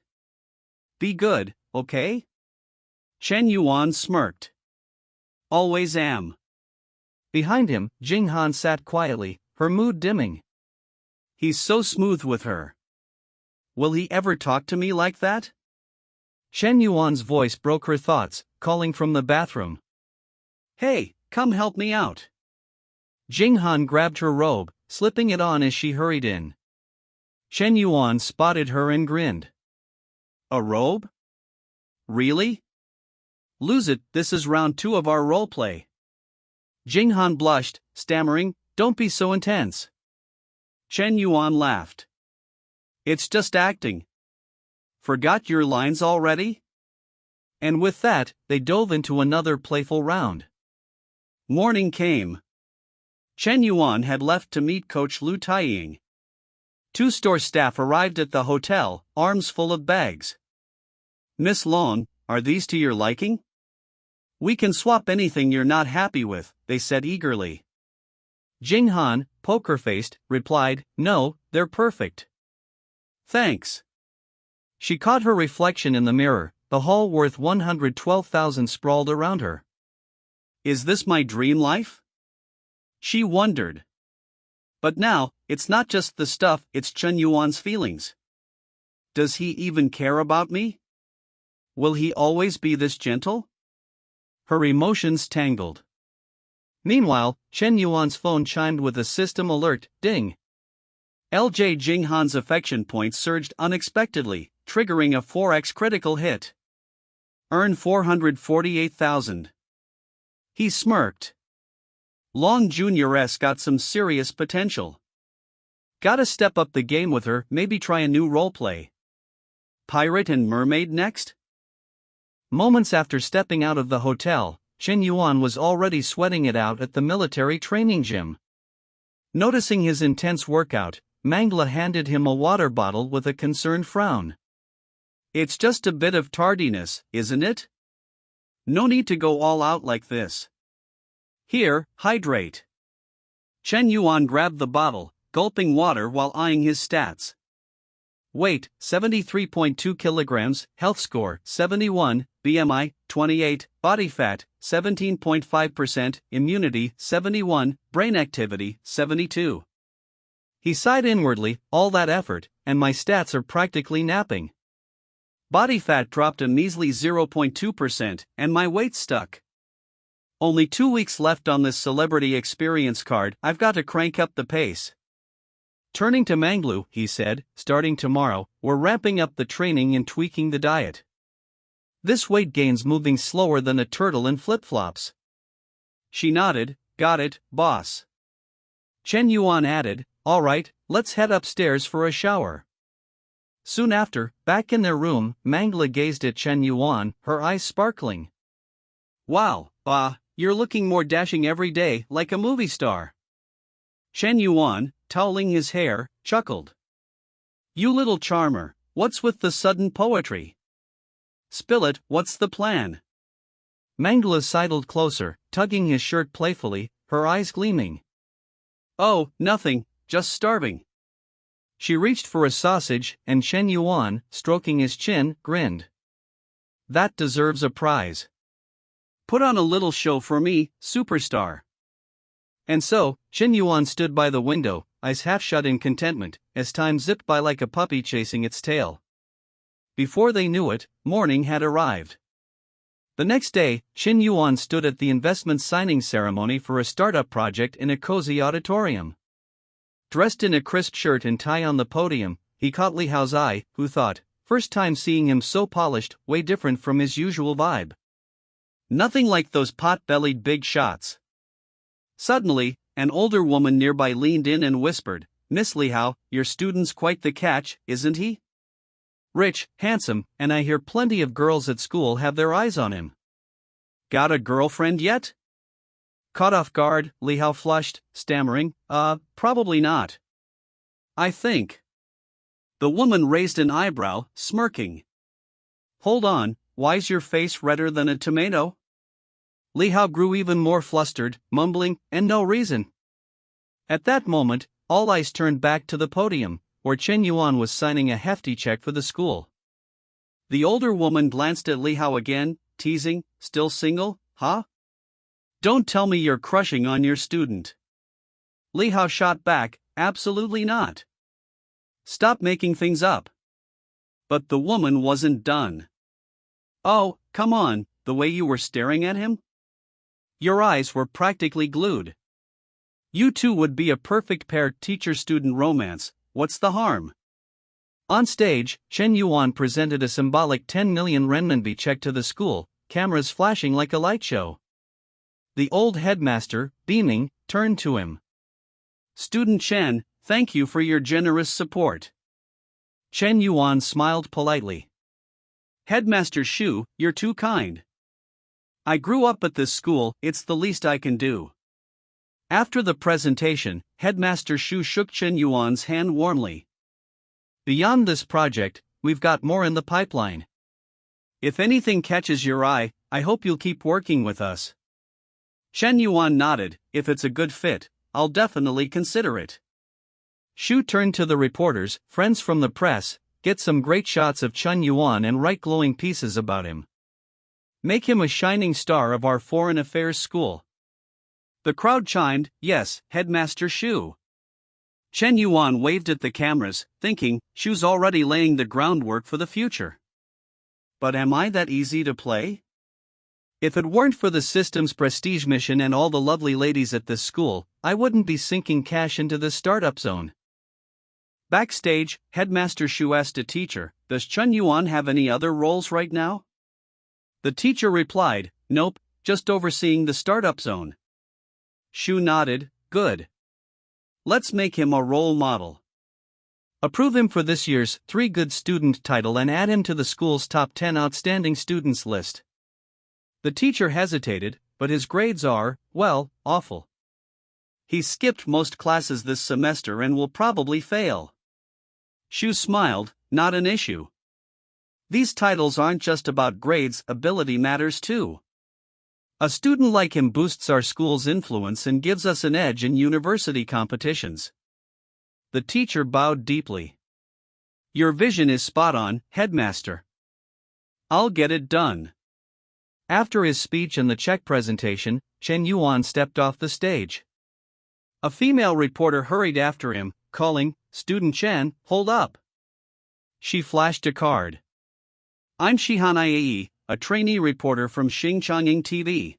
Be good, okay?" Chen Yuan smirked. "Always am." Behind him, Jing Han sat quietly, her mood dimming. He's so smooth with her. Will he ever talk to me like that? Chen Yuan's voice broke her thoughts, calling from the bathroom. "Hey, come help me out." Jing Han grabbed her robe, slipping it on as she hurried in. Chen Yuan spotted her and grinned. "A robe? Really? Lose it, this is round 2 of our roleplay." Jing Han blushed, stammering, "Don't be so intense." Chen Yuan laughed. "It's just acting. Forgot your lines already?" And with that, they dove into another playful round. Morning came. Chen Yuan had left to meet Coach Lu Taiying. 2 store staff arrived at the hotel, arms full of bags. "Miss Long, are these to your liking? We can swap anything you're not happy with," they said eagerly. Jing Han, poker-faced, replied, "No, they're perfect. Thanks." She caught her reflection in the mirror, the hall worth 112,000 sprawled around her. Is this my dream life? She wondered. But now, it's not just the stuff, it's Chen Yuan's feelings. Does he even care about me? Will he always be this gentle? Her emotions tangled. Meanwhile, Chen Yuan's phone chimed with a system alert, ding. LJ Jing Han's affection points surged unexpectedly, triggering a 4x critical hit. Earn 448,000. He smirked. Long Jr.'s got some serious potential. Gotta step up the game with her, maybe try a new roleplay. Pirate and mermaid next? Moments after stepping out of the hotel, Chen Yuan was already sweating it out at the military training gym. Noticing his intense workout, Mangla handed him a water bottle with a concerned frown. "It's just a bit of tardiness, isn't it? No need to go all out like this. Here, hydrate." Chen Yuan grabbed the bottle, gulping water while eyeing his stats. Weight, 73.2 kilograms, health score, 71, BMI, 28, body fat, 17.5%, immunity, 71, brain activity, 72. He sighed inwardly, all that effort, and my stats are practically napping. Body fat dropped a measly 0.2%, and my weight stuck. Only 2 weeks left on this celebrity experience card, I've got to crank up the pace. Turning to Manglu, he said, "Starting tomorrow, we're ramping up the training and tweaking the diet. This weight gain's moving slower than a turtle in flip-flops." She nodded, "Got it, boss." Chen Yuan added, "All right, let's head upstairs for a shower." Soon after, back in their room, Mangla gazed at Chen Yuan, her eyes sparkling. "Wow, you're looking more dashing every day, like a movie star." Chen Yuan, toweling his hair, chuckled. "You little charmer, what's with the sudden poetry? Spill it, what's the plan?" Mangla sidled closer, tugging his shirt playfully, her eyes gleaming. "Oh, nothing, just starving." She reached for a sausage, and Chen Yuan, stroking his chin, grinned. "That deserves a prize. Put on a little show for me, superstar." And so, Chen Yuan stood by the window, eyes half shut in contentment, as time zipped by like a puppy chasing its tail. Before they knew it, morning had arrived. The next day, Chen Yuan stood at the investment signing ceremony for a startup project in a cozy auditorium. Dressed in a crisp shirt and tie on the podium, he caught Li Hao's eye, who thought, first time seeing him so polished, way different from his usual vibe. Nothing like those pot-bellied big shots. Suddenly, an older woman nearby leaned in and whispered, "Miss Li Hao, your student's quite the catch, isn't he? Rich, handsome, and I hear plenty of girls at school have their eyes on him. Got a girlfriend yet?" Caught off guard, Li Hao flushed, stammering, probably not. "I think." The woman raised an eyebrow, smirking. hold on, why's your face redder than a tomato? Li Hao grew even more flustered, mumbling, and no reason. At that moment, all eyes turned back to the podium, where Chen Yuan was signing a hefty check for the school. The older woman glanced at Li Hao again, teasing, still single, huh? Don't tell me you're crushing on your student. Li Hao shot back, absolutely not. Stop making things up. But the woman wasn't done. Oh, come on, the way you were staring at him? Your eyes were practically glued. You two would be a perfect pair. Teacher-student romance, what's the harm? On stage, Chen Yuan presented a symbolic 10 million renminbi check to the school, cameras flashing like a light show. The old headmaster, beaming, turned to him. Student Chen, thank you for your generous support. Chen Yuan smiled politely. Headmaster Shu, you're too kind. I grew up at this school, it's the least I can do. After the presentation, Headmaster Shu shook Chen Yuan's hand warmly. Beyond this project, we've got more in the pipeline. If anything catches your eye, I hope you'll keep working with us. Chen Yuan nodded. If it's a good fit, I'll definitely consider it. Shu turned to the reporters, friends from the press, get some great shots of Chen Yuan and write glowing pieces about him. Make him a shining star of our foreign affairs school. The crowd chimed, yes, Headmaster Shu. Chen Yuan waved at the cameras, thinking, Shu's already laying the groundwork for the future. But am I that easy to play? If it weren't for the system's prestige mission and all the lovely ladies at this school, I wouldn't be sinking cash into the startup zone. Backstage, Headmaster Shu asked a teacher, does Chen Yuan have any other roles right now? The teacher replied, nope, just overseeing the startup zone. Shu nodded, good. Let's make him a role model. Approve him for this year's 3 Good Student title and add him to the school's top 10 outstanding students list. The teacher hesitated, but his grades are, well, awful. He skipped most classes this semester and will probably fail. Shu smiled, not an issue. These titles aren't just about grades, ability matters too. A student like him boosts our school's influence and gives us an edge in university competitions. The teacher bowed deeply. Your vision is spot on, Headmaster. I'll get it done. After his speech and the check presentation, Chen Yuan stepped off the stage. A female reporter hurried after him, calling, Student Chen, hold up. She flashed a card. I'm Shihan Iae, a trainee reporter from Xinjiang TV.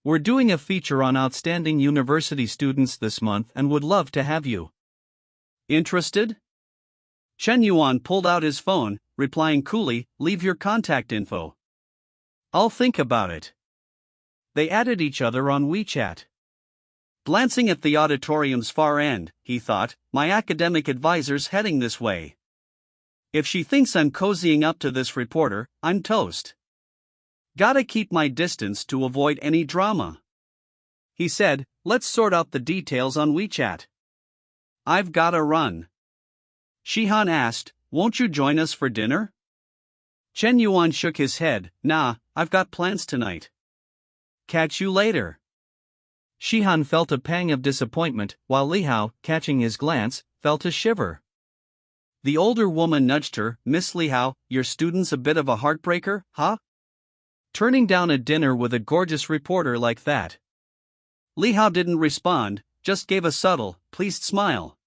We're doing a feature on outstanding university students this month and would love to have you. Interested? Chen Yuan pulled out his phone, replying coolly, leave your contact info. I'll think about it. They added each other on WeChat. Glancing at the auditorium's far end, he thought, my academic advisor's heading this way. If she thinks I'm cozying up to this reporter, I'm toast. Gotta keep my distance to avoid any drama. He said, let's sort out the details on WeChat. I've gotta run. Shihan asked, won't you join us for dinner? Chen Yuan shook his head, nah, I've got plans tonight. Catch you later. Shihan felt a pang of disappointment, while Li Hao, catching his glance, felt a shiver. The older woman nudged her, Miss Li Hao, your student's a bit of a heartbreaker, huh? Turning down a dinner with a gorgeous reporter like that. Li Hao didn't respond, just gave a subtle, pleased smile.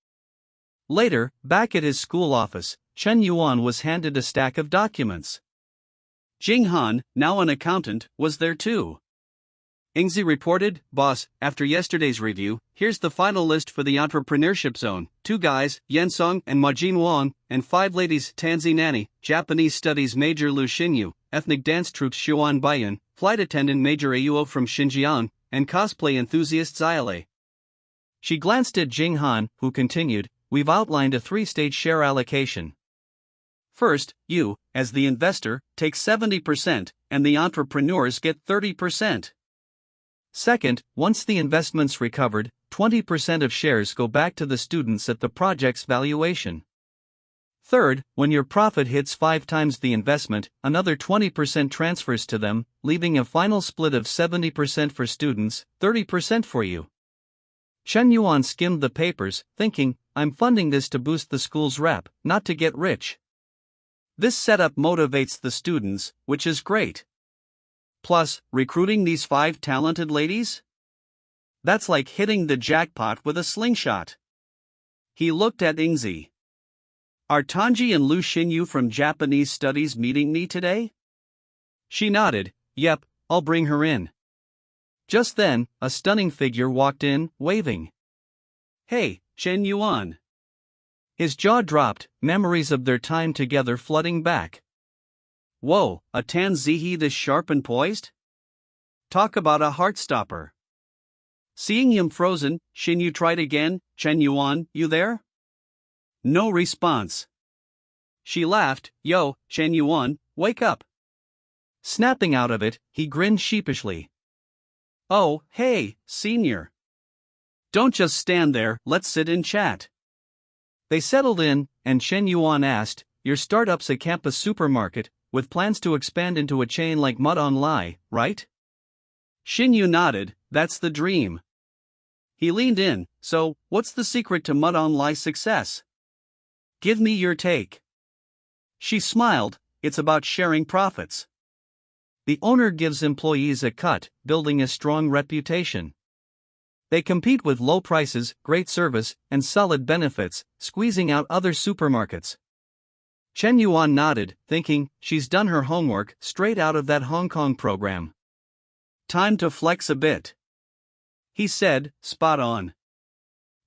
Later, back at his school office, Chen Yuan was handed a stack of documents. Jing Han, now an accountant, was there too. Ingzi reported, boss, after yesterday's review, here's the final list for the entrepreneurship zone. 2 guys, Yensong and Majin Wang, and 5 ladies, Tanzi Nani, Japanese studies major Lu Xinyu, ethnic dance troupe Xuan Baiyan, flight attendant major Ayuo from Xinjiang, and cosplay enthusiast Yahello. She glanced at Jing Han, who continued, we've outlined a 3-stage share allocation. First, you, as the investor, take 70%, and the entrepreneurs get 30%. Second, once the investment's recovered, 20% of shares go back to the students at the project's valuation. Third, when your profit hits 5 times the investment, another 20% transfers to them, leaving a final split of 70% for students, 30% for you. Chen Yuan skimmed the papers, thinking, I'm funding this to boost the school's rep, not to get rich. This setup motivates the students, which is great. Plus, recruiting these 5 talented ladies? That's like hitting the jackpot with a slingshot. He looked at Ingzi. Are Tanji and Lu Xinyu from Japanese Studies meeting me today? She nodded. Yep, I'll bring her in. Just then, a stunning figure walked in, waving. Hey, Chen Yuan. His jaw dropped, memories of their time together flooding back. Whoa, a Tan Zihi this sharp and poised? Talk about a heartstopper. Seeing him frozen, Xinyu tried again. Chen Yuan, you there? No response. She laughed. Yo, Chen Yuan, wake up. Snapping out of it, he grinned sheepishly. Oh, hey, senior. Don't just stand there, let's sit and chat. They settled in, and Chen Yuan asked, your startup's a campus supermarket, with plans to expand into a chain like Manhwa Life, right? Xinyu nodded, that's the dream. He leaned in, so, what's the secret to Manhwa Life's success? Give me your take. She smiled, it's about sharing profits. The owner gives employees a cut, building a strong reputation. They compete with low prices, great service, and solid benefits, squeezing out other supermarkets. Chen Yuan nodded, thinking, she's done her homework, straight out of that Hong Kong program. Time to flex a bit. He said, spot on.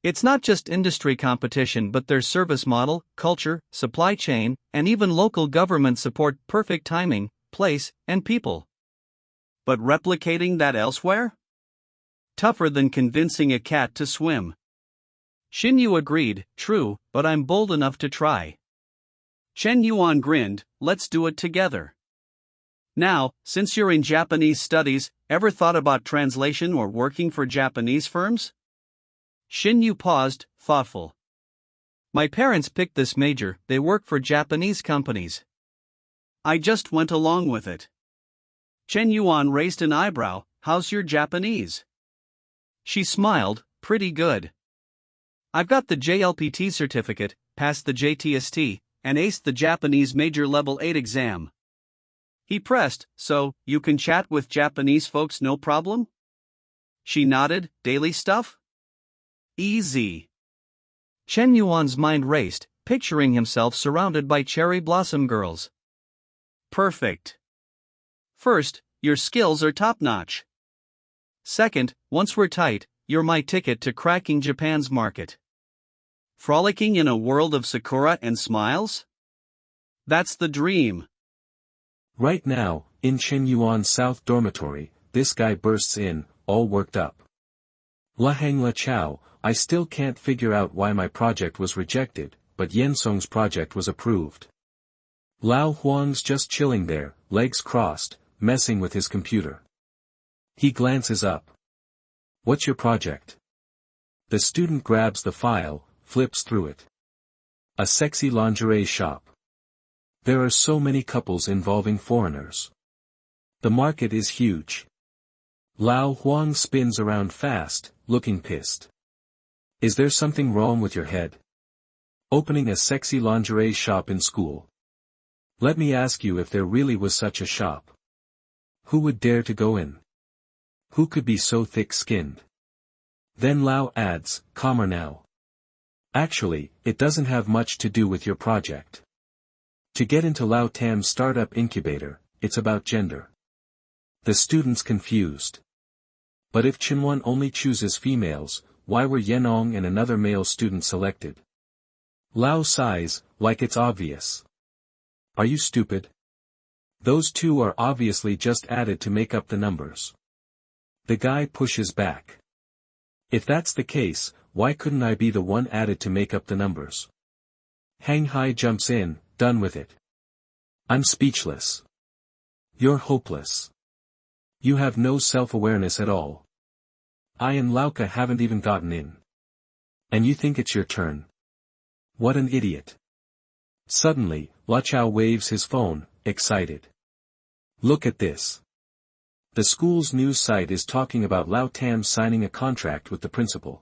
It's not just industry competition but their service model, culture, supply chain, and even local government support perfect timing, place, and people. But replicating that elsewhere? Tougher than convincing a cat to swim. Xinyu agreed, true, but I'm bold enough to try. Chen Yuan grinned, let's do it together. Now, since you're in Japanese studies, ever thought about translation or working for Japanese firms? Xinyu paused, thoughtful. My parents picked this major, they work for Japanese companies. I just went along with it. Chen Yuan raised an eyebrow, how's your Japanese? She smiled, pretty good. I've got the JLPT certificate, passed the JTST, and aced the Japanese Major Level 8 exam. He pressed, so, you can chat with Japanese folks no problem? She nodded, daily stuff? Easy. Chen Yuan's mind raced, picturing himself surrounded by cherry blossom girls. Perfect. First, your skills are top-notch. Second, once we're tight, you're my ticket to cracking Japan's market. Frolicking in a world of sakura and smiles? That's the dream. Right now, in Chen Yuan's South Dormitory, this guy bursts in, all worked up. La Hang La Chow, I still can't figure out why my project was rejected, but Yen Song's project was approved. Lao Huang's just chilling there, legs crossed, messing with his computer. He glances up. What's your project? The student grabs the file, flips through it. A sexy lingerie shop. There are so many couples involving foreigners. The market is huge. Lao Huang spins around fast, looking pissed. Is there something wrong with your head? Opening a sexy lingerie shop in school. Let me ask you if there really was such a shop. Who would dare to go in? Who could be so thick-skinned? Then Lao adds, calmer now. Actually, it doesn't have much to do with your project. To get into Lao Tam's startup incubator, it's about gender. The student's confused. But if Chinwan only chooses females, why were Yenong and another male student selected? Lao sighs, like it's obvious. Are you stupid? Those two are obviously just added to make up the numbers. The guy pushes back. If that's the case, why couldn't I be the one added to make up the numbers? Hang Hai jumps in, done with it. I'm speechless. You're hopeless. You have no self-awareness at all. I and Lauka haven't even gotten in. And you think it's your turn? What an idiot. Suddenly, Luchao waves his phone, excited. Look at this. The school's news site is talking about Lao Tam signing a contract with the principal.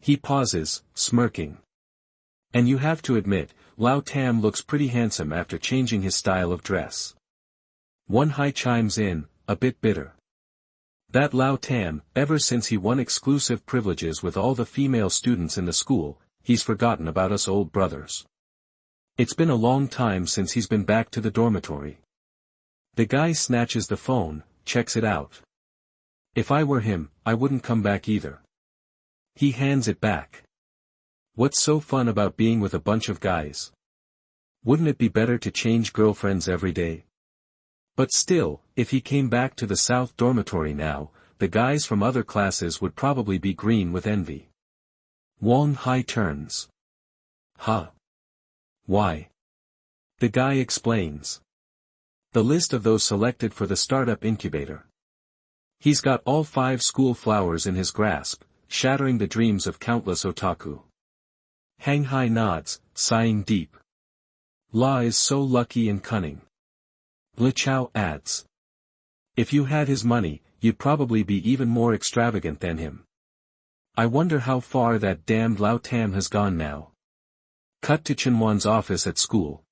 He pauses, smirking. And you have to admit, Lao Tam looks pretty handsome after changing his style of dress. One Hai chimes in, a bit bitter. That Lao Tam, ever since he won exclusive privileges with all the female students in the school, he's forgotten about us old brothers. It's been a long time since he's been back to the dormitory. The guy snatches the phone, checks it out. If I were him, I wouldn't come back either. He hands it back. What's so fun about being with a bunch of guys? Wouldn't it be better to change girlfriends every day? But still, if he came back to the South Dormitory now, the guys from other classes would probably be green with envy. Wong Hai turns. Huh? Why? The guy explains. The list of those selected for the startup incubator. He's got all 5 school flowers in his grasp, shattering the dreams of countless otaku. Hang Hai nods, sighing deep. La is so lucky and cunning. Luchao adds. If you had his money, you'd probably be even more extravagant than him. I wonder how far that damned Lao Tam has gone now. Cut to Chenwan's office at school.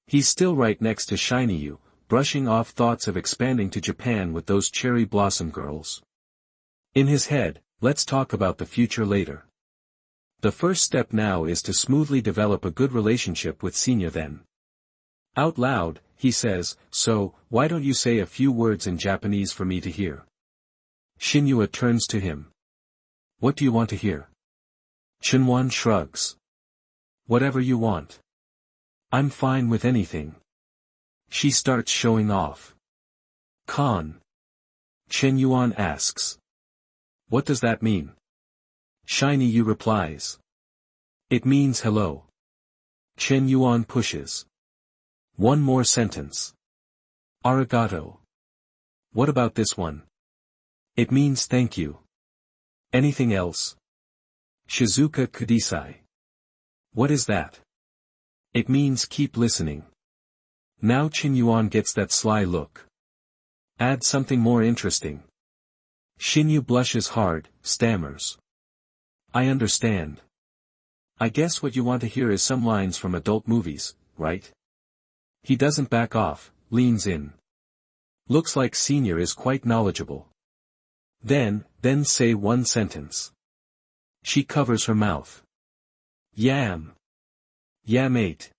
He's still right next to Shiny Yu, brushing off thoughts of expanding to Japan with those cherry blossom girls. In his head, let's talk about the future later. The first step now is to smoothly develop a good relationship with Senior then. Out loud, he says, so, why don't you say a few words in Japanese for me to hear? Shinyua turns to him. What do you want to hear? Chenwan shrugs. Whatever you want. I'm fine with anything. She starts showing off. Con. Chen Yuan asks. What does that mean? Shiny Yu replies. It means hello. Chen Yuan pushes. One more sentence. Arigato. What about this one? It means thank you. Anything else? Shizuka Kudisai. What is that? It means keep listening. Now Chen Yuan gets that sly look. Add something more interesting. Shinyu blushes hard, stammers. I understand. I guess what you want to hear is some lines from adult movies, right? He doesn't back off, leans in. Looks like Senior is quite knowledgeable. Then say one sentence. She covers her mouth. Yam. Yamate.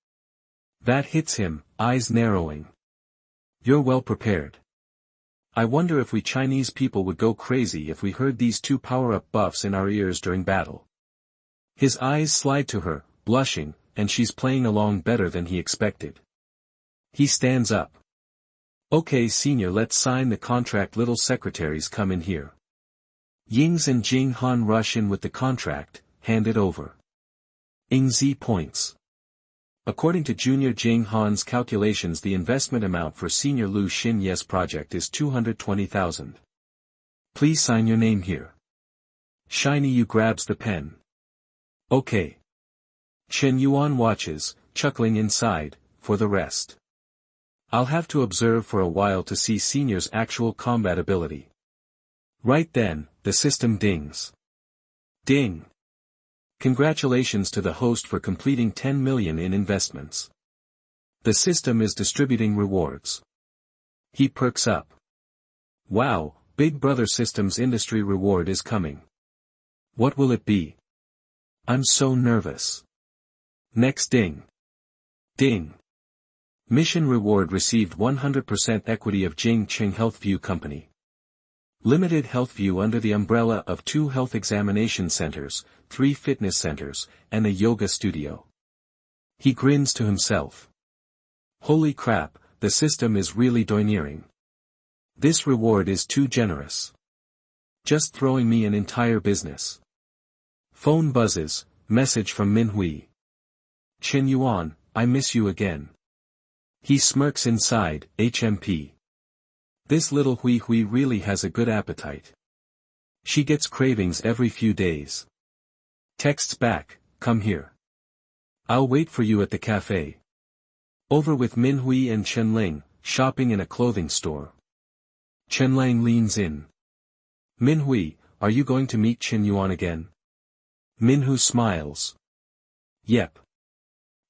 That hits him, eyes narrowing. You're well prepared. I wonder if we Chinese people would go crazy if we heard these 2 power-up buffs in our ears during battle. His eyes slide to her, blushing, and she's playing along better than he expected. He stands up. Okay Senior, let's sign the contract. Little secretaries come in here. Yings and Jing Han rush in with the contract, hand it over. Ingzi points. According to Junior Jing Han's calculations, the investment amount for Senior Lu Xin Yes project is 220,000. Please sign your name here. Shiny Yu grabs the pen. Okay. Chen Yuan watches, chuckling inside, for the rest. I'll have to observe for a while to see Senior's actual combat ability. Right then, the system dings. Ding. Congratulations to the host for completing 10 million in investments. The system is distributing rewards. He perks up. Wow, Big Brother Systems industry reward is coming. What will it be? I'm so nervous. Next ding. Ding. Mission reward received 100% equity of Jing Ching Healthview Company. Limited Healthview under the umbrella of 2 health examination centers, 3 fitness centers, and a yoga studio. He grins to himself. Holy crap, the system is really domineering. This reward is too generous. Just throwing me an entire business. Phone buzzes, message from Minhui. Chen Yuan, I miss you again. He smirks inside, HMP. This little Hui Hui really has a good appetite. She gets cravings every few days. Texts back, come here. I'll wait for you at the cafe. Over with Minhui and Chenling, shopping in a clothing store. Chenlang leans in. Minhui, are you going to meet Qinyuan again? Minhu smiles. Yep.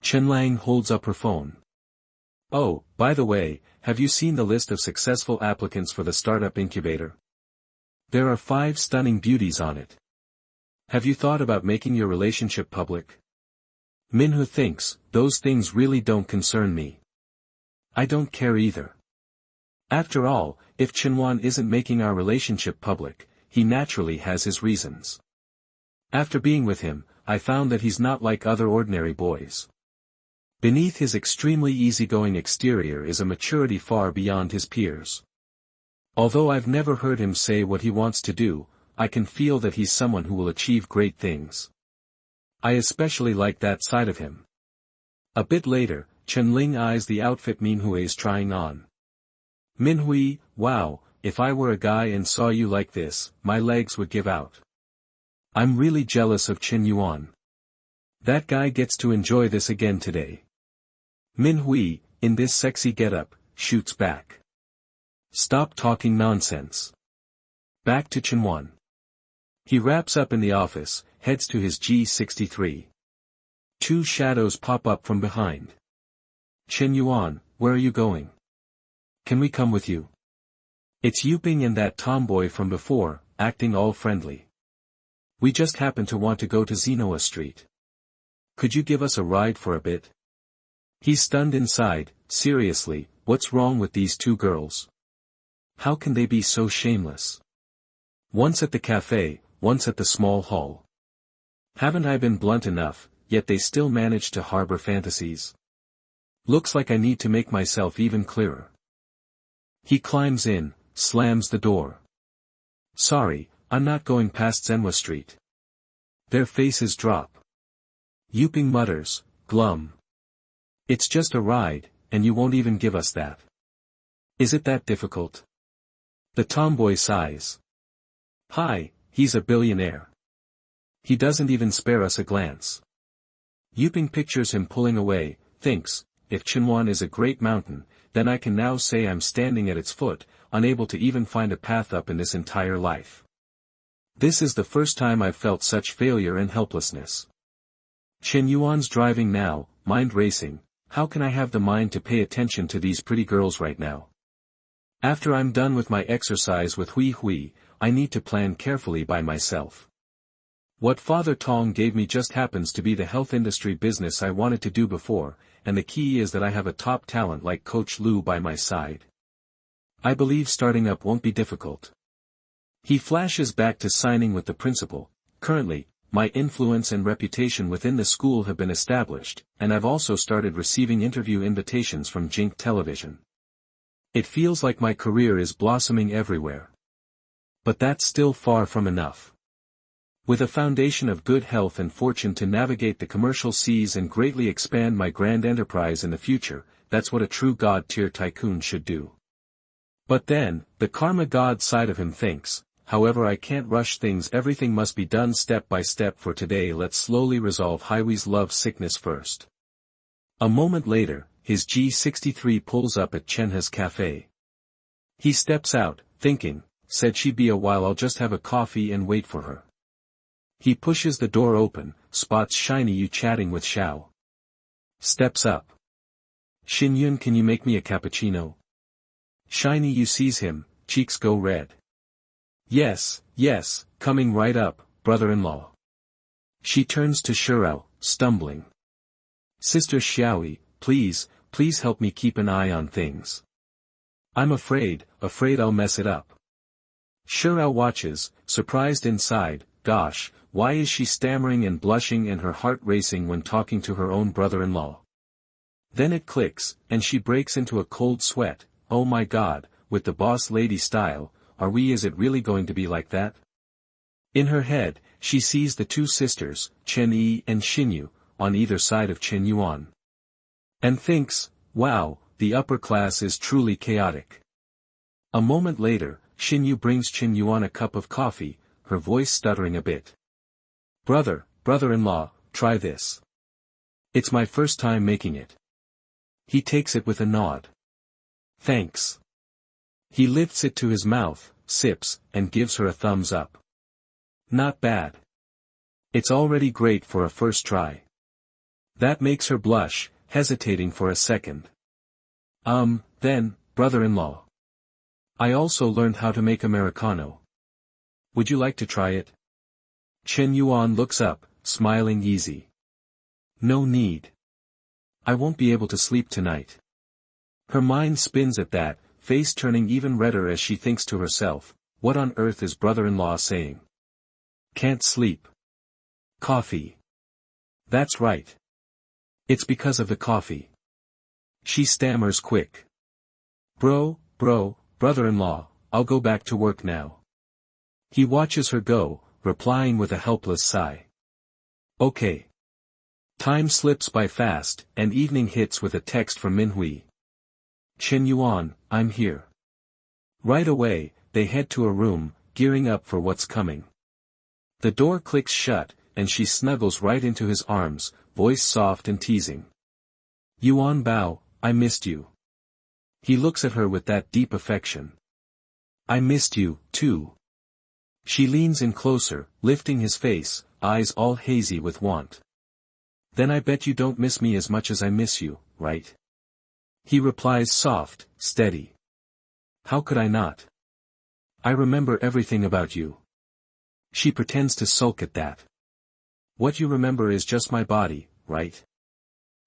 Chenlang holds up her phone. Oh, by the way, have you seen the list of successful applicants for the startup incubator? There are 5 stunning beauties on it. Have you thought about making your relationship public? Minhu thinks, those things really don't concern me. I don't care either. After all, if Qinyuan isn't making our relationship public, he naturally has his reasons. After being with him, I found that he's not like other ordinary boys. Beneath his extremely easygoing exterior is a maturity far beyond his peers. Although I've never heard him say what he wants to do, I can feel that he's someone who will achieve great things. I especially like that side of him. A bit later, Chenling eyes the outfit Minhui is trying on. Minhui, wow, if I were a guy and saw you like this, my legs would give out. I'm really jealous of Qinyuan. That guy gets to enjoy this again today. Minhui, in this sexy getup, shoots back. Stop talking nonsense. Back to Qinyuan. He wraps up in the office, heads to his G63. 2 shadows pop up from behind. Qinyuan, where are you going? Can we come with you? It's Yuping and that tomboy from before, acting all friendly. We just happen to want to go to Zenoa Street. Could you give us a ride for a bit? He's stunned inside. Seriously, what's wrong with these 2 girls? How can they be so shameless? Once at the cafe, once at the small hall. Haven't I been blunt enough, yet they still manage to harbor fantasies? Looks like I need to make myself even clearer. He climbs in, slams the door. Sorry, I'm not going past Zenwa Street. Their faces drop. Yuping mutters, glum. It's just a ride, and you won't even give us that. Is it that difficult? The tomboy sighs. Hi, he's a billionaire. He doesn't even spare us a glance. Yuping pictures him pulling away, thinks, if Qinyuan is a great mountain, then I can now say I'm standing at its foot, unable to even find a path up in this entire life. This is the first time I've felt such failure and helplessness. Qinyuan's driving now, mind racing. How can I have the mind to pay attention to these pretty girls right now? After I'm done with my exercise with Hui Hui, I need to plan carefully by myself. What Father Tong gave me just happens to be the health industry business I wanted to do before, and the key is that I have a top talent like Coach Lu by my side. I believe starting up won't be difficult. He flashes back to signing with the principal. Currently, my influence and reputation within the school have been established, and I've also started receiving interview invitations from Jink Television. It feels like my career is blossoming everywhere. But that's still far from enough. With a foundation of good health and fortune to navigate the commercial seas and greatly expand my grand enterprise in the future, that's what a true god-tier tycoon should do. But then, the karma god side of him thinks, however I can't rush things, everything must be done step by step for today, let's slowly resolve Hiwee's love sickness first. A moment later, his G63 pulls up at Chenha's cafe. He steps out, thinking, said she'd be a while, I'll just have a coffee and wait for her. He pushes the door open, spots Shiny Yu chatting with Xiao. Steps up. Xinyun, can you make me a cappuccino? Shiny Yu sees him, cheeks go red. Yes, coming right up, brother-in-law. She turns to Shurao, stumbling. Sister Xiaoyi, please help me keep an eye on things. I'm afraid I'll mess it up. Shurao watches, surprised inside, gosh, why is she stammering and blushing and her heart racing when talking to her own brother-in-law? Then it clicks, and she breaks into a cold sweat. Oh my god, with the boss lady style, is it really going to be like that? In her head, she sees the 2 sisters, Chen Yi and Xinyu, on either side of Chen Yuan. And thinks, wow, the upper class is truly chaotic. A moment later, Xinyu brings Chen Yuan a cup of coffee, her voice stuttering a bit. Brother-in-law, try this. It's my first time making it. He takes it with a nod. Thanks. He lifts it to his mouth, sips, and gives her a thumbs up. Not bad. It's already great for a first try. That makes her blush, hesitating for a second. Then, brother-in-law. I also learned how to make Americano. Would you like to try it? Chen Yuan looks up, smiling easy. No need. I won't be able to sleep tonight. Her mind spins at that, face turning even redder as she thinks to herself, what on earth is brother-in-law saying? Can't sleep. Coffee. That's right. It's because of the coffee. She stammers quick. Brother-in-law, I'll go back to work now. He watches her go, replying with a helpless sigh. Okay. Time slips by fast, and evening hits with a text from Minhui. Chen Yuan, I'm here. Right away, they head to a room, gearing up for what's coming. The door clicks shut, and she snuggles right into his arms, voice soft and teasing. Yuan Bao, I missed you. He looks at her with that deep affection. I missed you, too. She leans in closer, lifting his face, eyes all hazy with want. Then I bet you don't miss me as much as I miss you, right? He replies soft, steady. How could I not? I remember everything about you. She pretends to sulk at that. What you remember is just my body, right?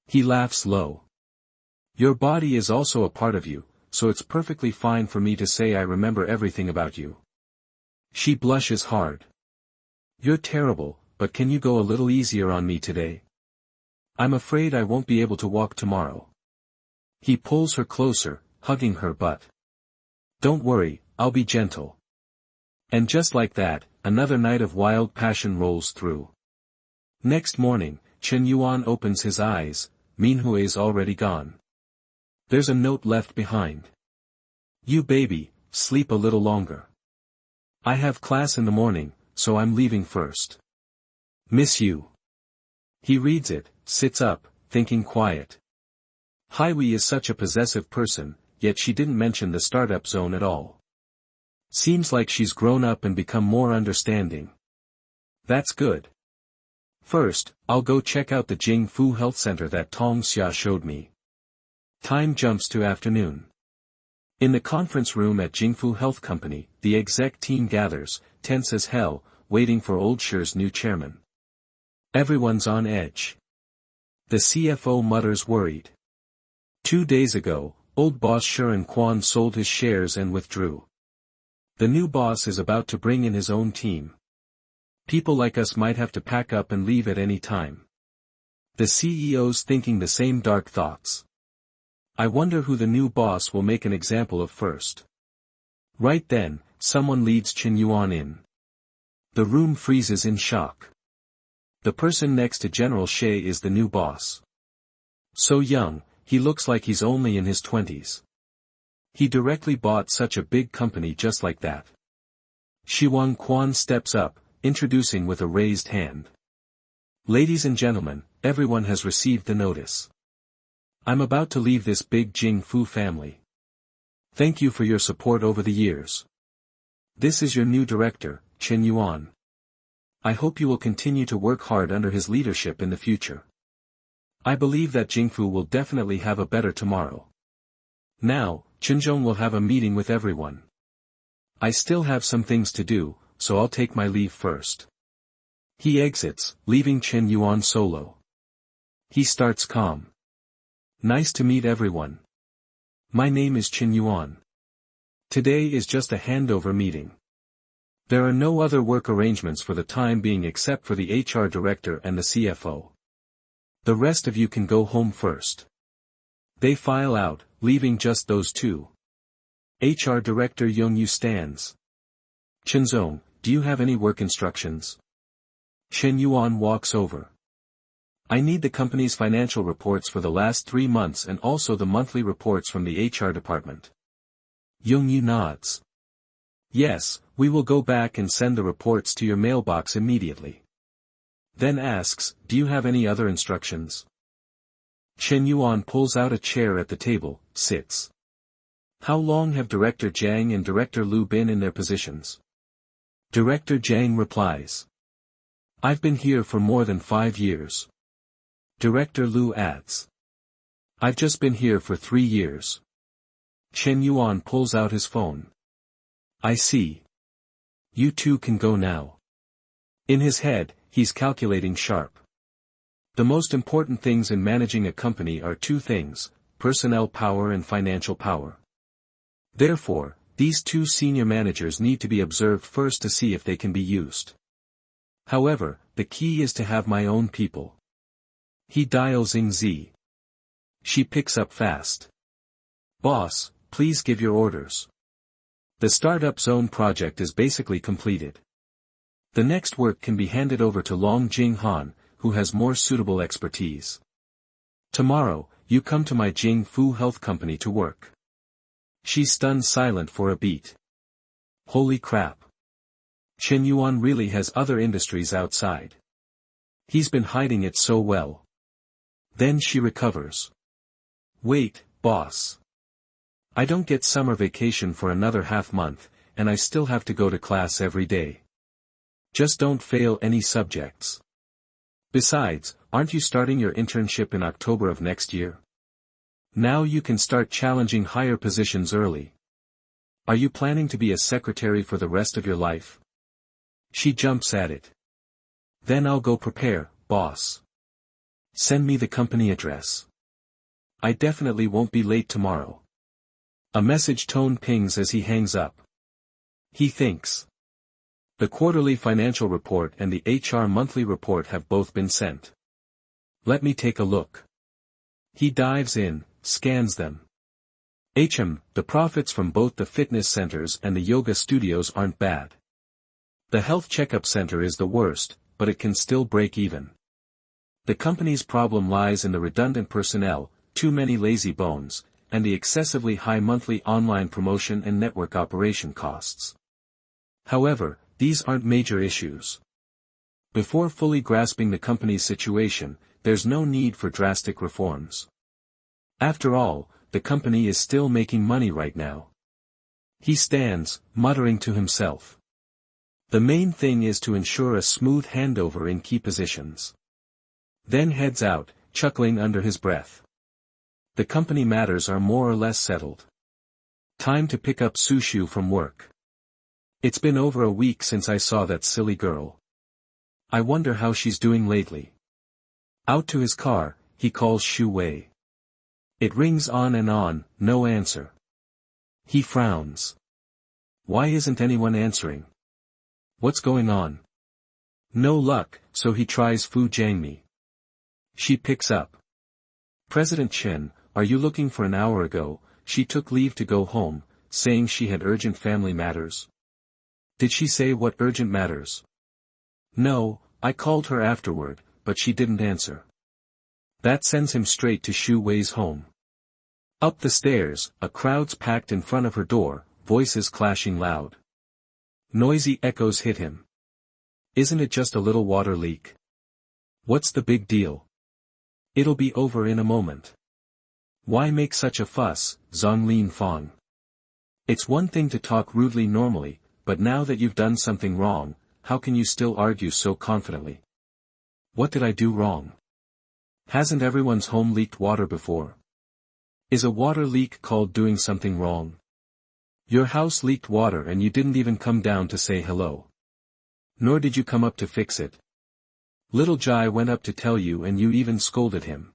He laughs low. Your body is also a part of you, so it's perfectly fine for me to say I remember everything about you. She blushes hard. You're terrible, but can you go a little easier on me today? I'm afraid I won't be able to walk tomorrow. He pulls her closer, hugging her butt. Don't worry, I'll be gentle. And just like that, another night of wild passion rolls through. Next morning, Chen Yuan opens his eyes, Minhui's already gone. There's a note left behind. You baby, sleep a little longer. I have class in the morning, so I'm leaving first. Miss you. He reads it, sits up, thinking quiet. Hiwi is such a possessive person, yet she didn't mention the startup zone at all. Seems like she's grown up and become more understanding. That's good. First, I'll go check out the Jingfu Health Center that Tong Xia showed me. Time jumps to afternoon. In the conference room at Jingfu Health Company, the exec team gathers, tense as hell, waiting for Old Shi's new chairman. Everyone's on edge. The CFO mutters worried. 2 days ago, old boss Shiren Quan sold his shares and withdrew. The new boss is about to bring in his own team. People like us might have to pack up and leave at any time. The CEO's thinking the same dark thoughts. I wonder who the new boss will make an example of first. Right then, someone leads Chen Yuan in. The room freezes in shock. The person next to General She is the new boss. So young, he looks like he's only in his 20s. He directly bought such a big company just like that. Shiwang Quan steps up, introducing with a raised hand. Ladies and gentlemen, everyone has received the notice. I'm about to leave this big Jingfu family. Thank you for your support over the years. This is your new director, Chen Yuan. I hope you will continue to work hard under his leadership in the future. I believe that Jingfu will definitely have a better tomorrow. Now, Chinzhong will have a meeting with everyone. I still have some things to do, so I'll take my leave first. He exits, leaving Chen Yuan solo. He starts calm. Nice to meet everyone. My name is Chen Yuan. Today is just a handover meeting. There are no other work arrangements for the time being except for the HR director and the CFO. The rest of you can go home first. They file out, leaving just those two. HR director Yongyu stands. Chinzong, do you have any work instructions? Chen Yuan walks over. I need the company's financial reports for the last 3 months and also the monthly reports from the HR department. Yongyu nods. Yes, we will go back and send the reports to your mailbox immediately. Then asks, do you have any other instructions? Chen Yuan pulls out a chair at the table, sits. How long have Director Jiang and Director Lu been in their positions? Director Jiang replies. I've been here for more than 5 years. Director Lu adds. I've just been here for 3 years. Chen Yuan pulls out his phone. I see. You two can go now. In his head, he's calculating sharp. The most important things in managing a company are 2 things, personnel power and financial power. Therefore, these 2 senior managers need to be observed first to see if they can be used. However, the key is to have my own people. He dials Ying Z. She picks up fast. Boss, please give your orders. The Startup Zone project is basically completed. The next work can be handed over to Long Jing Han, who has more suitable expertise. Tomorrow, you come to my Jing Fu Health Company to work. She's stunned silent for a beat. Holy crap. Chen Yuan really has other industries outside. He's been hiding it so well. Then she recovers. Wait, boss. I don't get summer vacation for another half month, and I still have to go to class every day. Just don't fail any subjects. Besides, aren't you starting your internship in October of next year? Now you can start challenging higher positions early. Are you planning to be a secretary for the rest of your life? She jumps at it. Then I'll go prepare, boss. Send me the company address. I definitely won't be late tomorrow. A message tone pings as he hangs up. He thinks. The quarterly financial report and the HR monthly report have both been sent. Let me take a look. He dives in, scans them. The profits from both the fitness centers and the yoga studios aren't bad. The health checkup center is the worst, but it can still break even. The company's problem lies in the redundant personnel, too many lazy bones, and the excessively high monthly online promotion and network operation costs. However, these aren't major issues. Before fully grasping the company's situation, there's no need for drastic reforms. After all, the company is still making money right now. He stands, muttering to himself. The main thing is to ensure a smooth handover in key positions. Then heads out, chuckling under his breath. The company matters are more or less settled. Time to pick up Sushu from work. It's been over a week since I saw that silly girl. I wonder how she's doing lately. Out to his car, he calls Shu Wei. It rings on and on, no answer. He frowns. Why isn't anyone answering? What's going on? No luck, so he tries Fu Jiangmi. She picks up. President Chen, are you looking for an hour ago? She took leave to go home, saying she had urgent family matters. Did she say what urgent matters? No, I called her afterward, but she didn't answer. That sends him straight to Shu Wei's home. Up the stairs, a crowd's packed in front of her door, voices clashing loud. Noisy echoes hit him. Isn't it just a little water leak? What's the big deal? It'll be over in a moment. Why make such a fuss, Zonglin Fong? It's one thing to talk rudely normally, but now that you've done something wrong, how can you still argue so confidently? What did I do wrong? Hasn't everyone's home leaked water before? Is a water leak called doing something wrong? Your house leaked water and you didn't even come down to say hello. Nor did you come up to fix it. Little Jai went up to tell you and you even scolded him.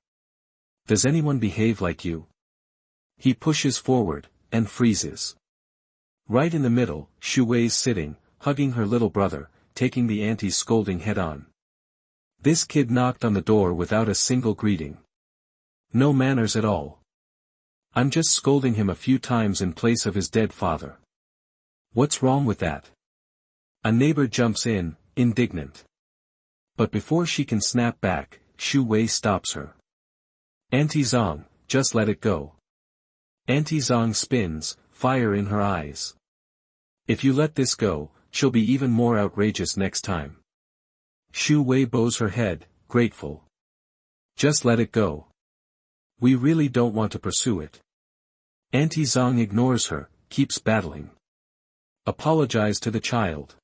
Does anyone behave like you? He pushes forward, and freezes. Right in the middle, Shu Wei's sitting, hugging her little brother, taking the auntie's scolding head-on. This kid knocked on the door without a single greeting. No manners at all. I'm just scolding him a few times in place of his dead father. What's wrong with that? A neighbor jumps in, indignant. But before she can snap back, Shu Wei stops her. Auntie Zong, just let it go. Auntie Zong spins, fire in her eyes. If you let this go, she'll be even more outrageous next time. Shu Wei bows her head, grateful. Just let it go. We really don't want to pursue it. Auntie Zhang ignores her, keeps battling. Apologize to the child.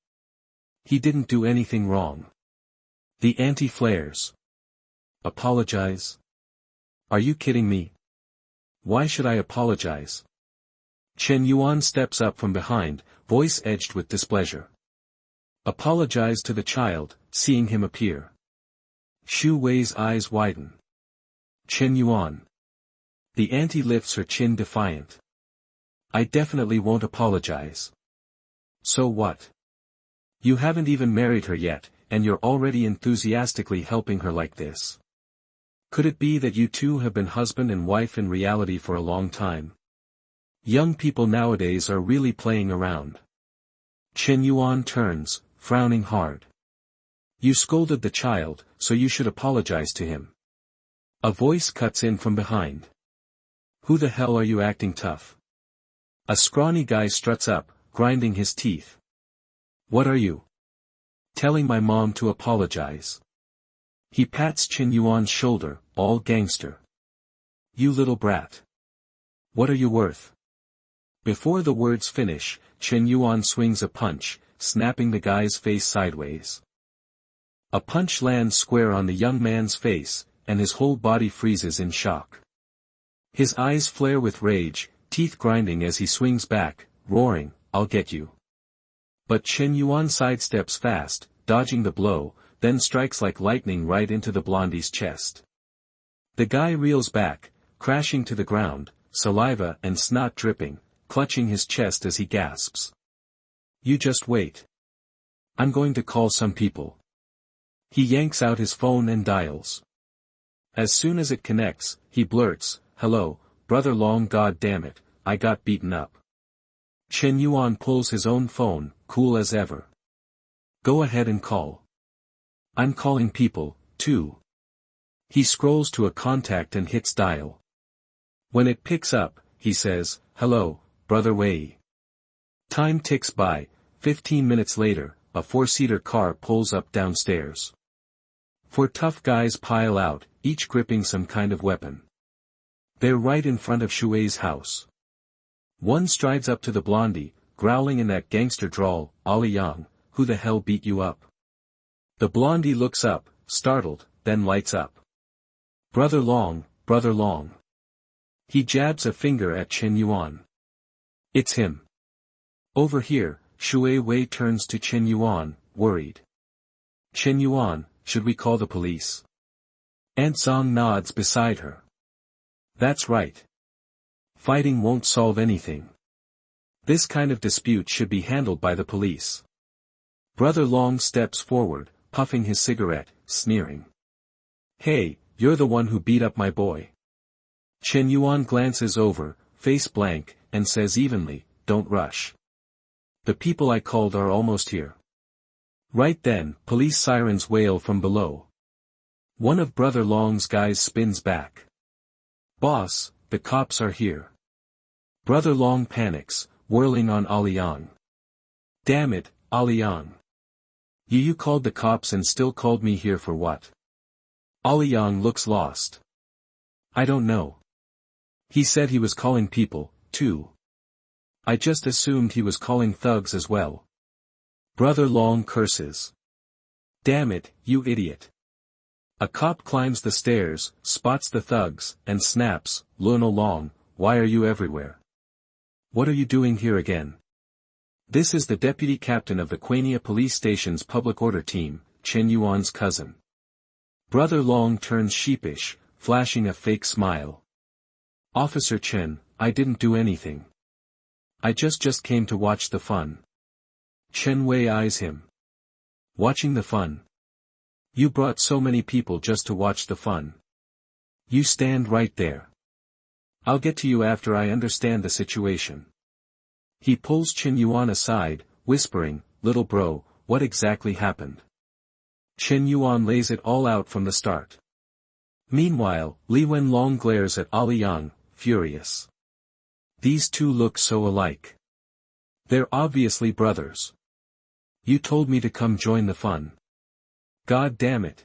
He didn't do anything wrong. The auntie flares. Apologize? Are you kidding me? Why should I apologize? Chen Yuan steps up from behind, voice edged with displeasure. Apologize to the child, seeing him appear. Xu Wei's eyes widen. Chen Yuan. The auntie lifts her chin defiant. I definitely won't apologize. So what? You haven't even married her yet, and you're already enthusiastically helping her like this. Could it be that you two have been husband and wife in reality for a long time? Young people nowadays are really playing around. Chen Yuan turns, frowning hard. You scolded the child, so you should apologize to him. A voice cuts in from behind. Who the hell are you acting tough? A scrawny guy struts up, grinding his teeth. What are you? Telling my mom to apologize. He pats Chen Yuan's shoulder, all gangster. You little brat. What are you worth? Before the words finish, Chen Yuan swings a punch, snapping the guy's face sideways. A punch lands square on the young man's face, and his whole body freezes in shock. His eyes flare with rage, teeth grinding as he swings back, roaring, I'll get you. But Chen Yuan sidesteps fast, dodging the blow, then strikes like lightning right into the blondie's chest. The guy reels back, crashing to the ground, saliva and snot dripping, clutching his chest as he gasps. You just wait. I'm going to call some people. He yanks out his phone and dials. As soon as it connects, he blurts, Hello, brother Long, god damn it, I got beaten up. Chen Yuan pulls his own phone, cool as ever. Go ahead and call. I'm calling people, too. He scrolls to a contact and hits dial. When it picks up, he says, Hello, brother Wei. Time ticks by. 15 minutes later, a 4-seater car pulls up downstairs. 4 tough guys pile out, each gripping some kind of weapon. They're right in front of Xu Wei's house. One strides up to the blondie, growling in that gangster drawl, Ali Yang, who the hell beat you up? The blondie looks up, startled, then lights up. Brother Long, brother Long. He jabs a finger at Chen Yuan. It's him. Over here, Xu Wei turns to Chen Yuan, worried. Chen Yuan, should we call the police? Aunt Zong nods beside her. That's right. Fighting won't solve anything. This kind of dispute should be handled by the police. Brother Long steps forward, puffing his cigarette, sneering. Hey, you're the one who beat up my boy. Chen Yuan glances over, face blank, and says evenly, don't rush. The people I called are almost here. Right then, police sirens wail from below. One of Brother Long's guys spins back. Boss, the cops are here. Brother Long panics, whirling on Ali Yang. Damn it, Ali Yang. You called the cops and still called me here for what? Ali Yang looks lost. I don't know. He said he was calling people, too. I just assumed he was calling thugs as well. Brother Long curses. Damn it, you idiot. A cop climbs the stairs, spots the thugs, and snaps, Luno Long, why are you everywhere? What are you doing here again? This is the deputy captain of the Quania police station's public order team, Chen Yuan's cousin. Brother Long turns sheepish, flashing a fake smile. Officer Chen, I didn't do anything. I just came to watch the fun. Chen Wei eyes him. Watching the fun? You brought so many people just to watch the fun. You stand right there. I'll get to you after I understand the situation. He pulls Chen Yuan aside, whispering, little bro, what exactly happened? Chen Yuan lays it all out from the start. Meanwhile, Li Wenlong glares at Ali Yang, furious. These two look so alike. They're obviously brothers. You told me to come join the fun. God damn it.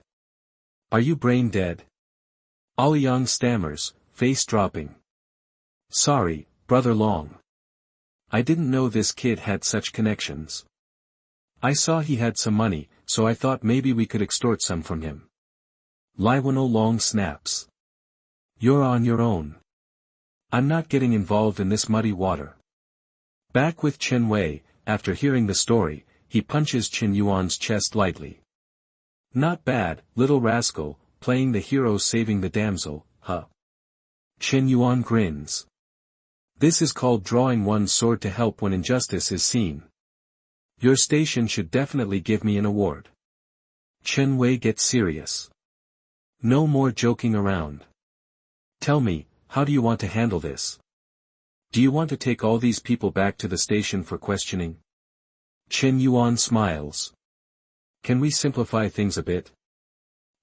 Are you brain dead? Ali Yang stammers, face dropping. Sorry, Brother Long. I didn't know this kid had such connections. I saw he had some money, so I thought maybe we could extort some from him. Liwano Long snaps. You're on your own. I'm not getting involved in this muddy water. Back with Chen Wei, after hearing the story, he punches Chen Yuan's chest lightly. Not bad, little rascal, playing the hero saving the damsel, huh? Chen Yuan grins. This is called drawing one's sword to help when injustice is seen. Your station should definitely give me an award. Chen Wei gets serious. No more joking around. Tell me, how do you want to handle this? Do you want to take all these people back to the station for questioning? Chen Yuan smiles. Can we simplify things a bit?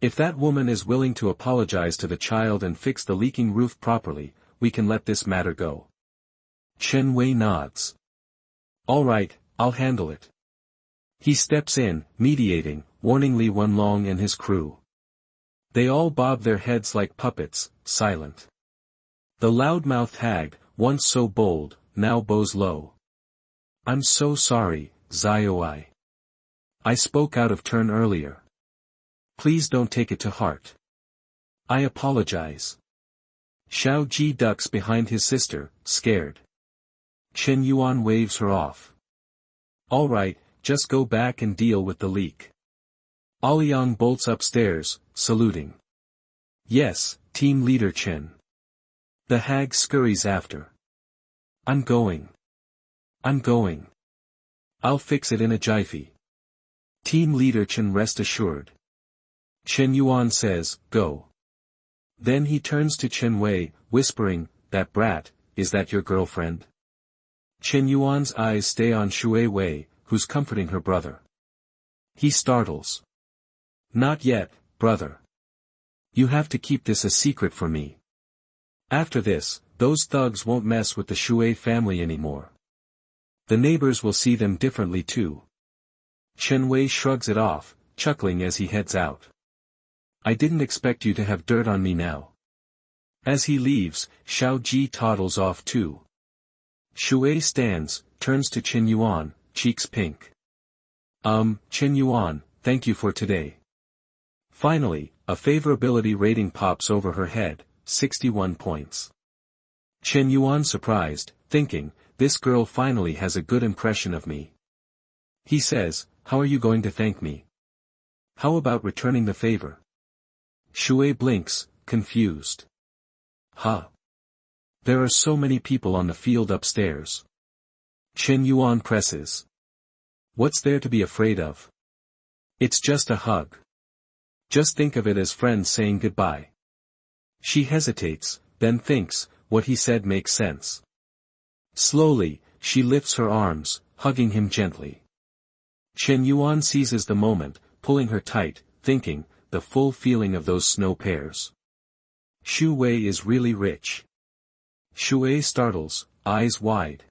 If that woman is willing to apologize to the child and fix the leaking roof properly, we can let this matter go. Chen Wei nods. All right, I'll handle it. He steps in, mediating, warning Li Wenlong and his crew. They all bob their heads like puppets, silent. The loudmouthed hag, once so bold, now bows low. I'm so sorry, Xiaoai. I spoke out of turn earlier. Please don't take it to heart. I apologize. Xiao Ji ducks behind his sister, scared. Chen Yuan waves her off. All right, just go back and deal with the leak. Aliang bolts upstairs, saluting. Yes, team leader Chen. The hag scurries after. I'm going. I'll fix it in a jiffy. Team leader Chen, rest assured. Chen Yuan says, go. Then he turns to Chen Wei, whispering, that brat, is that your girlfriend? Chen Yuan's eyes stay on Shui Wei, who's comforting her brother. He startles. Not yet, brother. You have to keep this a secret from me. After this, those thugs won't mess with the Shui family anymore. The neighbors will see them differently too. Chen Wei shrugs it off, chuckling as he heads out. I didn't expect you to have dirt on me now. As he leaves, Xiao Ji toddles off too. Shui stands, turns to Chen Yuan, cheeks pink. Chen Yuan, thank you for today. Finally, a favorability rating pops over her head, 61 points. Chen Yuan surprised, thinking, this girl finally has a good impression of me. He says, how are you going to thank me? How about returning the favor? Shui blinks, confused. Huh? There are so many people on the field upstairs. Chen Yuan presses. What's there to be afraid of? It's just a hug. Just think of it as friends saying goodbye. She hesitates, then thinks, what he said makes sense. Slowly, she lifts her arms, hugging him gently. Chen Yuan seizes the moment, pulling her tight, thinking, the full feeling of those snow pears. Shu Wei is really rich. Shui startles, eyes wide.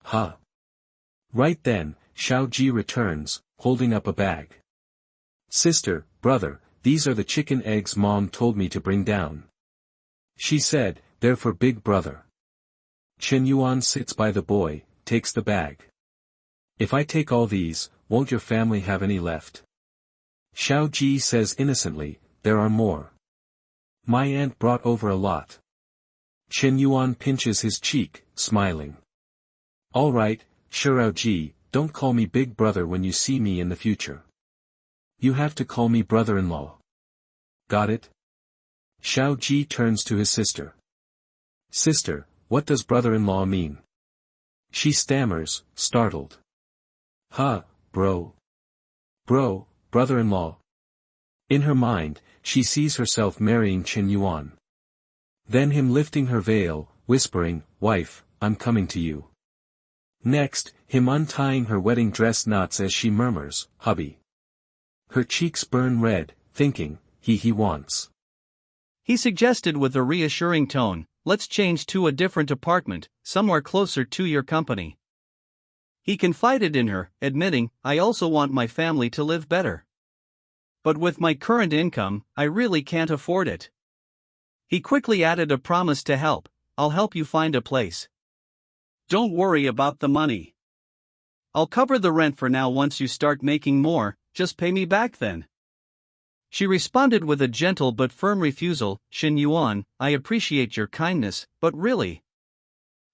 Huh? Right then, Xiao Ji returns, holding up a bag. Sister, brother, these are the chicken eggs Mom told me to bring down. She said, they're for big brother. Chen Yuan sits by the boy, takes the bag. If I take all these, won't your family have any left? Xiao Ji says innocently, there are more. My aunt brought over a lot. Chen Yuan pinches his cheek, smiling. All right, Shirao Ji, don't call me big brother when you see me in the future. You have to call me brother-in-law. Got it? Xiao Ji turns to his sister. Sister, what does brother-in-law mean? She stammers, startled. Huh, bro. Bro, brother-in-law. In her mind, she sees herself marrying Chen Yuan. Then him lifting her veil, whispering, wife, I'm coming to you. Next, him untying her wedding dress knots as she murmurs, hubby. Her cheeks burn red, thinking, he wants. He suggested with a reassuring tone, let's change to a different apartment, somewhere closer to your company. He confided in her, admitting, I also want my family to live better. But with my current income, I really can't afford it. He quickly added a promise to help. I'll help you find a place. Don't worry about the money. I'll cover the rent for now. Once you start making more, just pay me back then. She responded with a gentle but firm refusal. Shin Yuan, I appreciate your kindness, but really,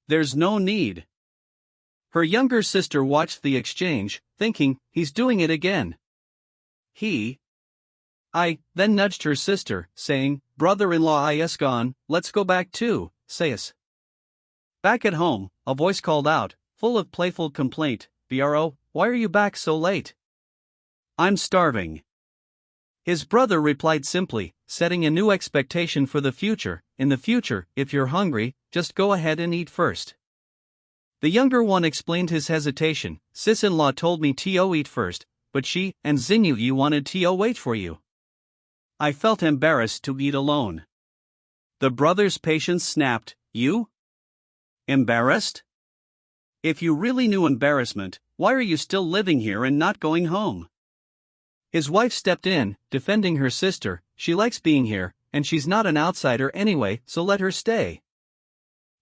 there's no need. Her younger sister watched the exchange, thinking, he's doing it again. I then nudged her sister, saying, brother-in-law is gone, let's go back too, sayas. Back at home, a voice called out, full of playful complaint, Bro, why are you back so late? I'm starving. His brother replied simply, setting a new expectation for the future. In the future, if you're hungry, just go ahead and eat first. The younger one explained his hesitation. Sis-in-law told me to eat first, but she and Xinyu wanted to wait for you. I felt embarrassed to eat alone. The brother's patience snapped. You? Embarrassed? If you really knew embarrassment, why are you still living here and not going home? His wife stepped in, defending her sister. She likes being here, and she's not an outsider anyway, so let her stay.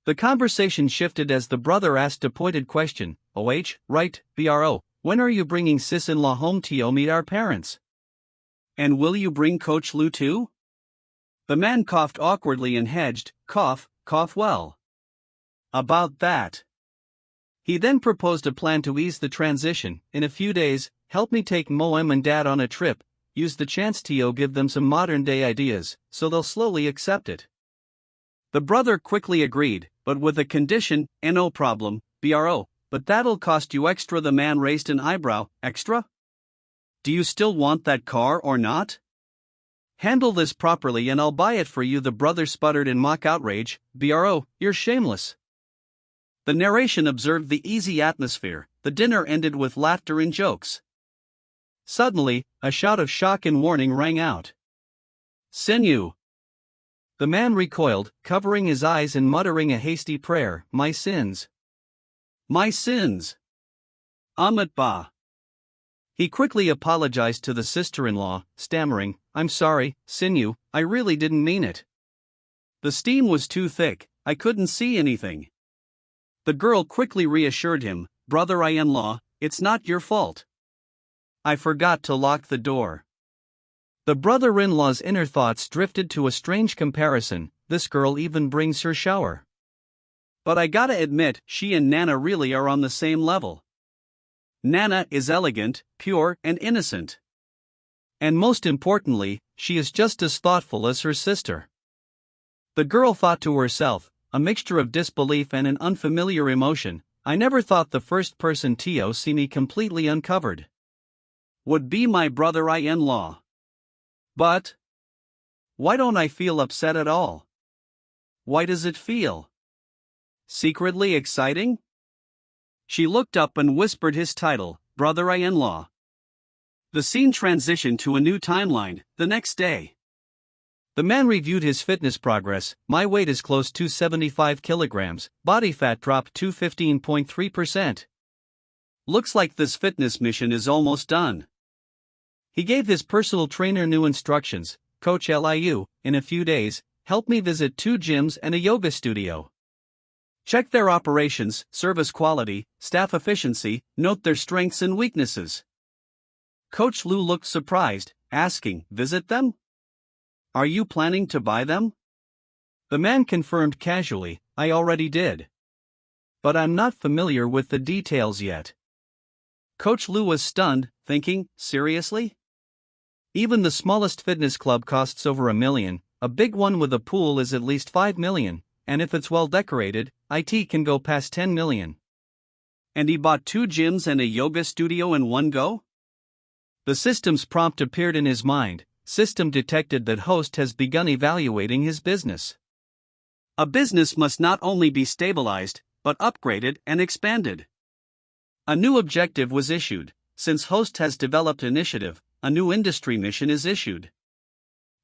The conversation shifted as the brother asked a pointed question. Right, Bro, when are you bringing sis-in-law home to meet our parents? And will you bring Coach Lu too? The man coughed awkwardly and hedged, cough well. About that. He then proposed a plan to ease the transition. In a few days, help me take Moem and Dad on a trip, use the chance to give them some modern-day ideas, so they'll slowly accept it. The brother quickly agreed, but with a condition, no problem, Bro, but that'll cost you extra. The man raised an eyebrow. Extra? Do you still want that car or not? Handle this properly and I'll buy it for you. The brother sputtered in mock outrage. Bro, you're shameless. The narration observed the easy atmosphere. The dinner ended with laughter and jokes. Suddenly, a shout of shock and warning rang out. Xinyu! The man recoiled, covering his eyes and muttering a hasty prayer. My sins! My sins! Amat Ba! He quickly apologized to the sister-in-law, stammering, I'm sorry, Xinyu, I really didn't mean it. The steam was too thick, I couldn't see anything. The girl quickly reassured him, brother-in-law, it's not your fault. I forgot to lock the door. The brother-in-law's inner thoughts drifted to a strange comparison. This girl even brings her shower. But I gotta admit, she and Nana really are on the same level. Nana is elegant, pure, and innocent. And most importantly, she is just as thoughtful as her sister. The girl thought to herself, a mixture of disbelief and an unfamiliar emotion, I never thought the first person to see me completely uncovered would be my brother-in-law. But why don't I feel upset at all? Why does it feel secretly exciting? She looked up and whispered his title, brother-in-law. The scene transitioned to a new timeline. The next day, the man reviewed his fitness progress. My weight is close to 75 kilograms, body fat dropped to 15.3%. Looks like this fitness mission is almost done. He gave his personal trainer new instructions. Coach Liu, in a few days, help me visit 2 gyms and a yoga studio. Check their operations, service quality, staff efficiency, note their strengths and weaknesses. Coach Lu looked surprised, asking, visit them? Are you planning to buy them? The man confirmed casually, I already did. But I'm not familiar with the details yet. Coach Lu was stunned, thinking, seriously? Even the smallest fitness club costs over $1 million, a big one with a pool is at least $5 million. And if it's well decorated, it can go past $10 million. And he bought 2 gyms and a yoga studio in one go? The systems prompt appeared in his mind. System detected that host has begun evaluating his business. A business must not only be stabilized, but upgraded and expanded. A new objective was issued. Since host has developed initiative, a new industry mission is issued.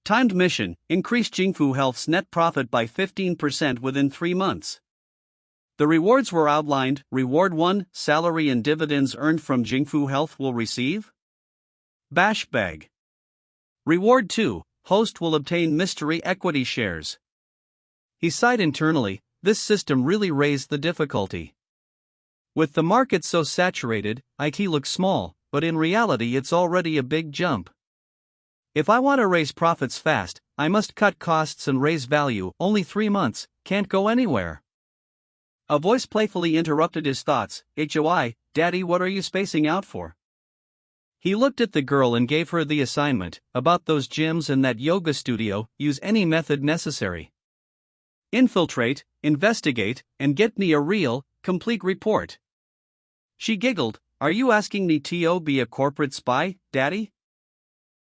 Timed mission, increase Jingfu Health's net profit by 15% within 3 months. The rewards were outlined. Reward 1, salary and dividends earned from Jingfu Health will receive Bash Bag. Reward 2, host will obtain mystery equity shares. He sighed internally, this system really raised the difficulty. With the market so saturated, IT looks small, but in reality it's already a big jump. If I want to raise profits fast, I must cut costs and raise value. Only 3 months, can't go anywhere. A voice playfully interrupted his thoughts. HOI, Daddy, what are you spacing out for? He looked at the girl and gave her the assignment, about those gyms and that yoga studio, use any method necessary. Infiltrate, investigate, and get me a real, complete report. She giggled. Are you asking me to be a corporate spy, Daddy?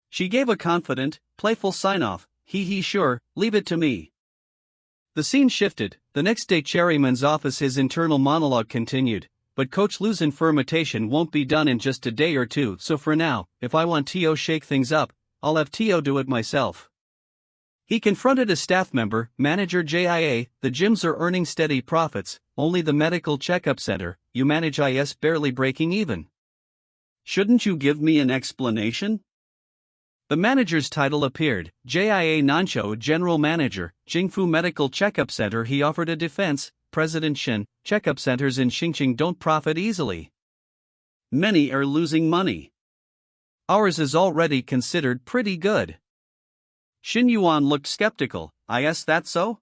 She gave a confident, playful sign-off. He sure, leave it to me. The scene shifted. The next day Cherryman's office, his internal monologue continued. But Coach Lou's information won't be done in just a day or two, so for now, if I want to shake things up, I'll have to do it myself. He confronted a staff member, Manager JIA, the gyms are earning steady profits, only the medical checkup center, you manage is barely breaking even. Shouldn't you give me an explanation? The manager's title appeared, JIA Nancho General Manager, Jingfu Medical Checkup Center. He offered a defense, President Shin, checkup centers in Xinjiang don't profit easily. Many are losing money. Ours is already considered pretty good. Shin Yuan looked skeptical. Is that so?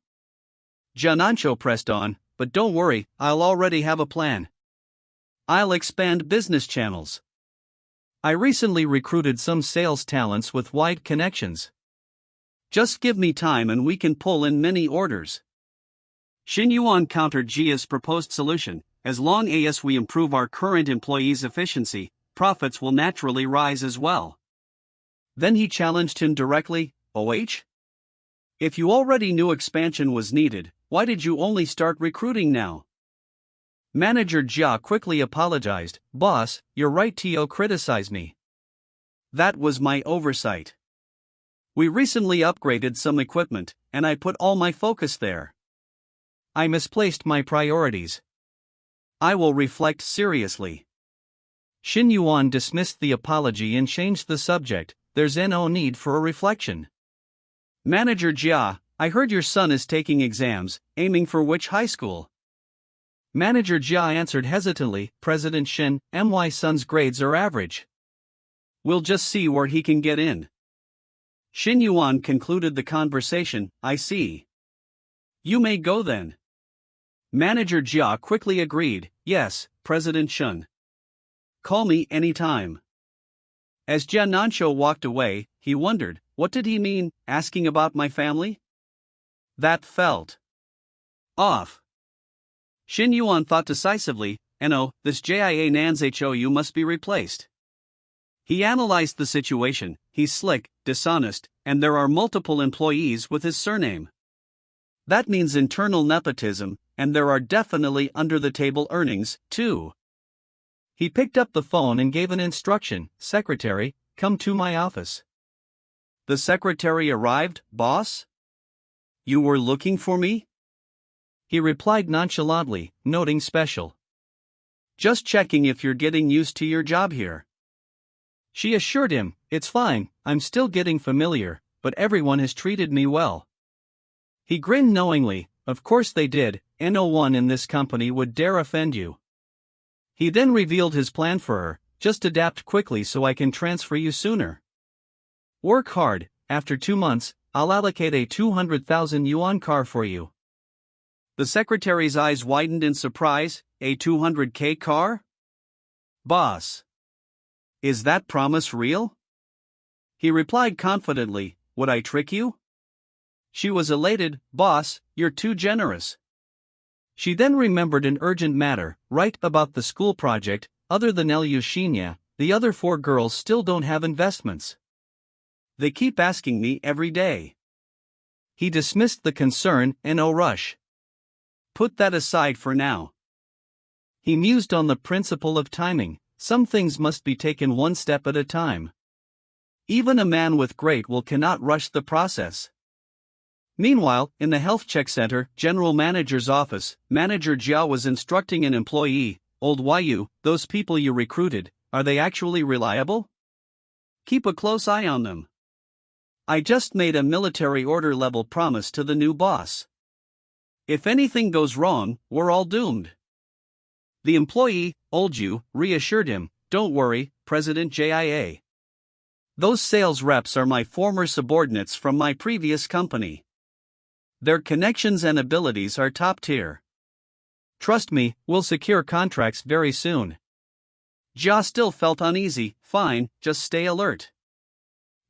Janancho pressed on, but don't worry, I'll already have a plan. I'll expand business channels. I recently recruited some sales talents with wide connections. Just give me time and we can pull in many orders. Shin Yuan countered Jia's proposed solution. As long as we improve our current employees' efficiency, profits will naturally rise as well. Then he challenged him directly, OH? If you already knew expansion was needed, why did you only start recruiting now? Manager Jia quickly apologized. Boss, you're right to criticize me. That was my oversight. We recently upgraded some equipment, and I put all my focus there. I misplaced my priorities. I will reflect seriously. Shin Yuan dismissed the apology and changed the subject. There's no need for a reflection. Manager Jia, I heard your son is taking exams, aiming for which high school? Manager Jia answered hesitantly, President Shin, my son's grades are average. We'll just see where he can get in. Shin Yuan concluded the conversation. I see. You may go then. Manager Jia quickly agreed. Yes, President Shun. Call me anytime. As Jia Nancho walked away, he wondered, what did he mean, asking about my family? That felt off. Shin Yuan thought decisively, this JIA Nan's HOU must be replaced. He analyzed the situation. He's slick, dishonest, and there are multiple employees with his surname. That means internal nepotism, and there are definitely under-the-table earnings, too. He picked up the phone and gave an instruction, Secretary, come to my office. The secretary arrived, boss? You were looking for me? He replied nonchalantly, noting special. Just checking if you're getting used to your job here. She assured him, it's fine, I'm still getting familiar, but everyone has treated me well. He grinned knowingly, of course they did, no one in this company would dare offend you. He then revealed his plan for her, just adapt quickly so I can transfer you sooner. Work hard, after 2 months, I'll allocate a 200,000 yuan car for you. The secretary's eyes widened in surprise, a 200k car? Boss. Is that promise real? He replied confidently, would I trick you? She was elated, boss, you're too generous. She then remembered an urgent matter, right about the school project, other than Elyushina, the other 4 girls still don't have investments. They keep asking me every day. He dismissed the concern in no rush. Put that aside for now. He mused on the principle of timing, some things must be taken one step at a time. Even a man with great will cannot rush the process. Meanwhile, in the health check center, general manager's office, manager Jiao was instructing an employee, old Yu, those people you recruited, are they actually reliable? Keep a close eye on them. I just made a military order level promise to the new boss. If anything goes wrong, we're all doomed. The employee, Olju, reassured him, "Don't worry, President JIA. Those sales reps are my former subordinates from my previous company. Their connections and abilities are top tier. Trust me, we'll secure contracts very soon." Ja still felt uneasy. "Fine, just stay alert.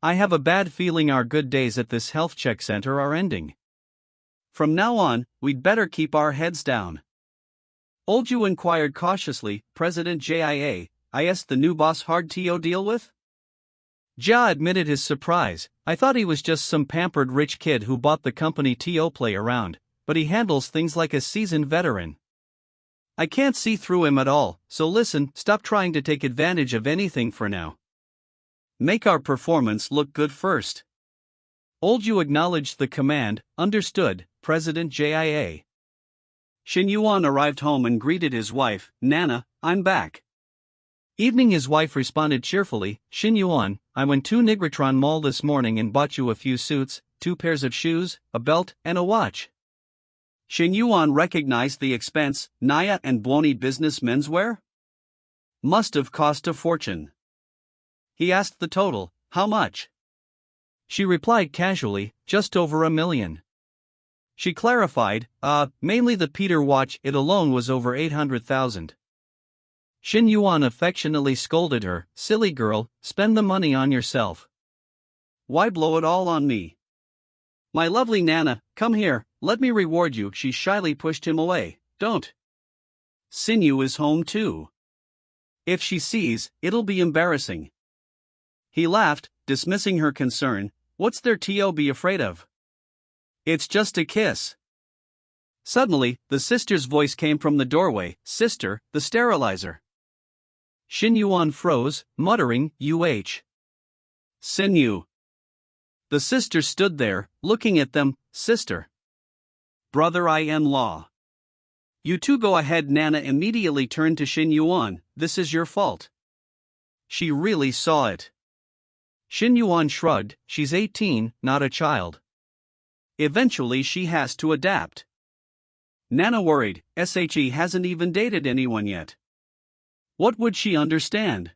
I have a bad feeling our good days at this health check center are ending. From now on, we'd better keep our heads down." Olju inquired cautiously, "President JIA, is the new boss hard to deal with?" Ja admitted his surprise. "I thought he was just some pampered rich kid who bought the company to play around, but he handles things like a seasoned veteran. I can't see through him at all, so listen, stop trying to take advantage of anything for now. Make our performance look good first." Olju acknowledged the command. "Understood, President JIA." Shin Yuan arrived home and greeted his wife, "Nana, I'm back." Evening. His wife responded cheerfully, "Shin Yuan, I went to Nigratron Mall this morning and bought you a few suits, 2 pairs of shoes, a belt, and a watch." Shin Yuan recognized the expense. "Naya and Blony business menswear? Must have cost a fortune." He asked the total. "How much?" She replied casually, "Just over $1 million. She clarified, mainly the Peter watch, it alone was over 800,000. Shin Yuan affectionately scolded her, "Silly girl, spend the money on yourself. Why blow it all on me? My lovely Nana, come here, let me reward you." She shyly pushed him away. "Don't. Sinew is home too. If she sees, it'll be embarrassing." He laughed, dismissing her concern. "What's there to be afraid of? It's just a kiss." Suddenly, the sister's voice came from the doorway. "Sister, the sterilizer." Shin Yuan froze, muttering, Sinew." The sister stood there, looking at them. "Sister. Brother-in-law. You two go ahead." Nana immediately turned to Shin Yuan. "This is your fault." She really saw it. Shin Yuan shrugged. "She's 18, not a child. Eventually she has to adapt." Nana worried. "She hasn't even dated anyone yet. What would she understand?"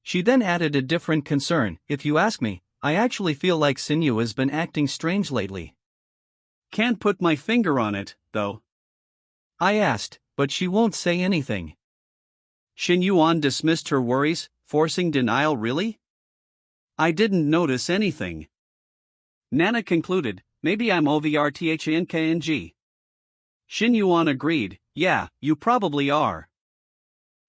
She then added a different concern. "If you ask me, I actually feel like Sinew has been acting strange lately. Can't put my finger on it, though. I asked, but she won't say anything." Shin Yuan dismissed her worries, forcing denial. "Really? I didn't notice anything." Nana concluded, "Maybe I'm overthinkng." Shin Yuan agreed, "Yeah, you probably are."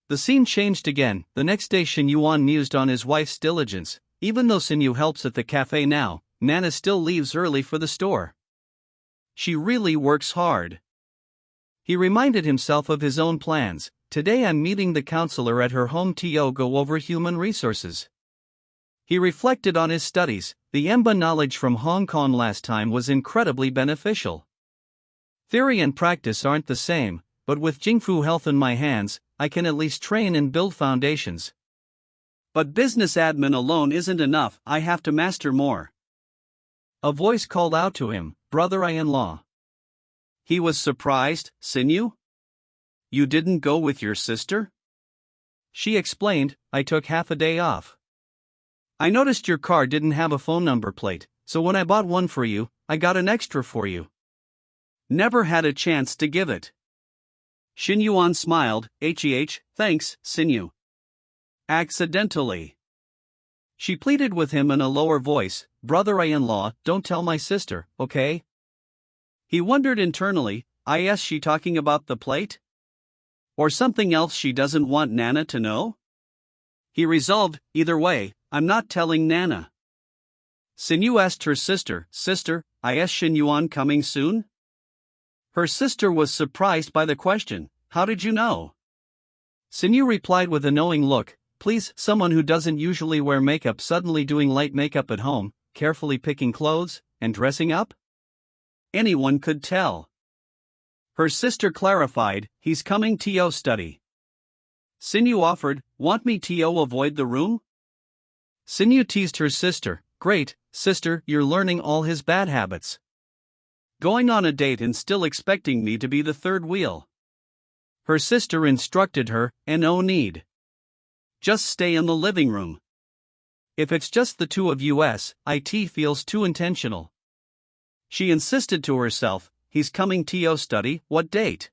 The scene changed again. The next day Shin Yuan mused on his wife's diligence. Even though Sinew helps at the cafe now, Nana still leaves early for the store. She really works hard. He reminded himself of his own plans. "Today I'm meeting the counselor at her home to go over human resources." He reflected on his studies. The EMBA knowledge from Hong Kong last time was incredibly beneficial. Theory and practice aren't the same, but with Jingfu Health in my hands, I can at least train and build foundations. But business admin alone isn't enough, I have to master more. A voice called out to him, "Brother-in-law." He was surprised. "Sinew? You didn't go with your sister?" She explained, "I took half a day off. I noticed your car didn't have a phone number plate, so when I bought one for you, I got an extra for you. Never had a chance to give it." Shin Yuan smiled. Thanks, Sinew. Accidentally." She pleaded with him in a lower voice, "Brother-in-law, don't tell my sister, okay?" He wondered internally, is she talking about the plate? Or something else she doesn't want Nana to know? He resolved, either way, I'm not telling Nana. Sinew asked her sister, "Sister, is Shin Yuan coming soon?" Her sister was surprised by the question. "How did you know?" Sinew replied with a knowing look, "Please, someone who doesn't usually wear makeup suddenly doing light makeup at home, carefully picking clothes, and dressing up? Anyone could tell." Her sister clarified, "He's coming to study." Sinew offered, "Want me to avoid the room?" Sinew teased her sister, "Great, sister, you're learning all his bad habits." Going on a date and still expecting me to be the third wheel. Her sister instructed her, and no need. Just stay in the living room. If it's just the two of us, it feels too intentional. She insisted to herself, he's coming to study, what date?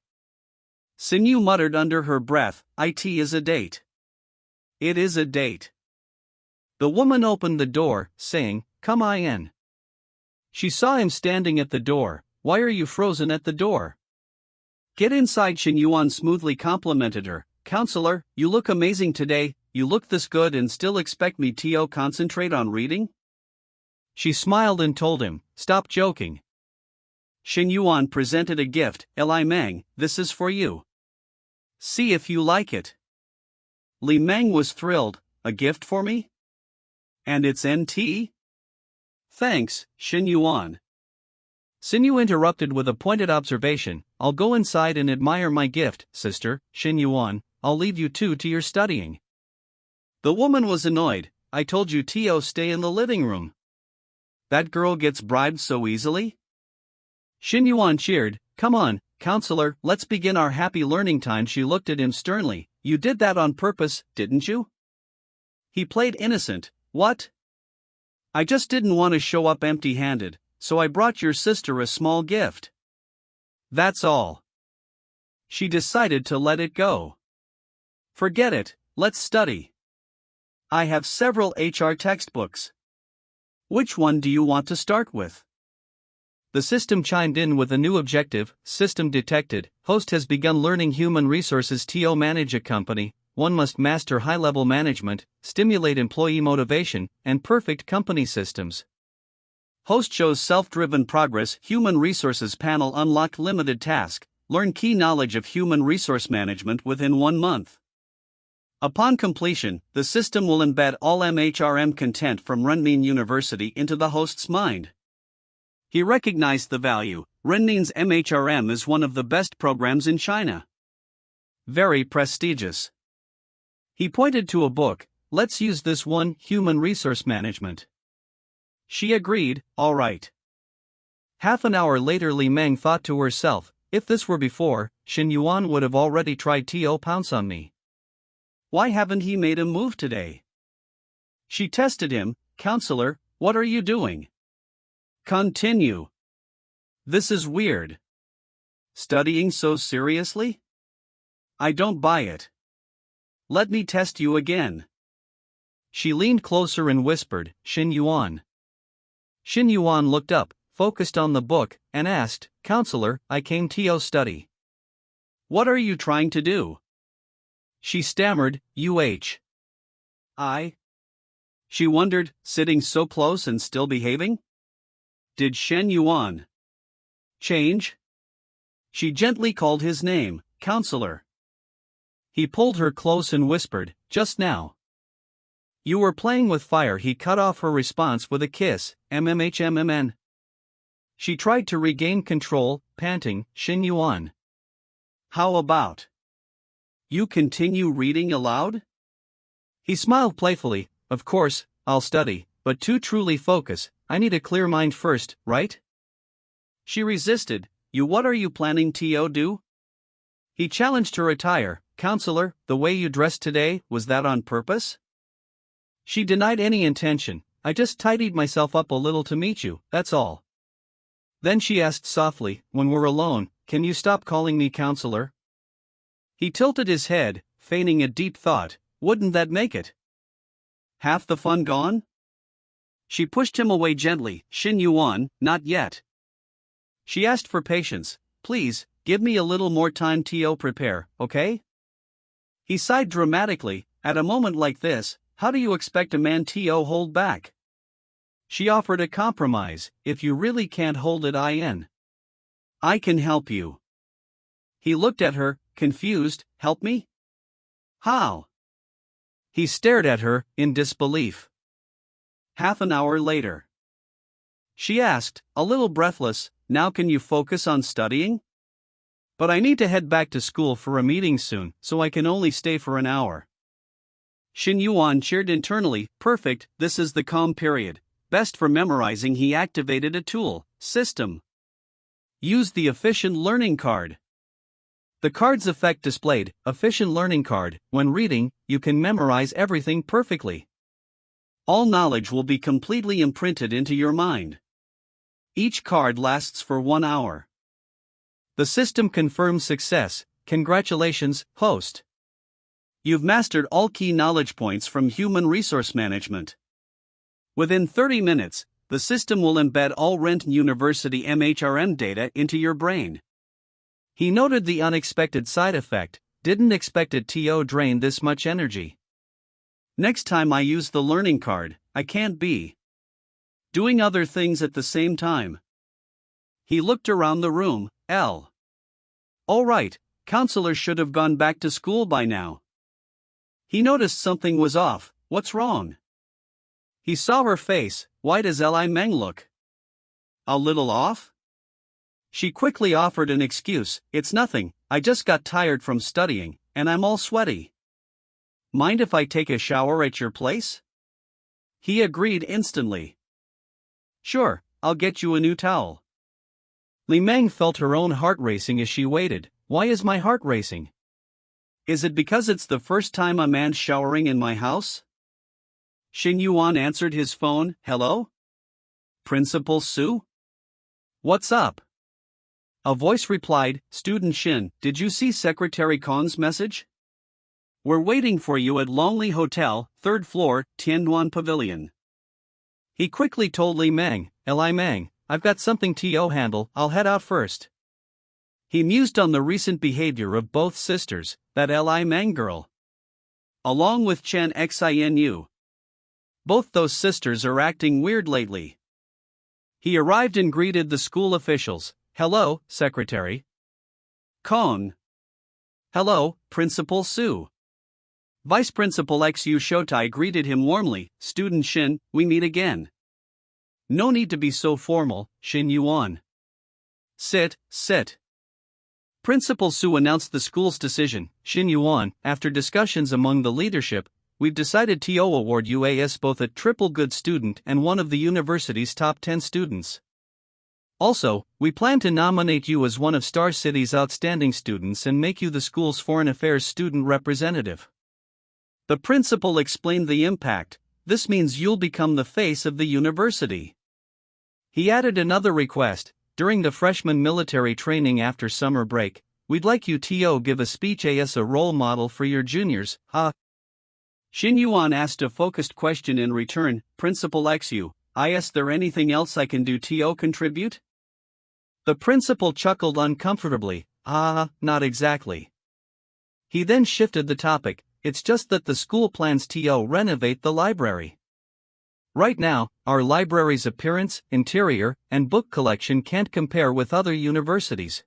Sinew muttered under her breath, it is a date. It is a date. The woman opened the door, saying, come in. She saw him standing at the door. Why are you frozen at the door? Get inside, Shin Yuan smoothly complimented her. Counselor, you look amazing today. You look this good and still expect me to concentrate on reading? She smiled and told him, stop joking. Shin Yuan presented a gift. Li Mang, this is for you. See if you like it. Li Mang was thrilled. A gift for me? And it's NT? Thanks, Shin Yuan. Sinew interrupted with a pointed observation. I'll go inside and admire my gift, sister, Shin Yuan. I'll leave you two to your studying. The woman was annoyed. I told you to stay in the living room. That girl gets bribed so easily? Shin Yuan cheered. Come on, counselor, let's begin our happy learning time. She looked at him sternly. You did that on purpose, didn't you? He played innocent. What? I just didn't want to show up empty-handed, so I brought your sister a small gift. That's all. She decided to let it go. Forget it, let's study. I have several HR textbooks. Which one do you want to start with? The system chimed in with a new objective. System detected. Host has begun learning human resources to manage a company. One must master high-level management, stimulate employee motivation, and perfect company systems. Host shows self-driven progress. Human resources panel unlocked limited task. Learn key knowledge of human resource management within 1 month. Upon completion, the system will embed all MHRM content from Renmin University into the host's mind. He recognized the value. Renmin's MHRM is one of the best programs in China. Very prestigious. He pointed to a book. Let's use this one, Human Resource Management. She agreed, all right. Half an hour later, Li Meng thought to herself, if this were before, Shin Yuan would have already tried to pounce on me. Why haven't he made a move today? She tested him. Counselor, what are you doing? Continue. This is weird. Studying so seriously? I don't buy it. Let me test you again. She leaned closer and whispered, Shin Yuan. Shin Yuan looked up, focused on the book, and asked, Counselor, I came to study. What are you trying to do? She stammered, I. She wondered, sitting so close and still behaving? Did Shen Yuan change? She gently called his name, Counselor. He pulled her close and whispered, just now. You were playing with fire. He cut off her response with a kiss, MMHMMN. She tried to regain control, panting, Shin Yuan. How about you continue reading aloud? He smiled playfully. Of course, I'll study, but to truly focus, I need a clear mind first, right? She resisted. What are you planning to do? He challenged her attire. Counselor, the way you dressed today, was that on purpose? She denied any intention. I just tidied myself up a little to meet you, that's all. Then she asked softly, when we're alone, can you stop calling me counselor? He tilted his head, feigning a deep thought. Wouldn't that make it half the fun gone? She pushed him away gently. Shin Yuan, not yet. She asked for patience. Please, give me a little more time to prepare, okay? He sighed dramatically. At a moment like this, how do you expect a man to hold back? She offered a compromise. If you really can't hold it, I can help you. He looked at her, confused. Help me? How? He stared at her, in disbelief. Half an hour later. She asked, a little breathless, now can you focus on studying? But I need to head back to school for a meeting soon, so I can only stay for an hour. Shin Yuan cheered internally. Perfect, this is the calm period. Best for memorizing. He activated a tool, system. Use the Efficient Learning Card. The card's effect displayed, Efficient Learning Card. When reading, you can memorize everything perfectly. All knowledge will be completely imprinted into your mind. Each card lasts for 1 hour. The system confirms success. Congratulations, host. You've mastered all key knowledge points from human resource management. Within 30 minutes, the system will embed all Renton University MHRM data into your brain. He noted the unexpected side effect, didn't expect it to drain this much energy. Next time I use the learning card, I can't be doing other things at the same time. He looked around the room. All right, counselors should have gone back to school by now. He noticed something was off. What's wrong? He saw her face. Why does Li Meng look a little off? She quickly offered an excuse. It's nothing, I just got tired from studying, and I'm all sweaty. Mind if I take a shower at your place? He agreed instantly. Sure, I'll get you a new towel. Li Meng felt her own heart racing as she waited. Why is my heart racing? Is it because it's the first time a man's showering in my house? Xin Yuan answered his phone. Hello? Principal Su? What's up? A voice replied, Student Xin, did you see Secretary Kong's message? We're waiting for you at Longley Hotel, 3rd floor, Tianduan Pavilion. He quickly told Li Meng, Li Meng, I've got something to handle, I'll head out first. He mused on the recent behavior of both sisters, that Li Meng girl, along with Chen Xinu. Both those sisters are acting weird lately. He arrived and greeted the school officials. Hello, Secretary Kong. Hello, Principal Su. Vice Principal Xu Shotai greeted him warmly. Student Xin, we meet again. No need to be so formal, Xin Yuan. Sit. Principal Su announced the school's decision. Xin Yuan, after discussions among the leadership, we've decided to award you as both a triple good student and one of the university's top 10 students. Also, we plan to nominate you as one of Star City's outstanding students and make you the school's foreign affairs student representative. The principal explained the impact. This means you'll become the face of the university. He added another request. During the freshman military training after summer break, we'd like you to give a speech as a role model for your juniors, huh? Xin Yuan asked a focused question in return. Principal Xu, is there anything else I can do to contribute? The principal chuckled uncomfortably. Not exactly. He then shifted the topic. It's just that the school plans to renovate the library. Right now, our library's appearance, interior, and book collection can't compare with other universities.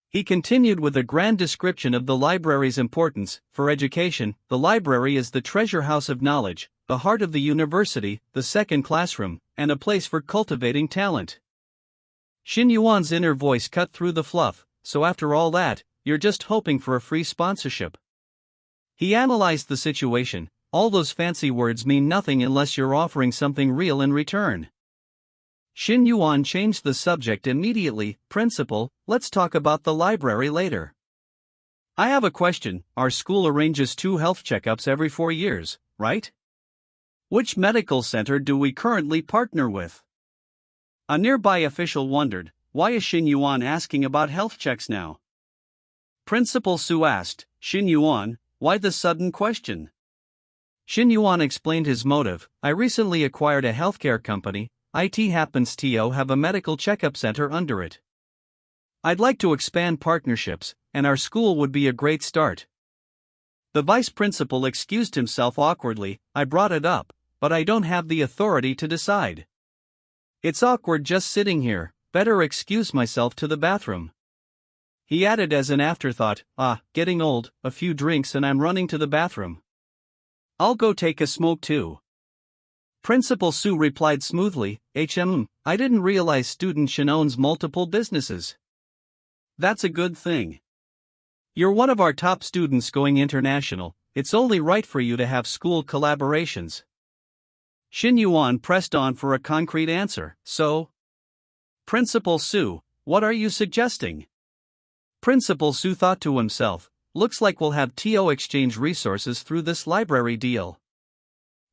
He continued with a grand description of the library's importance. For education, the library is the treasure house of knowledge, the heart of the university, the second classroom, and a place for cultivating talent. Xin Yuan's inner voice cut through the fluff. So after all that, you're just hoping for a free sponsorship. He analyzed the situation. All those fancy words mean nothing unless you're offering something real in return. Xin Yuan changed the subject immediately. Principal, let's talk about the library later. I have a question. Our school arranges 2 health checkups every 4 years, right? Which medical center do we currently partner with? A nearby official wondered, why is Xin Yuan asking about health checks now? Principal Su asked, Xin Yuan, why the sudden question? Xin Yuan explained his motive. I recently acquired a healthcare company. It happens to have a medical checkup center under it. I'd like to expand partnerships, and our school would be a great start. The vice principal excused himself awkwardly. I brought it up, but I don't have the authority to decide. It's awkward just sitting here, better excuse myself to the bathroom. He added as an afterthought, getting old, a few drinks and I'm running to the bathroom. I'll go take a smoke too. Principal Su replied smoothly, I didn't realize Student Shin owns multiple businesses. That's a good thing. You're one of our top students going international, it's only right for you to have school collaborations. Xin Yuan pressed on for a concrete answer. So? Principal Su, what are you suggesting? Principal Su thought to himself, looks like we'll have TO exchange resources through this library deal.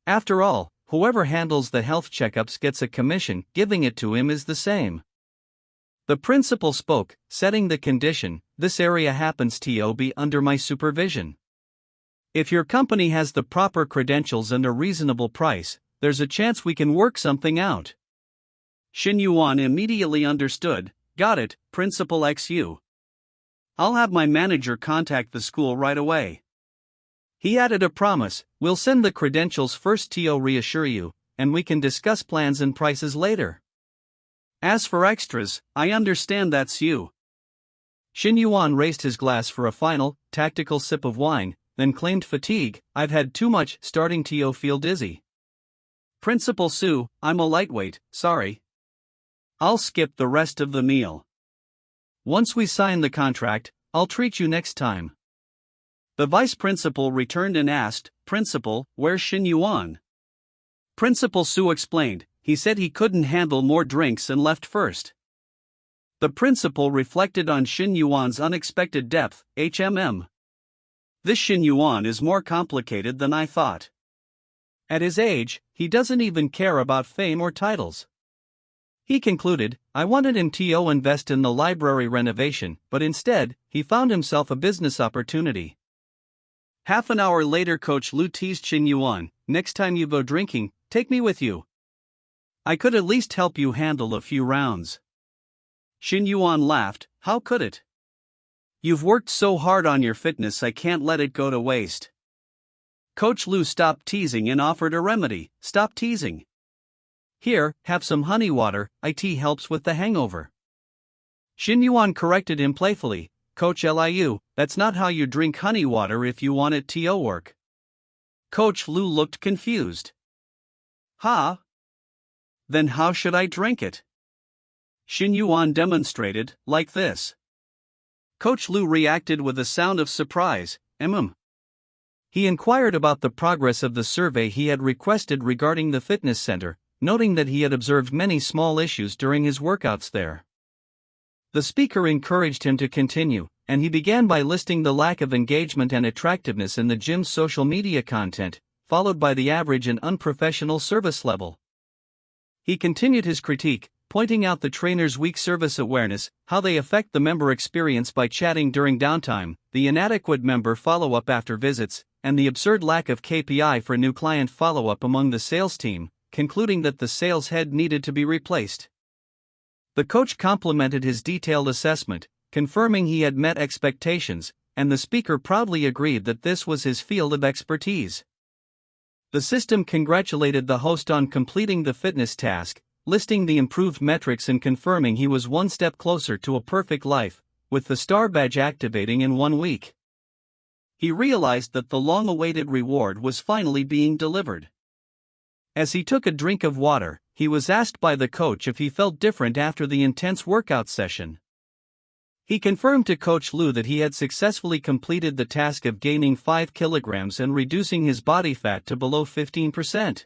After all, whoever handles the health checkups gets a commission, giving it to him is the same. The principal spoke, setting the condition, this area happens to be under my supervision. If your company has the proper credentials and a reasonable price, there's a chance we can work something out. Shin Yuan immediately understood, got it, Principal XU. I'll have my manager contact the school right away. He added a promise, we'll send the credentials first to reassure you, and we can discuss plans and prices later. As for extras, I understand that's you. Shin Yuan raised his glass for a final, tactical sip of wine, then claimed fatigue, I've had too much, starting to feel dizzy. Principal Su, I'm a lightweight, sorry. I'll skip the rest of the meal. Once we sign the contract, I'll treat you next time. The vice principal returned and asked, Principal, where's Shin Yuan? Principal Su explained, he said he couldn't handle more drinks and left first. The principal reflected on Shin Yuan's unexpected depth, This Shin Yuan is more complicated than I thought. At his age, he doesn't even care about fame or titles. He concluded, I wanted him to invest in the library renovation, but instead, he found himself a business opportunity. Half an hour later, Coach Lu teased Shin Yuan, next time you go drinking, take me with you. I could at least help you handle a few rounds. Shin Yuan laughed, how could it? You've worked so hard on your fitness, I can't let it go to waste. Coach Lu stopped teasing and offered a remedy, stop teasing. Here, have some honey water, it helps with the hangover. Shin Yuan corrected him playfully, Coach Liu, that's not how you drink honey water if you want it to work. Coach Lu looked confused. Huh? Then how should I drink it? Shin Yuan demonstrated, like this. Coach Lu reacted with a sound of surprise, He inquired about the progress of the survey he had requested regarding the fitness center, noting that he had observed many small issues during his workouts there. The speaker encouraged him to continue, and he began by listing the lack of engagement and attractiveness in the gym's social media content, followed by the average and unprofessional service level. He continued his critique, pointing out the trainer's weak service awareness, how they affect the member experience by chatting during downtime, the inadequate member follow-up after visits, and the absurd lack of KPI for new client follow-up among the sales team, concluding that the sales head needed to be replaced. The coach complimented his detailed assessment, confirming he had met expectations, and the speaker proudly agreed that this was his field of expertise. The system congratulated the host on completing the fitness task, listing the improved metrics and confirming he was one step closer to a perfect life, with the star badge activating in 1 week. He realized that the long-awaited reward was finally being delivered. As he took a drink of water, he was asked by the coach if he felt different after the intense workout session. He confirmed to Coach Lu that he had successfully completed the task of gaining 5 kilograms and reducing his body fat to below 15%.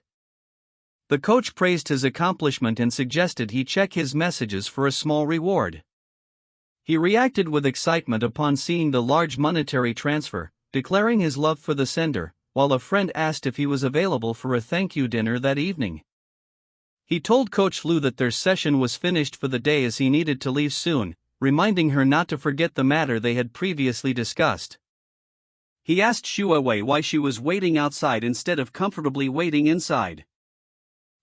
The coach praised his accomplishment and suggested he check his messages for a small reward. He reacted with excitement upon seeing the large monetary transfer, declaring his love for the sender, while a friend asked if he was available for a thank you dinner that evening. He told Coach Lu that their session was finished for the day as he needed to leave soon, reminding her not to forget the matter they had previously discussed. He asked Shuawei why she was waiting outside instead of comfortably waiting inside.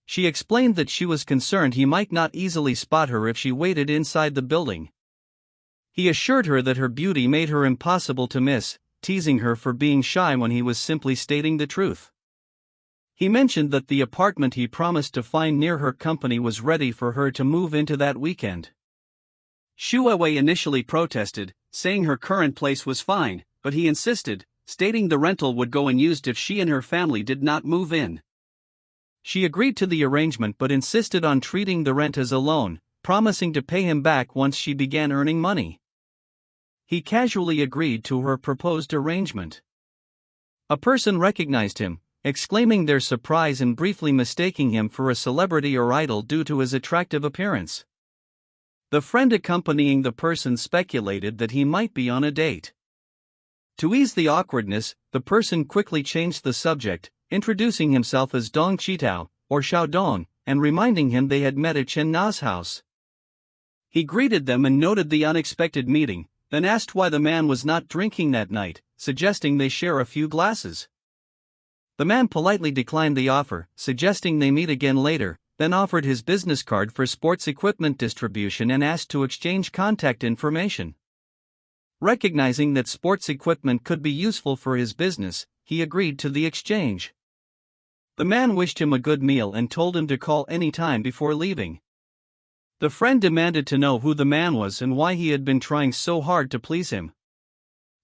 She explained that she was concerned he might not easily spot her if she waited inside the building. He assured her that her beauty made her impossible to miss, teasing her for being shy when he was simply stating the truth. He mentioned that the apartment he promised to find near her company was ready for her to move into that weekend. Shuawei initially protested, saying her current place was fine, but he insisted, stating the rental would go unused if she and her family did not move in. She agreed to the arrangement but insisted on treating the rent as a loan, promising to pay him back once she began earning money. He casually agreed to her proposed arrangement. A person recognized him, exclaiming their surprise and briefly mistaking him for a celebrity or idol due to his attractive appearance. The friend accompanying the person speculated that he might be on a date. To ease the awkwardness, the person quickly changed the subject, introducing himself as Dong Chitao, or Xiaodong, and reminding him they had met at Chen Na's house. He greeted them and noted the unexpected meeting, then asked why the man was not drinking that night, suggesting they share a few glasses. The man politely declined the offer, suggesting they meet again later, then offered his business card for sports equipment distribution and asked to exchange contact information. Recognizing that sports equipment could be useful for his business, he agreed to the exchange. The man wished him a good meal and told him to call any time before leaving. The friend demanded to know who the man was and why he had been trying so hard to please him.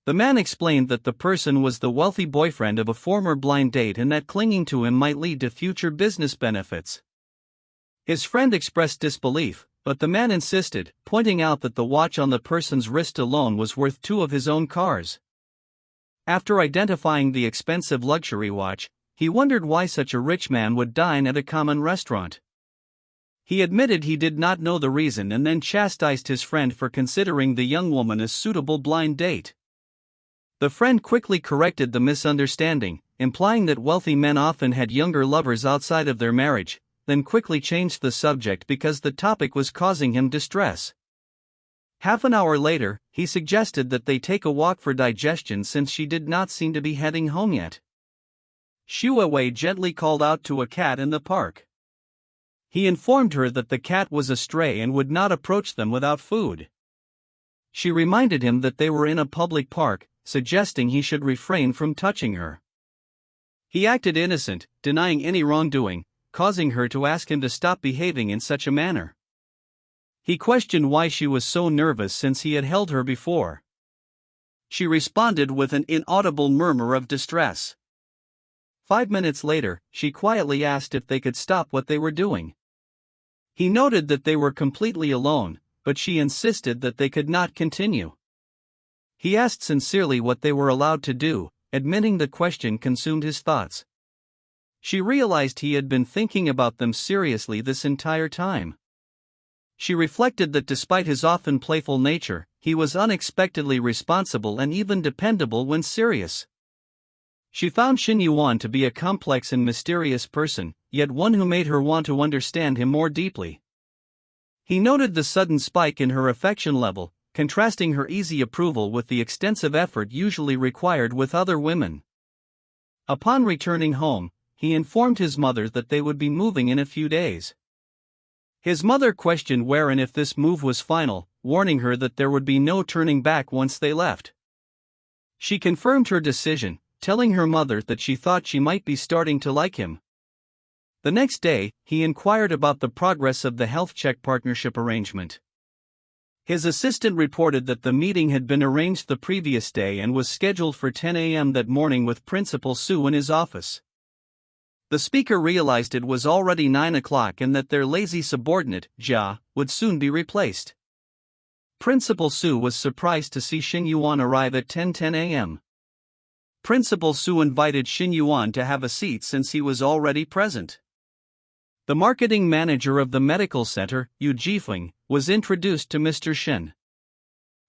The man explained that the person was the wealthy boyfriend of a former blind date and that clinging to him might lead to future business benefits. His friend expressed disbelief, but the man insisted, pointing out that the watch on the person's wrist alone was worth 2 of his own cars. After identifying the expensive luxury watch, he wondered why such a rich man would dine at a common restaurant. He admitted he did not know the reason and then chastised his friend for considering the young woman a suitable blind date. The friend quickly corrected the misunderstanding, implying that wealthy men often had younger lovers outside of their marriage, then quickly changed the subject because the topic was causing him distress. Half an hour later, he suggested that they take a walk for digestion since she did not seem to be heading home yet. Xue Wei gently called out to a cat in the park. He informed her that the cat was a stray and would not approach them without food. She reminded him that they were in a public park, suggesting he should refrain from touching her. He acted innocent, denying any wrongdoing, causing her to ask him to stop behaving in such a manner. He questioned why she was so nervous since he had held her before. She responded with an inaudible murmur of distress. 5 minutes later, she quietly asked if they could stop what they were doing. He noted that they were completely alone, but she insisted that they could not continue. He asked sincerely what they were allowed to do, admitting the question consumed his thoughts. She realized he had been thinking about them seriously this entire time. She reflected that despite his often playful nature, he was unexpectedly responsible and even dependable when serious. She found Xin Yuan to be a complex and mysterious person, yet one who made her want to understand him more deeply. He noted the sudden spike in her affection level, contrasting her easy approval with the extensive effort usually required with other women. Upon returning home, he informed his mother that they would be moving in a few days. His mother questioned where and if this move was final, warning her that there would be no turning back once they left. She confirmed her decision, telling her mother that she thought she might be starting to like him. The next day, he inquired about the progress of the health check partnership arrangement. His assistant reported that the meeting had been arranged the previous day and was scheduled for 10 a.m. that morning with Principal Su in his office. The speaker realized it was already 9 o'clock and that their lazy subordinate, Jia, would soon be replaced. Principal Su was surprised to see Xin Yuan arrive at 10:10 a.m. Principal Su invited Xin Yuan to have a seat since he was already present. The marketing manager of the medical center, Yu Jifeng, was introduced to Mr. Shen.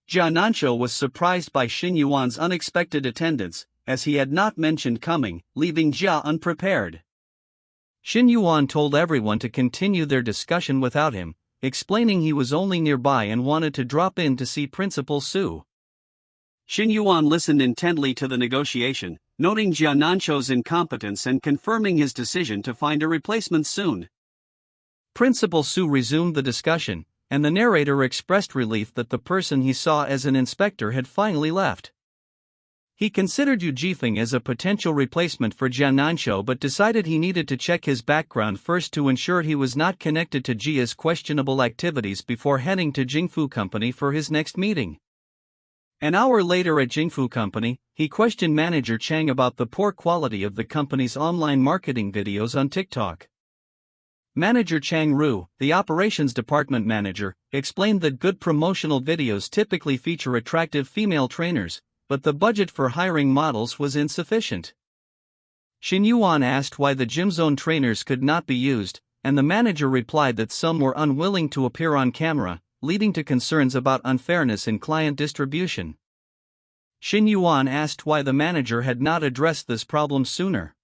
Jia Nanshou was surprised by Xin Yuan's unexpected attendance, as he had not mentioned coming, leaving Jia unprepared. Xin Yuan told everyone to continue their discussion without him, explaining he was only nearby and wanted to drop in to see Principal Su. Xin Yuan listened intently to the negotiation, noting Jia Nanshou's incompetence and confirming his decision to find a replacement soon. Principal Su resumed the discussion, and the narrator expressed relief that the person he saw as an inspector had finally left. He considered Yu Jifeng as a potential replacement for Jia Nanshou but decided he needed to check his background first to ensure he was not connected to Jia's questionable activities before heading to Jingfu Company for his next meeting. An hour later at Jingfu Company, he questioned manager Chang about the poor quality of the company's online marketing videos on TikTok. Manager Chang Ru, the operations department manager, explained that good promotional videos typically feature attractive female trainers, but the budget for hiring models was insufficient. Xin Yuan asked why the gym zone trainers could not be used, and the manager replied that some were unwilling to appear on camera, leading to concerns about unfairness in client distribution. Xin Yuan asked why the manager had not addressed this problem sooner.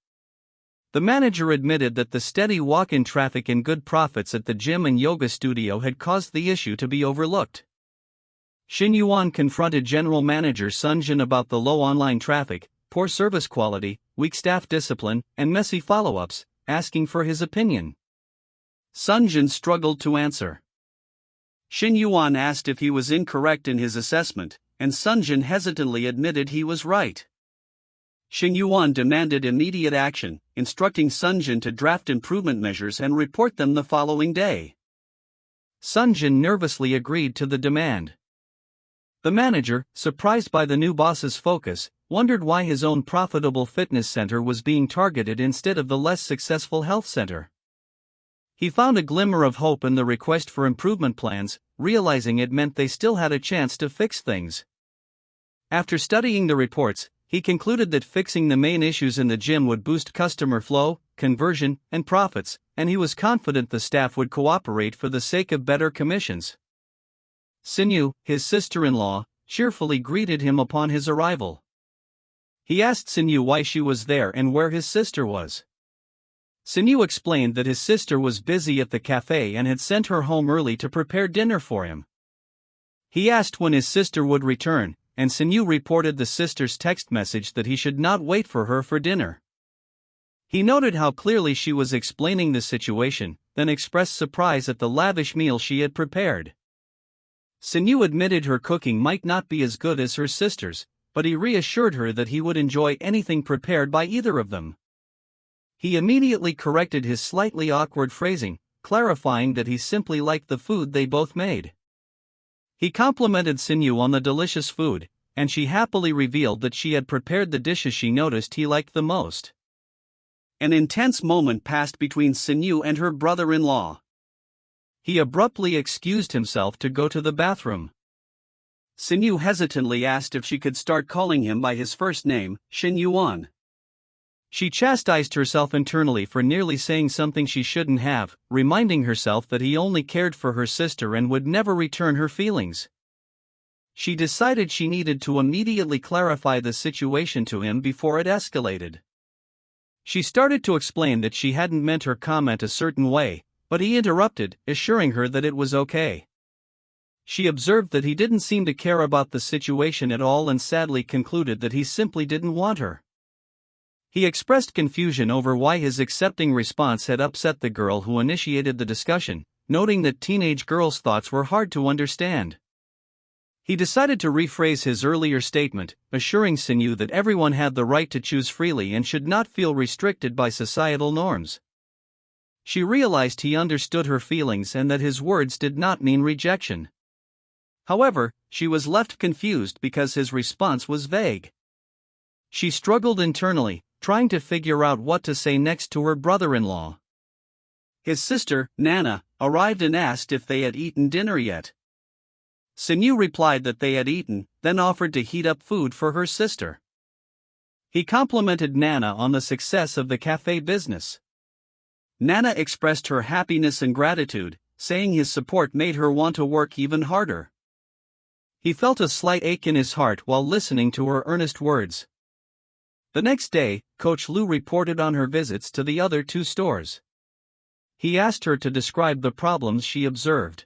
The manager admitted that the steady walk-in traffic and good profits at the gym and yoga studio had caused the issue to be overlooked. Xin Yuan confronted General Manager Sun Jin about the low online traffic, poor service quality, weak staff discipline, and messy follow-ups, asking for his opinion. Sun Jin struggled to answer. Xin Yuan asked if he was incorrect in his assessment, and Sun Jin hesitantly admitted he was right. Xin Yuan demanded immediate action, instructing Sun Jin to draft improvement measures and report them the following day. Sun Jin nervously agreed to the demand. The manager, surprised by the new boss's focus, wondered why his own profitable fitness center was being targeted instead of the less successful health center. He found a glimmer of hope in the request for improvement plans, realizing it meant they still had a chance to fix things. After studying the reports, he concluded that fixing the main issues in the gym would boost customer flow, conversion, and profits, and he was confident the staff would cooperate for the sake of better commissions. Sinyu, his sister-in-law, cheerfully greeted him upon his arrival. He asked Sinyu why she was there and where his sister was. Sinyu explained that his sister was busy at the cafe and had sent her home early to prepare dinner for him. He asked when his sister would return, and Sinyu reported the sister's text message that he should not wait for her for dinner. He noted how clearly she was explaining the situation, then expressed surprise at the lavish meal she had prepared. Sinyu admitted her cooking might not be as good as her sister's, but he reassured her that he would enjoy anything prepared by either of them. He immediately corrected his slightly awkward phrasing, clarifying that he simply liked the food they both made. He complimented Sinyu on the delicious food, and she happily revealed that she had prepared the dishes she noticed he liked the most. An intense moment passed between Sinyu and her brother-in-law. He abruptly excused himself to go to the bathroom. Sinyu hesitantly asked if she could start calling him by his first name, Xin Yuan. She chastised herself internally for nearly saying something she shouldn't have, reminding herself that he only cared for her sister and would never return her feelings. She decided she needed to immediately clarify the situation to him before it escalated. She started to explain that she hadn't meant her comment a certain way, but he interrupted, assuring her that it was okay. She observed that he didn't seem to care about the situation at all and sadly concluded that he simply didn't want her. He expressed confusion over why his accepting response had upset the girl who initiated the discussion, noting that teenage girls' thoughts were hard to understand. He decided to rephrase his earlier statement, assuring Sinyu that everyone had the right to choose freely and should not feel restricted by societal norms. She realized he understood her feelings and that his words did not mean rejection. However, she was left confused because his response was vague. She struggled internally, trying to figure out what to say next to her brother-in-law. His sister, Nana, arrived and asked if they had eaten dinner yet. Sinyu replied that they had eaten, then offered to heat up food for her sister. He complimented Nana on the success of the cafe business. Nana expressed her happiness and gratitude, saying his support made her want to work even harder. He felt a slight ache in his heart while listening to her earnest words. The next day, Coach Lu reported on her visits to the other two stores. He asked her to describe the problems she observed.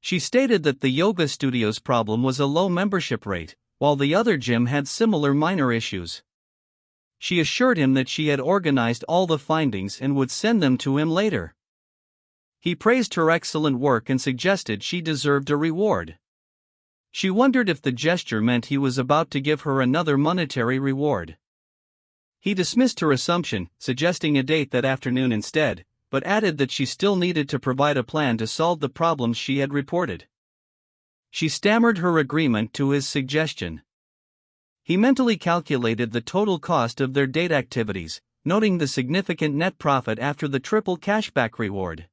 She stated that the yoga studio's problem was a low membership rate, while the other gym had similar minor issues. She assured him that she had organized all the findings and would send them to him later. He praised her excellent work and suggested she deserved a reward. She wondered if the gesture meant he was about to give her another monetary reward. He dismissed her assumption, suggesting a date that afternoon instead, but added that she still needed to provide a plan to solve the problems she had reported. She stammered her agreement to his suggestion. He mentally calculated the total cost of their date activities, noting the significant net profit after the triple cashback reward.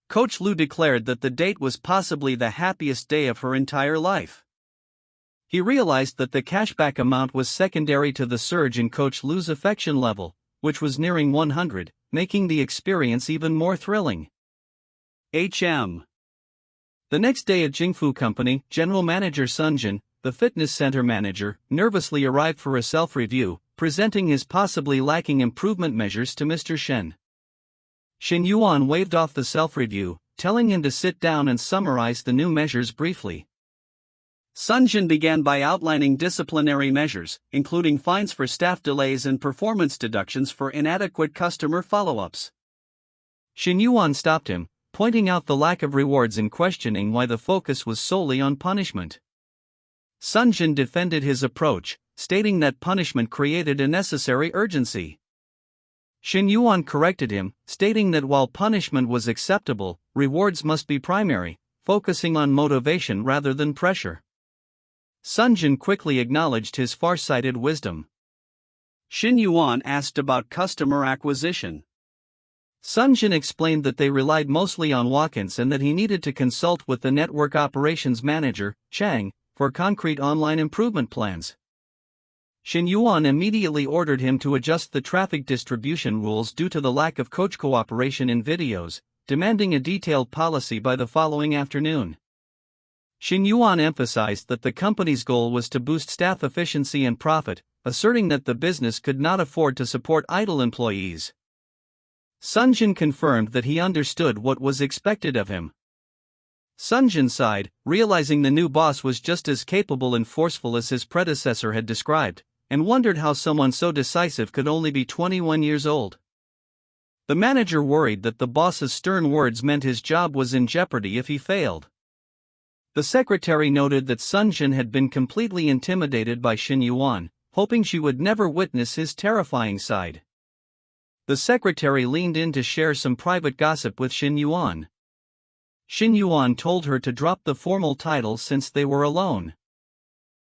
Coach Lu declared that the date was possibly the happiest day of her entire life. He realized that the cashback amount was secondary to the surge in Coach Lu's affection level, which was nearing 100, making the experience even more thrilling. The next day at Jingfu Company, General Manager Sunjin, the fitness center manager, nervously arrived for a self-review, presenting his possibly lacking improvement measures to Mr. Shen. Shen Yuan waved off the self-review, telling him to sit down and summarize the new measures briefly. Sunjin began by outlining disciplinary measures, including fines for staff delays and performance deductions for inadequate customer follow-ups. Shen Yuan stopped him, pointing out the lack of rewards and questioning why the focus was solely on punishment. Sunjin defended his approach, stating that punishment created a necessary urgency. Shen Yuan corrected him, stating that while punishment was acceptable, rewards must be primary, focusing on motivation rather than pressure. Sunjin quickly acknowledged his far-sighted wisdom. Shen Yuan asked about customer acquisition. Sunjin explained that they relied mostly on walk-ins and that he needed to consult with the network operations manager, Chang, for concrete online improvement plans. Shen Yuan immediately ordered him to adjust the traffic distribution rules due to the lack of coach cooperation in videos, demanding a detailed policy by the following afternoon. Shen Yuan emphasized that the company's goal was to boost staff efficiency and profit, asserting that the business could not afford to support idle employees. Sunjin confirmed that he understood what was expected of him. Sunjin sighed, realizing the new boss was just as capable and forceful as his predecessor had described, and wondered how someone so decisive could only be 21 years old. The manager worried that the boss's stern words meant his job was in jeopardy if he failed. The secretary noted that Sunjin had been completely intimidated by Shen Yuan, hoping she would never witness his terrifying side. The secretary leaned in to share some private gossip with Shen Yuan. Shen Yuan told her to drop the formal title since they were alone.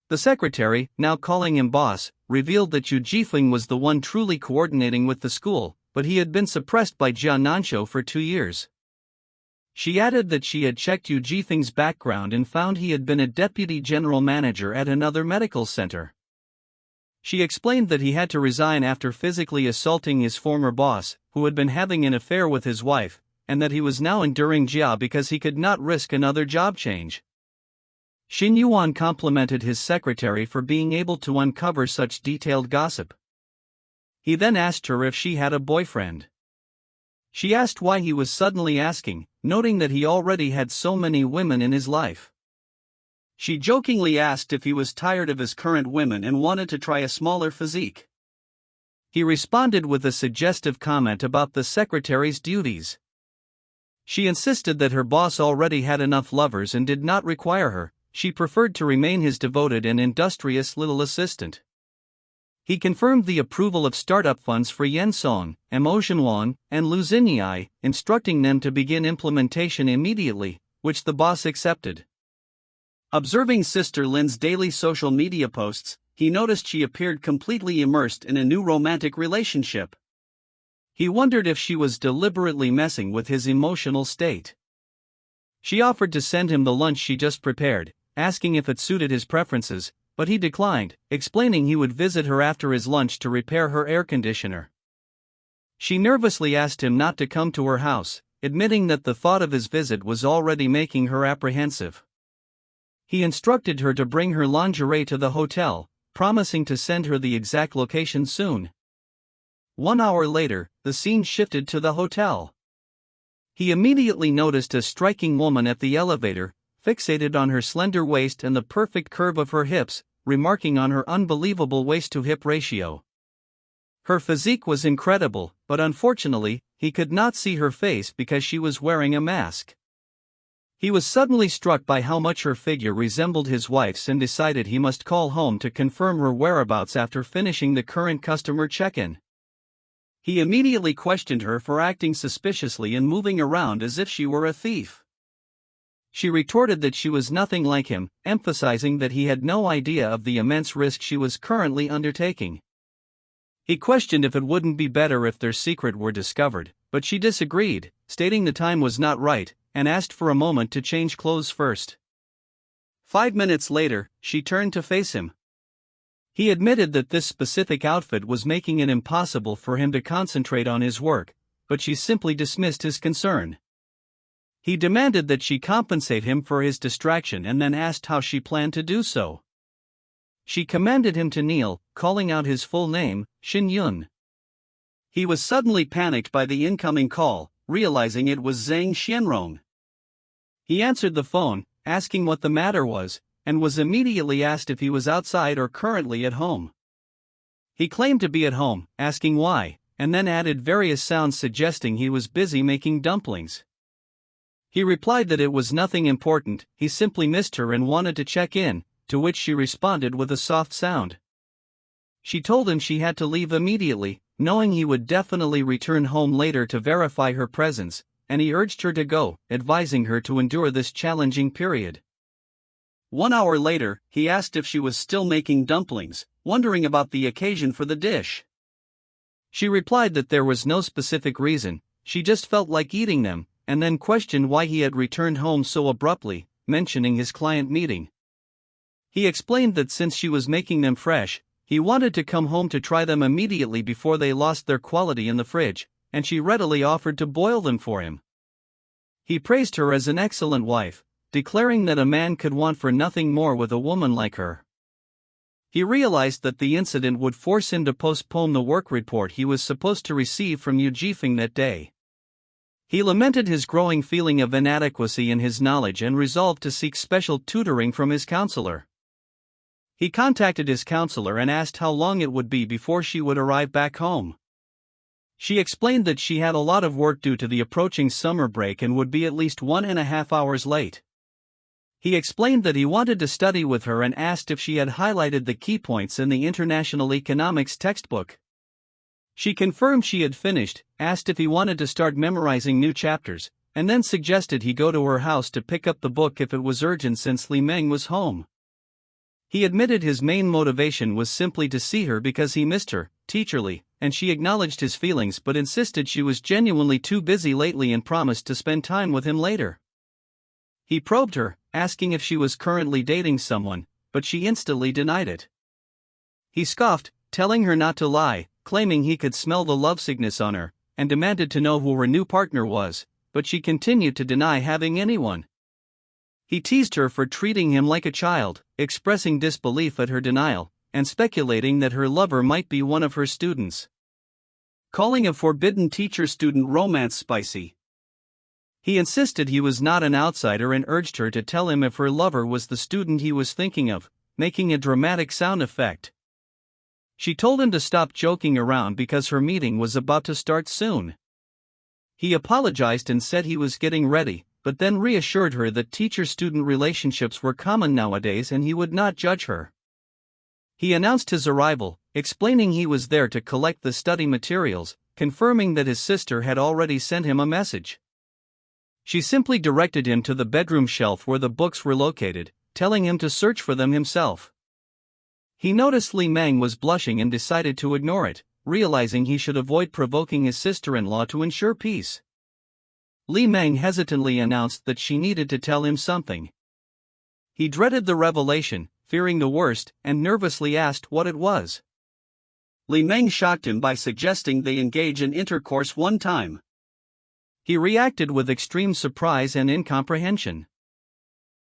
The secretary, now calling him boss, revealed that Yu Jifeng was the one truly coordinating with the school, but he had been suppressed by Jia Nansho for 2 years. She added that she had checked Yu Jifeng's background and found he had been a deputy general manager at another medical center. She explained that he had to resign after physically assaulting his former boss, who had been having an affair with his wife, and that he was now enduring Jia because he could not risk another job change. Shen Yuan complimented his secretary for being able to uncover such detailed gossip. He then asked her if she had a boyfriend. She asked why he was suddenly asking, noting that he already had so many women in his life. She jokingly asked if he was tired of his current women and wanted to try a smaller physique. He responded with a suggestive comment about the secretary's duties. She insisted that her boss already had enough lovers and did not require her. She preferred to remain his devoted and industrious little assistant. He confirmed the approval of startup funds for Yensong, Emotionwon, and Luzinyi, instructing them to begin implementation immediately, which the boss accepted. Observing Sister Lin's daily social media posts, he noticed she appeared completely immersed in a new romantic relationship. He wondered if she was deliberately messing with his emotional state. She offered to send him the lunch she just prepared, asking if it suited his preferences, but he declined, explaining he would visit her after his lunch to repair her air conditioner. She nervously asked him not to come to her house, admitting that the thought of his visit was already making her apprehensive. He instructed her to bring her lingerie to the hotel, promising to send her the exact location soon. 1 hour later, the scene shifted to the hotel. He immediately noticed a striking woman at the elevator, fixated on her slender waist and the perfect curve of her hips, remarking on her unbelievable waist-to-hip ratio. Her physique was incredible, but unfortunately, he could not see her face because she was wearing a mask. He was suddenly struck by how much her figure resembled his wife's and decided he must call home to confirm her whereabouts after finishing the current customer check-in. He immediately questioned her for acting suspiciously and moving around as if she were a thief. She retorted that she was nothing like him, emphasizing that he had no idea of the immense risk she was currently undertaking. He questioned if it wouldn't be better if their secret were discovered, but she disagreed, stating the time was not right, and asked for a moment to change clothes first. 5 minutes later, she turned to face him. He admitted that this specific outfit was making it impossible for him to concentrate on his work, but she simply dismissed his concern. He demanded that she compensate him for his distraction and then asked how she planned to do so. She commanded him to kneel, calling out his full name, Shin Yun. He was suddenly panicked by the incoming call, realizing it was Zhang Xianrong. He answered the phone, asking what the matter was, and was immediately asked if he was outside or currently at home. He claimed to be at home, asking why, and then added various sounds suggesting he was busy making dumplings. He replied that it was nothing important, he simply missed her and wanted to check in, to which she responded with a soft sound. She told him she had to leave immediately, knowing he would definitely return home later to verify her presence, and he urged her to go, advising her to endure this challenging period. 1 hour later, he asked if she was still making dumplings, wondering about the occasion for the dish. She replied that there was no specific reason, she just felt like eating them, and then questioned why he had returned home so abruptly, mentioning his client meeting. He explained that since she was making them fresh, he wanted to come home to try them immediately before they lost their quality in the fridge, and she readily offered to boil them for him. He praised her as an excellent wife, declaring that a man could want for nothing more with a woman like her. He realized that the incident would force him to postpone the work report he was supposed to receive from Yu Jifeng that day. He lamented his growing feeling of inadequacy in his knowledge and resolved to seek special tutoring from his counselor. He contacted his counselor and asked how long it would be before she would arrive back home. She explained that she had a lot of work due to the approaching summer break and would be at least 1.5 hours late. He explained that he wanted to study with her and asked if she had highlighted the key points in the International Economics textbook. She confirmed she had finished, asked if he wanted to start memorizing new chapters, and then suggested he go to her house to pick up the book if it was urgent since Li Meng was home. He admitted his main motivation was simply to see her because he missed her, teacherly, and she acknowledged his feelings but insisted she was genuinely too busy lately and promised to spend time with him later. He probed her, asking if she was currently dating someone, but she instantly denied it. He scoffed, telling her not to lie, claiming he could smell the lovesickness on her, and demanded to know who her new partner was, but she continued to deny having anyone. He teased her for treating him like a child, expressing disbelief at her denial, and speculating that her lover might be one of her students. Calling a forbidden teacher-student romance spicy. He insisted he was not an outsider and urged her to tell him if her lover was the student he was thinking of, making a dramatic sound effect. She told him to stop joking around because her meeting was about to start soon. He apologized and said he was getting ready, but then reassured her that teacher-student relationships were common nowadays and he would not judge her. He announced his arrival, explaining he was there to collect the study materials, confirming that his sister had already sent him a message. She simply directed him to the bedroom shelf where the books were located, telling him to search for them himself. He noticed Li Meng was blushing and decided to ignore it, realizing he should avoid provoking his sister-in-law to ensure peace. Li Meng hesitantly announced that she needed to tell him something. He dreaded the revelation, fearing the worst, and nervously asked what it was. Li Meng shocked him by suggesting they engage in intercourse one time. He reacted with extreme surprise and incomprehension.